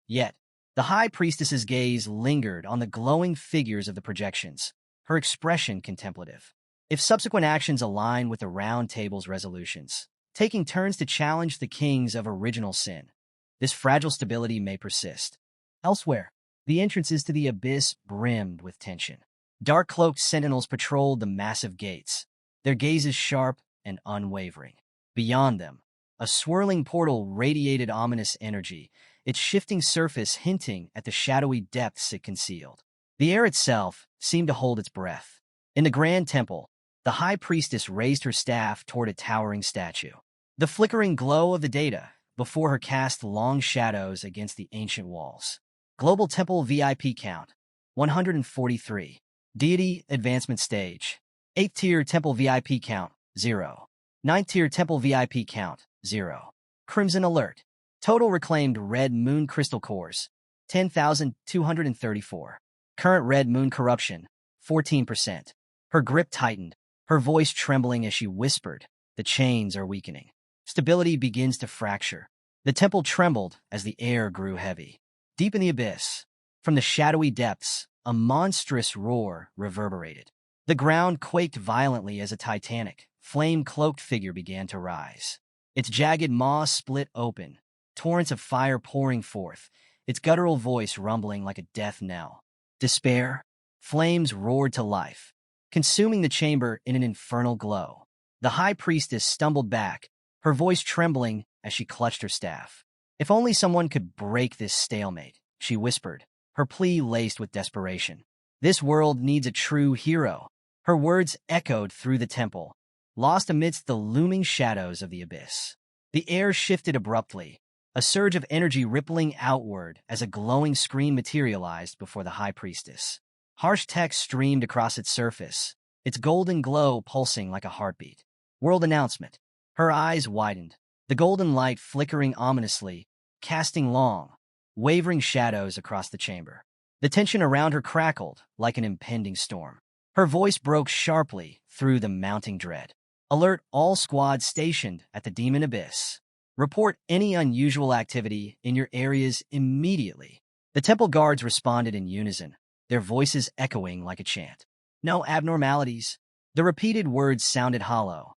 Yet, the High Priestess's gaze lingered on the glowing figures of the projections, her expression contemplative. If subsequent actions align with the Round Table's resolutions, taking turns to challenge the kings of original sin, this fragile stability may persist. Elsewhere, the entrances to the abyss brimmed with tension. Dark-cloaked sentinels patrolled the massive gates, their gazes sharp and unwavering. Beyond them, a swirling portal radiated ominous energy, its shifting surface hinting at the shadowy depths it concealed. The air itself seemed to hold its breath. In the grand temple, the high priestess raised her staff toward a towering statue. The flickering glow of the data before her cast long shadows against the ancient walls. Global Temple VIP count, 143. Deity Advancement Stage. 8th Tier Temple VIP count, 0. 9th Tier Temple VIP count, 0. Crimson Alert. Total reclaimed Red Moon Crystal Cores, 10,234. Current Red Moon Corruption, 14%. Her grip tightened, her voice trembling as she whispered, "The chains are weakening. Stability begins to fracture." The temple trembled as the air grew heavy. Deep in the abyss, from the shadowy depths, a monstrous roar reverberated. The ground quaked violently as a titanic, flame-cloaked figure began to rise. Its jagged maw split open, torrents of fire pouring forth, its guttural voice rumbling like a death knell. Despair, flames roared to life, consuming the chamber in an infernal glow. The high priestess stumbled back, her voice trembling as she clutched her staff. "If only someone could break this stalemate," she whispered, her plea laced with desperation. "This world needs a true hero." Her words echoed through the temple, lost amidst the looming shadows of the abyss. The air shifted abruptly, a surge of energy rippling outward as a glowing screen materialized before the high priestess. Harsh text streamed across its surface, its golden glow pulsing like a heartbeat. World announcement. Her eyes widened, the golden light flickering ominously, casting long, wavering shadows across the chamber. The tension around her crackled like an impending storm. Her voice broke sharply through the mounting dread. "Alert all squads stationed at the Demon Abyss. Report any unusual activity in your areas immediately." The temple guards responded in unison, their voices echoing like a chant. "No abnormalities." The repeated words sounded hollow,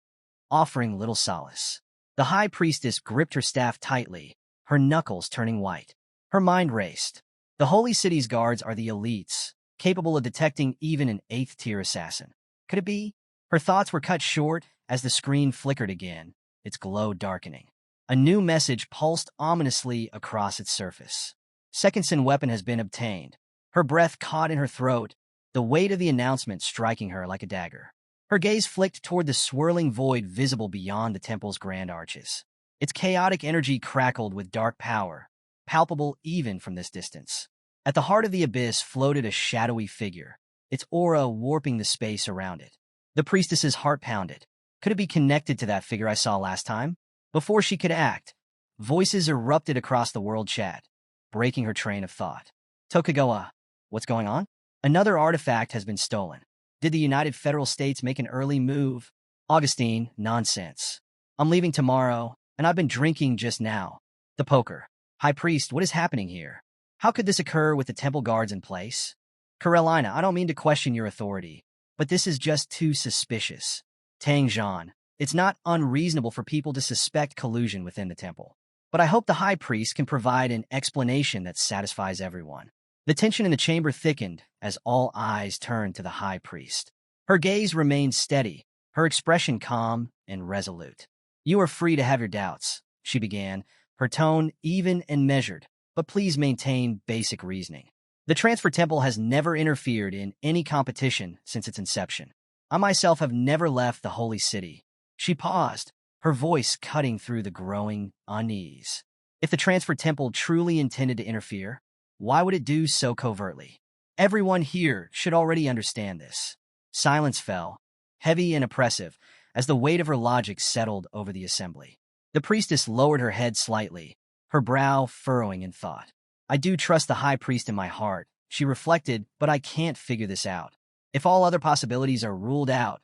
offering little solace. The high priestess gripped her staff tightly, her knuckles turning white. Her mind raced. The Holy City's guards are the elites, capable of detecting even an 8th-tier assassin. Could it be? Her thoughts were cut short as the screen flickered again, its glow darkening. A new message pulsed ominously across its surface. "Second-sin weapon has been obtained." Her breath caught in her throat, the weight of the announcement striking her like a dagger. Her gaze flicked toward the swirling void visible beyond the temple's grand arches. Its chaotic energy crackled with dark power, palpable even from this distance. At the heart of the abyss floated a shadowy figure, its aura warping the space around it. The priestess's heart pounded. Could it be connected to that figure I saw last time? Before she could act, voices erupted across the world chat, breaking her train of thought. "Tokugawa, what's going on? Another artifact has been stolen. Did the United Federal States make an early move?" "Augustine, nonsense. I'm leaving tomorrow, and I've been drinking just now." "The poker. High Priest, what is happening here? How could this occur with the temple guards in place?" "Carolina, I don't mean to question your authority, but this is just too suspicious." "Tang Zhan, it's not unreasonable for people to suspect collusion within the temple. But I hope the High Priest can provide an explanation that satisfies everyone." The tension in the chamber thickened as all eyes turned to the High Priest. Her gaze remained steady, her expression calm and resolute. "You are free to have your doubts," she began, her tone even and measured, "but please maintain basic reasoning. The Transfer Temple has never interfered in any competition since its inception. I myself have never left the Holy City." She paused, her voice cutting through the growing unease. If the Transfer Temple truly intended to interfere, why would it do so covertly? Everyone here should already understand this. Silence fell, heavy and oppressive, as the weight of her logic settled over the assembly. The priestess lowered her head slightly, her brow furrowing in thought. "I do trust the High Priest in my heart," she reflected, "but I can't figure this out. If all other possibilities are ruled out,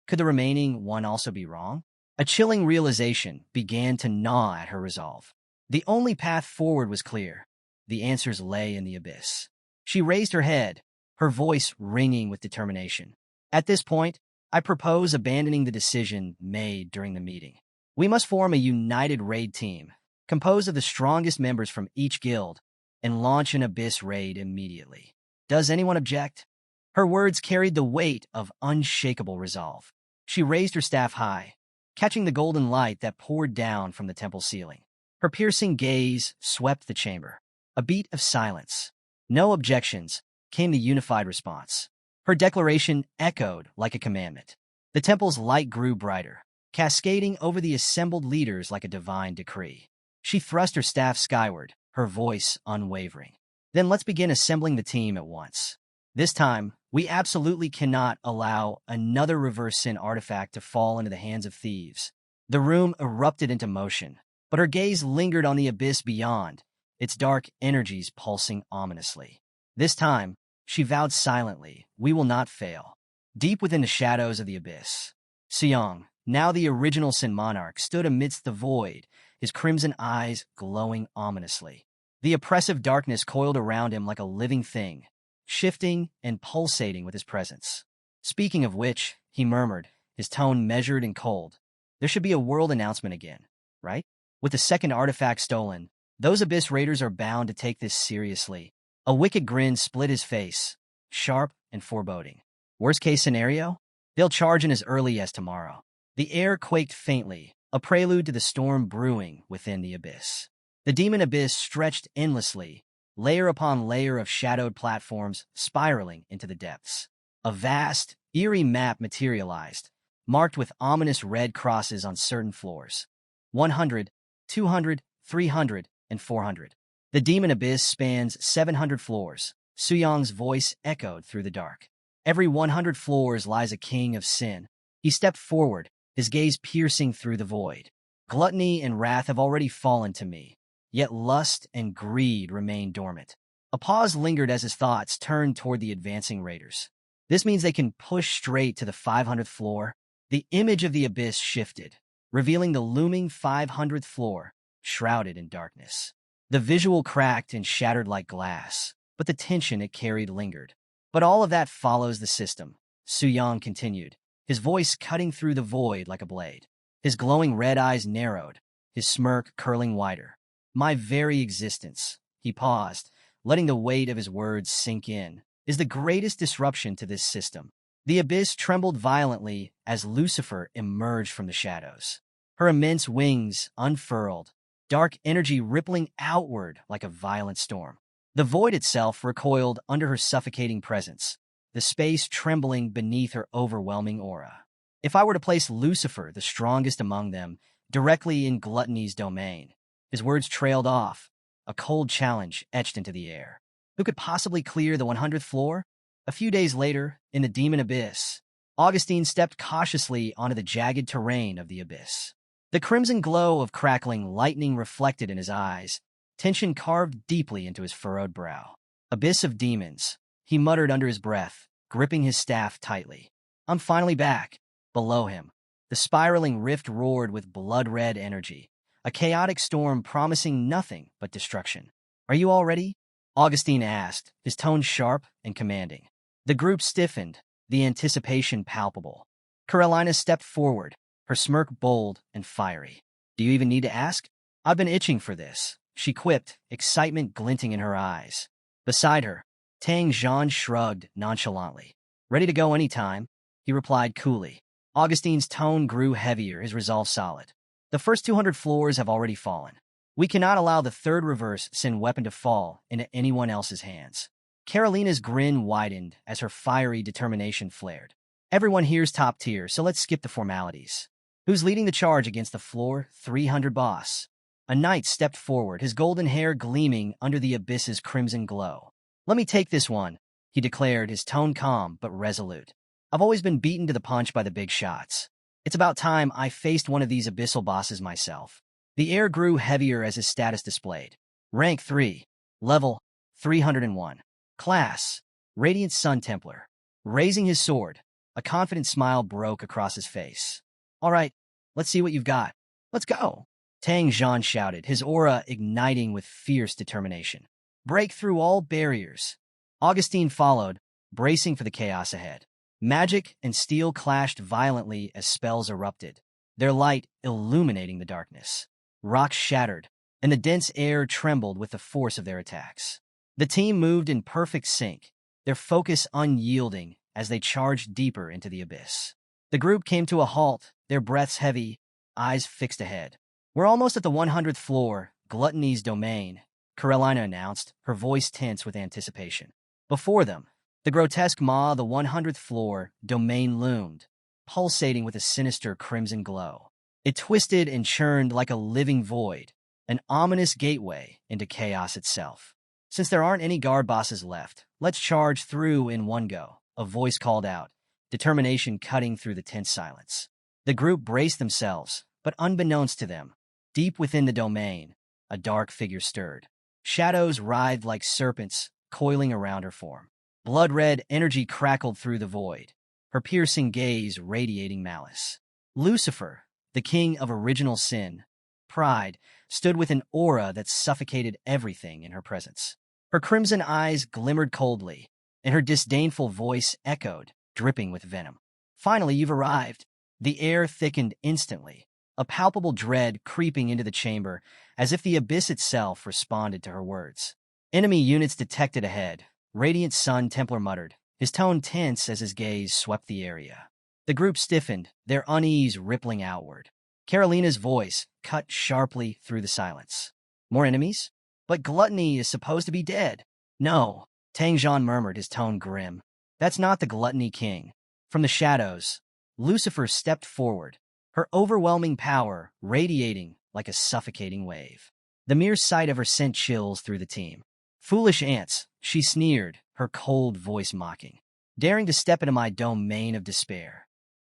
could the remaining one also be wrong? A chilling realization began to gnaw at her resolve. The only path forward was clear. The answers lay in the abyss. She raised her head, her voice ringing with determination. At this point, I propose abandoning the decision made during the meeting. We must form a united raid team, composed of the strongest members from each guild, and launch an abyss raid immediately. Does anyone object? Her words carried the weight of unshakable resolve. She raised her staff high, catching the golden light that poured down from the temple ceiling. Her piercing gaze swept the chamber. A beat of silence. No objections, came the unified response. Her declaration echoed like a commandment. The temple's light grew brighter, cascading over the assembled leaders like a divine decree. She thrust her staff skyward, her voice unwavering. Then let's begin assembling the team at once. This time, we absolutely cannot allow another reverse sin artifact to fall into the hands of thieves. The room erupted into motion, but her gaze lingered on the abyss beyond, its dark energies pulsing ominously. This time, she vowed silently, we will not fail. Deep within the shadows of the abyss, Seong, now the original Sin Monarch, stood amidst the void, his crimson eyes glowing ominously. The oppressive darkness coiled around him like a living thing, shifting and pulsating with his presence. Speaking of which, he murmured, his tone measured and cold, there should be a world announcement again, right? With the second artifact stolen, those Abyss Raiders are bound to take this seriously. A wicked grin split his face, sharp and foreboding. Worst case scenario? They'll charge in as early as tomorrow. The air quaked faintly, a prelude to the storm brewing within the abyss. The demon abyss stretched endlessly, layer upon layer of shadowed platforms spiraling into the depths. A vast, eerie map materialized, marked with ominous red crosses on certain floors. 100, 200, 300, and 400. The demon abyss spans 700 floors. Suyong's voice echoed through the dark. Every 100 floors lies a king of sin. He stepped forward, his gaze piercing through the void. Gluttony and wrath have already fallen to me, yet lust and greed remain dormant. A pause lingered as his thoughts turned toward the advancing raiders. This means they can push straight to the 500th floor. The image of the abyss shifted, revealing the looming 500th floor, shrouded in darkness. The visual cracked and shattered like glass, but the tension it carried lingered. But all of that follows the system, Suyong continued, his voice cutting through the void like a blade. His glowing red eyes narrowed, his smirk curling wider. My very existence, he paused, letting the weight of his words sink in, is the greatest disruption to this system. The abyss trembled violently as Lucifer emerged from the shadows. Her immense wings unfurled, dark energy rippling outward like a violent storm. The void itself recoiled under her suffocating presence, the space trembling beneath her overwhelming aura. If I were to place Lucifer, the strongest among them, directly in Gluttony's domain, his words trailed off, a cold challenge etched into the air. Who could possibly clear the 100th floor? A few days later, in the demon abyss, Augustine stepped cautiously onto the jagged terrain of the abyss. The crimson glow of crackling lightning reflected in his eyes, tension carved deeply into his furrowed brow. Abyss of demons, he muttered under his breath, gripping his staff tightly. I'm finally back. Below him, the spiraling rift roared with blood-red energy, a chaotic storm promising nothing but destruction. Are you all ready? Augustine asked, his tone sharp and commanding. The group stiffened, the anticipation palpable. Carolina stepped forward, her smirk bold and fiery. Do you even need to ask? I've been itching for this, she quipped, excitement glinting in her eyes. Beside her, Tang Zhan shrugged nonchalantly. Ready to go anytime, he replied coolly. Augustine's tone grew heavier, his resolve solid. The first 200 floors have already fallen. We cannot allow the third reverse sin weapon to fall into anyone else's hands. Carolina's grin widened as her fiery determination flared. Everyone here's top tier, so let's skip the formalities. Who's leading the charge against the floor 300 boss? A knight stepped forward, his golden hair gleaming under the abyss's crimson glow. Let me take this one, he declared, his tone calm but resolute. I've always been beaten to the punch by the big shots. It's about time I faced one of these abyssal bosses myself. The air grew heavier as his status displayed. Rank 3. Level 301. Class Radiant Sun Templar. Raising his sword, a confident smile broke across his face. All right, Let's see what you've got. Let's go. Tang Zhan shouted, his aura igniting with fierce determination. Break through all barriers. Augustine followed, bracing for the chaos ahead. Magic and steel clashed violently as spells erupted, their light illuminating the darkness. Rocks shattered, and the dense air trembled with the force of their attacks. The team moved in perfect sync, their focus unyielding as they charged deeper into the abyss. The group came to a halt, their breaths heavy, eyes fixed ahead. We're almost at the 100th floor, Gluttony's domain, Carolina announced, her voice tense with anticipation. Before them, the grotesque maw of the 100th floor domain loomed, pulsating with a sinister crimson glow. It twisted and churned like a living void, an ominous gateway into chaos itself. Since there aren't any guard bosses left, let's charge through in one go, a voice called out, determination cutting through the tense silence. The group braced themselves, but unbeknownst to them, deep within the domain, a dark figure stirred. Shadows writhed like serpents, coiling around her form. Blood-red energy crackled through the void, her piercing gaze radiating malice. Lucifer, the king of original sin, pride, stood with an aura that suffocated everything in her presence. Her crimson eyes glimmered coldly, and her disdainful voice echoed, dripping with venom. Finally, you've arrived. The air thickened instantly, a palpable dread creeping into the chamber, as if the abyss itself responded to her words. Enemy units detected ahead, Radiant Sun Templar muttered, his tone tense as his gaze swept the area. The group stiffened, their unease rippling outward. Carolina's voice cut sharply through the silence. More enemies? But Gluttony is supposed to be dead. No, Tang Zhan murmured, his tone grim. That's not the Gluttony King. From the shadows, Lucifer stepped forward, her overwhelming power radiating like a suffocating wave. The mere sight of her sent chills through the team. Foolish ants, she sneered, her cold voice mocking. Daring to step into my domain of despair.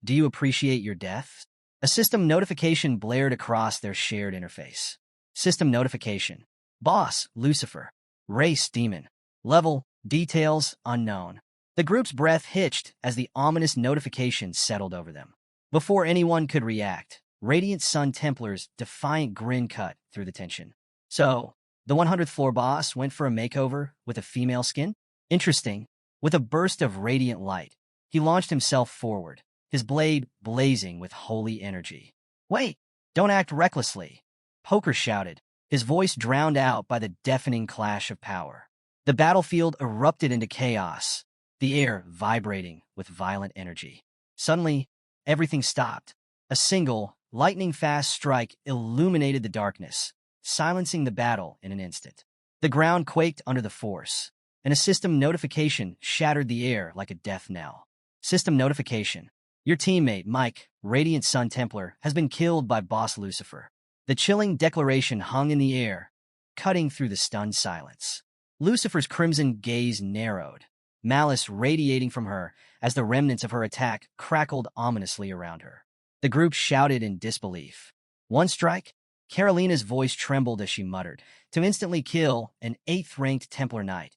Do you appreciate your death? A system notification blared across their shared interface. System notification. Boss, Lucifer. Race, demon. Level, details, unknown. The group's breath hitched as the ominous notification settled over them. Before anyone could react, Radiant Sun Templar's defiant grin cut through the tension. So, the 100th floor boss went for a makeover with a female skin? Interesting. With a burst of radiant light, he launched himself forward, his blade blazing with holy energy. Wait, don't act recklessly, Poker shouted, his voice drowned out by the deafening clash of power. The battlefield erupted into chaos, the air vibrating with violent energy. Suddenly, everything stopped. A single, lightning-fast strike illuminated the darkness, silencing the battle in an instant. The ground quaked under the force, and a system notification shattered the air like a death knell. System notification. Your teammate, Mike, Radiant Sun Templar, has been killed by Boss Lucifer. The chilling declaration hung in the air, cutting through the stunned silence. Lucifer's crimson gaze narrowed, malice radiating from her as the remnants of her attack crackled ominously around her. The group shouted in disbelief. One strike? Carolina's voice trembled as she muttered, to instantly kill an 8th-ranked Templar Knight.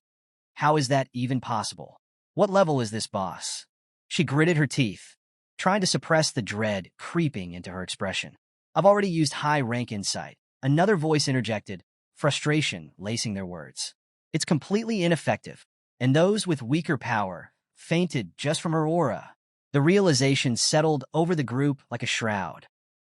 How is that even possible? What level is this boss? She gritted her teeth, trying to suppress the dread creeping into her expression. I've already used high-rank insight. Another voice interjected, frustration lacing their words. It's completely ineffective, and those with weaker power fainted just from her aura. The realization settled over the group like a shroud.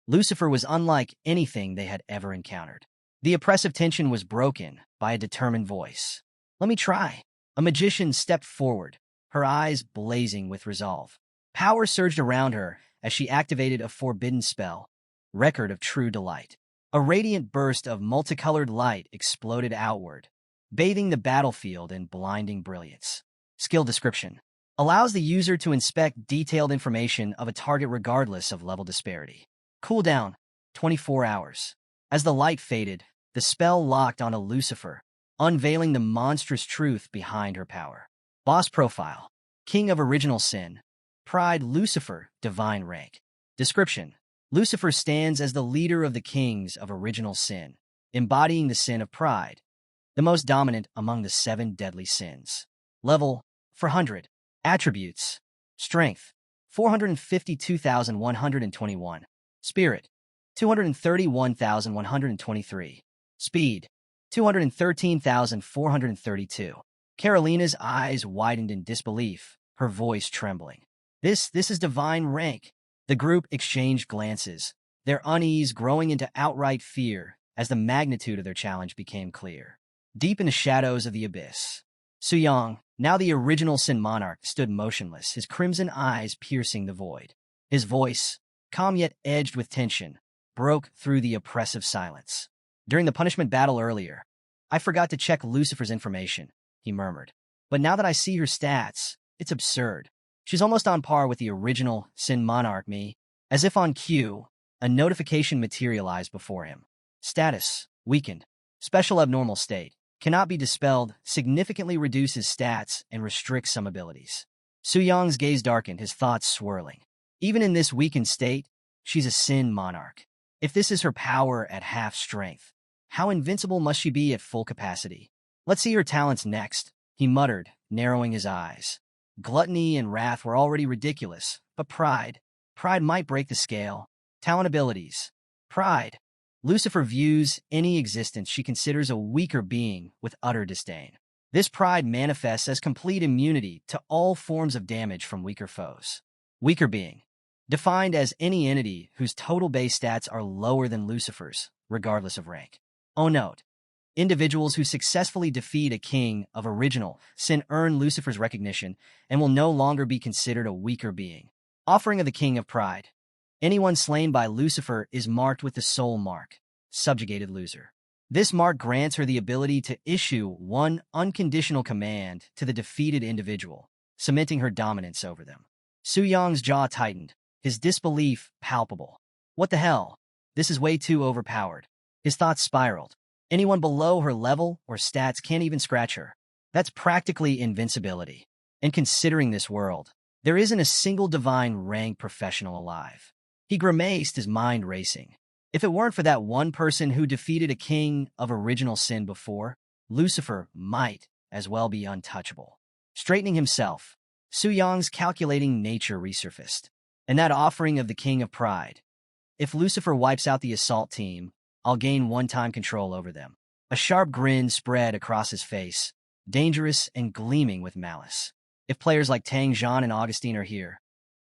Lucifer was unlike anything they had ever encountered. The oppressive tension was broken by a determined voice. Let me try. A magician stepped forward, her eyes blazing with resolve. Power surged around her as she activated a forbidden spell, Record of True Delight. A radiant burst of multicolored light exploded outward, bathing the battlefield in blinding brilliance. Skill description. Allows the user to inspect detailed information of a target regardless of level disparity. Cooldown, 24 hours. As the light faded, the spell locked onto Lucifer, unveiling the monstrous truth behind her power. Boss profile. King of original sin. Pride Lucifer, divine rank. Description. Lucifer stands as the leader of the kings of original sin, embodying the sin of pride, the most dominant among the 7 deadly sins. Level, 400. Attributes. Strength, 452,121. Spirit, 231,123. Speed, 213,432. Carolina's eyes widened in disbelief, her voice trembling. This is divine rank. The group exchanged glances, their unease growing into outright fear as the magnitude of their challenge became clear. Deep in the shadows of the abyss, Suyang, now the original Sin Monarch, stood motionless, his crimson eyes piercing the void. His voice, calm yet edged with tension, broke through the oppressive silence. During the punishment battle earlier, I forgot to check Lucifer's information, he murmured. But now that I see her stats, it's absurd. She's almost on par with the original Sin Monarch me. As if on cue, a notification materialized before him. Status, weakened. Special abnormal state. Cannot be dispelled, significantly reduces stats and restricts some abilities. Suyang's gaze darkened, his thoughts swirling. Even in this weakened state, she's a Sin Monarch. If this is her power at half strength, how invincible must she be at full capacity? Let's see her talents next, he muttered, narrowing his eyes. Gluttony and wrath were already ridiculous, but pride might break the scale. Talent abilities. Pride. Lucifer views any existence she considers a weaker being with utter disdain. This pride manifests as complete immunity to all forms of damage from weaker foes. Weaker being. Defined as any entity whose total base stats are lower than Lucifer's, regardless of rank. Oh, note. Individuals who successfully defeat a king of original sin earn Lucifer's recognition and will no longer be considered a weaker being. Offering of the King of Pride. Anyone slain by Lucifer is marked with the soul mark, subjugated loser. This mark grants her the ability to issue one unconditional command to the defeated individual, cementing her dominance over them. Suyang's jaw tightened, his disbelief palpable. What the hell? This is way too overpowered. His thoughts spiraled. Anyone below her level or stats can't even scratch her. That's practically invincibility. And considering this world, there isn't a single divine rank professional alive. He grimaced, his mind racing. If it weren't for that one person who defeated a king of original sin before, Lucifer might as well be untouchable. Straightening himself, Suyang's calculating nature resurfaced. And that offering of the King of Pride. If Lucifer wipes out the assault team, I'll gain one-time control over them. A sharp grin spread across his face, dangerous and gleaming with malice. If players like Tang Zhan and Augustine are here,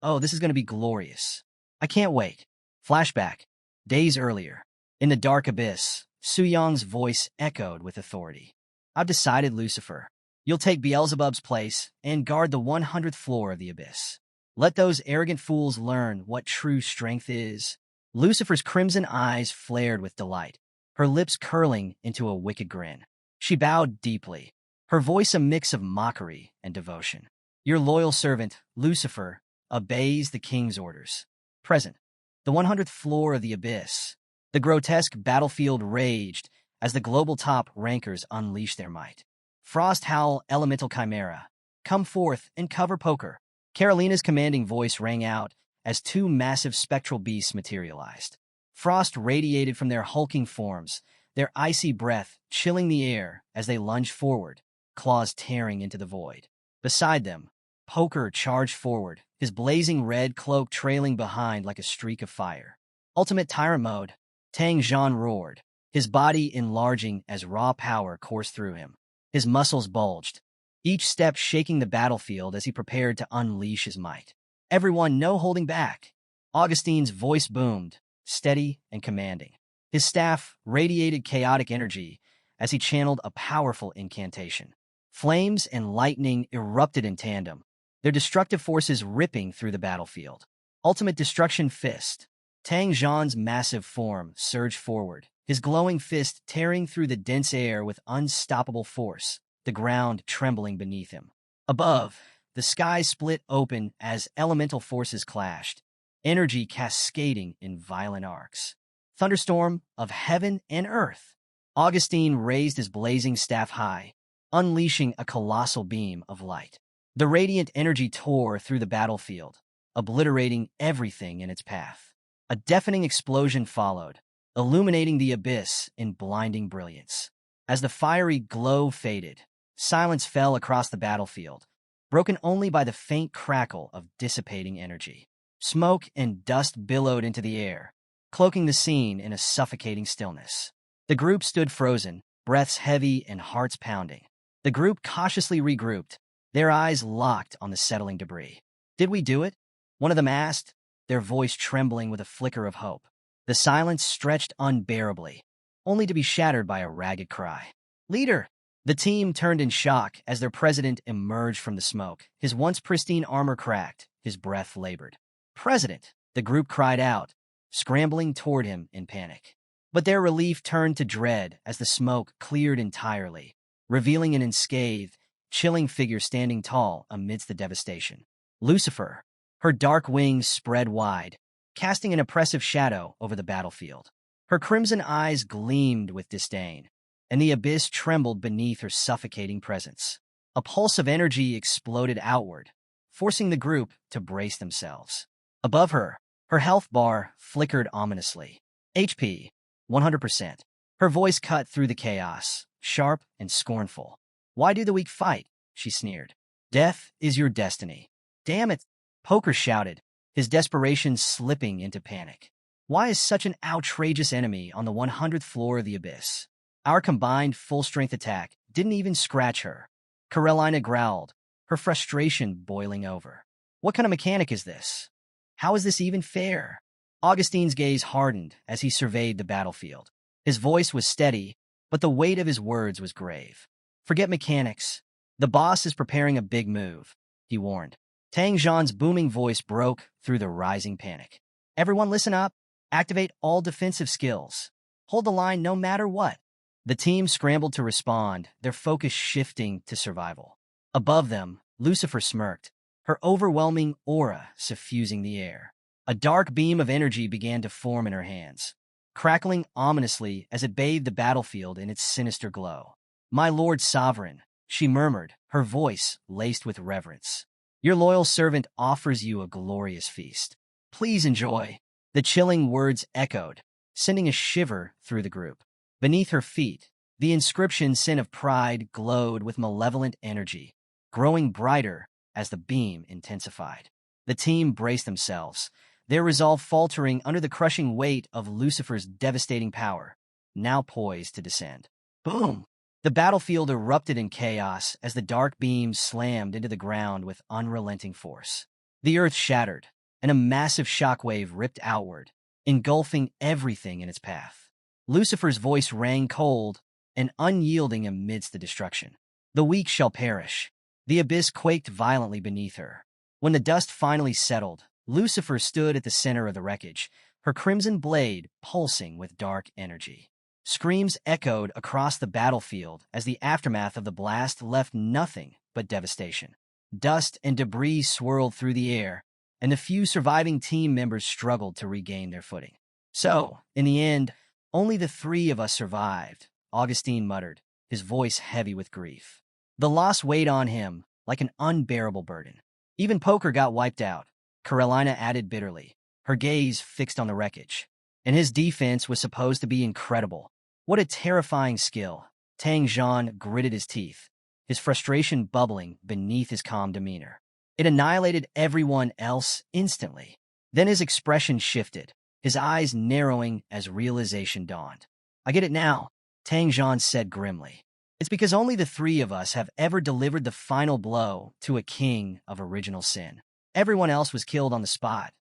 oh, this is going to be glorious. I can't wait. Flashback. Days earlier. In the dark abyss, Suyang's voice echoed with authority. I've decided, Lucifer. You'll take Beelzebub's place and guard the 100th floor of the abyss. Let those arrogant fools learn what true strength is. Lucifer's crimson eyes flared with delight, her lips curling into a wicked grin. She bowed deeply, her voice a mix of mockery and devotion. Your loyal servant, Lucifer, obeys the king's orders. Present. The 100th floor of the abyss. The grotesque battlefield raged as the global top rankers unleashed their might. Frost Howl Elemental Chimera. Come forth and cover poker. Carolina's commanding voice rang out as two massive spectral beasts materialized. Frost radiated from their hulking forms, their icy breath chilling the air as they lunged forward, claws tearing into the void. Beside them, Poker charged forward, his blazing red cloak trailing behind like a streak of fire. Ultimate Tyrant Mode, Tang Zhan roared, his body enlarging as raw power coursed through him. His muscles bulged, each step shaking the battlefield as he prepared to unleash his might. Everyone, no holding back. Augustine's voice boomed, steady and commanding. His staff radiated chaotic energy as he channeled a powerful incantation. Flames and lightning erupted in tandem, their destructive forces ripping through the battlefield. Ultimate Destruction Fist. Tang Zhan's massive form surged forward, his glowing fist tearing through the dense air with unstoppable force, the ground trembling beneath him. Above, the sky split open as elemental forces clashed, energy cascading in violent arcs. Thunderstorm of heaven and earth. Augustine raised his blazing staff high, unleashing a colossal beam of light. The radiant energy tore through the battlefield, obliterating everything in its path. A deafening explosion followed, illuminating the abyss in blinding brilliance. As the fiery glow faded, silence fell across the battlefield, broken only by the faint crackle of dissipating energy. Smoke and dust billowed into the air, cloaking the scene in a suffocating stillness. The group stood frozen, breaths heavy and hearts pounding. The group cautiously regrouped, their eyes locked on the settling debris. "Did we do it?" one of them asked, their voice trembling with a flicker of hope. The silence stretched unbearably, only to be shattered by a ragged cry. "Leader!" The team turned in shock as their president emerged from the smoke, his once pristine armor cracked, his breath labored. "President!" the group cried out, scrambling toward him in panic. But their relief turned to dread as the smoke cleared entirely, revealing an unscathed, chilling figure standing tall amidst the devastation. Lucifer, her dark wings spread wide, casting an oppressive shadow over the battlefield. Her crimson eyes gleamed with disdain, and the abyss trembled beneath her suffocating presence. A pulse of energy exploded outward, forcing the group to brace themselves. Above her, her health bar flickered ominously. HP, 100%. Her voice cut through the chaos, sharp and scornful. "Why do the weak fight?" she sneered. "Death is your destiny." "Damn it!" Poker shouted, his desperation slipping into panic. "Why is such an outrageous enemy on the 100th floor of the abyss? Our combined full-strength attack didn't even scratch her." Carolina growled, her frustration boiling over. "What kind of mechanic is this? How is this even fair?" Augustine's gaze hardened as he surveyed the battlefield. His voice was steady, but the weight of his words was grave. "Forget mechanics. The boss is preparing a big move," he warned. Tang Zhan's booming voice broke through the rising panic. "Everyone listen up. Activate all defensive skills. Hold the line no matter what." The team scrambled to respond, their focus shifting to survival. Above them, Lucifer smirked, her overwhelming aura suffusing the air. A dark beam of energy began to form in her hands, crackling ominously as it bathed the battlefield in its sinister glow. "My Lord Sovereign," she murmured, her voice laced with reverence. "Your loyal servant offers you a glorious feast. Please enjoy." The chilling words echoed, sending a shiver through the group. Beneath her feet, the inscription "Sin of Pride" glowed with malevolent energy, growing brighter as the beam intensified. The team braced themselves, their resolve faltering under the crushing weight of Lucifer's devastating power, now poised to descend. Boom! The battlefield erupted in chaos as the dark beam slammed into the ground with unrelenting force. The earth shattered, and a massive shockwave ripped outward, engulfing everything in its path. Lucifer's voice rang cold and unyielding amidst the destruction. "The weak shall perish." The abyss quaked violently beneath her. When the dust finally settled, Lucifer stood at the center of the wreckage, her crimson blade pulsing with dark energy. Screams echoed across the battlefield as the aftermath of the blast left nothing but devastation. Dust and debris swirled through the air, and the few surviving team members struggled to regain their footing. "So, in the end, only the three of us survived," Augustine muttered, his voice heavy with grief. The loss weighed on him like an unbearable burden. "Even Poker got wiped out," Carolina added bitterly, her gaze fixed on the wreckage. "And his defense was supposed to be incredible. What a terrifying skill." Tang Zhan gritted his teeth, his frustration bubbling beneath his calm demeanor. "It annihilated everyone else instantly." Then his expression shifted, his eyes narrowing as realization dawned. "I get it now," Tang Zhan said grimly. "It's because only the three of us have ever delivered the final blow to a king of original sin. Everyone else was killed on the spot.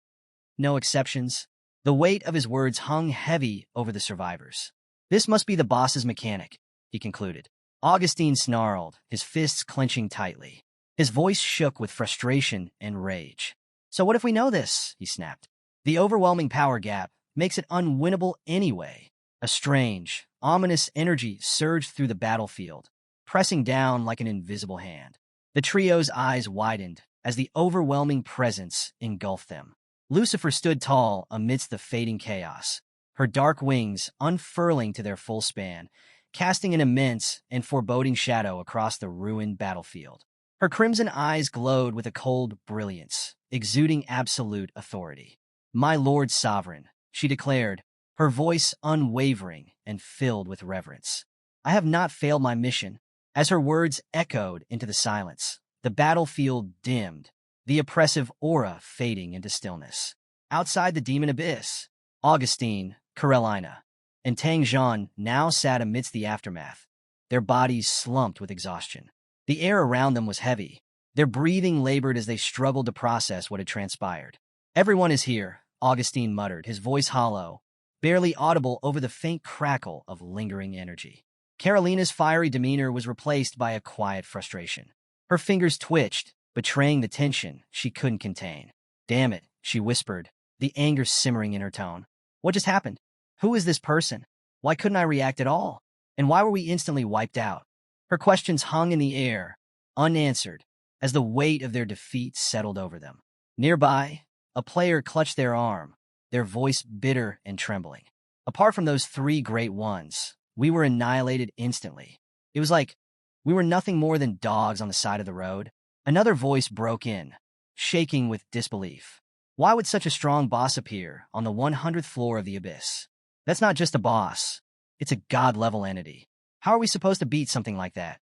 No exceptions." The weight of his words hung heavy over the survivors. "This must be the boss's mechanic," he concluded. Augustine snarled, his fists clenching tightly. His voice shook with frustration and rage. "So what if we know this?" he snapped. "The overwhelming power gap makes it unwinnable anyway." A strange, ominous energy surged through the battlefield, pressing down like an invisible hand. The trio's eyes widened as the overwhelming presence engulfed them. Lucifer stood tall amidst the fading chaos, her dark wings unfurling to their full span, casting an immense and foreboding shadow across the ruined battlefield. Her crimson eyes glowed with a cold brilliance, exuding absolute authority. "My Lord Sovereign," she declared, her voice unwavering and filled with reverence. "I have not failed my mission." As her words echoed into the silence, the battlefield dimmed, the oppressive aura fading into stillness. Outside the demon abyss, Augustine, Carolina, and Tang Zhan now sat amidst the aftermath, their bodies slumped with exhaustion. The air around them was heavy. Their breathing labored as they struggled to process what had transpired. "Everyone is here," Augustine muttered, his voice hollow, barely audible over the faint crackle of lingering energy. Carolina's fiery demeanor was replaced by a quiet frustration. Her fingers twitched, betraying the tension she couldn't contain. "Damn it," she whispered, the anger simmering in her tone. "What just happened? Who is this person? Why couldn't I react at all? And why were we instantly wiped out?" Her questions hung in the air, unanswered, as the weight of their defeat settled over them. Nearby, a player clutched their arm, their voice bitter and trembling. "Apart from those three great ones, we were annihilated instantly. It was like we were nothing more than dogs on the side of the road." Another voice broke in, shaking with disbelief. "Why would such a strong boss appear on the 100th floor of the abyss? That's not just a boss. It's a god-level entity. How are we supposed to beat something like that?"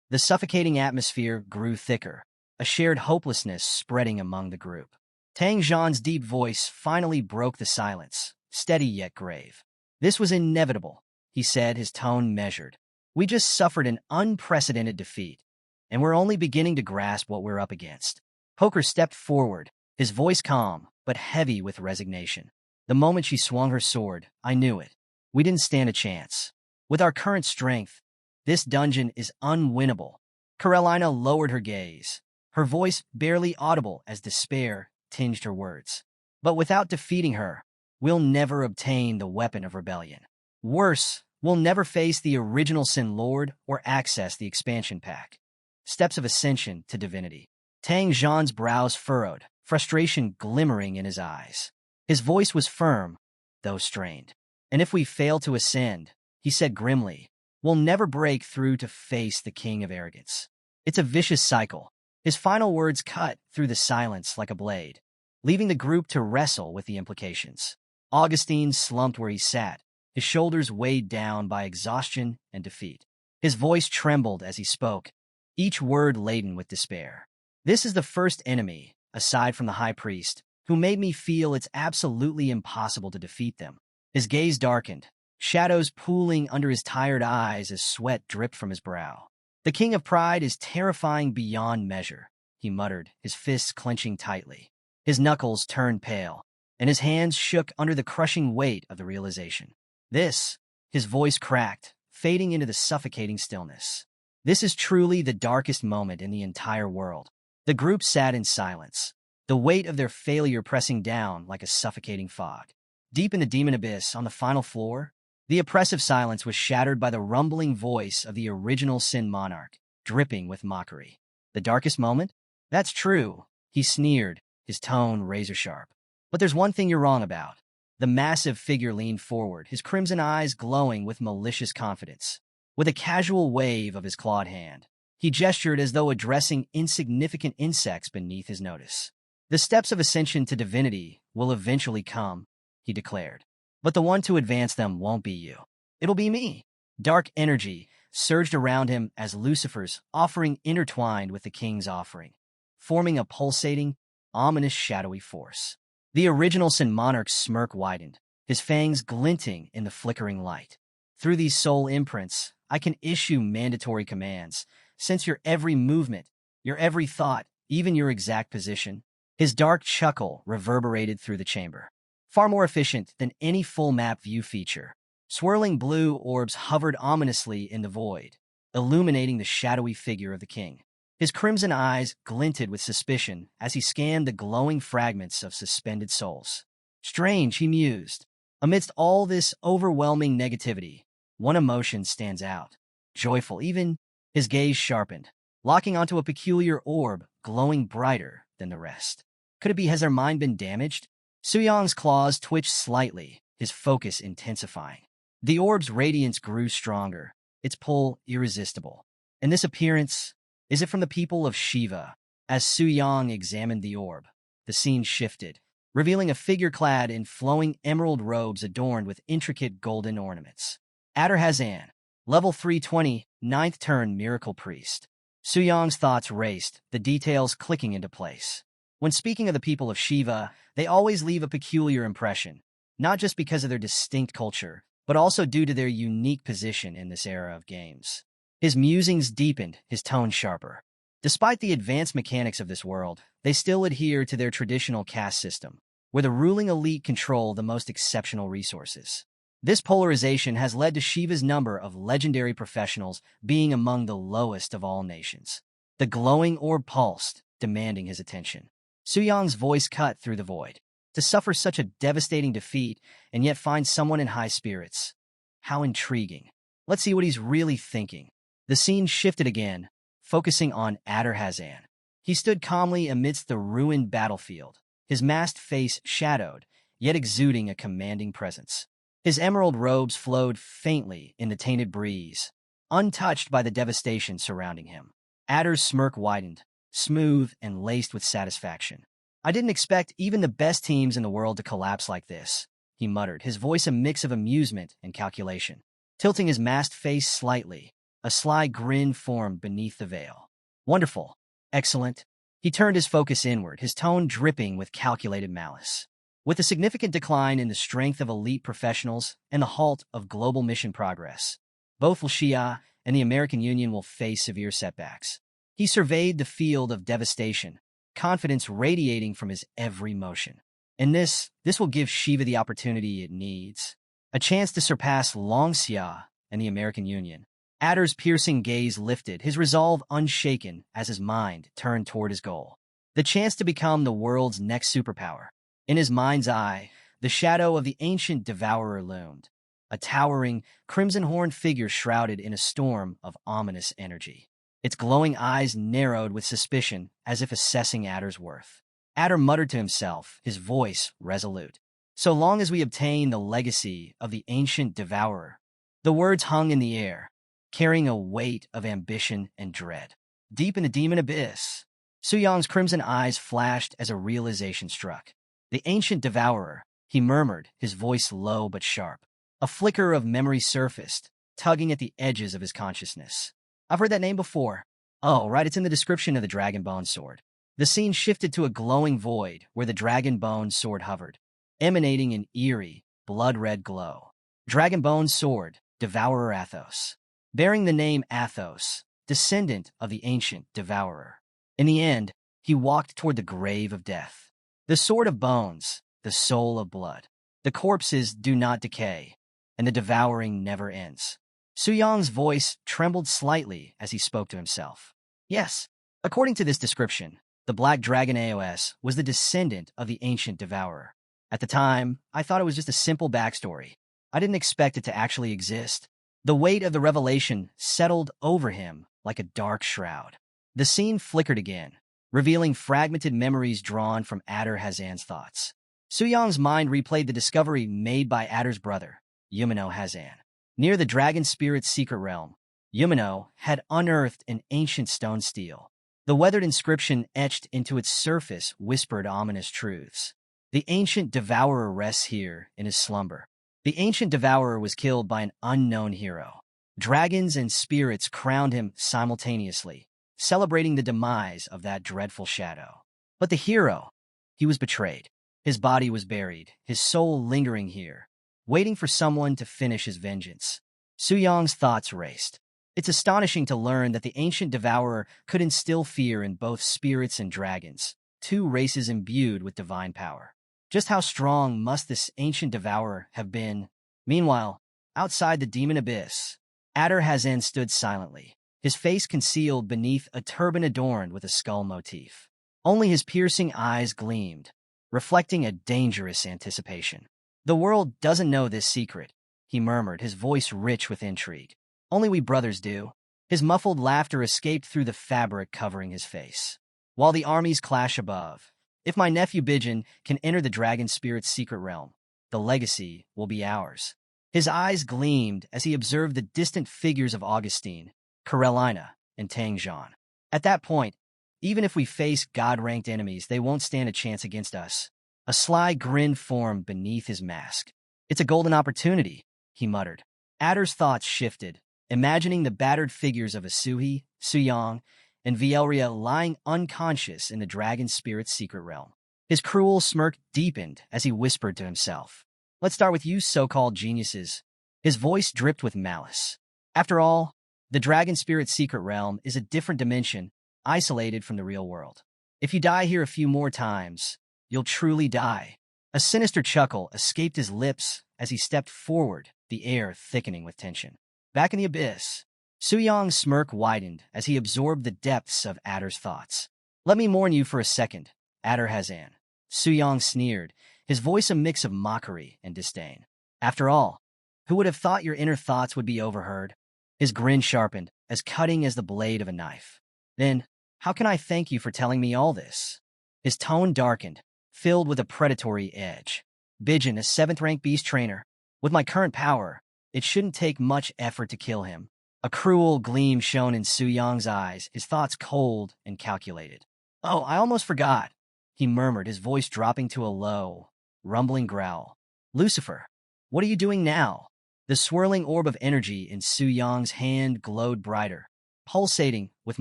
The suffocating atmosphere grew thicker, a shared hopelessness spreading among the group. Tang Zhan's deep voice finally broke the silence, steady yet grave. "This was inevitable," he said, his tone measured. "We just suffered an unprecedented defeat, and we're only beginning to grasp what we're up against." Poker stepped forward, his voice calm, but heavy with resignation. "The moment she swung her sword, I knew it. We didn't stand a chance. With our current strength, this dungeon is unwinnable." Carolina lowered her gaze, her voice barely audible as despair tinged her words. "But without defeating her, we'll never obtain the weapon of rebellion. Worse, we'll never face the original Sin Lord or access the expansion pack." Steps of ascension to divinity. Tang Zhan's brows furrowed, frustration glimmering in his eyes. His voice was firm, though strained. "And if we fail to ascend," he said grimly, "we'll never break through to face the king of arrogance. It's a vicious cycle." His final words cut through the silence like a blade, leaving the group to wrestle with the implications. Augustine slumped where he sat, his shoulders weighed down by exhaustion and defeat. His voice trembled as he spoke, each word laden with despair. "This is the first enemy, aside from the High Priest, who made me feel it's absolutely impossible to defeat them." His gaze darkened, shadows pooling under his tired eyes as sweat dripped from his brow. "The King of Pride is terrifying beyond measure," he muttered, his fists clenching tightly. His knuckles turned pale, and his hands shook under the crushing weight of the realization. His voice cracked, fading into the suffocating stillness. "This is truly the darkest moment in the entire world." The group sat in silence, the weight of their failure pressing down like a suffocating fog. Deep in the demon abyss on the final floor, the oppressive silence was shattered by the rumbling voice of the original Sin Monarch, dripping with mockery. "The darkest moment? That's true," he sneered, his tone razor-sharp. "But there's one thing you're wrong about." The massive figure leaned forward, his crimson eyes glowing with malicious confidence. With a casual wave of his clawed hand, he gestured as though addressing insignificant insects beneath his notice. "The steps of ascension to divinity will eventually come," he declared. "But the one to advance them won't be you. It'll be me." Dark energy surged around him as Lucifer's offering intertwined with the king's offering, forming a pulsating, ominous shadowy force. The original Sin Monarch's smirk widened, his fangs glinting in the flickering light. "Through these soul imprints, I can issue mandatory commands, sense your every movement, your every thought, even your exact position." His dark chuckle reverberated through the chamber. Far more efficient than any full map view feature. Swirling blue orbs hovered ominously in the void, illuminating the shadowy figure of the king. His crimson eyes glinted with suspicion as he scanned the glowing fragments of suspended souls. "Strange," he mused. "Amidst all this overwhelming negativity, one emotion stands out. Joyful, even." His gaze sharpened, locking onto a peculiar orb glowing brighter than the rest. Could it be, has their mind been damaged? Suyang's claws twitched slightly, his focus intensifying. The orb's radiance grew stronger, its pull irresistible. "And this appearance, is it from the people of Shiva?" As Suyang examined the orb, the scene shifted, revealing a figure clad in flowing emerald robes adorned with intricate golden ornaments. Adder Hazan, level 320, 9th turn miracle priest. Suyang's thoughts raced, the details clicking into place. When speaking of the people of Shiva, they always leave a peculiar impression. not just because of their distinct culture, but also due to their unique position in this era of games. His musings deepened, his tone sharper. Despite the advanced mechanics of this world, they still adhere to their traditional caste system, where the ruling elite control the most exceptional resources. This polarization has led to Shiva's number of legendary professionals being among the lowest of all nations. The glowing orb pulsed, demanding his attention. Suyang's voice cut through the void. To suffer such a devastating defeat and yet find someone in high spirits. How intriguing. Let's see what he's really thinking. The scene shifted again, focusing on Adar-Hazan. He stood calmly amidst the ruined battlefield, his masked face shadowed, yet exuding a commanding presence. His emerald robes flowed faintly in the tainted breeze, untouched by the devastation surrounding him. Adar's smirk widened, smooth and laced with satisfaction. I didn't expect even the best teams in the world to collapse like this, he muttered, his voice a mix of amusement and calculation. Tilting his masked face slightly, a sly grin formed beneath the veil. Wonderful. Excellent. He turned his focus inward, his tone dripping with calculated malice. With the significant decline in the strength of elite professionals and the halt of global mission progress, both Xia and the American Union will face severe setbacks. He surveyed the field of devastation, confidence radiating from his every motion. And this will give Shiva the opportunity it needs. A chance to surpass Xia and the American Union. Adar's piercing gaze lifted, his resolve unshaken as his mind turned toward his goal. The chance to become the world's next superpower. In his mind's eye, the shadow of the ancient devourer loomed, a towering, crimson-horned figure shrouded in a storm of ominous energy. Its glowing eyes narrowed with suspicion as if assessing Adar's worth. Adar muttered to himself, his voice resolute. So long as we obtain the legacy of the ancient devourer. The words hung in the air, carrying a weight of ambition and dread. Deep in the demon abyss, Suyang's crimson eyes flashed as a realization struck. The ancient devourer, he murmured, his voice low but sharp. A flicker of memory surfaced, tugging at the edges of his consciousness. I've heard that name before. Oh, right, it's in the description of the dragon bone sword. The scene shifted to a glowing void where the dragon bone sword hovered, emanating an eerie, blood-red glow. Dragon bone sword, Devourer Athos. Bearing the name Athos, descendant of the ancient devourer. In the end, he walked toward the grave of death. The sword of bones, the soul of blood. The corpses do not decay, and the devouring never ends. Suyang's voice trembled slightly as he spoke to himself. Yes, according to this description, the Black Dragon AOS was the descendant of the ancient devourer. At the time, I thought it was just a simple backstory. I didn't expect it to actually exist. The weight of the revelation settled over him like a dark shroud. The scene flickered again, revealing fragmented memories drawn from Adar-Hazan's thoughts. Suyang's mind replayed the discovery made by Adar's brother, Yumino-Hazan. Near the dragon spirit's secret realm, Yumino had unearthed an ancient stone stele. The weathered inscription etched into its surface whispered ominous truths. The ancient devourer rests here in his slumber. The ancient devourer was killed by an unknown hero. Dragons and spirits crowned him simultaneously, celebrating the demise of that dreadful shadow. But the hero, he was betrayed. His body was buried, his soul lingering here, waiting for someone to finish his vengeance. Suyang's thoughts raced. It's astonishing to learn that the ancient devourer could instill fear in both spirits and dragons, two races imbued with divine power. Just how strong must this ancient devourer have been? Meanwhile, outside the demon abyss, Adar-Hazan stood silently, his face concealed beneath a turban adorned with a skull motif. Only his piercing eyes gleamed, reflecting a dangerous anticipation. The world doesn't know this secret, he murmured, his voice rich with intrigue. Only we brothers do. His muffled laughter escaped through the fabric covering his face. While the armies clash above, if my nephew Bijin can enter the dragon spirit's secret realm, the legacy will be ours. His eyes gleamed as he observed the distant figures of Augustine, Karelina, and Tangzhan. At that point, even if we face god-ranked enemies, they won't stand a chance against us. A sly grin formed beneath his mask. It's a golden opportunity, he muttered. Adar's thoughts shifted, imagining the battered figures of Asuhi, Suyang, and Vielria lying unconscious in the dragon spirit's secret realm. His cruel smirk deepened as he whispered to himself, Let's start with you so-called geniuses. His voice dripped with malice. After all, the Dragon Spirit Secret Realm is a different dimension, isolated from the real world. If you die here a few more times, you'll truly die. A sinister chuckle escaped his lips as he stepped forward, the air thickening with tension. Back in the abyss, Suyong's smirk widened as he absorbed the depths of Adder's thoughts. Let me mourn you for a second, Adder Hazan. Suyong sneered, his voice a mix of mockery and disdain. After all, who would have thought your inner thoughts would be overheard? His grin sharpened, as cutting as the blade of a knife. Then, how can I thank you for telling me all this? His tone darkened, filled with a predatory edge. Bijin, a 7th-rank beast trainer. With my current power, it shouldn't take much effort to kill him. A cruel gleam shone in Suyong's eyes, his thoughts cold and calculated. Oh, I almost forgot, he murmured, his voice dropping to a low, rumbling growl. Lucifer, what are you doing now? The swirling orb of energy in Suyong's hand glowed brighter, pulsating with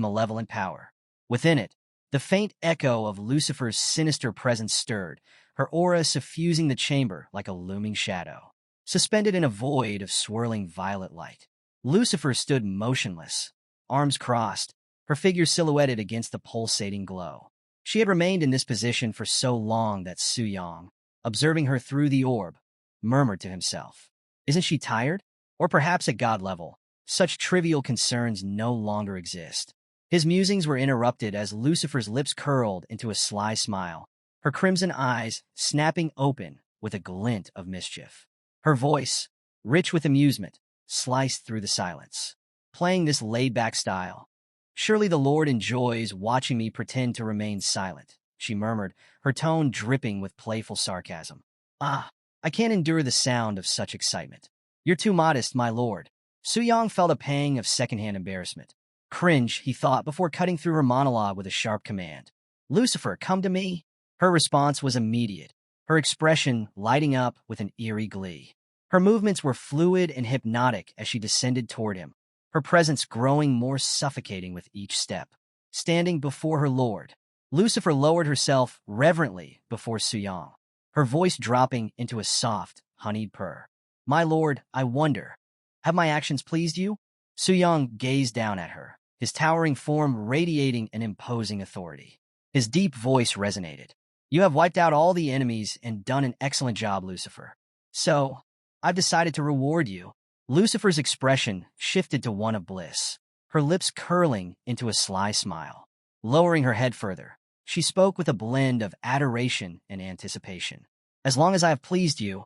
malevolent power. Within it, the faint echo of Lucifer's sinister presence stirred, her aura suffusing the chamber like a looming shadow. Suspended in a void of swirling violet light, Lucifer stood motionless, arms crossed, her figure silhouetted against the pulsating glow. She had remained in this position for so long that Suyong, observing her through the orb, murmured to himself, "Isn't she tired? Or perhaps at God level, such trivial concerns no longer exist." His musings were interrupted as Lucifer's lips curled into a sly smile, her crimson eyes snapping open with a glint of mischief. Her voice, rich with amusement, sliced through the silence. Playing this laid-back style. Surely the Lord enjoys watching me pretend to remain silent, she murmured, her tone dripping with playful sarcasm. Ah, I can't endure the sound of such excitement. You're too modest, my lord. Suyong felt a pang of secondhand embarrassment. Cringe, he thought, before cutting through her monologue with a sharp command. Lucifer, come to me. Her response was immediate, her expression lighting up with an eerie glee. Her movements were fluid and hypnotic as she descended toward him, her presence growing more suffocating with each step. Standing before her lord, Lucifer lowered herself reverently before Suyong, her voice dropping into a soft, honeyed purr. My lord, I wonder, have my actions pleased you? Suyong gazed down at her, his towering form radiating an imposing authority. His deep voice resonated. You have wiped out all the enemies and done an excellent job, Lucifer. So, I've decided to reward you. Lucifer's expression shifted to one of bliss, her lips curling into a sly smile. Lowering her head further, she spoke with a blend of adoration and anticipation. As long as I have pleased you,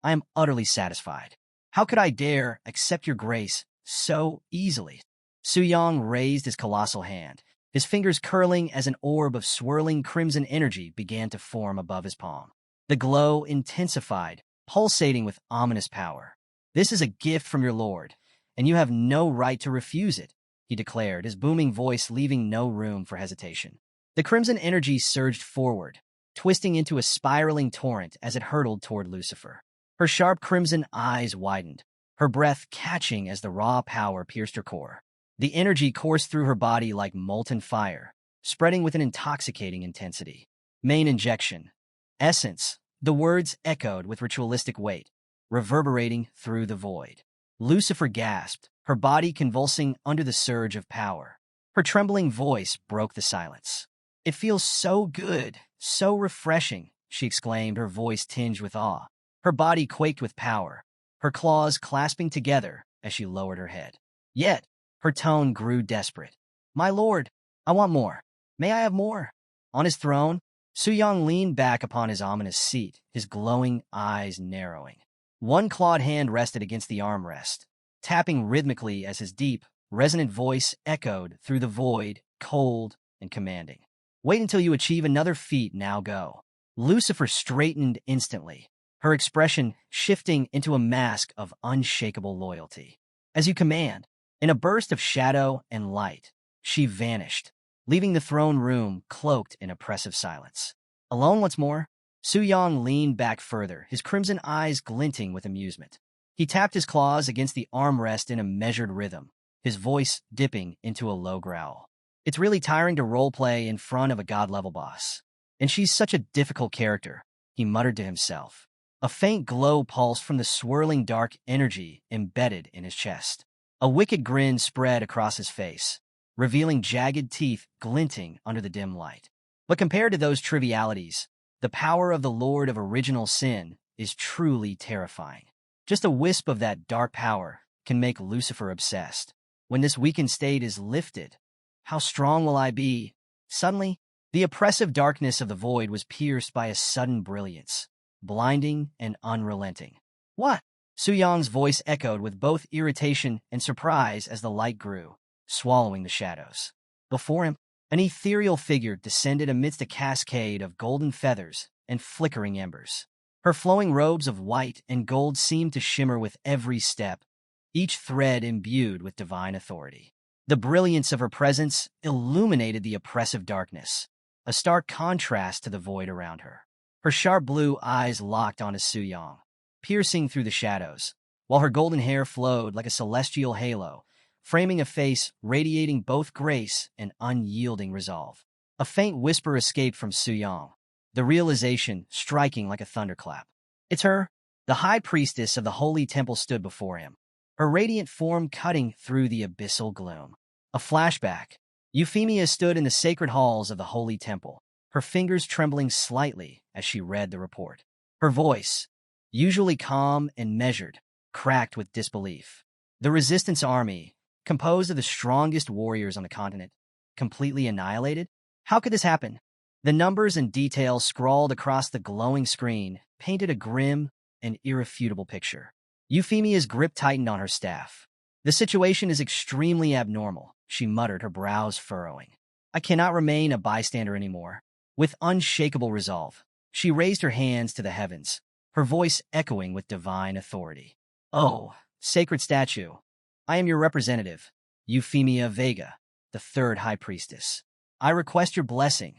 I am utterly satisfied. How could I dare accept your grace so easily? Suyong raised his colossal hand, his fingers curling as an orb of swirling crimson energy began to form above his palm. The glow intensified, pulsating with ominous power. This is a gift from your lord, and you have no right to refuse it, he declared, his booming voice leaving no room for hesitation. The crimson energy surged forward, twisting into a spiraling torrent as it hurtled toward Lucifer. Her sharp crimson eyes widened, her breath catching as the raw power pierced her core. The energy coursed through her body like molten fire, spreading with an intoxicating intensity. Main injection. Essence. The words echoed with ritualistic weight, reverberating through the void. Lucifer gasped, her body convulsing under the surge of power. Her trembling voice broke the silence. It feels so good, so refreshing, she exclaimed, her voice tinged with awe. Her body quaked with power, her claws clasping together as she lowered her head. Yet, her tone grew desperate. My lord, I want more. May I have more? On his throne, Suyong leaned back upon his ominous seat, his glowing eyes narrowing. One clawed hand rested against the armrest, tapping rhythmically as his deep, resonant voice echoed through the void, cold and commanding. Wait until you achieve another feat, now go. Lucifer straightened instantly, her expression shifting into a mask of unshakable loyalty. As you command. In a burst of shadow and light, she vanished, leaving the throne room cloaked in oppressive silence. Alone once more, Suyong leaned back further, his crimson eyes glinting with amusement. He tapped his claws against the armrest in a measured rhythm, his voice dipping into a low growl. It's really tiring to roleplay in front of a god-level boss. And she's such a difficult character, he muttered to himself. A faint glow pulsed from the swirling dark energy embedded in his chest. A wicked grin spread across his face, revealing jagged teeth glinting under the dim light. But compared to those trivialities, the power of the Lord of Original Sin is truly terrifying. Just a wisp of that dark power can make Lucifer obsessed. When this weakened state is lifted, how strong will I be? Suddenly, the oppressive darkness of the void was pierced by a sudden brilliance, blinding and unrelenting. What? Su Yang's voice echoed with both irritation and surprise as the light grew, swallowing the shadows. Before him, an ethereal figure descended amidst a cascade of golden feathers and flickering embers. Her flowing robes of white and gold seemed to shimmer with every step, each thread imbued with divine authority. The brilliance of her presence illuminated the oppressive darkness, a stark contrast to the void around her. Her sharp blue eyes locked onto Su Yang, piercing through the shadows, while her golden hair flowed like a celestial halo, framing a face radiating both grace and unyielding resolve. A faint whisper escaped from Su Yang, the realization striking like a thunderclap. It's her! The high priestess of the holy temple stood before him, her radiant form cutting through the abyssal gloom. A flashback. Euphemia stood in the sacred halls of the holy temple, her fingers trembling slightly as she read the report. Her voice, usually calm and measured, cracked with disbelief. The resistance army, composed of the strongest warriors on the continent, completely annihilated? How could this happen? The numbers and details scrawled across the glowing screen painted a grim and irrefutable picture. Euphemia's grip tightened on her staff. The situation is extremely abnormal, she muttered, her brows furrowing. I cannot remain a bystander anymore. With unshakable resolve, she raised her hands to the heavens, her voice echoing with divine authority. Oh, sacred statue, I am your representative, Euphemia Vega, the third high priestess. I request your blessing.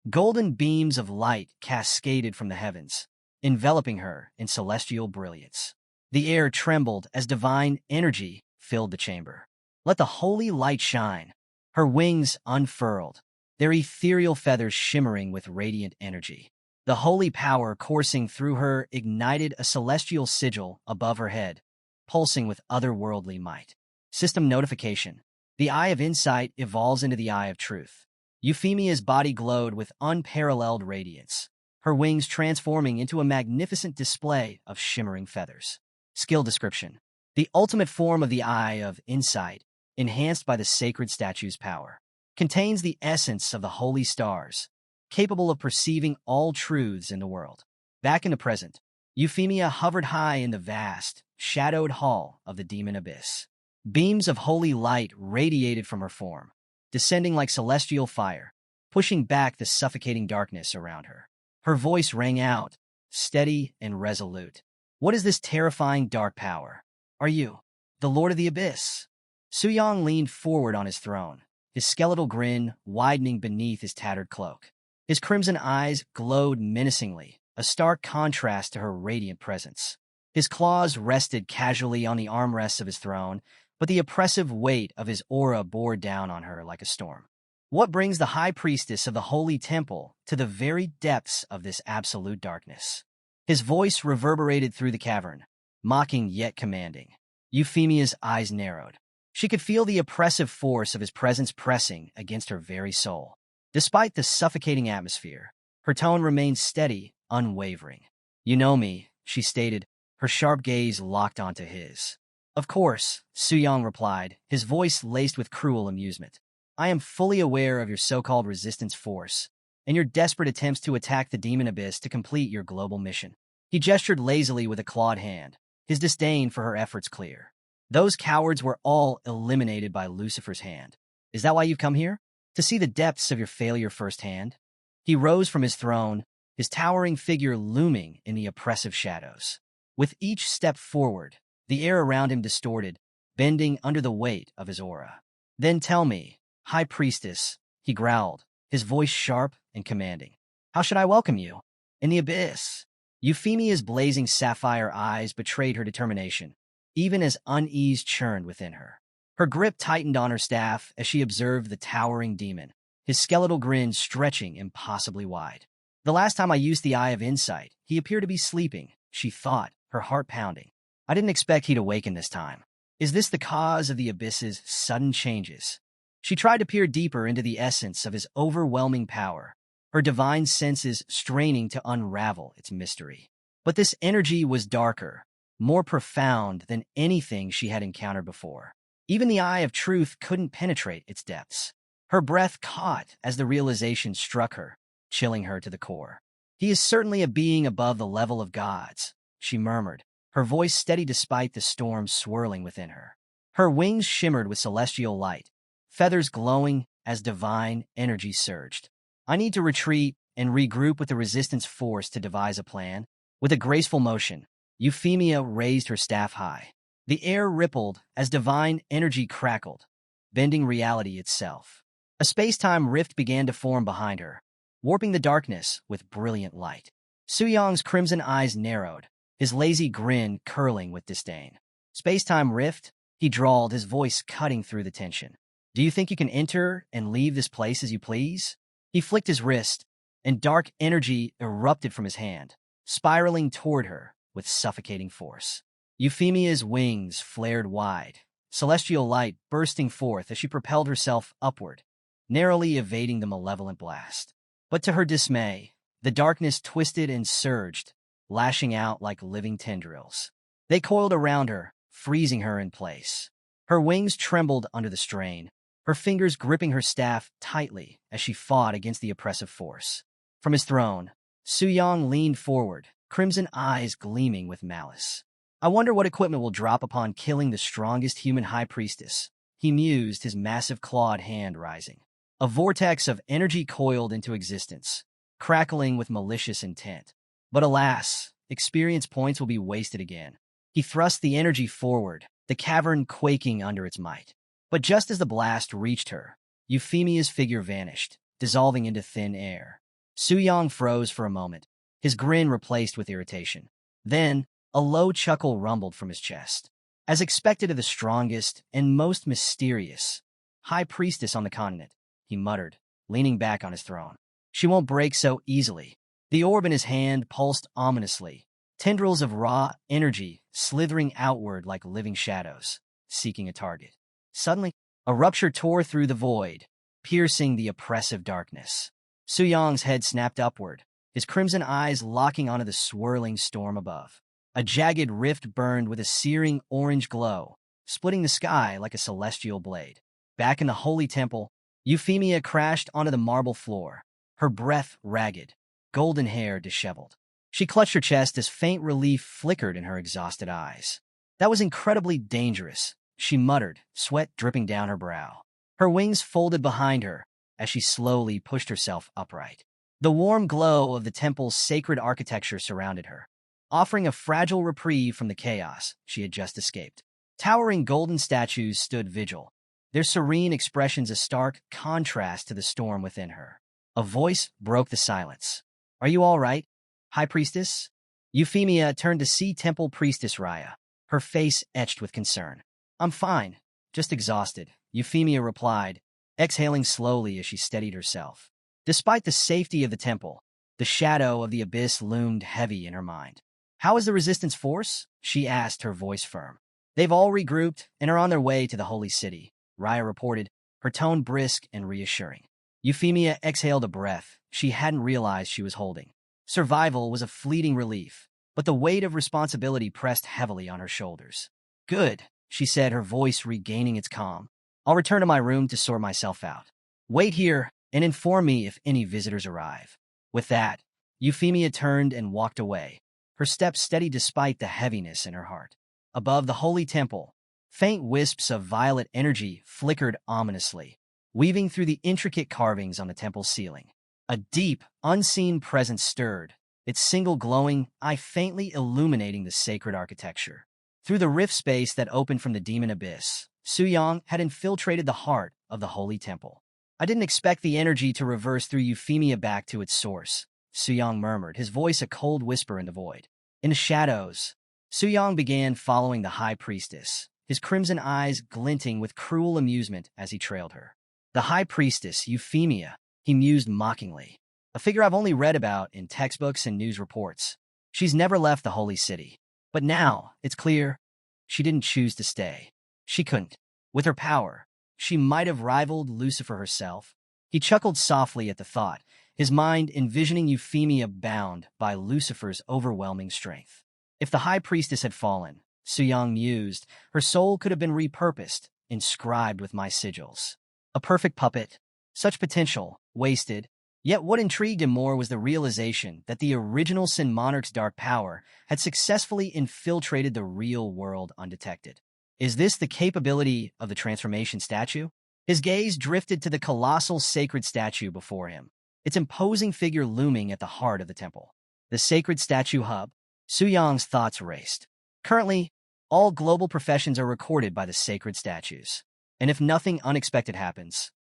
Golden beams of light cascaded from the heavens, enveloping her in celestial brilliance. The air trembled as divine energy filled the chamber. Let the holy light shine. Her wings unfurled, their ethereal feathers shimmering with radiant energy. The holy power coursing through her ignited a celestial sigil above her head, pulsing with otherworldly might. System notification. The Eye of Insight evolves into the Eye of Truth. Euphemia's body glowed with unparalleled radiance, her wings transforming into a magnificent display of shimmering feathers. Skill description. The ultimate form of the Eye of Insight, enhanced by the sacred statue's power, contains the essence of the holy stars, capable of perceiving all truths in the world. Back in the present, Euphemia hovered high in the vast, shadowed hall of the demon abyss. Beams of holy light radiated from her form, descending like celestial fire, pushing back the suffocating darkness around her. Her voice rang out, steady and resolute. What is this terrifying dark power? Are you the Lord of the Abyss? Su Yang leaned forward on his throne, his skeletal grin widening beneath his tattered cloak. His crimson eyes glowed menacingly, a stark contrast to her radiant presence. His claws rested casually on the armrests of his throne, but the oppressive weight of his aura bore down on her like a storm. What brings the high priestess of the holy temple to the very depths of this absolute darkness? His voice reverberated through the cavern, mocking yet commanding. Euphemia's eyes narrowed. She could feel the oppressive force of his presence pressing against her very soul. Despite the suffocating atmosphere, her tone remained steady, unwavering. You know me, she stated, her sharp gaze locked onto his. Of course, Su Yang replied, his voice laced with cruel amusement. I am fully aware of your so-called resistance force, and your desperate attempts to attack the demon abyss to complete your global mission. He gestured lazily with a clawed hand, his disdain for her efforts clear. Those cowards were all eliminated by Lucifer's hand. Is that why you've come here? To see the depths of your failure firsthand? He rose from his throne, his towering figure looming in the oppressive shadows. With each step forward, the air around him distorted, bending under the weight of his aura. Then tell me, High Priestess, he growled, his voice sharp and commanding. How should I welcome you? In the abyss. Euphemia's blazing sapphire eyes betrayed her determination, even as unease churned within her. Her grip tightened on her staff as she observed the towering demon, his skeletal grin stretching impossibly wide. The last time I used the Eye of Insight, he appeared to be sleeping, she thought, her heart pounding. I didn't expect he'd awaken this time. Is this the cause of the abyss's sudden changes? She tried to peer deeper into the essence of his overwhelming power, her divine senses straining to unravel its mystery. But this energy was darker, more profound than anything she had encountered before. Even the eye of truth couldn't penetrate its depths. Her breath caught as the realization struck her, chilling her to the core. He is certainly a being above the level of gods, she murmured, her voice steady despite the storm swirling within her. Her wings shimmered with celestial light, feathers glowing as divine energy surged. I need to retreat and regroup with the resistance force to devise a plan. With a graceful motion, Euphemia raised her staff high. The air rippled as divine energy crackled, bending reality itself. A space-time rift began to form behind her, warping the darkness with brilliant light. Suyong's crimson eyes narrowed, his lazy grin curling with disdain. Space-time rift? He drawled, his voice cutting through the tension. Do you think you can enter and leave this place as you please? He flicked his wrist, and dark energy erupted from his hand, spiraling toward her with suffocating force. Euphemia's wings flared wide, celestial light bursting forth as she propelled herself upward, narrowly evading the malevolent blast. But to her dismay, the darkness twisted and surged, lashing out like living tendrils. They coiled around her, freezing her in place. Her wings trembled under the strain, her fingers gripping her staff tightly as she fought against the oppressive force. From his throne, Suyong leaned forward, crimson eyes gleaming with malice. I wonder what equipment will drop upon killing the strongest human high priestess, he mused, his massive clawed hand rising. A vortex of energy coiled into existence, crackling with malicious intent. But alas, experience points will be wasted again. He thrust the energy forward, the cavern quaking under its might. But just as the blast reached her, Euphemia's figure vanished, dissolving into thin air. Suyong froze for a moment, his grin replaced with irritation. Then, a low chuckle rumbled from his chest. As expected of the strongest and most mysterious high priestess on the continent, he muttered, leaning back on his throne. She won't break so easily. The orb in his hand pulsed ominously, tendrils of raw energy slithering outward like living shadows, seeking a target. Suddenly, a rupture tore through the void, piercing the oppressive darkness. Suyong's head snapped upward, his crimson eyes locking onto the swirling storm above. A jagged rift burned with a searing orange glow, splitting the sky like a celestial blade. Back in the holy temple, Euphemia crashed onto the marble floor, her breath ragged, golden hair disheveled. She clutched her chest as faint relief flickered in her exhausted eyes. That was incredibly dangerous, she muttered, sweat dripping down her brow. Her wings folded behind her as she slowly pushed herself upright. The warm glow of the temple's sacred architecture surrounded her, offering a fragile reprieve from the chaos she had just escaped. Towering golden statues stood vigil, their serene expressions a stark contrast to the storm within her. A voice broke the silence. Are you all right, High Priestess? Euphemia turned to see Temple Priestess Raya, her face etched with concern. I'm fine, just exhausted, Euphemia replied, exhaling slowly as she steadied herself. Despite the safety of the temple, the shadow of the abyss loomed heavy in her mind. How is the resistance force? She asked, her voice firm. They've all regrouped and are on their way to the holy city, Raya reported, her tone brisk and reassuring. Euphemia exhaled a breath she hadn't realized she was holding. Survival was a fleeting relief, but the weight of responsibility pressed heavily on her shoulders. Good, she said, her voice regaining its calm. I'll return to my room to sort myself out. Wait here and inform me if any visitors arrive. With that, Euphemia turned and walked away, her steps steady despite the heaviness in her heart. Above the holy temple, faint wisps of violet energy flickered ominously, weaving through the intricate carvings on the temple's ceiling. A deep, unseen presence stirred, its single glowing eye faintly illuminating the sacred architecture. Through the rift space that opened from the demon abyss, Suyong had infiltrated the heart of the holy temple. I didn't expect the energy to reverse through Euphemia back to its source, Suyong murmured, his voice a cold whisper in the void. In the shadows, Suyong began following the high priestess, his crimson eyes glinting with cruel amusement as he trailed her. The high priestess, Euphemia, he mused mockingly. A figure I've only read about in textbooks and news reports. She's never left the holy city. But now, it's clear, she didn't choose to stay. She couldn't. With her power, she might have rivaled Lucifer herself. He chuckled softly at the thought, his mind envisioning Euphemia bound by Lucifer's overwhelming strength. If the high priestess had fallen, Suyang mused, her soul could have been repurposed, inscribed with my sigils. A perfect puppet. Such potential, wasted. Yet what intrigued him more was the realization that the original Sin Monarch's dark power had successfully infiltrated the real world undetected. Is this the capability of the transformation statue? His gaze drifted to the colossal sacred statue before him, its imposing figure looming at the heart of the temple. The sacred statue hub. Suyang's thoughts raced. Currently, all global professions are recorded by the sacred statues. And if nothing unexpected happens,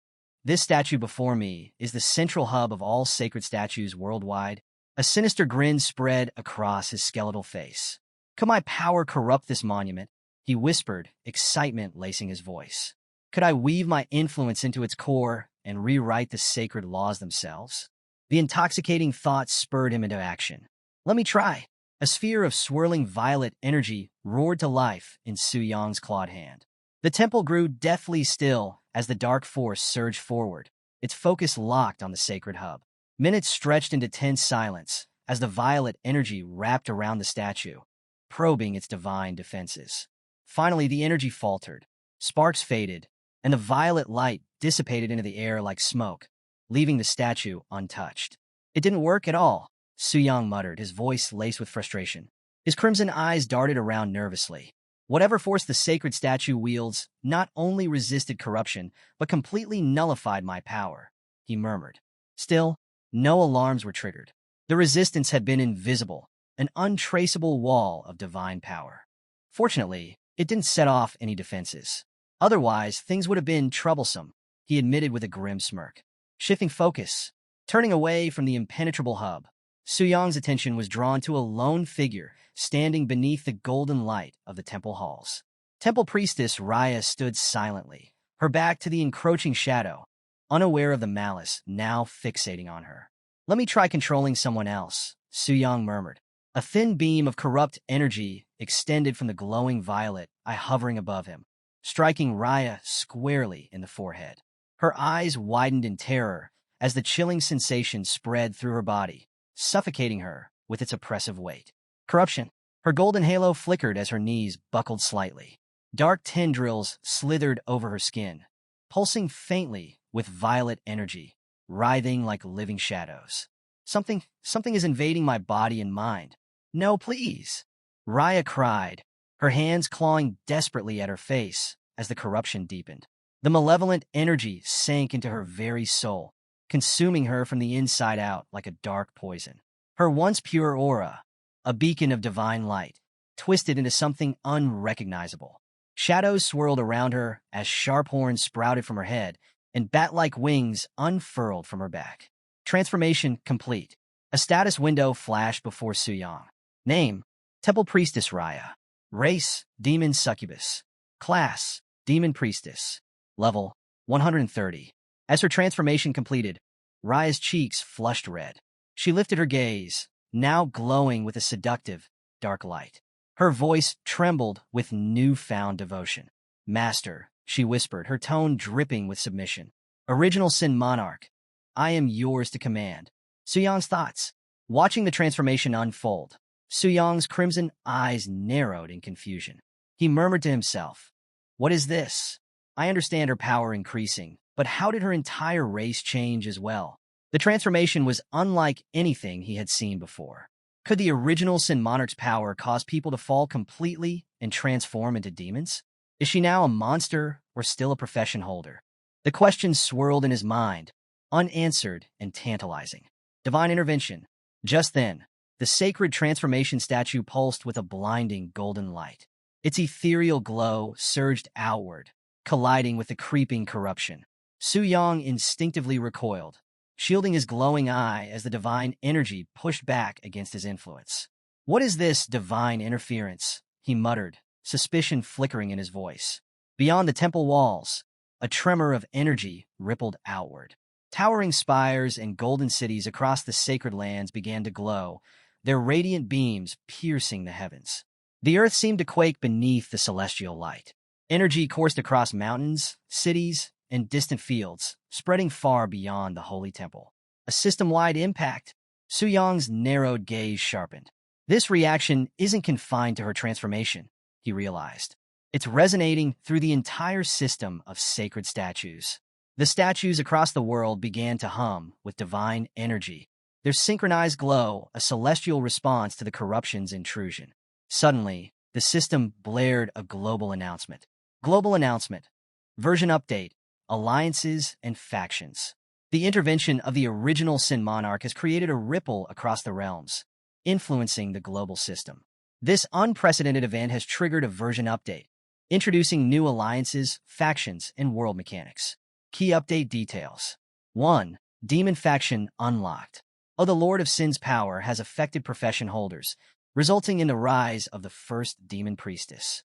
this statue before me is the central hub of all sacred statues worldwide. A sinister grin spread across his skeletal face. Could my power corrupt this monument? He whispered, excitement lacing his voice. Could I weave my influence into its core and rewrite the sacred laws themselves? The intoxicating thought spurred him into action. Let me try. A sphere of swirling violet energy roared to life in Suyang's clawed hand. The temple grew deathly still as the dark force surged forward, its focus locked on the sacred hub. Minutes stretched into tense silence as the violet energy wrapped around the statue, probing its divine defenses. Finally, the energy faltered, sparks faded, and the violet light dissipated into the air like smoke, leaving the statue untouched. It didn't work at all, Suyang muttered, his voice laced with frustration. His crimson eyes darted around nervously. Whatever force the sacred statue wields not only resisted corruption, but completely nullified my power, he murmured. Still, no alarms were triggered. The resistance had been invisible, an untraceable wall of divine power. Fortunately, it didn't set off any defenses. Otherwise, things would have been troublesome, he admitted with a grim smirk. Shifting focus, turning away from the impenetrable hub, Suyang's attention was drawn to a lone figure standing beneath the golden light of the temple halls. Temple priestess Raya stood silently, her back to the encroaching shadow, unaware of the malice now fixating on her. Let me try controlling someone else, Suyang murmured. A thin beam of corrupt energy extended from the glowing violet eye hovering above him, striking Raya squarely in the forehead. Her eyes widened in terror as the chilling sensation spread through her body, suffocating her with its oppressive weight. Corruption. Her golden halo flickered as her knees buckled slightly. Dark tendrils slithered over her skin, pulsing faintly with violet energy, writhing like living shadows. Something is invading my body and mind. No, please. Raya cried, her hands clawing desperately at her face as the corruption deepened. The malevolent energy sank into her very soul, consuming her from the inside out like a dark poison. Her once pure aura, a beacon of divine light, twisted into something unrecognizable. Shadows swirled around her as sharp horns sprouted from her head and bat-like wings unfurled from her back. Transformation complete. A status window flashed before Suyang. Name, Temple Priestess Raya. Race, Demon Succubus. Class, Demon Priestess. Level, 130. As her transformation completed, Raya's cheeks flushed red. She lifted her gaze, now glowing with a seductive, dark light. Her voice trembled with newfound devotion. Master, she whispered, her tone dripping with submission. Original Sin Monarch, I am yours to command. Suyang's thoughts. Watching the transformation unfold, Suyang's crimson eyes narrowed in confusion. He murmured to himself, what is this? I understand her power increasing, but how did her entire race change as well? The transformation was unlike anything he had seen before. Could the original Sin Monarch's power cause people to fall completely and transform into demons? Is she now a monster or still a profession holder? The questions swirled in his mind, unanswered and tantalizing. Divine intervention. Just then, the sacred transformation statue pulsed with a blinding golden light. Its ethereal glow surged outward, colliding with the creeping corruption. Suyang instinctively recoiled, shielding his glowing eye as the divine energy pushed back against his influence. What is this divine interference? He muttered, suspicion flickering in his voice. Beyond the temple walls, a tremor of energy rippled outward. Towering spires and golden cities across the sacred lands began to glow, their radiant beams piercing the heavens. The earth seemed to quake beneath the celestial light. Energy coursed across mountains, cities, and distant fields, spreading far beyond the holy temple. A system-wide impact. Su Yong's narrowed gaze sharpened. This reaction isn't confined to her transformation, he realized. It's resonating through the entire system of sacred statues. The statues across the world began to hum with divine energy, their synchronized glow a celestial response to the corruption's intrusion. Suddenly, the system blared a global announcement. Global announcement. Version update. Alliances and factions. The intervention of the original Sin Monarch has created a ripple across the realms, influencing the global system. This unprecedented event has triggered a version update, introducing new alliances, factions, and world mechanics. Key update details. 1. Demon Faction Unlocked. The Lord of Sin's power has affected profession holders, resulting in the rise of the first Demon Priestess.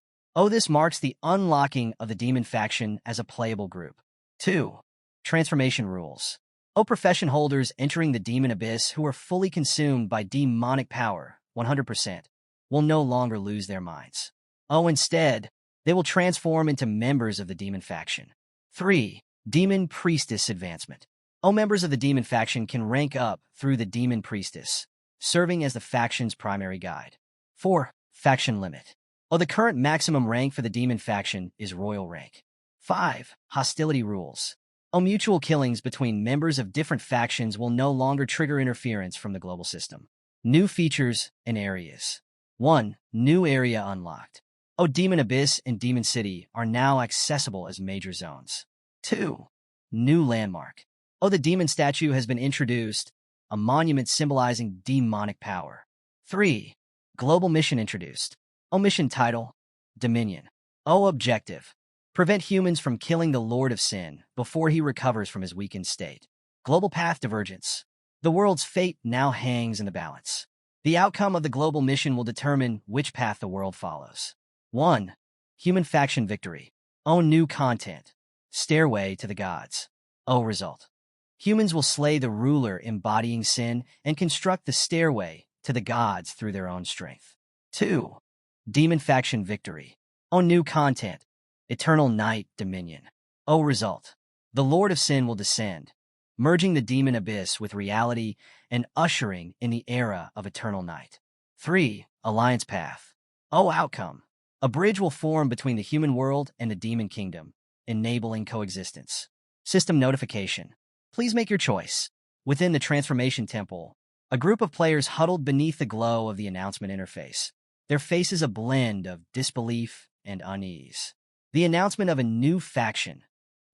This marks the unlocking of the Demon Faction as a playable group. 2. Transformation Rules. Profession holders entering the Demon Abyss who are fully consumed by demonic power, 100%, will no longer lose their minds. Instead, they will transform into members of the Demon Faction. 3. Demon Priestess Advancement. Members of the Demon Faction can rank up through the Demon Priestess, serving as the faction's primary guide. 4. Faction Limit. The current maximum rank for the Demon Faction is Royal Rank. 5. Hostility Rules. Mutual killings between members of different factions will no longer trigger interference from the global system. New features and areas. 1. New area unlocked. Demon Abyss and Demon City are now accessible as major zones. 2. New landmark. The demon statue has been introduced, a monument symbolizing demonic power. 3. Global mission introduced. Mission title, Dominion. Objective. Prevent humans from killing the Lord of Sin before he recovers from his weakened state. Global path divergence. The world's fate now hangs in the balance. The outcome of the global mission will determine which path the world follows. 1. Human faction victory. New content. Stairway to the gods. Result. Humans will slay the ruler embodying sin and construct the stairway to the gods through their own strength. 2. Demon faction victory. New content. Eternal Night Dominion. Result. The Lord of Sin will descend, merging the demon abyss with reality and ushering in the era of eternal night. 3. Alliance path. Outcome. A bridge will form between the human world and the demon kingdom, enabling coexistence. System notification. Please make your choice. Within the Transformation Temple, a group of players huddled beneath the glow of the announcement interface, their faces a blend of disbelief and unease. The announcement of a new faction.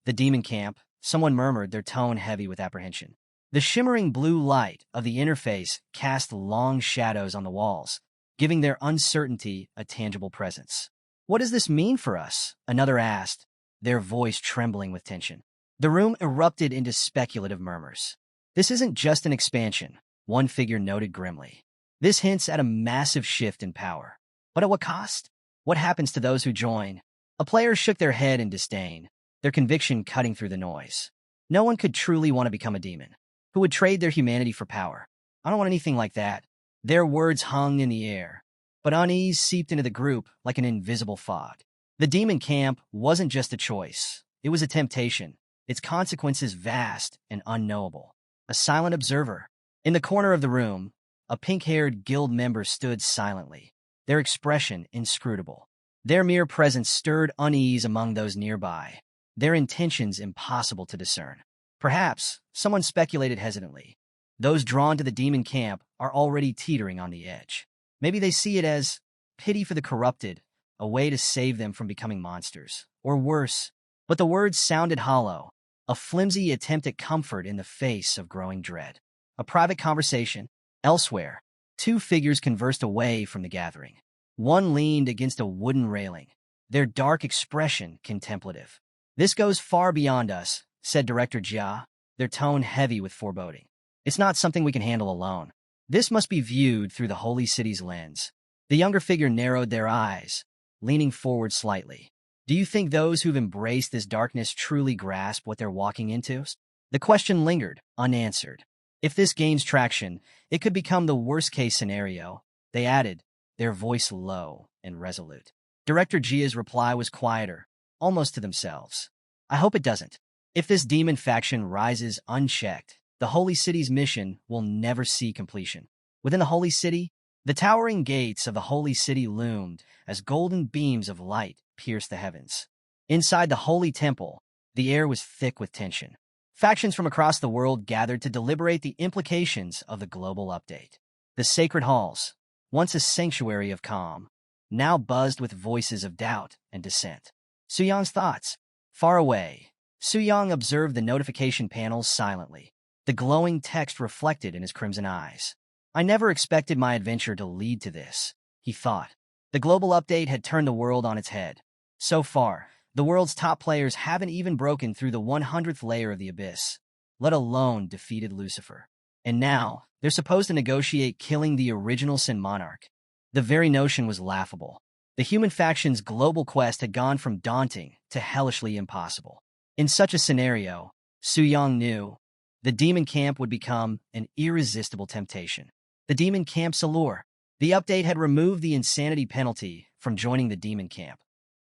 The Demon Camp, someone murmured, their tone heavy with apprehension. The shimmering blue light of the interface cast long shadows on the walls, giving their uncertainty a tangible presence. What does this mean for us? Another asked, their voice trembling with tension. The room erupted into speculative murmurs. This isn't just an expansion, one figure noted grimly. This hints at a massive shift in power. But at what cost? What happens to those who join? A player shook their head in disdain, their conviction cutting through the noise. No one could truly want to become a demon, who would trade their humanity for power. I don't want anything like that. Their words hung in the air, but unease seeped into the group like an invisible fog. The demon camp wasn't just a choice. It was a temptation, its consequences vast and unknowable. A silent observer. In the corner of the room, a pink-haired guild member stood silently, their expression inscrutable. Their mere presence stirred unease among those nearby, their intentions impossible to discern. Perhaps, someone speculated hesitantly, those drawn to the demon camp are already teetering on the edge. Maybe they see it as pity for the corrupted, a way to save them from becoming monsters, or worse. But the words sounded hollow, a flimsy attempt at comfort in the face of growing dread. A private conversation. Elsewhere, two figures conversed away from the gathering. One leaned against a wooden railing, their dark expression contemplative. This goes far beyond us, said Director Jia, their tone heavy with foreboding. It's not something we can handle alone. This must be viewed through the holy city's lens. The younger figure narrowed their eyes, leaning forward slightly. Do you think those who've embraced this darkness truly grasp what they're walking into? The question lingered, unanswered. If this gains traction, it could become the worst-case scenario, they added, their voice low and resolute. Director Jia's reply was quieter, almost to themselves. I hope it doesn't. If this demon faction rises unchecked, the Holy City's mission will never see completion. Within the Holy City, the towering gates of the Holy City loomed as golden beams of light pierced the heavens. Inside the Holy Temple, the air was thick with tension. Factions from across the world gathered to deliberate the implications of the global update. The sacred halls, once a sanctuary of calm, now buzzed with voices of doubt and dissent. Suyang's thoughts. Far away, Suyang observed the notification panels silently, the glowing text reflected in his crimson eyes. I never expected my adventure to lead to this, he thought. The global update had turned the world on its head. So far, the world's top players haven't even broken through the 100th layer of the abyss, let alone defeated Lucifer. And now, they're supposed to negotiate killing the original Sin Monarch. The very notion was laughable. The human faction's global quest had gone from daunting to hellishly impossible. In such a scenario, Suyang knew the demon camp would become an irresistible temptation. The demon camp's allure. The update had removed the insanity penalty from joining the demon camp,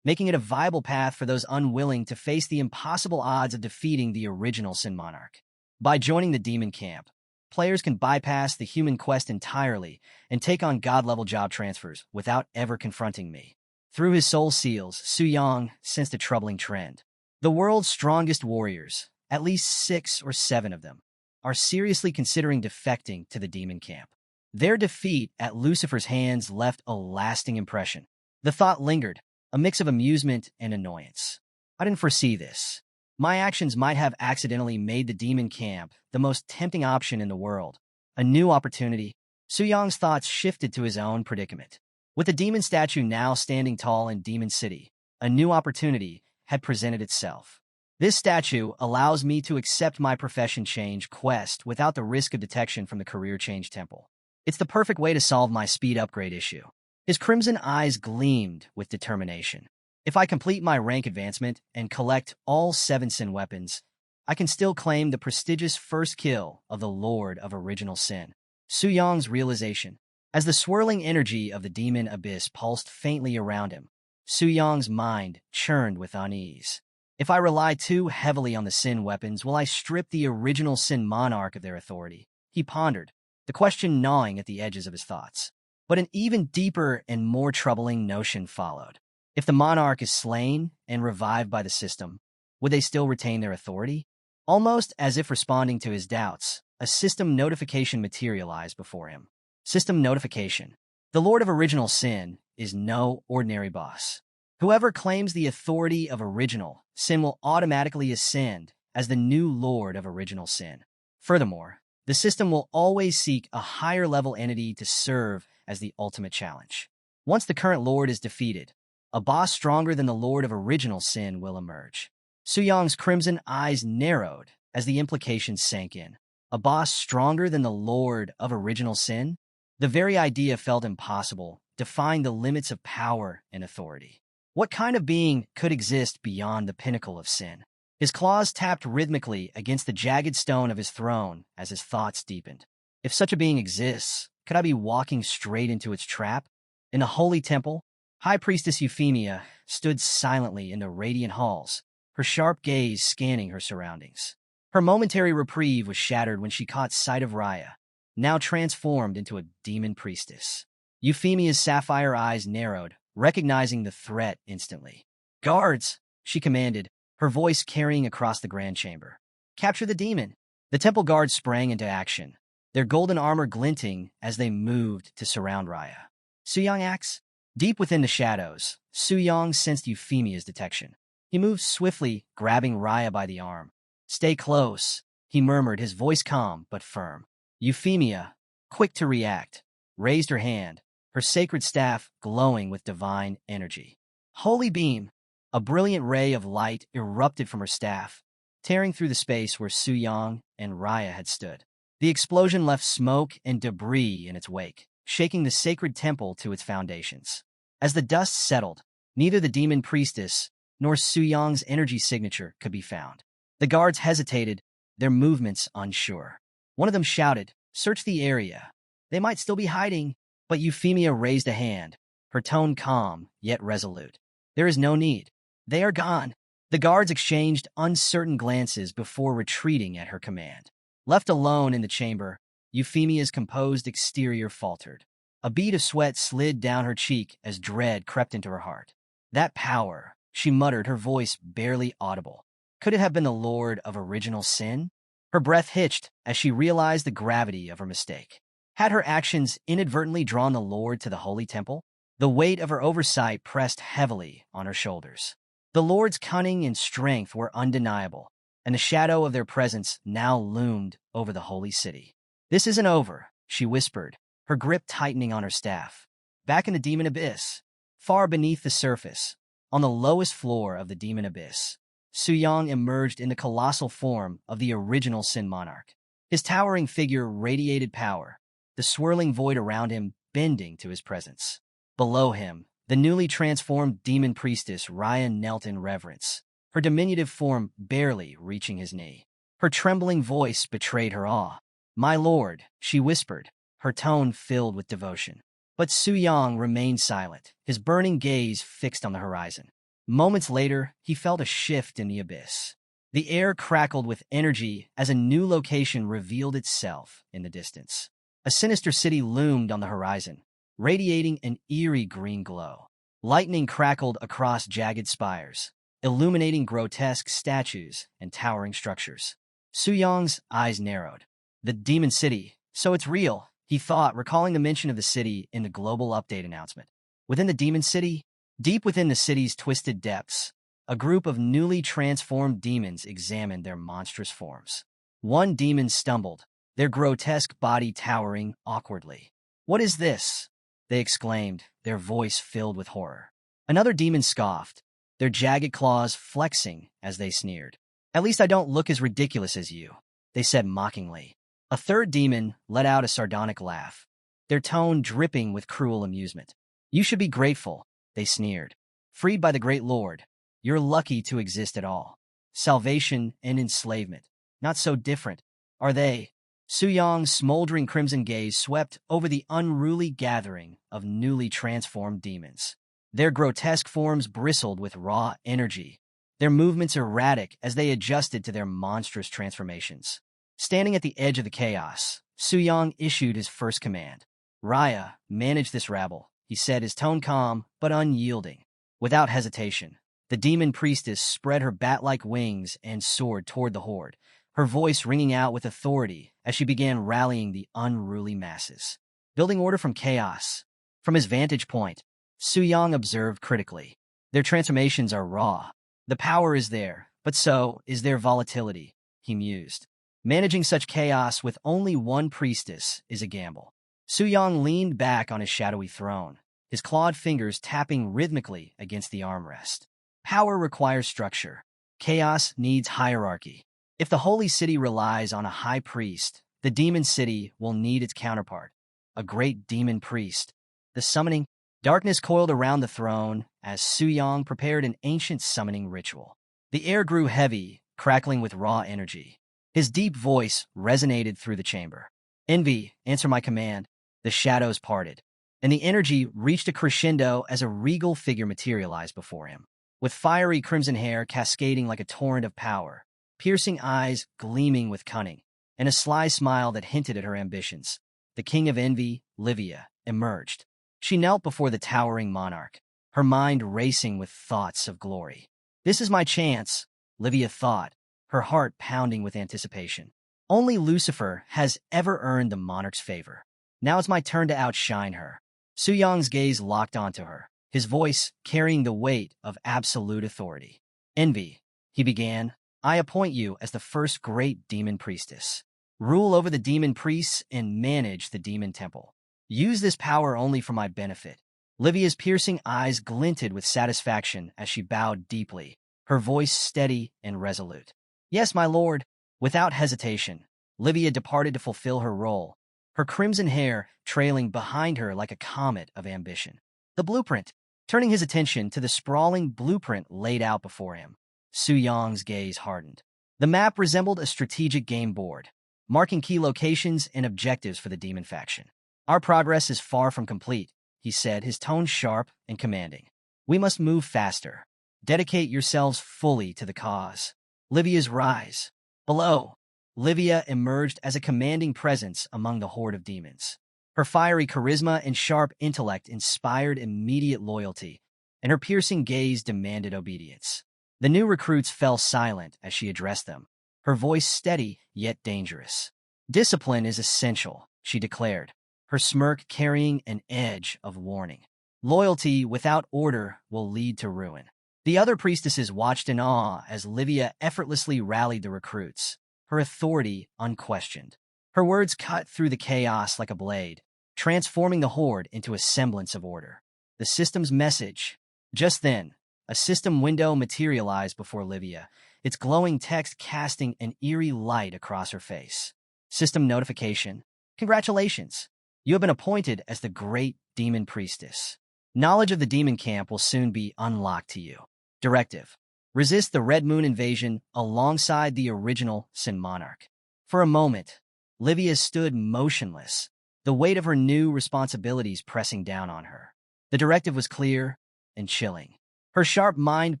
making it a viable path for those unwilling to face the impossible odds of defeating the original Sin Monarch. By joining the demon camp, players can bypass the human quest entirely and take on god-level job transfers without ever confronting me. Through his soul seals, Suyang sensed a troubling trend. The world's strongest warriors, at least 6 or 7 of them, are seriously considering defecting to the demon camp. Their defeat at Lucifer's hands left a lasting impression. The thought lingered, a mix of amusement and annoyance. I didn't foresee this. My actions might have accidentally made the demon camp the most tempting option in the world. A new opportunity. Suyang's thoughts shifted to his own predicament. With the demon statue now standing tall in Demon City, a new opportunity had presented itself. This statue allows me to accept my profession change quest without the risk of detection from the career change temple. It's the perfect way to solve my speed upgrade issue. His crimson eyes gleamed with determination. If I complete my rank advancement and collect all 7 Sin weapons, I can still claim the prestigious first kill of the Lord of Original Sin. Suyang's realization. As the swirling energy of the demon abyss pulsed faintly around him, Suyang's mind churned with unease. If I rely too heavily on the Sin weapons, will I strip the original Sin Monarch of their authority? He pondered, the question gnawing at the edges of his thoughts. But an even deeper and more troubling notion followed. If the monarch is slain and revived by the system, would they still retain their authority? Almost as if responding to his doubts, a system notification materialized before him. System notification. The Lord of Original Sin is no ordinary boss. Whoever claims the authority of Original Sin will automatically ascend as the new Lord of Original Sin. Furthermore, the system will always seek a higher-level entity to serve as the ultimate challenge. Once the current Lord is defeated, a boss stronger than the Lord of Original Sin will emerge. Suyang's crimson eyes narrowed as the implications sank in. A boss stronger than the Lord of Original Sin? The very idea felt impossible, defying the limits of power and authority. What kind of being could exist beyond the pinnacle of sin? His claws tapped rhythmically against the jagged stone of his throne as his thoughts deepened. If such a being exists, could I be walking straight into its trap? In the holy temple, High Priestess Euphemia stood silently in the radiant halls, her sharp gaze scanning her surroundings. Her momentary reprieve was shattered when she caught sight of Raya, now transformed into a demon priestess. Euphemia's sapphire eyes narrowed, recognizing the threat instantly. "Guards!" she commanded, her voice carrying across the grand chamber. "Capture the demon!" The temple guards sprang into action, their golden armor glinting as they moved to surround Raya. Suyang acts. Deep within the shadows, Suyang sensed Euphemia's detection. He moved swiftly, grabbing Raya by the arm. "Stay close," he murmured, his voice calm but firm. Euphemia, quick to react, raised her hand, her sacred staff glowing with divine energy. Holy beam! A brilliant ray of light erupted from her staff, tearing through the space where Suyang and Raya had stood. The explosion left smoke and debris in its wake, shaking the sacred temple to its foundations. As the dust settled, neither the demon priestess nor Suyang's energy signature could be found. The guards hesitated, their movements unsure. One of them shouted, "Search the area. They might still be hiding." But Euphemia raised a hand, her tone calm yet resolute. "There is no need. They are gone." The guards exchanged uncertain glances before retreating at her command. Left alone in the chamber, Euphemia's composed exterior faltered. A bead of sweat slid down her cheek as dread crept into her heart. "That power," she muttered, her voice barely audible. Could it have been the Lord of Original Sin? Her breath hitched as she realized the gravity of her mistake. Had her actions inadvertently drawn the Lord to the Holy Temple? The weight of her oversight pressed heavily on her shoulders. The Lord's cunning and strength were undeniable, and the shadow of their presence now loomed over the holy city. "This isn't over," she whispered, her grip tightening on her staff. Back in the demon abyss, far beneath the surface, on the lowest floor of the demon abyss, Suyang emerged in the colossal form of the original Sin Monarch. His towering figure radiated power, the swirling void around him bending to his presence. Below him, the newly transformed demon priestess Raya knelt in reverence, her diminutive form barely reaching his knee. Her trembling voice betrayed her awe. "My lord," she whispered, her tone filled with devotion. But Suyang remained silent, his burning gaze fixed on the horizon. Moments later, he felt a shift in the abyss. The air crackled with energy as a new location revealed itself in the distance. A sinister city loomed on the horizon, radiating an eerie green glow. Lightning crackled across jagged spires, illuminating grotesque statues and towering structures. Suyang's eyes narrowed. The demon city, so it's real, he thought, recalling the mention of the city in the global update announcement. Within the demon city, deep within the city's twisted depths, a group of newly transformed demons examined their monstrous forms. One demon stumbled, their grotesque body towering awkwardly. "What is this?" they exclaimed, their voice filled with horror. Another demon scoffed, their jagged claws flexing as they sneered. "At least I don't look as ridiculous as you," they said mockingly. A third demon let out a sardonic laugh, their tone dripping with cruel amusement. "You should be grateful," they sneered. "Freed by the great Lord, you're lucky to exist at all. Salvation and enslavement, not so different, are they?" Suyang's smoldering crimson gaze swept over the unruly gathering of newly transformed demons. Their grotesque forms bristled with raw energy, their movements erratic as they adjusted to their monstrous transformations. Standing at the edge of the chaos, Suyang issued his first command. "Raya, manage this rabble," he said, his tone calm but unyielding. Without hesitation, the demon priestess spread her bat-like wings and soared toward the horde, her voice ringing out with authority as she began rallying the unruly masses. Building order from chaos. From his vantage point, Suyang observed critically. "Their transformations are raw. The power is there, but so is their volatility," he mused. "Managing such chaos with only one priestess is a gamble." Suyang leaned back on his shadowy throne, his clawed fingers tapping rhythmically against the armrest. Power requires structure. Chaos needs hierarchy. If the holy city relies on a high priest, the demon city will need its counterpart, a great demon priest. The summoning darkness coiled around the throne as Suyang prepared an ancient summoning ritual. The air grew heavy, crackling with raw energy. His deep voice resonated through the chamber. "Envy, answer my command." The shadows parted, and the energy reached a crescendo as a regal figure materialized before him. With fiery crimson hair cascading like a torrent of power, piercing eyes gleaming with cunning, and a sly smile that hinted at her ambitions, the King of Envy, Livia, emerged. She knelt before the towering monarch, her mind racing with thoughts of glory. "This is my chance," Livia thought, her heart pounding with anticipation. "Only Lucifer has ever earned the monarch's favor. Now it's my turn to outshine her." Suyang's gaze locked onto her, his voice carrying the weight of absolute authority. "Envy," he began, "I appoint you as the first great demon priestess. Rule over the demon priests and manage the demon temple. Use this power only for my benefit." Livia's piercing eyes glinted with satisfaction as she bowed deeply, her voice steady and resolute. "Yes, my lord." Without hesitation, Livia departed to fulfill her role, her crimson hair trailing behind her like a comet of ambition. The blueprint, turning his attention to the sprawling blueprint laid out before him. Suyang's gaze hardened. The map resembled a strategic game board, marking key locations and objectives for the demon faction. Our progress is far from complete, he said, his tone sharp and commanding. We must move faster. Dedicate yourselves fully to the cause. Livia's rise. Below, Livia emerged as a commanding presence among the horde of demons. Her fiery charisma and sharp intellect inspired immediate loyalty, and her piercing gaze demanded obedience. The new recruits fell silent as she addressed them, her voice steady yet dangerous. Discipline is essential, she declared, her smirk carrying an edge of warning. Loyalty without order will lead to ruin. The other priestesses watched in awe as Livia effortlessly rallied the recruits, her authority unquestioned. Her words cut through the chaos like a blade, transforming the horde into a semblance of order. The system's message. Just then, a system window materialized before Livia, its glowing text casting an eerie light across her face. System notification. Congratulations! You have been appointed as the Great Demon Priestess. Knowledge of the demon camp will soon be unlocked to you. Directive. Resist the Red Moon invasion alongside the original Sin Monarch. For a moment, Livia stood motionless, the weight of her new responsibilities pressing down on her. The directive was clear and chilling. Her sharp mind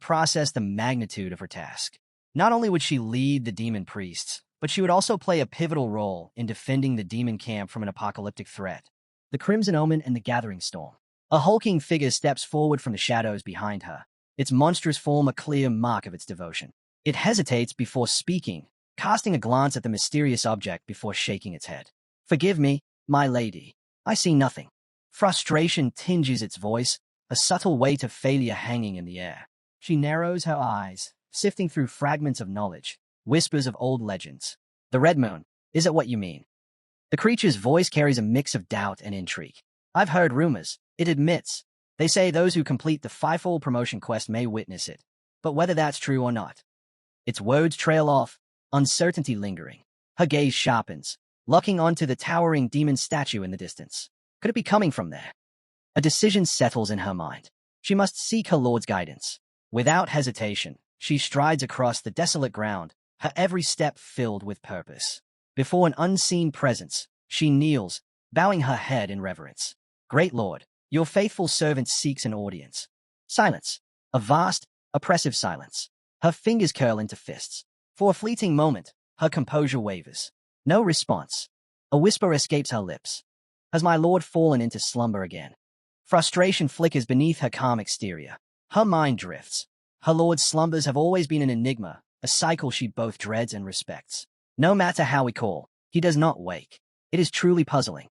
processed the magnitude of her task. Not only would she lead the demon priests, but she would also play a pivotal role in defending the demon camp from an apocalyptic threat. The Crimson Omen and the Gathering Storm. A hulking figure steps forward from the shadows behind her, its monstrous form a clear mark of its devotion. It hesitates before speaking, casting a glance at the mysterious object before shaking its head. Forgive me, my lady. I see nothing. Frustration tinges its voice, a subtle weight of failure hanging in the air. She narrows her eyes, sifting through fragments of knowledge, whispers of old legends. The Red Moon, is it what you mean? The creature's voice carries a mix of doubt and intrigue. I've heard rumors, it admits. They say those who complete the fivefold promotion quest may witness it. But whether that's true or not. Its words trail off, uncertainty lingering. Her gaze sharpens, locking onto the towering demon statue in the distance. Could it be coming from there? A decision settles in her mind. She must seek her lord's guidance. Without hesitation, she strides across the desolate ground, her every step filled with purpose. Before an unseen presence, she kneels, bowing her head in reverence. Great Lord, your faithful servant seeks an audience. Silence. A vast, oppressive silence. Her fingers curl into fists. For a fleeting moment, her composure wavers. No response. A whisper escapes her lips. Has my lord fallen into slumber again? Frustration flickers beneath her calm exterior. Her mind drifts. Her lord's slumbers have always been an enigma, a cycle she both dreads and respects. No matter how we call, he does not wake. It is truly puzzling.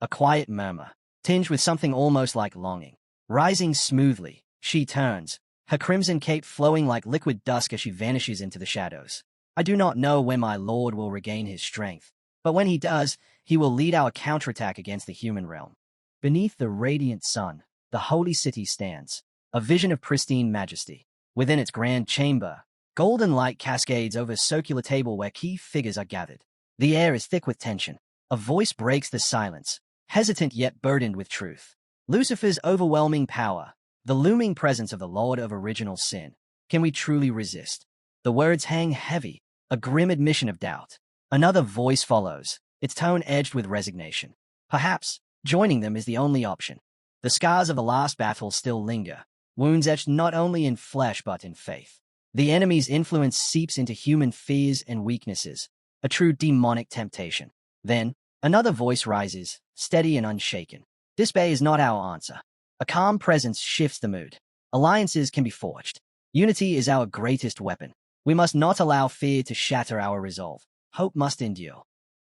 A quiet murmur, tinged with something almost like longing. Rising smoothly, she turns, her crimson cape flowing like liquid dusk as she vanishes into the shadows. I do not know when my lord will regain his strength, but when he does, he will lead our counterattack against the human realm. Beneath the radiant sun, the holy city stands, a vision of pristine majesty. Within its grand chamber, golden light cascades over a circular table where key figures are gathered. The air is thick with tension. A voice breaks the silence, hesitant yet burdened with truth. Lucifer's overwhelming power, the looming presence of the Lord of Original Sin. Can we truly resist? The words hang heavy, a grim admission of doubt. Another voice follows, its tone edged with resignation. Perhaps, joining them is the only option. The scars of the last battle still linger, wounds etched not only in flesh but in faith. The enemy's influence seeps into human fears and weaknesses, a true demonic temptation. Then, another voice rises, steady and unshaken. Despair is not our answer. A calm presence shifts the mood. Alliances can be forged. Unity is our greatest weapon. We must not allow fear to shatter our resolve. Hope must endure.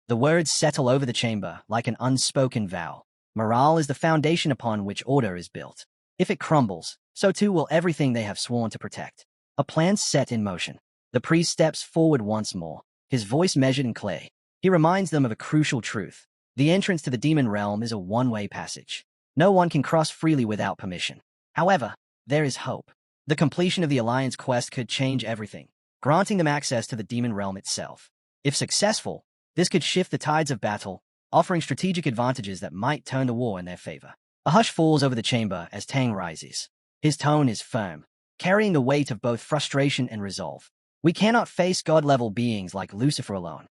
The words settle over the chamber like an unspoken vow. Morale is the foundation upon which order is built. If it crumbles, so too will everything they have sworn to protect. A plan set in motion. The priest steps forward once more, his voice measured and clear. He reminds them of a crucial truth. The entrance to the demon realm is a one-way passage. No one can cross freely without permission. However, there is hope. The completion of the Alliance quest could change everything, granting them access to the demon realm itself. If successful, this could shift the tides of battle, offering strategic advantages that might turn the war in their favor. A hush falls over the chamber as Tang rises. His tone is firm, carrying the weight of both frustration and resolve. We cannot face God-level beings like Lucifer alone.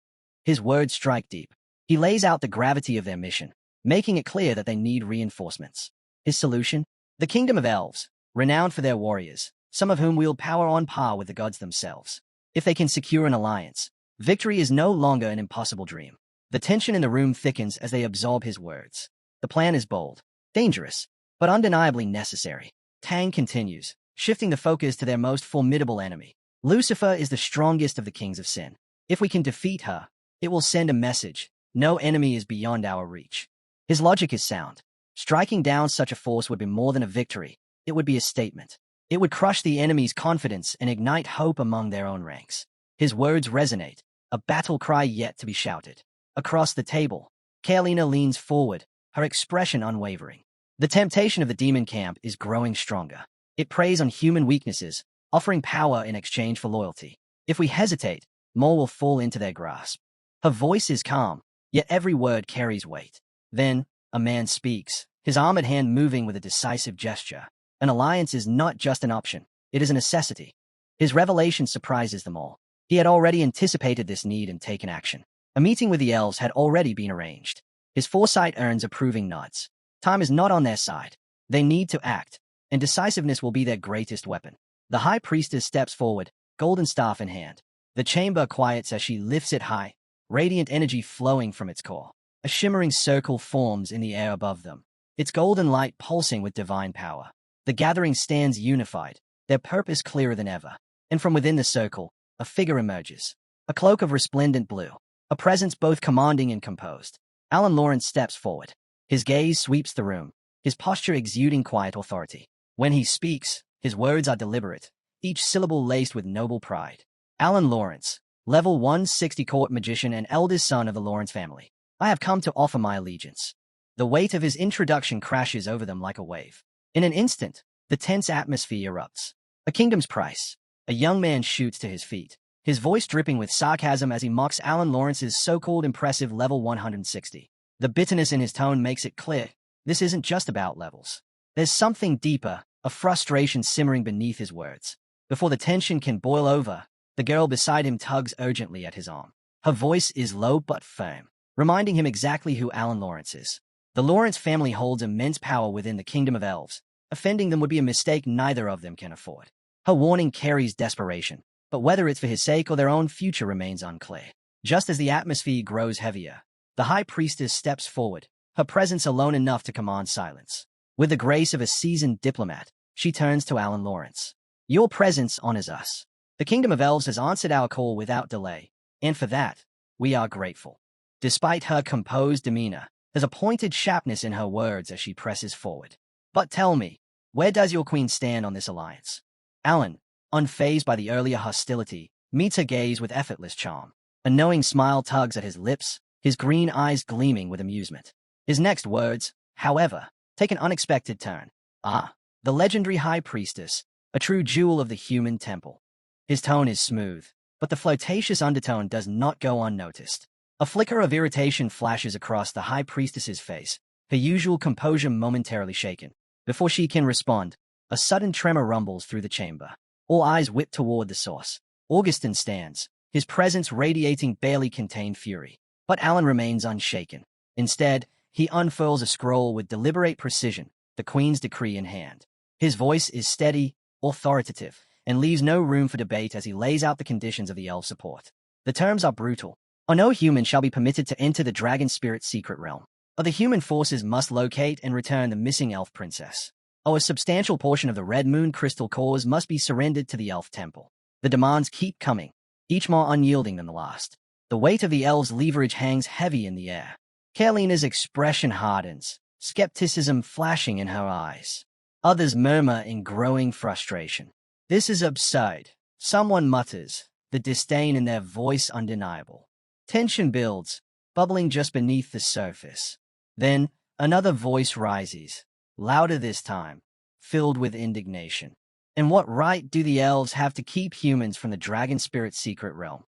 His words strike deep. He lays out the gravity of their mission, making it clear that they need reinforcements. His solution? The kingdom of elves, renowned for their warriors, some of whom wield power on par with the gods themselves. If they can secure an alliance, victory is no longer an impossible dream. The tension in the room thickens as they absorb his words. The plan is bold, dangerous, but undeniably necessary. Tang continues, shifting the focus to their most formidable enemy. Lucifer is the strongest of the kings of sin. If we can defeat her, it will send a message. No enemy is beyond our reach. His logic is sound. Striking down such a force would be more than a victory. It would be a statement. It would crush the enemy's confidence and ignite hope among their own ranks. His words resonate, a battle cry yet to be shouted. Across the table, Carolina leans forward, her expression unwavering. The temptation of the demon camp is growing stronger. It preys on human weaknesses, offering power in exchange for loyalty. If we hesitate, more will fall into their grasp. Her voice is calm, yet every word carries weight. Then, a man speaks, his armored hand moving with a decisive gesture. An alliance is not just an option, it is a necessity. His revelation surprises them all. He had already anticipated this need and taken action. A meeting with the elves had already been arranged. His foresight earns approving nods. Time is not on their side. They need to act, and decisiveness will be their greatest weapon. The high priestess steps forward, golden staff in hand. The chamber quiets as she lifts it high, radiant energy flowing from its core. A shimmering circle forms in the air above them, its golden light pulsing with divine power. The gathering stands unified, their purpose clearer than ever. And from within the circle, a figure emerges. A cloak of resplendent blue, a presence both commanding and composed. Alan Lawrence steps forward. His gaze sweeps the room, his posture exuding quiet authority. When he speaks, his words are deliberate, each syllable laced with noble pride. Alan Lawrence, level 160 court magician and eldest son of the Lawrence family. I have come to offer my allegiance. The weight of his introduction crashes over them like a wave. In an instant, the tense atmosphere erupts. A kingdom's price. A young man shoots to his feet, his voice dripping with sarcasm as he mocks Alan Lawrence's so-called impressive level 160. The bitterness in his tone makes it clear, this isn't just about levels. There's something deeper, a frustration simmering beneath his words. Before the tension can boil over, the girl beside him tugs urgently at his arm. Her voice is low but firm, reminding him exactly who Alan Lawrence is. The Lawrence family holds immense power within the kingdom of elves. Offending them would be a mistake neither of them can afford. Her warning carries desperation, but whether it's for his sake or their own future remains unclear. Just as the atmosphere grows heavier, the high priestess steps forward, her presence alone enough to command silence. With the grace of a seasoned diplomat, she turns to Alan Lawrence. Your presence honors us. The kingdom of elves has answered our call without delay, and for that, we are grateful. Despite her composed demeanor, there's a pointed sharpness in her words as she presses forward. But tell me, where does your queen stand on this alliance? Alan, unfazed by the earlier hostility, meets her gaze with effortless charm. A knowing smile tugs at his lips, his green eyes gleaming with amusement. His next words, however, take an unexpected turn. Ah, the legendary high priestess, a true jewel of the human temple. His tone is smooth, but the flirtatious undertone does not go unnoticed. A flicker of irritation flashes across the high priestess's face, her usual composure momentarily shaken. Before she can respond, a sudden tremor rumbles through the chamber. All eyes whip toward the source. Augustin stands, his presence radiating barely contained fury. But Alan remains unshaken. Instead, he unfurls a scroll with deliberate precision, the queen's decree in hand. His voice is steady, authoritative, and leaves no room for debate as he lays out the conditions of the elf support. The terms are brutal. Or no human shall be permitted to enter the dragon spirit's secret realm. Or the human forces must locate and return the missing elf princess. Or a substantial portion of the Red Moon crystal cores must be surrendered to the elf temple. The demands keep coming, each more unyielding than the last. The weight of the elves' leverage hangs heavy in the air. Carolina's expression hardens, skepticism flashing in her eyes. Others murmur in growing frustration. This is absurd, someone mutters, the disdain in their voice undeniable. Tension builds, bubbling just beneath the surface. Then, another voice rises, louder this time, filled with indignation. And what right do the elves have to keep humans from the dragon spirit's secret realm?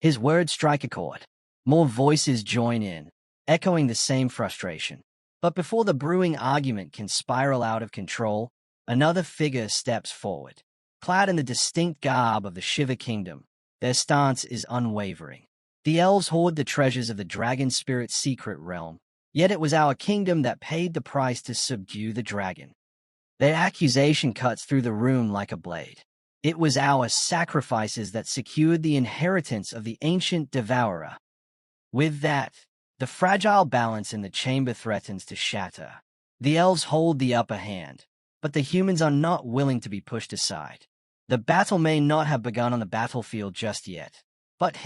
His words strike a chord. More voices join in, echoing the same frustration. But before the brewing argument can spiral out of control, another figure steps forward. Clad in the distinct garb of the Shiva kingdom, their stance is unwavering. The elves hoard the treasures of the dragon spirit's secret realm, yet it was our kingdom that paid the price to subdue the dragon. Their accusation cuts through the room like a blade. It was our sacrifices that secured the inheritance of the ancient devourer. With that, the fragile balance in the chamber threatens to shatter. The elves hold the upper hand, but the humans are not willing to be pushed aside. The battle may not have begun on the battlefield just yet, but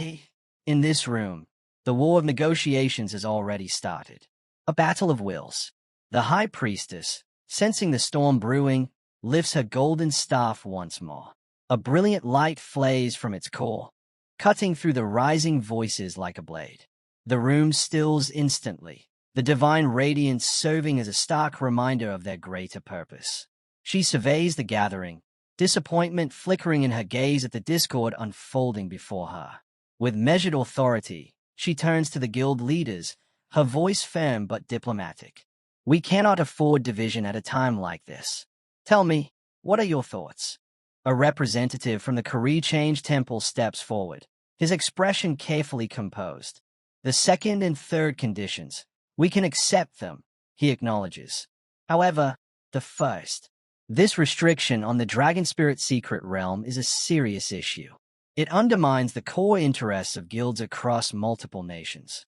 in this room, the war of negotiations has already started. A battle of wills. The High Priestess, sensing the storm brewing, lifts her golden staff once more. A brilliant light flares from its core, cutting through the rising voices like a blade. The room stills instantly, the divine radiance serving as a stark reminder of their greater purpose. She surveys the gathering, disappointment flickering in her gaze at the discord unfolding before her. With measured authority, she turns to the guild leaders, her voice firm but diplomatic. We cannot afford division at a time like this. Tell me, what are your thoughts? A representative from the Kari Change Temple steps forward, his expression carefully composed. The second and third conditions, we can accept them, he acknowledges. However, the first, this restriction on the Dragon Spirit secret realm is a serious issue. It undermines the core interests of guilds across multiple nations.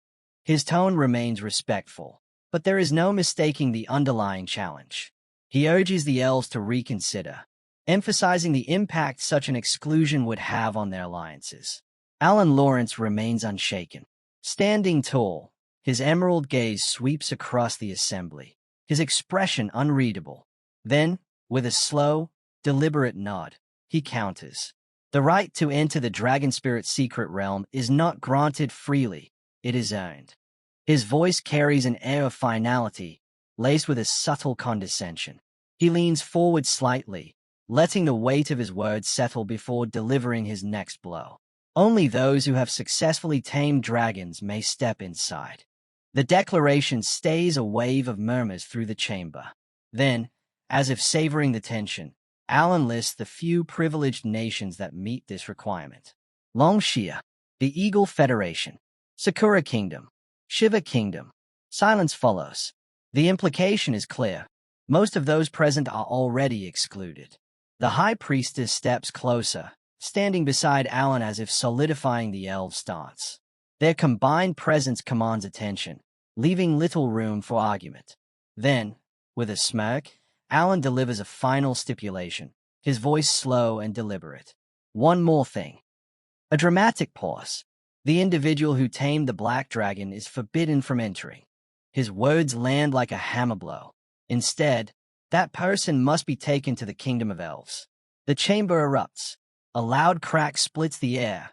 His tone remains respectful, but there is no mistaking the underlying challenge. He urges the elves to reconsider, emphasizing the impact such an exclusion would have on their alliances. Alan Lawrence remains unshaken. Standing tall, his emerald gaze sweeps across the assembly, his expression unreadable. Then, with a slow, deliberate nod, he counters. The right to enter the Dragon Spirit secret realm is not granted freely, it is earned. His voice carries an air of finality, laced with a subtle condescension. He leans forward slightly, letting the weight of his words settle before delivering his next blow. Only those who have successfully tamed dragons may step inside. The declaration stays a wave of murmurs through the chamber. Then, as if savoring the tension, Alan lists the few privileged nations that meet this requirement. Longxia, the Eagle Federation, Sakura Kingdom, Shiva Kingdom. Silence follows. The implication is clear. Most of those present are already excluded. The High Priestess steps closer, standing beside Alan as if solidifying the elves' stance. Their combined presence commands attention, leaving little room for argument. Then, with a smirk, Alan delivers a final stipulation, his voice slow and deliberate. One more thing. A dramatic pause. The individual who tamed the black dragon is forbidden from entering. His words land like a hammer blow. Instead, that person must be taken to the kingdom of elves. The chamber erupts. A loud crack splits the air.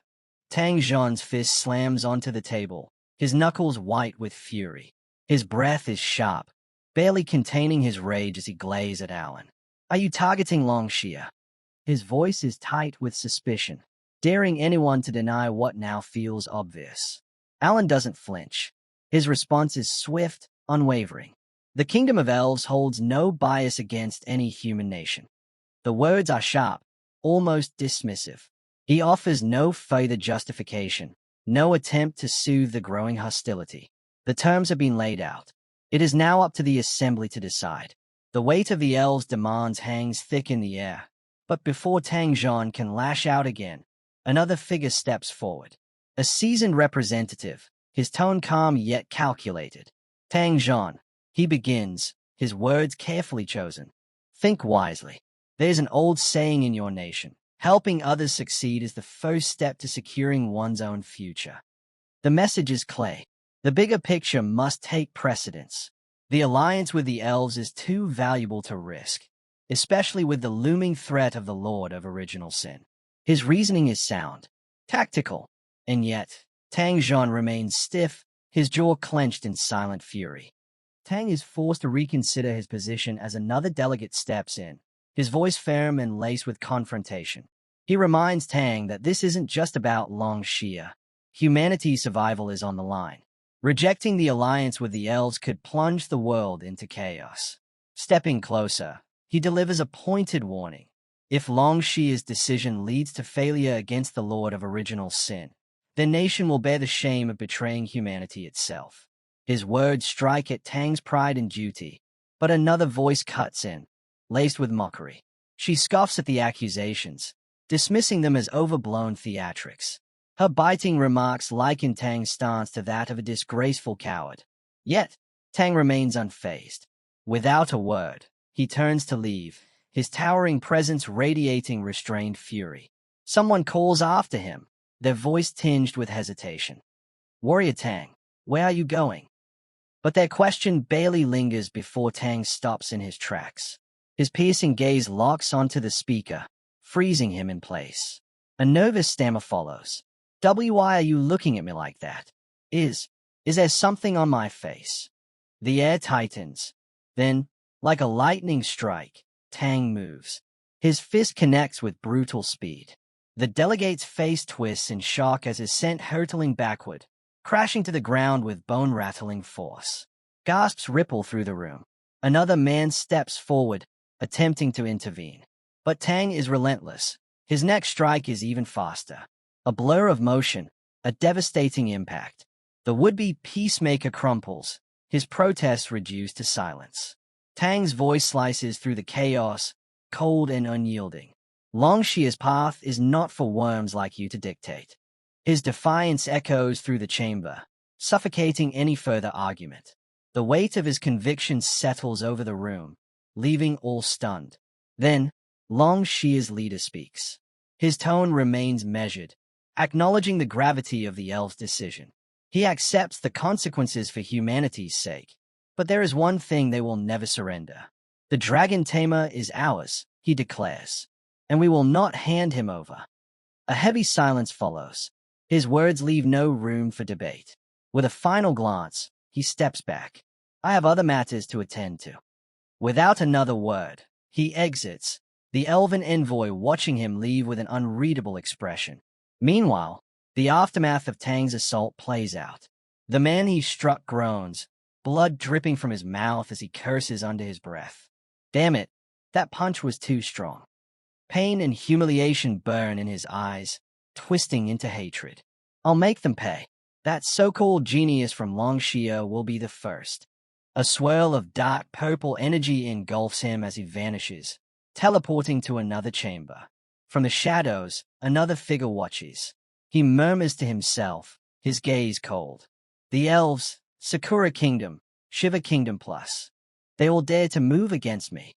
Tang Zhan's fist slams onto the table, his knuckles white with fury. His breath is sharp, barely containing his rage as he glazes at Alan. Are you targeting Longxia? His voice is tight with suspicion, daring anyone to deny what now feels obvious. Alan doesn't flinch. His response is swift, unwavering. The kingdom of elves holds no bias against any human nation. The words are sharp, almost dismissive. He offers no further justification, no attempt to soothe the growing hostility. The terms have been laid out. It is now up to the assembly to decide. The weight of the elves' demands hangs thick in the air. But before Tang Zhan can lash out again, another figure steps forward. A seasoned representative, his tone calm yet calculated. Tang Zhan, he begins, his words carefully chosen. Think wisely. There's an old saying in your nation. Helping others succeed is the first step to securing one's own future. The message is clear. The bigger picture must take precedence. The alliance with the elves is too valuable to risk, especially with the looming threat of the Lord of Original Sin. His reasoning is sound, tactical, and yet, Tang Zhan remains stiff, his jaw clenched in silent fury. Tang is forced to reconsider his position as another delegate steps in, his voice firm and laced with confrontation. He reminds Tang that this isn't just about Longxia. Humanity's survival is on the line. Rejecting the alliance with the elves could plunge the world into chaos. Stepping closer, he delivers a pointed warning. If Longxia's decision leads to failure against the Lord of Original Sin, their nation will bear the shame of betraying humanity itself. His words strike at Tang's pride and duty, but another voice cuts in, laced with mockery. She scoffs at the accusations, dismissing them as overblown theatrics. Her biting remarks liken Tang's stance to that of a disgraceful coward. Yet, Tang remains unfazed. Without a word, he turns to leave, his towering presence radiating restrained fury. Someone calls after him, their voice tinged with hesitation. "Warrior Tang, where are you going?" But their question barely lingers before Tang stops in his tracks. His piercing gaze locks onto the speaker, freezing him in place. A nervous stammer follows. "Why are you looking at me like that? Is there something on my face?" The air tightens. Then, like a lightning strike, Tang moves. His fist connects with brutal speed. The delegate's face twists in shock as is sent hurtling backward, crashing to the ground with bone-rattling force. Gasps ripple through the room. Another man steps forward, attempting to intervene. But Tang is relentless. His next strike is even faster. A blur of motion, a devastating impact. The would-be peacemaker crumples, his protests reduced to silence. Tang's voice slices through the chaos, cold and unyielding. Longshia's path is not for worms like you to dictate. His defiance echoes through the chamber, suffocating any further argument. The weight of his conviction settles over the room, leaving all stunned. Then, Longshia's leader speaks. His tone remains measured, acknowledging the gravity of the elf's decision. He accepts the consequences for humanity's sake, but there is one thing they will never surrender. The dragon tamer is ours, he declares, and we will not hand him over. A heavy silence follows. His words leave no room for debate. With a final glance, he steps back. "I have other matters to attend to." Without another word, he exits, the elven envoy watching him leave with an unreadable expression. Meanwhile, the aftermath of Tang's assault plays out. The man he struck groans, blood dripping from his mouth as he curses under his breath. Damn it, that punch was too strong. Pain and humiliation burn in his eyes, twisting into hatred. "I'll make them pay. That so-called genius from Longxia will be the first." A swirl of dark purple energy engulfs him as he vanishes, teleporting to another chamber. From the shadows, another figure watches. He murmurs to himself, his gaze cold. "The elves, Sakura Kingdom, Shiva Kingdom Plus. They all dare to move against me."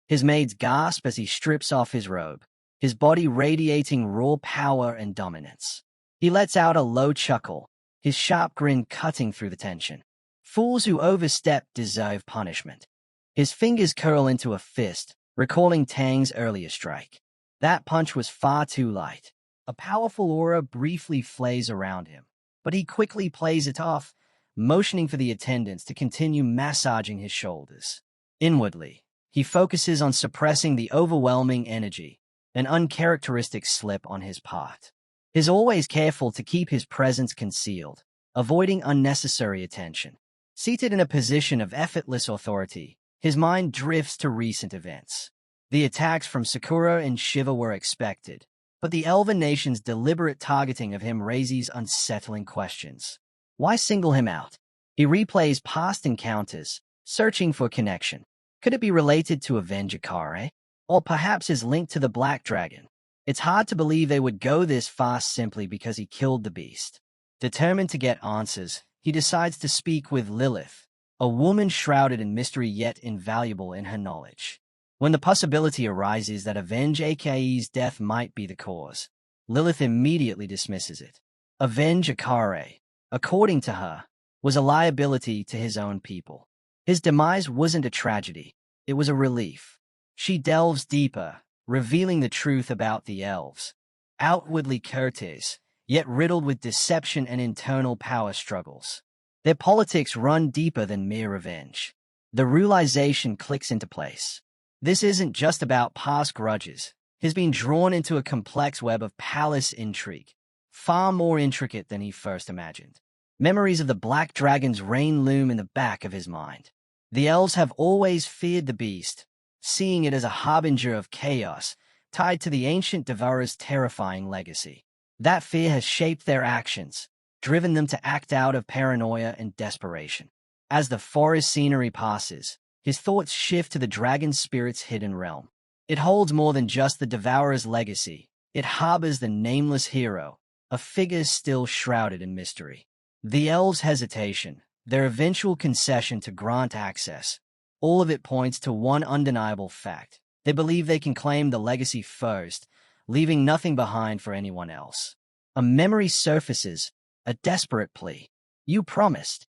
His maids gasp as he strips off his robe, his body radiating raw power and dominance. He lets out a low chuckle, his sharp grin cutting through the tension. Fools who overstep deserve punishment. His fingers curl into a fist, recalling Tang's earlier strike. That punch was far too light. A powerful aura briefly flays around him, but he quickly plays it off, motioning for the attendants to continue massaging his shoulders. Inwardly, he focuses on suppressing the overwhelming energy, an uncharacteristic slip on his part. He's always careful to keep his presence concealed, avoiding unnecessary attention. Seated in a position of effortless authority, his mind drifts to recent events. The attacks from Sakura and Shiva were expected, but the Elven nation's deliberate targeting of him raises unsettling questions. Why single him out? He replays past encounters, searching for connection. Could it be related to Avenge Akare? Or perhaps is linked to the Black Dragon? It's hard to believe they would go this fast simply because he killed the beast. Determined to get answers, he decides to speak with Lilith, a woman shrouded in mystery yet invaluable in her knowledge. When the possibility arises that Avenge Akae's death might be the cause, Lilith immediately dismisses it. Avenge Akare, according to her, was a liability to his own people. His demise wasn't a tragedy, it was a relief. She delves deeper, revealing the truth about the elves. Outwardly courteous, yet riddled with deception and internal power struggles. Their politics run deeper than mere revenge. The realization clicks into place. This isn't just about past grudges. He's been drawn into a complex web of palace intrigue, far more intricate than he first imagined. Memories of the Black Dragon's reign loom in the back of his mind. The elves have always feared the beast, seeing it as a harbinger of chaos, tied to the ancient Devourer's terrifying legacy. That fear has shaped their actions, driven them to act out of paranoia and desperation. As the forest scenery passes, his thoughts shift to the dragon spirit's hidden realm. It holds more than just the Devourer's legacy. It harbors the nameless hero, a figure still shrouded in mystery. The elves' hesitation, their eventual concession to grant access, all of it points to one undeniable fact. They believe they can claim the legacy first, leaving nothing behind for anyone else. A memory surfaces, a desperate plea. You promised.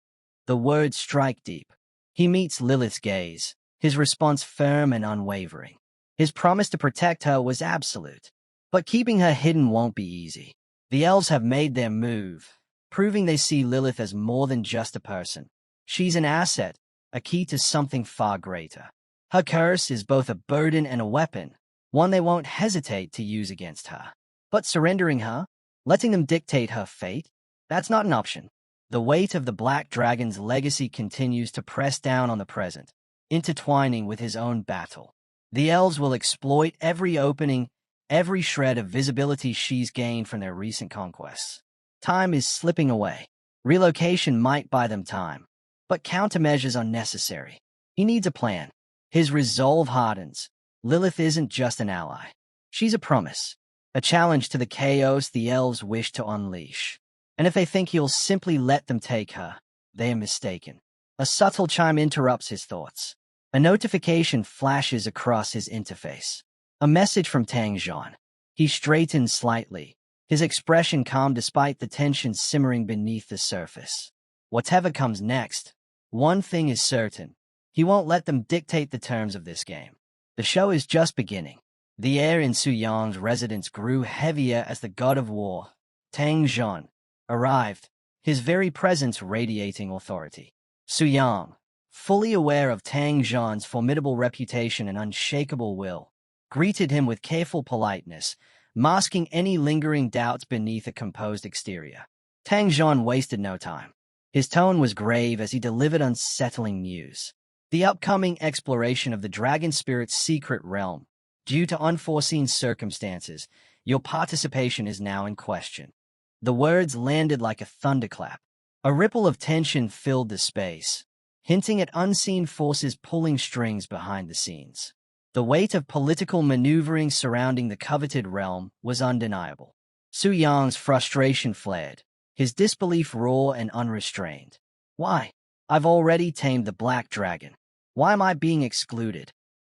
The words strike deep. He meets Lilith's gaze, his response firm and unwavering. His promise to protect her was absolute. But keeping her hidden won't be easy. The elves have made their move, proving they see Lilith as more than just a person. She's an asset, a key to something far greater. Her curse is both a burden and a weapon, one they won't hesitate to use against her. But surrendering her, letting them dictate her fate, that's not an option. The weight of the Black Dragon's legacy continues to press down on the present, intertwining with his own battle. The elves will exploit every opening, every shred of visibility she's gained from their recent conquests. Time is slipping away. Relocation might buy them time, but countermeasures are necessary. He needs a plan. His resolve hardens. Lilith isn't just an ally. She's a promise, a challenge to the chaos the elves wish to unleash. And if they think he'll simply let them take her, they are mistaken. A subtle chime interrupts his thoughts. A notification flashes across his interface. A message from Tang Zhan. He straightens slightly, his expression calm despite the tension simmering beneath the surface. Whatever comes next, one thing is certain. He won't let them dictate the terms of this game. The show is just beginning. The air in Su Yang's residence grew heavier as the god of war, Tang Zhan, arrived, his very presence radiating authority. Su Yang, fully aware of Tang Zhan's formidable reputation and unshakable will, greeted him with careful politeness, masking any lingering doubts beneath a composed exterior. Tang Zhan wasted no time. His tone was grave as he delivered unsettling news. The upcoming exploration of the dragon spirit's secret realm. Due to unforeseen circumstances, your participation is now in question. The words landed like a thunderclap. A ripple of tension filled the space, hinting at unseen forces pulling strings behind the scenes. The weight of political maneuvering surrounding the coveted realm was undeniable. Su Yang's frustration flared, his disbelief raw and unrestrained. Why? I've already tamed the Black Dragon. Why am I being excluded?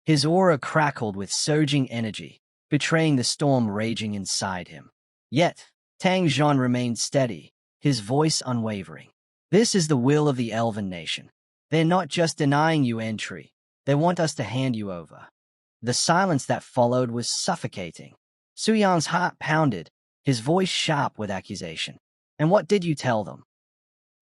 His aura crackled with surging energy, betraying the storm raging inside him. Yet, Tang Zhan remained steady, his voice unwavering. This is the will of the Elven Nation. They're not just denying you entry, they want us to hand you over. The silence that followed was suffocating. Su Yang's heart pounded, his voice sharp with accusation. And what did you tell them?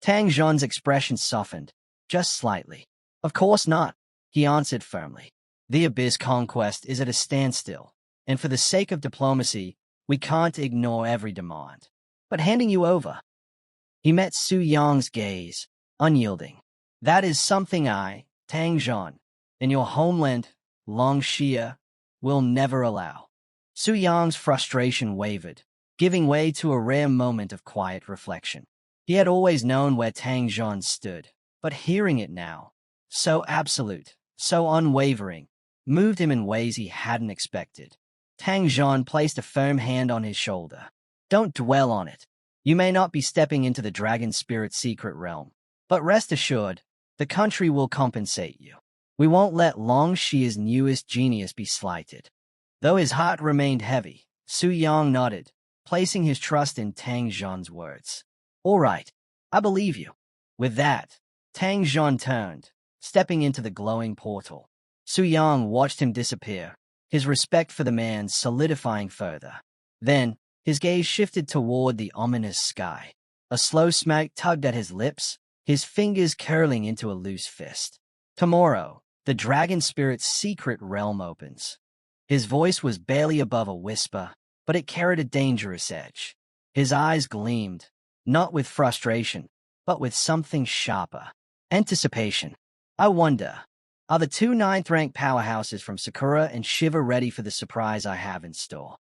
Tang Zhan's expression softened, just slightly. Of course not, he answered firmly. The Abyss conquest is at a standstill, and for the sake of diplomacy, we can't ignore every demand. But handing you over. He met Su Yang's gaze, unyielding. That is something I, Tang Zhan, in your homeland, Longxia, will never allow. Su Yang's frustration wavered, giving way to a rare moment of quiet reflection. He had always known where Tang Zhan stood, but hearing it now, so absolute, so unwavering, moved him in ways he hadn't expected. Tang Zhan placed a firm hand on his shoulder. Don't dwell on it. You may not be stepping into the dragon spirit's secret realm, but rest assured, the country will compensate you. We won't let Longxia's newest genius be slighted. Though his heart remained heavy, Su Yang nodded, placing his trust in Tang Zhan's words. All right, I believe you. With that, Tang Zhan turned, stepping into the glowing portal. Su Yang watched him disappear, his respect for the man solidifying further. Then, his gaze shifted toward the ominous sky. A slow smack tugged at his lips, his fingers curling into a loose fist. Tomorrow, the dragon spirit's secret realm opens. His voice was barely above a whisper, but it carried a dangerous edge. His eyes gleamed, not with frustration, but with something sharper. Anticipation. I wonder, are the two ninth-ranked powerhouses from Sakura and Shiva ready for the surprise I have in store?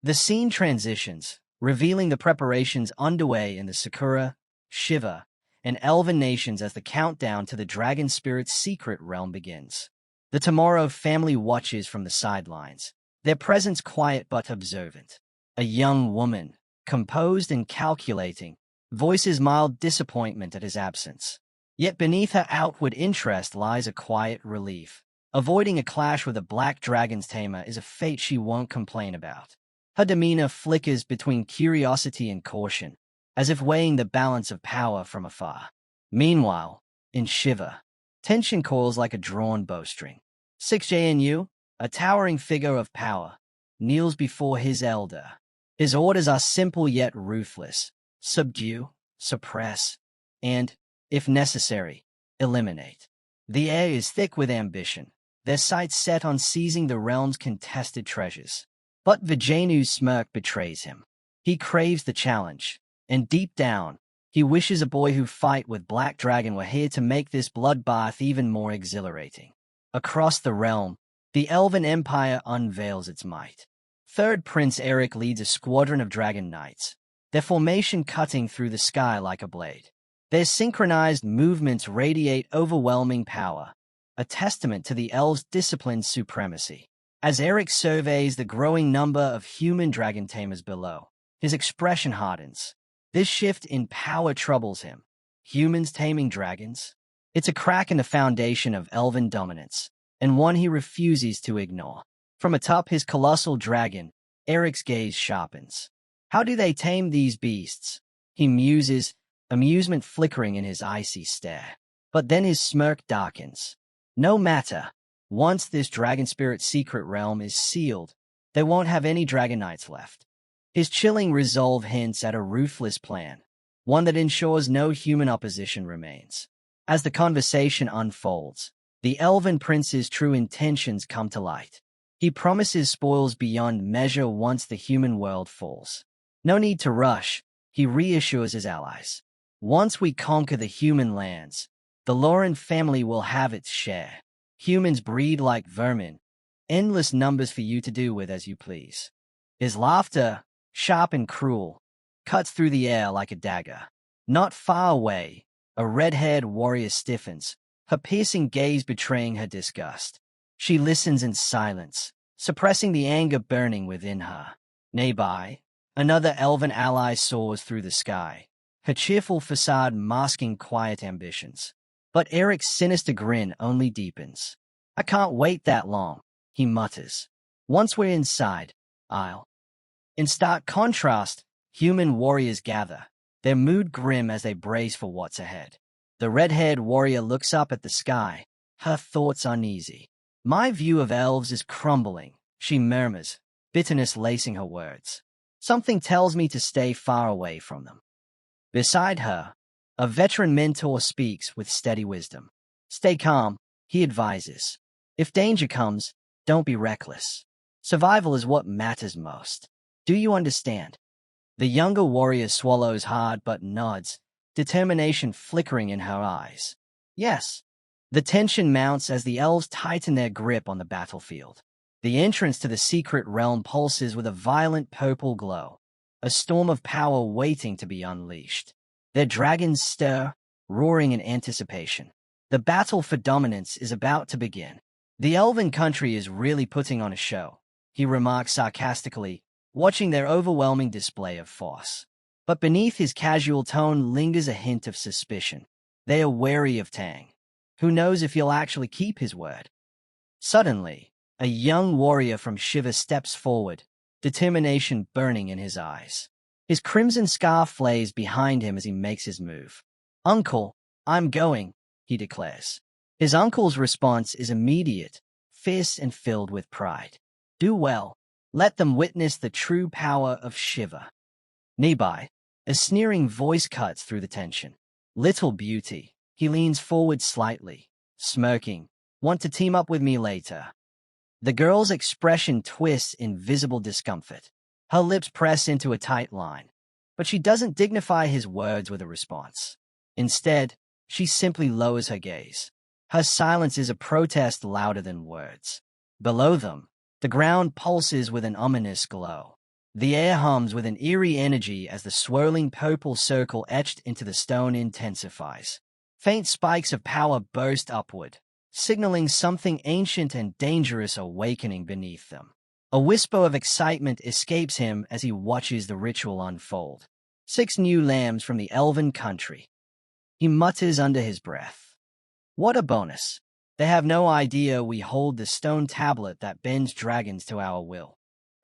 The scene transitions, revealing the preparations underway in the Sakura, Shiva, and Elven nations as the countdown to the dragon spirit's secret realm begins. The Tomorrow family watches from the sidelines, their presence quiet but observant. A young woman, composed and calculating, voices mild disappointment at his absence. Yet beneath her outward interest lies a quiet relief. Avoiding a clash with a black dragon's tamer is a fate she won't complain about. Her demeanor flickers between curiosity and caution, as if weighing the balance of power from afar. Meanwhile, in Shiva, tension coils like a drawn bowstring. 6JNU, a towering figure of power, kneels before his elder. His orders are simple yet ruthless: subdue, suppress, and, if necessary, eliminate. The air is thick with ambition, their sights set on seizing the realm's contested treasures. But Vijayanu's smirk betrays him. He craves the challenge, and deep down, he wishes a boy who fight with Black Dragon were here to make this bloodbath even more exhilarating. Across the realm, the Elven Empire unveils its might. Third Prince Eric leads a squadron of dragon knights, their formation cutting through the sky like a blade. Their synchronized movements radiate overwhelming power, a testament to the elves' disciplined supremacy. As Eric surveys the growing number of human dragon tamers below, his expression hardens. This shift in power troubles him. Humans taming dragons? It's a crack in the foundation of elven dominance, and one he refuses to ignore. From atop his colossal dragon, Eric's gaze sharpens. How do they tame these beasts? He muses, amusement flickering in his icy stare. But then his smirk darkens. No matter. Once this dragon spirit secret realm is sealed, they won't have any dragon knights left. His chilling resolve hints at a ruthless plan, one that ensures no human opposition remains. As the conversation unfolds, the Elven Prince's true intentions come to light. He promises spoils beyond measure once the human world falls. No need to rush, he reassures his allies. Once we conquer the human lands, the Lauren family will have its share. Humans breed like vermin, endless numbers for you to do with as you please. His laughter, sharp and cruel, cuts through the air like a dagger. Not far away, a red-haired warrior stiffens, her piercing gaze betraying her disgust. She listens in silence, suppressing the anger burning within her. Nearby, another elven ally soars through the sky, her cheerful facade masking quiet ambitions. But Eric's sinister grin only deepens. I can't wait that long, he mutters. Once we're inside, I'll. In stark contrast, human warriors gather, their mood grim as they brace for what's ahead. The red-haired warrior looks up at the sky, her thoughts uneasy. My view of elves is crumbling, she murmurs, bitterness lacing her words. Something tells me to stay far away from them. Beside her, a veteran mentor speaks with steady wisdom. Stay calm, he advises. If danger comes, don't be reckless. Survival is what matters most. Do you understand? The younger warrior swallows hard but nods, determination flickering in her eyes. Yes. The tension mounts as the elves tighten their grip on the battlefield. The entrance to the secret realm pulses with a violent purple glow, a storm of power waiting to be unleashed. Their dragons stir, roaring in anticipation. The battle for dominance is about to begin. The elven country is really putting on a show, he remarks sarcastically, watching their overwhelming display of force. But beneath his casual tone lingers a hint of suspicion. They are wary of Tang. Who knows if he'll actually keep his word? Suddenly, a young warrior from Shiva steps forward, determination burning in his eyes. His crimson scarf flays behind him as he makes his move. Uncle, I'm going, he declares. His uncle's response is immediate, fierce and filled with pride. Do well. Let them witness the true power of Shiva. Nearby, a sneering voice cuts through the tension. Little beauty. He leans forward slightly, smirking. Want to team up with me later? The girl's expression twists in visible discomfort. Her lips press into a tight line, but she doesn't dignify his words with a response. Instead, she simply lowers her gaze. Her silence is a protest louder than words. Below them, the ground pulses with an ominous glow. The air hums with an eerie energy as the swirling purple circle etched into the stone intensifies. Faint spikes of power burst upward, signaling something ancient and dangerous awakening beneath them. A whisper of excitement escapes him as he watches the ritual unfold. 6 new lambs from the elven country. He mutters under his breath. What a bonus. They have no idea we hold the stone tablet that bends dragons to our will.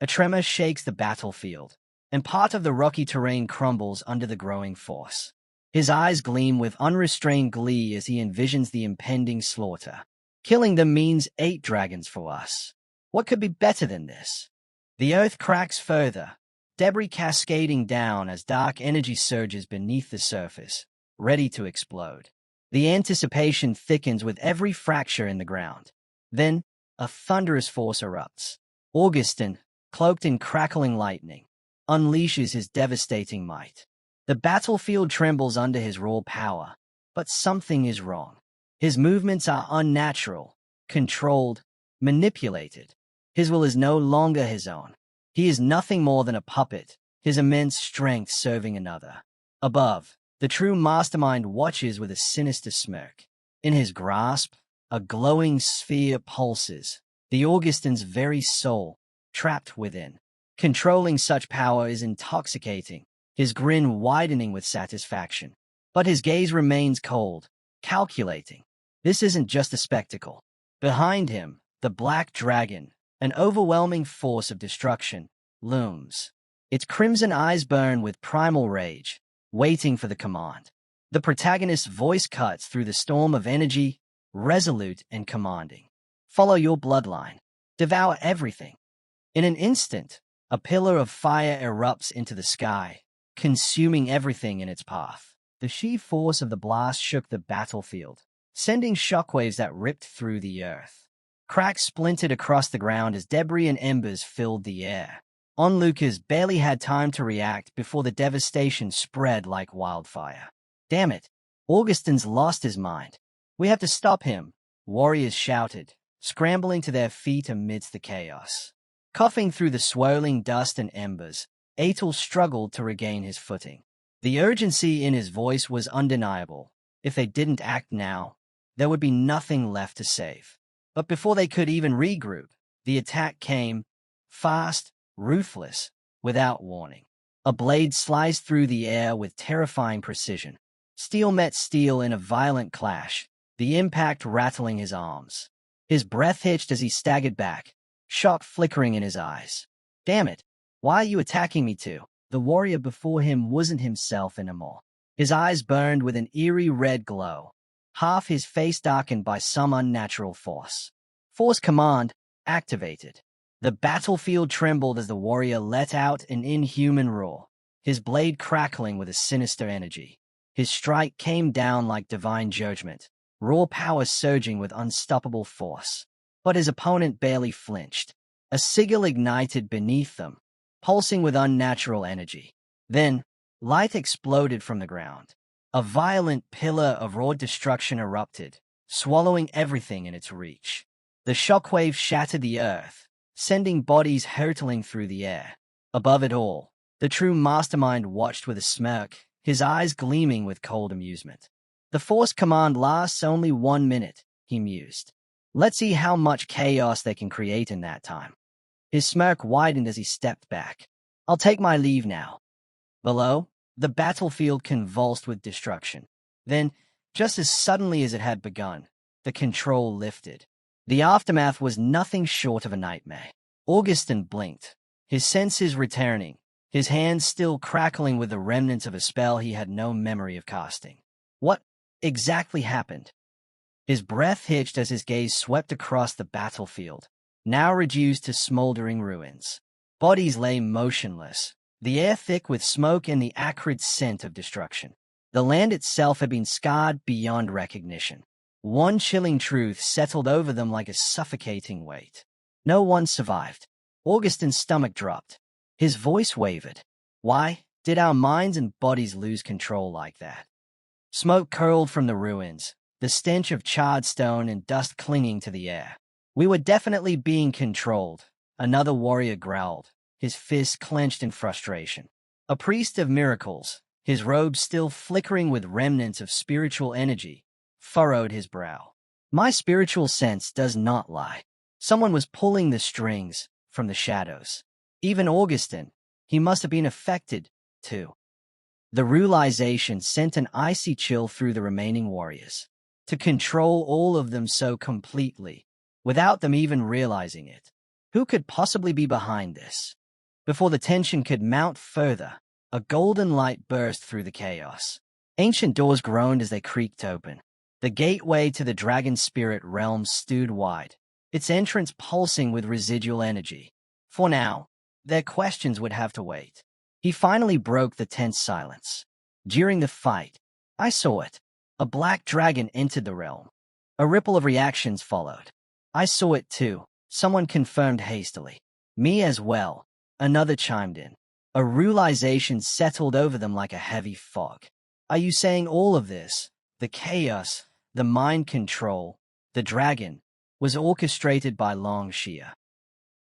A tremor shakes the battlefield, and part of the rocky terrain crumbles under the growing force. His eyes gleam with unrestrained glee as he envisions the impending slaughter. Killing them means 8 dragons for us. What could be better than this? The earth cracks further, debris cascading down as dark energy surges beneath the surface, ready to explode. The anticipation thickens with every fracture in the ground. Then, a thunderous force erupts. Augustin, cloaked in crackling lightning, unleashes his devastating might. The battlefield trembles under his raw power, but something is wrong. His movements are unnatural, controlled, manipulated. His will is no longer his own. He is nothing more than a puppet, his immense strength serving another. Above, the true mastermind watches with a sinister smirk. In his grasp, a glowing sphere pulses, the Augustin's very soul, trapped within. Controlling such power is intoxicating, his grin widening with satisfaction. But his gaze remains cold, calculating. This isn't just a spectacle. Behind him, the black dragon, an overwhelming force of destruction, looms. Its crimson eyes burn with primal rage, waiting for the command. The protagonist's voice cuts through the storm of energy, resolute and commanding. Follow your bloodline. Devour everything. In an instant, a pillar of fire erupts into the sky, consuming everything in its path. The sheer force of the blast shook the battlefield, sending shockwaves that ripped through the earth. Cracks splintered across the ground as debris and embers filled the air. Onlookers barely had time to react before the devastation spread like wildfire. Damn it, Augustin's lost his mind. We have to stop him, warriors shouted, scrambling to their feet amidst the chaos. Coughing through the swirling dust and embers, Atel struggled to regain his footing. The urgency in his voice was undeniable. If they didn't act now, there would be nothing left to save. But before they could even regroup, the attack came, fast, ruthless, without warning. A blade sliced through the air with terrifying precision. Steel met steel in a violent clash, the impact rattling his arms. His breath hitched as he staggered back, shock flickering in his eyes. Damn it, why are you attacking me too? The warrior before him wasn't himself anymore. His eyes burned with an eerie red glow, half his face darkened by some unnatural force. Force command activated. The battlefield trembled as the warrior let out an inhuman roar, his blade crackling with a sinister energy. His strike came down like divine judgment, raw power surging with unstoppable force. But his opponent barely flinched. A sigil ignited beneath them, pulsing with unnatural energy. Then, light exploded from the ground. A violent pillar of raw destruction erupted, swallowing everything in its reach. The shockwave shattered the earth, sending bodies hurtling through the air. Above it all, the true mastermind watched with a smirk, his eyes gleaming with cold amusement. The force command lasts only 1 minute, he mused. Let's see how much chaos they can create in that time. His smirk widened as he stepped back. I'll take my leave now. Below, the battlefield convulsed with destruction. Then, just as suddenly as it had begun, the control lifted. The aftermath was nothing short of a nightmare. Augustin blinked, his senses returning, his hands still crackling with the remnants of a spell he had no memory of casting. What exactly happened? His breath hitched as his gaze swept across the battlefield, now reduced to smoldering ruins. Bodies lay motionless, the air thick with smoke and the acrid scent of destruction. The land itself had been scarred beyond recognition. One chilling truth settled over them like a suffocating weight. No one survived. Augustin's stomach dropped. His voice wavered. Why did our minds and bodies lose control like that? Smoke curled from the ruins, the stench of charred stone and dust clinging to the air. We were definitely being controlled, another warrior growled, his fists clenched in frustration. A priest of miracles, his robe still flickering with remnants of spiritual energy, furrowed his brow. My spiritual sense does not lie. Someone was pulling the strings from the shadows. Even Augustin, he must have been affected, too. The realization sent an icy chill through the remaining warriors. To control all of them so completely, without them even realizing it. Who could possibly be behind this? Before the tension could mount further, a golden light burst through the chaos. Ancient doors groaned as they creaked open. The gateway to the dragon spirit realm stood wide, its entrance pulsing with residual energy. For now, their questions would have to wait. He finally broke the tense silence. During the fight, I saw it. A black dragon entered the realm. A ripple of reactions followed. I saw it too, someone confirmed hastily. Me as well, another chimed in. A realization settled over them like a heavy fog. Are you saying all of this, the chaos, the mind control, the dragon, was orchestrated by Long Xia?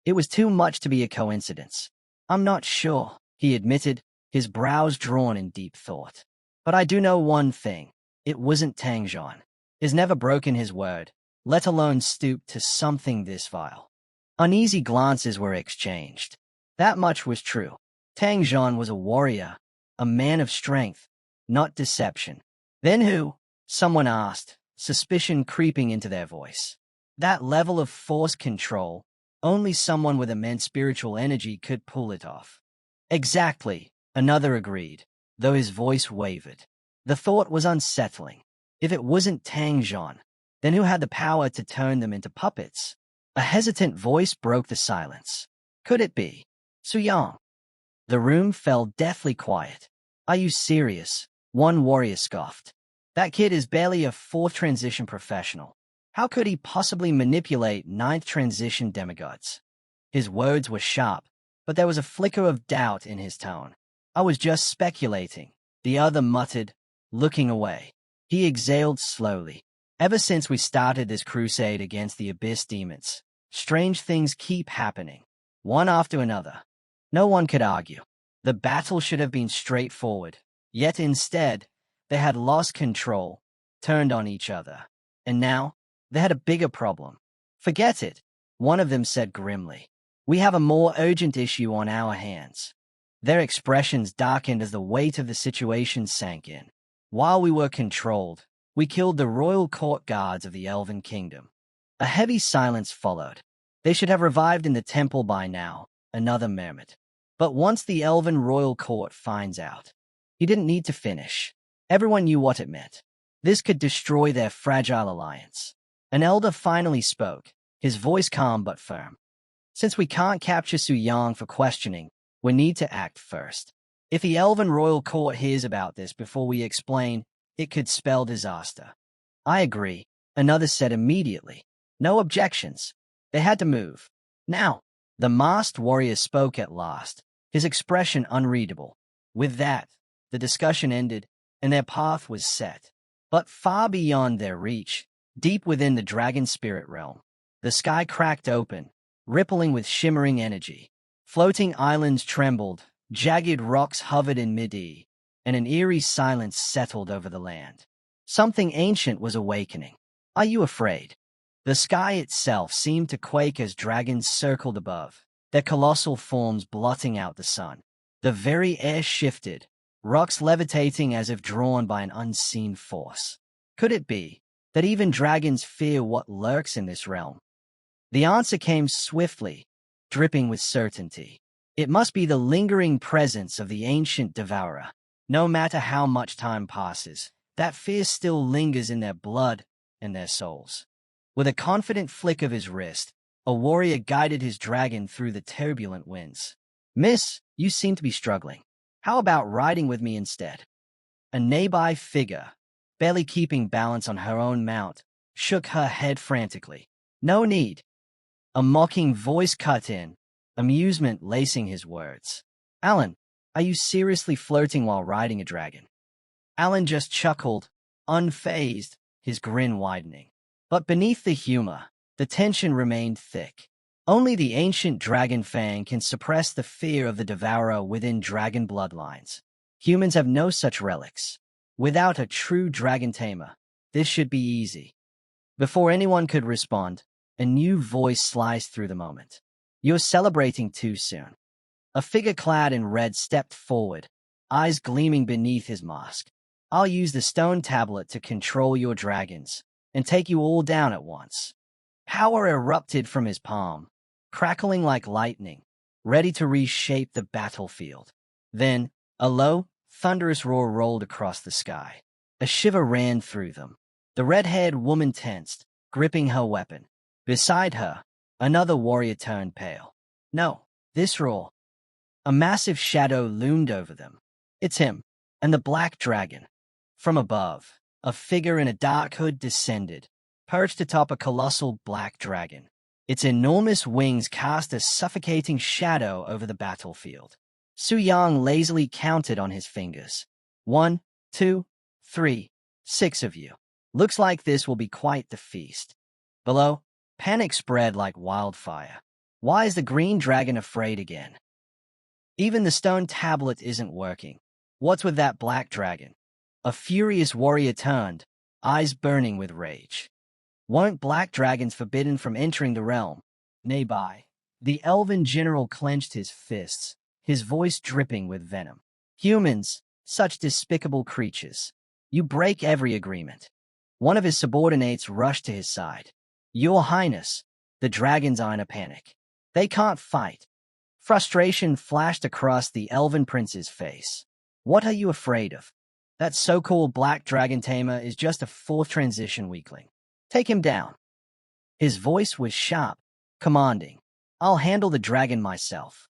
It was too much to be a coincidence. I'm not sure, he admitted, his brows drawn in deep thought. But I do know one thing. It wasn't Tang Zhan. He's never broken his word, let alone stooped to something this vile. Uneasy glances were exchanged. That much was true. Tang Zhan was a warrior, a man of strength, not deception. Then who? Someone asked, suspicion creeping into their voice. That level of force control, only someone with immense spiritual energy could pull it off. Exactly, another agreed, though his voice wavered. The thought was unsettling. If it wasn't Tang Zhan, then who had the power to turn them into puppets? A hesitant voice broke the silence. Could it be Su Yang? The room fell deathly quiet. Are you serious? One warrior scoffed. That kid is barely a fourth transition professional. How could he possibly manipulate ninth transition demigods? His words were sharp, but there was a flicker of doubt in his tone. I was just speculating, the other muttered, looking away. He exhaled slowly. Ever since we started this crusade against the Abyss demons, strange things keep happening, one after another. No one could argue. The battle should have been straightforward, yet instead, they had lost control, turned on each other. And now, they had a bigger problem. Forget it, one of them said grimly. We have a more urgent issue on our hands. Their expressions darkened as the weight of the situation sank in. While we were controlled, we killed the royal court guards of the Elven Kingdom. A heavy silence followed. They should have revived in the temple by now, another murmured. But once the Elven royal court finds out, he didn't need to finish. Everyone knew what it meant. This could destroy their fragile alliance. An elder finally spoke, his voice calm but firm. Since we can't capture Su Yang for questioning, we need to act first. If the Elven royal court hears about this before we explain, it could spell disaster. I agree, another said immediately. No objections. They had to move. Now, the masked warrior spoke at last, his expression unreadable. With that, the discussion ended, and their path was set. But far beyond their reach, deep within the dragon spirit realm, the sky cracked open, rippling with shimmering energy. Floating islands trembled, jagged rocks hovered in mid-air, and an eerie silence settled over the land. Something ancient was awakening. Are you afraid? The sky itself seemed to quake as dragons circled above, their colossal forms blotting out the sun. The very air shifted, rocks levitating as if drawn by an unseen force. Could it be that even dragons fear what lurks in this realm? The answer came swiftly, dripping with certainty. It must be the lingering presence of the ancient devourer. No matter how much time passes, that fear still lingers in their blood and their souls. With a confident flick of his wrist, a warrior guided his dragon through the turbulent winds. Miss, you seem to be struggling. How about riding with me instead? A nearby figure, barely keeping balance on her own mount, shook her head frantically. No need. A mocking voice cut in, amusement lacing his words. Alan, are you seriously flirting while riding a dragon? Alan just chuckled, unfazed, his grin widening. But beneath the humor, the tension remained thick. Only the ancient dragon fang can suppress the fear of the devourer within dragon bloodlines. Humans have no such relics. Without a true dragon tamer, this should be easy. Before anyone could respond, a new voice sliced through the moment. You're celebrating too soon. A figure clad in red stepped forward, eyes gleaming beneath his mask. I'll use the stone tablet to control your dragons and take you all down at once. Power erupted from his palm, crackling like lightning, ready to reshape the battlefield. Then, a low, thunderous roar rolled across the sky. A shiver ran through them. The red-haired woman tensed, gripping her weapon. Beside her, another warrior turned pale. No, this roar. A massive shadow loomed over them. It's him, and the black dragon. From above, a figure in a dark hood descended, perched atop a colossal black dragon. Its enormous wings cast a suffocating shadow over the battlefield. Su Yang lazily counted on his fingers. 1, 2, 3, 6 of you. Looks like this will be quite the feast. Below, panic spread like wildfire. Why is the green dragon afraid again? Even the stone tablet isn't working. What's with that black dragon? A furious warrior turned, eyes burning with rage. Weren't black dragons forbidden from entering the realm? Nearby, the elven general clenched his fists, his voice dripping with venom. Humans, such despicable creatures. You break every agreement. One of his subordinates rushed to his side. Your Highness, the dragons are in a panic. They can't fight. Frustration flashed across the elven prince's face. What are you afraid of? That so-called black dragon tamer is just a fourth transition weakling. Take him down. His voice was sharp, commanding. I'll handle the dragon myself.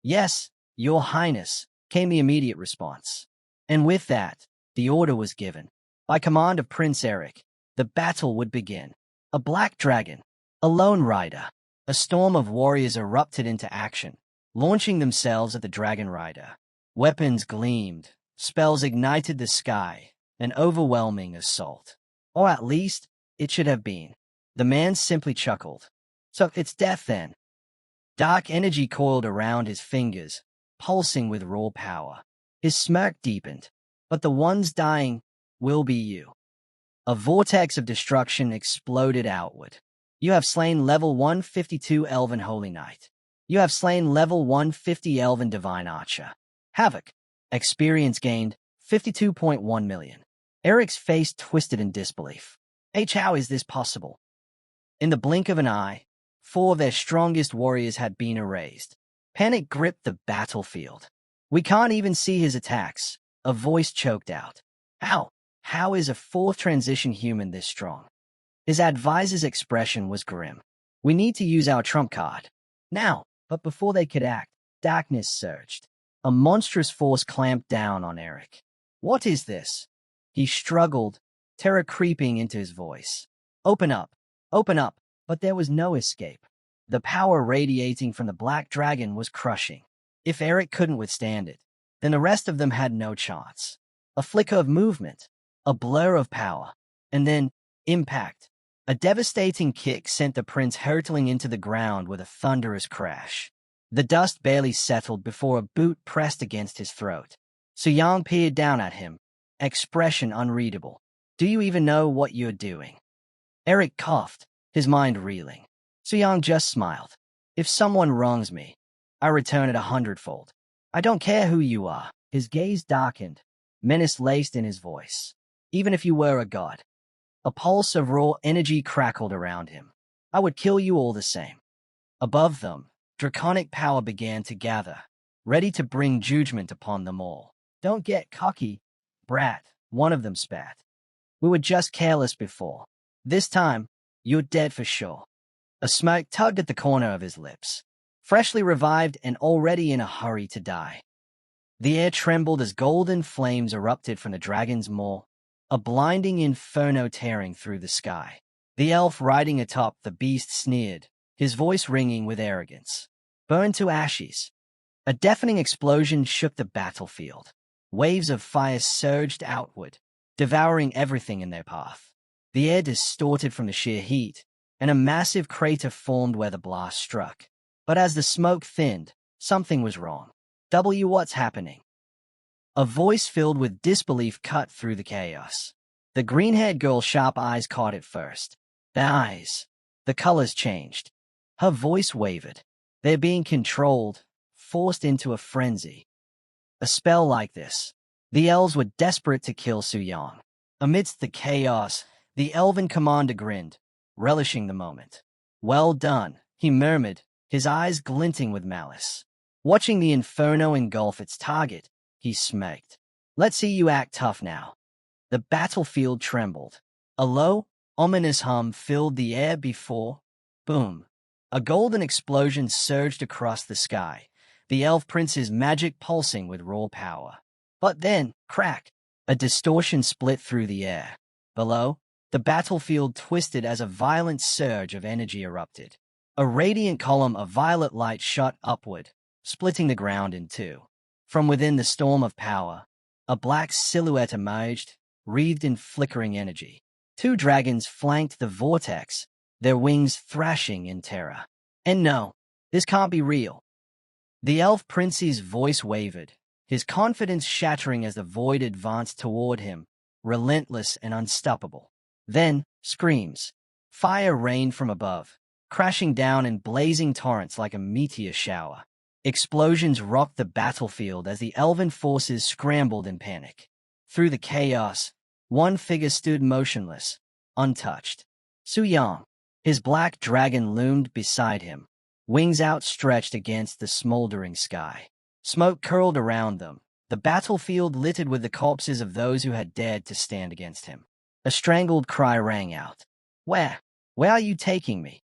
Yes, Your Highness, came the immediate response. And with that, the order was given. By command of Prince Eric, the battle would begin. A black dragon, a lone rider, a storm of warriors erupted into action, launching themselves at the dragon rider. Weapons gleamed, spells ignited the sky, an overwhelming assault. Or at least, it should have been. The man simply chuckled. So it's death then. Dark energy coiled around his fingers, pulsing with raw power. His smirk deepened. But the ones dying will be you. A vortex of destruction exploded outward. You have slain level 152 Elven Holy Knight. You have slain level 150 Elven Divine Archer. Havoc. Experience gained 52.1 million. Eric's face twisted in disbelief. How is this possible? In the blink of an eye, 4 of their strongest warriors had been erased. Panic gripped the battlefield. We can't even see his attacks. A voice choked out. How is a fourth transition human this strong? His advisor's expression was grim. We need to use our trump card. Now, but before they could act, darkness surged. A monstrous force clamped down on Eric. What is this? He struggled, terror creeping into his voice. Open up, but there was no escape. The power radiating from the black dragon was crushing. If Eric couldn't withstand it, then the rest of them had no chance. A flicker of movement, a blur of power, and then impact. A devastating kick sent the prince hurtling into the ground with a thunderous crash. The dust barely settled before a boot pressed against his throat. Su Yang peered down at him, expression unreadable. Do you even know what you're doing? Eric coughed, his mind reeling. Su Yang just smiled. If someone wrongs me, I return it 100-fold. I don't care who you are. His gaze darkened, menace laced in his voice. Even if you were a god. A pulse of raw energy crackled around him. I would kill you all the same. Above them, draconic power began to gather, ready to bring judgment upon them all. Don't get cocky, brat, one of them spat. We were just careless before. This time, you're dead for sure. A smirk tugged at the corner of his lips. Freshly revived and already in a hurry to die. The air trembled as golden flames erupted from the dragon's maw, a blinding inferno tearing through the sky. The elf riding atop the beast sneered, his voice ringing with arrogance. Burn to ashes. A deafening explosion shook the battlefield. Waves of fire surged outward, devouring everything in their path. The air distorted from the sheer heat, and a massive crater formed where the blast struck. But as the smoke thinned, something was wrong. What's happening? A voice filled with disbelief cut through the chaos. The green-haired girl's sharp eyes caught it first. The eyes. The colors changed. Her voice wavered. They're being controlled, forced into a frenzy. A spell like this. The elves were desperate to kill Su-yang. Amidst the chaos, the elven commander grinned, relishing the moment. Well done, he murmured, his eyes glinting with malice. Watching the inferno engulf its target, he smirked. Let's see you act tough now. The battlefield trembled. A low, ominous hum filled the air before, boom. A golden explosion surged across the sky, the elf prince's magic pulsing with raw power. But then, crack, a distortion split through the air. Below, the battlefield twisted as a violent surge of energy erupted. A radiant column of violet light shot upward, splitting the ground in two. From within the storm of power, a black silhouette emerged, wreathed in flickering energy. Two dragons flanked the vortex, their wings thrashing in terror. And no, this can't be real. The elf prince's voice wavered, his confidence shattering as the void advanced toward him, relentless and unstoppable. Then, screams. Fire rained from above, crashing down in blazing torrents like a meteor shower. Explosions rocked the battlefield as the elven forces scrambled in panic. Through the chaos, one figure stood motionless, untouched. Su-yang. His black dragon loomed beside him, wings outstretched against the smoldering sky. Smoke curled around them, the battlefield littered with the corpses of those who had dared to stand against him. A strangled cry rang out. Where are you taking me?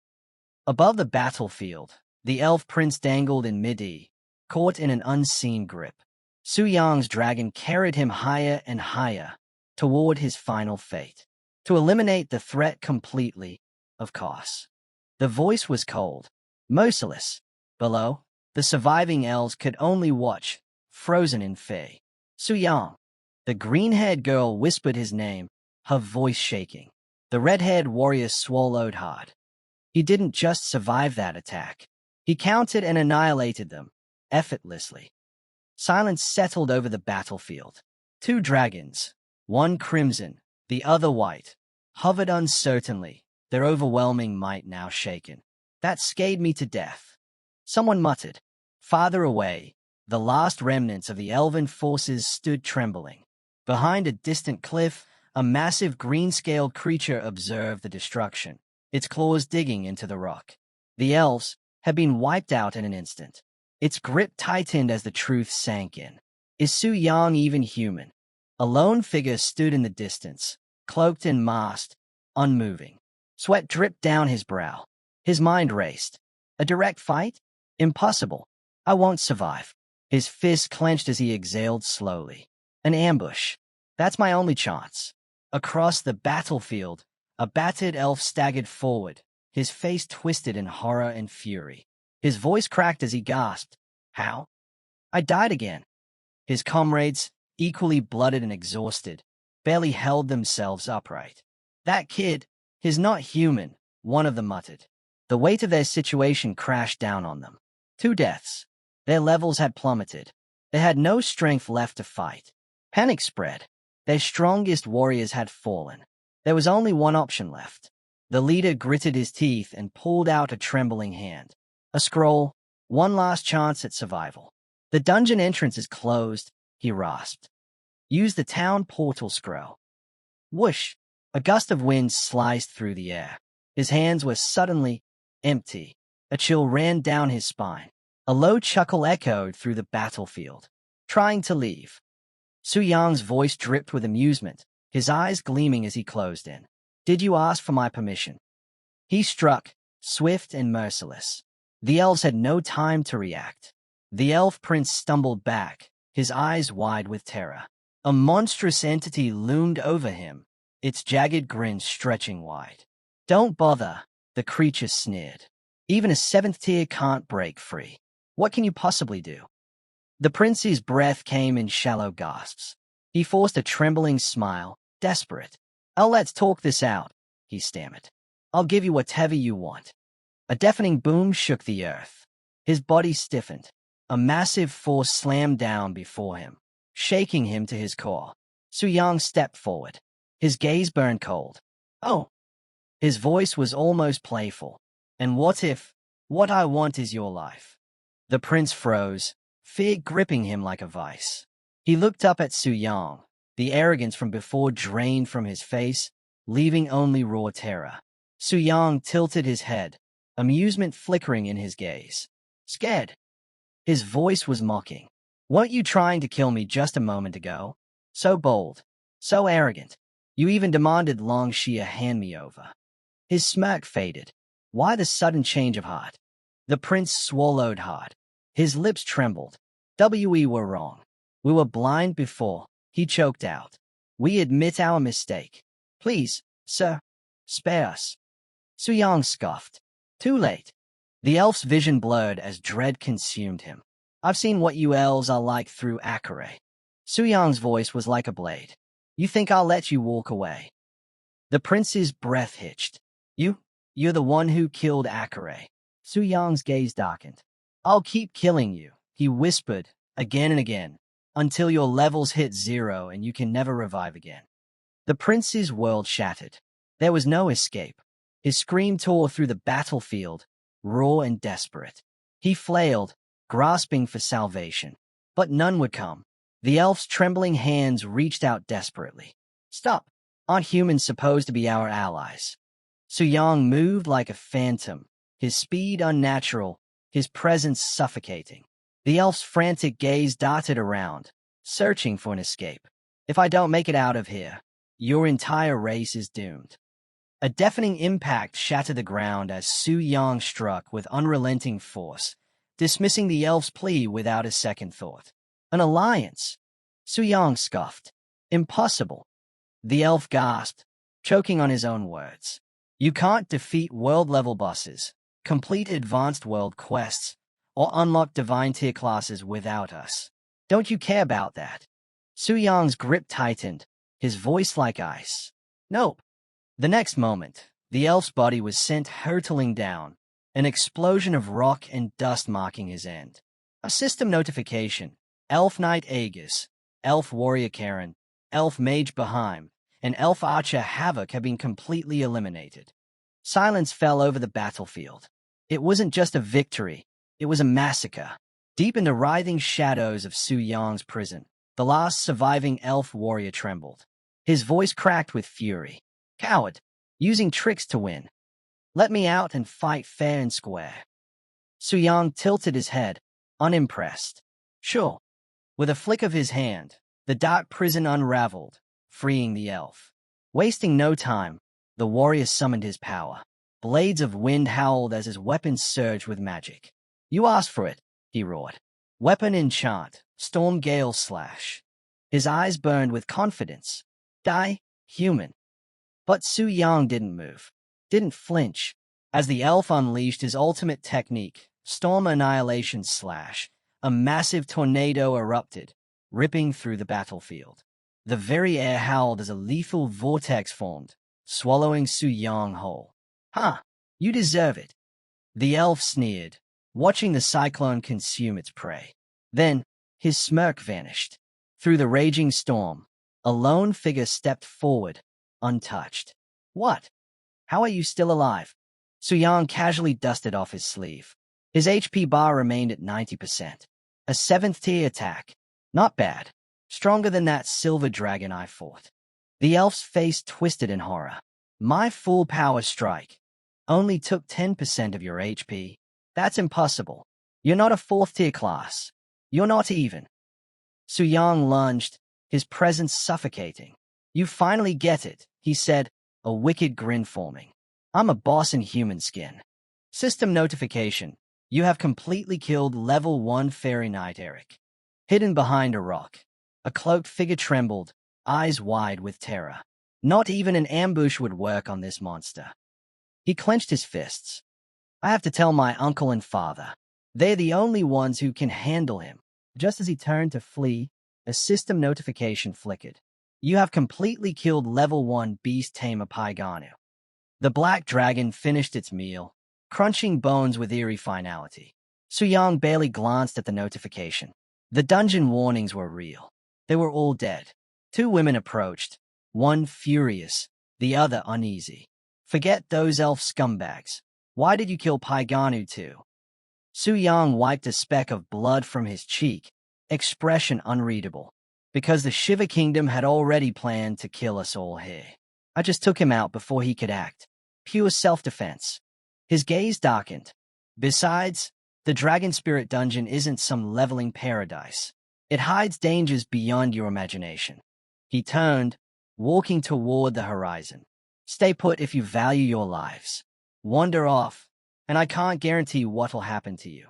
Above the battlefield, the elf prince dangled in mid-air, caught in an unseen grip. Su-yang's dragon carried him higher and higher, toward his final fate. To eliminate the threat completely, of course. The voice was cold, merciless. Below, the surviving elves could only watch, frozen in fear. Su-yang. The green-haired girl whispered his name, her voice shaking. The red-haired warrior swallowed hard. He didn't just survive that attack. He countered and annihilated them, effortlessly. Silence settled over the battlefield. Two dragons, one crimson, the other white, hovered uncertainly, their overwhelming might now shaken. That scared me to death. Someone muttered. Farther away, the last remnants of the elven forces stood trembling. Behind a distant cliff, a massive green-scaled creature observed the destruction, its claws digging into the rock. The elves had been wiped out in an instant. Its grip tightened as the truth sank in. Is Su-yang even human? A lone figure stood in the distance, cloaked and masked, unmoving. Sweat dripped down his brow. His mind raced. A direct fight? Impossible. I won't survive. His fist clenched as he exhaled slowly. An ambush. That's my only chance. Across the battlefield, a battered elf staggered forward, his face twisted in horror and fury. His voice cracked as he gasped. How? I died again. His comrades, equally blooded and exhausted, barely held themselves upright. That kid, he's not human, one of them muttered. The weight of their situation crashed down on them. 2 deaths. Their levels had plummeted. They had no strength left to fight. Panic spread. Their strongest warriors had fallen. There was only one option left. The leader gritted his teeth and pulled out a trembling hand. A scroll, one last chance at survival. The dungeon entrance is closed, he rasped. Use the town portal scroll. Whoosh! A gust of wind sliced through the air. His hands were suddenly empty. A chill ran down his spine. A low chuckle echoed through the battlefield. Trying to leave. Su-yang's voice dripped with amusement, his eyes gleaming as he closed in. Did you ask for my permission? He struck, swift and merciless. The elves had no time to react. The elf prince stumbled back, his eyes wide with terror. A monstrous entity loomed over him, its jagged grin stretching wide. Don't bother, the creature sneered. Even a 7th tier can't break free. What can you possibly do? The prince's breath came in shallow gasps. He forced a trembling smile, desperate. Oh, let's talk this out, he stammered. I'll give you whatever you want. A deafening boom shook the earth. His body stiffened. A massive force slammed down before him, shaking him to his core. Su Yang stepped forward. His gaze burned cold. Oh! His voice was almost playful. And what I want is your life? The prince froze, fear gripping him like a vice. He looked up at Su Yang, the arrogance from before drained from his face, leaving only raw terror. Su Yang tilted his head, amusement flickering in his gaze. Scared? His voice was mocking. Weren't you trying to kill me just a moment ago? So bold, so arrogant. You even demanded Long Xia hand me over. His smirk faded. Why the sudden change of heart? The prince swallowed hard. His lips trembled. We were wrong. We were blind before, he choked out. We admit our mistake. Please, sir, spare us. Su Yang scoffed. Too late. The elf's vision blurred as dread consumed him. I've seen what you elves are like through Akare. Su Yang's voice was like a blade. You think I'll let you walk away? The prince's breath hitched. You're the one who killed Akare. Su Yang's gaze darkened. I'll keep killing you, he whispered, again and again, until your levels hit 0 and you can never revive again. The prince's world shattered. There was no escape. His scream tore through the battlefield, raw and desperate. He flailed, grasping for salvation. But none would come. The elf's trembling hands reached out desperately. Stop! Aren't humans supposed to be our allies? Su Yang moved like a phantom, his speed unnatural, his presence suffocating. The elf's frantic gaze darted around, searching for an escape. If I don't make it out of here, your entire race is doomed. A deafening impact shattered the ground as Su Yang struck with unrelenting force, dismissing the elf's plea without a second thought. An alliance? Su Yang scoffed. Impossible. The elf gasped, choking on his own words. You can't defeat world-level bosses, complete advanced world quests, or unlock divine tier classes without us. Don't you care about that? Su Yang's grip tightened, his voice like ice. Nope. The next moment, the elf's body was sent hurtling down, an explosion of rock and dust marking his end. A system notification. Elf Knight Aegis, Elf Warrior Karen, Elf Mage Baheim, and Elf Archer Havoc have been completely eliminated. Silence fell over the battlefield. It wasn't just a victory, it was a massacre. Deep in the writhing shadows of Su Yang's prison, the last surviving elf warrior trembled. His voice cracked with fury. Coward, using tricks to win. Let me out and fight fair and square. Su Yang tilted his head, unimpressed. Sure. With a flick of his hand, the dark prison unraveled, freeing the elf. Wasting no time, the warrior summoned his power. Blades of wind howled as his weapons surged with magic. You asked for it, he roared. Weapon enchant, storm gale slash. His eyes burned with confidence. Die, human. But Su Yang didn't move, didn't flinch, as the elf unleashed his ultimate technique, Storm Annihilation Slash. A massive tornado erupted, ripping through the battlefield. The very air howled as a lethal vortex formed, swallowing Su Yang whole. Huh, you deserve it. The elf sneered, watching the cyclone consume its prey. Then, his smirk vanished. Through the raging storm, a lone figure stepped forward, untouched. What? How are you still alive? Su Yang casually dusted off his sleeve. His HP bar remained at 90%. A 7th tier attack. Not bad. Stronger than that silver dragon I fought. The elf's face twisted in horror. My full power strike only took 10% of your HP. That's impossible. You're not a 4th tier class. You're not even. Su Yang lunged, his presence suffocating. You finally get it, he said, a wicked grin forming. I'm a boss in human skin. System notification. You have completely killed level 1 Fairy Knight Eric. Hidden behind a rock, a cloaked figure trembled, eyes wide with terror. Not even an ambush would work on this monster. He clenched his fists. I have to tell my uncle and father. They're the only ones who can handle him. Just as he turned to flee, a system notification flickered. You have completely killed level 1 Beast Tamer Paiganu. The black dragon finished its meal, crunching bones with eerie finality. Suyang barely glanced at the notification. The dungeon warnings were real. They were all dead. Two women approached, one furious, the other uneasy. Forget those elf scumbags. Why did you kill Paiganu too? Suyang wiped a speck of blood from his cheek, expression unreadable. Because the Shiva Kingdom had already planned to kill us all here. I just took him out before he could act. Pure self-defense. His gaze darkened. Besides, the Dragon Spirit Dungeon isn't some leveling paradise. It hides dangers beyond your imagination. He turned, walking toward the horizon. Stay put if you value your lives. Wander off, and I can't guarantee what'll happen to you.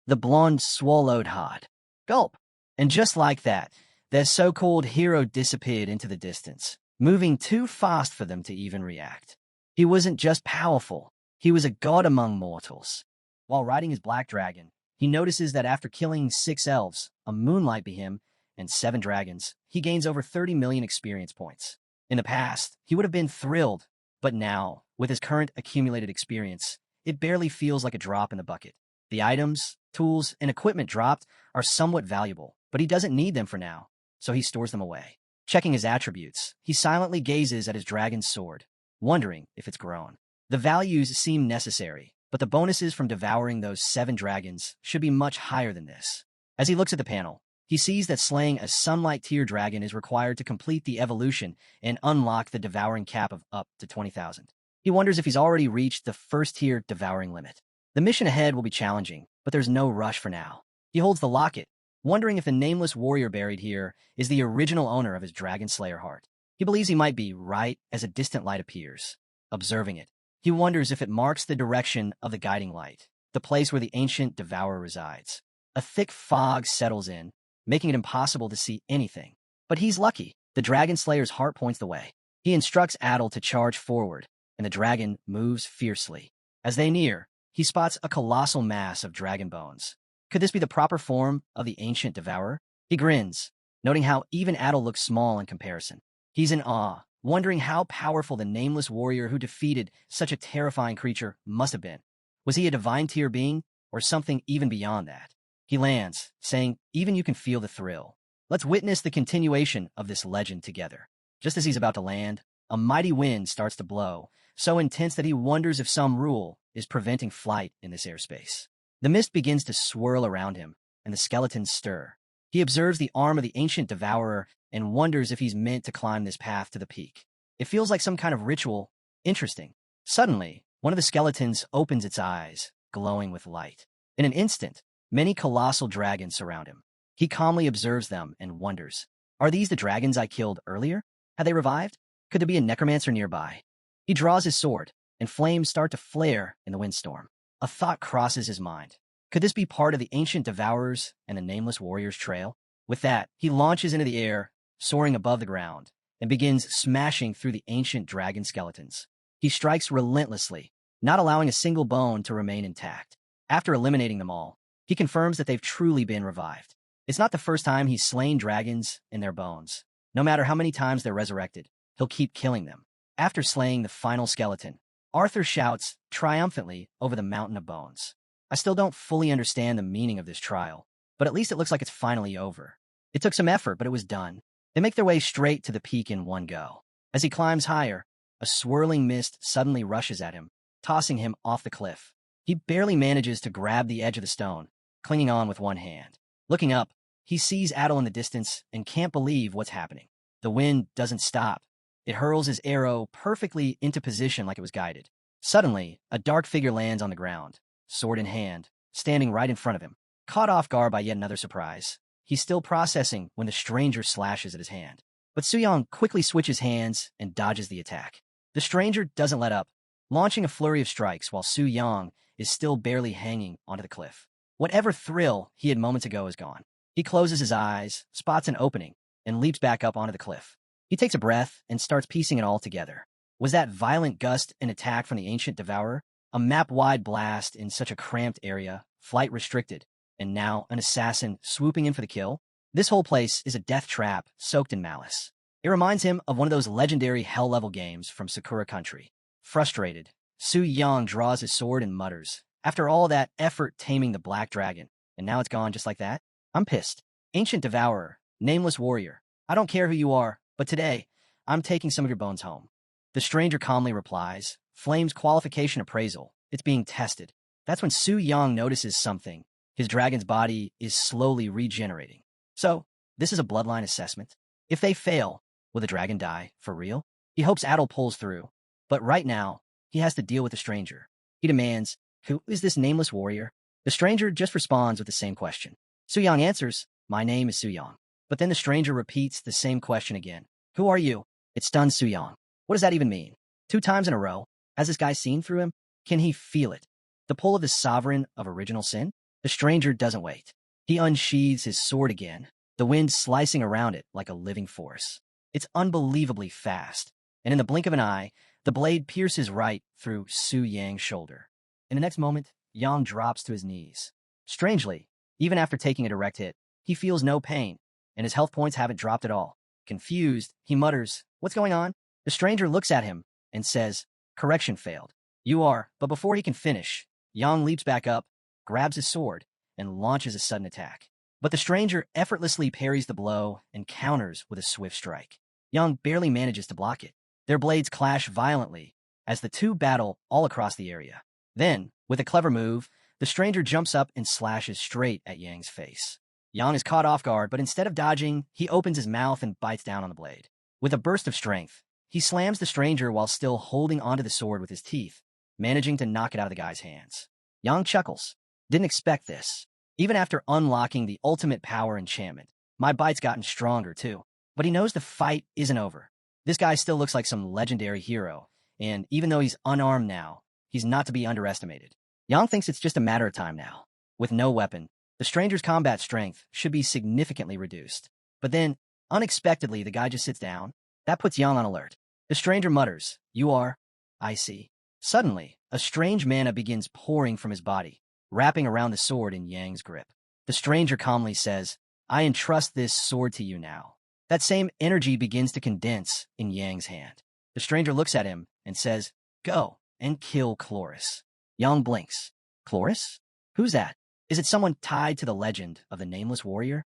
The blonde swallowed hard. Gulp. And just like that, their so-called hero disappeared into the distance, moving too fast for them to even react. He wasn't just powerful, he was a god among mortals. While riding his black dragon, he notices that after killing 6 elves, a moonlight behem, and 7 dragons, he gains over 30 million experience points. In the past, he would have been thrilled, but now, with his current accumulated experience, it barely feels like a drop in the bucket. The items, tools, and equipment dropped are somewhat valuable, but he doesn't need them for now, so he stores them away. Checking his attributes, he silently gazes at his dragon's sword, wondering if it's grown. The values seem necessary, but the bonuses from devouring those 7 dragons should be much higher than this. As he looks at the panel, he sees that slaying a Sunlight tier dragon is required to complete the evolution and unlock the devouring cap of up to 20,000. He wonders if he's already reached the first tier devouring limit. The mission ahead will be challenging, but there's no rush for now. He holds the locket, wondering if the nameless warrior buried here is the original owner of his Dragon Slayer heart. He believes he might be right as a distant light appears. Observing it, he wonders if it marks the direction of the guiding light, the place where the ancient devourer resides. A thick fog settles in, making it impossible to see anything. But he's lucky. The Dragon Slayer's heart points the way. He instructs Adel to charge forward, and the dragon moves fiercely. As they near, he spots a colossal mass of dragon bones. Could this be the proper form of the ancient devourer? He grins, noting how even Adel looks small in comparison. He's in awe, wondering how powerful the nameless warrior who defeated such a terrifying creature must have been. Was he a divine tier being, or something even beyond that? He lands, saying, "Even you can feel the thrill. Let's witness the continuation of this legend together." Just as he's about to land, a mighty wind starts to blow, so intense that he wonders if some rule is preventing flight in this airspace. The mist begins to swirl around him, and the skeletons stir. He observes the arm of the ancient devourer and wonders if he's meant to climb this path to the peak. It feels like some kind of ritual. Interesting. Suddenly, one of the skeletons opens its eyes, glowing with light. In an instant, many colossal dragons surround him. He calmly observes them and wonders, are these the dragons I killed earlier? Had they revived? Could there be a necromancer nearby? He draws his sword, and flames start to flare in the windstorm. A thought crosses his mind. Could this be part of the ancient devourers and the nameless warrior's trail? With that, he launches into the air, soaring above the ground, and begins smashing through the ancient dragon skeletons. He strikes relentlessly, not allowing a single bone to remain intact. After eliminating them all, he confirms that they've truly been revived. It's not the first time he's slain dragons and their bones. No matter how many times they're resurrected, he'll keep killing them. After slaying the final skeleton, Arthur shouts triumphantly over the mountain of bones. I still don't fully understand the meaning of this trial, but at least it looks like it's finally over. It took some effort, but it was done. They make their way straight to the peak in one go. As he climbs higher, a swirling mist suddenly rushes at him, tossing him off the cliff. He barely manages to grab the edge of the stone, clinging on with one hand. Looking up, he sees Adel in the distance and can't believe what's happening. The wind doesn't stop. It hurls his arrow perfectly into position like it was guided. Suddenly, a dark figure lands on the ground, sword in hand, standing right in front of him. Caught off guard by yet another surprise, he's still processing when the stranger slashes at his hand. But Suyang quickly switches hands and dodges the attack. The stranger doesn't let up, launching a flurry of strikes while Suyang is still barely hanging onto the cliff. Whatever thrill he had moments ago is gone. He closes his eyes, spots an opening, and leaps back up onto the cliff. He takes a breath and starts piecing it all together. Was that violent gust an attack from the ancient devourer? A map-wide blast in such a cramped area, flight restricted, and now an assassin swooping in for the kill? This whole place is a death trap soaked in malice. It reminds him of one of those legendary hell-level games from Sakura Country. Frustrated, Su Yang draws his sword and mutters, "After all that effort taming the black dragon, and now it's gone just like that? I'm pissed. Ancient Devourer, Nameless Warrior, I don't care who you are, but today, I'm taking some of your bones home." The stranger calmly replies, "Flame's qualification appraisal. It's being tested." That's when Su Yang notices something. His dragon's body is slowly regenerating. So, this is a bloodline assessment. If they fail, will the dragon die, for real? He hopes Adol pulls through. But right now, he has to deal with the stranger. He demands, "Who is this nameless warrior?" The stranger just responds with the same question. Su Yang answers, "My name is Su Yang." But then the stranger repeats the same question again. "Who are you?" It stuns Su Yang. What does that even mean? 2 times in a row? Has this guy seen through him? Can he feel it? The pull of the sovereign of original sin? The stranger doesn't wait. He unsheathes his sword again, the wind slicing around it like a living force. It's unbelievably fast, and in the blink of an eye, the blade pierces right through Su Yang's shoulder. In the next moment, Yang drops to his knees. Strangely, even after taking a direct hit, he feels no pain, and his health points haven't dropped at all. Confused, he mutters, "What's going on?" The stranger looks at him and says, "Correction failed. You are," but before he can finish, Yang leaps back up, grabs his sword, and launches a sudden attack. But the stranger effortlessly parries the blow and counters with a swift strike. Yang barely manages to block it. Their blades clash violently as the two battle all across the area. Then, with a clever move, the stranger jumps up and slashes straight at Yang's face. Yang is caught off guard, but instead of dodging, he opens his mouth and bites down on the blade. With a burst of strength, he slams the stranger while still holding onto the sword with his teeth, managing to knock it out of the guy's hands. Yang chuckles. Didn't expect this. Even after unlocking the ultimate power enchantment, my bite's gotten stronger too. But he knows the fight isn't over. This guy still looks like some legendary hero, and even though he's unarmed now, he's not to be underestimated. Yang thinks it's just a matter of time now. With no weapon, the stranger's combat strength should be significantly reduced. But then, unexpectedly, the guy just sits down. That puts Yang on alert. The stranger mutters, "You are, I see." Suddenly, a strange mana begins pouring from his body, wrapping around the sword in Yang's grip. The stranger calmly says, "I entrust this sword to you now." That same energy begins to condense in Yang's hand. The stranger looks at him and says, "Go and kill Chloris." Yang blinks. Chloris? Who's that? Is it someone tied to the legend of the Nameless Warrior?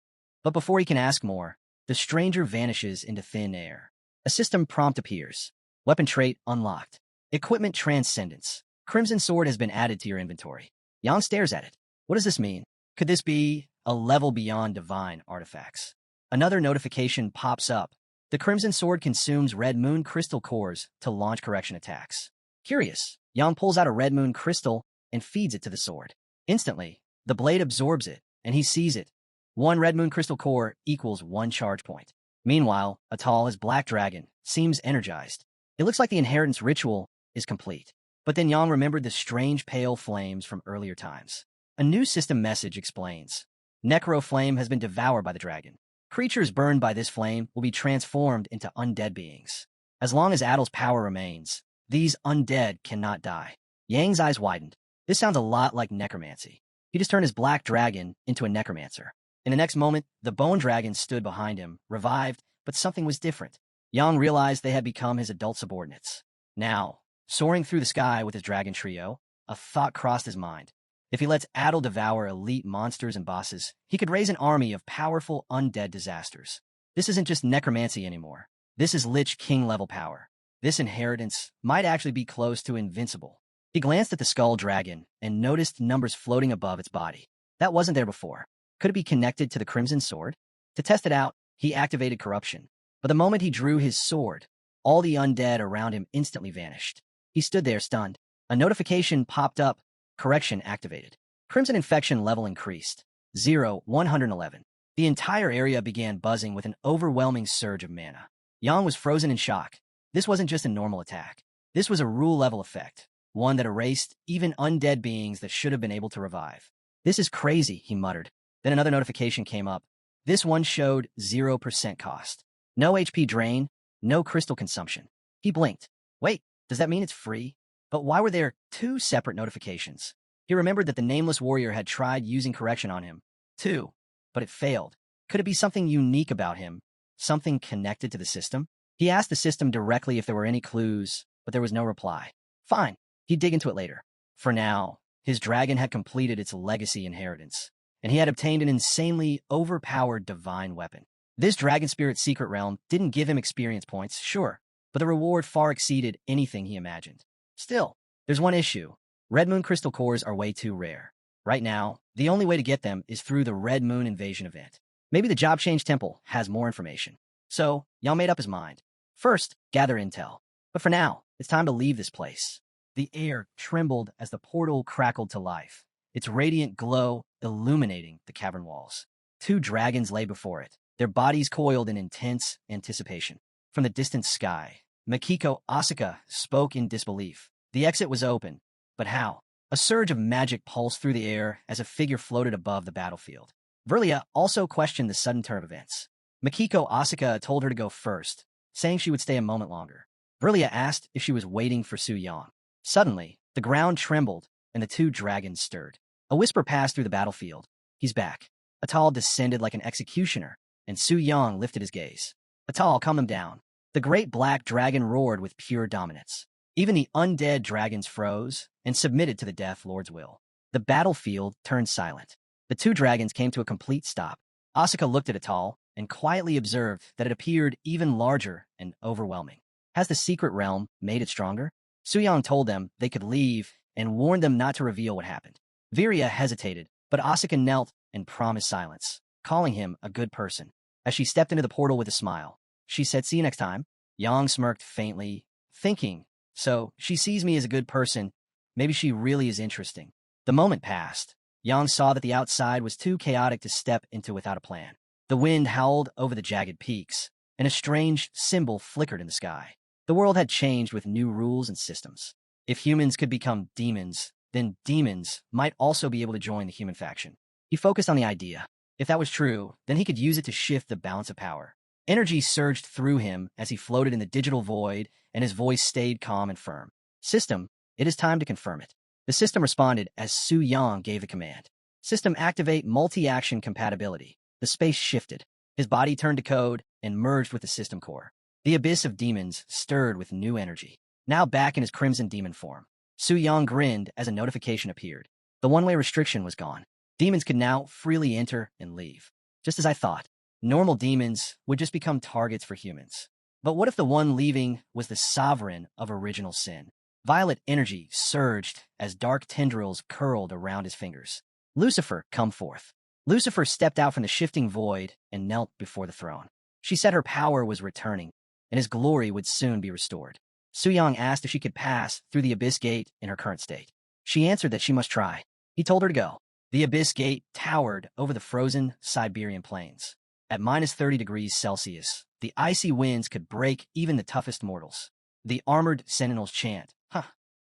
But before he can ask more, the stranger vanishes into thin air. A system prompt appears. Weapon trait unlocked. Equipment transcendence. Crimson sword has been added to your inventory. Yang stares at it. What does this mean? Could this be a level beyond divine artifacts? Another notification pops up. The Crimson Sword consumes Red Moon Crystal cores to launch correction attacks. Curious, Yang pulls out a Red Moon Crystal and feeds it to the sword. Instantly, the blade absorbs it, and he sees it. 1 Red Moon Crystal core equals 1 charge point. Meanwhile, a tall as Black Dragon seems energized. It looks like the inheritance ritual is complete. But then Yang remembered the strange pale flames from earlier times. A new system message explains. Necro Flame has been devoured by the dragon. Creatures burned by this flame will be transformed into undead beings. As long as Adol's power remains, these undead cannot die. Yang's eyes widened. This sounds a lot like necromancy. He just turned his black dragon into a necromancer. In the next moment, the bone dragon stood behind him, revived, but something was different. Yang realized they had become his adult subordinates. Now, soaring through the sky with his dragon trio, a thought crossed his mind. If he lets Adol devour elite monsters and bosses, he could raise an army of powerful undead disasters. This isn't just necromancy anymore. This is Lich King-level power. This inheritance might actually be close to invincible. He glanced at the skull dragon and noticed numbers floating above its body. That wasn't there before. Could it be connected to the Crimson Sword? To test it out, he activated corruption. But the moment he drew his sword, all the undead around him instantly vanished. He stood there stunned. A notification popped up. Correction activated. Crimson infection level increased. 111. The entire area began buzzing with an overwhelming surge of mana. Yang was frozen in shock. This wasn't just a normal attack. This was a rule-level effect, one that erased even undead beings that should have been able to revive. "This is crazy," he muttered. Then another notification came up. This one showed 0% cost. No HP drain, no crystal consumption. He blinked. Wait, does that mean it's free? But why were there 2 separate notifications? He remembered that the Nameless Warrior had tried using correction on him, too, but it failed. Could it be something unique about him? Something connected to the system? He asked the system directly if there were any clues, but there was no reply. Fine, he'd dig into it later. For now, his dragon had completed its legacy inheritance, and he had obtained an insanely overpowered divine weapon. This dragon spirit's secret realm didn't give him experience points, sure, but the reward far exceeded anything he imagined. Still, there's one issue. Red Moon crystal cores are way too rare. Right now, the only way to get them is through the Red Moon Invasion event. Maybe the Job Change Temple has more information. So, Yang made up his mind. First, gather intel. But for now, it's time to leave this place. The air trembled as the portal crackled to life, its radiant glow illuminating the cavern walls. Two dragons lay before it, their bodies coiled in intense anticipation. From the distant sky, Mikiko Asaka spoke in disbelief. The exit was open, but how? A surge of magic pulsed through the air as a figure floated above the battlefield. Verlia also questioned the sudden turn of events. Mikiko Asaka told her to go first, saying she would stay a moment longer. Verlia asked if she was waiting for Su Yang. Suddenly, the ground trembled and the two dragons stirred. A whisper passed through the battlefield. He's back. Atal descended like an executioner, and Su Yang lifted his gaze. Atal, calm them down. The great black dragon roared with pure dominance. Even the undead dragons froze and submitted to the Death Lord's will. The battlefield turned silent. The two dragons came to a complete stop. Asaka looked at Atal and quietly observed that it appeared even larger and overwhelming. Has the secret realm made it stronger? Su Yang told them they could leave and warned them not to reveal what happened. Viria hesitated, but Asaka knelt and promised silence, calling him a good person. As she stepped into the portal with a smile, she said, "See you next time." Yang smirked faintly, thinking, so she sees me as a good person. Maybe she really is interesting. The moment passed. Yang saw that the outside was too chaotic to step into without a plan. The wind howled over the jagged peaks, and a strange symbol flickered in the sky. The world had changed with new rules and systems. If humans could become demons, then demons might also be able to join the human faction. He focused on the idea. If that was true, then he could use it to shift the balance of power. Energy surged through him as he floated in the digital void, and his voice stayed calm and firm. System, it is time to confirm it. The system responded as Su Yang gave the command. System, activate multi-action compatibility. The space shifted. His body turned to code and merged with the system core. The abyss of demons stirred with new energy. Now back in his crimson demon form, Su Yang grinned as a notification appeared. The one-way restriction was gone. Demons could now freely enter and leave. Just as I thought, normal demons would just become targets for humans. But what if the one leaving was the sovereign of original sin? Violet energy surged as dark tendrils curled around his fingers. Lucifer, come forth. Lucifer stepped out from the shifting void and knelt before the throne. She said her power was returning, and his glory would soon be restored. Su Yang asked if she could pass through the Abyss Gate in her current state. She answered that she must try. He told her to go. The Abyss Gate towered over the frozen Siberian plains. At -30 degrees Celsius, the icy winds could break even the toughest mortals. The armored sentinels chant,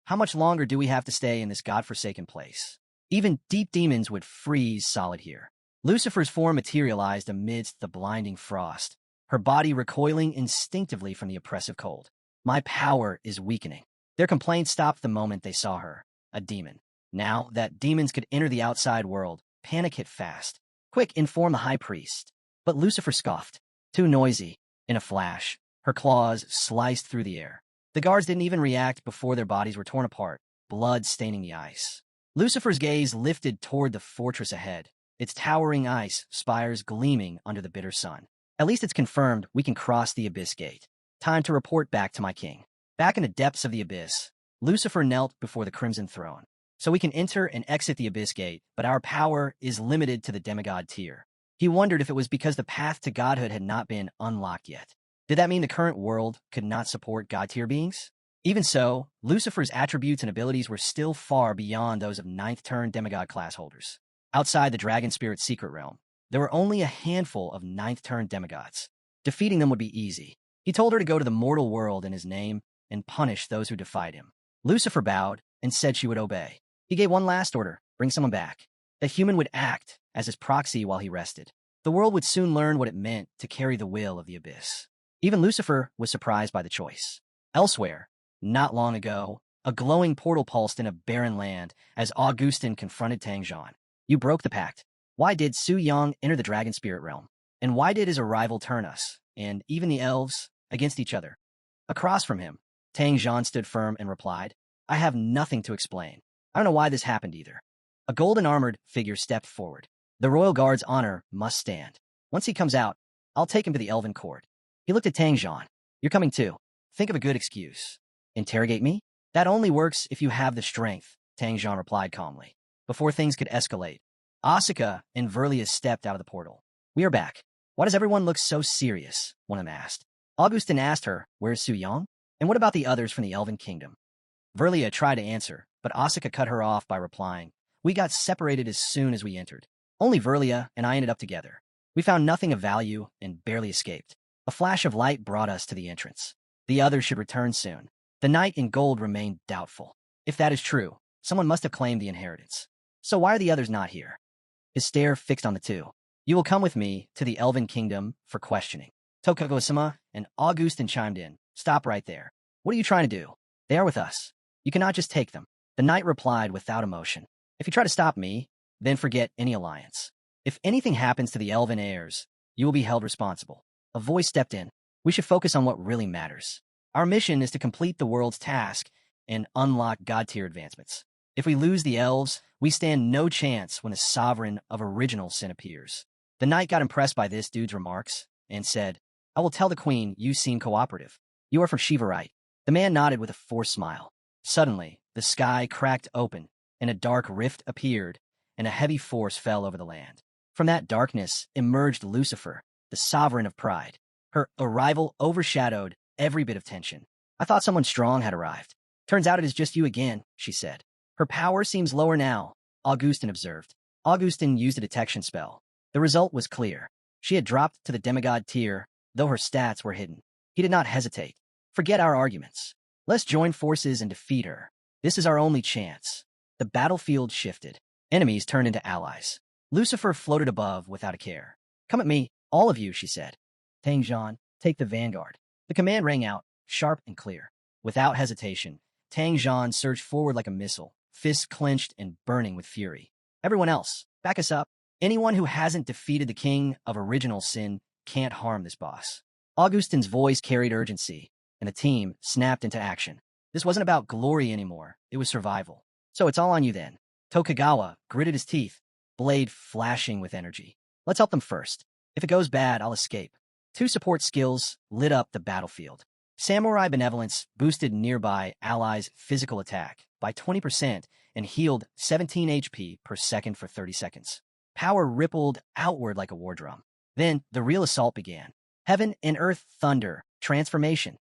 how much longer do we have to stay in this godforsaken place? Even deep demons would freeze solid here. Lucifer's form materialized amidst the blinding frost, her body recoiling instinctively from the oppressive cold. My power is weakening. Their complaints stopped the moment they saw her, a demon. Now that demons could enter the outside world, panic hit fast. Quick, inform the high priest. But Lucifer scoffed. Too noisy. In a flash, her claws sliced through the air. The guards didn't even react before their bodies were torn apart, blood staining the ice. Lucifer's gaze lifted toward the fortress ahead, its towering ice spires gleaming under the bitter sun. At least it's confirmed we can cross the Abyss Gate. Time to report back to my king. Back in the depths of the abyss, Lucifer knelt before the Crimson Throne. So we can enter and exit the Abyss Gate, but our power is limited to the demigod tier. He wondered if it was because the path to godhood had not been unlocked yet. Did that mean the current world could not support god-tier beings? Even so, Lucifer's attributes and abilities were still far beyond those of 9th-turn demigod class holders. Outside the Dragon Spirit's secret realm, there were only a handful of 9th-turn demigods. Defeating them would be easy. He told her to go to the mortal world in his name and punish those who defied him. Lucifer bowed and said she would obey. He gave one last order, bring someone back. That human would act as his proxy while he rested. The world would soon learn what it meant to carry the will of the abyss. Even Lucifer was surprised by the choice. Elsewhere, not long ago, a glowing portal pulsed in a barren land as Augustin confronted Tang Zhan. You broke the pact. Why did Su Yang enter the Dragon Spirit realm? And why did his arrival turn us, and even the elves, against each other? Across from him, Tang Jian stood firm and replied, I have nothing to explain. I don't know why this happened either. A golden-armored figure stepped forward. The royal guard's honor must stand. Once he comes out, I'll take him to the elven court. He looked at Tang Jian. You're coming too. Think of a good excuse. Interrogate me? That only works if you have the strength, Tang Jian replied calmly. Before things could escalate, Asuka and Verlia stepped out of the portal. We are back. Why does everyone look so serious? One of them asked. Augustin asked her, where's Su Yang? And what about the others from the Elven Kingdom? Verlia tried to answer, but Asuka cut her off by replying, we got separated as soon as we entered. Only Verlia and I ended up together. We found nothing of value and barely escaped. A flash of light brought us to the entrance. The others should return soon. The knight in gold remained doubtful. If that is true, someone must have claimed the inheritance. So why are the others not here? His stare fixed on the two. You will come with me to the Elven Kingdom for questioning. Tokago-sama and Augustin chimed in. Stop right there. What are you trying to do? They are with us. You cannot just take them. The knight replied without emotion. If you try to stop me, then forget any alliance. If anything happens to the Elven heirs, you will be held responsible. A voice stepped in. We should focus on what really matters. Our mission is to complete the world's task and unlock God-tier advancements. If we lose the elves, we stand no chance when the sovereign of original sin appears. The knight got impressed by this dude's remarks and said, I will tell the queen you seem cooperative. You are from Shivarite. The man nodded with a forced smile. Suddenly, the sky cracked open, and a dark rift appeared, and a heavy force fell over the land. From that darkness emerged Lucifer, the sovereign of pride. Her arrival overshadowed every bit of tension. I thought someone strong had arrived. Turns out it is just you again, she said. Her power seems lower now, Augustin observed. Augustin used a detection spell. The result was clear. She had dropped to the demigod tier, though her stats were hidden. He did not hesitate. Forget our arguments. Let's join forces and defeat her. This is our only chance. The battlefield shifted. Enemies turned into allies. Lucifer floated above without a care. Come at me, all of you, she said. Tang Jian, take the vanguard. The command rang out, sharp and clear. Without hesitation, Tang Jian surged forward like a missile, fists clenched and burning with fury. Everyone else, back us up. Anyone who hasn't defeated the king of original sin can't harm this boss. Augustin's voice carried urgency, and the team snapped into action. This wasn't about glory anymore, it was survival. So it's all on you then. Tokugawa gritted his teeth, blade flashing with energy. Let's help them first. If it goes bad, I'll escape. Two support skills lit up the battlefield. Samurai Benevolence boosted nearby allies' physical attack by 20% and healed 17 HP per second for 30 seconds. Power rippled outward like a war drum. Then the real assault began. Heaven and earth thunder, transformation.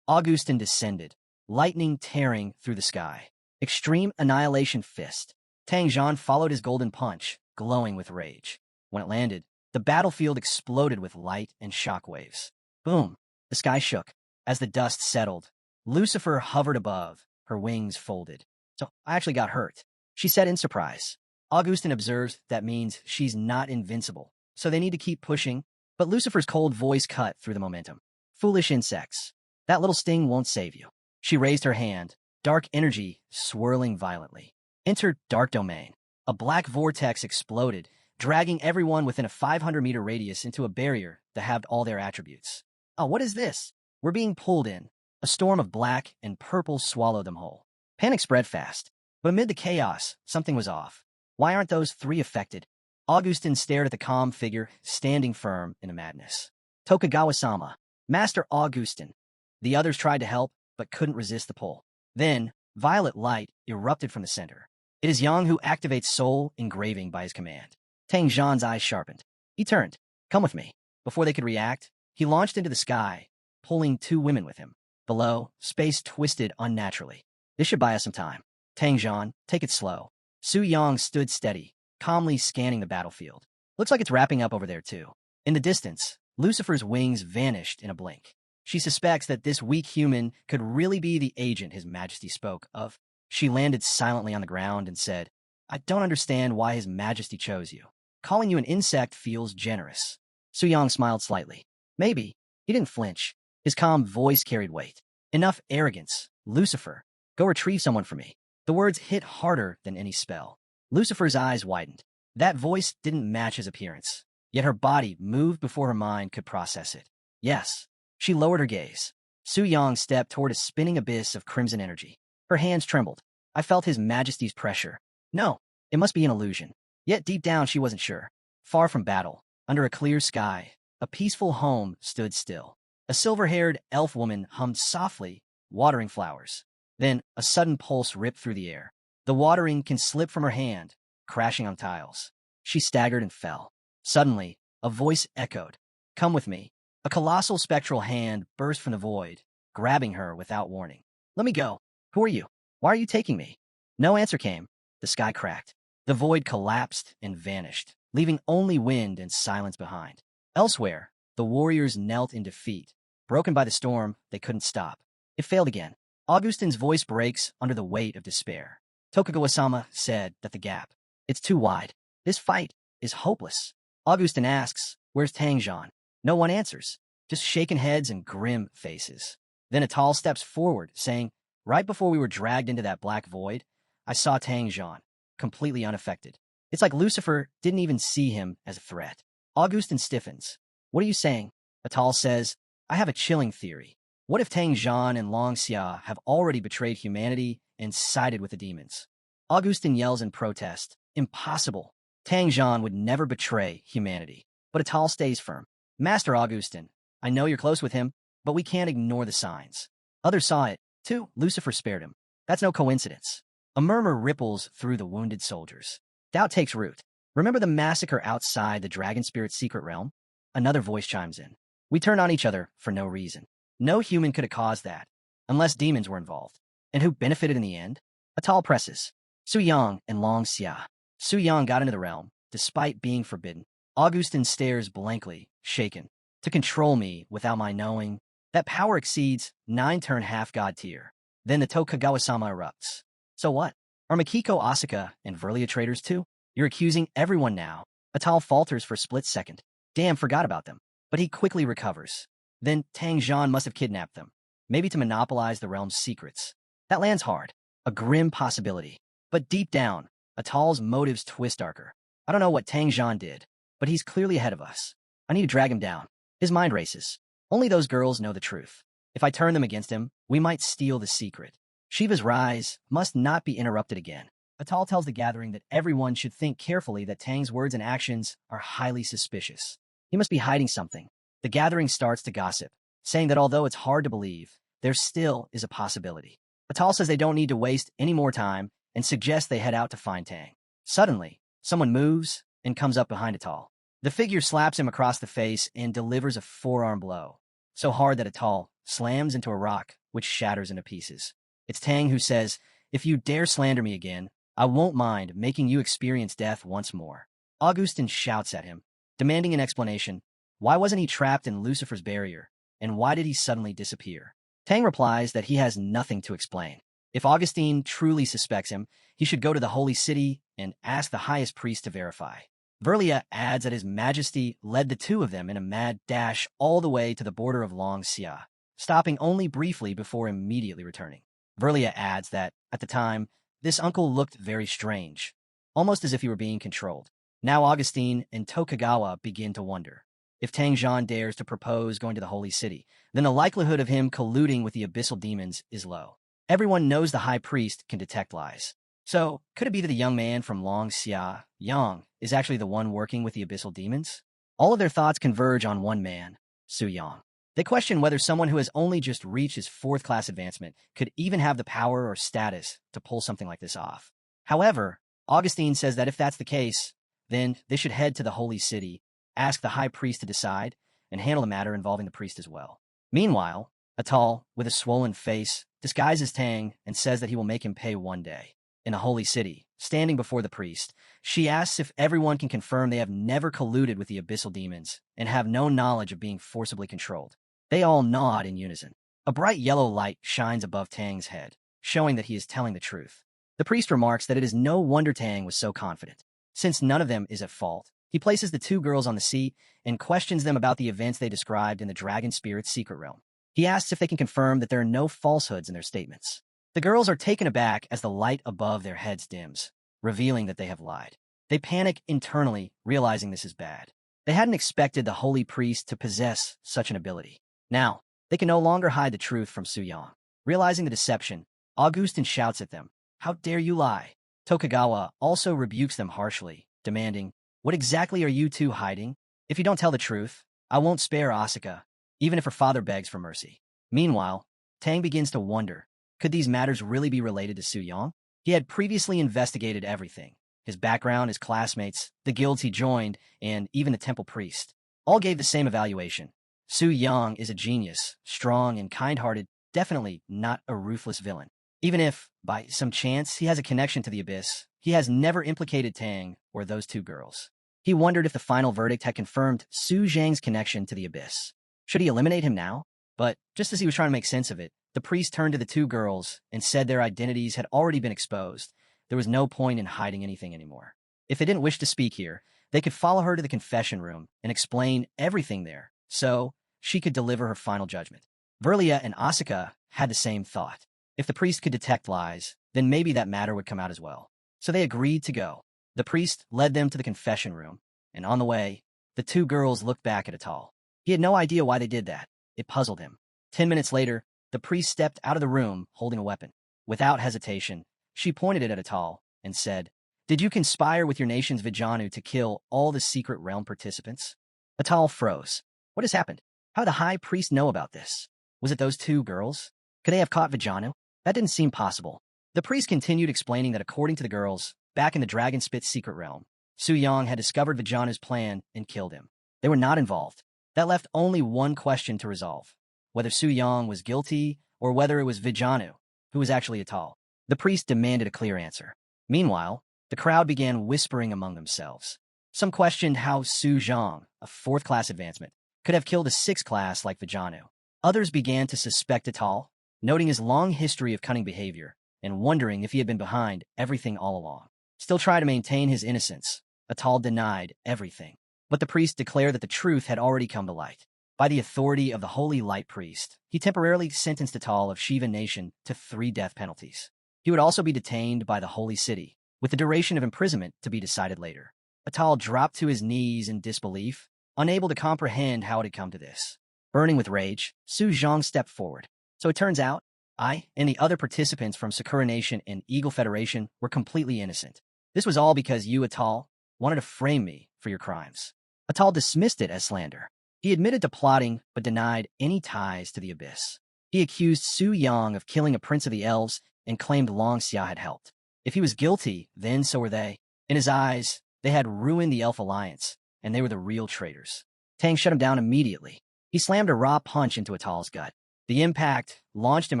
Augustin descended, lightning tearing through the sky. Extreme annihilation fist. Tang Jian followed his golden punch, glowing with rage. When it landed, the battlefield exploded with light and shockwaves. Boom! The sky shook. As the dust settled, Lucifer hovered above, her wings folded. So I actually got hurt, she said in surprise. Augustin observes that means she's not invincible, so they need to keep pushing. But Lucifer's cold voice cut through the momentum. Foolish insects. That little sting won't save you. She raised her hand, dark energy swirling violently. Enter Dark Domain. A black vortex exploded, dragging everyone within a 500-meter radius into a barrier that had all their attributes. Oh, what is this? We're being pulled in. A storm of black and purple swallowed them whole. Panic spread fast. But amid the chaos, something was off. Why aren't those three affected? Augustin stared at the calm figure, standing firm in the madness. Tokugawa-sama, Master Augustin. The others tried to help, but couldn't resist the pull. Then, violet light erupted from the center. It is Yang who activates soul engraving by his command. Tang Jian's eyes sharpened. He turned. Come with me. Before they could react, he launched into the sky, pulling two women with him. Below, space twisted unnaturally. This should buy us some time. Tang Jian, take it slow. Su Yang stood steady, calmly scanning the battlefield. Looks like it's wrapping up over there too. In the distance, Lucifer's wings vanished in a blink. She suspects that this weak human could really be the agent His Majesty spoke of. She landed silently on the ground and said, I don't understand why His Majesty chose you. Calling you an insect feels generous. Su Yang smiled slightly. Maybe. He didn't flinch. His calm voice carried weight. Enough arrogance. Lucifer, go retrieve someone for me. The words hit harder than any spell. Lucifer's eyes widened. That voice didn't match his appearance, yet her body moved before her mind could process it. Yes. She lowered her gaze. Su Yang stepped toward a spinning abyss of crimson energy. Her hands trembled. I felt His Majesty's pressure. No, it must be an illusion. Yet deep down she wasn't sure. Far from battle, under a clear sky, a peaceful home stood still. A silver-haired elf woman hummed softly, watering flowers. Then a sudden pulse ripped through the air. The watering can slip from her hand, crashing on tiles. She staggered and fell. Suddenly, a voice echoed. Come with me. A colossal spectral hand burst from the void, grabbing her without warning. Let me go. Who are you? Why are you taking me? No answer came. The sky cracked. The void collapsed and vanished, leaving only wind and silence behind. Elsewhere, the warriors knelt in defeat. Broken by the storm, they couldn't stop. It failed again. Augustine's voice breaks under the weight of despair. Tokugawa-sama said that the gap, it's too wide. This fight is hopeless. Augustine asks, where's Tangjean? No one answers, just shaken heads and grim faces. Then Atal steps forward, saying, right before we were dragged into that black void, I saw Tangjean, completely unaffected. It's like Lucifer didn't even see him as a threat. Augustine stiffens. What are you saying? Atal says, I have a chilling theory. What if Tangjean and Long Xia have already betrayed humanity and sided with the demons? Augustine yells in protest. Impossible. Tangjean would never betray humanity. But Atal stays firm. Master Augustine, I know you're close with him, but we can't ignore the signs. Others saw it, too. Lucifer spared him. That's no coincidence. A murmur ripples through the wounded soldiers. Doubt takes root. Remember the massacre outside the Dragon Spirit's secret realm? Another voice chimes in. We turned on each other for no reason. No human could have caused that, unless demons were involved. And who benefited in the end? Atal presses. Su Yang and Long Xia. Su Yang got into the realm, despite being forbidden. Augustine stares blankly, shaken. To control me without my knowing, that power exceeds 9-turn half-god tier. Then the Tokugawa-sama erupts. So what? Are Mikiko Asaka and Verlia traitors too? You're accusing everyone now. Atal falters for a split second. Damn, forgot about them. But he quickly recovers. Then Tangjean must have kidnapped them, maybe to monopolize the realm's secrets. That lands hard. A grim possibility. But deep down, Atal's motives twist darker. I don't know what Tangjean did, but he's clearly ahead of us. I need to drag him down. His mind races. Only those girls know the truth. If I turn them against him, we might steal the secret. Shiva's rise must not be interrupted again. Atal tells the gathering that everyone should think carefully that Tang's words and actions are highly suspicious. He must be hiding something. The gathering starts to gossip, saying that although it's hard to believe, there still is a possibility. Atal says they don't need to waste any more time and suggests they head out to find Tang. Suddenly, someone moves and comes up behind Atal. The figure slaps him across the face and delivers a forearm blow, so hard that Atal slams into a rock, which shatters into pieces. It's Tang who says, if you dare slander me again, I won't mind making you experience death once more. Augustine shouts at him, demanding an explanation. Why wasn't he trapped in Lucifer's barrier, and why did he suddenly disappear? Tang replies that he has nothing to explain. If Augustine truly suspects him, he should go to the holy city and ask the highest priest to verify. Verlia adds that His Majesty led the two of them in a mad dash all the way to the border of Long Xia, stopping only briefly before immediately returning. Verlia adds that, at the time, this uncle looked very strange, almost as if he were being controlled. Now Augustine and Tokugawa begin to wonder. If Tangjean dares to propose going to the holy city, then the likelihood of him colluding with the abyssal demons is low. Everyone knows the high priest can detect lies. So, could it be that the young man from Long Xia, Yang, is actually the one working with the abyssal demons? All of their thoughts converge on one man, Su Yang. They question whether someone who has only just reached his 4th-class advancement could even have the power or status to pull something like this off. However, Augustine says that if that's the case, then they should head to the holy city, ask the high priest to decide, and handle the matter involving the priest as well. Meanwhile, Atal, with a swollen face, disguises Tang and says that he will make him pay one day. In the holy city, standing before the priest, she asks if everyone can confirm they have never colluded with the abyssal demons and have no knowledge of being forcibly controlled. They all nod in unison. A bright yellow light shines above Tang's head, showing that he is telling the truth. The priest remarks that it is no wonder Tang was so confident. Since none of them is at fault, he places the two girls on the seat and questions them about the events they described in the Dragon Spirit's secret realm. He asks if they can confirm that there are no falsehoods in their statements. The girls are taken aback as the light above their heads dims, revealing that they have lied. They panic internally, realizing this is bad. They hadn't expected the holy priest to possess such an ability. Now, They can no longer hide the truth from Su Yang. Realizing the deception, Augustin shouts at them, "How dare you lie?" Tokugawa also rebukes them harshly, demanding, "What exactly are you two hiding? If you don't tell the truth, I won't spare Asuka, even if her father begs for mercy." Meanwhile, Tang begins to wonder, could these matters really be related to Su Yang? He had previously investigated everything. His background, his classmates, the guilds he joined, and even the temple priest. All gave the same evaluation. Su Yang is a genius, strong and kind-hearted, definitely not a ruthless villain. Even if, by some chance, he has a connection to the Abyss, he has never implicated Tang or those two girls. He wondered if the final verdict had confirmed Su Zhang's connection to the Abyss. Should he eliminate him now? But just as he was trying to make sense of it, the priest turned to the two girls and said their identities had already been exposed. There was no point in hiding anything anymore. If they didn't wish to speak here, they could follow her to the confession room and explain everything there, so she could deliver her final judgment. Verlia and Asuka had the same thought. If the priest could detect lies, then maybe that matter would come out as well. So they agreed to go. The priest led them to the confession room, and on the way, the two girls looked back at Atal. He had no idea why they did that. It puzzled him. 10 minutes later, the priest stepped out of the room holding a weapon. Without hesitation, she pointed it at Atal and said, "Did you conspire with your nation's Vijanu to kill all the secret realm participants?" Atal froze. What has happened? How did the high priest know about this? Was it those two girls? Could they have caught Vijanu? That didn't seem possible. The priest continued explaining that according to the girls, back in the Dragon Spit's secret realm, Su Yang had discovered Vijanu's plan and killed him. They were not involved. That left only one question to resolve, whether Su Yang was guilty or whether it was Vijanu, who was actually Atal. The priest demanded a clear answer. Meanwhile, the crowd began whispering among themselves. Some questioned how Su Zhang, a 4th class advancement, could have killed a 6th class like Vijanu. Others began to suspect Atal, noting his long history of cunning behavior and wondering if he had been behind everything all along. Still trying to maintain his innocence, Atal denied everything. But the priest declared that the truth had already come to light. By the authority of the Holy Light Priest, he temporarily sentenced Atal of Shiva Nation to 3 death penalties. He would also be detained by the Holy City, with the duration of imprisonment to be decided later. Atal dropped to his knees in disbelief, unable to comprehend how it had come to this. Burning with rage, Su Zhang stepped forward. So it turns out, I and the other participants from Sakura Nation and Eagle Federation were completely innocent. This was all because you, Atal, wanted to frame me for your crimes. Atal dismissed it as slander. He admitted to plotting, but denied any ties to the Abyss. He accused Su Yang of killing a prince of the elves and claimed Long Xia had helped. If he was guilty, then so were they. In his eyes, they had ruined the Elf Alliance, and they were the real traitors. Tang shut him down immediately. He slammed a raw punch into Atal's gut. The impact launched him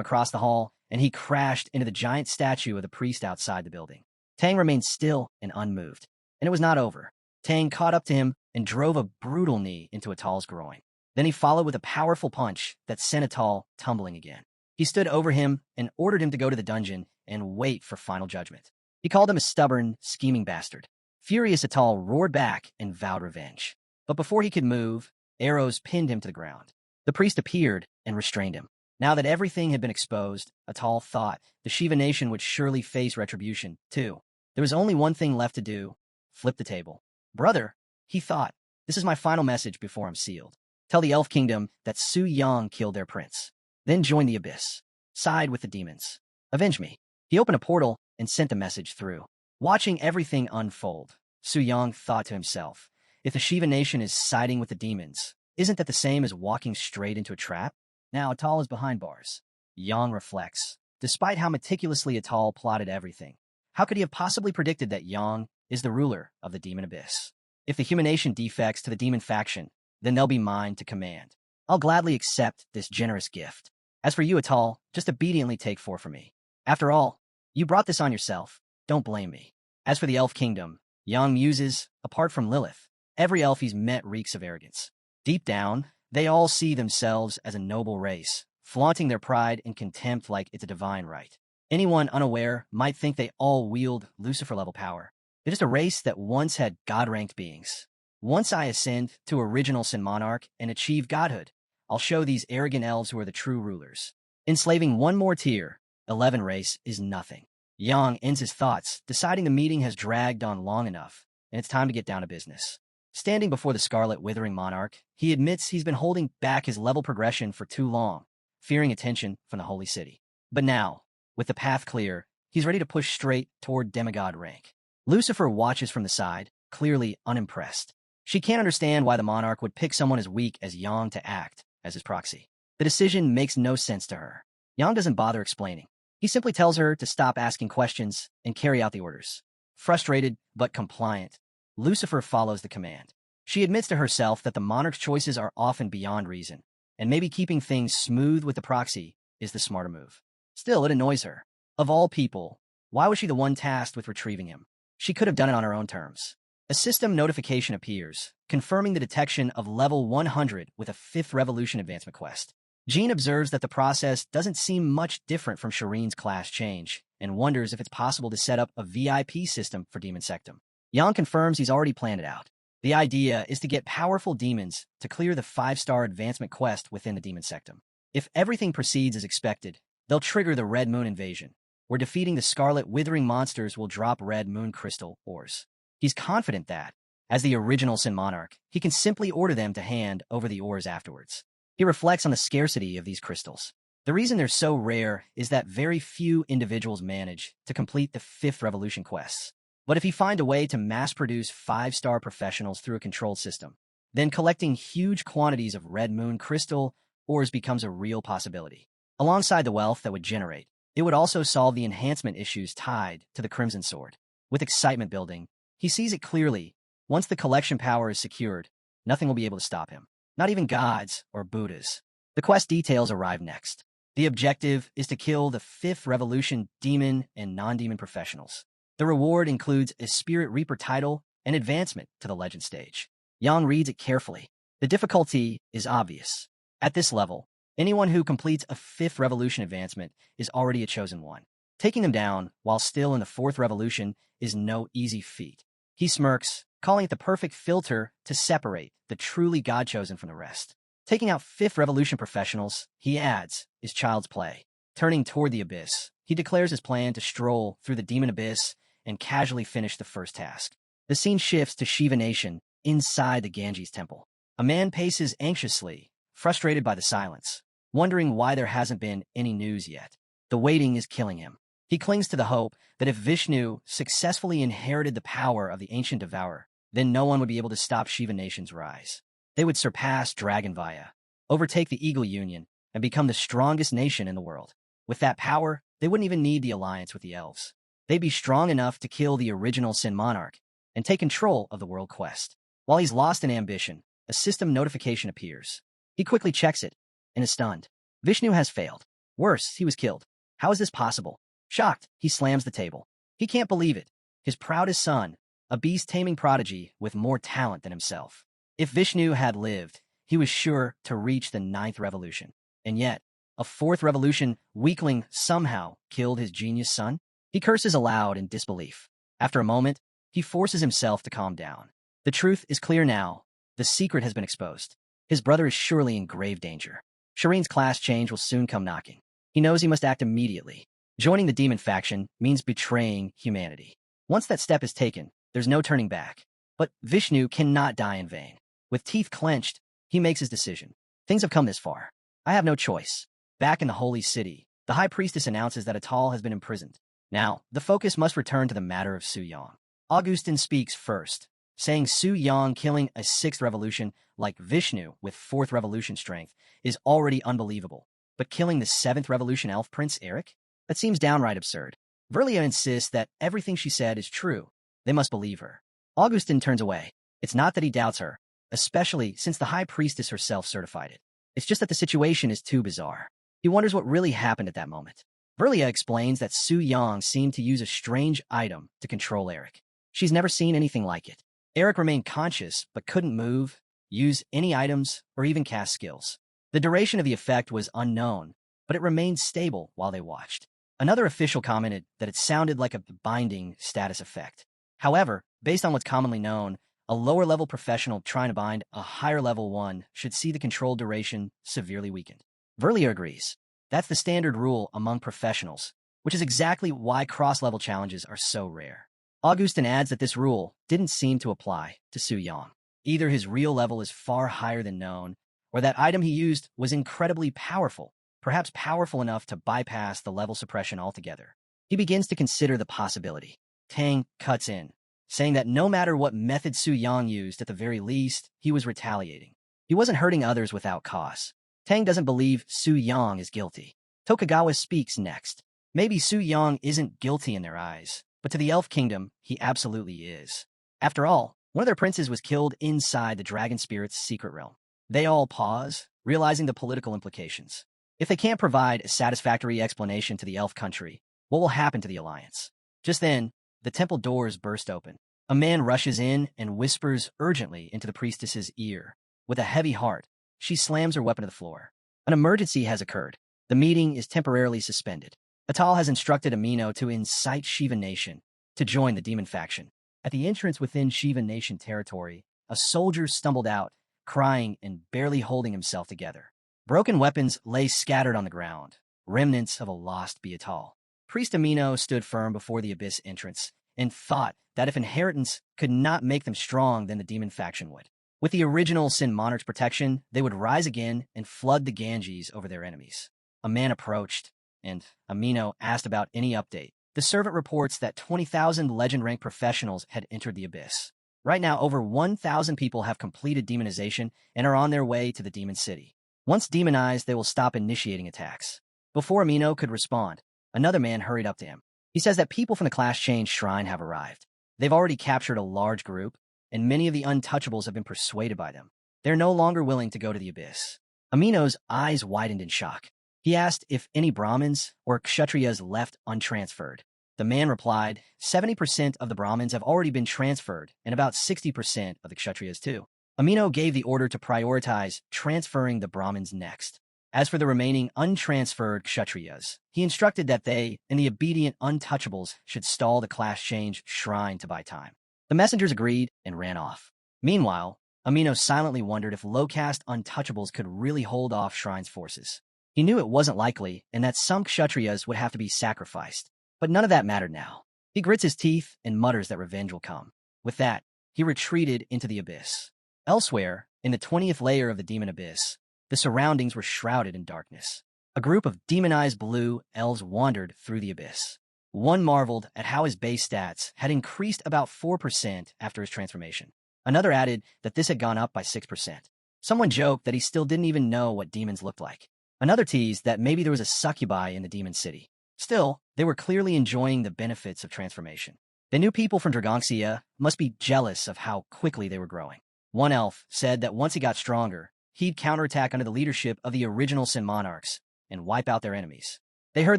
across the hall, and he crashed into the giant statue of the priest outside the building. Tang remained still and unmoved. And it was not over. Tang caught up to him and drove a brutal knee into Atal's groin. Then he followed with a powerful punch that sent Atal tumbling again. He stood over him and ordered him to go to the dungeon and wait for final judgment. He called him a stubborn, scheming bastard. Furious, Atal roared back and vowed revenge. But before he could move, arrows pinned him to the ground. The priest appeared and restrained him. Now that everything had been exposed, Atal thought the Shiva Nation would surely face retribution, too. There was only one thing left to do: flip the table. Brother, he thought, this is my final message before I'm sealed. Tell the Elf Kingdom that Su Yang killed their prince. Then join the Abyss. Side with the demons. Avenge me. He opened a portal and sent the message through. Watching everything unfold, Su Yang thought to himself, if the Shiva Nation is siding with the demons, isn't that the same as walking straight into a trap? Now Atal is behind bars. Yang reflects. Despite how meticulously Atal plotted everything, how could he have possibly predicted that Yang is the ruler of the demon abyss? If the human nation defects to the demon faction, then they'll be mine to command. I'll gladly accept this generous gift. As for you, Atal, just obediently take 4 from me. After all, you brought this on yourself. Don't blame me. As for the Elf Kingdom, Yang muses, apart from Lilith, every elf he's met reeks of arrogance. Deep down, they all see themselves as a noble race, flaunting their pride and contempt like it's a divine right. Anyone unaware might think they all wield Lucifer-level power. They're just a race that once had God-ranked beings. Once I ascend to original Sin Monarch and achieve godhood, I'll show these arrogant elves who are the true rulers. Enslaving one more tier, 11 race, is nothing. Yang ends his thoughts, deciding the meeting has dragged on long enough, and it's time to get down to business. Standing before the Scarlet Withering Monarch, he admits he's been holding back his level progression for too long, fearing attention from the Holy City. But now, with the path clear, he's ready to push straight toward demigod rank. Lucifer watches from the side, clearly unimpressed. She can't understand why the monarch would pick someone as weak as Yang to act as his proxy. The decision makes no sense to her. Yang doesn't bother explaining. He simply tells her to stop asking questions and carry out the orders. Frustrated but compliant, Lucifer follows the command. She admits to herself that the monarch's choices are often beyond reason, and maybe keeping things smooth with the proxy is the smarter move. Still, it annoys her. Of all people, why was she the one tasked with retrieving him? She could have done it on her own terms. A system notification appears, confirming the detection of level 100 with a 5th Revolution advancement quest. Jean observes that the process doesn't seem much different from Shireen's class change, and wonders if it's possible to set up a VIP system for Demon Sectum. Yang confirms he's already planned it out. The idea is to get powerful demons to clear the 5-star advancement quest within the Demon Sectum. If everything proceeds as expected, they'll trigger the Red Moon invasion, where defeating the Scarlet Withering monsters will drop Red Moon crystal ores. He's confident that, as the original Sin Monarch, he can simply order them to hand over the ores afterwards. He reflects on the scarcity of these crystals. The reason they're so rare is that very few individuals manage to complete the 5th Revolution quests. But if he finds a way to mass-produce 5-star professionals through a controlled system, then collecting huge quantities of Red Moon crystal ores becomes a real possibility. Alongside the wealth that would generate, it would also solve the enhancement issues tied to the Crimson Sword. With excitement building, he sees it clearly. Once the collection power is secured, nothing will be able to stop him. Not even gods or Buddhas. The quest details arrive next. The objective is to kill the 5th Revolution demon and non-demon professionals. The reward includes a Spirit Reaper title and advancement to the Legend stage. Yang reads it carefully. The difficulty is obvious. At this level, anyone who completes a 5th Revolution advancement is already a chosen one. Taking them down while still in the 4th Revolution is no easy feat. He smirks, calling it the perfect filter to separate the truly God-chosen from the rest. Taking out 5th Revolution professionals, he adds, is child's play. Turning toward the abyss, he declares his plan to stroll through the demon abyss and casually finish the first task. The scene shifts to Shiva Nation inside the Ganges temple. A man paces anxiously, frustrated by the silence, wondering why there hasn't been any news yet. The waiting is killing him. He clings to the hope that if Vishnu successfully inherited the power of the ancient devourer, then no one would be able to stop Shiva Nation's rise. They would surpass Dragonvaya, overtake the Eagle Union, and become the strongest nation in the world. With that power, they wouldn't even need the alliance with the elves. They'd be strong enough to kill the original Sin Monarch and take control of the world quest. While he's lost in ambition, a system notification appears. He quickly checks it and is stunned. Vishnu has failed. Worse, he was killed. How is this possible? Shocked, he slams the table. He can't believe it. His proudest son, a beast-taming prodigy with more talent than himself. If Vishnu had lived, he was sure to reach the 9th Revolution. And yet, a 4th Revolution weakling somehow killed his genius son? He curses aloud in disbelief. After a moment, he forces himself to calm down. The truth is clear now. The secret has been exposed. His brother is surely in grave danger. Shireen's class change will soon come knocking. He knows he must act immediately. Joining the demon faction means betraying humanity. Once that step is taken, there's no turning back. But Vishnu cannot die in vain. With teeth clenched, he makes his decision. Things have come this far. I have no choice. Back in the Holy City, the High Priestess announces that Atal has been imprisoned. Now, the focus must return to the matter of Su Yang. Augustin speaks first, saying Su Yang killing a 6th Revolution like Vishnu with 4th Revolution strength is already unbelievable. But killing the 7th Revolution elf prince Eric? That seems downright absurd. Verlia insists that everything she said is true. They must believe her. Augustin turns away. It's not that he doubts her, especially since the High Priestess herself certified it. It's just that the situation is too bizarre. He wonders what really happened at that moment. Verlia explains that Su Yang seemed to use a strange item to control Eric. She's never seen anything like it. Eric remained conscious, but couldn't move, use any items, or even cast skills. The duration of the effect was unknown, but it remained stable while they watched. Another official commented that it sounded like a binding status effect. However, based on what's commonly known, a lower-level professional trying to bind a higher-level one should see the control duration severely weakened. Verlia agrees. That's the standard rule among professionals, which is exactly why cross-level challenges are so rare. Augustin adds that this rule didn't seem to apply to Su Yang. Either his real level is far higher than known, or that item he used was incredibly powerful, perhaps powerful enough to bypass the level suppression altogether. He begins to consider the possibility. Tang cuts in, saying that no matter what method Su Yang used, at the very least, he was retaliating. He wasn't hurting others without cause. Tang doesn't believe Su Yang is guilty. Tokugawa speaks next. Maybe Su Yang isn't guilty in their eyes, but to the Elf Kingdom, he absolutely is. After all, one of their princes was killed inside the Dragon Spirit's secret realm. They all pause, realizing the political implications. If they can't provide a satisfactory explanation to the Elf country, what will happen to the Alliance? Just then, the temple doors burst open. A man rushes in and whispers urgently into the priestess's ear. With a heavy heart, she slams her weapon to the floor. An emergency has occurred. The meeting is temporarily suspended. Atal has instructed Amino to incite Shiva Nation to join the demon faction. At the entrance within Shiva Nation territory, a soldier stumbled out, crying and barely holding himself together. Broken weapons lay scattered on the ground, remnants of a lost Beatal. Priest Amino stood firm before the Abyss entrance and thought that if inheritance could not make them strong, then the demon faction would. With the original Sin Monarch's protection, they would rise again and flood the Ganges over their enemies. A man approached, and Amino asked about any update. The servant reports that 20,000 legend-ranked professionals had entered the Abyss. Right now, over 1,000 people have completed demonization and are on their way to the Demon City. Once demonized, they will stop initiating attacks. Before Amino could respond, another man hurried up to him. He says that people from the Class Change Shrine have arrived. They've already captured a large group, and many of the untouchables have been persuaded by them. They're no longer willing to go to the Abyss. Amino's eyes widened in shock. He asked if any Brahmins or Kshatriyas left untransferred. The man replied, 70% of the Brahmins have already been transferred, and about 60% of the Kshatriyas too. Amino gave the order to prioritize transferring the Brahmins next. As for the remaining untransferred Kshatriyas, he instructed that they and the obedient untouchables should stall the Class Change Shrine to buy time. The messengers agreed and ran off. Meanwhile, Amino silently wondered if low-caste untouchables could really hold off Shrine's forces. He knew it wasn't likely and that some Kshatriyas would have to be sacrificed, but none of that mattered now. He grits his teeth and mutters that revenge will come. With that, he retreated into the Abyss. Elsewhere, in the 20th layer of the Demon Abyss, the surroundings were shrouded in darkness. A group of demonized blue elves wandered through the Abyss. One marveled at how his base stats had increased about 4% after his transformation. Another added that this had gone up by 6%. Someone joked that he still didn't even know what demons looked like. Another teased that maybe there was a succubi in the Demon City. Still, they were clearly enjoying the benefits of transformation. They knew people from Dragongsia must be jealous of how quickly they were growing. One elf said that once he got stronger, he'd counterattack under the leadership of the original Sin Monarchs and wipe out their enemies. They heard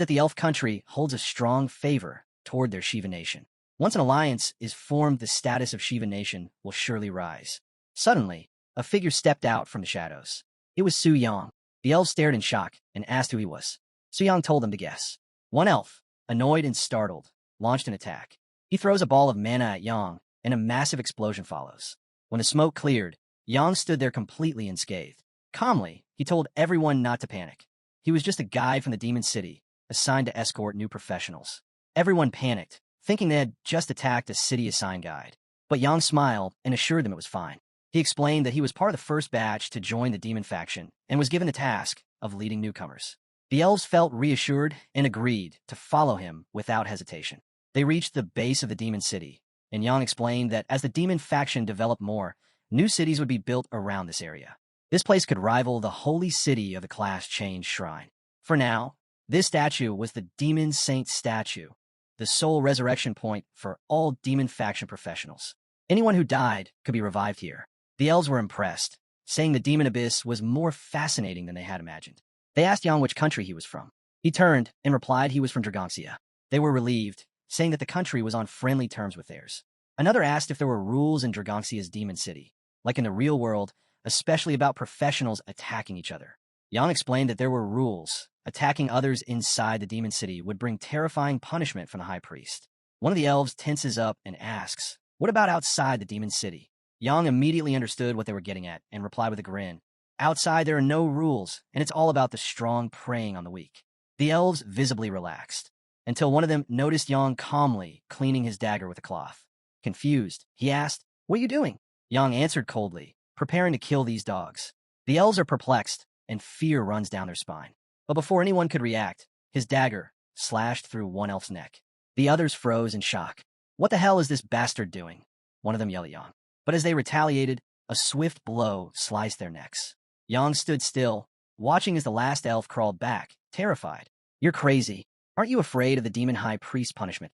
that the elf country holds a strong favor toward their Shiva Nation. Once an alliance is formed, the status of Shiva Nation will surely rise. Suddenly, a figure stepped out from the shadows. It was Su Yang. The elves stared in shock and asked who he was. Su Yang told them to guess. One elf, annoyed and startled, launched an attack. He throws a ball of mana at Yang, and a massive explosion follows. When the smoke cleared, Yang stood there completely unscathed. Calmly, he told everyone not to panic. He was just a guide from the Demon City, assigned to escort new professionals. Everyone panicked, thinking they had just attacked a city-assigned guide. But Yang smiled and assured them it was fine. He explained that he was part of the first batch to join the demon faction and was given the task of leading newcomers. The elves felt reassured and agreed to follow him without hesitation. They reached the base of the Demon City, and Yang explained that as the demon faction developed more, new cities would be built around this area. This place could rival the holy city of the Class Change Shrine. For now, this statue was the Demon Saint statue, the sole resurrection point for all demon faction professionals. Anyone who died could be revived here. The elves were impressed, saying the Demon Abyss was more fascinating than they had imagined. They asked Yang which country he was from. He turned and replied he was from Dragongsia. They were relieved, saying that the country was on friendly terms with theirs. Another asked if there were rules in Dragongsia's Demon City, like in the real world, especially about professionals attacking each other. Yang explained that there were rules. Attacking others inside the Demon City would bring terrifying punishment from the High Priest. One of the elves tenses up and asks, "What about outside the Demon City?" Yang immediately understood what they were getting at and replied with a grin. "Outside there are no rules, and it's all about the strong preying on the weak." The elves visibly relaxed, until one of them noticed Yang calmly cleaning his dagger with a cloth. Confused, he asked, "What are you doing?" Yang answered coldly, preparing to kill these dogs. The elves are perplexed, and fear runs down their spine. But before anyone could react, his dagger slashed through one elf's neck. The others froze in shock. What the hell is this bastard doing? One of them yelled at Yang. But as they retaliated, a swift blow sliced their necks. Yang stood still, watching as the last elf crawled back, terrified. You're crazy. Aren't you afraid of the demon high priest punishment?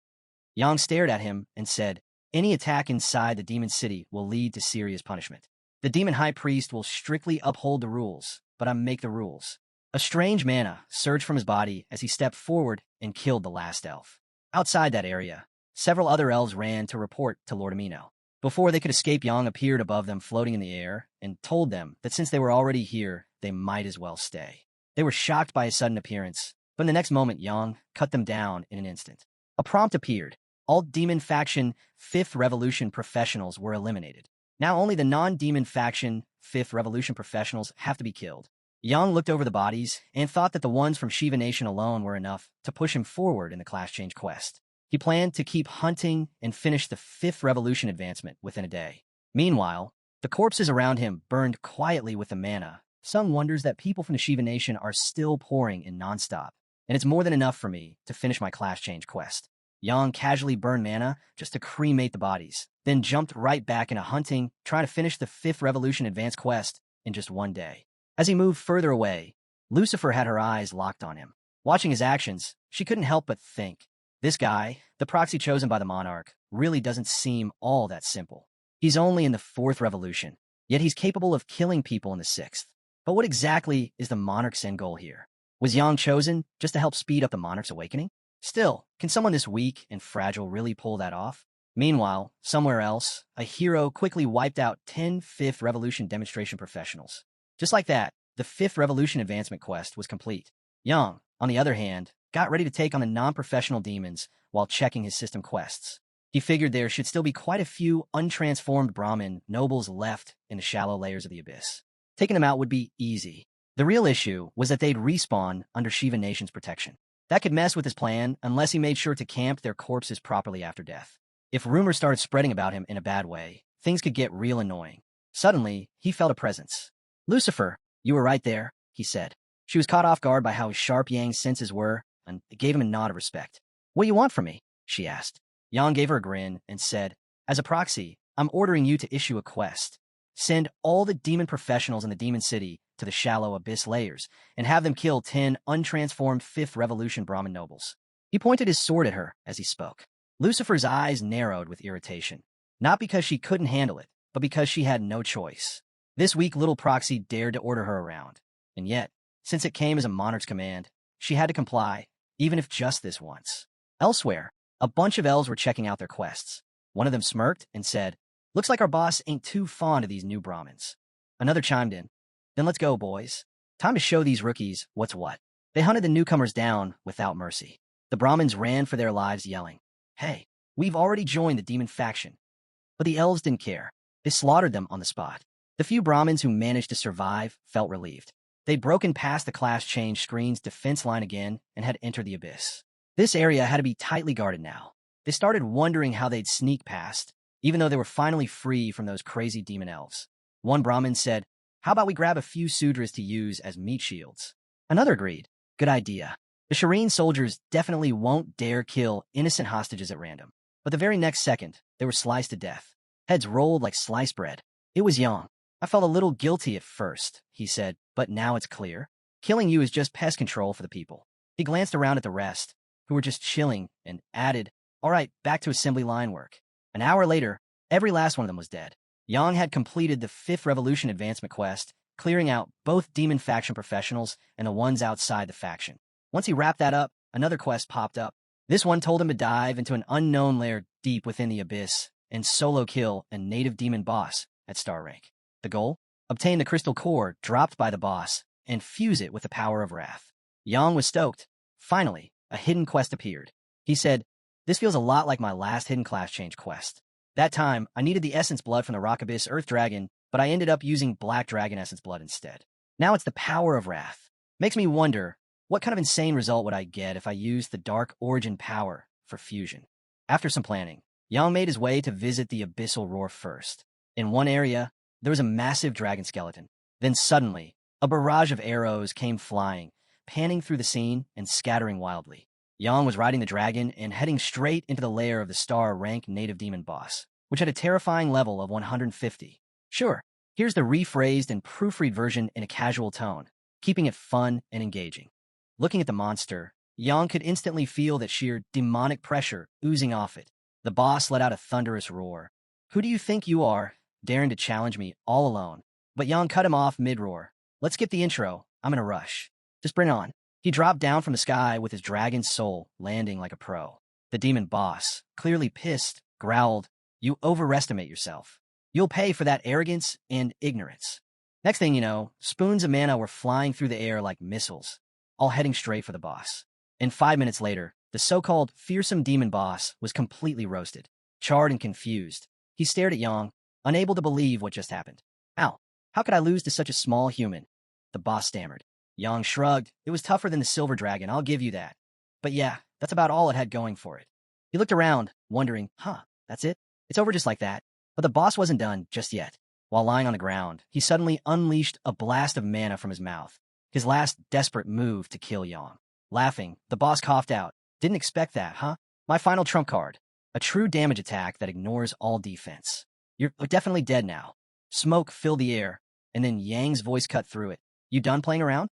Yang stared at him and said, any attack inside the demon city will lead to serious punishment. The demon high priest will strictly uphold the rules, but I make the rules. A strange mana surged from his body as he stepped forward and killed the last elf. Outside that area, several other elves ran to report to Lord Amino. Before they could escape, Yang appeared above them floating in the air and told them that since they were already here, they might as well stay. They were shocked by his sudden appearance, but in the next moment Yang cut them down in an instant. A prompt appeared. All Demon Faction 5th Revolution professionals were eliminated. Now only the non-Demon Faction 5th Revolution professionals have to be killed. Yang looked over the bodies and thought that the ones from Shiva Nation alone were enough to push him forward in the class change quest. He planned to keep hunting and finish the 5th Revolution advancement within a day. Meanwhile, the corpses around him burned quietly with the mana. Sung wonders that people from the Shiva Nation are still pouring in nonstop, and it's more than enough for me to finish my class change quest. Yang casually burned mana just to cremate the bodies, then jumped right back into hunting, trying to finish the 5th Revolution advanced quest in just one day. As he moved further away, Lucifer had her eyes locked on him. Watching his actions, she couldn't help but think, this guy, the proxy chosen by the monarch, really doesn't seem all that simple. He's only in the 4th Revolution, yet he's capable of killing people in the 6th. But what exactly is the monarch's end goal here? Was Yang chosen just to help speed up the monarch's awakening? Still, can someone this weak and fragile really pull that off? Meanwhile, somewhere else, a hero quickly wiped out 10 5th Revolution demonstration professionals. Just like that, the 5th Revolution advancement quest was complete. Yang, on the other hand, got ready to take on the non-professional demons while checking his system quests. He figured there should still be quite a few untransformed Brahmin nobles left in the shallow layers of the abyss. Taking them out would be easy. The real issue was that they'd respawn under Shiva Nation's protection. That could mess with his plan unless he made sure to camp their corpses properly after death. If rumors started spreading about him in a bad way, things could get real annoying. Suddenly, he felt a presence. Lucifer, you were right there, he said. She was caught off guard by how sharp Yang's senses were, and it gave him a nod of respect. What do you want from me? She asked. Yang gave her a grin and said, as a proxy, I'm ordering you to issue a quest. Send all the demon professionals in the demon city to the shallow abyss layers and have them kill 10 untransformed 5th Revolution Brahmin nobles. He pointed his sword at her as he spoke. Lucifer's eyes narrowed with irritation, not because she couldn't handle it, but because she had no choice. This weak little proxy dared to order her around, and yet, since it came as a monarch's command, she had to comply, even if just this once. Elsewhere, a bunch of elves were checking out their quests. One of them smirked and said, looks like our boss ain't too fond of these new Brahmins. Another chimed in, then let's go, boys. Time to show these rookies what's what. They hunted the newcomers down without mercy. The Brahmins ran for their lives yelling, hey, we've already joined the demon faction. But the elves didn't care. They slaughtered them on the spot. The few Brahmins who managed to survive felt relieved. They'd broken past the class change screen's defense line again and had entered the abyss. This area had to be tightly guarded now. They started wondering how they'd sneak past, even though they were finally free from those crazy demon elves. One Brahmin said, how about we grab a few Sudras to use as meat shields? Another agreed. Good idea. The Shireen soldiers definitely won't dare kill innocent hostages at random. But the very next second, they were sliced to death. Heads rolled like sliced bread. It was Yang. I felt a little guilty at first, he said, but now it's clear. Killing you is just pest control for the people. He glanced around at the rest, who were just chilling, and added, all right, back to assembly line work. An hour later, every last one of them was dead. Yang had completed the 5th Revolution advancement quest, clearing out both demon faction professionals and the ones outside the faction. Once he wrapped that up, another quest popped up. This one told him to dive into an unknown lair deep within the abyss and solo kill a native demon boss at star rank. The goal? Obtain the crystal core dropped by the boss and fuse it with the power of wrath. Yang was stoked. Finally, a hidden quest appeared. He said, this feels a lot like my last hidden class change quest. That time, I needed the essence blood from the rock abyss earth dragon, but I ended up using black dragon essence blood instead. Now it's the power of wrath. Makes me wonder, what kind of insane result would I get if I used the dark origin power for fusion? After some planning, Yang made his way to visit the abyssal roar first. In one area, there was a massive dragon skeleton. Then suddenly, a barrage of arrows came flying, panning through the scene and scattering wildly. Yang was riding the dragon and heading straight into the lair of the star-rank native demon boss, which had a terrifying level of 150. Sure, here's the rephrased and proofread version in a casual tone, keeping it fun and engaging. Looking at the monster, Yang could instantly feel that sheer demonic pressure oozing off it. The boss let out a thunderous roar. "Who do you think you are, daring to challenge me all alone?" But Yang cut him off mid-roar. "Let's skip the intro. I'm in a rush. Just bring it on." He dropped down from the sky with his dragon's soul, landing like a pro. The demon boss, clearly pissed, growled, "You overestimate yourself. You'll pay for that arrogance and ignorance." Next thing you know, spoons of mana were flying through the air like missiles, all heading straight for the boss. And 5 minutes later, the so-called fearsome demon boss was completely roasted. Charred and confused, he stared at Yang, unable to believe what just happened. "Ow, how could I lose to such a small human?" the boss stammered. Yang shrugged. "It was tougher than the silver dragon, I'll give you that. But yeah, that's about all it had going for it." He looked around, wondering, that's it? It's over just like that? But the boss wasn't done just yet. While lying on the ground, he suddenly unleashed a blast of mana from his mouth, his last desperate move to kill Yang. Laughing, the boss coughed out. "Didn't expect that, huh? My final trump card. A true damage attack that ignores all defense. You're definitely dead now." Smoke filled the air, and then Yang's voice cut through it. "You done playing around?"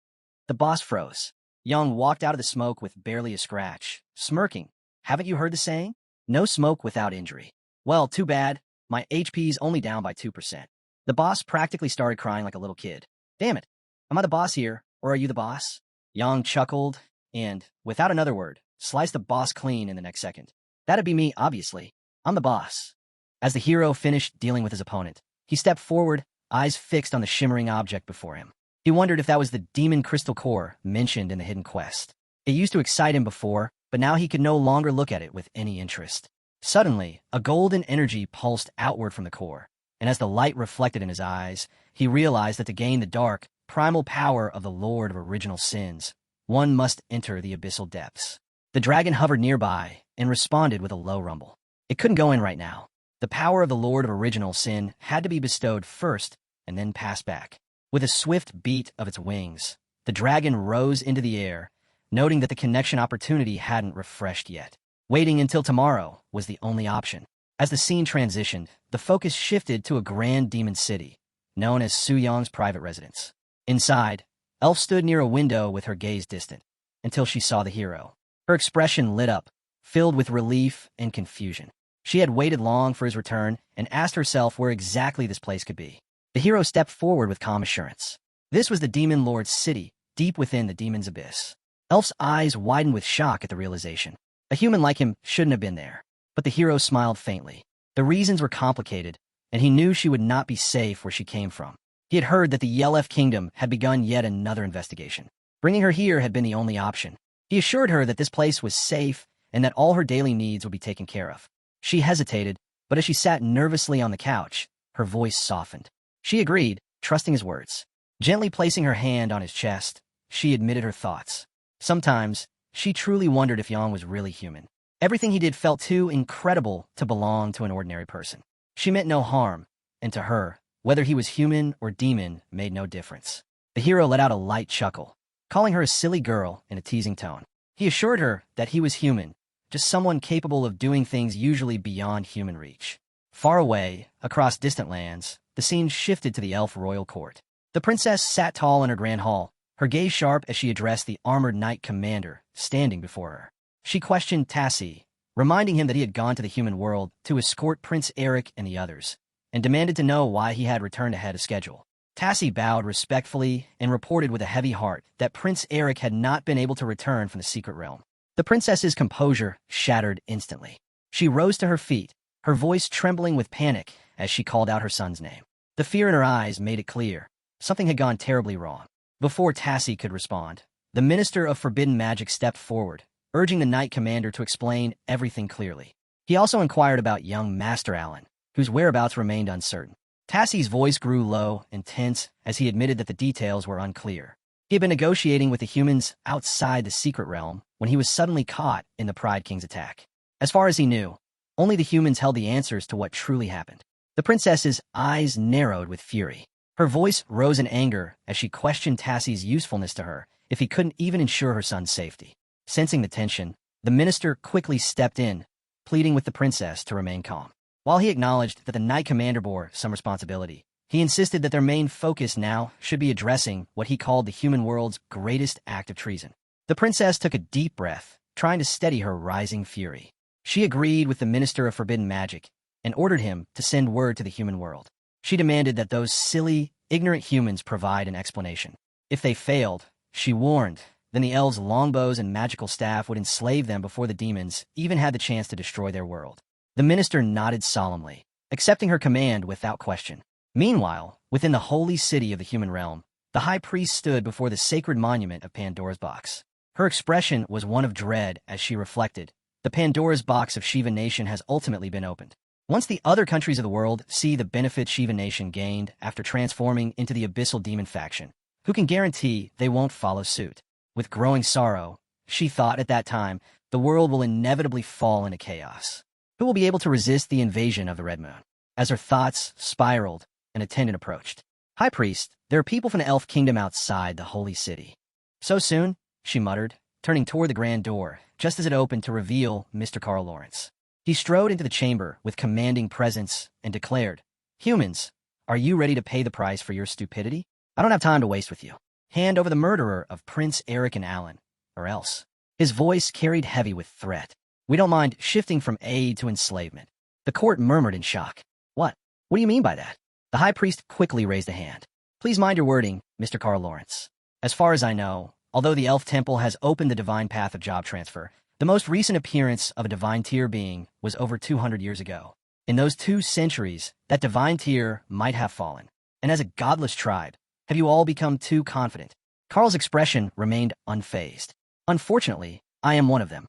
The boss froze. Yang walked out of the smoke with barely a scratch, smirking. "Haven't you heard the saying? No smoke without injury." "Well, too bad. My HP's only down by 2%. The boss practically started crying like a little kid. "Damn it. Am I the boss here, or are you the boss?" Yang chuckled and, without another word, sliced the boss clean in the next second. "That'd be me, obviously. I'm the boss." As the hero finished dealing with his opponent, he stepped forward, eyes fixed on the shimmering object before him. He wondered if that was the demon crystal core mentioned in the hidden quest. It used to excite him before, but now he could no longer look at it with any interest. Suddenly, a golden energy pulsed outward from the core, and as the light reflected in his eyes, he realized that to gain the dark, primal power of the Lord of Original Sins, one must enter the abyssal depths. The dragon hovered nearby and responded with a low rumble. It couldn't go in right now. The power of the Lord of Original Sin had to be bestowed first and then passed back. With a swift beat of its wings, the dragon rose into the air, noting that the connection opportunity hadn't refreshed yet. Waiting until tomorrow was the only option. As the scene transitioned, the focus shifted to a grand demon city, known as Su Yang's private residence. Inside, Elf stood near a window with her gaze distant, until she saw the hero. Her expression lit up, filled with relief and confusion. She had waited long for his return and asked herself where exactly this place could be. The hero stepped forward with calm assurance. This was the Demon Lord's city, deep within the demon's abyss. Elf's eyes widened with shock at the realization. A human like him shouldn't have been there. But the hero smiled faintly. The reasons were complicated, and he knew she would not be safe where she came from. He had heard that the Yelef Kingdom had begun yet another investigation. Bringing her here had been the only option. He assured her that this place was safe and that all her daily needs would be taken care of. She hesitated, but as she sat nervously on the couch, her voice softened. She agreed, trusting his words. Gently placing her hand on his chest, she admitted her thoughts. Sometimes, she truly wondered if Yang was really human. Everything he did felt too incredible to belong to an ordinary person. She meant no harm, and to her, whether he was human or demon made no difference. The hero let out a light chuckle, calling her a silly girl in a teasing tone. He assured her that he was human, just someone capable of doing things usually beyond human reach. Far away, across distant lands, the scene shifted to the elf royal court. The princess sat tall in her grand hall, her gaze sharp as she addressed the armored knight commander standing before her. She questioned Tassi, reminding him that he had gone to the human world to escort Prince Eric and the others, and demanded to know why he had returned ahead of schedule. Tassi bowed respectfully and reported with a heavy heart that Prince Eric had not been able to return from the secret realm. The princess's composure shattered instantly. She rose to her feet, her voice trembling with panic as she called out her son's name. The fear in her eyes made it clear. Something had gone terribly wrong. Before Tassi could respond, the Minister of Forbidden Magic stepped forward, urging the Knight Commander to explain everything clearly. He also inquired about young Master Allen, whose whereabouts remained uncertain. Tassi's voice grew low and tense as he admitted that the details were unclear. He had been negotiating with the humans outside the secret realm when he was suddenly caught in the Pride King's attack. As far as he knew, only the humans held the answers to what truly happened. The princess's eyes narrowed with fury. Her voice rose in anger as she questioned Tassie's usefulness to her if he couldn't even ensure her son's safety. Sensing the tension, the minister quickly stepped in, pleading with the princess to remain calm. While he acknowledged that the Knight Commander bore some responsibility, he insisted that their main focus now should be addressing what he called the human world's greatest act of treason. The princess took a deep breath, trying to steady her rising fury. She agreed with the Minister of Forbidden Magic and ordered him to send word to the human world. She demanded that those silly, ignorant humans provide an explanation. If they failed, she warned, then the elves' longbows and magical staff would enslave them before the demons even had the chance to destroy their world. The minister nodded solemnly, accepting her command without question. Meanwhile, within the holy city of the human realm, the high priest stood before the sacred monument of Pandora's box. Her expression was one of dread as she reflected, the Pandora's box of Shiva Nation has ultimately been opened. Once the other countries of the world see the benefits Shiva Nation gained after transforming into the abyssal demon faction, who can guarantee they won't follow suit? With growing sorrow, she thought at that time, the world will inevitably fall into chaos. Who will be able to resist the invasion of the Red Moon? As her thoughts spiraled, an attendant approached. High Priest, there are people from the Elf Kingdom outside the holy city. So soon? She muttered, turning toward the grand door, just as it opened to reveal Mr. Carl Lawrence. He strode into the chamber with commanding presence and declared, "Humans, are you ready to pay the price for your stupidity? I don't have time to waste with you. Hand over the murderer of Prince Eric and Alan, or else." His voice carried heavy with threat. "We don't mind shifting from aid to enslavement." The court murmured in shock. What? What do you mean by that? The high priest quickly raised a hand. "Please mind your wording, Mr. Carl Lawrence. As far as I know, although the Elf Temple has opened the divine path of job transfer, the most recent appearance of a divine tier being was over 200 years ago. In those 2 centuries, that divine tier might have fallen. And as a godless tribe, have you all become too confident?" Carl's expression remained unfazed. "Unfortunately, I am one of them."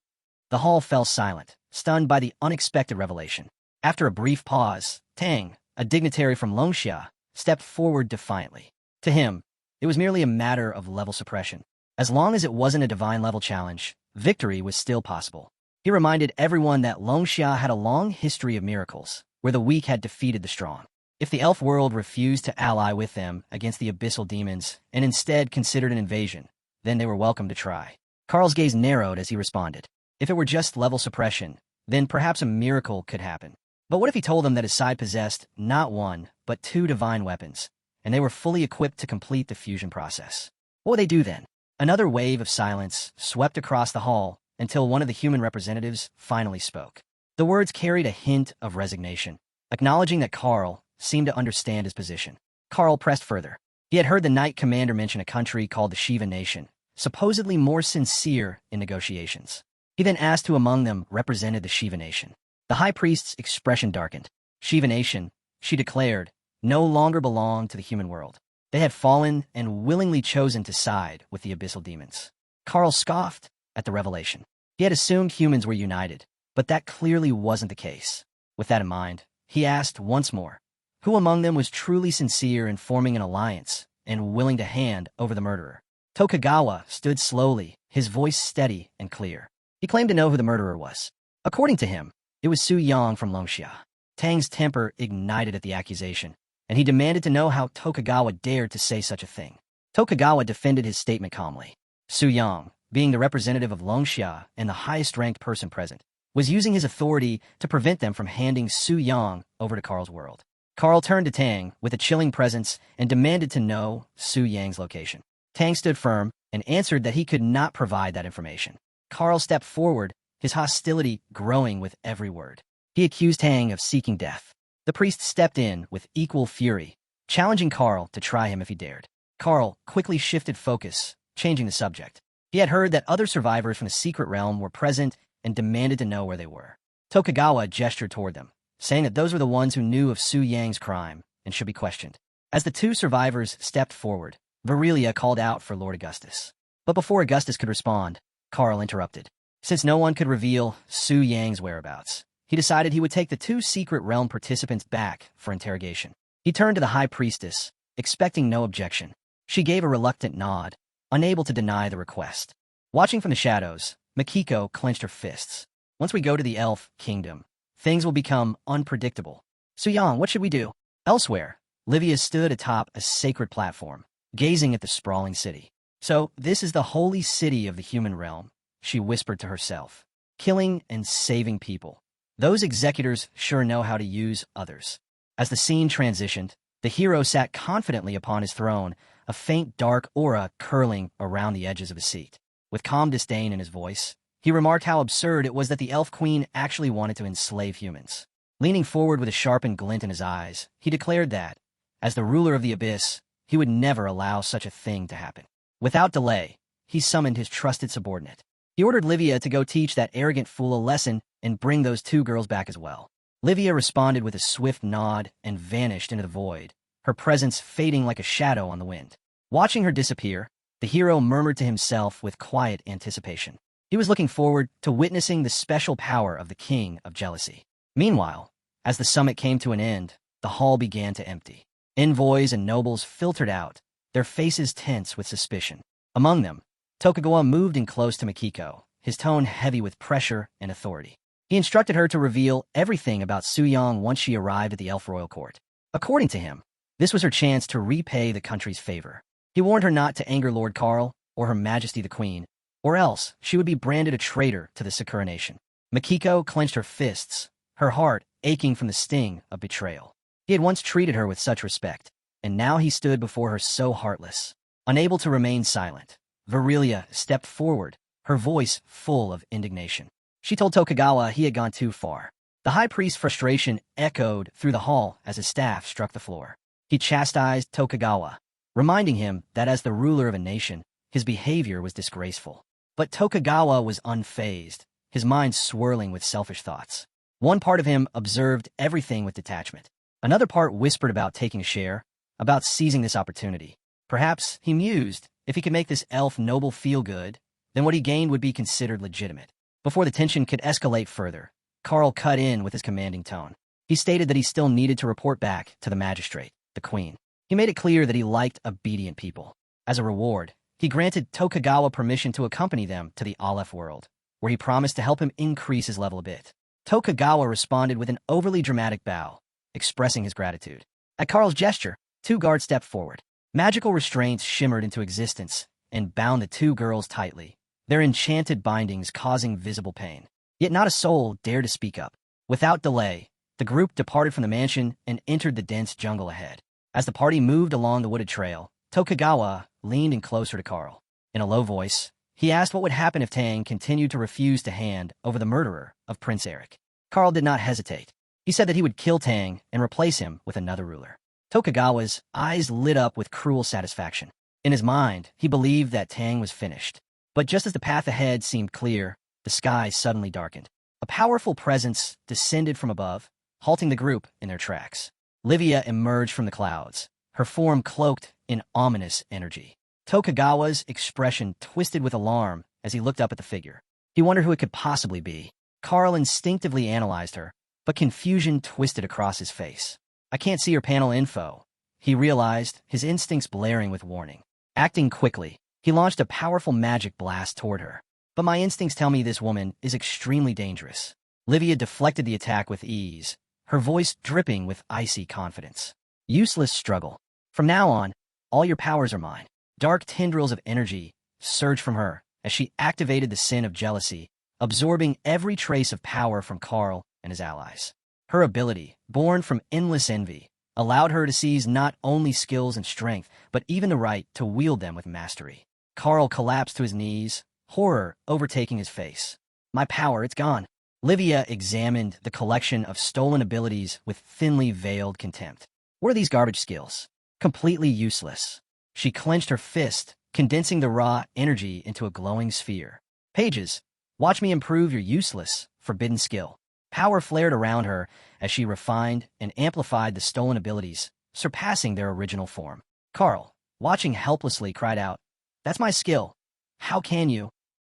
The hall fell silent, stunned by the unexpected revelation. After a brief pause, Tang, a dignitary from Longxia, stepped forward defiantly. To him, it was merely a matter of level suppression. As long as it wasn't a divine-level challenge, victory was still possible. He reminded everyone that Longxia had a long history of miracles, where the weak had defeated the strong. If the elf world refused to ally with them against the abyssal demons and instead considered an invasion, then they were welcome to try. Carl's gaze narrowed as he responded. If it were just level suppression, then perhaps a miracle could happen. But what if he told them that his side possessed not 1, but 2 divine weapons, and they were fully equipped to complete the fusion process? What would they do then? Another wave of silence swept across the hall until one of the human representatives finally spoke. The words carried a hint of resignation, acknowledging that Carl seemed to understand his position. Carl pressed further. He had heard the Knight Commander mention a country called the Shiva Nation, supposedly more sincere in negotiations. He then asked who among them represented the Shiva Nation. The High Priest's expression darkened. Shiva Nation, she declared, no longer belonged to the human world. They had fallen and willingly chosen to side with the abyssal demons. Carl scoffed at the revelation. He had assumed humans were united, but that clearly wasn't the case. With that in mind, he asked once more, who among them was truly sincere in forming an alliance and willing to hand over the murderer? Tokugawa stood slowly, his voice steady and clear. He claimed to know who the murderer was. According to him, it was Su Yang from Longxia. Tang's temper ignited at the accusation, and he demanded to know how Tokugawa dared to say such a thing. Tokugawa defended his statement calmly. Su Yang, being the representative of Longxia and the highest-ranked person present, was using his authority to prevent them from handing Su Yang over to Carl's world. Carl turned to Tang with a chilling presence and demanded to know Su Yang's location. Tang stood firm and answered that he could not provide that information. Carl stepped forward, his hostility growing with every word. He accused Tang of seeking death. The priest stepped in with equal fury, challenging Carl to try him if he dared. Carl quickly shifted focus, changing the subject. He had heard that other survivors from the secret realm were present and demanded to know where they were. Tokugawa gestured toward them, saying that those were the ones who knew of Su Yang's crime and should be questioned. As the two survivors stepped forward, Virelia called out for Lord Augustus. But before Augustus could respond, Carl interrupted. Since no one could reveal Su Yang's whereabouts, he decided he would take the two secret realm participants back for interrogation. He turned to the high priestess, expecting no objection. She gave a reluctant nod, unable to deny the request. Watching from the shadows, Makiko clenched her fists. Once we go to the elf kingdom, things will become unpredictable. Suyang, what should we do? Elsewhere, Livia stood atop a sacred platform, gazing at the sprawling city. So, this is the holy city of the human realm, she whispered to herself. Killing and saving people. Those executors sure know how to use others. As the scene transitioned, the hero sat confidently upon his throne, a faint dark aura curling around the edges of his seat. With calm disdain in his voice, he remarked how absurd it was that the elf queen actually wanted to enslave humans. Leaning forward with a sharpened glint in his eyes, he declared that, as the ruler of the abyss, he would never allow such a thing to happen. Without delay, he summoned his trusted subordinate. He ordered Livia to go teach that arrogant fool a lesson and bring those two girls back as well. Livia responded with a swift nod and vanished into the void, her presence fading like a shadow on the wind. Watching her disappear, the hero murmured to himself with quiet anticipation. He was looking forward to witnessing the special power of the king of jealousy. Meanwhile, as the summit came to an end, the hall began to empty. Envoys and nobles filtered out, their faces tense with suspicion. Among them, Tokugawa moved in close to Mikiko, his tone heavy with pressure and authority. He instructed her to reveal everything about Suyang once she arrived at the elf royal court. According to him, this was her chance to repay the country's favor. He warned her not to anger Lord Karl or Her Majesty the Queen, or else she would be branded a traitor to the Sakura nation. Mikiko clenched her fists, her heart aching from the sting of betrayal. He had once treated her with such respect, and now he stood before her so heartless. Unable to remain silent, Virilia stepped forward, her voice full of indignation. She told Tokugawa he had gone too far. The high priest's frustration echoed through the hall as his staff struck the floor. He chastised Tokugawa, reminding him that as the ruler of a nation, his behavior was disgraceful. But Tokugawa was unfazed, his mind swirling with selfish thoughts. One part of him observed everything with detachment. Another part whispered about taking a share, about seizing this opportunity. Perhaps, he mused, if he could make this elf noble feel good, then what he gained would be considered legitimate. Before the tension could escalate further, Karl cut in with his commanding tone. He stated that he still needed to report back to the magistrate, the queen. He made it clear that he liked obedient people. As a reward, he granted Tokugawa permission to accompany them to the Aleph world, where he promised to help him increase his level a bit. Tokugawa responded with an overly dramatic bow, expressing his gratitude. At Karl's gesture, two guards stepped forward. Magical restraints shimmered into existence and bound the two girls tightly, their enchanted bindings causing visible pain. Yet not a soul dared to speak up. Without delay, the group departed from the mansion and entered the dense jungle ahead. As the party moved along the wooded trail, Tokugawa leaned in closer to Karl. In a low voice, he asked what would happen if Tang continued to refuse to hand over the murderer of Prince Eric. Karl did not hesitate. He said that he would kill Tang and replace him with another ruler. Tokugawa's eyes lit up with cruel satisfaction. In his mind, he believed that Tang was finished. But just as the path ahead seemed clear, the sky suddenly darkened. A powerful presence descended from above, halting the group in their tracks. Livia emerged from the clouds, her form cloaked in ominous energy. Tokugawa's expression twisted with alarm as he looked up at the figure. He wondered who it could possibly be. Karl instinctively analyzed her, but confusion twisted across his face. I can't see your panel info, he realized, his instincts blaring with warning. Acting quickly, he launched a powerful magic blast toward her. But my instincts tell me this woman is extremely dangerous. Livia deflected the attack with ease, her voice dripping with icy confidence. Useless struggle. From now on, all your powers are mine. Dark tendrils of energy surged from her as she activated the sin of jealousy, absorbing every trace of power from Karl and his allies. Her ability, born from endless envy, allowed her to seize not only skills and strength, but even the right to wield them with mastery. Karl collapsed to his knees, horror overtaking his face. My power, it's gone. Livia examined the collection of stolen abilities with thinly veiled contempt. What are these garbage skills? Completely useless. She clenched her fist, condensing the raw energy into a glowing sphere. Pages, watch me improve your useless, forbidden skill. Power flared around her as she refined and amplified the stolen abilities, surpassing their original form. Karl, watching helplessly, cried out, "That's my skill. How can you?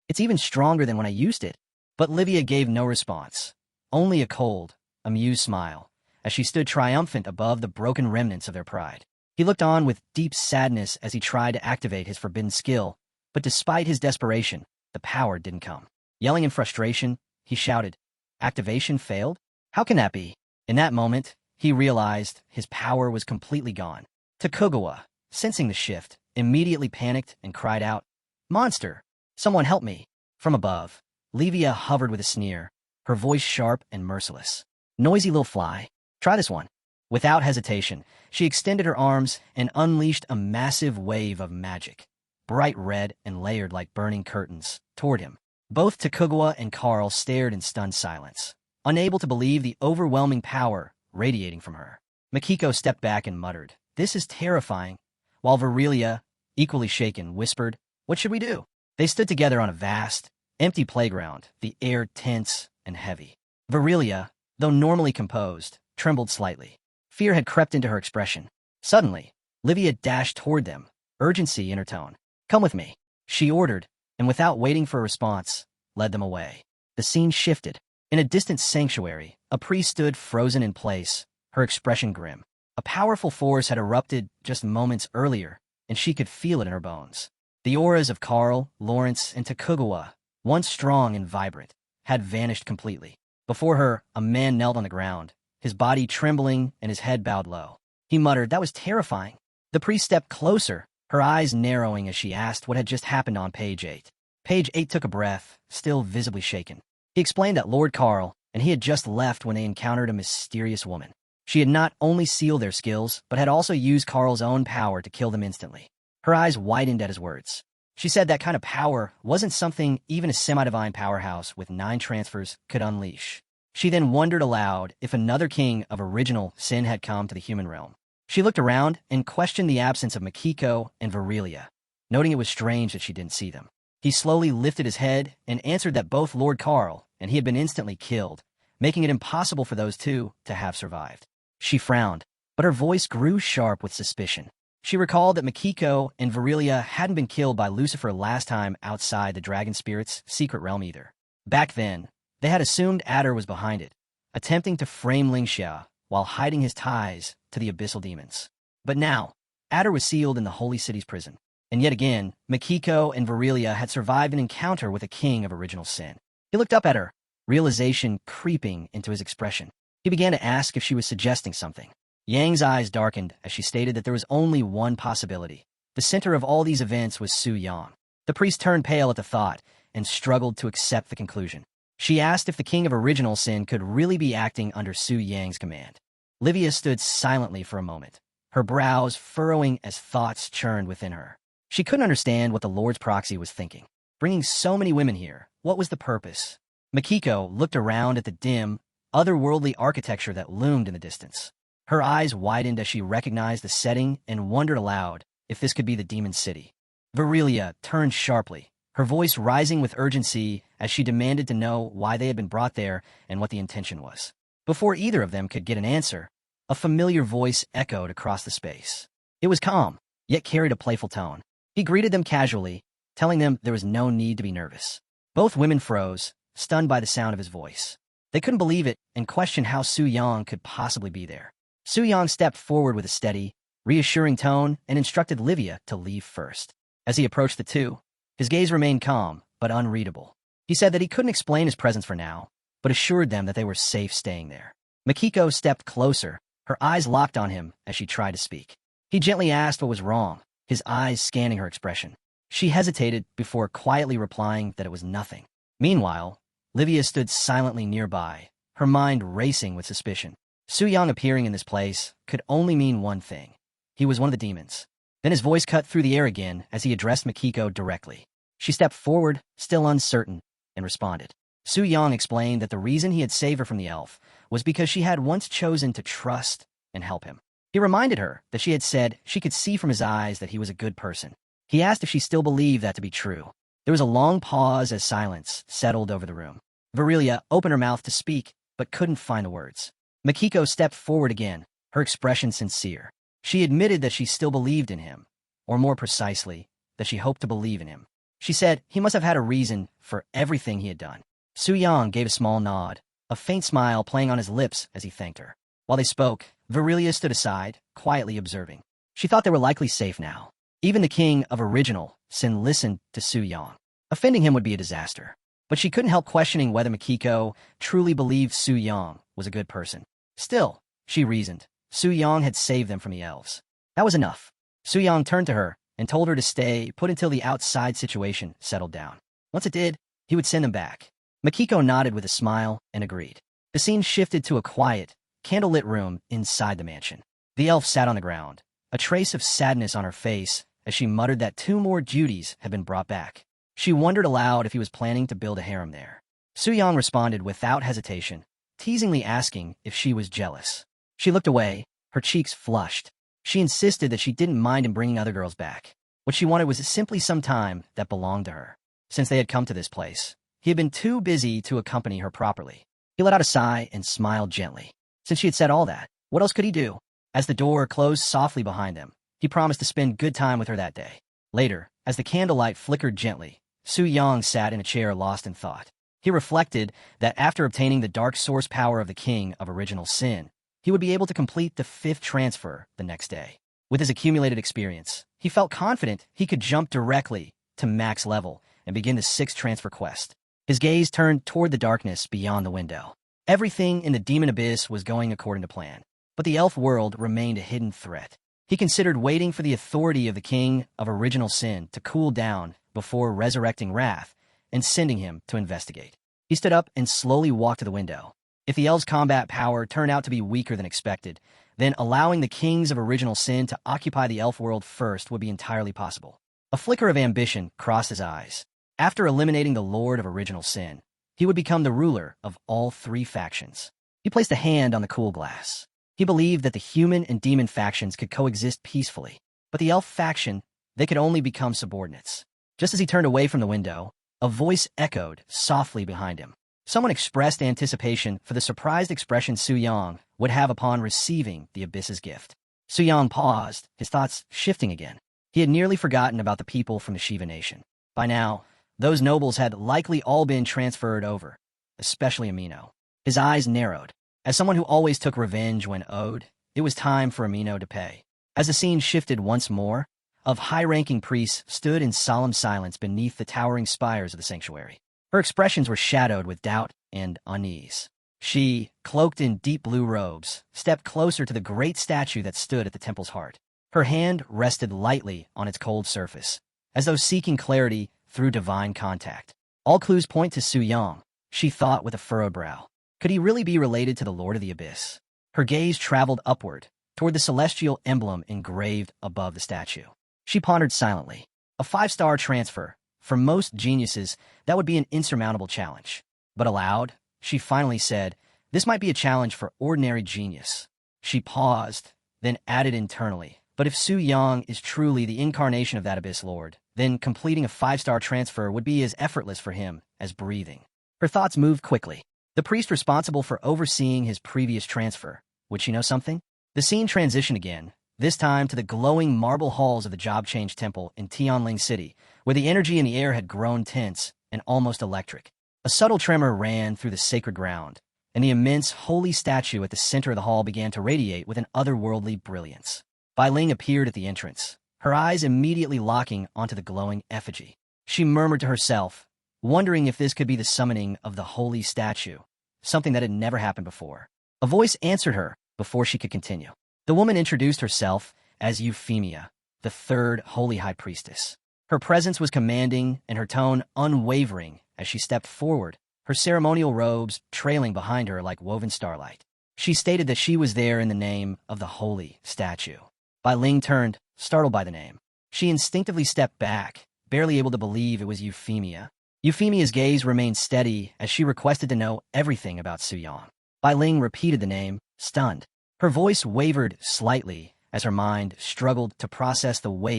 It's even stronger than when I used it." But Livia gave no response, only a cold, amused smile, as she stood triumphant above the broken remnants of their pride. He looked on with deep sadness as he tried to activate his forbidden skill, but despite his desperation, the power didn't come. Yelling in frustration, he shouted, "Activation failed? How can that be?" In that moment, he realized his power was completely gone. Tokugawa, sensing the shift, immediately panicked and cried out, "Monster! Someone help me!" From above, Livia hovered with a sneer, her voice sharp and merciless. "Noisy little fly, try this one." Without hesitation, she extended her arms and unleashed a massive wave of magic, bright red and layered like burning curtains, toward him. Both Tokugawa and Carl stared in stunned silence, unable to believe the overwhelming power radiating from her. Makiko stepped back and muttered, "This is terrifying," while Virelia, equally shaken, whispered, "What should we do?" They stood together on a vast, empty playground, the air tense and heavy. Virelia, though normally composed, trembled slightly. Fear had crept into her expression. Suddenly, Livia dashed toward them, urgency in her tone. "Come with me," she ordered, and without waiting for a response, led them away. The scene shifted. In a distant sanctuary, a priest stood frozen in place, her expression grim. A powerful force had erupted just moments earlier, and she could feel it in her bones. The auras of Carl, Lawrence, and Tokugawa, once strong and vibrant, had vanished completely. Before her, a man knelt on the ground, his body trembling and his head bowed low. He muttered, "That was terrifying." The priest stepped closer, her eyes narrowing as she asked what had just happened on page 8. Page 8 took a breath, still visibly shaken. He explained that Lord Carl and he had just left when they encountered a mysterious woman. She had not only sealed their skills, but had also used Carl's own power to kill them instantly. Her eyes widened at his words. She said that kind of power wasn't something even a semi-divine powerhouse with 9 transfers could unleash. She then wondered aloud if another king of original sin had come to the human realm. She looked around and questioned the absence of Makiko and Virelia, noting it was strange that she didn't see them. He slowly lifted his head and answered that both Lord Carl and he had been instantly killed, making it impossible for those two to have survived. She frowned, but her voice grew sharp with suspicion. She recalled that Makiko and Virelia hadn't been killed by Lucifer last time outside the dragon spirit's secret realm either. Back then, they had assumed Adder was behind it, attempting to frame Lingxia while hiding his ties to the abyssal demons. But now, Adder was sealed in the Holy City's prison. And yet again, Makiko and Virelia had survived an encounter with a king of original sin. He looked up at her, realization creeping into his expression. He began to ask if she was suggesting something. Yang's eyes darkened as she stated that there was only one possibility. The center of all these events was Su Yang. The priest turned pale at the thought and struggled to accept the conclusion. She asked if the king of original sin could really be acting under Su Yang's command. Livia stood silently for a moment, her brows furrowing as thoughts churned within her. She couldn't understand what the Lord's proxy was thinking. Bringing so many women here, what was the purpose? Makiko looked around at the dim, otherworldly architecture that loomed in the distance. Her eyes widened as she recognized the setting and wondered aloud if this could be the demon city. Virelia turned sharply, her voice rising with urgency as she demanded to know why they had been brought there and what the intention was. Before either of them could get an answer, a familiar voice echoed across the space. It was calm, yet carried a playful tone. He greeted them casually, telling them there was no need to be nervous. Both women froze, stunned by the sound of his voice. They couldn't believe it and questioned how Su Yang could possibly be there. Su Yang stepped forward with a steady, reassuring tone and instructed Livia to leave first. As he approached the two, his gaze remained calm, but unreadable. He said that he couldn't explain his presence for now, but assured them that they were safe staying there. Makiko stepped closer, her eyes locked on him as she tried to speak. He gently asked what was wrong, his eyes scanning her expression. She hesitated before quietly replying that it was nothing. Meanwhile, Livia stood silently nearby, her mind racing with suspicion. Su Yang appearing in this place could only mean one thing. He was one of the demons. Then his voice cut through the air again as he addressed Makiko directly. She stepped forward, still uncertain, and responded. Su Yang explained that the reason he had saved her from the elf was because she had once chosen to trust and help him. He reminded her that she had said she could see from his eyes that he was a good person. He asked if she still believed that to be true. There was a long pause as silence settled over the room. Virelia opened her mouth to speak, but couldn't find the words. Makiko stepped forward again, her expression sincere. She admitted that she still believed in him, or more precisely, that she hoped to believe in him. She said he must have had a reason for everything he had done. Su Yang gave a small nod, a faint smile playing on his lips as he thanked her. While they spoke, Virelia stood aside, quietly observing. She thought they were likely safe now. Even the king of original sin listened to Su Yang. Offending him would be a disaster. But she couldn't help questioning whether Makiko truly believed Su Yang was a good person. Still, she reasoned. Su-yang had saved them from the elves. That was enough. Su-yang turned to her and told her to stay put until the outside situation settled down. Once it did, he would send them back. Makiko nodded with a smile and agreed. The scene shifted to a quiet, candlelit room inside the mansion. The elf sat on the ground, a trace of sadness on her face as she muttered that 2 more duties had been brought back. She wondered aloud if he was planning to build a harem there. Su-yang responded without hesitation, teasingly asking if she was jealous. She looked away, her cheeks flushed. She insisted that she didn't mind him bringing other girls back. What she wanted was simply some time that belonged to her. Since they had come to this place, he had been too busy to accompany her properly. He let out a sigh and smiled gently. Since she had said all that, what else could he do? As the door closed softly behind them, he promised to spend good time with her that day. Later, as the candlelight flickered gently, Su-yang sat in a chair lost in thought. He reflected that after obtaining the dark source power of the King of Original Sin, he would be able to complete the 5th transfer the next day. With his accumulated experience, he felt confident he could jump directly to max level and begin the 6th transfer quest. His gaze turned toward the darkness beyond the window. Everything in the demon abyss was going according to plan, but the elf world remained a hidden threat. He considered waiting for the authority of the King of Original Sin to cool down before resurrecting Wrath and sending him to investigate. He stood up and slowly walked to the window. If the elves' combat power turned out to be weaker than expected, then allowing the Kings of Original Sin to occupy the elf world first would be entirely possible. A flicker of ambition crossed his eyes. After eliminating the Lord of Original Sin, he would become the ruler of all 3 factions. He placed a hand on the cool glass. He believed that the human and demon factions could coexist peacefully, but the elf faction, they could only become subordinates. Just as he turned away from the window, a voice echoed softly behind him. Someone expressed anticipation for the surprised expression Su-yang would have upon receiving the Abyss's gift. Su-yang paused, his thoughts shifting again. He had nearly forgotten about the people from the Shiva Nation. By now, those nobles had likely all been transferred over, especially Amino. His eyes narrowed. As someone who always took revenge when owed, it was time for Amino to pay. As the scene shifted once more, high-ranking priests stood in solemn silence beneath the towering spires of the sanctuary. Her expressions were shadowed with doubt and unease. She, cloaked in deep blue robes, stepped closer to the great statue that stood at the temple's heart. Her hand rested lightly on its cold surface, as though seeking clarity through divine contact. All clues point to Su-yang, she thought with a furrowed brow. Could he really be related to the Lord of the Abyss? Her gaze traveled upward, toward the celestial emblem engraved above the statue. She pondered silently. A 5-star transfer. For most geniuses, that would be an insurmountable challenge. But aloud, she finally said, this might be a challenge for ordinary genius. She paused, then added internally, but if Su-yang is truly the incarnation of that Abyss Lord, then completing a 5-star transfer would be as effortless for him as breathing. Her thoughts moved quickly. The priest responsible for overseeing his previous transfer, would she know something? The scene transitioned again, this time to the glowing marble halls of the Job Change Temple in Tianling City, where the energy in the air had grown tense and almost electric. A subtle tremor ran through the sacred ground, and the immense holy statue at the center of the hall began to radiate with an otherworldly brilliance. Bai Ling appeared at the entrance, her eyes immediately locking onto the glowing effigy. She murmured to herself, wondering if this could be the summoning of the holy statue, something that had never happened before. A voice answered her before she could continue. The woman introduced herself as Euphemia, the 3rd Holy High Priestess. Her presence was commanding and her tone unwavering as she stepped forward, her ceremonial robes trailing behind her like woven starlight. She stated that she was there in the name of the holy statue. Bai Ling turned, startled by the name. She instinctively stepped back, barely able to believe it was Euphemia. Euphemia's gaze remained steady as she requested to know everything about Su-yang. Bai Ling repeated the name, stunned. Her voice wavered slightly as her mind struggled to process the weight